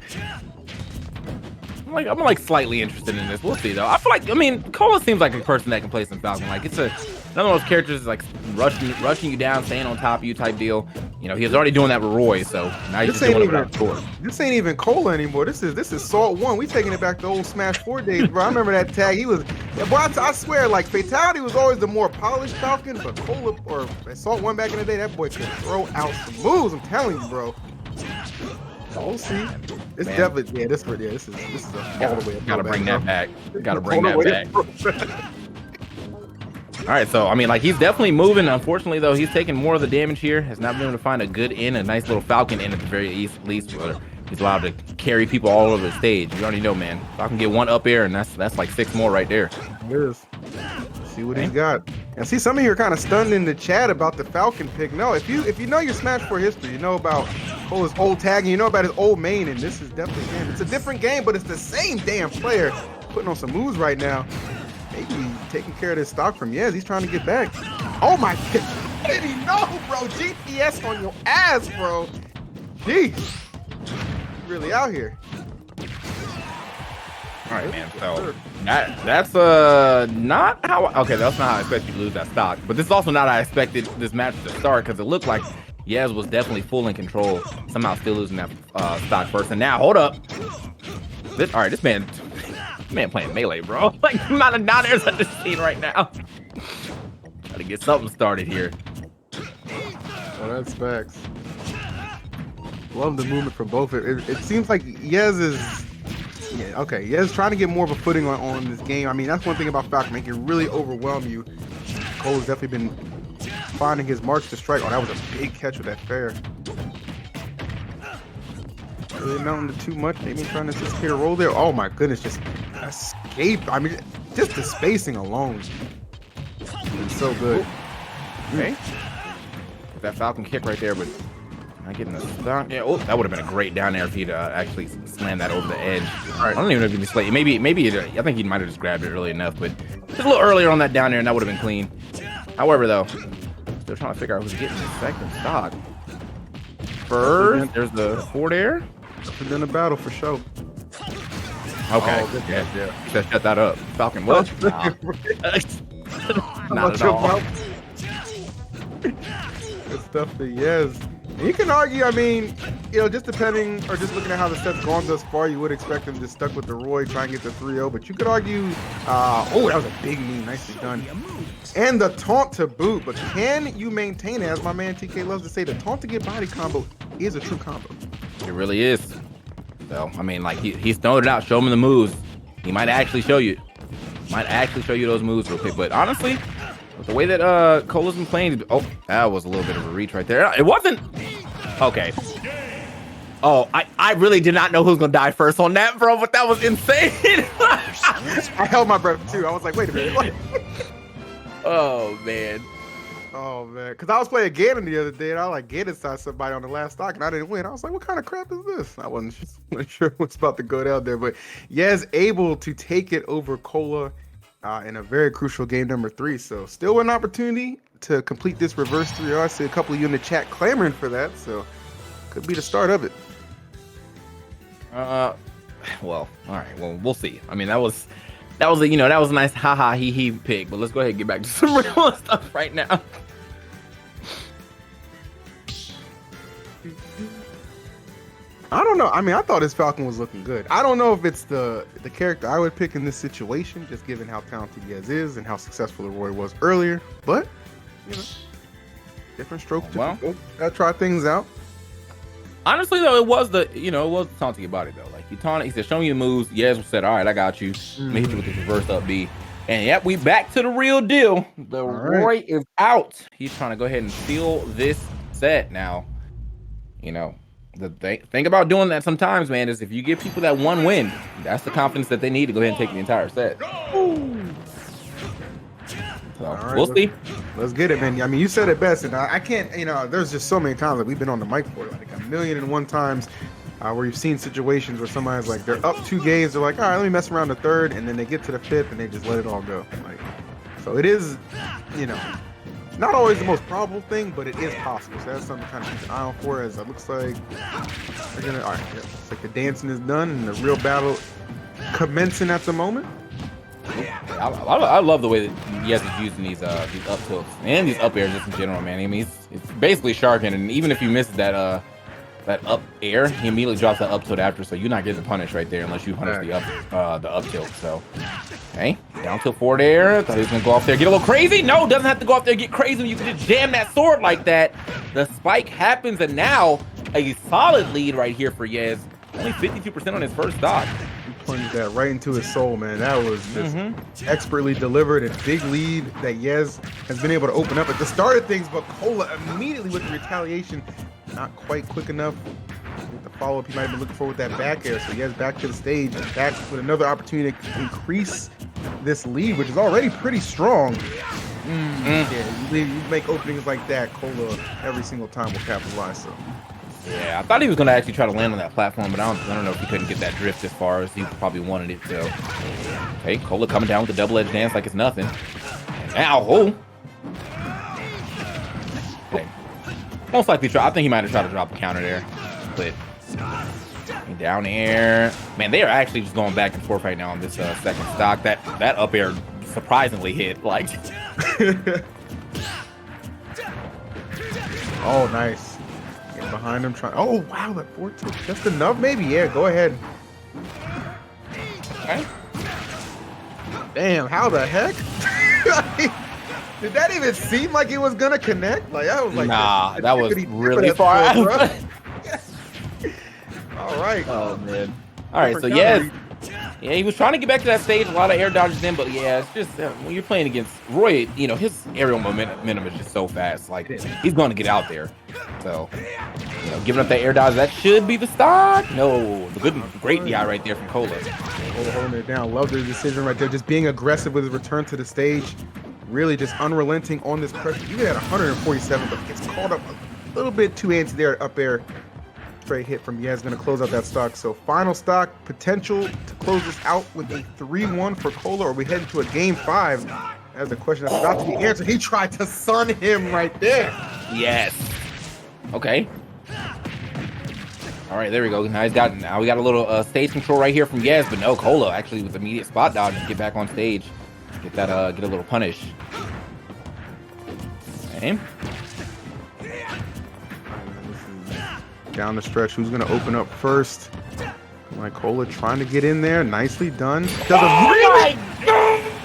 Speaker 5: I'm like slightly interested in this. We'll see though. I feel like Cola seems like a person that can play some Falcon. Like it's none of those characters like rushing you down, staying on top of you type deal. He was already doing that with Roy, so now he's just doing it without Tor.
Speaker 6: This ain't even Cola anymore. This is Salt 1. We taking it back to old Smash 4 days, bro. I remember that tag. He was, boy, I swear, like Fatality was always the more polished Falcon, but Cola or Salt 1 back in the day, that boy could throw out some moves. I'm telling you, bro. Oh, see, this definitely, this is all the way.
Speaker 5: Gotta bring that back. Gotta bring that back. All right, so he's definitely moving. Unfortunately, though, he's taking more of the damage here. Has not been able to find a good a nice little Falcon in at the very least. Where he's allowed to carry people all over the stage. You already know, man. Falcon get one up air, and that's like 6 more right there.
Speaker 6: It is. See what he's got. And see, some of you are kind of stunned in the chat about the Falcon pick. No, if you know your Smash 4 history, you know about his old tagging, you know about his old main, and this is definitely him. It's a different game, but it's the same damn player putting on some moves right now. Maybe taking care of this stock from Yes. He's trying to get back. Oh my God. Did he know, bro? GPS on your ass, bro. Jeez. Really out here.
Speaker 5: All right, man. So that's not how. Okay, that's not how I expected you to lose that stock. But this is also not how I expected this match to start, because it looked like Yes was definitely full in control. Somehow still losing that stock first. And now, hold up. This man playing melee, bro. Like the amount of down airs I've just seen right now. Gotta get something started here.
Speaker 6: Oh, that's facts. Love the movement from both. It seems like Yes is. Yeah, okay. Yes, trying to get more of a footing on this game. That's one thing about Falcon. He can really overwhelm you. Cole's definitely been finding his marks to strike. Oh, that was a big catch with that fair. Really mounting to too much. Maybe trying to anticipate a roll there. Oh my goodness, just escape. Just the spacing alone. It's so good.
Speaker 5: Okay. That Falcon kick right there, but not getting the stock. Yeah, that would have been a great down air if he'd actually slammed that over the edge. All right. I don't even know if he'd be late. Maybe I think he might have just grabbed it early enough, but just a little earlier on that down air, and that would have been clean. However, though, still trying to figure out who's getting the second stock. First, there's the forward air.
Speaker 6: And then the battle for sure.
Speaker 5: Okay.
Speaker 6: Oh,
Speaker 5: yeah. Shut that up. Falcon, what? Not at all.
Speaker 6: Good stuff for Yes. You can argue, just depending, or just looking at how the set's gone thus far, you would expect him to stuck with the Roy, try and get the 3-0, but you could argue, that was a big knee, nicely done. And the taunt to boot, but can you maintain it? As my man TK loves to say, the taunt to get body combo is a true combo.
Speaker 5: It really is. So, he's throwing it out, show him the moves. He might actually show you. Those moves real quick, but honestly, with the way that Cola's been playing, that was a little bit of a reach right there. It wasn't. Okay. Oh, I really did not know who's gonna die first on that, bro, but that was insane.
Speaker 6: I held my breath too. I was like, wait a minute.
Speaker 5: Oh man.
Speaker 6: Oh man, because I was playing Ganon the other day, and I was like Ganon saw somebody on the last stock, and I didn't win. I was like, what kind of crap is this? I wasn't sure what's about to go down there, but Yes able to take it over Cola in a very crucial game number 3. So still an opportunity to complete this reverse 3R. I see a couple of you in the chat clamoring for that, so could be the start of it.
Speaker 5: Well, all right. Well, we'll see. That was a nice haha hee hee pick, but let's go ahead and get back to some real stuff right now.
Speaker 6: I don't know. I mean, I thought his Falcon was looking good. I don't know if it's the character I would pick in this situation, just given how talented Yez is and how successful Roy was earlier. But, you know, different strokes.
Speaker 5: Well,
Speaker 6: gotta try things out.
Speaker 5: Honestly, though, it was the taunting about it though. Like he said, "Show me your moves." Yez said, "All right, I got you." Let me hit you with this reverse up B. And yep, we back to the real deal. The Roy is out. He's trying to go ahead and steal this set now. You know, the thing about doing that sometimes, man, is if you give people that one win, that's the confidence that they need to go ahead and take the entire set. So we'll see.
Speaker 6: Let's get it, man. I mean, you said it best, and I can't, you know, there's just so many times that we've been on the mic for it, like 1,000,001 times where you've seen situations where somebody's like, they're up 2 games, they're like, all right, let me mess around the third, and then they get to the 5th and they just let it all go. Like, so it is, you know, not always the most probable thing, but it is possible. So that's something to kind of keep an eye on for, as it looks like they're gonna, all right, yeah, it's like the dancing is done and the real battle commencing at the moment.
Speaker 5: I love the way that Yez is using these up tilts and these up airs just in general, man. I mean, it's basically sharking, and even if you miss that up air, he immediately drops that up tilt after, so you're not getting punished right there unless you punish the up tilt. So, okay, down tilt forward air. Thought he was gonna go off there, get a little crazy. No, doesn't have to go off there, get crazy. You can just jam that sword like that. The spike happens, and now a solid lead right here for Yez. Only 52% on his first stock.
Speaker 6: Plunged that right into his soul, man. That was just expertly delivered. A big lead that Yez has been able to open up at the start of things, but Cola immediately with the retaliation, not quite quick enough with the follow-up he might have been looking for with that back air. So Yez back to the stage and back with another opportunity to increase this lead, which is already pretty strong. Yeah, you make openings like that, Cola every single time will capitalize. So.
Speaker 5: Yeah, I thought he was going to actually try to land on that platform, but I don't know if he couldn't get that drift as far as he probably wanted it to. Okay, Cola coming down with the double-edged dance like it's nothing. And now, okay. Most likely, I think he might have tried to drop a counter there. But down air. Man, they are actually just going back and forth right now on this second stock. That up air surprisingly hit. Like.
Speaker 6: Oh, nice. Behind him trying. Oh wow, that 14 just enough maybe. Yeah, go ahead.
Speaker 5: Okay.
Speaker 6: Damn, how the heck? Did that even seem like it was gonna connect? Like I was like,
Speaker 5: nah, that was really far out.
Speaker 6: All right.
Speaker 5: Oh man. All right, so yeah, he was trying to get back to that stage. A lot of air dodges in, but yeah, it's just when you're playing against Roy, you know, his aerial momentum is just so fast. Like he's going to get out there. So, you know, giving up that air dodge, that should be the stock. No, the great DI right there from Cola.
Speaker 6: Cola holding it down. Love the decision right there. Just being aggressive with his return to the stage. Really just unrelenting on this pressure. Even at 147, but gets caught up a little bit too antsy there up air. Straight hit from Yez, going to close out that stock. So final stock potential to close this out with a 3-1 for Cola, or we head into a game 5. That's the question that's about to be answered. He tried to sun him right there.
Speaker 5: Yes. Okay. All right, there we go. Now we got a little stage control right here from Yez, but no, Cola actually with immediate spot dodge to get back on stage, get a little punish. Okay.
Speaker 6: Down the stretch, who's going to open up first? Like Cola trying to get in there. Nicely done.
Speaker 5: My God!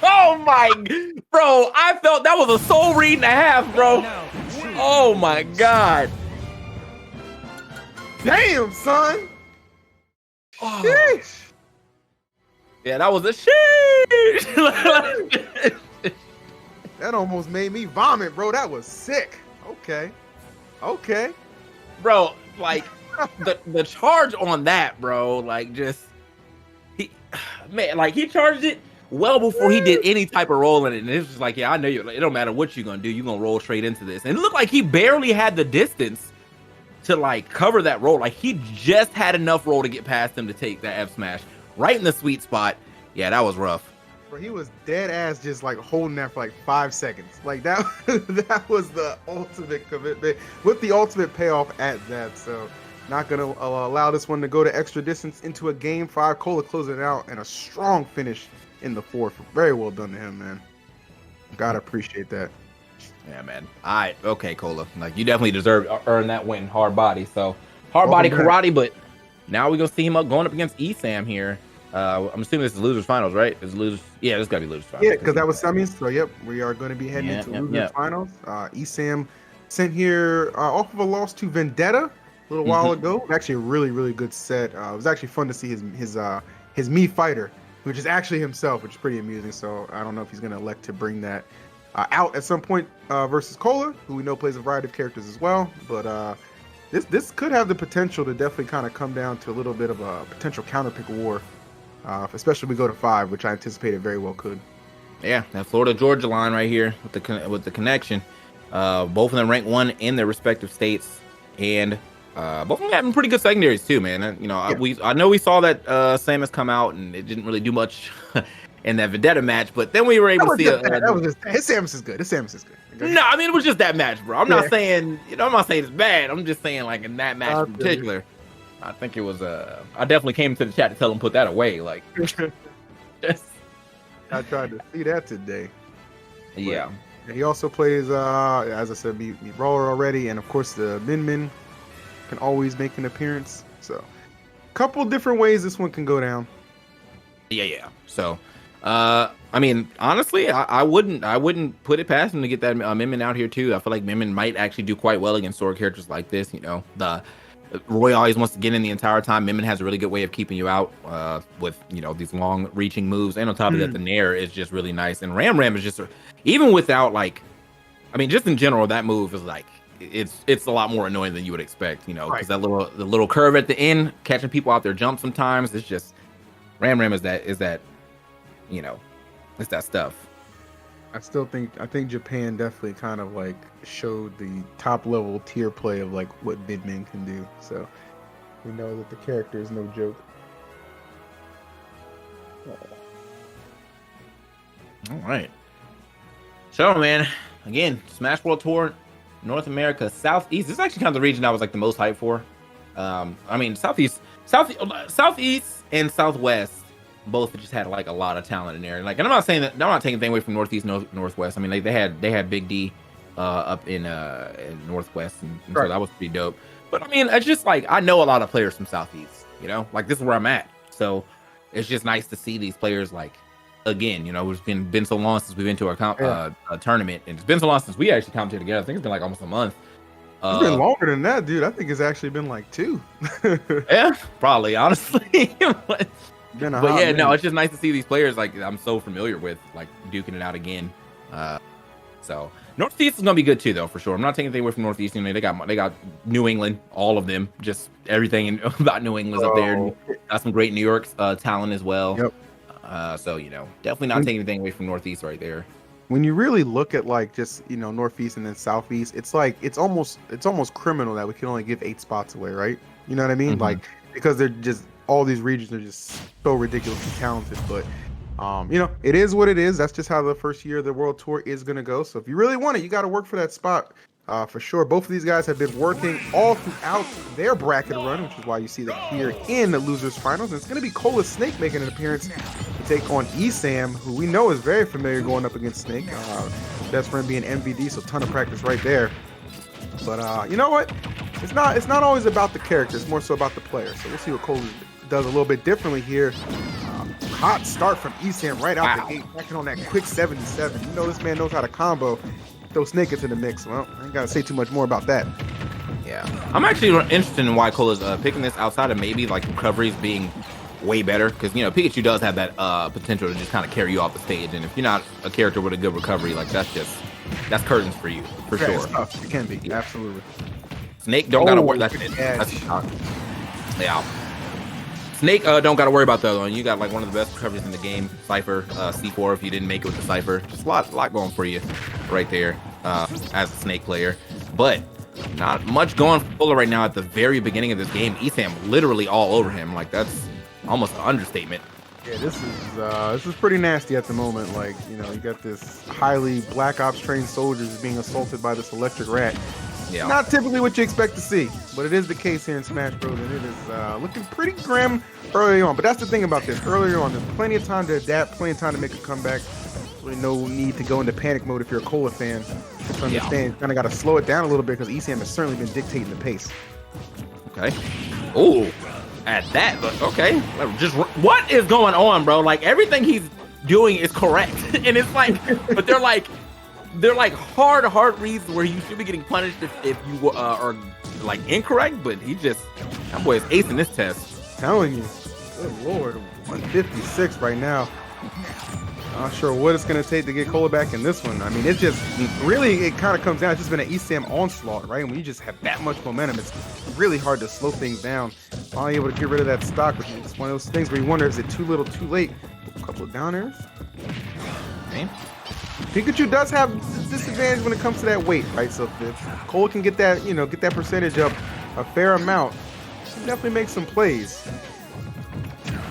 Speaker 5: Oh my, bro! I felt that was a soul read and a half, bro. Oh my God!
Speaker 6: Damn, son.
Speaker 5: Oh. Yeah, that was a shit.
Speaker 6: That almost made me vomit, bro. That was sick. Okay.
Speaker 5: Bro, like the charge on that, bro, like just he charged it well before he did any type of roll in it, and it's just like, yeah, I know you. Like, it don't matter what you're gonna do, you're gonna roll straight into this, and it looked like he barely had the distance to like cover that roll. Like he just had enough roll to get past him to take that F smash right in the sweet spot. Yeah, that was rough.
Speaker 6: Bro, he was dead ass just like holding that for like 5 seconds. Like that was the ultimate commitment with the ultimate payoff at that. So not gonna allow this one to go to extra distance into a game 5. Cola closing it out and a strong finish in the 4th. Very well done to him, man. Gotta appreciate that.
Speaker 5: Yeah, man. All right, okay, Cola. Like you definitely deserve earn that win, hard body. So hard body
Speaker 6: Welcome back.
Speaker 5: karate, but now we're gonna see him going up against Esam here. I'm assuming this is losers finals, right? Is losers? Yeah, this gotta be losers finals.
Speaker 6: Yeah, because that was semis. So yep, we are going to be heading into losers finals. Esam sent here off of a loss to Vendetta a little while ago. Actually, a really good set. It was actually fun to see his me fighter, which is actually himself, which is pretty amusing. So I don't know if he's going to elect to bring that out at some point versus Cola, who we know plays a variety of characters as well. But this could have the potential to definitely kind of come down to a little bit of a potential counterpick war, especially if we go to 5, which I anticipate it very well could.
Speaker 5: Yeah, that Florida Georgia line right here with the connection. Both of them ranked 1 in their respective states, and both of them having pretty good secondaries too, man. I know we saw that Samus come out and it didn't really do much in that Vendetta match, but then we were able to see
Speaker 6: his Samus is good. His Samus is good. Okay?
Speaker 5: No, I mean it was just that match, bro. I'm not saying I'm not saying it's bad. I'm just saying like in that match in particular, I think it was. I definitely came to the chat to tell him put that away. Like,
Speaker 6: I tried to see that today.
Speaker 5: Yeah.
Speaker 6: But he also plays, as I said, me Roller already, and of course the Min can always make an appearance. So, couple different ways this one can go down.
Speaker 5: Yeah. So, I mean, honestly, I wouldn't put it past him to get that Min out here too. I feel like Min might actually do quite well against sword characters like this. The Roy always wants to get in the entire time. Min has a really good way of keeping you out with these long reaching moves, and on top of that, the Nair is just really nice. And Ram is just even without just in general, that move is like it's a lot more annoying than you would expect. Because the little curve at the end, catching people out their jump sometimes. It's just Ram is that it's that stuff.
Speaker 6: I think Japan definitely kind of like showed the top level tier play of like what Min can do. So we know that the character is no joke.
Speaker 5: All right. So man, again, Smash World Tour, North America, Southeast. This is actually kind of the region I was like the most hyped for. Southeast and Southwest both just had like a lot of talent in there. Like, and I'm not saying that, I'm not taking anything away from Northeast, Northwest. I mean, like they had Big D up in Northwest, and so that was pretty dope. But I mean, it's just like I know a lot of players from Southeast. Like this is where I'm at. So it's just nice to see these players like again. It's been so long since we've been to a tournament, and it's been so long since we actually commented together. I think it's been like almost a month.
Speaker 6: It's been longer than that, dude. I think it's actually been like 2.
Speaker 5: Yeah, probably, honestly. But yeah,
Speaker 6: no,
Speaker 5: it's just nice to see these players like I'm so familiar with, like duking it out again. So Northeast is gonna be good too, though, for sure. I'm not taking anything away from Northeast. They got New England, all of them, just everything about New England's up there. Got some great New York talent as well.
Speaker 6: Yep.
Speaker 5: So definitely not taking anything away from Northeast right there.
Speaker 6: When you really look at like just Northeast and then Southeast, it's like it's almost criminal that we can only give 8 spots away, right? You know what I mean?
Speaker 5: Mm-hmm.
Speaker 6: Like because they're just all these regions are just so ridiculously talented, but it is what it is. That's just how the first year of the World Tour is gonna go. So if you really want it, you got to work for that spot for sure. Both of these guys have been working all throughout their bracket run, which is why you see them here in the losers finals. And it's gonna be Cola Snake making an appearance to take on Esam, who we know is very familiar going up against Snake. Best friend being MVD, so ton of practice right there. But you know what? It's not always about the character. It's more so about the player. So we'll see what Cola does a little bit differently here. Hot start from Esam right out the gate, backing on that quick 77. This man knows how to combo. Throw Snake into the mix. Well, I ain't gotta say too much more about that.
Speaker 5: Yeah, I'm actually interested in why Cola's picking this outside of maybe like recoveries being way better, because Pikachu does have that potential to just kind of carry you off the stage, and if you're not a character with a good recovery, like that's curtains for you for sure.
Speaker 6: It's tough. It can be, absolutely.
Speaker 5: Snake don't gotta worry. That's it. Yeah. Snake don't gotta worry about the other one. You got like one of the best recoveries in the game. Cypher, C4 if you didn't make it with the Cypher. Just a lot going for you right there as a Snake player. But not much going for Fuller right now at the very beginning of this game. Esam literally all over him. Like that's almost an understatement.
Speaker 6: Yeah, this is pretty nasty at the moment. Like, you got this highly Black Ops trained soldiers being assaulted by this electric rat.
Speaker 5: Yeah.
Speaker 6: Not typically what you expect to see, but it is the case here in Smash Bros. And it is looking pretty grim early on. But that's the thing about this. Earlier on, there's plenty of time to adapt, plenty of time to make a comeback. Really no need to go into panic mode if you're a Cola fan. Just understand, kind of got to slow it down a little bit because Esam has certainly been dictating the pace.
Speaker 5: Okay. Oh, at that, but okay. Just what is going on, bro? Like everything he's doing is correct, and it's like, but they're like hard reads where you should be getting punished if you are like incorrect. But that boy is acing this test.
Speaker 6: Telling you, good lord, 156 right now. Not sure what it's going to take to get Cola back in this one. I mean, it's just really, it kind of comes down. It's just been an ESAM onslaught, right? And when you just have that much momentum, it's really hard to slow things down. Finally able to get rid of that stock, which is one of those things where you wonder, is it too little, too late? A couple of down airs.
Speaker 5: Okay.
Speaker 6: Pikachu does have disadvantage when it comes to that weight, right? So if Cola can get that, get that percentage up a fair amount, he can definitely make some plays.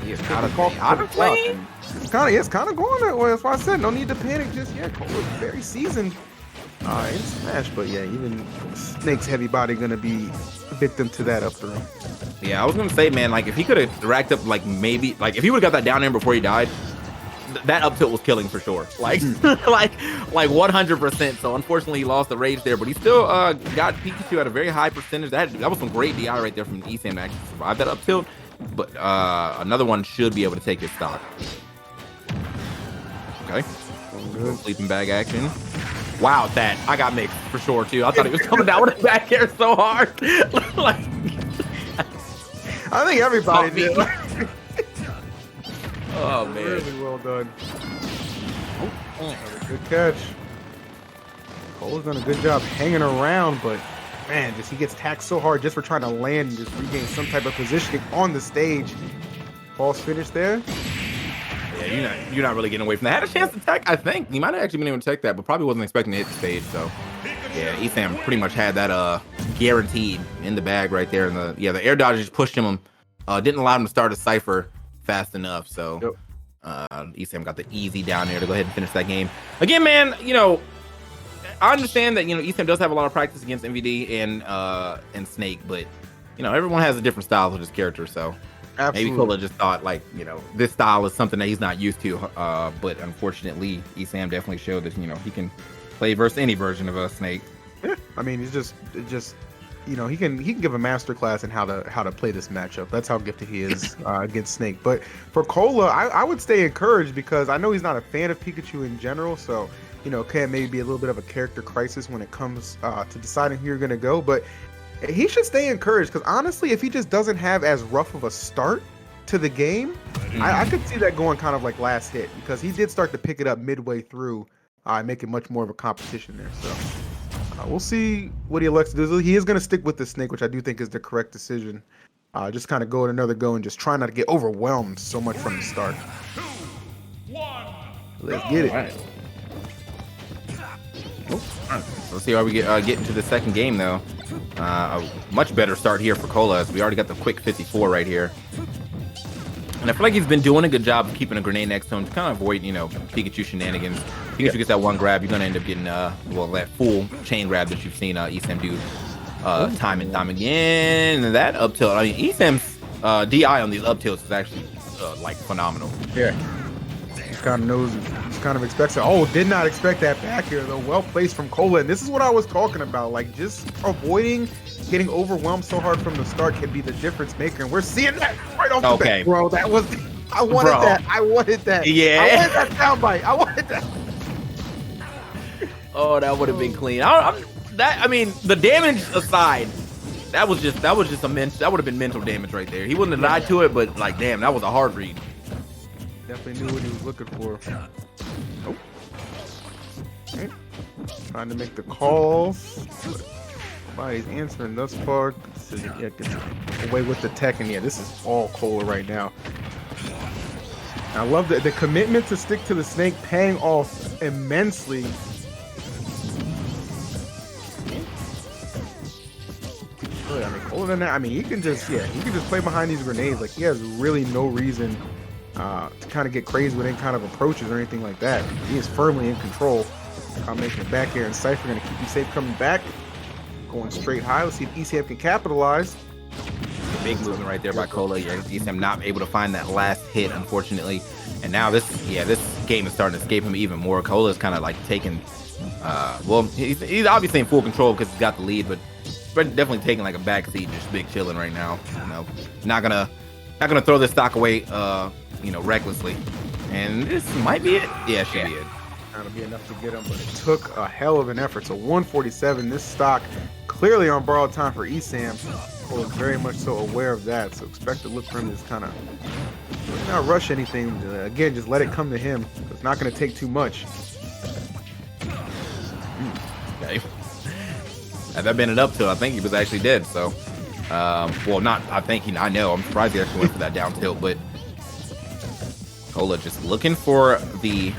Speaker 5: He is out of play.
Speaker 6: It's kind of going that way. That's why I said no need to panic just yet. Cola's very seasoned in Smash, but yeah, even Snake's heavy body gonna be a victim to that up throw.
Speaker 5: Yeah, I was gonna say, man, like if he could have racked up, like maybe, like if he would have got that down air before he died, that up tilt was killing for sure. Like, like 100%. So unfortunately, he lost the rage there, but he still got Pikachu at a very high percentage. That was some great DI right there from ESAM to actually survive that up tilt. But another one should be able to take his stock. Okay. Good sleeping bag action. Wow, that I got mixed for sure too. I thought he was coming down with his back air so hard. Like,
Speaker 6: I think everybody did.
Speaker 5: Oh man,
Speaker 6: really well done. Good catch. Cola's done a good job hanging around, but man, he gets taxed so hard just for trying to land and just regain some type of positioning on the stage. False finish there.
Speaker 5: Yeah, you're not really getting away from that. Had a chance to tech, I think. He might have actually been able to tech that, but probably wasn't expecting to hit the stage. So yeah, ESAM pretty much had that guaranteed in the bag right there. And the air dodge just pushed him, didn't allow him to start a cipher fast enough. So ESAM got the easy down there to go ahead and finish that game. Again, man, I understand that ESAM does have a lot of practice against MVD and Snake, but everyone has a different style with his character, so absolutely. Maybe Cola just thought like this style is something that he's not used to, but unfortunately ESAM definitely showed that he can play versus any version of a Snake.
Speaker 6: Yeah, I mean he's just he can give a master class in how to play this matchup. That's how gifted he is against Snake. But for Cola, I would stay encouraged because I know he's not a fan of Pikachu in general, so can maybe be a little bit of a character crisis when it comes to deciding who you're going to go. But he should stay encouraged because honestly, if he just doesn't have as rough of a start to the game, I could see that going kind of like last hit because he did start to pick it up midway through and make it much more of a competition there. So we'll see what he elects to do. He is going to stick with the Snake, which I do think is the correct decision. Just kind of go at another go and just try not to get overwhelmed so much from the start.
Speaker 7: 2, 1,
Speaker 6: let's get it.
Speaker 5: All right. Let's see how we get into the second game, though. A much better start here for Cola, as we already got the quick 54 right here. And I feel like he's been doing a good job of keeping a grenade next to him to kind of avoid, Pikachu shenanigans. Pikachu gets that one grab, you're going to end up getting, that full chain grab that you've seen ESAM do time and time again. And that up tilt, I mean, ESAM's DI on these up tilts is actually, phenomenal.
Speaker 6: Yeah. He kind of knows, he kind of expects it. Oh, did not expect that back here, though. Well placed from Cola. And this is what I was talking about. Like, just avoiding getting overwhelmed so hard from the start can be the difference maker. And we're seeing that right off the bat. Bro, that was... I wanted that. I wanted that.
Speaker 5: Yeah.
Speaker 6: I wanted that soundbite. I wanted that.
Speaker 5: Oh, that would have been clean. I mean, the damage aside, that would have been mental damage right there. He wouldn't have died to it, but damn, that was a hard read.
Speaker 6: Definitely knew what he was looking for. Oh. Okay. Trying to make the calls. Nobody's answering thus far. Yeah, gets away with the tech, and yeah, this is all Cola right now. I love the commitment to stick to the Snake paying off immensely. Really, I mean, Cola than that. I mean, he can just play behind these grenades. Like he has really no reason to kind of get crazy with any kind of approaches or anything like that. He is firmly in control. Combination of back air and Cypher going to keep you safe coming back. Going straight high. Let's see if ESAM can capitalize.
Speaker 5: Big movement right there by Cola. Yeah, ESAM not able to find that last hit, unfortunately. And now this game is starting to escape him even more. Cola's kind of taking, he's obviously in full control because he's got the lead, but definitely taking like a back seat, just big chilling right now. You know, not gonna throw this stock away, you know, recklessly. And this might be it. Yeah, it should be it.
Speaker 6: That'll be enough to get him, but it took a hell of an effort. So 147, this stock clearly on borrowed time for Esam. Cole is very much so aware of that. So expect to look for him to just kind of not rush anything. Again, just let it come to him. It's not going to take too much.
Speaker 5: Okay. Had that been an up tilt, I think he was actually dead. So, well, not I think he. I know. I'm surprised he actually went for that down tilt, but Cola just looking for the.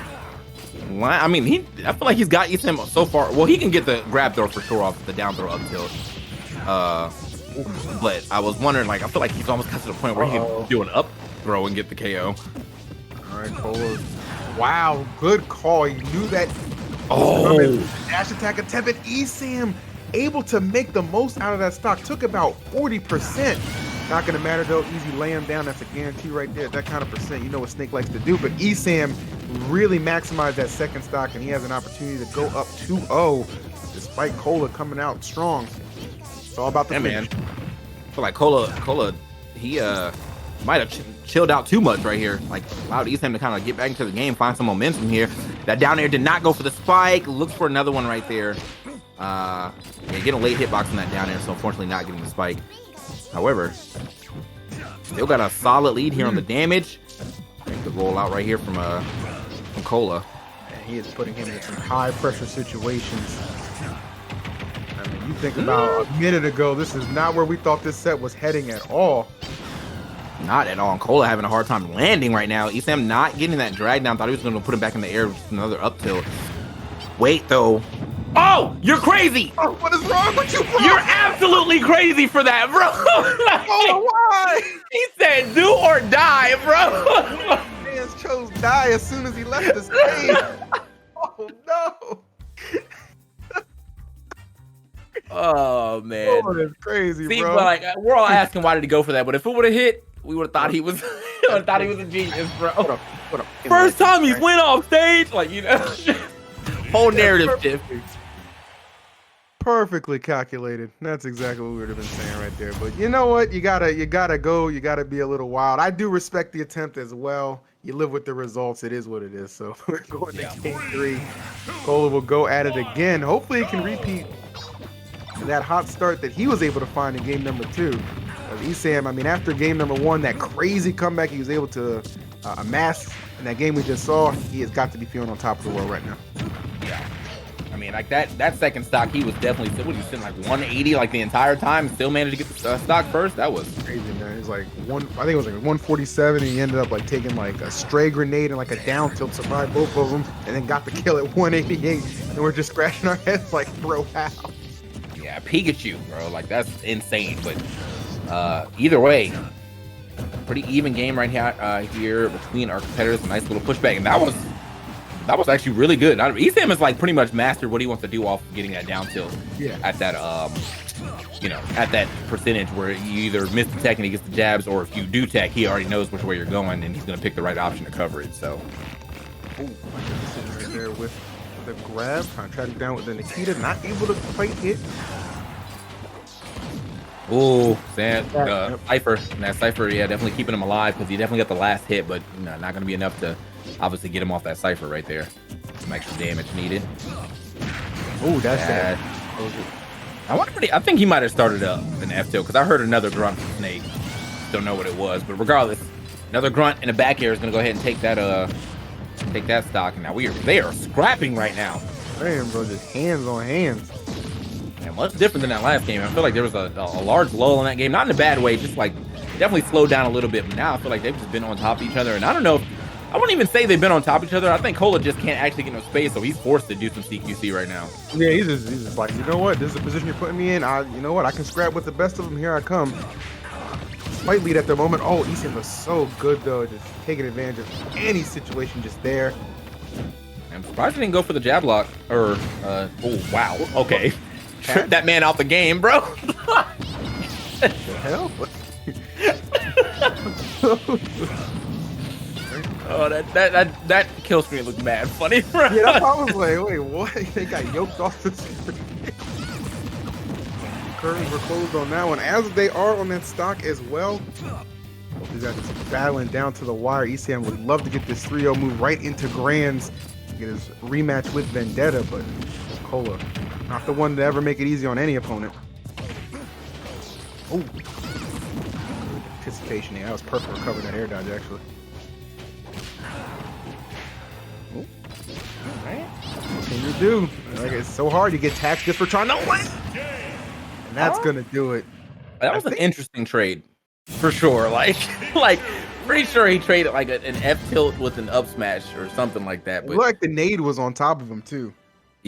Speaker 5: I mean, I feel like he's got Ethan so far. Well, he can get the grab throw for sure off the down throw up tilt. But I was wondering, like, I feel like he's almost got to the point where he can do an up throw and get the KO.
Speaker 6: All right, Cola. Wow, good call. You knew that.
Speaker 5: Oh,
Speaker 6: dash attack attempt at Esam. Able to make the most out of that stock. Took about 40%. Not going to matter, though. Easy lay him down. That's a guarantee right there. That kind of percent, you know what Snake likes to do. But Esam really maximized that second stock, and he has an opportunity to go up 2-0 despite Cola coming out strong. It's all about the finish.
Speaker 5: Man. I feel like Cola, he might have chilled out too much right here. Like, allowed Esam to kind of get back into the game, find some momentum here. That down air did not go for the spike. Looks for another one right there. Yeah, getting a late hitbox on that down air, so unfortunately not getting the spike. However, still got a solid lead here on the damage. I think the roll out right here from Cola.
Speaker 6: And he is putting him in some high pressure situations. I mean, you think about a minute ago, this is not where we thought this set was heading at all.
Speaker 5: Not at all. And Cola having a hard time landing right now. Esam not getting that drag down. Thought he was going to put him back in the air with another up tilt. Wait, though. Oh, you're crazy.
Speaker 6: Oh, what is wrong with you, bro?
Speaker 5: You're absolutely crazy for that, bro.
Speaker 6: Oh, why?
Speaker 5: He said do or die, bro.
Speaker 6: Man chose die as soon as he left the stage. Oh, no.
Speaker 5: Oh, man.
Speaker 6: Oh, that's crazy,
Speaker 5: See,
Speaker 6: bro.
Speaker 5: but like, we're all asking why did he go for that, but if it would have hit, we would have thought he was thought he was a genius, bro.
Speaker 6: What up?
Speaker 5: First time he's went off stage, like, you know, whole narrative shift.
Speaker 6: Perfectly calculated. That's exactly what we would have been saying right there. But you know what? You gotta go. You gotta be a little wild. I do respect the attempt as well. You live with the results. It is what it is. So we're going to game 3. Cola will go at it again. Hopefully, he can repeat that hot start that he was able to find in game number 2. Esam, I mean, after game number 1, that crazy comeback he was able to amass in that game we just saw, he has got to be feeling on top of the world right now.
Speaker 5: Yeah. I mean, like that second stock, he was definitely sitting like 180 like the entire time. Still managed to get the stock first. That was
Speaker 6: crazy, man. It was like I think it was like 147, and he ended up like taking like a stray grenade and like a down tilt, survived both of them, and then got the kill at 188. And we're just scratching our heads like, bro, how?
Speaker 5: Yeah, Pikachu, bro. Like, that's insane. But either way, pretty even game right here between our competitors. A nice little pushback, and that was actually really good. Esam has like pretty much mastered what he wants to do off of getting that down tilt.
Speaker 6: Yeah.
Speaker 5: At that you know, at that percentage where you either miss the tech and he gets the jabs, or if you do tech, he already knows which way you're going and he's gonna pick the right option to cover it. So.
Speaker 6: Ooh, sitting right there with the grab, trying to track him down with the Nikita, not able to quite hit.
Speaker 5: Oh, Cypher. And that Cypher, yeah, definitely keeping him alive because he definitely got the last hit, but not going to be enough to obviously get him off that Cypher right there. Some extra damage needed.
Speaker 6: Oh, that's
Speaker 5: bad. I think he might have started an F tilt because I heard another grunt from Snake. Don't know what it was, but regardless, another grunt and a back air is going to go ahead and take that stock. And now they are scrapping right now.
Speaker 6: Man, bro, just hands on hands.
Speaker 5: And much different than that last game. I feel like there was a large lull in that game, not in a bad way, just like definitely slowed down a little bit. But now I feel like they've just been on top of each other. And I don't know, I wouldn't even say they've been on top of each other. I think Cola just can't actually get no space, so he's forced to do some CQC right now.
Speaker 6: Yeah, he's just like, you know what? This is the position you're putting me in. You know what? I can scrap with the best of them. Here I come. Slight lead at the moment. Oh, Esam was so good though, just taking advantage of any situation just there.
Speaker 5: I'm surprised he didn't go for the jab lock. Or, oh wow, okay. Tripped that man out the game, bro.
Speaker 6: What the hell?
Speaker 5: Oh, that kill screen looked mad funny, bro.
Speaker 6: Yeah, I was like, wait, what? They got yoked off the screen. curtains were closed on that one, as they are on that stock as well. These guys just battling down to the wire. ECM would love to get this 3-0 move right into Grands, get his rematch with Vendetta, but Cola, not the one to ever make it easy on any opponent. Oh, anticipation there. That was perfect recovery, that air dodge, actually. Oh. All right. What can you do? Like, it's so hard. You get taxed just for trying to win. And that's going to do it.
Speaker 5: That was an interesting trade, for sure. Like pretty sure he traded like an F tilt with an up smash or something like that.
Speaker 6: It
Speaker 5: But
Speaker 6: looked like the nade was on top of him, too.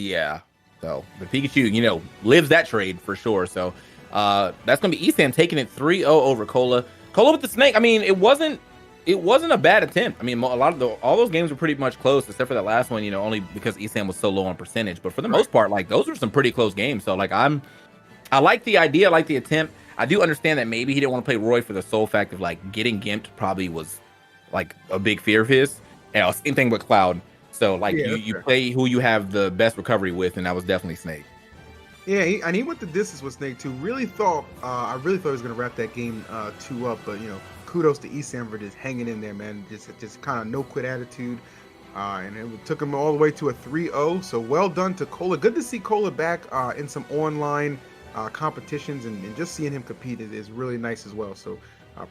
Speaker 5: yeah, so the Pikachu, lives that trade for sure. So that's gonna be Esam taking it 3-0 over Cola. Cola with the snake. I mean, it wasn't a bad attempt. I mean, all those games were pretty much close, except for that last one. Only because Esam was so low on percentage. But for the most part, like those were some pretty close games. So like I like the idea, I like the attempt. I do understand that maybe he didn't want to play Roy for the sole fact of like getting gimped probably was like a big fear of his. And same thing with Cloud. So like you play who you have the best recovery with, and that was definitely Snake.
Speaker 6: Yeah, he went the distance with Snake too. I really thought he was gonna wrap that game 2 up, but kudos to Esam for just hanging in there, man. Just kind of no quit attitude, and it took him all the way to a 3-0. So well done to Cola. Good to see Cola back in some online competitions, and just seeing him compete is really nice as well. So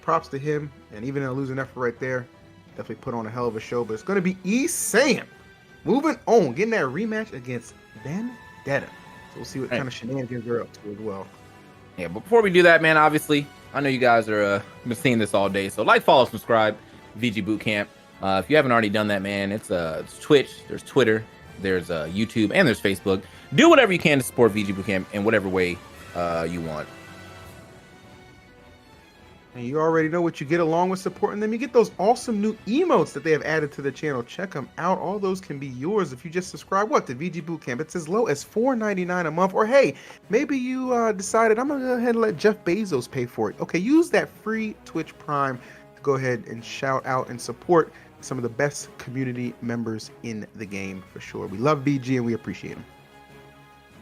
Speaker 6: props to him, and even in a losing effort right there, definitely put on a hell of a show. But it's going to be Esam moving on, getting that rematch against Vendetta. So we'll see what kind of shenanigans they're up to as well.
Speaker 5: Yeah, but before we do that, man, obviously, I know you guys are been seeing this all day. So like, follow, subscribe, VG Bootcamp. If you haven't already done that, man, it's Twitch, there's Twitter, there's YouTube, and there's Facebook. Do whatever you can to support VG Bootcamp in whatever way you want.
Speaker 6: And you already know what you get along with supporting them. You get those awesome new emotes that they have added to the channel. Check them out. All those can be yours if you just subscribe to VG Bootcamp. It's as low as $4.99 a month. Or hey, maybe you decided I'm going to go ahead and let Jeff Bezos pay for it. Okay, use that free Twitch Prime to go ahead and shout out and support some of the best community members in the game for sure. We love VG and we appreciate them.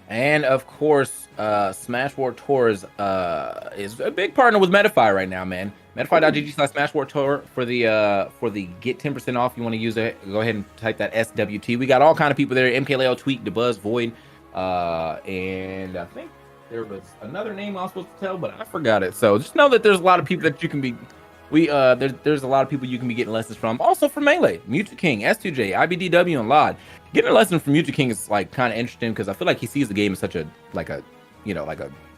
Speaker 5: And of course, Smash War Tours is a big partner with Medify right now, man. Medify.gg/Smash War Tour for the get 10% off. You want to use it? Go ahead and type that SWT. We got all kind of people there: MKLeo, Tweak, DeBuzz, Void, and I think there was another name I was supposed to tell, but I forgot it. So just know that there's a lot of people that you can be. There's a lot of people you can be getting lessons from. Also from Melee, Mewtwo King, S2J, IBDW, and Lod. Getting a lesson from Mewtwo King is like kind of interesting because I feel like he sees the game in such a like a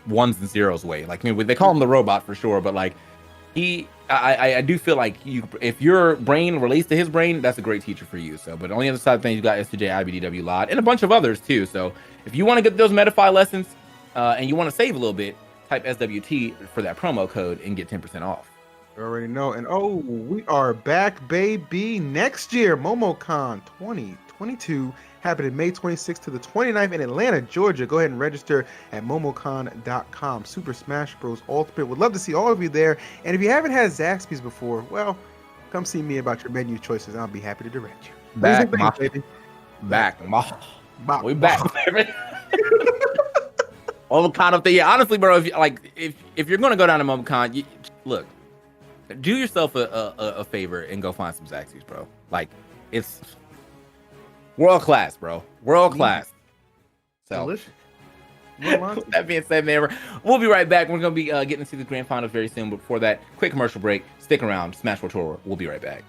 Speaker 5: ones and zeros way. Like, I mean, they call him the robot for sure, but like I do feel like if your brain relates to his brain, that's a great teacher for you. So, but on the other side of things, you got S2J, IBDW, Lod, and a bunch of others too. So if you want to get those Medify lessons and you want to save a little bit, type SWT for that promo code and get 10% off.
Speaker 6: You already know. And we are back, baby. Next year, MomoCon 2022 happening May 26th to the 29th in Atlanta, Georgia. Go ahead and register at momocon.com. Super Smash Bros. Ultimate. Would love to see all of you there. And if you haven't had Zaxby's before, well, come see me about your menu choices. I'll be happy to direct you.
Speaker 5: Back,
Speaker 6: baby.
Speaker 5: Back, we back. MomoCon up there. Yeah, honestly, bro, if you're gonna go down to MomoCon, look. Do yourself a favor and go find some Zaxby's, bro. Like, it's world class, bro. World class. So,
Speaker 6: delicious.
Speaker 5: With that being said, man, we'll be right back. We're going to be getting into the grand finals very soon. But before that, quick commercial break. Stick around. Smash World Tour. We'll be right back.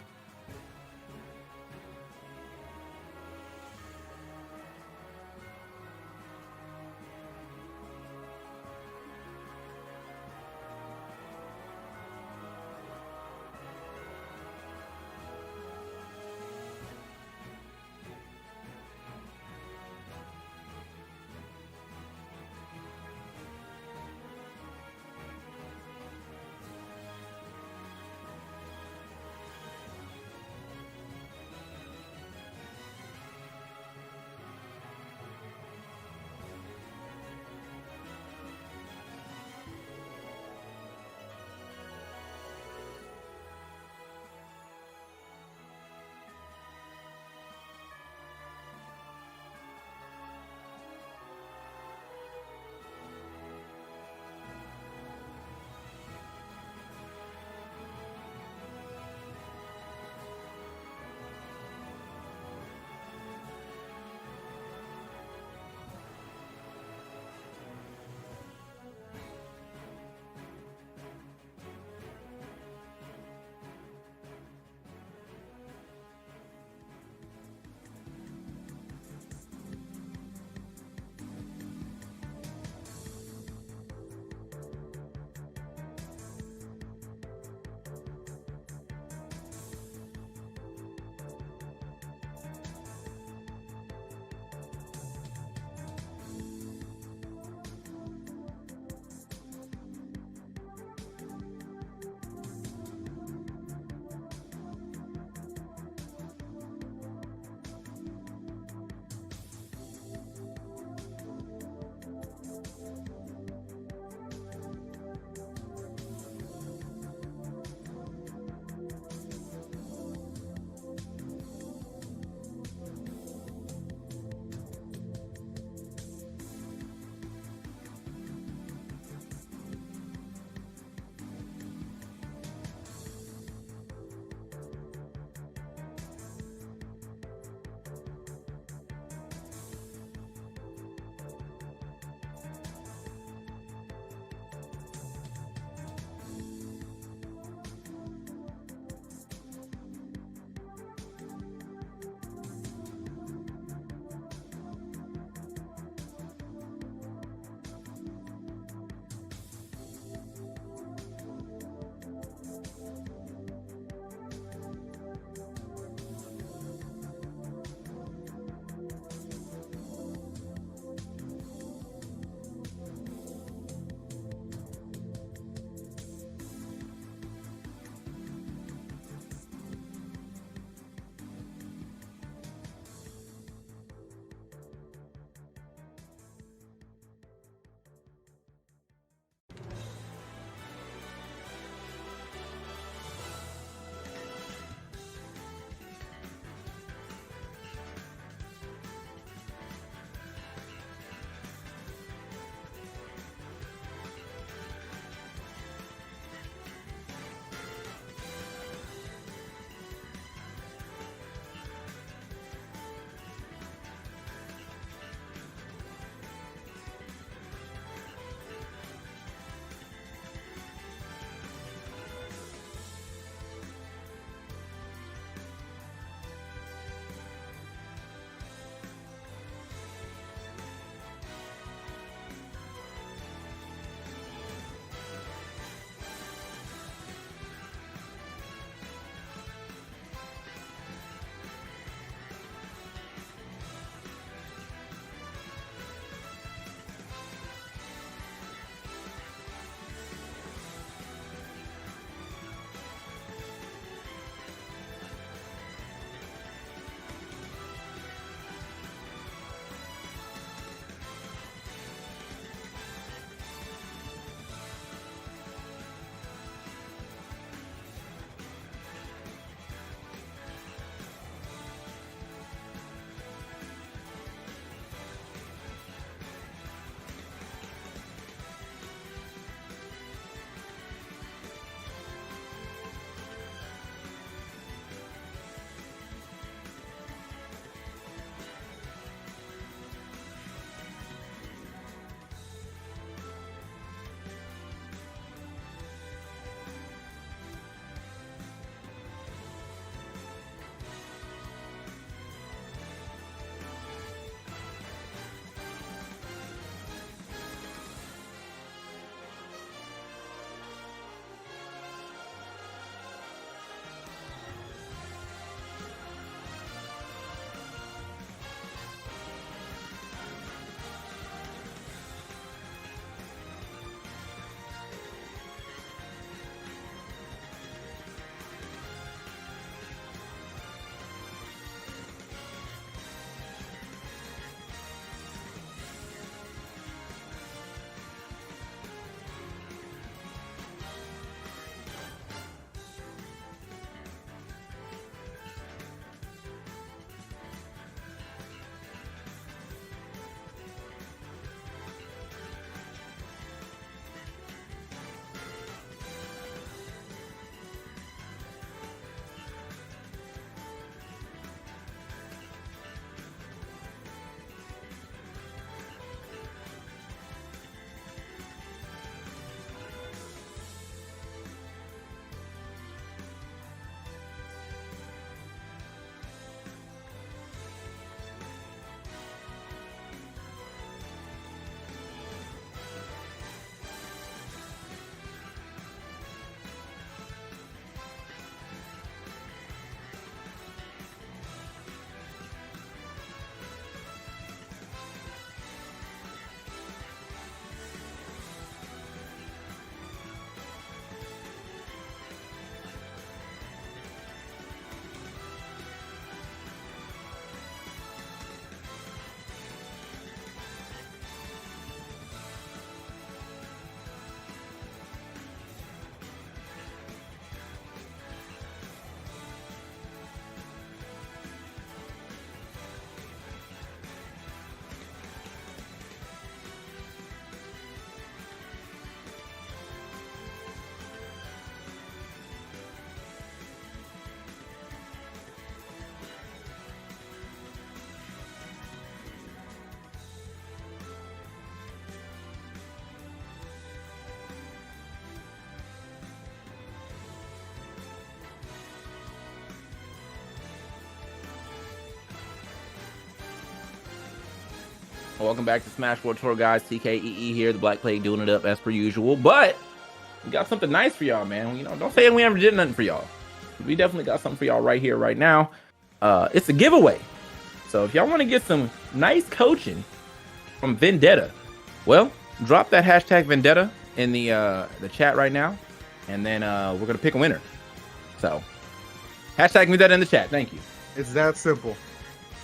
Speaker 5: Welcome back to Smash World Tour, guys. TKEE here, the Black Plague doing it up as per usual. But we got something nice for y'all, man. You know, don't say we ever did nothing for y'all. We definitely got something for y'all right here, right now. It's a giveaway. So if y'all want to get some nice coaching from Vendetta, well, drop that hashtag Vendetta in the chat right now, and then we're gonna pick a winner. So hashtag Vendetta in the chat. Thank you.
Speaker 6: It's that simple.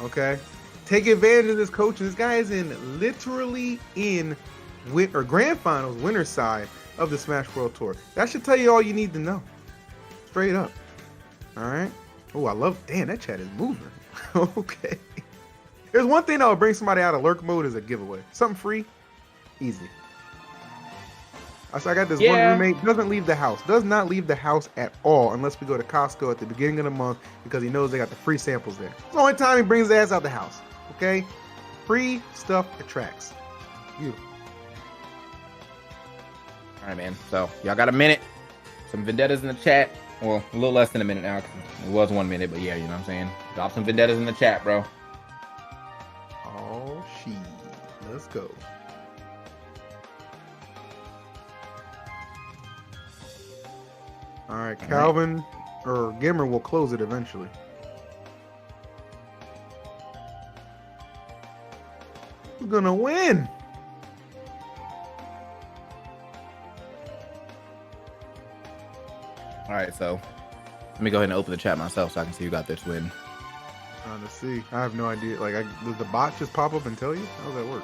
Speaker 6: Okay. Take advantage of this coaching. This guy is literally in grand finals, winner's side of the Smash World Tour. That should tell you all you need to know. Straight up. All right. Oh, I love. Damn, that chat is moving. Okay. There's one thing that will bring somebody out of lurk mode is a giveaway. Something free, easy. So I got this one roommate, doesn't leave the house. Does not leave the house at all unless we go to Costco at the beginning of the month because he knows they got the free samples there. It's the only time he brings his ass out the house. Okay? Free stuff attracts. Beautiful.
Speaker 5: All right, man. So y'all got a minute. Some Vendettas in the chat. Well, a little less than a minute now. It was 1 minute, but yeah, you know what I'm saying? Drop some Vendettas in the chat, bro.
Speaker 6: Oh, shit. Let's go. All right, Calvin or Gimmer will close it eventually. Who's gonna win?
Speaker 5: All right, so let me go ahead and open the chat myself so I can see who got this win.
Speaker 6: Trying to see. I have no idea. Like, does the bot just pop up and tell you? How does that work?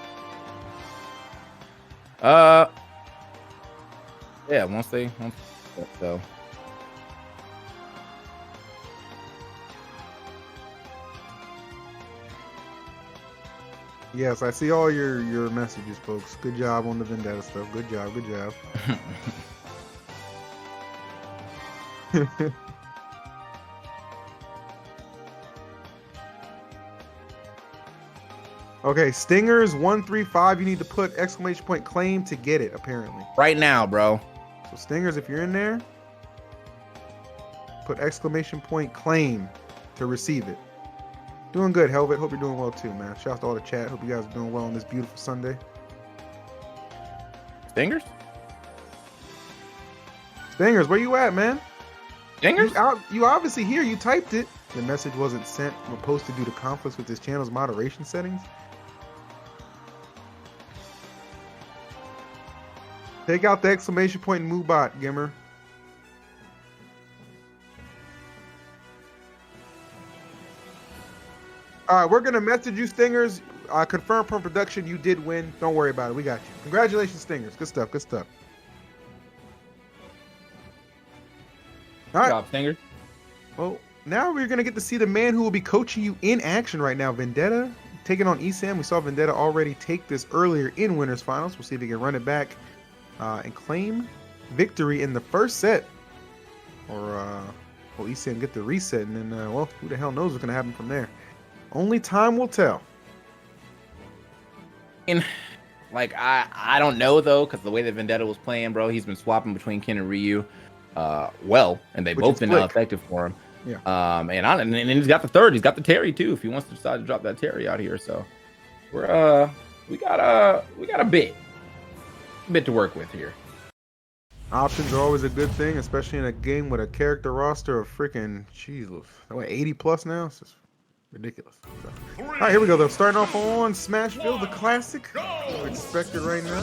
Speaker 5: Yeah, once so.
Speaker 6: Yes, I see all your messages, folks. Good job on the Vendetta stuff. Good job. Good job. Okay, Stingers 135. You need to put exclamation point claim to get it. Apparently,
Speaker 5: Right now, bro.
Speaker 6: so Stingers, if you're in there, put exclamation point claim to receive it. Doing good, Helvet. Hope you're doing well too, man. Shout out to all the chat. Hope you guys are doing well on this beautiful Sunday.
Speaker 5: Stingers?
Speaker 6: Stingers, where you at, man?
Speaker 5: Stingers?
Speaker 6: You obviously here. You typed it. The message wasn't sent or posted due to conflicts with this channel's moderation settings. Take out the exclamation point and move bot, Gimmer. All right, we're gonna message you, Stingers. Confirm from production you did win. Don't worry about it. We got you. Congratulations, Stingers. Good stuff. Good stuff. All right.
Speaker 5: Good job, Stingers.
Speaker 6: Well, now we're gonna get to see the man who will be coaching you in action right now, Vendetta, taking on ESAM. We saw Vendetta already take this earlier in winners finals. We'll see if he can run it back and claim victory in the first set, or will ESAM get the reset, and then well, who the hell knows what's gonna happen from there? Only time will tell.
Speaker 5: And like I don't know though, because the way that Vendetta was playing, bro, he's been swapping between Ken and Ryu, and they've
Speaker 6: Which
Speaker 5: both
Speaker 6: is
Speaker 5: been
Speaker 6: Flick.
Speaker 5: effective for him.
Speaker 6: Yeah.
Speaker 5: And he's got the third. He's got the Terry too. If he wants to decide to drop that Terry out here, so we got a bit to work with here.
Speaker 6: Options are always a good thing, especially in a game with a character roster of freaking, jeez, 80 plus now. It's just ridiculous. So. All right, here we go though. Starting off on Smashville, the classic. Expected right now.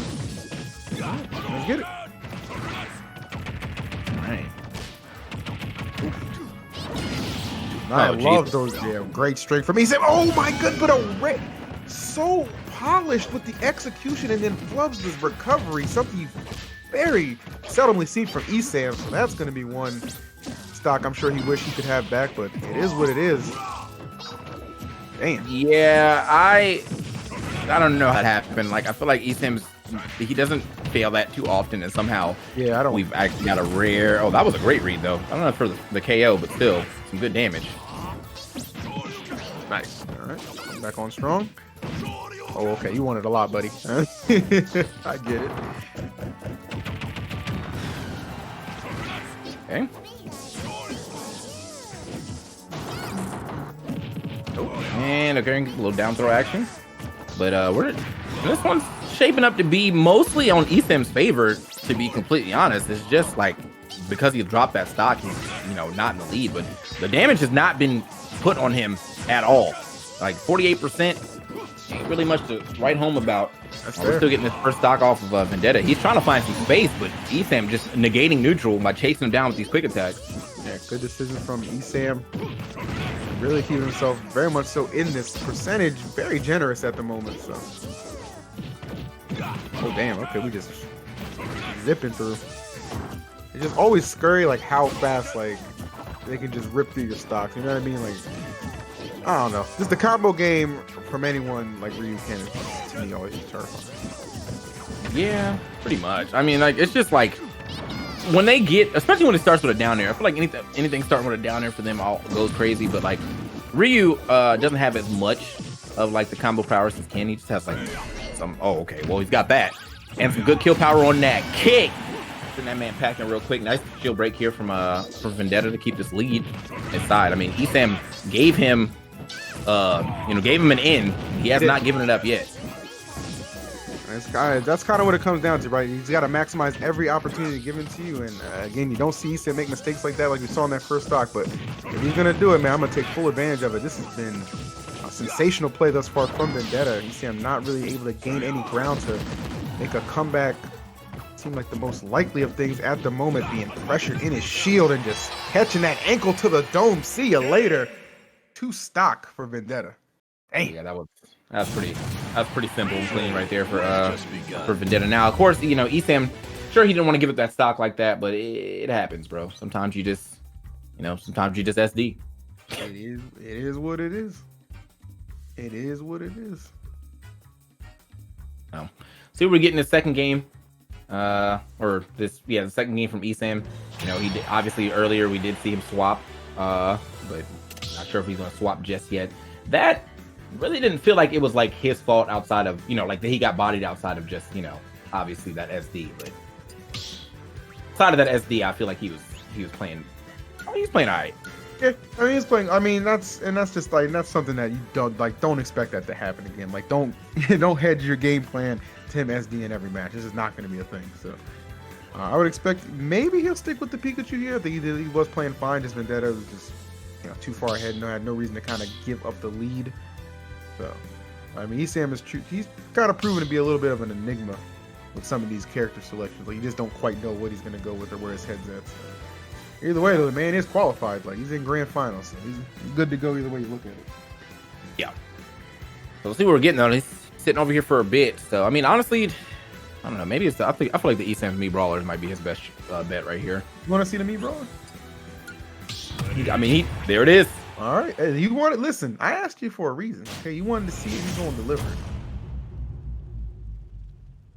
Speaker 6: Let's get it.
Speaker 5: All right.
Speaker 6: I
Speaker 5: Oh,
Speaker 6: love
Speaker 5: Jesus.
Speaker 6: those. Yeah, great strength from me. Oh my god, but a red, so polished with the execution, and then flubs this recovery. Something you very seldomly see from ESAM. So that's going to be one stock I'm sure he wished he could have back, but it is what it is. Damn.
Speaker 5: Yeah, I don't know how it happened. Like I feel like he doesn't fail that too often, and somehow
Speaker 6: Yeah, I don't.
Speaker 5: we've actually got a rare. Oh, that was a great read though. I don't know for the KO, but still some good damage.
Speaker 6: Nice. All right, back on strong. Oh, okay. You wanted a lot, buddy. I get it.
Speaker 5: Okay. Oh, and okay, a little down throw action. But this one's shaping up to be mostly on Etham's favor, to be completely honest. It's just like because he dropped that stock, he's not in the lead, but the damage has not been put on him at all. Like 48%, ain't really much to write home about. We're still getting this first stock off of Vendetta. He's trying to find some space, but Etham just negating neutral by chasing him down with these quick attacks.
Speaker 6: Yeah, good decision from Etham. Really keeping himself very much so in this percentage, very generous at the moment. So, oh damn, okay, we just zipping through. It's just always scary, like how fast like they can just rip through your stocks. You know what I mean? Like, I don't know. Just the combo game from anyone like Ryu can, to me, always terrifying.
Speaker 5: Yeah, pretty much. I mean, like it's just like when they get, especially when it starts with a down air. I feel like anything starting with a down air for them all goes crazy. But like Ryu doesn't have as much of like the combo prowess as Ken. He just has like some. Oh, okay. Well, he's got that and some good kill power on that kick. That man packing real quick. Nice shield break here from Vendetta to keep this lead inside. I mean, Etham gave him an in. He has not given it up yet.
Speaker 6: That's kind of what it comes down to, right? You just got to maximize every opportunity given to you. And again, you don't see Etham make mistakes like that like we saw in that first stock. But if he's going to do it, man, I'm going to take full advantage of it. This has been a sensational play thus far from Vendetta. Etham not really able to gain any ground to make a comeback. Seemed like the most likely of things at the moment, being pressured in his shield and just catching that ankle to the dome. See you later. 2 stock for Vendetta. Dang.
Speaker 5: Yeah, that's pretty simple and clean right there for Vendetta. Now, of course, Etham, sure he didn't want to give it that stock like that, but it happens, bro. Sometimes you just SD.
Speaker 6: It is what it is. It is what it is.
Speaker 5: Now, see, we're getting the second game. The second game from Etham. He did, obviously earlier we did see him swap, but not sure if he's gonna swap just yet. That really didn't feel like it was like his fault outside of like that he got bodied outside of just obviously that SD. But outside of that SD, I feel like he was playing. He's playing alright.
Speaker 6: Yeah, I mean he's playing. I mean that's just like that's something that you don't expect that to happen again. Like don't hedge your game plan to him SD in every match. This is not going to be a thing. So I would expect maybe he'll stick with the Pikachu here. I think he was playing fine. Just Vendetta was just too far ahead. Had no reason to kind of give up the lead. So I mean, Etham is true. He's kind of proven to be a little bit of an enigma with some of these character selections. Like you just don't quite know what he's going to go with or where his head's at. So either way, though, the man is qualified. Like he's in grand finals, so he's good to go either way you look at it.
Speaker 5: Yeah. So let's see what we're getting on. He's sitting over here for a bit. So I mean, honestly, I don't know. Maybe I feel like the Etham Mii Brawler might be his best bet right here.
Speaker 6: You want to see the Mii Brawler?
Speaker 5: There it is.
Speaker 6: All right. Hey, you wanted. Listen, I asked you for a reason. Okay, you wanted to see if he's going to deliver.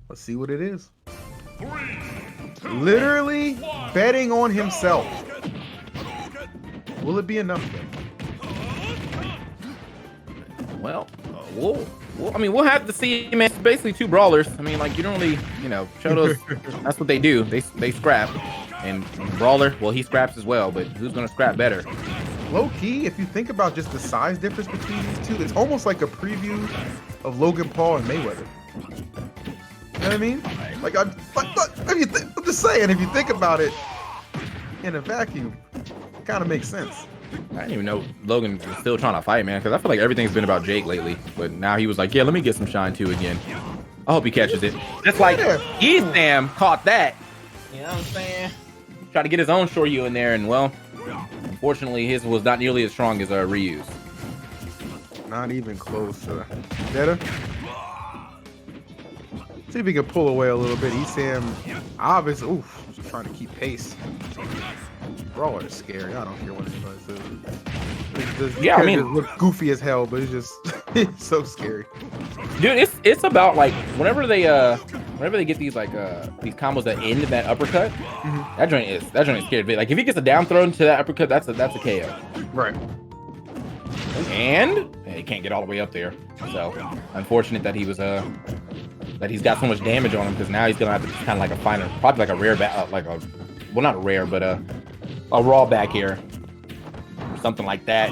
Speaker 6: Let's see what it is.
Speaker 7: 3, 2,
Speaker 6: Literally
Speaker 7: 1.
Speaker 6: betting on himself. Will it be enough?
Speaker 5: Well, we'll have to see. Man, it's basically 2 brawlers. I mean, like you don't really, Shotos. That's what they do. They scrap, and brawler. Well, he scraps as well. But who's gonna scrap better?
Speaker 6: Low key, if you think about just the size difference between these two, it's almost like a preview of Logan Paul and Mayweather. You know what I mean? Like I'm just saying, if you think about it in a vacuum, it kind of makes sense.
Speaker 5: I didn't even know Logan was still trying to fight, man, because I feel like everything's been about Jake lately. But now he was like, yeah, let me get some shine too again. I hope he catches it. That's like Etham caught that. You know what I'm saying? Try to get his own Shoryu in there, and well, unfortunately, his was not nearly as strong as Ryu's.
Speaker 6: Not even close. Better. See if he can pull away a little bit. Etham, obviously, just trying to keep pace. Brawler is scary. I don't care what anybody says.
Speaker 5: Yeah, I mean,
Speaker 6: look goofy as hell, but it's just it's so scary.
Speaker 5: Dude, it's about like whenever they get these like these combos that end in that uppercut, that joint is scary. Like if he gets a down throw into that uppercut, that's a KO.
Speaker 6: Right.
Speaker 5: And he can't get all the way up there. So unfortunate that he was that he's got so much damage on him, because now he's gonna have to kind of like probably like a rare well, not a rare, but a raw back air or something like that.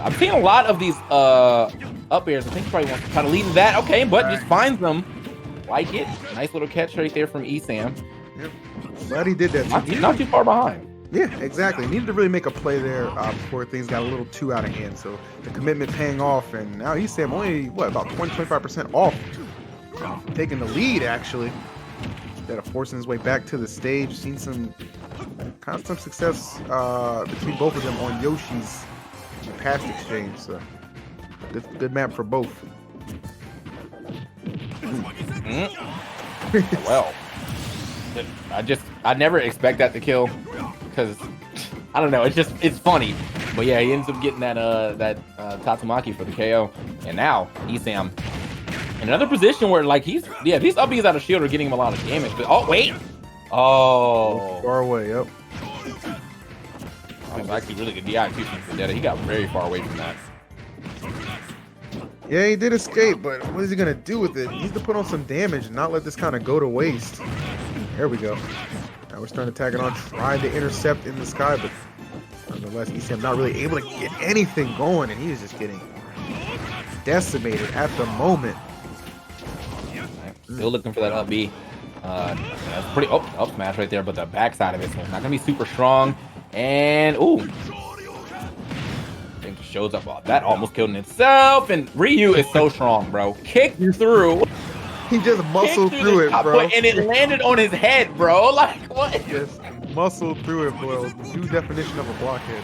Speaker 5: I'm seeing a lot of these up airs. I think he probably wants to try to lead in that. Okay, but just finds them. Like it. Nice little catch right there from Esam.
Speaker 6: Yep. Glad he did that.
Speaker 5: Not too far behind.
Speaker 6: Yeah, exactly. Needed to really make a play there before things got a little too out of hand. So the commitment paying off, and now Esam only, what, about 20-25% off. Taking the lead, actually. Instead of forcing his way back to the stage. Seen some success between both of them on Yoshi's past exchange. So good map for both.
Speaker 5: Well, I never expect that to kill because I don't know. It's funny, but yeah, he ends up getting that Tatsumaki for the KO, and now Esam in another position where like these upbeats out of shield are getting him a lot of damage. But oh wait,
Speaker 6: Far away. Yep.
Speaker 5: That was actually really good DI too from Vendetta. He got very far away from that.
Speaker 6: Yeah, he did escape, but what is he gonna do with it? He needs to put on some damage and not let this kind of go to waste. There we go. Now we're starting to tag it on, trying to intercept in the sky, but nonetheless, Esam not really able to get anything going, and he is just getting decimated at the moment.
Speaker 5: Still looking for that up B. That's pretty up smash right there, but the backside of it's not gonna be super strong. And ooh. Shows up. Oh, that almost killed in itself, and Ryu is so strong, bro. Kicked through.
Speaker 6: He just muscled through it, bro.
Speaker 5: And it landed on his head, bro. Like what?
Speaker 6: Just muscled through it, bro. New definition of a blockhead.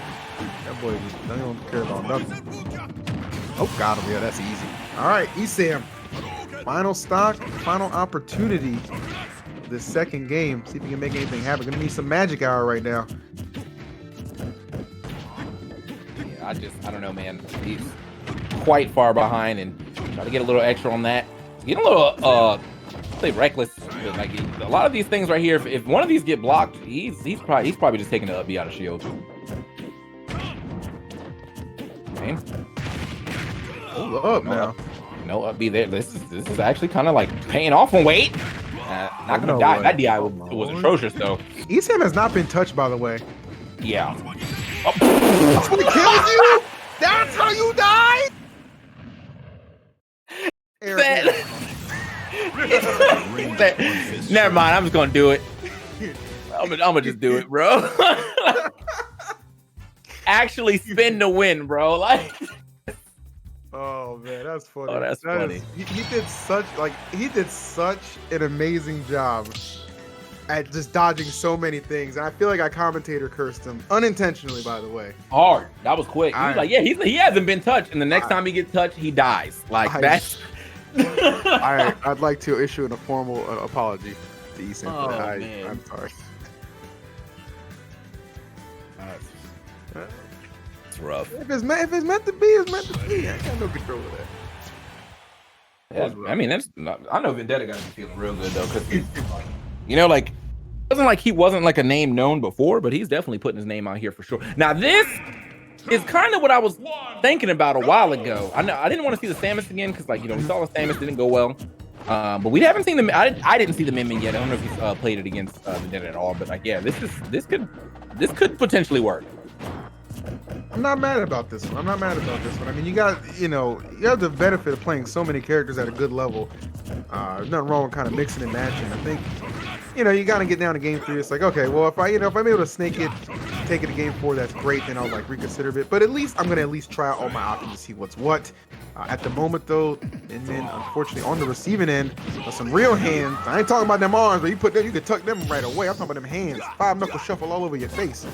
Speaker 6: That boy just don't care about nothing. Oh, got him. Yeah, that's easy. All right, Esam. Final stock, final opportunity. This second game. See if he can make anything happen. Gonna need some magic hour right now.
Speaker 5: I don't know, man. He's quite far behind, and try to get a little extra on that. Get a little, say reckless. Like a lot of these things right here, if one of these get blocked, he's probably just taking the up B out of shield. Okay.
Speaker 6: Hold up now.
Speaker 5: No up B there. This is actually kind of like paying off on weight. Not gonna die. That DI was atrocious though.
Speaker 6: Esam has not been touched, by the way.
Speaker 5: Yeah.
Speaker 6: That's what killed you? That's how you died?
Speaker 5: Never mind. I'm just gonna do it. I'm gonna just do it, bro. Actually, spin to win, bro. Like.
Speaker 6: Oh man, that's funny.
Speaker 5: Oh, that's funny.
Speaker 6: He did such an amazing job at just dodging so many things, and I feel like I commentator cursed him unintentionally, by the way.
Speaker 5: Hard. That was quick. He was like, yeah, he hasn't been touched, and the next time he gets touched, he dies. Like that's.
Speaker 6: I'd like to issue a formal apology to Esam for that.
Speaker 5: Man.
Speaker 6: I'm sorry.
Speaker 5: It's rough.
Speaker 6: If it's meant to be, it's meant to be. I ain't got no control of that.
Speaker 5: Yeah, I mean, I know Vendetta got to be feeling real good though, because like, it wasn't like he wasn't like a name known before, but he's definitely putting his name out here for sure. Now this is kind of what I was thinking about a while ago. I know I didn't want to see the Samus again because, like, we saw the Samus didn't go well, but we haven't seen the. I didn't see the Min Min yet. I don't know if he's played it against Vendetta at all, but like, yeah, this could potentially work.
Speaker 6: I'm not mad about this one. I mean, you have the benefit of playing so many characters at a good level. There's nothing wrong with kind of mixing and matching. I think, you gotta get down to game 3. It's like, okay, well, if I'm able to snake it, take it to game 4, that's great. Then I'll like reconsider it. But at least I'm gonna try out all my options to see what's what. At the moment, though, and then unfortunately on the receiving end, some real hands. I ain't talking about them arms, but you could tuck them right away. I'm talking about them hands. 5-knuckle shuffle all over your face.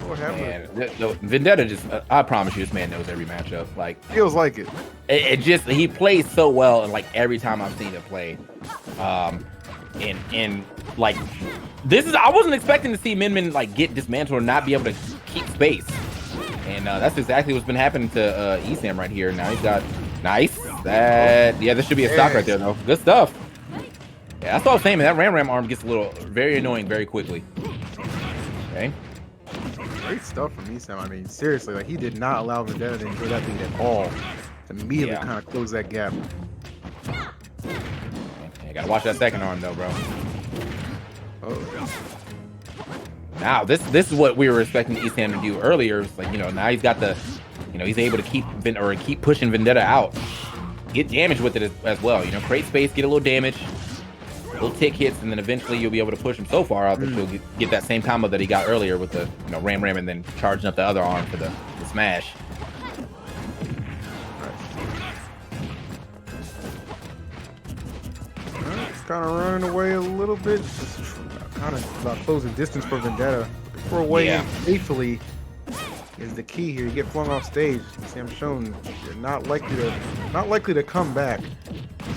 Speaker 6: Lord have mercy.
Speaker 5: Vendetta just, I promise you, this man knows every matchup. Like,
Speaker 6: feels like it.
Speaker 5: It just, he plays so well, and like every time I've seen him play, and like this is, I wasn't expecting to see Min Min like get dismantled or not be able to keep space. And that's exactly what's been happening to Esam right here. Now he's got nice. This should be a stock right there though. Good stuff. Yeah, that's what I was saying, man. That Ram arm gets a little very annoying very quickly. Okay.
Speaker 6: Great stuff from Esam. I mean, seriously, like he did not allow Vendetta to enjoy that lead at all. Immediately kind of close that gap.
Speaker 5: You gotta watch that second arm though, bro.
Speaker 6: Oh.
Speaker 5: Now this is what we were expecting Esam to do earlier. It's like, now he's got the, he's able to keep pushing Vendetta out. get damage with it as well. You know, create space, get a little damage, little tick hits, and then eventually you'll be able to push him so far out that you'll get that same combo that he got earlier with the ram and then charging up the other arm for the smash.
Speaker 6: Kind of running away a little bit, just kind of closing distance for Vendetta. For away safely is the key here. You get flung off stage. See, I'm showing you're not likely to come back.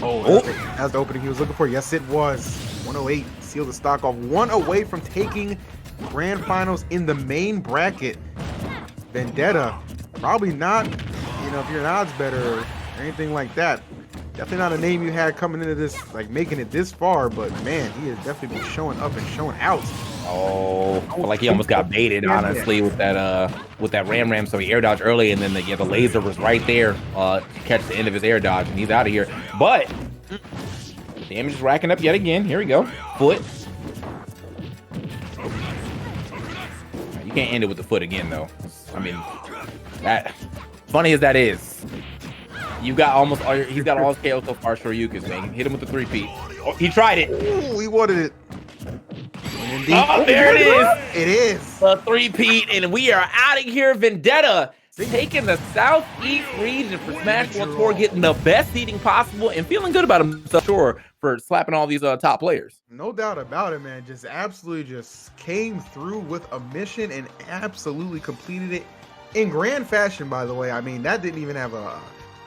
Speaker 6: Oh, that's the opening he was looking for. Yes, it was 108. Sealed the stock off. 1 away from taking grand finals in the main bracket. Vendetta, probably not. You know, if you're an odds better or anything like that. Definitely not a name you had coming into this, like making it this far, but man, he has definitely been showing up and showing out.
Speaker 5: Oh, I feel like he almost got baited, honestly, with that ram. So he air dodged early, and then the laser was right there to catch the end of his air dodge, and he's out of here. But damage is racking up yet again. Here we go. Foot. You can't end it with the foot again, though. I mean, that funny as that is. You got almost all he's got all his KO so far. Shoryukas, man. Hit him with the 3-peat. Oh, he tried it.
Speaker 6: Ooh, he wanted it.
Speaker 5: Oh, there it is.
Speaker 6: It is.
Speaker 5: The 3-peat, and we are out of here. Vendetta taking the Southeast region for Smash World Tour, getting the best seeding possible, and feeling good about himself, sure, for slapping all these top players.
Speaker 6: No doubt about it, man. Just absolutely just came through with a mission and absolutely completed it in grand fashion, by the way. I mean, that didn't even have a...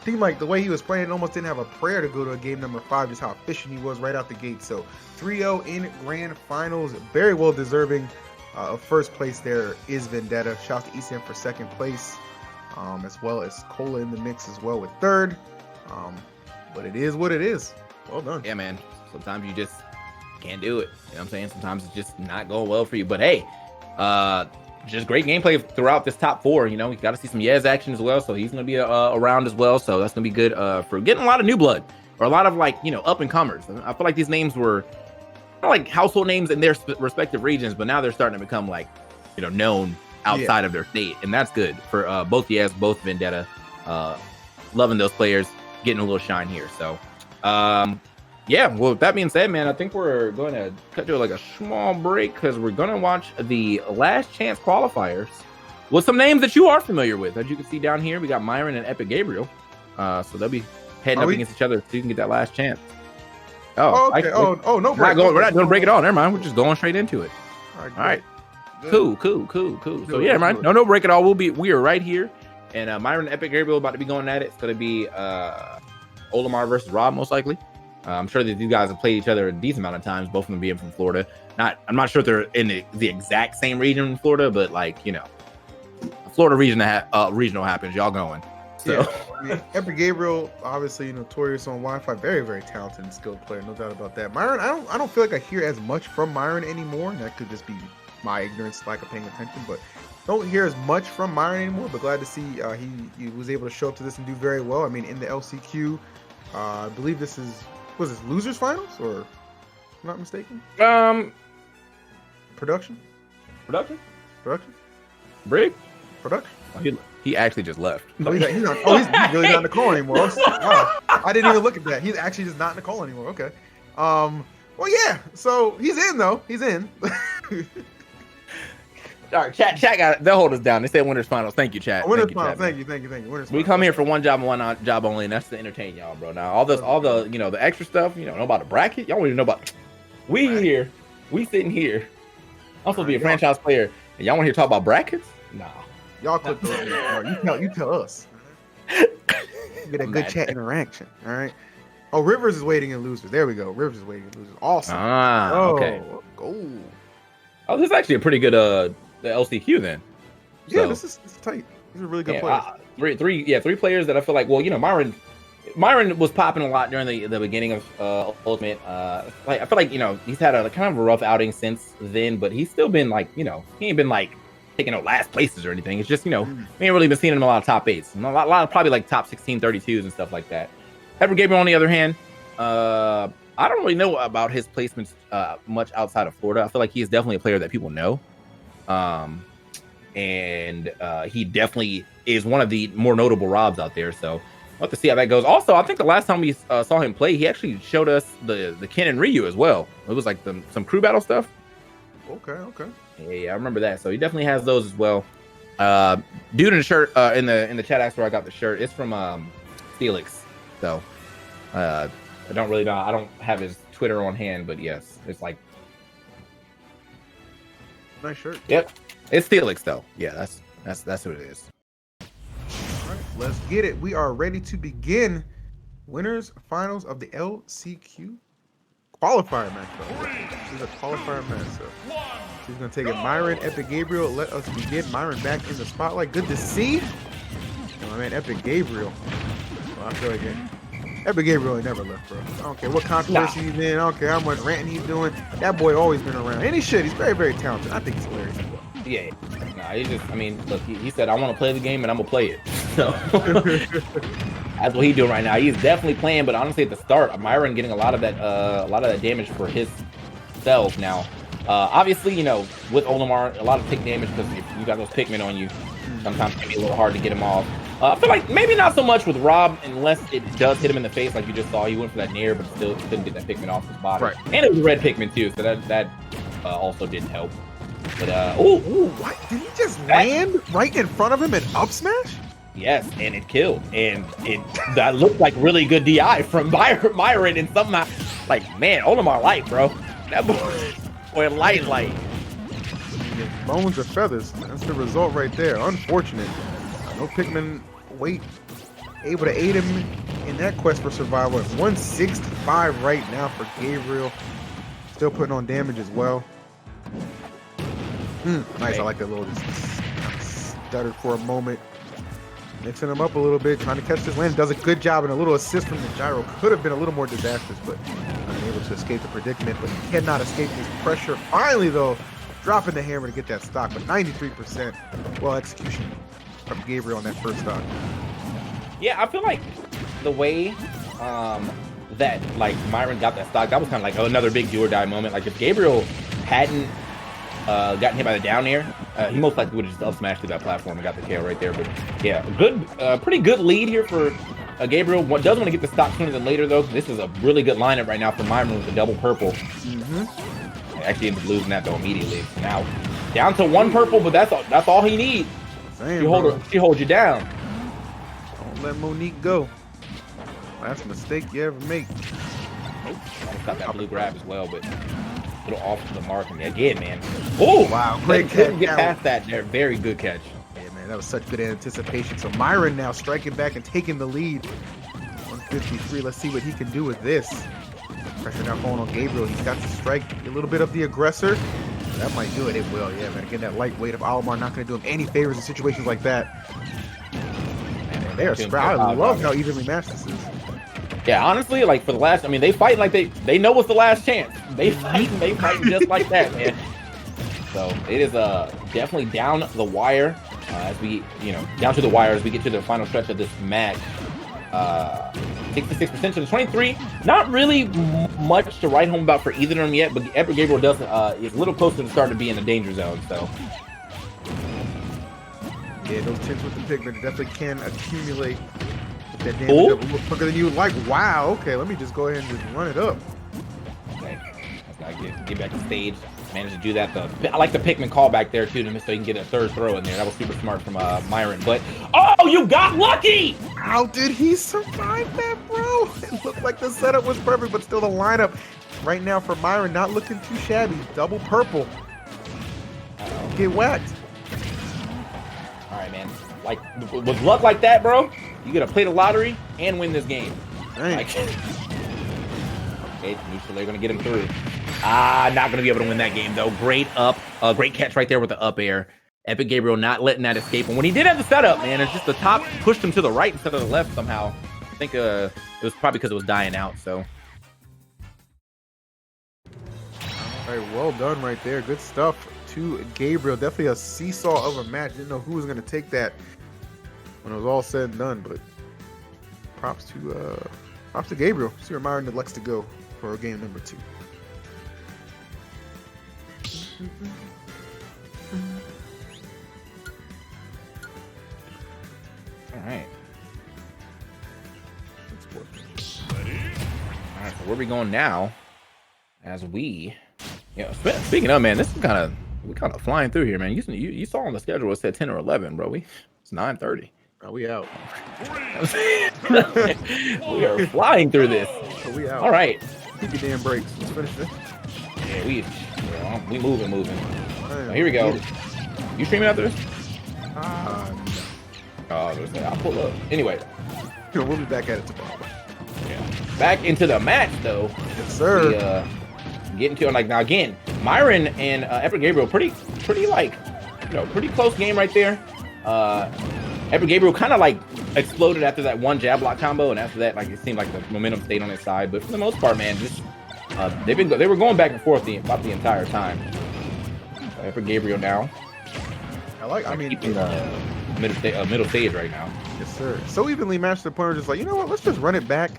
Speaker 6: Seemed like the way he was playing, almost didn't have a prayer to go to a game number 5, just how efficient he was right out the gate. So 3-0 in grand finals, very well deserving of first place. There is Vendetta. Shout out to ECM for second place, as well as Cola in the mix as well with third. But it is what it is. Well done.
Speaker 5: Yeah, man. Sometimes you just can't do it. You know what I'm saying? Sometimes it's just not going well for you. But hey, just great gameplay throughout this top 4. You know, we got to see some Yez action as well, so he's going to be around as well. So that's going to be good for getting a lot of new blood, or a lot of, like, you know, up and comers. I feel like these names were not like household names in their respective regions, but now they're starting to become, like, you know, known outside of their state, and that's good for both Yez, both Vendetta. Loving those players, getting a little shine here. So yeah, well, with that being said, man, I think we're going to cut to like a small break because we're going to watch the last chance qualifiers with some names that you are familiar with. As you can see down here, we got Myron and Epic Gabriel. So they'll be heading up against each other so you can get that last chance. Oh, okay. No break. We're not going to break it all. Never mind. We're just going straight into it. All right. Cool. So yeah, man, no break at all. We are right here. And Myron and Epic Gabriel about to be going at it. It's going to be Olimar versus Rob, most likely. I'm sure that these guys have played each other a decent amount of times, both of them being from Florida. I'm not sure if they're in the exact same region in Florida, but, like, you know, Florida regional happens. Y'all going. So
Speaker 6: yeah, I mean, Epic Gabriel, obviously notorious on Wi-Fi, very, very talented and skilled player, no doubt about that. Myron, I don't feel like I hear as much from Myron anymore. That could just be my ignorance, lack of paying attention, but don't hear as much from Myron anymore. But glad to see he was able to show up to this and do very well. I mean, in the LCQ, I believe this was this losers finals, or if I'm not mistaken? Production.
Speaker 5: Brig.
Speaker 6: Production.
Speaker 5: He actually just left.
Speaker 6: Oh, he's really not in the call anymore. Wow. I didn't even look at that. He's actually just not in the call anymore. Okay. Well, yeah. So he's in though. He's in.
Speaker 5: All right, chat got they'll hold us down. They said winners finals. Thank you, chat.
Speaker 6: Winners finals. Thank you. Winners
Speaker 5: we come here for one job and one job only, and that's to entertain y'all, bro. Now all the you know, the extra stuff, you know about the bracket. Y'all don't even know about. We sitting here. I'm supposed to be a franchise player, and y'all want to hear talk about brackets? Nah.
Speaker 6: Y'all click those. You tell us. Get a good chat interaction. All right. Oh, Rivers is waiting in losers. There we go. Rivers is waiting in losers. Awesome.
Speaker 5: Okay. Oh, this is actually a pretty good the LCQ then.
Speaker 6: Yeah, this is tight. These are really good players.
Speaker 5: Three players that I feel like, well, you know, Myron was popping a lot during the beginning of Ultimate. Like, I feel like, you know, he's had a kind of a rough outing since then, but he's still been, like, you know, he ain't been like taking no last places or anything. It's just, you know, we ain't really been seeing him in a lot of top 8s. And a lot of probably like top 16, 32s and stuff like that. Ever Gabriel, on the other hand, I don't really know about his placements much outside of Florida. I feel like he is definitely a player that people know. And he definitely is one of the more notable Robs out there. So have to see how that goes. Also, I think the last time we saw him play, he actually showed us the Ken and Ryu as well. It was like some crew battle stuff.
Speaker 6: Okay.
Speaker 5: Yeah, I remember that. So he definitely has those as well. Dude in the shirt in the chat asked where I got the shirt. It's from Felix. So I don't really know. I don't have his Twitter on hand, but yes, it's like
Speaker 6: Nice shirt.
Speaker 5: Yep, it's Felix though. Yeah, that's what it is.
Speaker 6: All right, let's get it. We are ready to begin. Winners finals of the LCQ qualifier matchup. This is a qualifier matchup. She's gonna take it. Myron, Epic Gabriel. Let us begin. Myron back in the spotlight. Good to see. Oh man, Epic Gabriel. Well, I feel like Epic Gabriel ain't never left, bro. I don't care what controversy he's in. I don't care how much ranting he's doing. That boy always been around. And he should. He's very, very talented. I think he's hilarious as well.
Speaker 5: Yeah. Nah, he just. I mean, look. He said, "I want to play the game, and I'm gonna play it." So that's what he's doing right now. He's definitely playing, but honestly, at the start, Myron getting a lot of that damage for his self now. Obviously, you know, with Olimar, a lot of tick damage because if you got those Pikmin on you, sometimes it can be a little hard to get him off. I feel like maybe not so much with Rob unless it does hit him in the face, like you just saw. He went for that nair, but still couldn't get that Pikmin off his body.
Speaker 6: Right.
Speaker 5: And it was a red Pikmin too, so that also didn't help. But
Speaker 6: what? Did he just land right in front of him and up smash?
Speaker 5: yes, and it killed, and that looked like really good DI from Myron, and somehow, like, man, Olimar light, bro. That boy light.
Speaker 6: Bones or feathers. That's the result right there. Unfortunate. No Pikmin weight able to aid him in that quest for survival. At 165 right now for Gabriel. Still putting on damage as well. Nice. I like that little just stuttered for a moment. Mixing him up a little bit, trying to catch this land. Does a good job, and a little assist from the gyro could have been a little more disastrous, but unable to escape the predicament. But he cannot escape this pressure. Finally, though, dropping the hammer to get that stock, but 93%. Well, execution from Gabriel on that first stock.
Speaker 5: Yeah, I feel like the way that like Myron got that stock, that was kind of like another big do or die moment. Like if Gabriel hadn't gotten hit by the down air, he most likely would have just up smashed through that platform and got the KO right there. But yeah, pretty good lead here for Gabriel. Does want to get the stock sooner than later though. This is a really good lineup right now for Myron with the double purple. Actually ended up losing that though immediately. Now down to one purple, but that's all he needs. She holds you down.
Speaker 6: Don't let Monique go. That's a mistake you ever make.
Speaker 5: Almost got that blue grab as well, but a little off the mark. And again, man. Oh,
Speaker 6: wow. Great catch.
Speaker 5: Couldn't get past that there. Very good catch.
Speaker 6: Yeah, man. That was such good anticipation. So Myron now striking back and taking the lead. 153. Let's see what he can do with this. Pressure now falling on Gabriel. He's got to strike a little bit of the aggressor. That might do it. It will. Yeah, man. Again, that light weight of Olimar not going to do him any favors in situations like that. Man, they are spread. I love how evenly matched this is.
Speaker 5: Yeah, honestly, like for the last, I mean, they fight like they know it's the last chance. They fight just like that, man. So it is definitely down the wire as we, down to the wire as we get to the final stretch of this match. 66% to the 23. Not really much to write home about for either of them yet, but Epic Gabriel is a little closer to starting to be in the danger zone. So
Speaker 6: yeah, those tints with the Pikmin definitely can accumulate. That damage up a little quicker than you would like. Wow, okay, let me just go ahead and just run it up.
Speaker 5: Okay. Let's get back to stage. Managed to do that. I like the Pikmin callback there too, so you can get a third throw in there. That was super smart from Myron. But oh, you got lucky!
Speaker 6: How did he survive that, bro? It looked like the setup was perfect, but still the lineup right now for Myron not looking too shabby. Double purple. Get whacked.
Speaker 5: All right, man. Like with luck like that, bro, you gotta play the lottery and win this game. Like, okay, neutral, they're gonna get him through. Not gonna be able to win that game though. Great catch right there with the up air. Epic Gabriel not letting that escape. And when he did have the setup, man, it's just the top pushed him to the right instead of the left somehow. I think it was probably because it was dying out. So,
Speaker 6: all right, well done right there. Good stuff to Gabriel. Definitely a seesaw of a match. Didn't know who was gonna take that when it was all said and done, but props to Gabriel. See where Myron elects to go for game number 2.
Speaker 5: all right. All right, so where we going now? As we, speaking of, man, this is we kind of flying through here, man. You saw on the schedule it said 10 or 11, bro. It's 9:30.
Speaker 6: Oh, we out.
Speaker 5: We are flying through this.
Speaker 6: Oh, we out.
Speaker 5: All right.
Speaker 6: Keep your damn brakes. Let's finish this.
Speaker 5: Yeah, we moving.
Speaker 6: Man,
Speaker 5: Here we go.
Speaker 6: get it.
Speaker 5: You streaming after this?
Speaker 6: No.
Speaker 5: I'll pull up. Anyway,
Speaker 6: We'll be back at it tomorrow.
Speaker 5: yeah. Back into the match though.
Speaker 6: Yes, sir.
Speaker 5: We, getting to it like now again. Myron and Epic Gabriel pretty like pretty close game right there. Epic Gabriel kind of like exploded after that one jab block combo, and after that, like it seemed like the momentum stayed on his side. But for the most part, man, just they were going back and forth about the entire time. Epic Gabriel now.
Speaker 6: I mean,
Speaker 5: keeping middle stage right now.
Speaker 6: yes, sir. So evenly matched to the point where just like, you know what? Let's just run it back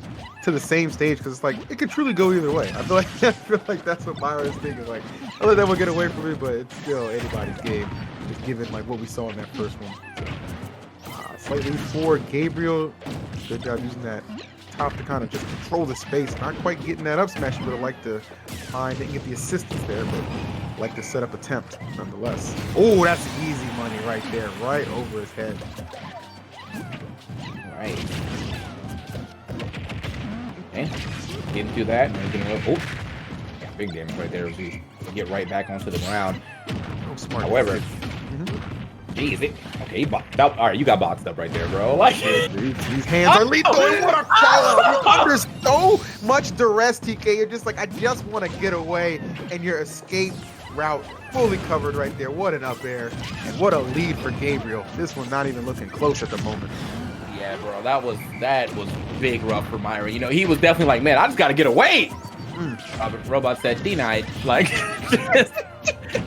Speaker 6: to the same stage because it's like it could truly go either way. I feel like that's what Myra is thinking. Like, I'll let that one get away from me, but it's still anybody's game. Just given like what we saw in that first one. Slightly for Gabriel. Good job using that top to kind of just control the space. Not quite getting that up smash. You would have liked to find and get the assistance there, but like the setup attempt nonetheless. Oh, that's easy money right there, right over his head.
Speaker 5: All right. Okay. Getting through that. Yeah, big damage right there as we get right back onto the ground.
Speaker 6: Oh, smart.
Speaker 5: However, geez, okay, he boxed up. All right, you got boxed up right there, bro. Like,
Speaker 6: these hands are lethal. What a call! You're under so much duress, TK. You're just like, I just want to get away, and your escape route fully covered right there. What an up air, and what a lead for Gabriel. This one not even looking close at the moment.
Speaker 5: yeah, bro, that was big rough for Myra. He was definitely like, man, I just got to get away. Robot said, denied. Like,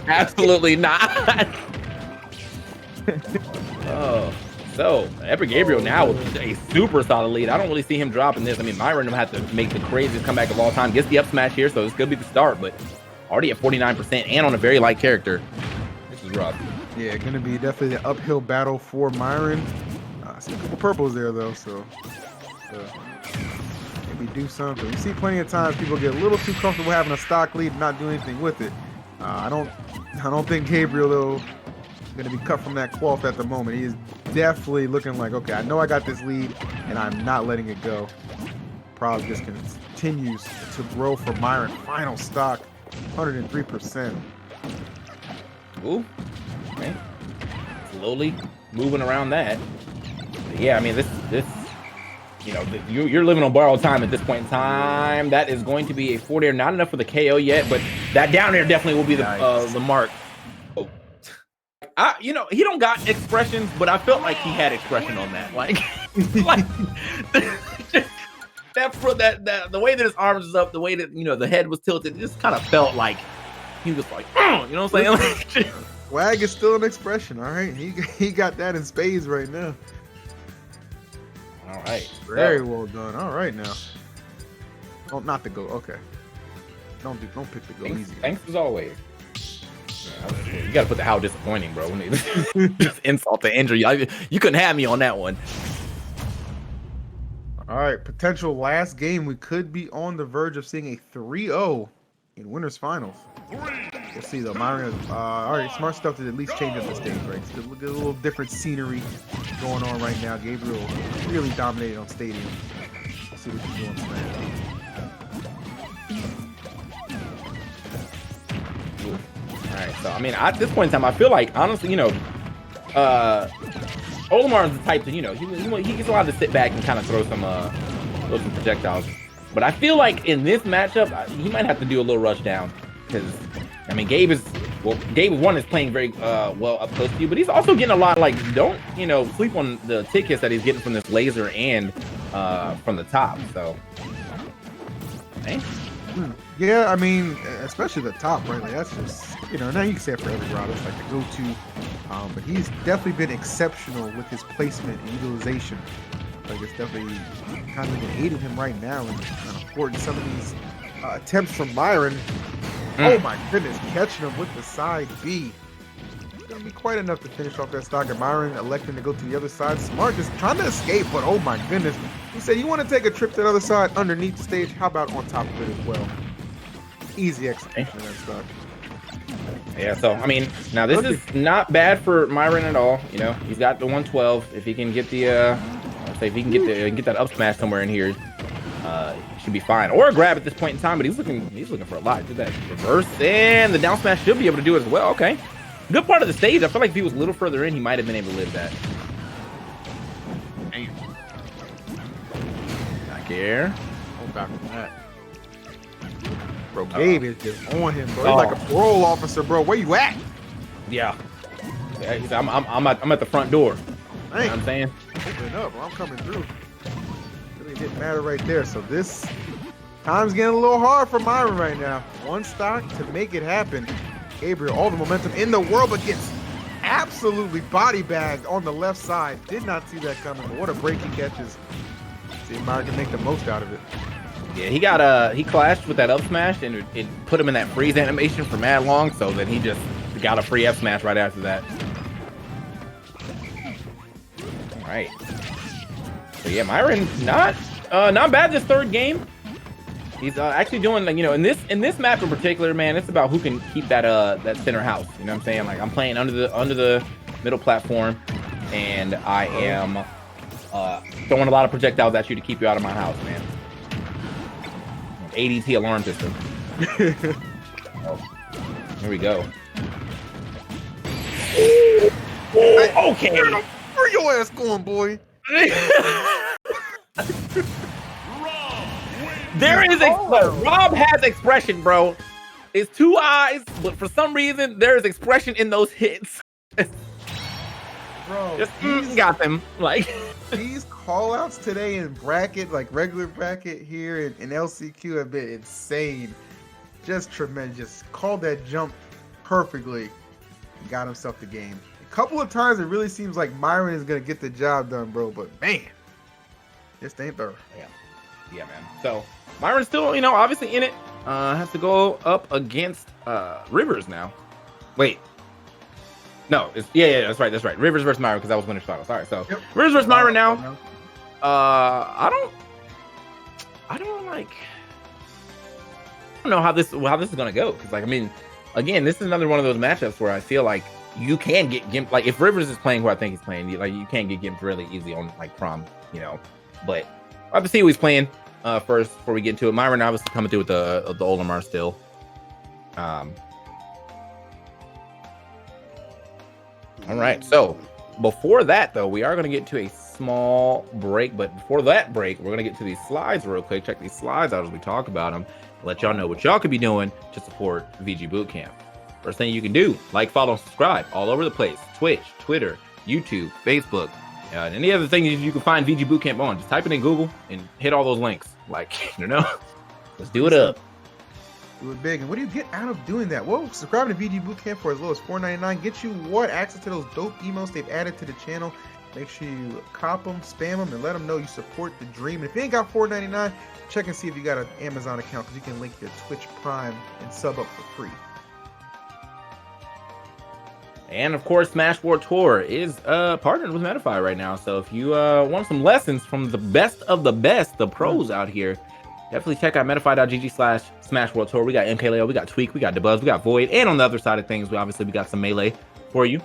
Speaker 5: absolutely not. Oh, so Epic Gabriel now with a super solid lead. I don't really see him dropping this. I mean, Myron have to make the craziest comeback of all time. Gets the up smash here, so this could be the start, but already at 49% and on a very light character. This is rough.
Speaker 6: Yeah, gonna be definitely an uphill battle for Myron. See a couple purples there though, so maybe do something. We see plenty of times people get a little too comfortable having a stock lead and not do anything with it. I don't think Gabriel though going to be cut from that cloth at the moment. He is definitely looking like, okay, I know I got this lead and I'm not letting it go. Probably just continues to grow for Myron. Final stock, 103%.
Speaker 5: Ooh, okay. Slowly moving around that. But yeah, I mean, this you're living on borrowed time at this point in time. That is going to be a 40 or not enough for the KO yet, but that down air definitely will be the mark. He don't got expressions, but I felt like he had expression on that. Like that the way that his arms is up, the way that the head was tilted, it just kind of felt like he was like, you know what I'm saying? Like,
Speaker 6: Swag is still an expression, all right. He got that in spades right now.
Speaker 5: All right,
Speaker 6: very well done. All right now. Oh, not the go. Okay. Don't pick the go easy.
Speaker 5: Thanks as always. You gotta put the how disappointing, bro. Just insult to injury. You couldn't have me on that one.
Speaker 6: All right, potential last game. We could be on the verge of seeing a 3-0 in winners finals. We'll see though. Myron, all right, smart stuff to at least change up the stage, right? So look at a little different scenery going on right now. Gabriel really dominated on Stadium. Let's see what he's doing tonight.
Speaker 5: All right, so I mean, at this point in time, I feel like honestly, Olimar is the type that he's allowed to sit back and kind of throw some projectiles. But I feel like in this matchup, he might have to do a little rush down because I mean, Gabe is playing very well up close to you, but he's also getting a lot. Like, don't sleep on the tickets that he's getting from this laser and from the top. So, hey.
Speaker 6: Yeah, I mean, especially the top, right? Like, that's just, now you can say it for every route. It's like the go-to. But he's definitely been exceptional with his placement and utilization. Like, it's definitely kind of been aiding him right now and kind of thwarting some of these attempts from Myron. Oh my goodness, catching him with the side B. be quite enough to finish off that stock. And Myron electing to go to the other side. Smart just trying to escape, but oh my goodness. He said, you want to take a trip to the other side underneath the stage? How about on top of it as well? Easy execution of that stock.
Speaker 5: Yeah, so I mean, now this is not bad for Myron at all. You know, he's got the 112. If he can get the, if he can get that up smash somewhere in here, he should be fine. Or a grab at this point in time. But he's looking for a lot. Did that reverse and the down smash should be able to do it as well. Okay, good part of the stage. I feel like if he was a little further in, he might have been able to live that. Back here.
Speaker 3: Hold back from that.
Speaker 6: Bro, Gabe is just on him, bro. He's like a parole officer, bro. Where you at?
Speaker 5: Yeah. I'm at the front door. You know what I'm saying?
Speaker 6: Open up, bro. I'm coming through. Really didn't matter right there. So this time's getting a little hard for Myron right now. One stock to make it happen. Gabriel, all the momentum in the world, but gets absolutely body bagged on the left side. Did not see that coming, but what a break he catches. See if Myron can make the most out of it.
Speaker 5: Yeah, he clashed with that up smash and it put him in that freeze animation for mad long, so then he just got a free F smash right after that. All right. So yeah, Myron not bad this third game. He's actually doing, like, you know, in this map in particular, man, it's about who can keep that that center house. You know what I'm saying? Like, I'm playing under the middle platform, and I am throwing a lot of projectiles at you to keep you out of my house, man. ADT alarm system. Here we go. Okay.
Speaker 6: Where your ass going, boy?
Speaker 5: There is Rob has expression, bro. It's 2 eyes, but for some reason there is expression in those hits.
Speaker 6: Bro,
Speaker 5: just got them. Like
Speaker 6: these call-outs today in bracket, like regular bracket here in LCQ, have been insane. Just tremendous. Called that jump perfectly. Got himself the game. A couple of times it really seems like Myron is gonna get the job done, bro. But man, just ain't there.
Speaker 5: Yeah, man. So Myron's still, you know, obviously in it. Has to go up against Rivers now. Wait. No, it's yeah, that's right. Rivers versus Myron, because that was winner's final. Sorry. So Rivers versus Myron now. I don't know how this is gonna go, because, like, I mean, again, this is another one of those matchups where I feel like you can get gimped. Like, if Rivers is playing who I think he's playing, you can't get gimped really easy on, like, prom, you know. But I have to see who he's playing first before we get to it. Myron obviously coming through with the Olimar still. All right, so before that, though, we are going to get to a small break. But before that break, we're going to get to these slides real quick. Check these slides out as we talk about them. Let y'all know what y'all could be doing to support VG Bootcamp. First thing you can do, like, follow, and subscribe all over the place. Twitch, Twitter, YouTube, Facebook, and any other thing you can find VG Bootcamp on. Just type it in Google and hit all those links. Like, you know, let's do it up.
Speaker 6: Do it big. And what do you get out of doing that? Well, subscribing to VG Bootcamp for as low as $4.99 gets you what? Access to those dope emotes they've added to the channel. Make sure you cop them, spam them, and let them know you support the dream. And if you ain't got $4.99, check and see if you got an Amazon account, because you can link your Twitch Prime and sub up for free.
Speaker 5: And of course, Smash World Tour is partnered with Medify right now. So if you want some lessons from the best of the best, the pros out here, definitely check out medify.gg/Smash World Tour. We got MKLeo, we got Tweak, we got Debuzz, we got Void, and on the other side of things, we got some Melee for you.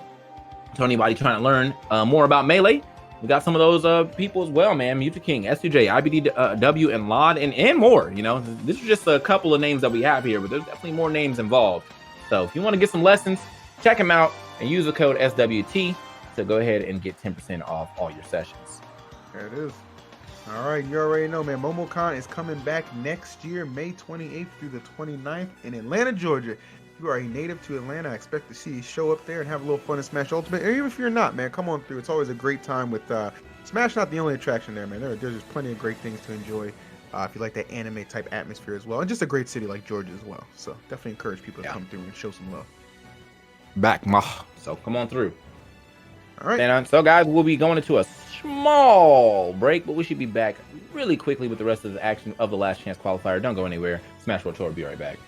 Speaker 5: So anybody trying to learn more about Melee, we got some of those people as well, man. Muta King, SUJ, IBDW, and Lod, and more. You know, this is just a couple of names that we have here, but there's definitely more names involved. So if you want to get some lessons, check them out and use the code SWT to go ahead and get 10% off all your sessions.
Speaker 6: There it is. All right, you already know, man. MomoCon is coming back next year, May 28th through the 29th in Atlanta, Georgia. If you are a native to Atlanta, I expect to see you show up there and have a little fun in Smash Ultimate. Or even if you're not, man, come on through. It's always a great time with Smash. Not the only attraction there, man. There's just plenty of great things to enjoy if you like that anime type atmosphere as well, and just a great city like Georgia as well. So definitely encourage people to come through and show some love.
Speaker 5: So come on through.
Speaker 6: All right.
Speaker 5: And so, guys, we'll be going into a small break, but we should be back really quickly with the rest of the action of the Last Chance Qualifier. Don't go anywhere. Smash World Tour will be right back.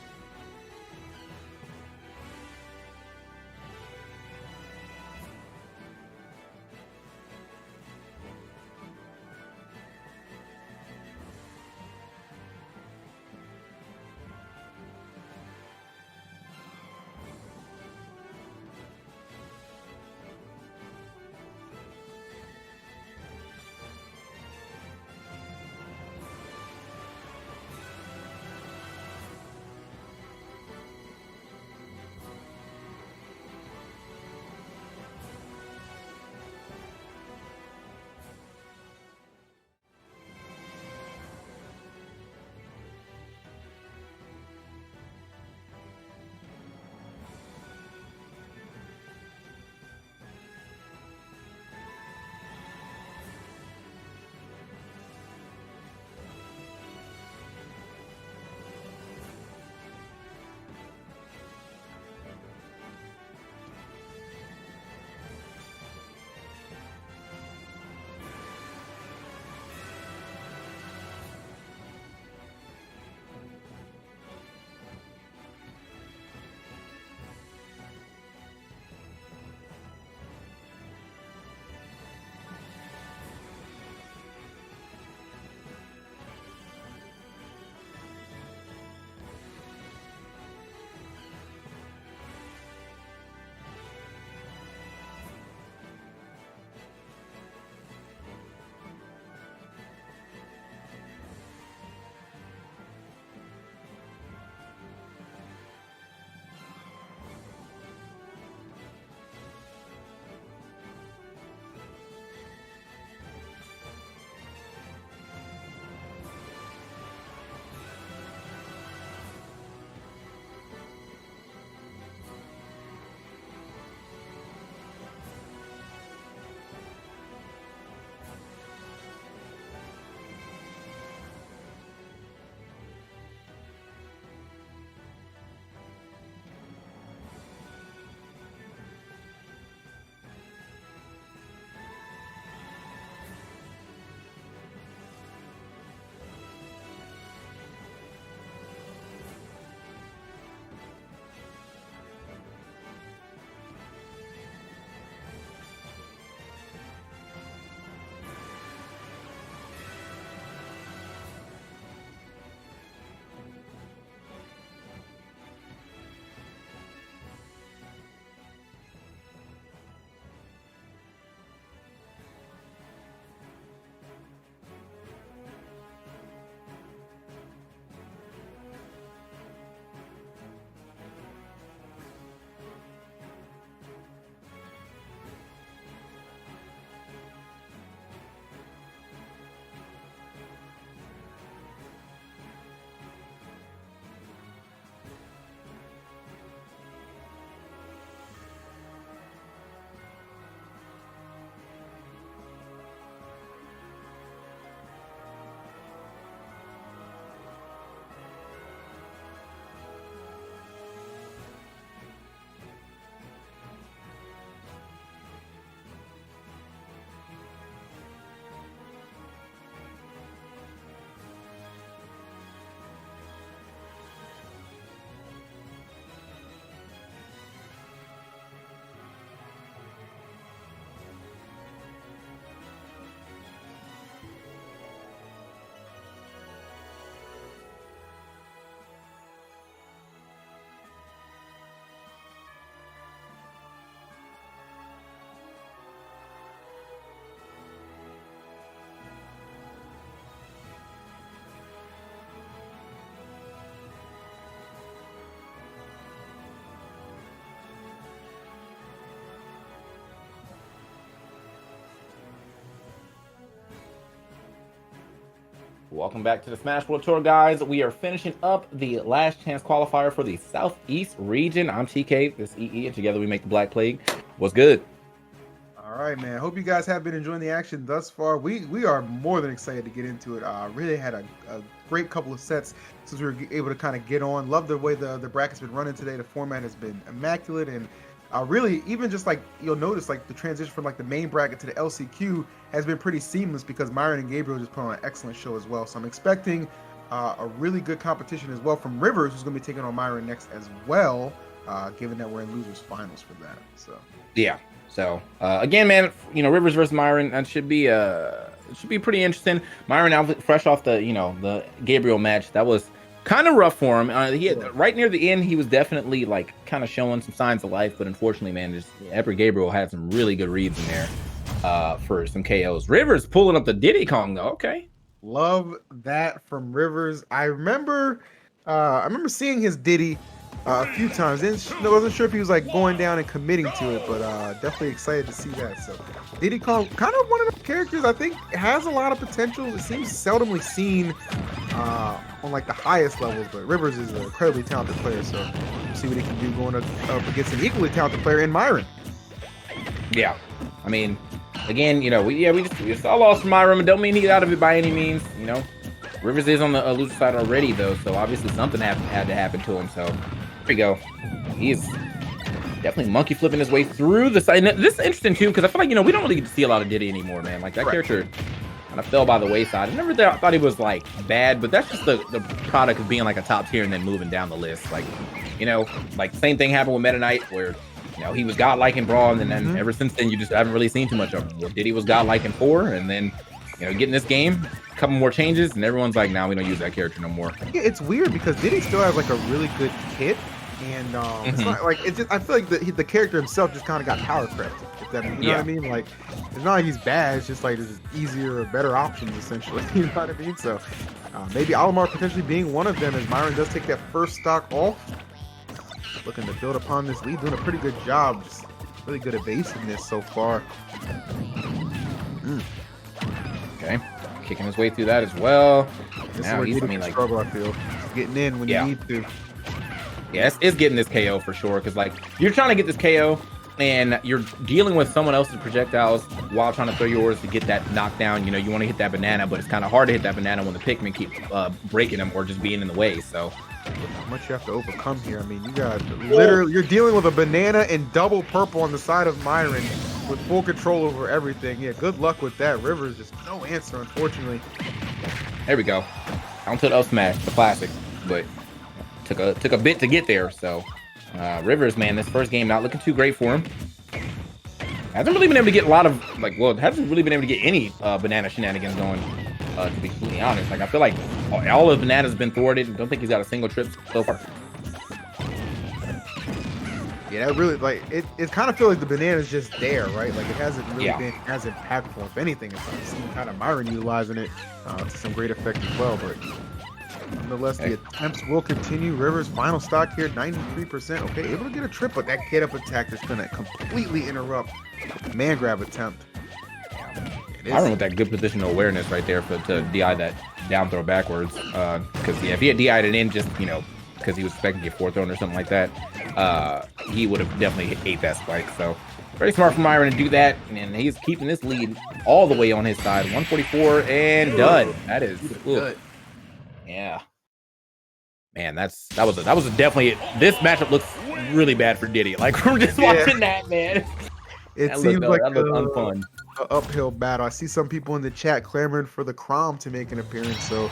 Speaker 5: Welcome back to the Smash World Tour, guys. We are finishing up the last chance qualifier for the Southeast region. I'm TK, this EE, and together we make the Black Plague. What's good?
Speaker 6: All right, man. Hope you guys have been enjoying the action thus far. We are more than excited to get into it. Really had a great couple of sets since we were able to kind of get on. Love the way the bracket's been running today. The format has been immaculate, and really even just like you'll notice like the transition from like the main bracket to the LCQ has been pretty seamless because Myron and Gabriel just put on an excellent show as well. So I'm expecting a really good competition as well from Rivers, who's going to be taking on Myron next as well, given that we're in losers finals for that. So
Speaker 5: yeah. So again, man, Rivers versus Myron, that should be pretty interesting. Myron out fresh off the the Gabriel match. That was kind of rough for him. He had, right near the end, he was definitely like kind of showing some signs of life, but unfortunately, man, just Edward Gabriel had some really good reads in there for some KOs. Rivers pulling up the Diddy Kong though. Okay,
Speaker 6: love that from Rivers. I remember seeing his Diddy a few times. I wasn't sure if he was like going down and committing to it, but definitely excited to see that. So Diddy Kong, kind of one of the characters I think has a lot of potential. It seems seldomly seen on like the highest levels, but Rivers is an incredibly talented player. So we'll see what he can do going up against an equally talented player in Myron.
Speaker 5: Yeah, I mean, again, we just all lost from Myron, but don't mean he's out of it by any means. Rivers is on the loser side already though, so obviously something had to happen to him. So there we go. He's definitely monkey flipping his way through the side. This is interesting too, because I feel like we don't really get to see a lot of Diddy anymore, man. Like that character kind of fell by the wayside. I never thought he was like bad, but that's just the product of being like a top tier and then moving down the list. Like like same thing happened with Meta Knight, where he was godlike in Brawl, and then ever since then you just haven't really seen too much of him. Well, Diddy was godlike in 4, and then getting this game, a couple more changes, and everyone's like, "Now we don't use that character no more."
Speaker 6: Yeah, it's weird because Diddy still has like a really good kit, and it's not like it's just. I feel like the character himself just kind of got power crept. If that, you know what I mean? Like it's not like he's bad. It's just like there's just easier or better options essentially. You know what I mean? So maybe Alamar potentially being one of them, as Myron does take that first stock off, looking to build upon this lead, doing a pretty good job. Just really good evasiveness so far.
Speaker 5: Okay, kicking his way through that as well.
Speaker 6: This
Speaker 5: Now
Speaker 6: is
Speaker 5: he's
Speaker 6: like struggle. I feel getting in when you need to.
Speaker 5: Yeah, it's getting this KO for sure. Because like you're trying to get this KO, and you're dealing with someone else's projectiles while trying to throw yours to get that knockdown. You want to hit that banana, but it's kind of hard to hit that banana when the Pikmin keep breaking them or just being in the way. So
Speaker 6: how much you have to overcome here. I mean, you got literally you're dealing with a banana and double purple on the side of Myron with full control over everything. Yeah, good luck with that. Rivers just no answer, unfortunately.
Speaker 5: There we go. On to the up smash, the classic, but took a bit to get there. So Rivers, man, this first game not looking too great for him. Hasn't really been able to get a lot of hasn't really been able to get any banana shenanigans going. To be completely honest, like I feel like all of the bananas have been thwarted, and don't think he's got a single trip so far.
Speaker 6: Yeah, that really it kind of feels like the banana's just there, right? Like it hasn't really been as impactful. If anything, it's seen kind of Myron utilizing it to some great effect as well. But nonetheless, the attempts will continue. Rivers final stock here, 93%. Okay, able to get a trip, but that get up attack is gonna completely interrupt man grab attempt.
Speaker 5: Myron with that good positional awareness right there to DI that down throw backwards. Because if he had DI'd it in just because he was expecting to get 4 thrown or something like that, he would have definitely ate that spike. So very smart for Myron to do that, and he's keeping this lead all the way on his side. 144 and done. That is good. Yeah, man, that was definitely this matchup looks really bad for Diddy. Like we're just watching that, man.
Speaker 6: It seems like unfun. An uphill battle. I see some people in the chat clamoring for the Crom to make an appearance, so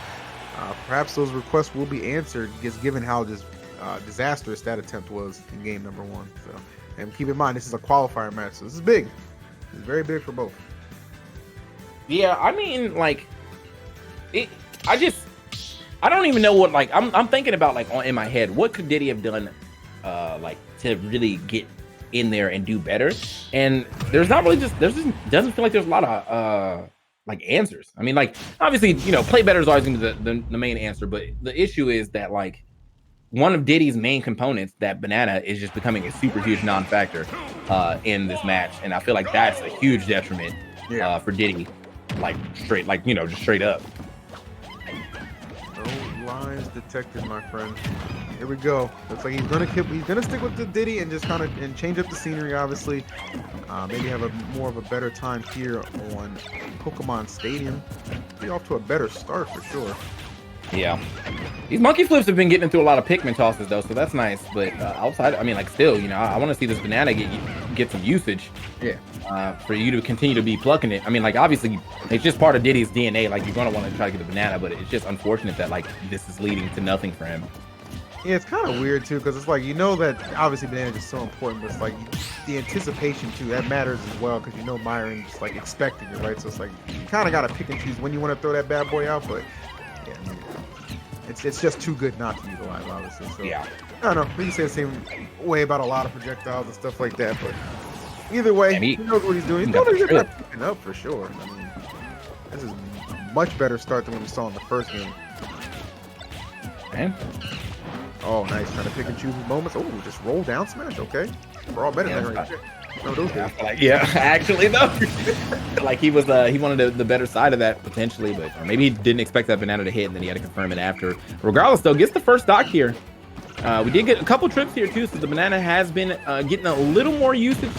Speaker 6: perhaps those requests will be answered, just given how just disastrous that attempt was in game number 1. So, and keep in mind this is a qualifier match, so this is big. It's very big for both.
Speaker 5: Yeah, I mean, like, I don't even know what I'm thinking about in my head. What could Diddy have done, to really get in there and do better? And there's doesn't feel like there's a lot of answers. I mean, obviously, play better is always gonna be the main answer, but the issue is that one of Diddy's main components, that banana, is just becoming a super huge non-factor in this match, and I feel like that's a huge detriment for Diddy, just straight up.
Speaker 6: Lies detected, my friend. Here we go. Looks like he's gonna stick with the Diddy and just kind of and change up the scenery, obviously. Maybe have a more of a better time here on Pokemon Stadium. Be off to a better start for sure.
Speaker 5: Yeah. These monkey flips have been getting through a lot of Pikmin tosses though, so that's nice. But outside, I mean, like still, you know, I want to see this banana get some usage.
Speaker 6: Yeah.
Speaker 5: For you to continue to be plucking it. I mean, like obviously, it's just part of Diddy's DNA. Like you're gonna want to try to get the banana, but it's just unfortunate that like this is leading to nothing for him.
Speaker 6: Yeah, it's kind of weird too, because it's like, you know that obviously banana is so important, but it's like the anticipation too, that matters as well, because you know Myron's like expecting it, right? So it's like you kind of got to pick and choose when you want to throw that bad boy out, but yeah, I mean, it's just too good not to utilize, obviously. So
Speaker 5: Yeah.
Speaker 6: I don't know, we can say the same way about a lot of projectiles and stuff like that, but either way,
Speaker 5: And
Speaker 6: he knows what he's doing. He's not picking up for sure. I mean, this is a much better start than what we saw in the first game.
Speaker 5: Man.
Speaker 6: Oh, nice. Trying to pick and choose his moments. Oh, just roll down smash. Okay. We're all better than right there. No, those days.
Speaker 5: Yeah, actually though. Like he wanted the better side of that potentially, but or maybe he didn't expect that banana to hit and then he had to confirm it after. Regardless though, gets the first stock here. We did get a couple trips here too, so the banana has been getting a little more usage.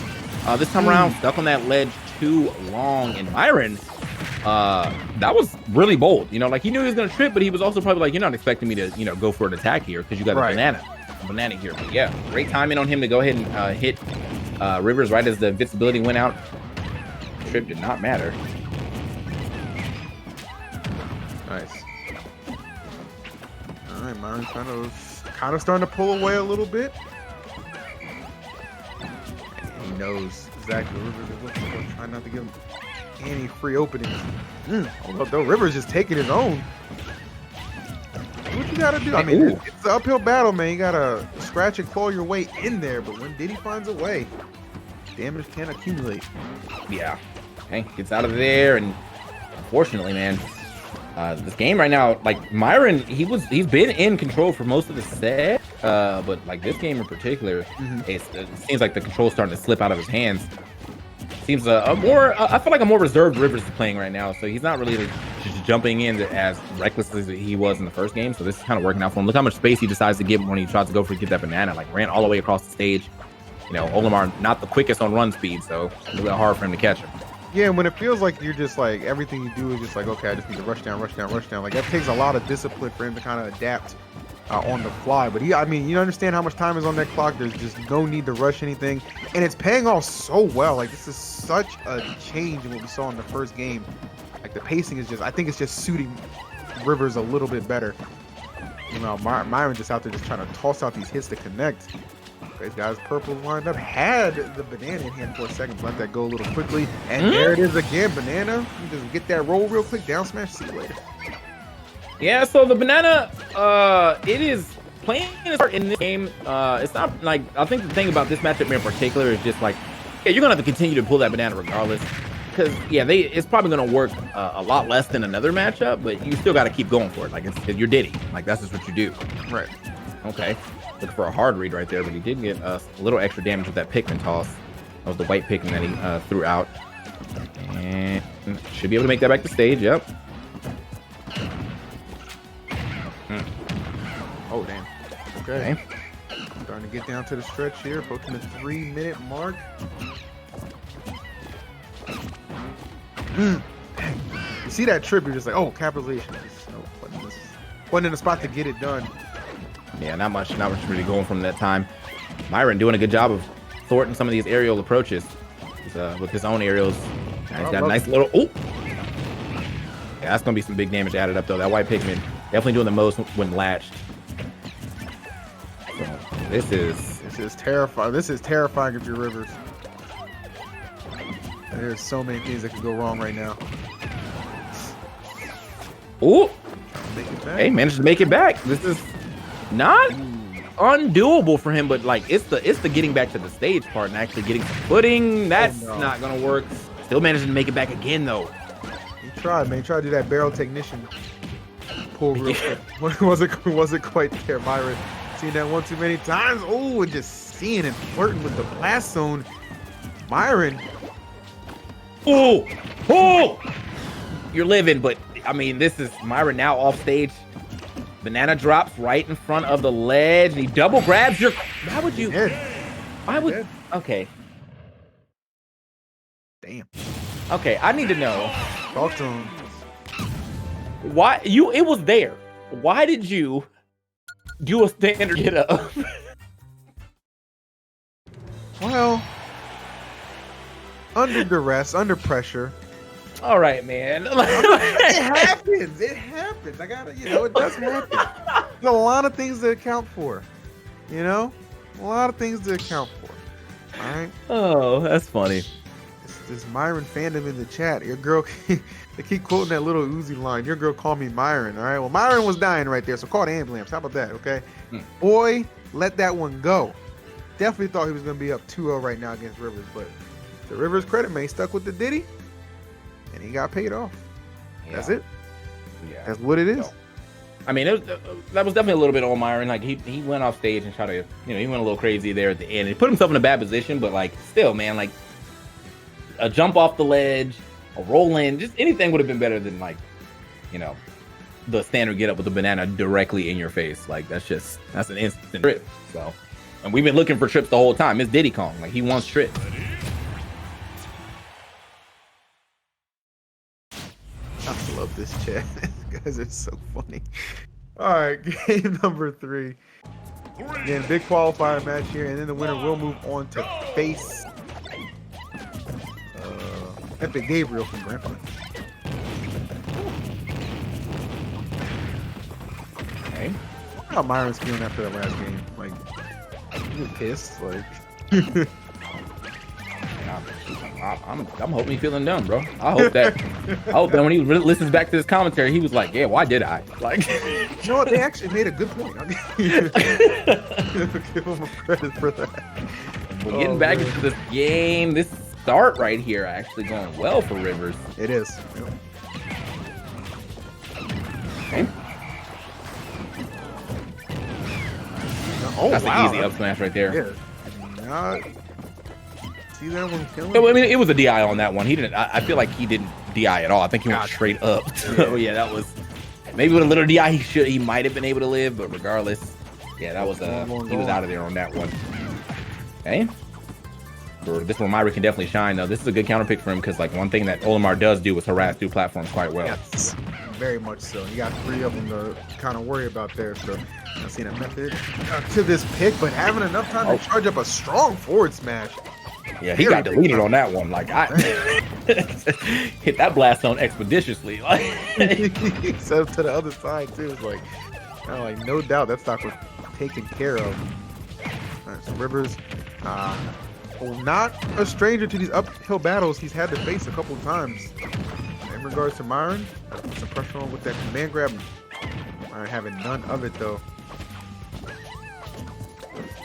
Speaker 5: This time around, stuck on that ledge too long. And Myron, that was really bold. You know, like he knew he was going to trip, but he was also probably like, you're not expecting me to, you know, go for an attack here because you got a banana here. But yeah, great timing on him to go ahead and hit Rivers right as the invincibility went out. Trip did not matter.
Speaker 6: Nice. All right, Myron kind of starting to pull away a little bit. He knows exactly what Rivers is looking for, trying not to give him any free openings. Although Rivers just taking his own. What you gotta do? I mean, it's an uphill battle, man. You gotta scratch and claw your way in there, but when Diddy finds a way, damage can accumulate.
Speaker 5: Yeah. Okay, gets out of there, and unfortunately, man, this game right now, like Myron, he's been in control for most of the set, but like this game in particular, it seems like the control's starting to slip out of his hands. Seems I feel like a more reserved Rivers is playing right now, so he's not really just jumping in as recklessly as he was in the first game. So this is kind of working out for him. Look how much space he decides to give when he tries to go for get that banana. Like ran all the way across the stage. You know, Olimar not the quickest on run speed, so it's a little hard for him to catch him.
Speaker 6: Yeah, and when it feels like you're just like everything you do is just like, okay, I just need to rush down. Like that takes a lot of discipline for him to kind of adapt on the fly. But I mean, you understand how much time is on that clock. There's just no need to rush anything, and it's paying off so well. Like this is such a change in what we saw in the first game. Like the pacing is just, I think it's just suiting Rivers a little bit better. You know, Myron just out there just trying to toss out these hits to connect. These guys purple lined up, had the banana in hand for a second, let that go a little quickly, and there it is again, banana. You just get that roll real quick, down smash, see you later.
Speaker 5: Yeah, so the banana, it is playing its part in this game. It's not like, I think the thing about this matchup in particular is just like, yeah, you're gonna have to continue to pull that banana regardless, because yeah, it's probably gonna work a lot less than another matchup, but you still got to keep going for it. Like you're Diddy, like that's just what you do.
Speaker 6: Right.
Speaker 5: Okay. Looking for a hard read right there, but he did get a little extra damage with that Pikmin toss. That was the white Pikmin that he threw out. And should be able to make that back to stage, yep.
Speaker 6: Oh, damn. Okay. Starting to get down to the stretch here, approaching the 3-minute mark. You see that trip, you're just like, oh, capitalization. Wasn't in the spot to get it done.
Speaker 5: Yeah, not much really going from that time. Myron doing a good job of thwarting some of these aerial approaches with his own aerials. He's got a nice little, oh! Yeah, that's going to be some big damage added up, though. That white Pikmin definitely doing the most when latched. So, this is
Speaker 6: terrifying. This is terrifying if you're Rivers. There's so many things that could go wrong right now.
Speaker 5: Oh! Hey, managed to make it back. This is not undoable for him, but like it's the getting back to the stage part and actually getting some footing. That's not gonna work. Still managed to make it back again though.
Speaker 6: He tried, man. He tried to do that barrel technician pull real quick. wasn't quite there. Myron seen that one too many times. Oh, and just seeing and flirting with the blast zone. Myron.
Speaker 5: Oh, you're living, but I mean, this is Myron now off stage. Banana drops right in front of the ledge. He double grabs your. Why would you? Why would?
Speaker 6: Dead.
Speaker 5: Okay.
Speaker 6: Damn.
Speaker 5: Okay, I need to know
Speaker 6: Talk to him.
Speaker 5: why you. It was there. Why did you do a standard get up?
Speaker 6: Well, under duress, under pressure.
Speaker 5: All right, man.
Speaker 6: It happens. It happens. I gotta, it does happen. There's a lot of things to account for. A lot of things to account for. All right.
Speaker 5: Oh, that's funny.
Speaker 6: This Myron fandom in the chat. Your girl, they keep quoting that little Uzi line. Your girl called me Myron. All right. Well, Myron was dying right there, so call the ambulance. How about that? Okay. Boy, let that one go. Definitely thought he was gonna be up 2-0 right now against Rivers, but to Rivers' credit, man, he stuck with the Diddy, and he got paid off.
Speaker 5: Yeah.
Speaker 6: That's it.
Speaker 5: Yeah.
Speaker 6: That's what it is.
Speaker 5: I mean, that was definitely a little bit on Myron. Like he went off stage and tried to, he went a little crazy there at the end. He put himself in a bad position, but like still, man, like a jump off the ledge, a roll in, just anything would have been better than like, the standard get up with the banana directly in your face. Like that's an instant trip. So, and we've been looking for trips the whole time. It's Diddy Kong. Like he wants trips.
Speaker 6: I love this chat. These guys are so funny. All right, game number 3. Again, big qualifier match here, and then the winner will move on to face Epic Gabriel from Grandpa.
Speaker 5: Okay.
Speaker 6: How Myron's feeling after that last game? Like, he was pissed. Like,
Speaker 5: I'm hoping he's feeling dumb, bro. I hope that when he listens back to this commentary, he was like, "Yeah, why did I?" Like,
Speaker 6: what? They actually made a good point. I'll give him credit for that.
Speaker 5: We're getting back into this game. This start right here actually going well for Rivers.
Speaker 6: It is.
Speaker 5: Okay.
Speaker 6: Oh,
Speaker 5: That's
Speaker 6: wow.
Speaker 5: an easy up smash right there.
Speaker 6: Yeah. See that one killing?
Speaker 5: I mean, it was a DI on that one. He didn't. I feel like he didn't DI at all. I think he went straight up. So yeah, that was maybe with a little DI. He might have been able to live, but regardless, yeah, that was he was out of there on that one. Okay. For this one, Myra can definitely shine though. This is a good counter pick for him because like one thing that Olimar does do is harass through platforms quite well.
Speaker 6: Yes, very much so. You got 3 of them to kind of worry about there. So I've seen a method to this pick, but having enough time to charge up a strong forward smash.
Speaker 5: Yeah, he got deleted on that one. Like I hit that blast zone expeditiously. Like
Speaker 6: set up to the other side too. It's like, no doubt that stock was taken care of. All right, so Rivers, not a stranger to these uphill battles he's had to face a couple of times. In regards to Myron, put some pressure on with that command grab. Myron having none of it though.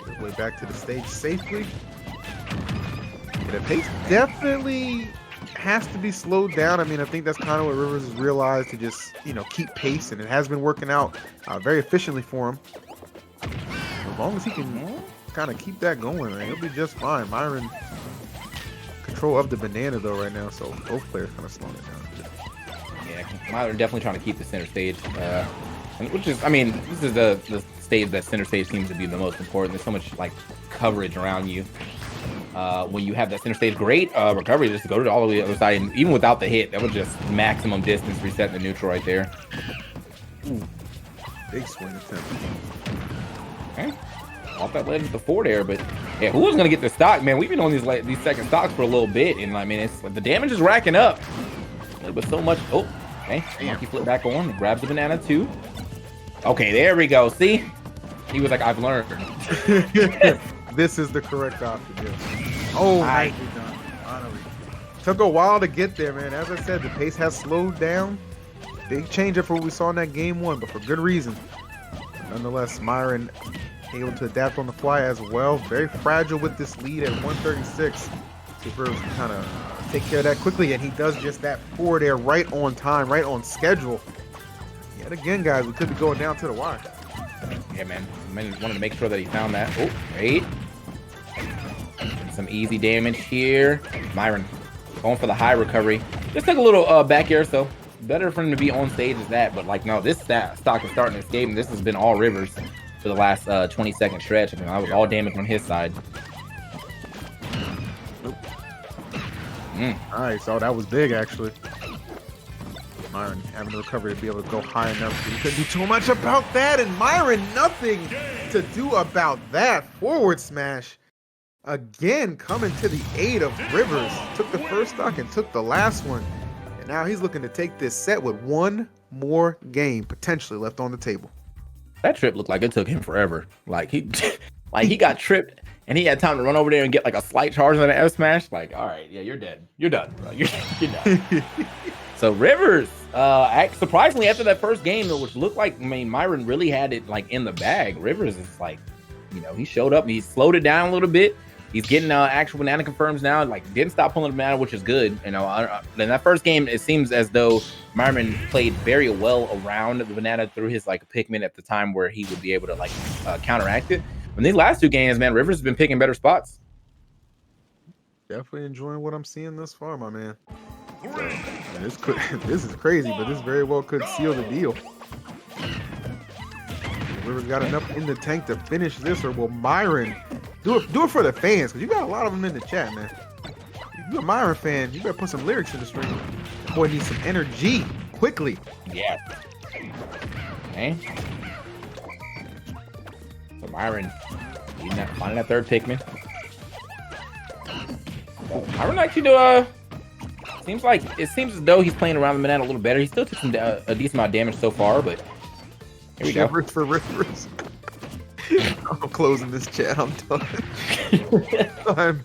Speaker 6: His way back to the stage safely. The pace definitely has to be slowed down. I mean, I think that's kind of what Rivers has realized, to just, keep pace, and it has been working out very efficiently for him. As long as he can kind of keep that going, man, he'll be just fine. Myron, control of the banana though right now, so both players kind of slowing it down.
Speaker 5: Yeah, Myron definitely trying to keep the center stage, which is, I mean, this is the stage that center stage seems to be the most important. There's so much like coverage around you. When you have that center stage, great recovery just to go to all the way to the other side, and even without the hit, that was just maximum distance resetting the neutral right there.
Speaker 6: Ooh, big swing attempt.
Speaker 5: Okay. Off that ledge before there, but yeah, who was gonna get the stock, man? We've been on these second stocks for a little bit, and I mean, it's the damage is racking up. But so much. Oh, okay. Monkey flip back on, grabs the banana too. Okay, there we go. See, he was like, I've learned.
Speaker 6: This is the correct option. Yes. Oh, nicely done. Finally. Took a while to get there, man. As I said, the pace has slowed down. Big change up for what we saw in that game 1, but for good reason. Nonetheless, Myron able to adapt on the fly as well. Very fragile with this lead at 136. Super kind of take care of that quickly, and he does just that forward air right on time, right on schedule. Yet again, guys, we could be going down to the wire.
Speaker 5: Yeah, man. Wanted to make sure that he found that. Oh, great. Some easy damage here. Myron going for the high recovery. Just took a little back air, so better for him to be on stage as that. But like, no, this stock is starting this game. This has been all Rivers for the last 20-second stretch. I mean, I was all damage on his side.
Speaker 6: Nice. Oh, that was big, actually. Myron having the recovery to be able to go high enough. He couldn't do too much about that, and Myron nothing to do about that. Forward smash. Again, coming to the aid of Rivers. Took the first stock and took the last one. And now he's looking to take this set with one more game potentially left on the table.
Speaker 5: That trip looked like it took him forever. Like he got tripped and he had time to run over there and get like a slight charge on the F smash. Like, all right, yeah, you're dead. You're done, bro. You're done. So Rivers, surprisingly after that first game, which looked like, I mean, Myron really had it like in the bag. Rivers is like, you know, he showed up and he slowed it down a little bit. He's getting actual banana confirms now. Like, didn't stop pulling the banana, which is good. You know, in that first game, it seems as though Myron played very well around the banana through his like Pikmin at the time where he would be able to like counteract it. In these last two games, man, Rivers has been picking better spots.
Speaker 6: Definitely enjoying what I'm seeing thus far, my man. So, this is crazy, but this very well could seal the deal. Rivers got enough in the tank to finish this, or will Myron do it for the fans? Because you got a lot of them in the chat, man. If you're a Myron fan, you better put some lyrics in the stream. Boy needs some energy quickly.
Speaker 5: Yeah. Okay. So Myron, finding that third Pikmin. Myron actually seems as though he's playing around the banana a little better. He still took a decent amount of damage so far, but here we go.
Speaker 6: Shivers for Rivers. I'm closing this chat. I'm done. I'm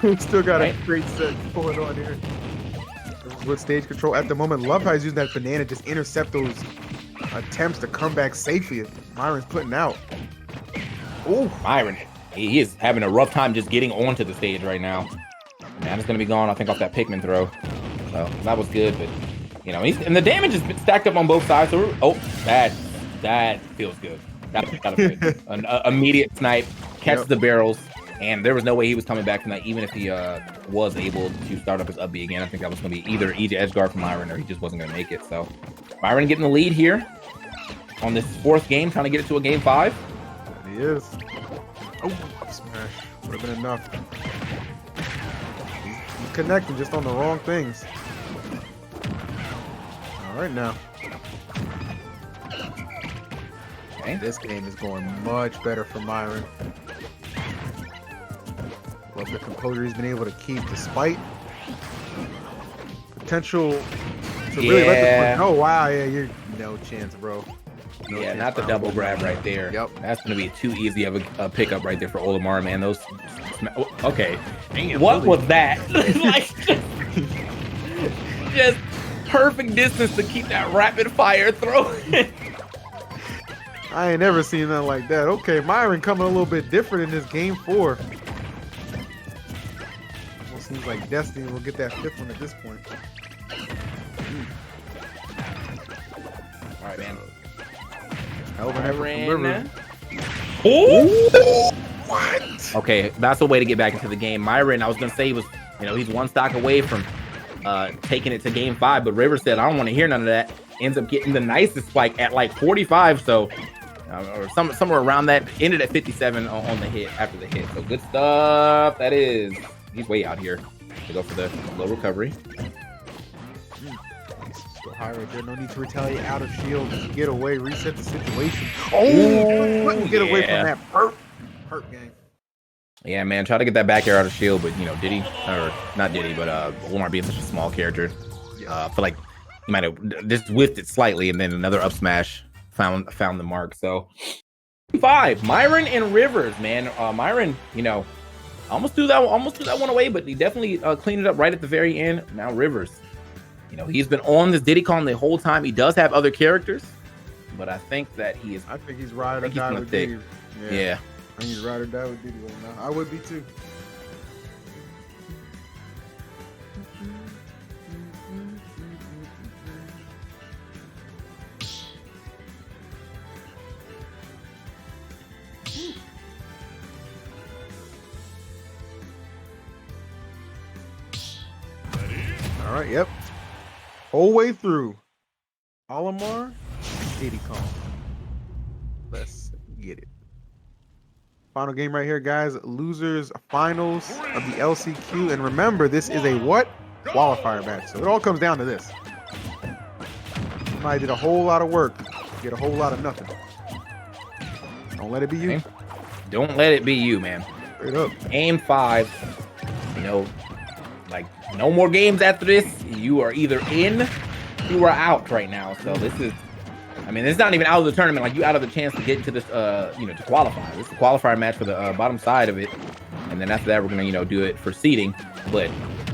Speaker 6: done. Still got a great set going on here. With stage control at the moment. Love how he's using that banana, just intercept those attempts to come back safely. Myron's putting out.
Speaker 5: Oh, Myron. He is having a rough time just getting onto the stage right now. Man, it's going to be gone, I think, off that Pikmin throw. So that was good, but, you know, and the damage has been stacked up on both sides. So that feels good. That feels good. An immediate snipe, catches the barrels, and there was no way he was coming back from that, even if he was able to start up his up B again. I think that was going to be either easy edge guard from Myron or he just wasn't going to make it. So Myron getting the lead here on this fourth game, trying to get it to a game 5.
Speaker 6: He is. Oh, smash. Would have been enough. He's connecting just on the wrong things. All right, now. Okay. This game is going much better for Myron. Love the composure he's been able to keep despite potential to really let this one. Oh, wow. Yeah, you're no chance, bro. No chance,
Speaker 5: not the double grab right there.
Speaker 6: Yep.
Speaker 5: That's going to be too easy of a pickup right there for Olimar, man. Those. Okay. What was that? Like, just perfect distance to keep that rapid fire throw.
Speaker 6: I ain't never seen nothing like that. Okay, Myron coming a little bit different in this game 4. Almost seems like Destiny will get that 5th one at this point.
Speaker 5: All right, man.
Speaker 6: Oh! What?
Speaker 5: Okay, that's a way to get back into the game. Myron, I was gonna say, was, you know, he's one stock away from taking it to game 5, but Rivers said, I don't want to hear none of that. Ends up getting the nicest spike at like 45, so or somewhere around that. Ended at 57 on the hit after the hit. So good stuff. That is, he's way out here to go for the low recovery.
Speaker 6: Still high right there. No need to retaliate out of shield. Just get away, reset the situation. Oh, couldn't get away from that hurt gang.
Speaker 5: Yeah, man, try to get that back air out of shield, but you know, Diddy, or not Diddy, but Omar being such a small character, I feel like he might have just whiffed it slightly, and then another up smash found the mark. So 5, Myron and Rivers, man. Myron, you know, almost threw that one away, but he definitely cleaned it up right at the very end. Now Rivers, you know, he's been on this Diddy Kong the whole time. He does have other characters, but I think that he is.
Speaker 6: I think he's ride or die with Diddy.
Speaker 5: Yeah.
Speaker 6: I think he's ride or die with Diddy right now. I would be too. All right, yep. Whole way through. Olimar, Diddy Kong. Let's get it. Final game right here, guys. Losers finals of the LCQ. And remember, this is a what? Qualifier match. So it all comes down to this. Somebody did a whole lot of work to get a whole lot of nothing. Don't let it be you.
Speaker 5: Don't let it be you, man.
Speaker 6: Straight up.
Speaker 5: Game 5. You know, like no more games after this. You are either in, you are out right now. So this is, I mean, it's not even out of the tournament. Like you out of the chance to get into this, you know, to qualify. This is a qualifier match for the bottom side of it, and then after that, we're gonna, you know, do it for seeding. But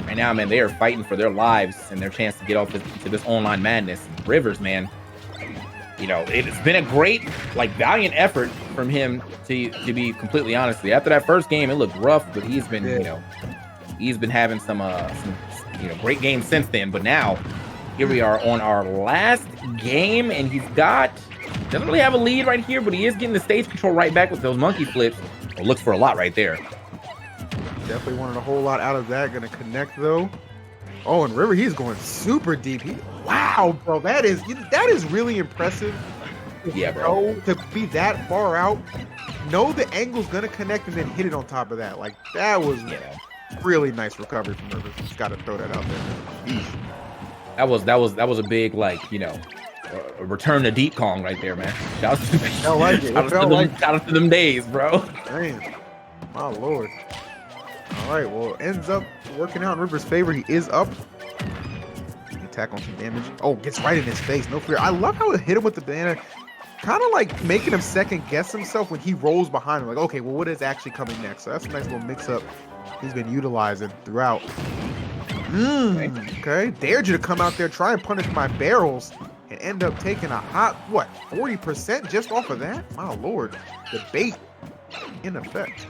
Speaker 5: right now, man, they are fighting for their lives and their chance to get off to this online madness. Rivers, man, you know, it's been a great, like, valiant effort from him to be completely honest. After that first game, it looked rough, but he's been, you know, he's been having some you know, great games since then. But now, here we are on our last game, and he's doesn't really have a lead right here, but he is getting the stage control right back with those monkey flips. Well, looks for a lot right there.
Speaker 6: Definitely wanted a whole lot out of that. Gonna connect though. Oh, and River, he's going super deep. Wow, bro, that is really impressive.
Speaker 5: Yeah, bro.
Speaker 6: To be that far out, know the angle's gonna connect and then hit it on top of that. Like that was really nice recovery from Rivers. Just gotta throw that out there. Eesh.
Speaker 5: That was a big, like, you know, a return to Deep Kong right there, man. Shout out to them days, bro.
Speaker 6: Damn, my lord. All right, well, ends up working out in Rivers' favor. He is up. Attack on some damage. Oh, gets right in his face. No fear. I love how it hit him with the banana. Kind of like making him second guess himself when he rolls behind him. Like, okay, well, what is actually coming next? So that's a nice little mix up he's been utilizing throughout. Okay. Dared you to come out there, try and punish my barrels, and end up taking a hot, what, 40% just off of that? My lord. The bait in effect.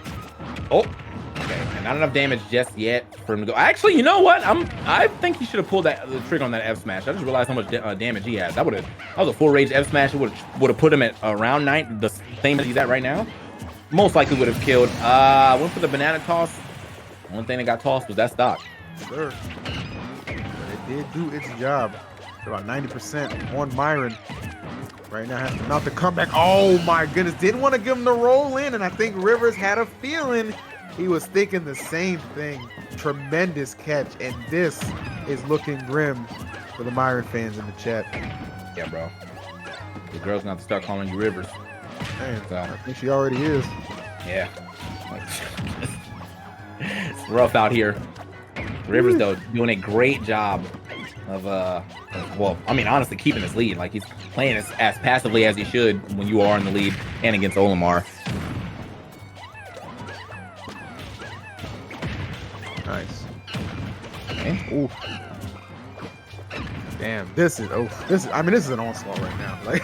Speaker 5: Oh. Okay, and not enough damage just yet for him to go. Actually, you know what? I think he should have pulled the trigger on that F smash. I just realized how much damage he has. That was a full rage F smash. It would have put him at around 9, the same as he's at right now. Most likely would have killed. Went for the banana toss. One thing that got tossed was that stock.
Speaker 6: Sure. But it did do its job. About 90% on Myron. Right now has to mount the comeback. Oh my goodness. Didn't want to give him the roll in, and I think Rivers had a feeling he was thinking the same thing. Tremendous catch, and this is looking grim for the Myron fans in the chat.
Speaker 5: Yeah, bro. The girl's gonna have to start calling you Rivers.
Speaker 6: Man, so, I think she already is.
Speaker 5: Yeah. It's rough out here. Rivers, though, doing a great job of, well, I mean, honestly, keeping his lead. Like, he's playing as passively as he should when you are in the lead and against Olimar.
Speaker 6: Nice.
Speaker 5: Okay.
Speaker 6: Ooh. Damn, this is I mean, this is an onslaught right now. Like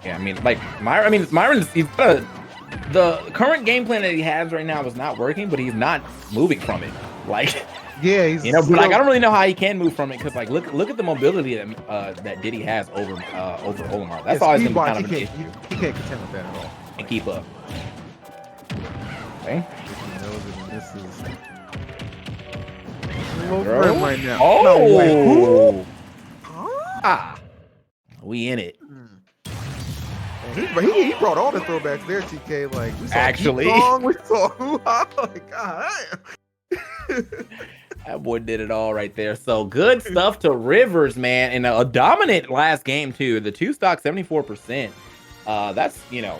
Speaker 5: Yeah, I mean, like Myron's the current game plan that he has right now is not working, but he's not moving from it. Like,
Speaker 6: yeah, he's,
Speaker 5: you know, but like I don't really know how he can move from it because like look at the mobility that Diddy has over Olimar. That's always gonna be kind of an issue.
Speaker 6: He can't contend with that at all.
Speaker 5: And keep up. Okay.
Speaker 6: This is right now.
Speaker 5: Oh, we in it.
Speaker 6: He brought all the throwbacks there, TK. Like we saw
Speaker 5: actually,
Speaker 6: we saw like God.
Speaker 5: That boy did it all right there. So good stuff to Rivers, man, and a dominant last game too. The 2 stock 74%. That's, you know,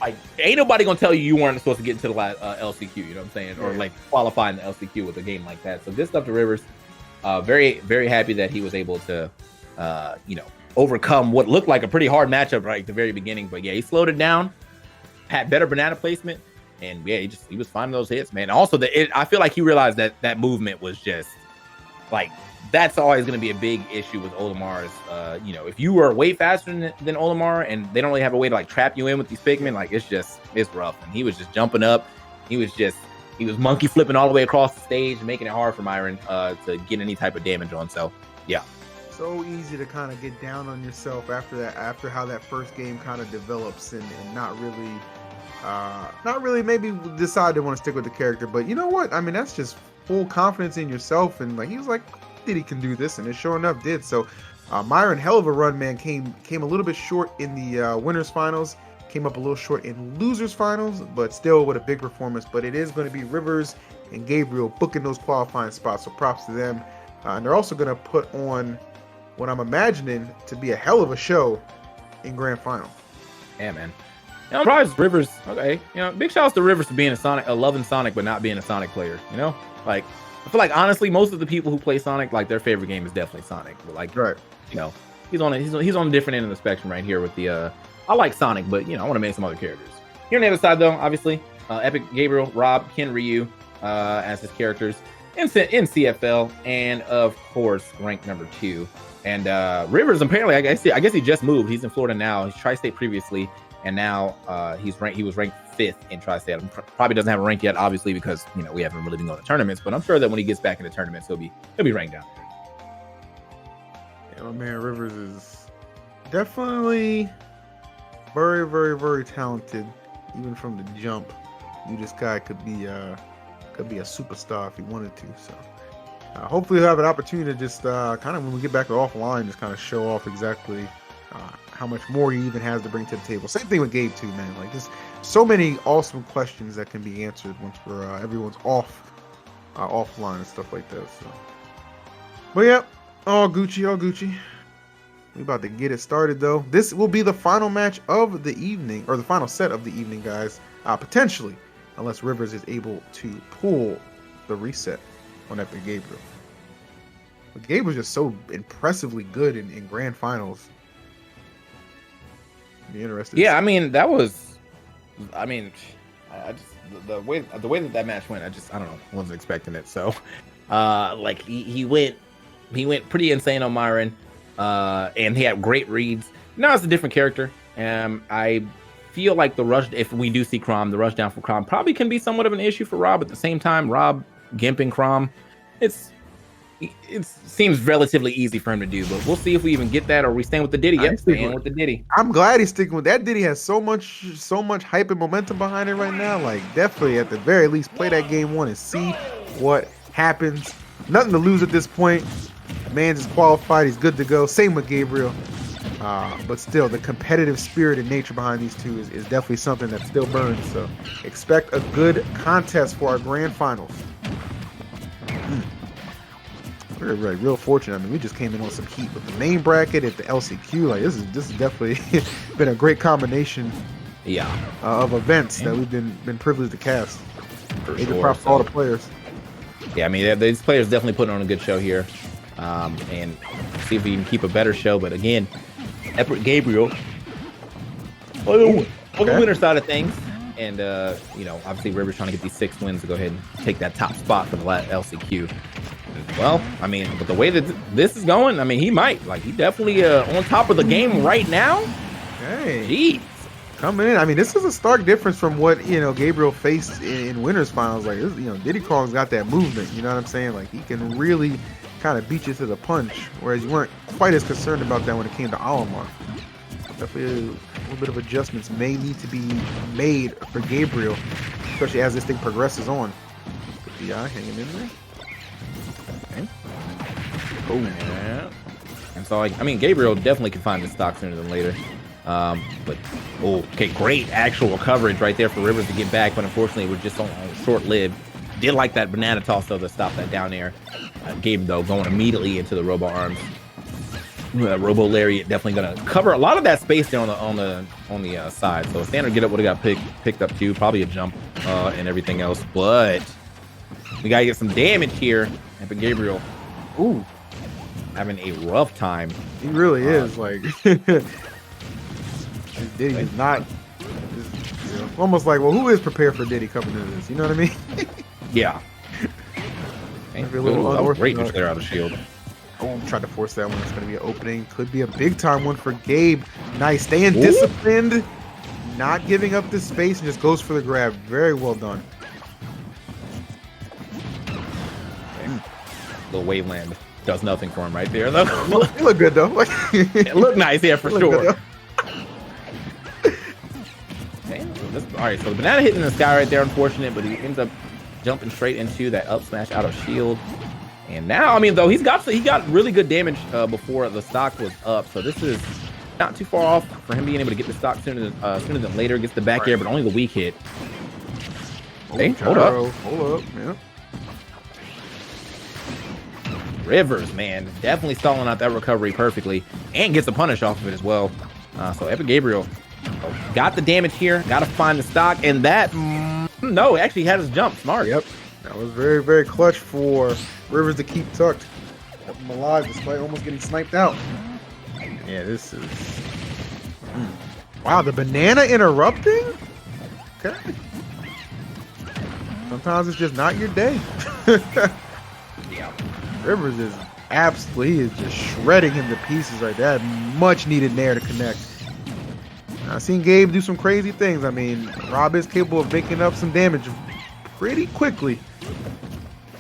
Speaker 5: like ain't nobody gonna tell you weren't supposed to get into the LCQ. You know what I'm saying, or like qualify in the LCQ with a game like that. So good stuff to Rivers. Very very happy that he was able to, you know, overcome what looked like a pretty hard matchup right at the very beginning. But yeah, he slowed it down, had better banana placement. And yeah, he was finding those hits, man. Also, I feel like he realized that movement was just like that's always going to be a big issue with Olimar's. You know, if you are way faster than Olimar and they don't really have a way to like trap you in with these pigmen, like it's rough. And he was just jumping up. He was monkey flipping all the way across the stage, making it hard for Myron to get any type of damage on. So yeah.
Speaker 6: So easy to kind of get down on yourself after how that first game kind of develops and not really maybe decide they want to stick with the character, but you know what? I mean, that's just full confidence in yourself. And like, he was like, Diddy can do this, and it sure enough did. So Myron, hell of a run, man. Came a little bit short in the winners finals, came up a little short in losers finals, but still with a big performance. But it is going to be Rivers and Gabriel booking those qualifying spots, so props to them. And they're also going to put on what I'm imagining to be a hell of a show in grand final.
Speaker 5: Yeah, man. I'm surprised Rivers. Okay, big shout outs to Rivers for being a loving Sonic, but not being a Sonic player. Like I feel like honestly, most of the people who play Sonic, like their favorite game is definitely Sonic. But like,
Speaker 6: Right.
Speaker 5: He's on a different end of the spectrum right here with the. I like Sonic, but I want to make some other characters. Here on the other side, though, obviously, Epic Gabriel, Rob, Ken Ryu as his characters in CFL, and of course, ranked number 2. And Rivers apparently, I guess he just moved. He's in Florida now. He's Tri-State previously. And now he was ranked 5th in Tri-State. Probably doesn't have a rank yet, obviously, because we haven't really been going to tournaments. But I'm sure that when he gets back into tournaments, he'll be ranked down there.
Speaker 6: Yeah, my man Rivers is definitely very, very, very talented, even from the jump. This guy could be a superstar if he wanted to. So hopefully he'll have an opportunity to just kind of when we get back to offline, just kind of show off exactly how much more he even has to bring to the table. Same thing with Gabe too, man. Like there's so many awesome questions that can be answered once everyone's offline and stuff like that. So, but yeah, all Gucci. We about to get it started though. This will be the final match of the evening, or the final set of the evening, guys. Potentially, unless Rivers is able to pull the reset on Epic Gabriel. But Gabe was just so impressively good in grand finals. Be interested.
Speaker 5: Yeah, I mean that was. I mean, I just the way that match went, I don't know, wasn't expecting it. So, like he went pretty insane on Myron, and he had great reads. Now it's a different character. I feel like the rush, if we do see Crom, the rush down for Crom probably can be somewhat of an issue for Rob. At the same time, Rob gimping Crom, it seems relatively easy for him to do, but we'll see if we even get that or we stand with the Diddy. Yep, staying with the Diddy.
Speaker 6: I'm glad he's sticking with that. Diddy has so much hype and momentum behind it right now. Like definitely at the very least play that game 1 and see what happens. Nothing to lose at this point. Man just qualified. He's good to go. Same with Gabriel. But still, the competitive spirit and nature behind these two is definitely something that still burns. So expect a good contest for our grand finals. We're like real fortunate. I mean, we just came in on some heat with the main bracket at the LCQ. Like this is definitely been a great combination.
Speaker 5: Yeah.
Speaker 6: Of events that we've been privileged to cast.
Speaker 5: For
Speaker 6: Major
Speaker 5: sure.
Speaker 6: props to all the players.
Speaker 5: Yeah, I mean these players definitely putting on a good show here, and see if we can keep a better show. But again, Epic Gabriel on the winner side of things, and obviously Rivers trying to get these 6 wins to go ahead and take that top spot for the LCQ. Well, I mean, but the way that this is going, I mean, he might. Like, he definitely on top of the game right now.
Speaker 6: Hey.
Speaker 5: Jeez.
Speaker 6: Coming in. I mean, this is a stark difference from what, Gabriel faced in winners finals. Like, Diddy Kong's got that movement. You know what I'm saying? Like, he can really kind of beat you to the punch, whereas you weren't quite as concerned about that when it came to Alamar. Definitely a little bit of adjustments may need to be made for Gabriel, especially as this thing progresses on. The DI hanging in there. Okay.
Speaker 5: Oh, yeah. And so, I mean, Gabriel definitely can find the stock sooner than later. But okay, great actual coverage right there for Rivers to get back, but unfortunately it was just so short-lived. Did like that banana toss though to stop that down air. Gabe though going immediately into the robo arms. Robo lariat definitely gonna cover a lot of that space there on the side. So a standard get up would have got picked up too, probably a jump and everything else. But we gotta get some damage here. Epic Gabriel, having a rough time.
Speaker 6: He really is like. Diddy is not. Almost like, well, who is prepared for Diddy coming into this? You know what I mean?
Speaker 5: Yeah. That was great to clear out a shield.
Speaker 6: Tried to force that one. It's going to be an opening. Could be a big time one for Gabe. Nice. Staying disciplined. Not giving up this space and just goes for the grab. Very well done.
Speaker 5: Little Waveland does nothing for him right there. Though.
Speaker 6: It looked good, though.
Speaker 5: It looked nice here for sure. All right, so the banana hitting the sky right there, unfortunate, but he ends up jumping straight into that up smash out of shield. And now, I mean, though he got really good damage before the stock was up, so this is not too far off for him being able to get the stock sooner than later. Gets the back air, but only the weak hit. Hey, hold up.
Speaker 6: Yeah.
Speaker 5: Rivers, man, definitely stalling out that recovery perfectly, and gets a punish off of it as well. So Epic Gabriel got the damage here, got to find the stock, and that no, actually had his jump. Smart.
Speaker 6: Yep, that was very, very clutch for Rivers to keep tucked, kept him alive despite almost getting sniped out. Yeah, this is wow. The banana interrupting. Okay. Sometimes it's just not your day.
Speaker 5: Yeah.
Speaker 6: Rivers is absolutely just shredding him to pieces like that. Much needed nair to connect. I've seen Gabe do some crazy things. I mean, Rob is capable of making up some damage pretty quickly.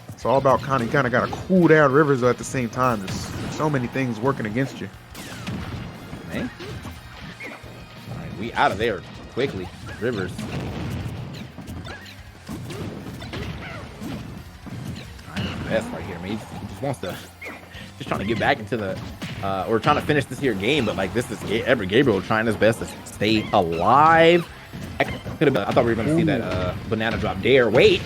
Speaker 6: It's all about kind of got to cool down Rivers at the same time. There's so many things working against you.
Speaker 5: Man. All right, we out of there quickly. Rivers. Best right here, man. He just wants to, just trying to get back into the, or trying to finish this here game, but like this is Epic Gabriel trying his best to stay alive. I thought we were going to see that banana drop dare. Wait,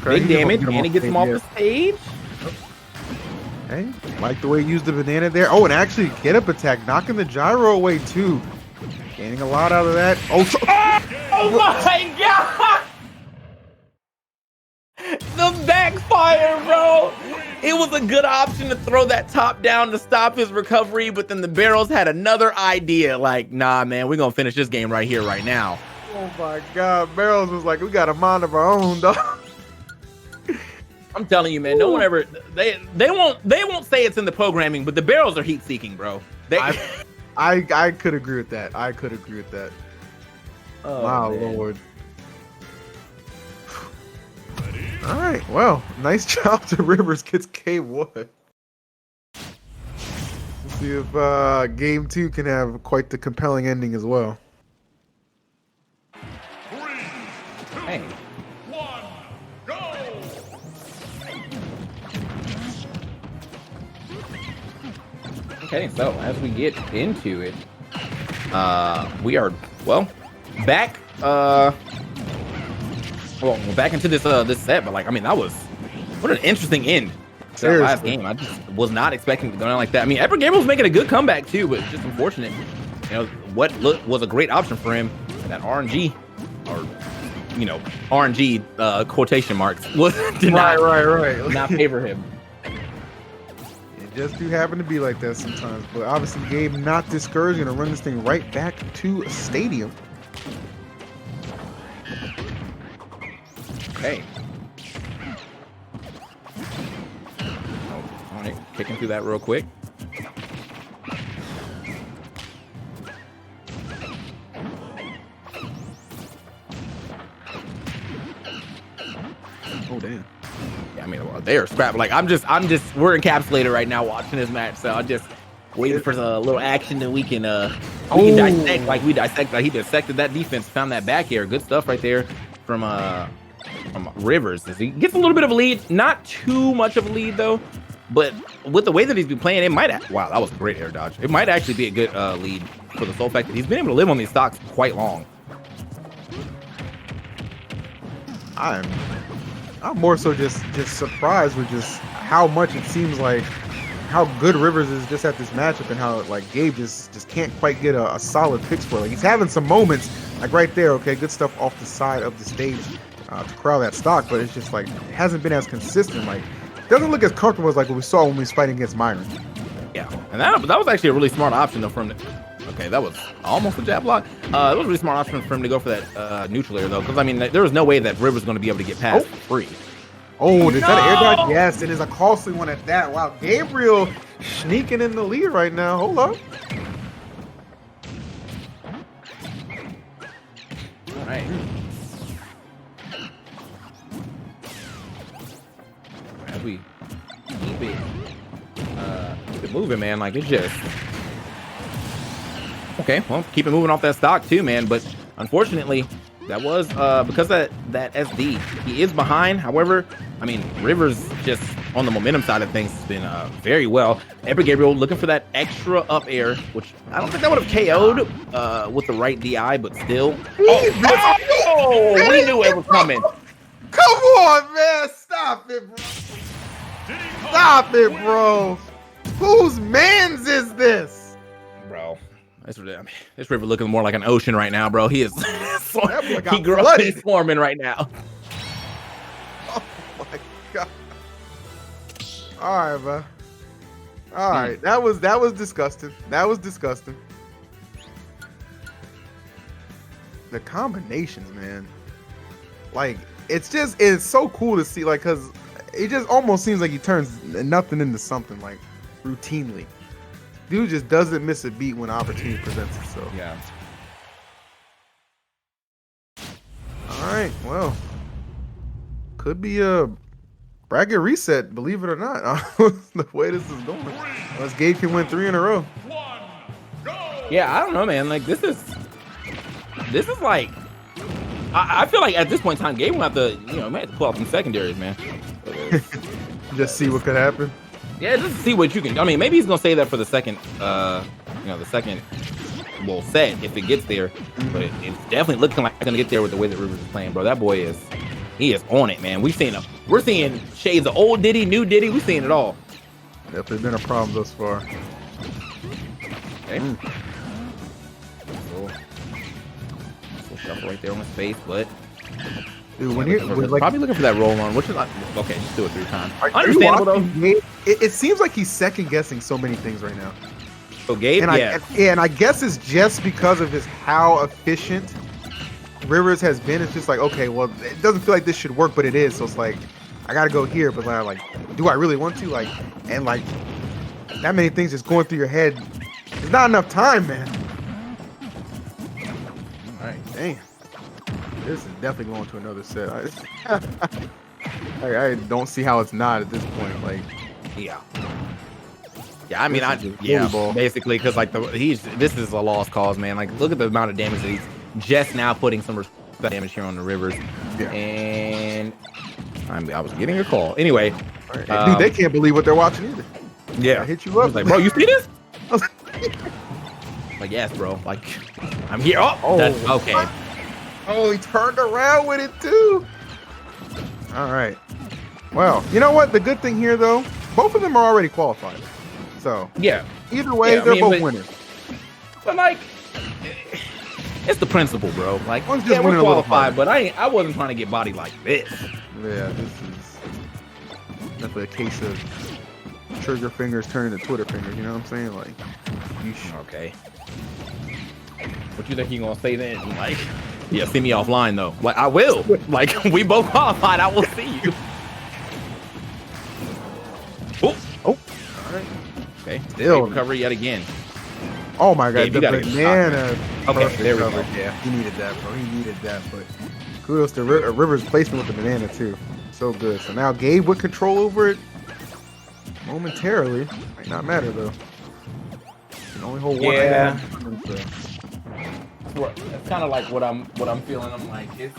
Speaker 6: Okay,
Speaker 5: big damage, and he gets him off the stage.
Speaker 6: Hey, like the way he used the banana there. Oh, and actually get up attack, knocking the gyro away too. Gaining a lot out of that. Oh,
Speaker 5: Oh my god! The backfire, bro. It was a good option to throw that top down to stop his recovery, but then the Barrels had another idea. Like, nah, man, we're gonna finish this game right here, right now.
Speaker 6: oh my God, Barrels was like, we got a mind of our own, dog.
Speaker 5: I'm telling you, man. No one ever they won't say it's in the programming, but the Barrels are heat seeking, bro. They,
Speaker 6: I could agree with that. I could agree with that.
Speaker 5: oh,
Speaker 6: Wow,
Speaker 5: man.
Speaker 6: Lord. All right, well, nice job to Rivers gets K1. Let's see if game 2 can have quite the compelling ending as well.
Speaker 7: 3, 2,
Speaker 5: Hey.
Speaker 7: 1, go!
Speaker 5: Okay, so as we get into it, we are back. Well, we're back into this this set, but like, I mean, that was what an interesting end to that last game. I just was not expecting it to go down like that. I mean, Epic Gabriel was making a good comeback too, but it's just unfortunate. You know, what was a great option for him, that RNG, or you know, RNG quotation marks, did not favor him.
Speaker 6: It just do happen to be like that sometimes, but obviously Gabe not discouraged, gonna run this thing right back to a stadium.
Speaker 5: Okay. All right, kicking through that real quick.
Speaker 6: Oh damn.
Speaker 5: Yeah, I mean, they are scrapping. Like, we're encapsulated right now watching this match, so I'm just waiting for a little action that we can dissect. Like he dissected that defense, found that back air. Good stuff right there from Rivers. As he gets a little bit of a lead, not too much of a lead though, but with the way that he's been playing, it might. Wow, that was a great air dodge. It might actually be a good lead for the sole fact that he's been able to live on these stocks quite long.
Speaker 6: I'm more so just surprised with just how much it seems like how good Rivers is just at this matchup, and how like Gabe just can't quite get a solid fix for it. Like he's having some moments like right there, okay, good stuff off the side of the stage to corral that stock, but it's just like it hasn't been as consistent. Like doesn't look as comfortable as like what we saw when we was fighting against Myron.
Speaker 5: Yeah, and that was actually a really smart option though from okay, that was almost a jab block. It was a really smart option for him to go for that neutral air though, because I mean there was no way that Rivers was going to be able to get past for free.
Speaker 6: Oh, is that an air dodge? Yes, it is a costly one at that. Wow, Gabriel sneaking in the lead right now. Hold up.
Speaker 5: All right. As we keep it moving, man, like it's just okay. Well, keep it moving off that stock too, man. But unfortunately, that was because that SD he is behind. However, I mean Rivers just on the momentum side of things has been very well. Ever Gabriel looking for that extra up air, which I don't think that would have KO'd with the right DI, but still. Oh, we knew it was coming.
Speaker 6: Come on, man. Stop it, bro. Stop it, bro. Whose man's is this?
Speaker 5: Bro. This river looking more like an ocean right now, bro. He is he's swarming right now.
Speaker 6: Oh my god. All right, bro. All right, that was disgusting. That was disgusting. The combinations, man. Like, it's so cool to see, like, cause it just almost seems like he turns nothing into something, like, routinely. Dude just doesn't miss a beat when opportunity presents itself.
Speaker 5: Yeah.
Speaker 6: All right, well, could be a bracket reset, believe it or not. The way this is going, unless Gabe can win 3 in a row.
Speaker 5: Yeah, I don't know, man. Like this is like, I feel like at this point in time, Gabe will have to, may have to pull out some secondaries, man.
Speaker 6: Just see what could happen.
Speaker 5: Yeah, just to see what you can. I mean, maybe he's gonna say that for the second, the second, set if it gets there. But it's definitely looking like it's gonna get there with the way that Rivers is playing, bro. That boy is on it, man. We're seeing shades of old Diddy, new Diddy. We're seeing it all.
Speaker 6: Definitely been a problem thus far.
Speaker 5: Okay. Little shuffle right there on his face, but.
Speaker 6: Dude,
Speaker 5: probably looking for that roll on, which is like, okay, just do it 3 times.
Speaker 6: Understandable though. It seems like he's second guessing so many things right now.
Speaker 5: So Gabe,
Speaker 6: and I guess it's just because of how efficient Rivers has been. It's just like, okay, well, it doesn't feel like this should work, but it is. So it's like, I gotta go here, but like, do I really want to? Like, and like, that many things just going through your head. There's not enough time, man. All right, damn. This is definitely going to another set. I don't see how it's not at this point. Like,
Speaker 5: yeah. I mean,
Speaker 6: volleyball.
Speaker 5: Basically, because like this is a lost cause, man. Like, look at the amount of damage that he's just now putting some damage here on the Rivers.
Speaker 6: Yeah.
Speaker 5: And I was getting a call. Anyway,
Speaker 6: right. Dude, they can't believe what they're watching either.
Speaker 5: Yeah,
Speaker 6: I hit you up,
Speaker 5: like, bro, you see this? Like, yes, bro. Like, I'm here. That's okay.
Speaker 6: Oh, he turned around with it too. All right. Well, you know what? The good thing here, though, both of them are already qualified. So
Speaker 5: yeah,
Speaker 6: either way, they're both winners.
Speaker 5: But like, it's the principle, bro. Like,
Speaker 6: we're
Speaker 5: qualified, but I wasn't trying to get bodied like this.
Speaker 6: Yeah, this is definitely a case of trigger fingers turning to Twitter fingers. You know what I'm saying? Like,
Speaker 5: okay. What you think he gonna say then? Like, yeah, see me offline though. Like, I will. Like, we both qualified. I will see you. Oh. All right. Okay. Still recovery yet again.
Speaker 6: Oh my god,
Speaker 5: the
Speaker 6: banana.
Speaker 5: Okay, there we go.
Speaker 6: Yeah, he needed that, bro. He needed that, but kudos to Rivers' placement with the banana too. So good. So now Gabe with control over it momentarily. Might not matter though. Can only hold one.
Speaker 5: Yeah. It's kind of like what I'm feeling. I'm like, it's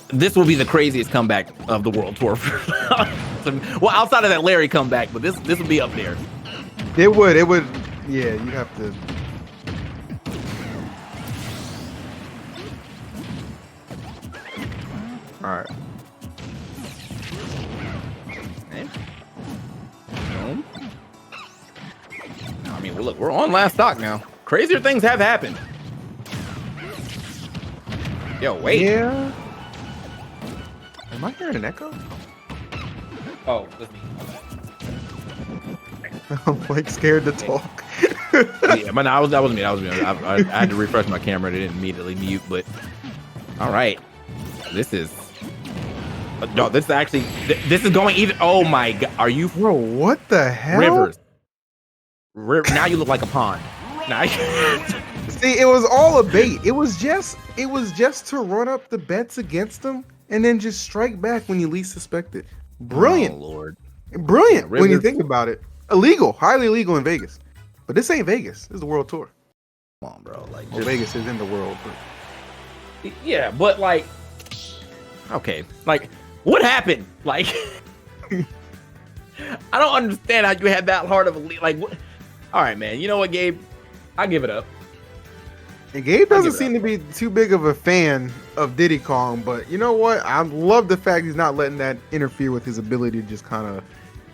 Speaker 5: this will be the craziest comeback of the World Tour. Well, outside of that Larry comeback, but this would be up there.
Speaker 6: It would. Yeah, you have to. All right.
Speaker 5: I mean, look, we're on last stock now. Crazier things have happened. Yo, wait.
Speaker 6: Yeah. Am I hearing an echo?
Speaker 5: Oh, listen.
Speaker 6: I'm like scared to talk.
Speaker 5: Yeah, but no, that wasn't me. I had to refresh my camera. It didn't immediately mute, but all right. This is no. This is actually. This is going either. Oh my god! Are you?
Speaker 6: Bro, what the hell?
Speaker 5: Rivers. Now you look like a pond. Now.
Speaker 6: See, it was all a bait. It was just to run up the bets against them and then just strike back when you least suspect it. Brilliant,
Speaker 5: oh, Lord.
Speaker 6: Brilliant
Speaker 5: Yeah,
Speaker 6: when you think about it. Illegal, highly illegal in Vegas, but this ain't Vegas. This is the World Tour.
Speaker 5: Come on, bro. Like,
Speaker 6: well, Vegas is in the world.
Speaker 5: Yeah, but like, okay, like What happened? Like, I don't understand how you had that hard of a lead. Like, what? All right, man. You know what, Gabe? I give it up.
Speaker 6: And Gabe doesn't seem to be too big of a fan of Diddy Kong, but you know what? I love the fact he's not letting that interfere with his ability to just kind of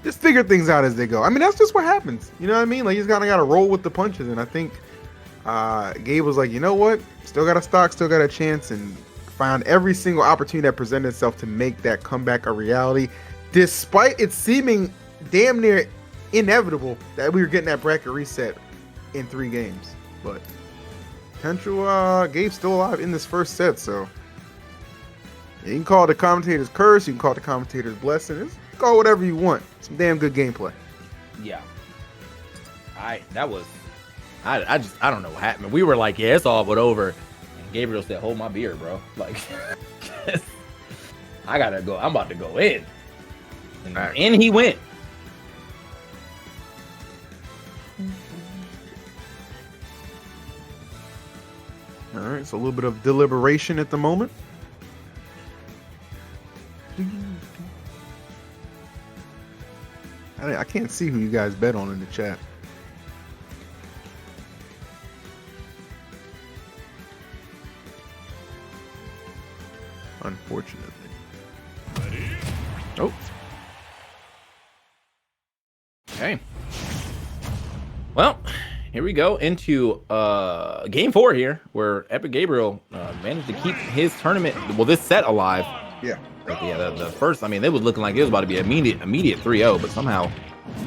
Speaker 6: just figure things out as they go. I mean, that's just what happens. You know what I mean? Like, he's kind of got to roll with the punches, and I think Gabe was like, you know what? Still got a stock, still got a chance, and found every single opportunity that presented itself to make that comeback a reality, despite it seeming damn near inevitable that we were getting that bracket reset in 3 games. But potential Gabe's still alive in this first set, so you can call it the commentator's curse, you can call it the commentator's blessing, just call it whatever you want. Some damn good gameplay.
Speaker 5: Yeah. I don't know what happened. We were like, yeah, it's all but over. And Gabriel said, hold my beer, bro. Like, I gotta go. I'm about to go in. And in he went.
Speaker 6: All right, so a little bit of deliberation at the moment. I can't see who you guys bet on in the chat. Unfortunately. Oh.
Speaker 5: Okay. Well, here we go into game 4 here, where Epic Gabriel managed to keep his tournament, well, this set alive.
Speaker 6: Yeah.
Speaker 5: But yeah, the first, I mean, it was looking like it was about to be immediate 3-0, but somehow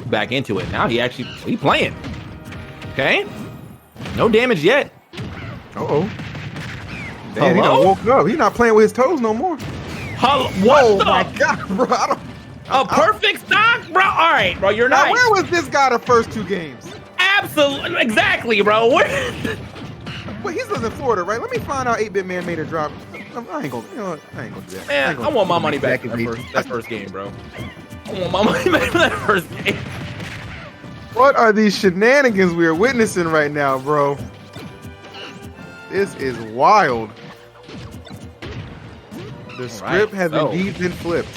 Speaker 5: back into it. Now he playing. Okay. No damage yet.
Speaker 6: Uh-oh. Damn, he done woke up. He's not playing with his toes no more.
Speaker 5: What
Speaker 6: my God, bro.
Speaker 5: A perfect stock, bro. All right, bro, you're nice.
Speaker 6: Where was this guy the first 2 games?
Speaker 5: Absolutely, exactly, bro.
Speaker 6: Wait, he's in Florida, right? Let me find out 8-Bit Man made a drop. I ain't gonna do that.
Speaker 5: Man, I want my money back for that first game, bro. I want my money back for that first game.
Speaker 6: What are these shenanigans we are witnessing right now, bro? This is wild. The script has indeed been flipped.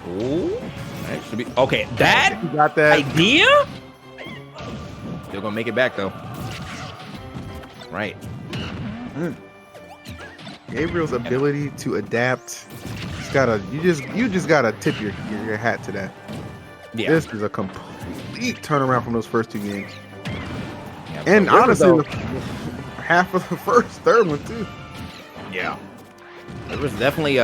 Speaker 5: Ooh, that should be okay. That
Speaker 6: you got that
Speaker 5: idea. Still gonna make it back though. Right.
Speaker 6: Gabriel's ability to adapt. You just gotta tip your hat to that. Yeah. This is a complete turnaround from those first 2 games. Yeah, and honestly, half of the third one too.
Speaker 5: Yeah. It was definitely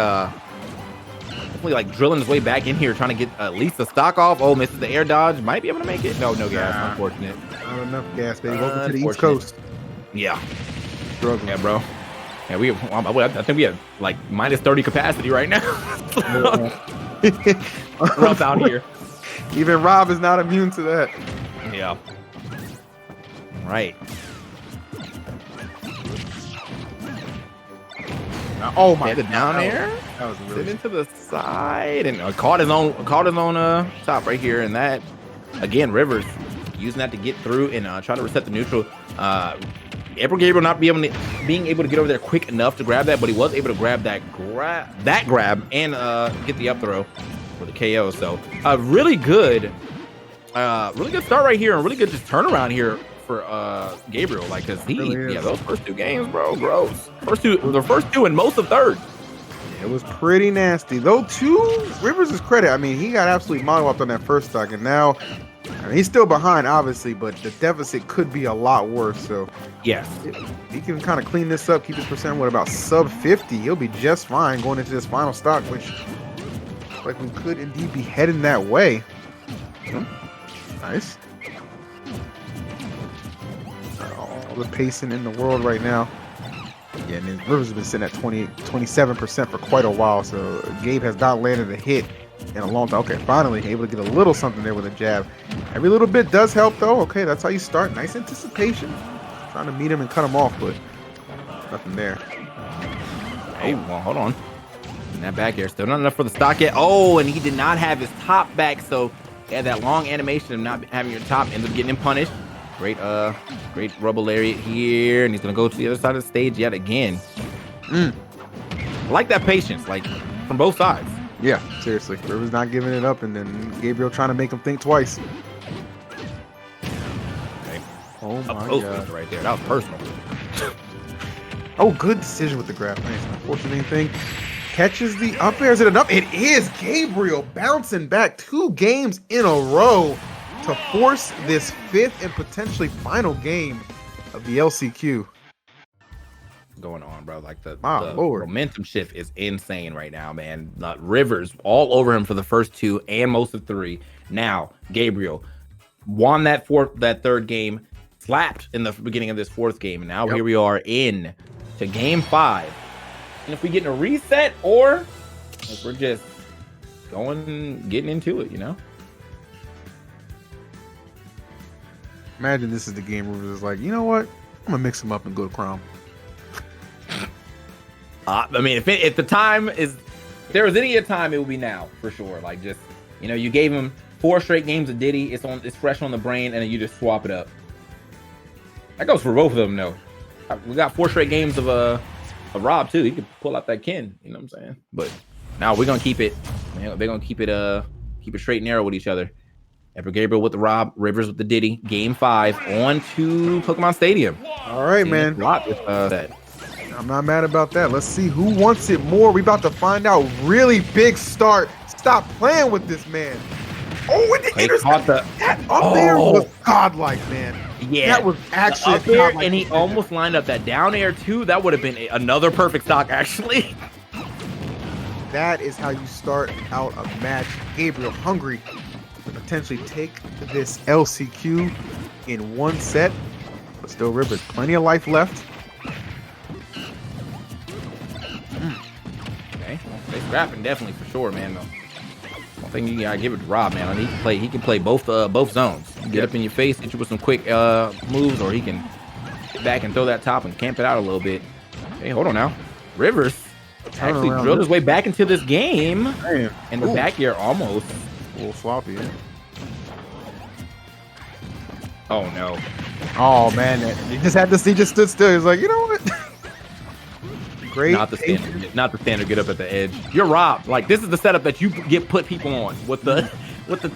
Speaker 5: like drilling his way back in here, trying to get at least the stock off. Oh, misses the air dodge. Might be able to make it. No gas. Unfortunate.
Speaker 6: Not enough gas, baby. Welcome to the East Coast.
Speaker 5: Yeah.
Speaker 6: Struggling.
Speaker 5: Yeah, bro. Yeah, I think we have like minus 30 capacity right now. Rough out here.
Speaker 6: Even Rob is not immune to that.
Speaker 5: Yeah. Right.
Speaker 6: Oh my!
Speaker 5: Down there.
Speaker 6: That was really
Speaker 5: into the side and caught his own top right here. And that again, Rivers using that to get through and try to reset the neutral. April Gabriel not being able to get over there quick enough to grab that, but he was able to grab that grab and get the up throw for the KO. So really good start right here and really good just turnaround here for Gabriel, like, because those first 2 games, bro, gross. The first two and most of third.
Speaker 6: It was pretty nasty. Though, to Rivers' credit, I mean, he got absolutely mollywopped on that first stock, and now he's still behind, obviously, but the deficit could be a lot worse. So,
Speaker 5: yes,
Speaker 6: he can kind of clean this up, keep his percent with about sub 50. He'll be just fine going into this final stock, which like we could indeed be heading that way. Nice. All the pacing in the world right now. Yeah, and Rivers has been sitting at 27% for quite a while, so Gabe has not landed a hit in a long time. Okay, finally able to get a little something there with a jab. Every little bit does help, though. Okay, that's how you start. Nice anticipation. Trying to meet him and cut him off, but nothing there.
Speaker 5: Hey, well, hold on. And that back air still not enough for the stock yet. Oh, and he did not have his top back, so he had that long animation of not having your top, ended up getting him punished. Great rubble lariat here, and he's gonna go to the other side of the stage yet again. I like that patience, like from both sides.
Speaker 6: Yeah, seriously. Rivers not giving it up, and then Gabriel trying to make him think twice.
Speaker 5: Okay.
Speaker 6: Oh
Speaker 5: Up
Speaker 6: my
Speaker 5: close
Speaker 6: god.
Speaker 5: right there. That was personal.
Speaker 6: Oh, good decision with the grab. Nice. Unfortunate thing. Catches the up air. Is it enough? It is. Gabriel bouncing back 2 games in a row to force this 5th and potentially final game of the LCQ.
Speaker 5: Going on, bro. Like the
Speaker 6: Lord.
Speaker 5: momentum shift is insane right now, man. Rivers all over him for the first 2 and most of 3. Now Gabriel won that 3rd game, slapped in the beginning of this 4th game, and now here we are in to game 5. And if we get in a reset, or if we're just getting into it, you know.
Speaker 6: Imagine this is the game where Rivers is like, you know what? I'm gonna mix him up and go to Crom.
Speaker 5: I mean, if the time is, if there was any time, it would be now for sure. Like, just, you know, you gave him 4 straight games of Diddy. It's fresh on the brain, and then you just swap it up. That goes for both of them, though. We got 4 straight games of Rob too. He could pull out that Ken. You know what I'm saying? But now we're gonna keep it. You know, they're gonna keep it straight and narrow with each other. Emperor Gabriel with the Rob, Rivers with the Diddy. Game 5 on to Pokemon Stadium.
Speaker 6: All right, man. I'm not mad about that. Let's see who wants it more. We about to find out. Really big start. Stop playing with this man. Oh, and the intercept. That up there was godlike, man.
Speaker 5: Yeah,
Speaker 6: that was actually
Speaker 5: up there, and he almost lined up that down air too. That would have been another perfect stock, actually.
Speaker 6: That is how you start out a match. Gabriel hungry to potentially take this LCQ in 1 set, but still Rivers plenty of life left.
Speaker 5: Okay, they scrapping definitely for sure, man. Though. One thing you gotta give it to Rob, man. He can play both zones. Get up in your face, hit you with some quick moves, or he can get back and throw that top and camp it out a little bit. Hey, hold on now. Rivers actually drilled his way back into this game.
Speaker 6: Damn.
Speaker 5: And the back air almost.
Speaker 6: A little sloppy. Yeah.
Speaker 5: Oh no.
Speaker 6: Oh man, he just had to see. Just stood still. He's like, you know what? Great.
Speaker 5: Not the standard. Get up at the edge. You're Rob. Like, this is the setup that you put people on with the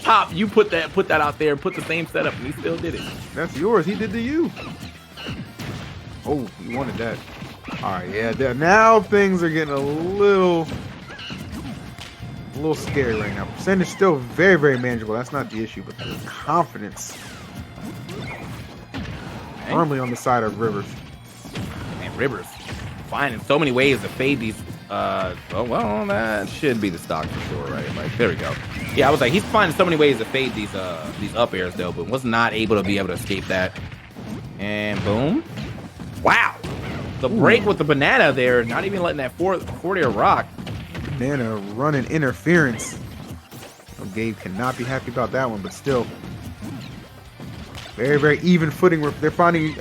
Speaker 5: top. You put that out there. Put the same setup, and he still did it.
Speaker 6: That's yours. He did to you. Oh, you wanted that. All right, yeah. Now things are getting a little scary right now. Percentage still very, very manageable. That's not the issue, but the confidence firmly on the side of Rivers.
Speaker 5: And Rivers finding so many ways to fade these. Well, that should be the stock for sure, right? Like, there we go. Yeah, I was like, he's finding so many ways to fade these up airs though, but was not able to escape that. And boom! Wow, the break with the banana there, not even letting that forward air rock.
Speaker 6: Banana running interference. Gabe cannot be happy about that one, but still. Very, very even footing. They're finding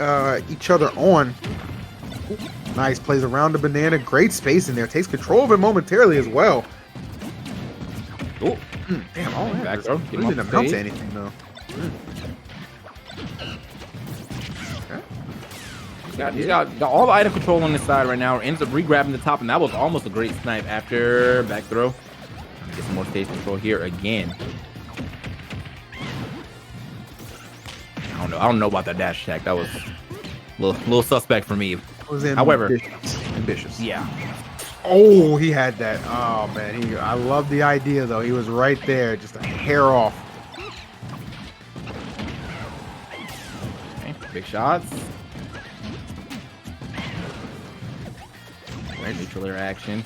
Speaker 6: each other on. Nice plays around the banana. Great space in there. Takes control of it momentarily as well.
Speaker 5: Oh,
Speaker 6: damn! All that
Speaker 5: back throw.
Speaker 6: really didn't amount to anything though.
Speaker 5: He's got all the item control on this side right now. Ends up re-grabbing the top, and that was almost a great snipe after back throw. Get some more stage control here again. I don't know about that dash attack. That was a little suspect for me. However,
Speaker 6: ambitious.
Speaker 5: Yeah.
Speaker 6: Oh, he had that. Oh man, I love the idea though. He was right there, just a hair off.
Speaker 5: Okay, big shots. Right, neutral air action.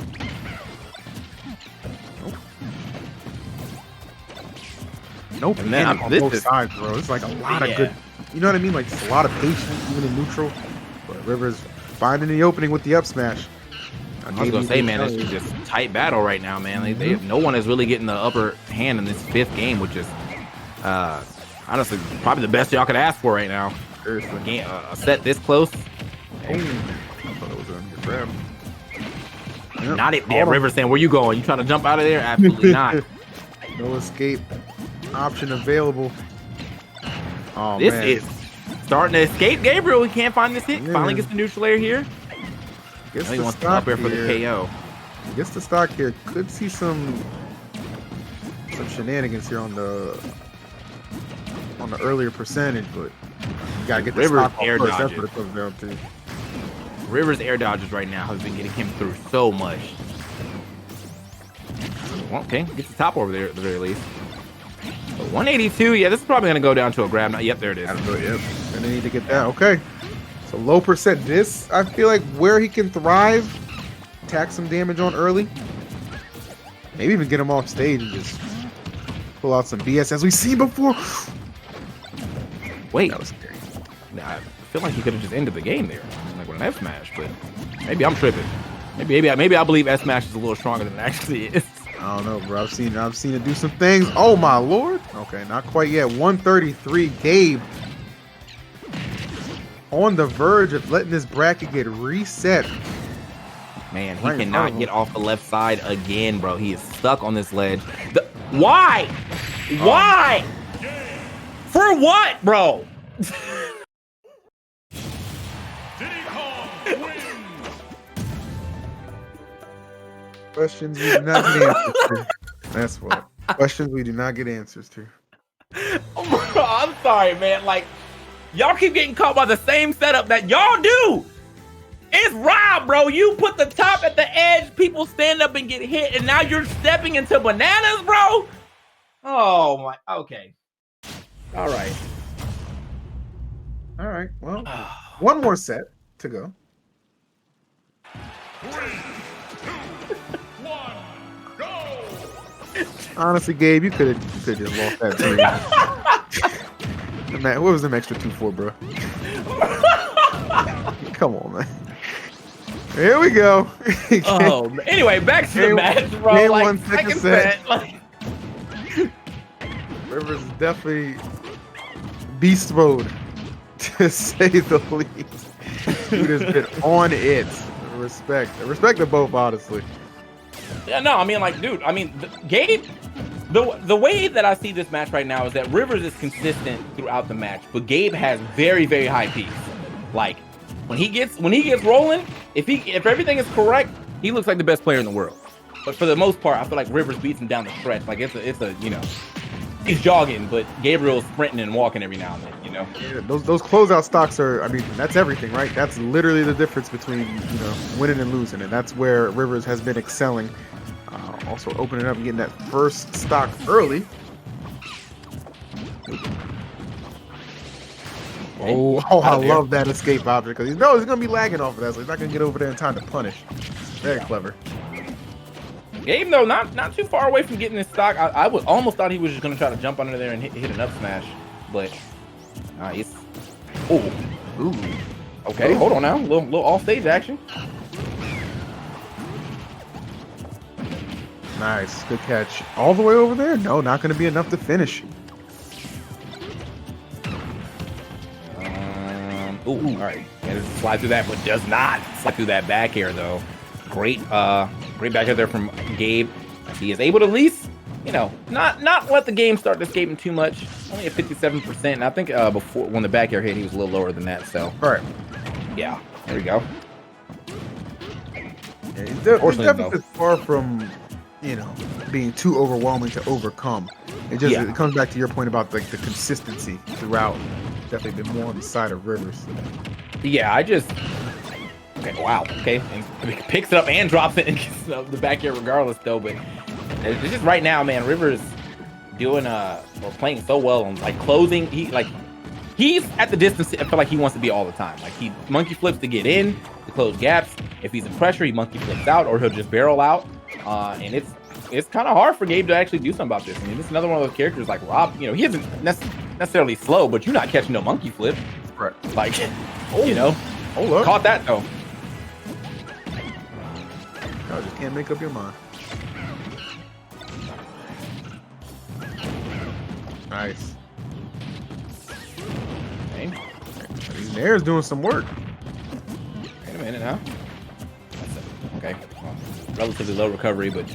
Speaker 6: Nope.
Speaker 5: And then
Speaker 6: on both sides, bro. It's like a lot of good. You know what I mean? Like just a lot of patience, even in neutral. But Rivers finding the opening with the up smash.
Speaker 5: I was gonna say, man, it's just a tight battle right now, man. No one is really getting the upper hand in this 5th game, which is honestly probably the best y'all could ask for right now. A set this close.
Speaker 6: I thought it was a grab. Yep.
Speaker 5: Not it. Yeah, Rivers saying, "Where you going? You trying to jump out of there?" Absolutely not.
Speaker 6: No escape option available. Oh,
Speaker 5: this
Speaker 6: man.
Speaker 5: is starting to escape Gabriel. He can't find this hit. Finally gets the neutral air here.
Speaker 6: Gets
Speaker 5: he
Speaker 6: the
Speaker 5: wants to up air for the KO.
Speaker 6: Gets the stock here. Could see some some shenanigans here on the earlier percentage, but you gotta get the
Speaker 5: Rivers
Speaker 6: stock off
Speaker 5: air
Speaker 6: first. That's
Speaker 5: dodges.
Speaker 6: what it comes down to.
Speaker 5: Rivers air dodges right now has been getting him through so much. Well, okay, gets the top over there at the very least. But 182, yeah, this is probably gonna go down to a grab. Yep, there it is.
Speaker 6: Yep. And they need to get that. Okay. So low percent. This, I feel like where he can thrive, tack some damage on early. Maybe even get him off stage and just pull out some BS as we've seen before.
Speaker 5: Wait,
Speaker 6: That was scary.
Speaker 5: I feel like he could have just ended the game there, like with an F smash, but maybe I'm tripping. Maybe I believe F smash is a little stronger than it actually is.
Speaker 6: I don't know, bro. I've seen it do some things. Oh my lord. Okay, not quite yet. 133. Gabe on the verge of letting this bracket get reset.
Speaker 5: Man, he
Speaker 6: Right in front of
Speaker 5: cannot
Speaker 6: him.
Speaker 5: get off the left side again, bro. He is stuck on this ledge. Why? Why? For what, bro?
Speaker 7: Diddy Kong wins.
Speaker 6: Questions we do not get answers to. That's what. Questions we do not get answers to.
Speaker 5: Bro, I'm sorry, man. Like, y'all keep getting caught by the same setup that y'all do. It's Rob, bro. You put the top at the edge, people stand up and get hit, and now you're stepping into bananas, bro. Oh my. Okay. All right.
Speaker 6: All right. Well, one more set to go.
Speaker 7: 3, 2, 1, go.
Speaker 6: Honestly, Gabe, you could have just lost that dream. Man, what was them extra 2 for, bro? Come on, man. Here we go.
Speaker 5: Oh, man. Anyway, back to the
Speaker 6: Game-
Speaker 5: match, bro.
Speaker 6: game
Speaker 5: Like,
Speaker 6: one, second
Speaker 5: second
Speaker 6: set.
Speaker 5: set. Like,
Speaker 6: Rivers is definitely beast mode, to say the least. Dude has been on it. Respect to both, honestly.
Speaker 5: yeah, no, I mean, like, dude, I mean, Gabe, the way that I see this match right now is that Rivers is consistent throughout the match, but Gabe has very, very high peaks. Like, when he gets rolling, if everything is correct, he looks like the best player in the world. But for the most part, I feel like Rivers beats him down the stretch. Like, it's a you know, he's jogging, but Gabriel's sprinting and walking every now and then, you know?
Speaker 6: Yeah, those closeout stocks are, I mean, that's everything, right? That's literally the difference between, you know, winning and losing, and that's where Rivers has been excelling. Also opening up and getting that first stock early. Oh, I love that escape object because he knows he's gonna be lagging off of that, so he's not gonna get over there in time to punish. Very clever.
Speaker 5: Gabe, though, not too far away from getting his stock. I would almost thought he was just gonna try to jump under there and hit an up smash, but nice. Oh,
Speaker 6: Ooh.
Speaker 5: okay, hold on now, little off stage action.
Speaker 6: Nice, good catch. All the way over there? No, not gonna be enough to finish.
Speaker 5: Ooh, all right, and it slide through that, but does not slide through that back air though. Great back air there from Gabe. He is able to at least, you know, not let the game start escaping too much. Only at 57%. And I think before when the back air hit, he was a little lower than that. So,
Speaker 6: All right.
Speaker 5: yeah, there we go.
Speaker 6: Yeah, he's
Speaker 5: Unfortunately,
Speaker 6: definitely far from, you know, being too overwhelming to overcome. It just
Speaker 5: Yeah.
Speaker 6: it comes back to your point about like the consistency throughout. Definitely been more on the side of Rivers.
Speaker 5: Yeah, okay, wow, okay, and he picks it up and drops it and gets the back air regardless though. But it's just right now, man, Rivers doing or playing so well on like closing. He's at the distance. I feel like he wants to be all the time. Like he monkey flips to get in to close gaps. If he's in pressure, he monkey flips out, or he'll just barrel out. And it's kind of hard for Gabe to actually do something about this. I mean, this is another one of those characters like Rob. You know, he isn't necessarily slow, but you're not catching no monkey flip.
Speaker 6: Right.
Speaker 5: Like, you know,
Speaker 6: Hold up.
Speaker 5: caught that though.
Speaker 6: Y'all just can't make up your mind. Nice.
Speaker 5: Okay.
Speaker 6: These Nair's doing some work.
Speaker 5: Wait a minute now. Okay. Well, relatively low recovery, but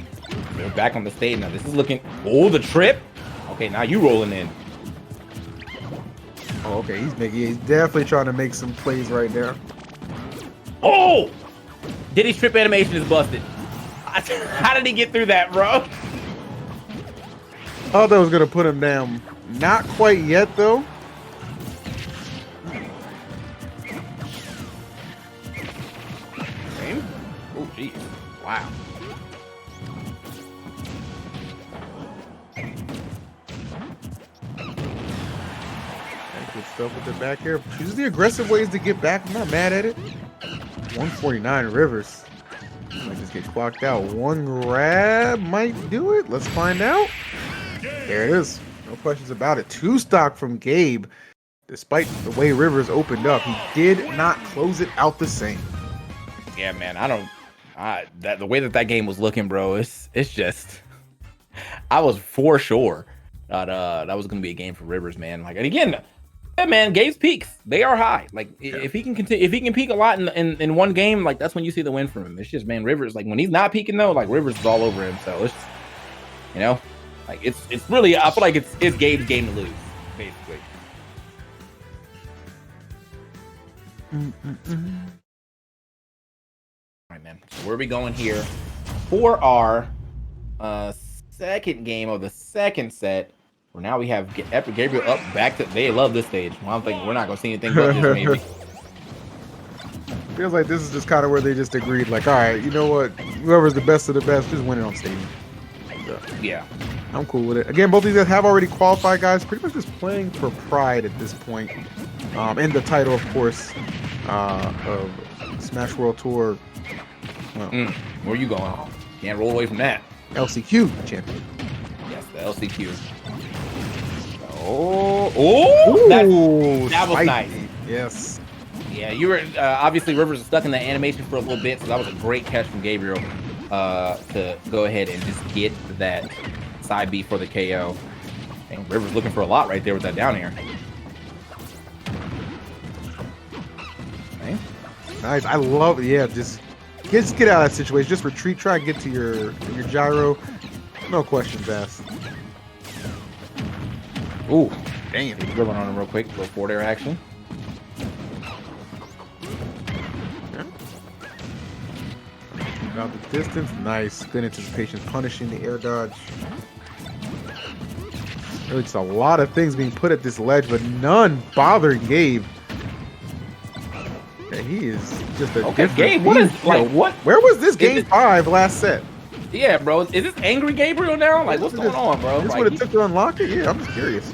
Speaker 5: they're back on the stage now. This is looking. Oh, the trip. Okay, now you rolling in.
Speaker 6: Oh, okay. He's definitely trying to make some plays right there.
Speaker 5: Oh! Diddy's trip animation is busted. How did he get through that, bro?
Speaker 6: thought that was gonna put him down. Not quite yet though.
Speaker 5: Oh, geez. Wow.
Speaker 6: Good stuff with the back air. Chooses the aggressive ways to get back. I'm not mad at it. 149 Rivers. Might just get clocked out. One grab might do it. Let's find out. There it is. No questions about it. 2 stock from Gabe. Despite the way Rivers opened up, he did not close it out the same.
Speaker 5: Yeah, man. The way that game was looking, bro, it's just. I was for sure that was gonna be a game for Rivers, man. Like, and again, yeah, man, Gabe's peaks, they are high. Like, if he can continue, if he can peak a lot in one game, like, that's when you see the win from him. It's just, man, Rivers, like, when he's not peaking though, like, Rivers is all over him. So it's, you know, like, it's really, I feel like it's Gabe's game to lose, basically. All right, man. So where are we going here for our second game of the second set? Where now we have Gabriel up back to. They love this stage. Well, I'm thinking we're not gonna see anything but this, maybe.
Speaker 6: Feels like this is just kind of where they just agreed, like, all right, you know what? Whoever's the best of the best, just win it on stage.
Speaker 5: Yeah.
Speaker 6: I'm cool with it. Again, both of these guys have already qualified, guys. Pretty much just playing for pride at this point. And the title, of course, of Smash World Tour. Well,
Speaker 5: where are you going? Can't roll away from that.
Speaker 6: LCQ champion.
Speaker 5: Yes, the LCQ. That was nice.
Speaker 6: Yes.
Speaker 5: Yeah, you were obviously Rivers was stuck in the animation for a little bit, so that was a great catch from Gabriel to go ahead and just get that side B for the KO. And Rivers looking for a lot right there with that down air. Okay.
Speaker 6: Nice. I love it. Yeah, just get out of that situation. Just retreat. Try and get to your gyro. No questions asked.
Speaker 5: Ooh, dang it. He's dribbling on him real quick. Little forward air action.
Speaker 6: Out the distance. Nice. Good anticipation. Punishing the air dodge. Really just a lot of things being put at this ledge, but none bothering Gabe. Yeah, he is just a
Speaker 5: okay,
Speaker 6: different
Speaker 5: Gabe, what is, like, what?
Speaker 6: Where was this game 5 last set?
Speaker 5: Yeah, bro. Is this angry Gabriel now? Like, what's going on, bro?
Speaker 6: This
Speaker 5: like,
Speaker 6: what it took to unlock it? Yeah, I'm just curious.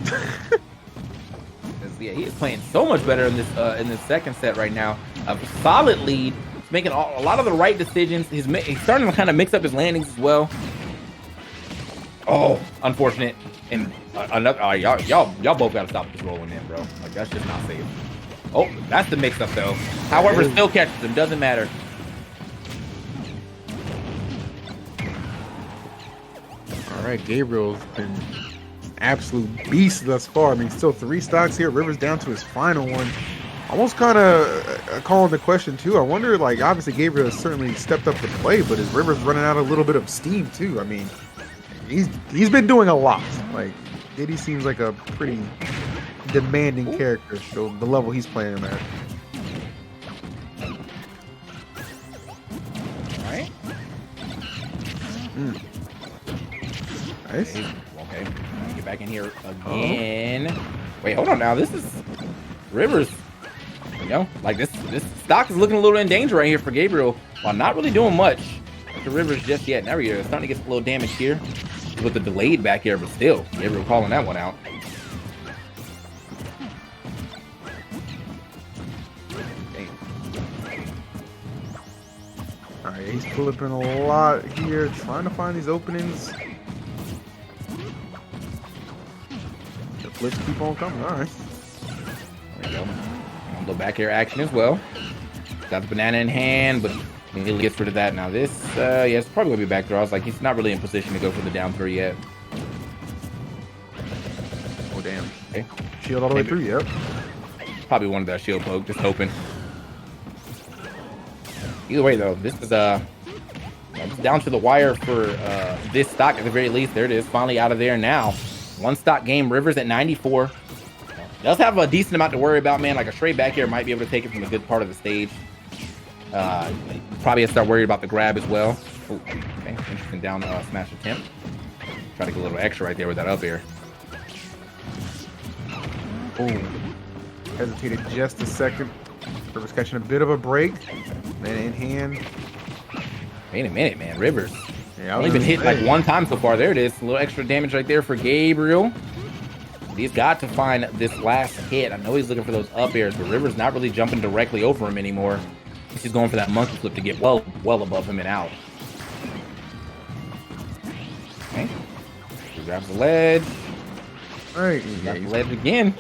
Speaker 5: Yeah, he's playing so much better in this second set right now. A solid lead. He's making a lot of the right decisions. He's starting to kind of mix up his landings as well. Oh, unfortunate. And another, y'all both gotta stop this rolling in, bro. Like, that's just not safe. Oh, that's the mix-up though. However, still catches him. Doesn't matter.
Speaker 6: All right, Gabriel's been absolute beast thus far. I mean, still 3 stocks here. Rivers down to his final one. Almost kind of calling the question too. I wonder, like, obviously Gabriel has certainly stepped up to play, but is Rivers running out a little bit of steam too? I mean, he's been doing a lot. Like, Diddy seems like a pretty demanding character, so the level he's playing him at.
Speaker 5: All right.
Speaker 6: Nice.
Speaker 5: Okay. Get back in here again. Wait, hold on now. This is Rivers. You know, like this stock is looking a little in danger right here for Gabriel, while not really doing much to Rivers just yet. Now we're starting to get a little damage here with the delayed back here, but still, Gabriel calling that one out.
Speaker 6: All right, he's flipping a lot here, trying to find these openings. The flips keep on coming. All right.
Speaker 5: There we go. A little back air action as well. Got the banana in hand, but he gets rid of that. Now this, yeah, it's probably gonna be back throw. I was like, he's not really in position to go for the down throw yet.
Speaker 6: Oh damn.
Speaker 5: Okay.
Speaker 6: Shield all the way through. Yep.
Speaker 5: Probably wanted that shield poke, just hoping. Either way though, this is down to the wire for this stock at the very least. There it is, finally out of there now. 1 stock game. Rivers at 94. Does have a decent amount to worry about, man. Like a straight back here might be able to take it from a good part of the stage. Probably have to start worried about the grab as well. Ooh, okay, interesting down smash attempt. Try to get a little extra right there with that up air.
Speaker 6: Oh, hesitated just a second. Rivers catching a bit of a break. Man in hand.
Speaker 5: Wait a minute, man. Rivers.
Speaker 6: Yeah,
Speaker 5: Only been hit like one time so far. There it is. A little extra damage right there for Gabriel. He's got to find this last hit. I know he's looking for those up airs, but Rivers not really jumping directly over him anymore. He's going for that monkey flip to get well above him and out. Okay. He grabs the ledge.
Speaker 6: All right.
Speaker 5: Grabs the ledge again.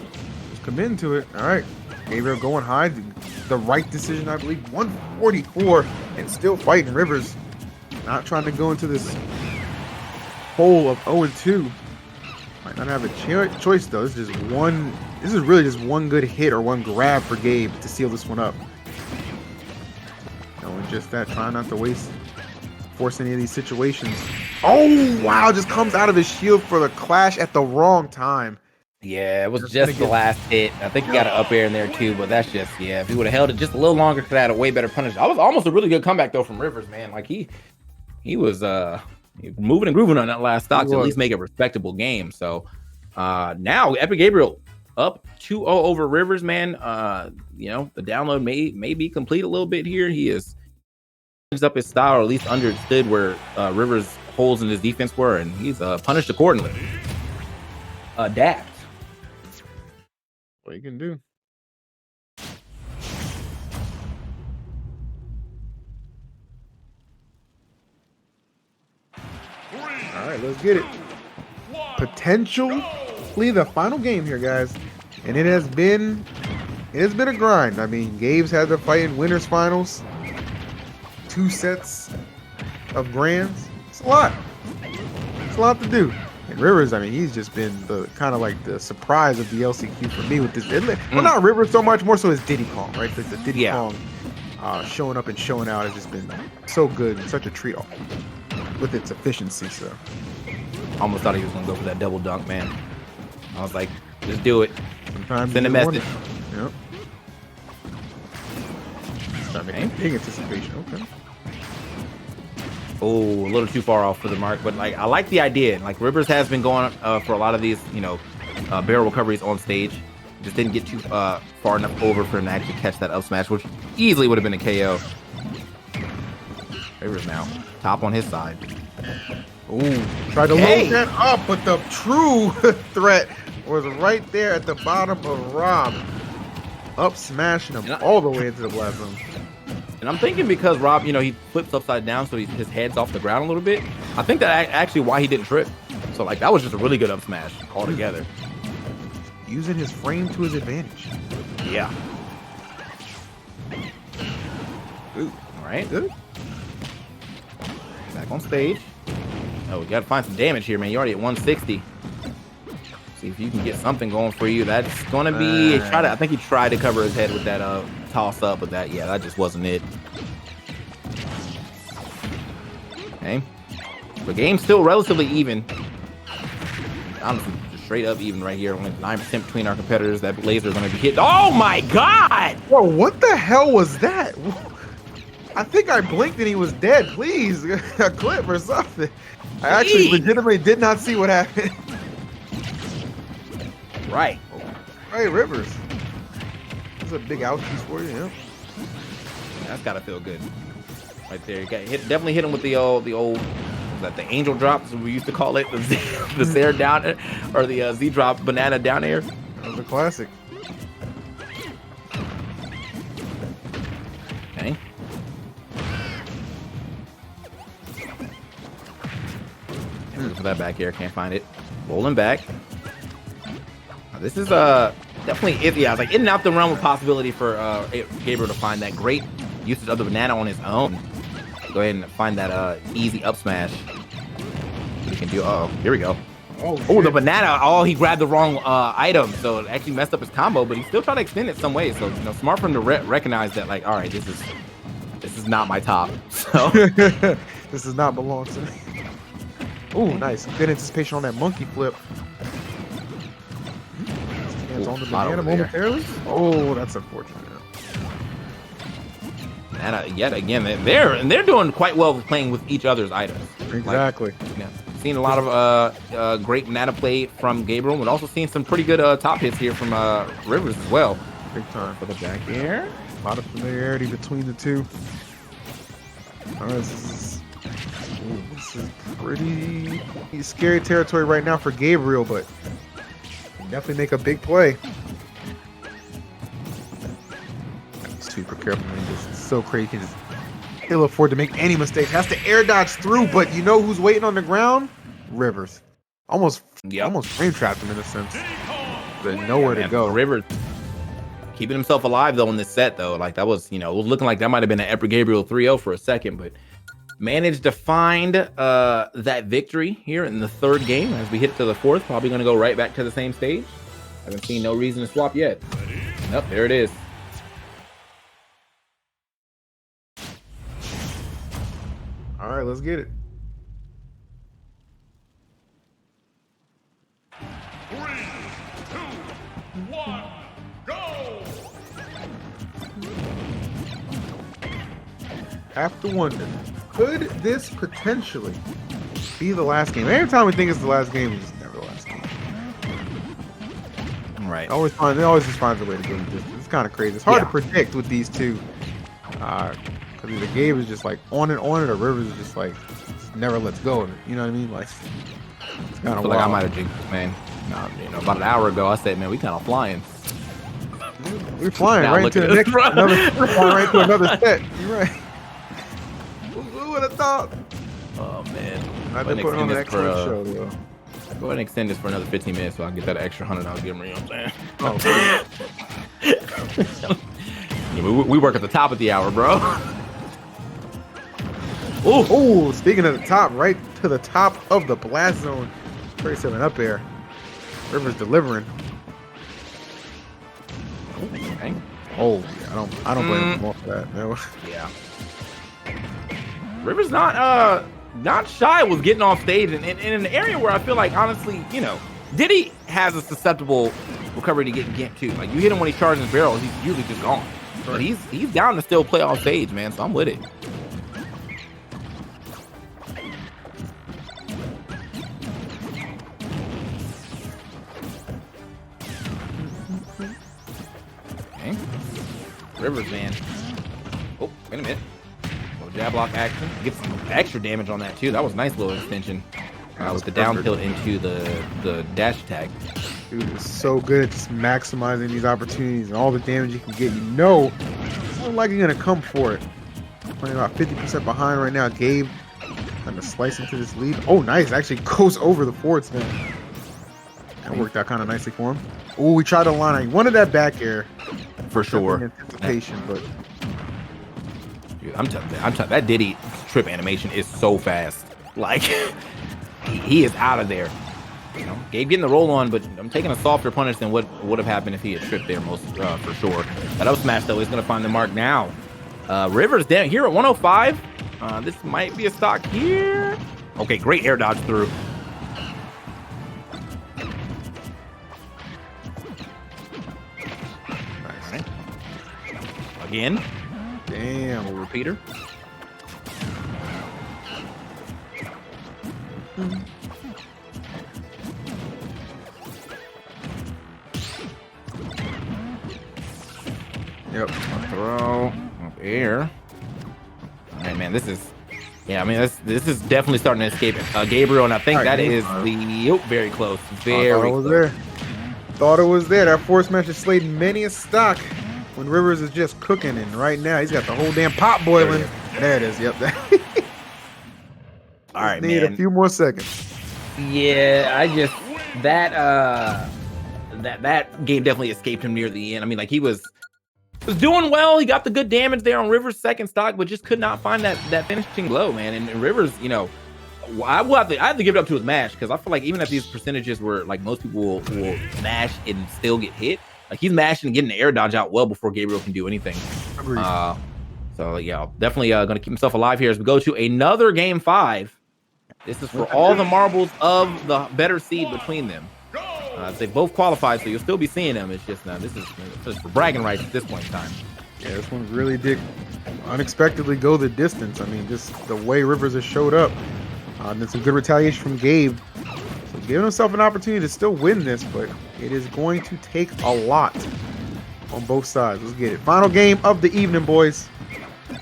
Speaker 6: Just come into it. All right. Gabriel going high. The right decision, I believe. 144 and still fighting. Rivers not trying to go into this hole of 0-2. Might not have a choice though. This is really just one good hit or one grab for Gabe to seal this one up. And just that, trying not to force any of these situations. Oh wow! Just comes out of his shield for the clash at the wrong time.
Speaker 5: Yeah, it was just the last hit. I think he got an up air in there too, but that's just, yeah. If he would have held it just a little longer, could have had a way better punish. That was almost a really good comeback though from Rivers, man. Like he was moving and grooving on that last stock to at least make a respectable game. So now Epic Gabriel up 2-0 over Rivers, man. You know, the download may be complete a little bit here. He is up his style, or at least understood where Rivers' holes in his defense were, and he's punished accordingly. Adapt.
Speaker 6: What you can do. All right, let's get it. Potentially the final game here, guys, and it has been a grind. I mean, Gabe's had to fight in winners finals, 2 sets of grands. It's a lot. It's a lot to do. And Rivers, I mean, he's just been the kind of like the surprise of the LCQ for me with this. Well, not Rivers so much, more so his Diddy Kong, right? The Diddy Kong showing up and showing out has just been so good and such a treat with its efficiency. So
Speaker 5: almost thought he was gonna go for that double dunk, man. I was like, just do it.
Speaker 6: Sometimes
Speaker 5: send a message.
Speaker 6: Yep. Big anticipation. Okay.
Speaker 5: Oh, a little too far off for the mark, but like I like the idea. Like Rivers has been going for a lot of these, you know, barrel recoveries on stage. Just didn't get too far enough over for him to actually catch that up smash, which easily would have been a KO. Rivers now top on his side.
Speaker 6: Ooh, tried to load that up, but the true threat was right there at the bottom of Rob, up smashing him all the way into the blast zone.
Speaker 5: And I'm thinking because Rob, you know, he flips upside down, so his head's off the ground a little bit. I think that actually why he didn't trip. So like that was just a really good up smash altogether.
Speaker 6: Using his frame to his advantage.
Speaker 5: Yeah. Ooh, all right. Good. Back on stage. Oh, we gotta find some damage here, man. You're already at 160. See if you can get something going for you. That's gonna be I think he tried to cover his head with that toss up, but that just wasn't it. Okay. The game's still relatively even. Honestly, just straight up even right here. Only 9% between our competitors. That laser is gonna be hit. Oh my god!
Speaker 6: Whoa, what the hell was that? I think I blinked and he was dead. Please, a clip or something. I actually legitimately did not see what happened.
Speaker 5: Right.
Speaker 6: Hey, Rivers. That's a big ouchies for you, yeah.
Speaker 5: That's gotta feel good. Right there. You got definitely hit him with the old that the angel drops, as we used to call it, the Zare down or the Z drop banana down air.
Speaker 6: That was a classic.
Speaker 5: Okay. Looking for that back air, can't find it. Rolling back. Now, this is definitely iffy. I was like in and out the realm of possibility for Gabriel to find that great usage of the banana on his own. Go ahead and find that easy up smash. He can do. Here we go. Oh, the banana. Oh, he grabbed the wrong item, so it actually messed up his combo. But he still tried to extend it some way. So you know, smart for him to recognize that. Like, all right, this is not my top. So
Speaker 6: this does not belong to me. Oh, nice. Good anticipation on that monkey flip. Hands on the banana momentarily. Oh, that's unfortunate.
Speaker 5: And yet again, they're doing quite well with playing with each other's items.
Speaker 6: Exactly.
Speaker 5: Like, yeah, Seen a lot of great mana play from Gabriel, but also seen some pretty good top hits here from Rivers as well.
Speaker 6: Big time.
Speaker 5: For the back air.
Speaker 6: A lot of familiarity between the two. All right, this is pretty scary territory right now for Gabriel, but can definitely make a big play. Super careful, man. This is so crazy. He'll afford to make any mistake. Has to air dodge through, but you know who's waiting on the ground? Rivers. Almost frame trapped him in a sense. But nowhere to go.
Speaker 5: Rivers keeping himself alive though in this set though. Like that was, it was looking like that might have been an Epic Gabriel 3-0 for a second, but managed to find that victory here in the third game as we hit to the fourth. Probably going to go right back to the same stage. Haven't seen no reason to swap yet. Nope, there it is.
Speaker 6: All right, let's get it.
Speaker 7: 3, 2, 1, go!
Speaker 6: Have to wonder, could this potentially be the last game? Every time we think it's the last game, it's never the last game.
Speaker 5: Right.
Speaker 6: It always just finds a way to go the distance. It's kind of crazy. It's hard to predict with these two. Because the game is just like on it, or Rivers is just like just never lets go of it. You know what I mean? Like it's kind of
Speaker 5: like I might have jinxed it, man. About an hour ago, I said, man, we kind of flying.
Speaker 6: We're flying
Speaker 5: Now
Speaker 6: right
Speaker 5: look
Speaker 6: into
Speaker 5: at
Speaker 6: the
Speaker 5: us.
Speaker 6: next, right to another set. You're right. Who would have thought?
Speaker 5: Oh man.
Speaker 6: I've been putting on an excellent show, though.
Speaker 5: Go ahead and extend this for another 15 minutes so I can get that extra $100 giver. You know what I'm saying? Yeah, we work at the top of the hour, bro.
Speaker 6: Oh, speaking of the top, right to the top of the blast zone. 37 up air. Rivers delivering.
Speaker 5: Okay.
Speaker 6: Oh, yeah, I don't blame him for that. No.
Speaker 5: Yeah. Rivers not shy with getting off stage and in an area where I feel like honestly, Diddy has a susceptible recovery to getting ganked too. Like you hit him when he's charging his barrels, he's usually just gone. But he's down to still play off stage, man. So I'm with it. Okay. Rivers, man. Oh, wait a minute. Little jab block action. Get some extra damage on that too. That was a nice little extension. With the down tilt into the dash attack.
Speaker 6: Dude is so good at just maximizing these opportunities and all the damage you can get. It's not like you're gonna come for it. Playing about 50% behind right now. Gabe trying to slice into this lead. Oh, nice. Actually goes over the forwards, man. That worked out kind of nicely for him. Oh, we tried to line. He wanted that back air.
Speaker 5: For sure.
Speaker 6: Anticipation, but
Speaker 5: dude, I'm telling you, that Diddy trip animation is so fast. Like he is out of there. Gabe getting the roll on, but I'm taking a softer punish than what would have happened if he had tripped there most for sure. That up smash though is going to find the mark now. Rivers down here at 105. This might be a stock here. Okay, great air dodge through. Nice. Again.
Speaker 6: damn.
Speaker 5: Little repeater.
Speaker 6: Yep.
Speaker 5: Throw up air. All right, man. This is definitely starting to escape Gabriel, and I think that is very close. Very close.
Speaker 6: Thought it was there. That force smash has slayed many a stock when Rivers is just cooking, and right now he's got the whole damn pot boiling. There it is. Yep.
Speaker 5: All right,
Speaker 6: need
Speaker 5: man.
Speaker 6: a few more seconds.
Speaker 5: Yeah, I just that game definitely escaped him near the end. I mean, like he was doing well. He got the good damage there on Rivers' second stock, but just could not find that finishing blow, man. And Rivers, I have to give it up to his mash, because I feel like even if these percentages were like most people will mash and still get hit, like he's mashing and getting the air dodge out well before Gabriel can do anything.
Speaker 6: Agreed.
Speaker 5: So yeah, definitely gonna keep himself alive here as we go to another game 5. This is for all the marbles of the better seed between them. They both qualified, so you'll still be seeing them. It's just this is for bragging rights at this point in time.
Speaker 6: Yeah, this one really did unexpectedly go the distance. I mean, just the way Rivers has showed up. Then some good retaliation from Gabe. So giving himself an opportunity to still win this, but it is going to take a lot on both sides. Let's get it. Final game of the evening, boys.
Speaker 5: Yes,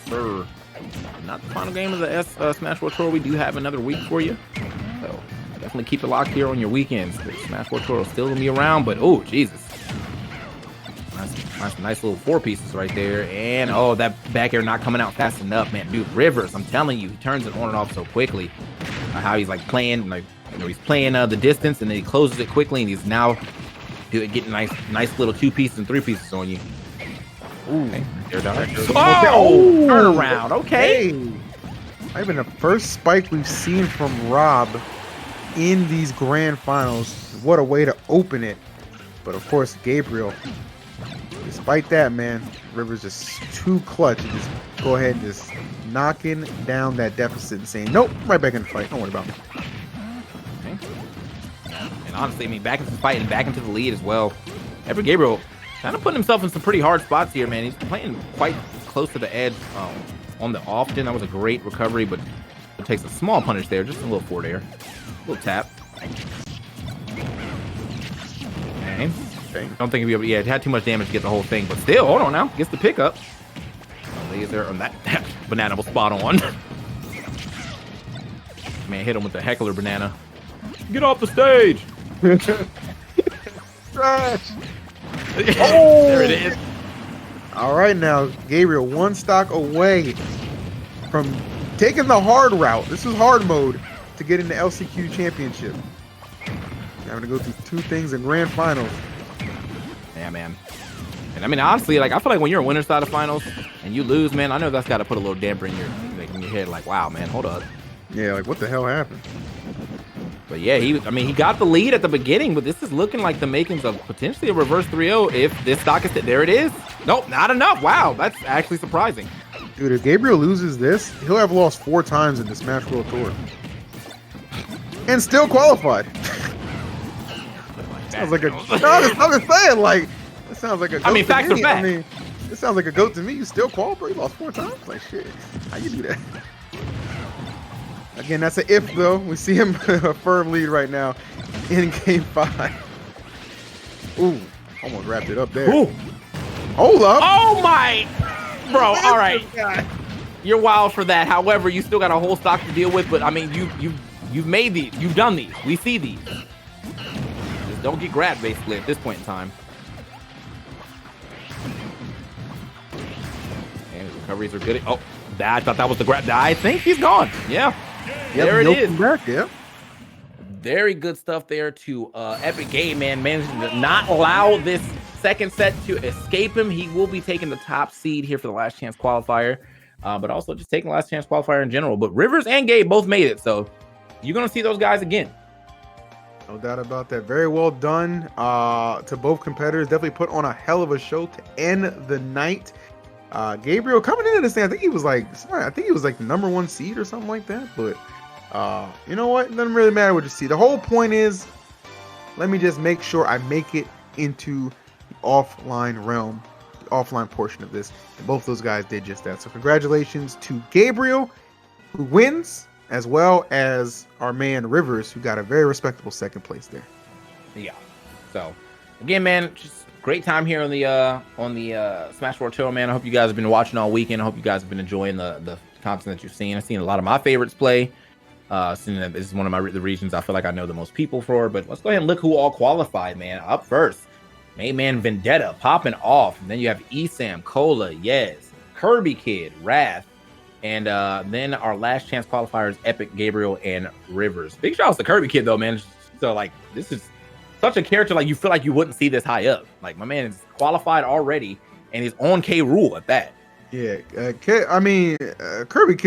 Speaker 5: sir. Not the final game of the Smash World Tour. We do have another week for you. So definitely keep it locked here on your weekends. The Smash World Tour will still be around, but oh, Jesus. Nice little 4 pieces right there. And oh, that back air not coming out fast enough, man. Dude, Rivers, I'm telling you, he turns it on and off so quickly. How he's like playing, like, you know, he's playing the distance and then he closes it quickly and he's now getting nice little 2 pieces and 3 pieces on you. Ooh, okay. Oh, turnaround. Okay.
Speaker 6: Hey. Might have been the first spike we've seen from Rob in these grand finals. What a way to open it. But of course, Gabriel, despite that, man, Rivers just too clutch to just go ahead and just knocking down that deficit and saying, nope, right back in the fight. Don't worry about me.
Speaker 5: Okay. And honestly, I mean, back into the fight and back into the lead as well. Ever Gabriel kind of putting himself in some pretty hard spots here, man. He's playing quite close to the edge on the often. That was a great recovery, but it takes a small punish there. Just a little forward air. A little tap. Okay. Don't think he'll be able to, yeah, it had too much damage to get the whole thing, but still, hold on now. Gets the pickup. Laser on that banana was spot on. Man, hit him with the heckler banana. Get off the stage.
Speaker 6: Trash.
Speaker 5: Oh, there it is.
Speaker 6: All right, now, Gabriel, 1 stock away from taking the hard route. This is hard mode to get into LCQ championship. Having to go through 2 things in grand finals.
Speaker 5: Yeah, man. And I mean, honestly, like, I feel like when you're a winner's side of finals and you lose, man, I know that's got to put a little damper in your head. Like, wow, man, hold up.
Speaker 6: Yeah, like, what the hell happened?
Speaker 5: But yeah, he got the lead at the beginning, but this is looking like the makings of potentially a reverse 3-0 if this stock is there. It is. Nope, not enough. Wow, that's actually surprising.
Speaker 6: Dude, if Gabriel loses this, he'll have lost 4 times in the Smash World Tour. And still qualified. Sounds like a. No, I'm just saying, like, it sounds like a.
Speaker 5: I mean, facts are facts.
Speaker 6: I mean, it sounds like a goat to me. You still qualified? You lost 4 times? Like, shit. How you do that? Again, that's an if, though. We see him a firm lead right now in game 5. Ooh, almost wrapped it up there.
Speaker 5: Ooh.
Speaker 6: Hold up.
Speaker 5: Oh my, bro. All right, you're wild for that. However, you still got a whole stock to deal with. But I mean, you've made these. You've done these. We see these. Just don't get grabbed, basically, at this point in time. And recoveries are good. Oh, I thought that was the grab. I think he's gone. Yeah.
Speaker 6: Yep,
Speaker 5: there it is.
Speaker 6: Back, yeah.
Speaker 5: Very good stuff there to Epic Game, man. Managing to not allow this second set to escape him. He will be taking the top seed here for the last chance qualifier, but also just taking the last chance qualifier in general. But Rivers and Gabe both made it, so you're going to see those guys again.
Speaker 6: No doubt about that. Very well done to both competitors. Definitely put on a hell of a show to end the night. Gabriel coming into this thing, I think he was like the #1 seed or something like that. But you know what? It doesn't really matter what you see. The whole point is, let me just make sure I make it into the offline realm, the offline portion of this. And both those guys did just that. So congratulations to Gabriel, who wins, as well as our man Rivers, who got a very respectable second place there.
Speaker 5: Yeah. So again, man, just great time here on the Smash World Tour, man. I hope you guys have been watching all weekend. I hope you guys have been enjoying the content that you've seen. I've seen a lot of my favorites play. Seeing that this is one of the regions I feel like I know the most people for. But let's go ahead and look who all qualified, man. Up first, Main Man Vendetta popping off. And then you have Esam, Cola, Yez, Kirby Kid, Wrath. And then our last chance qualifiers, Epic, Gabriel, and Rivers. Big shout outs to Kirby Kid, though, man. So, like, this is such a character, like, you feel like you wouldn't see this high up. Like, my man is qualified already, and he's on K. Rool at that.
Speaker 6: Yeah, I mean, Kirby Kid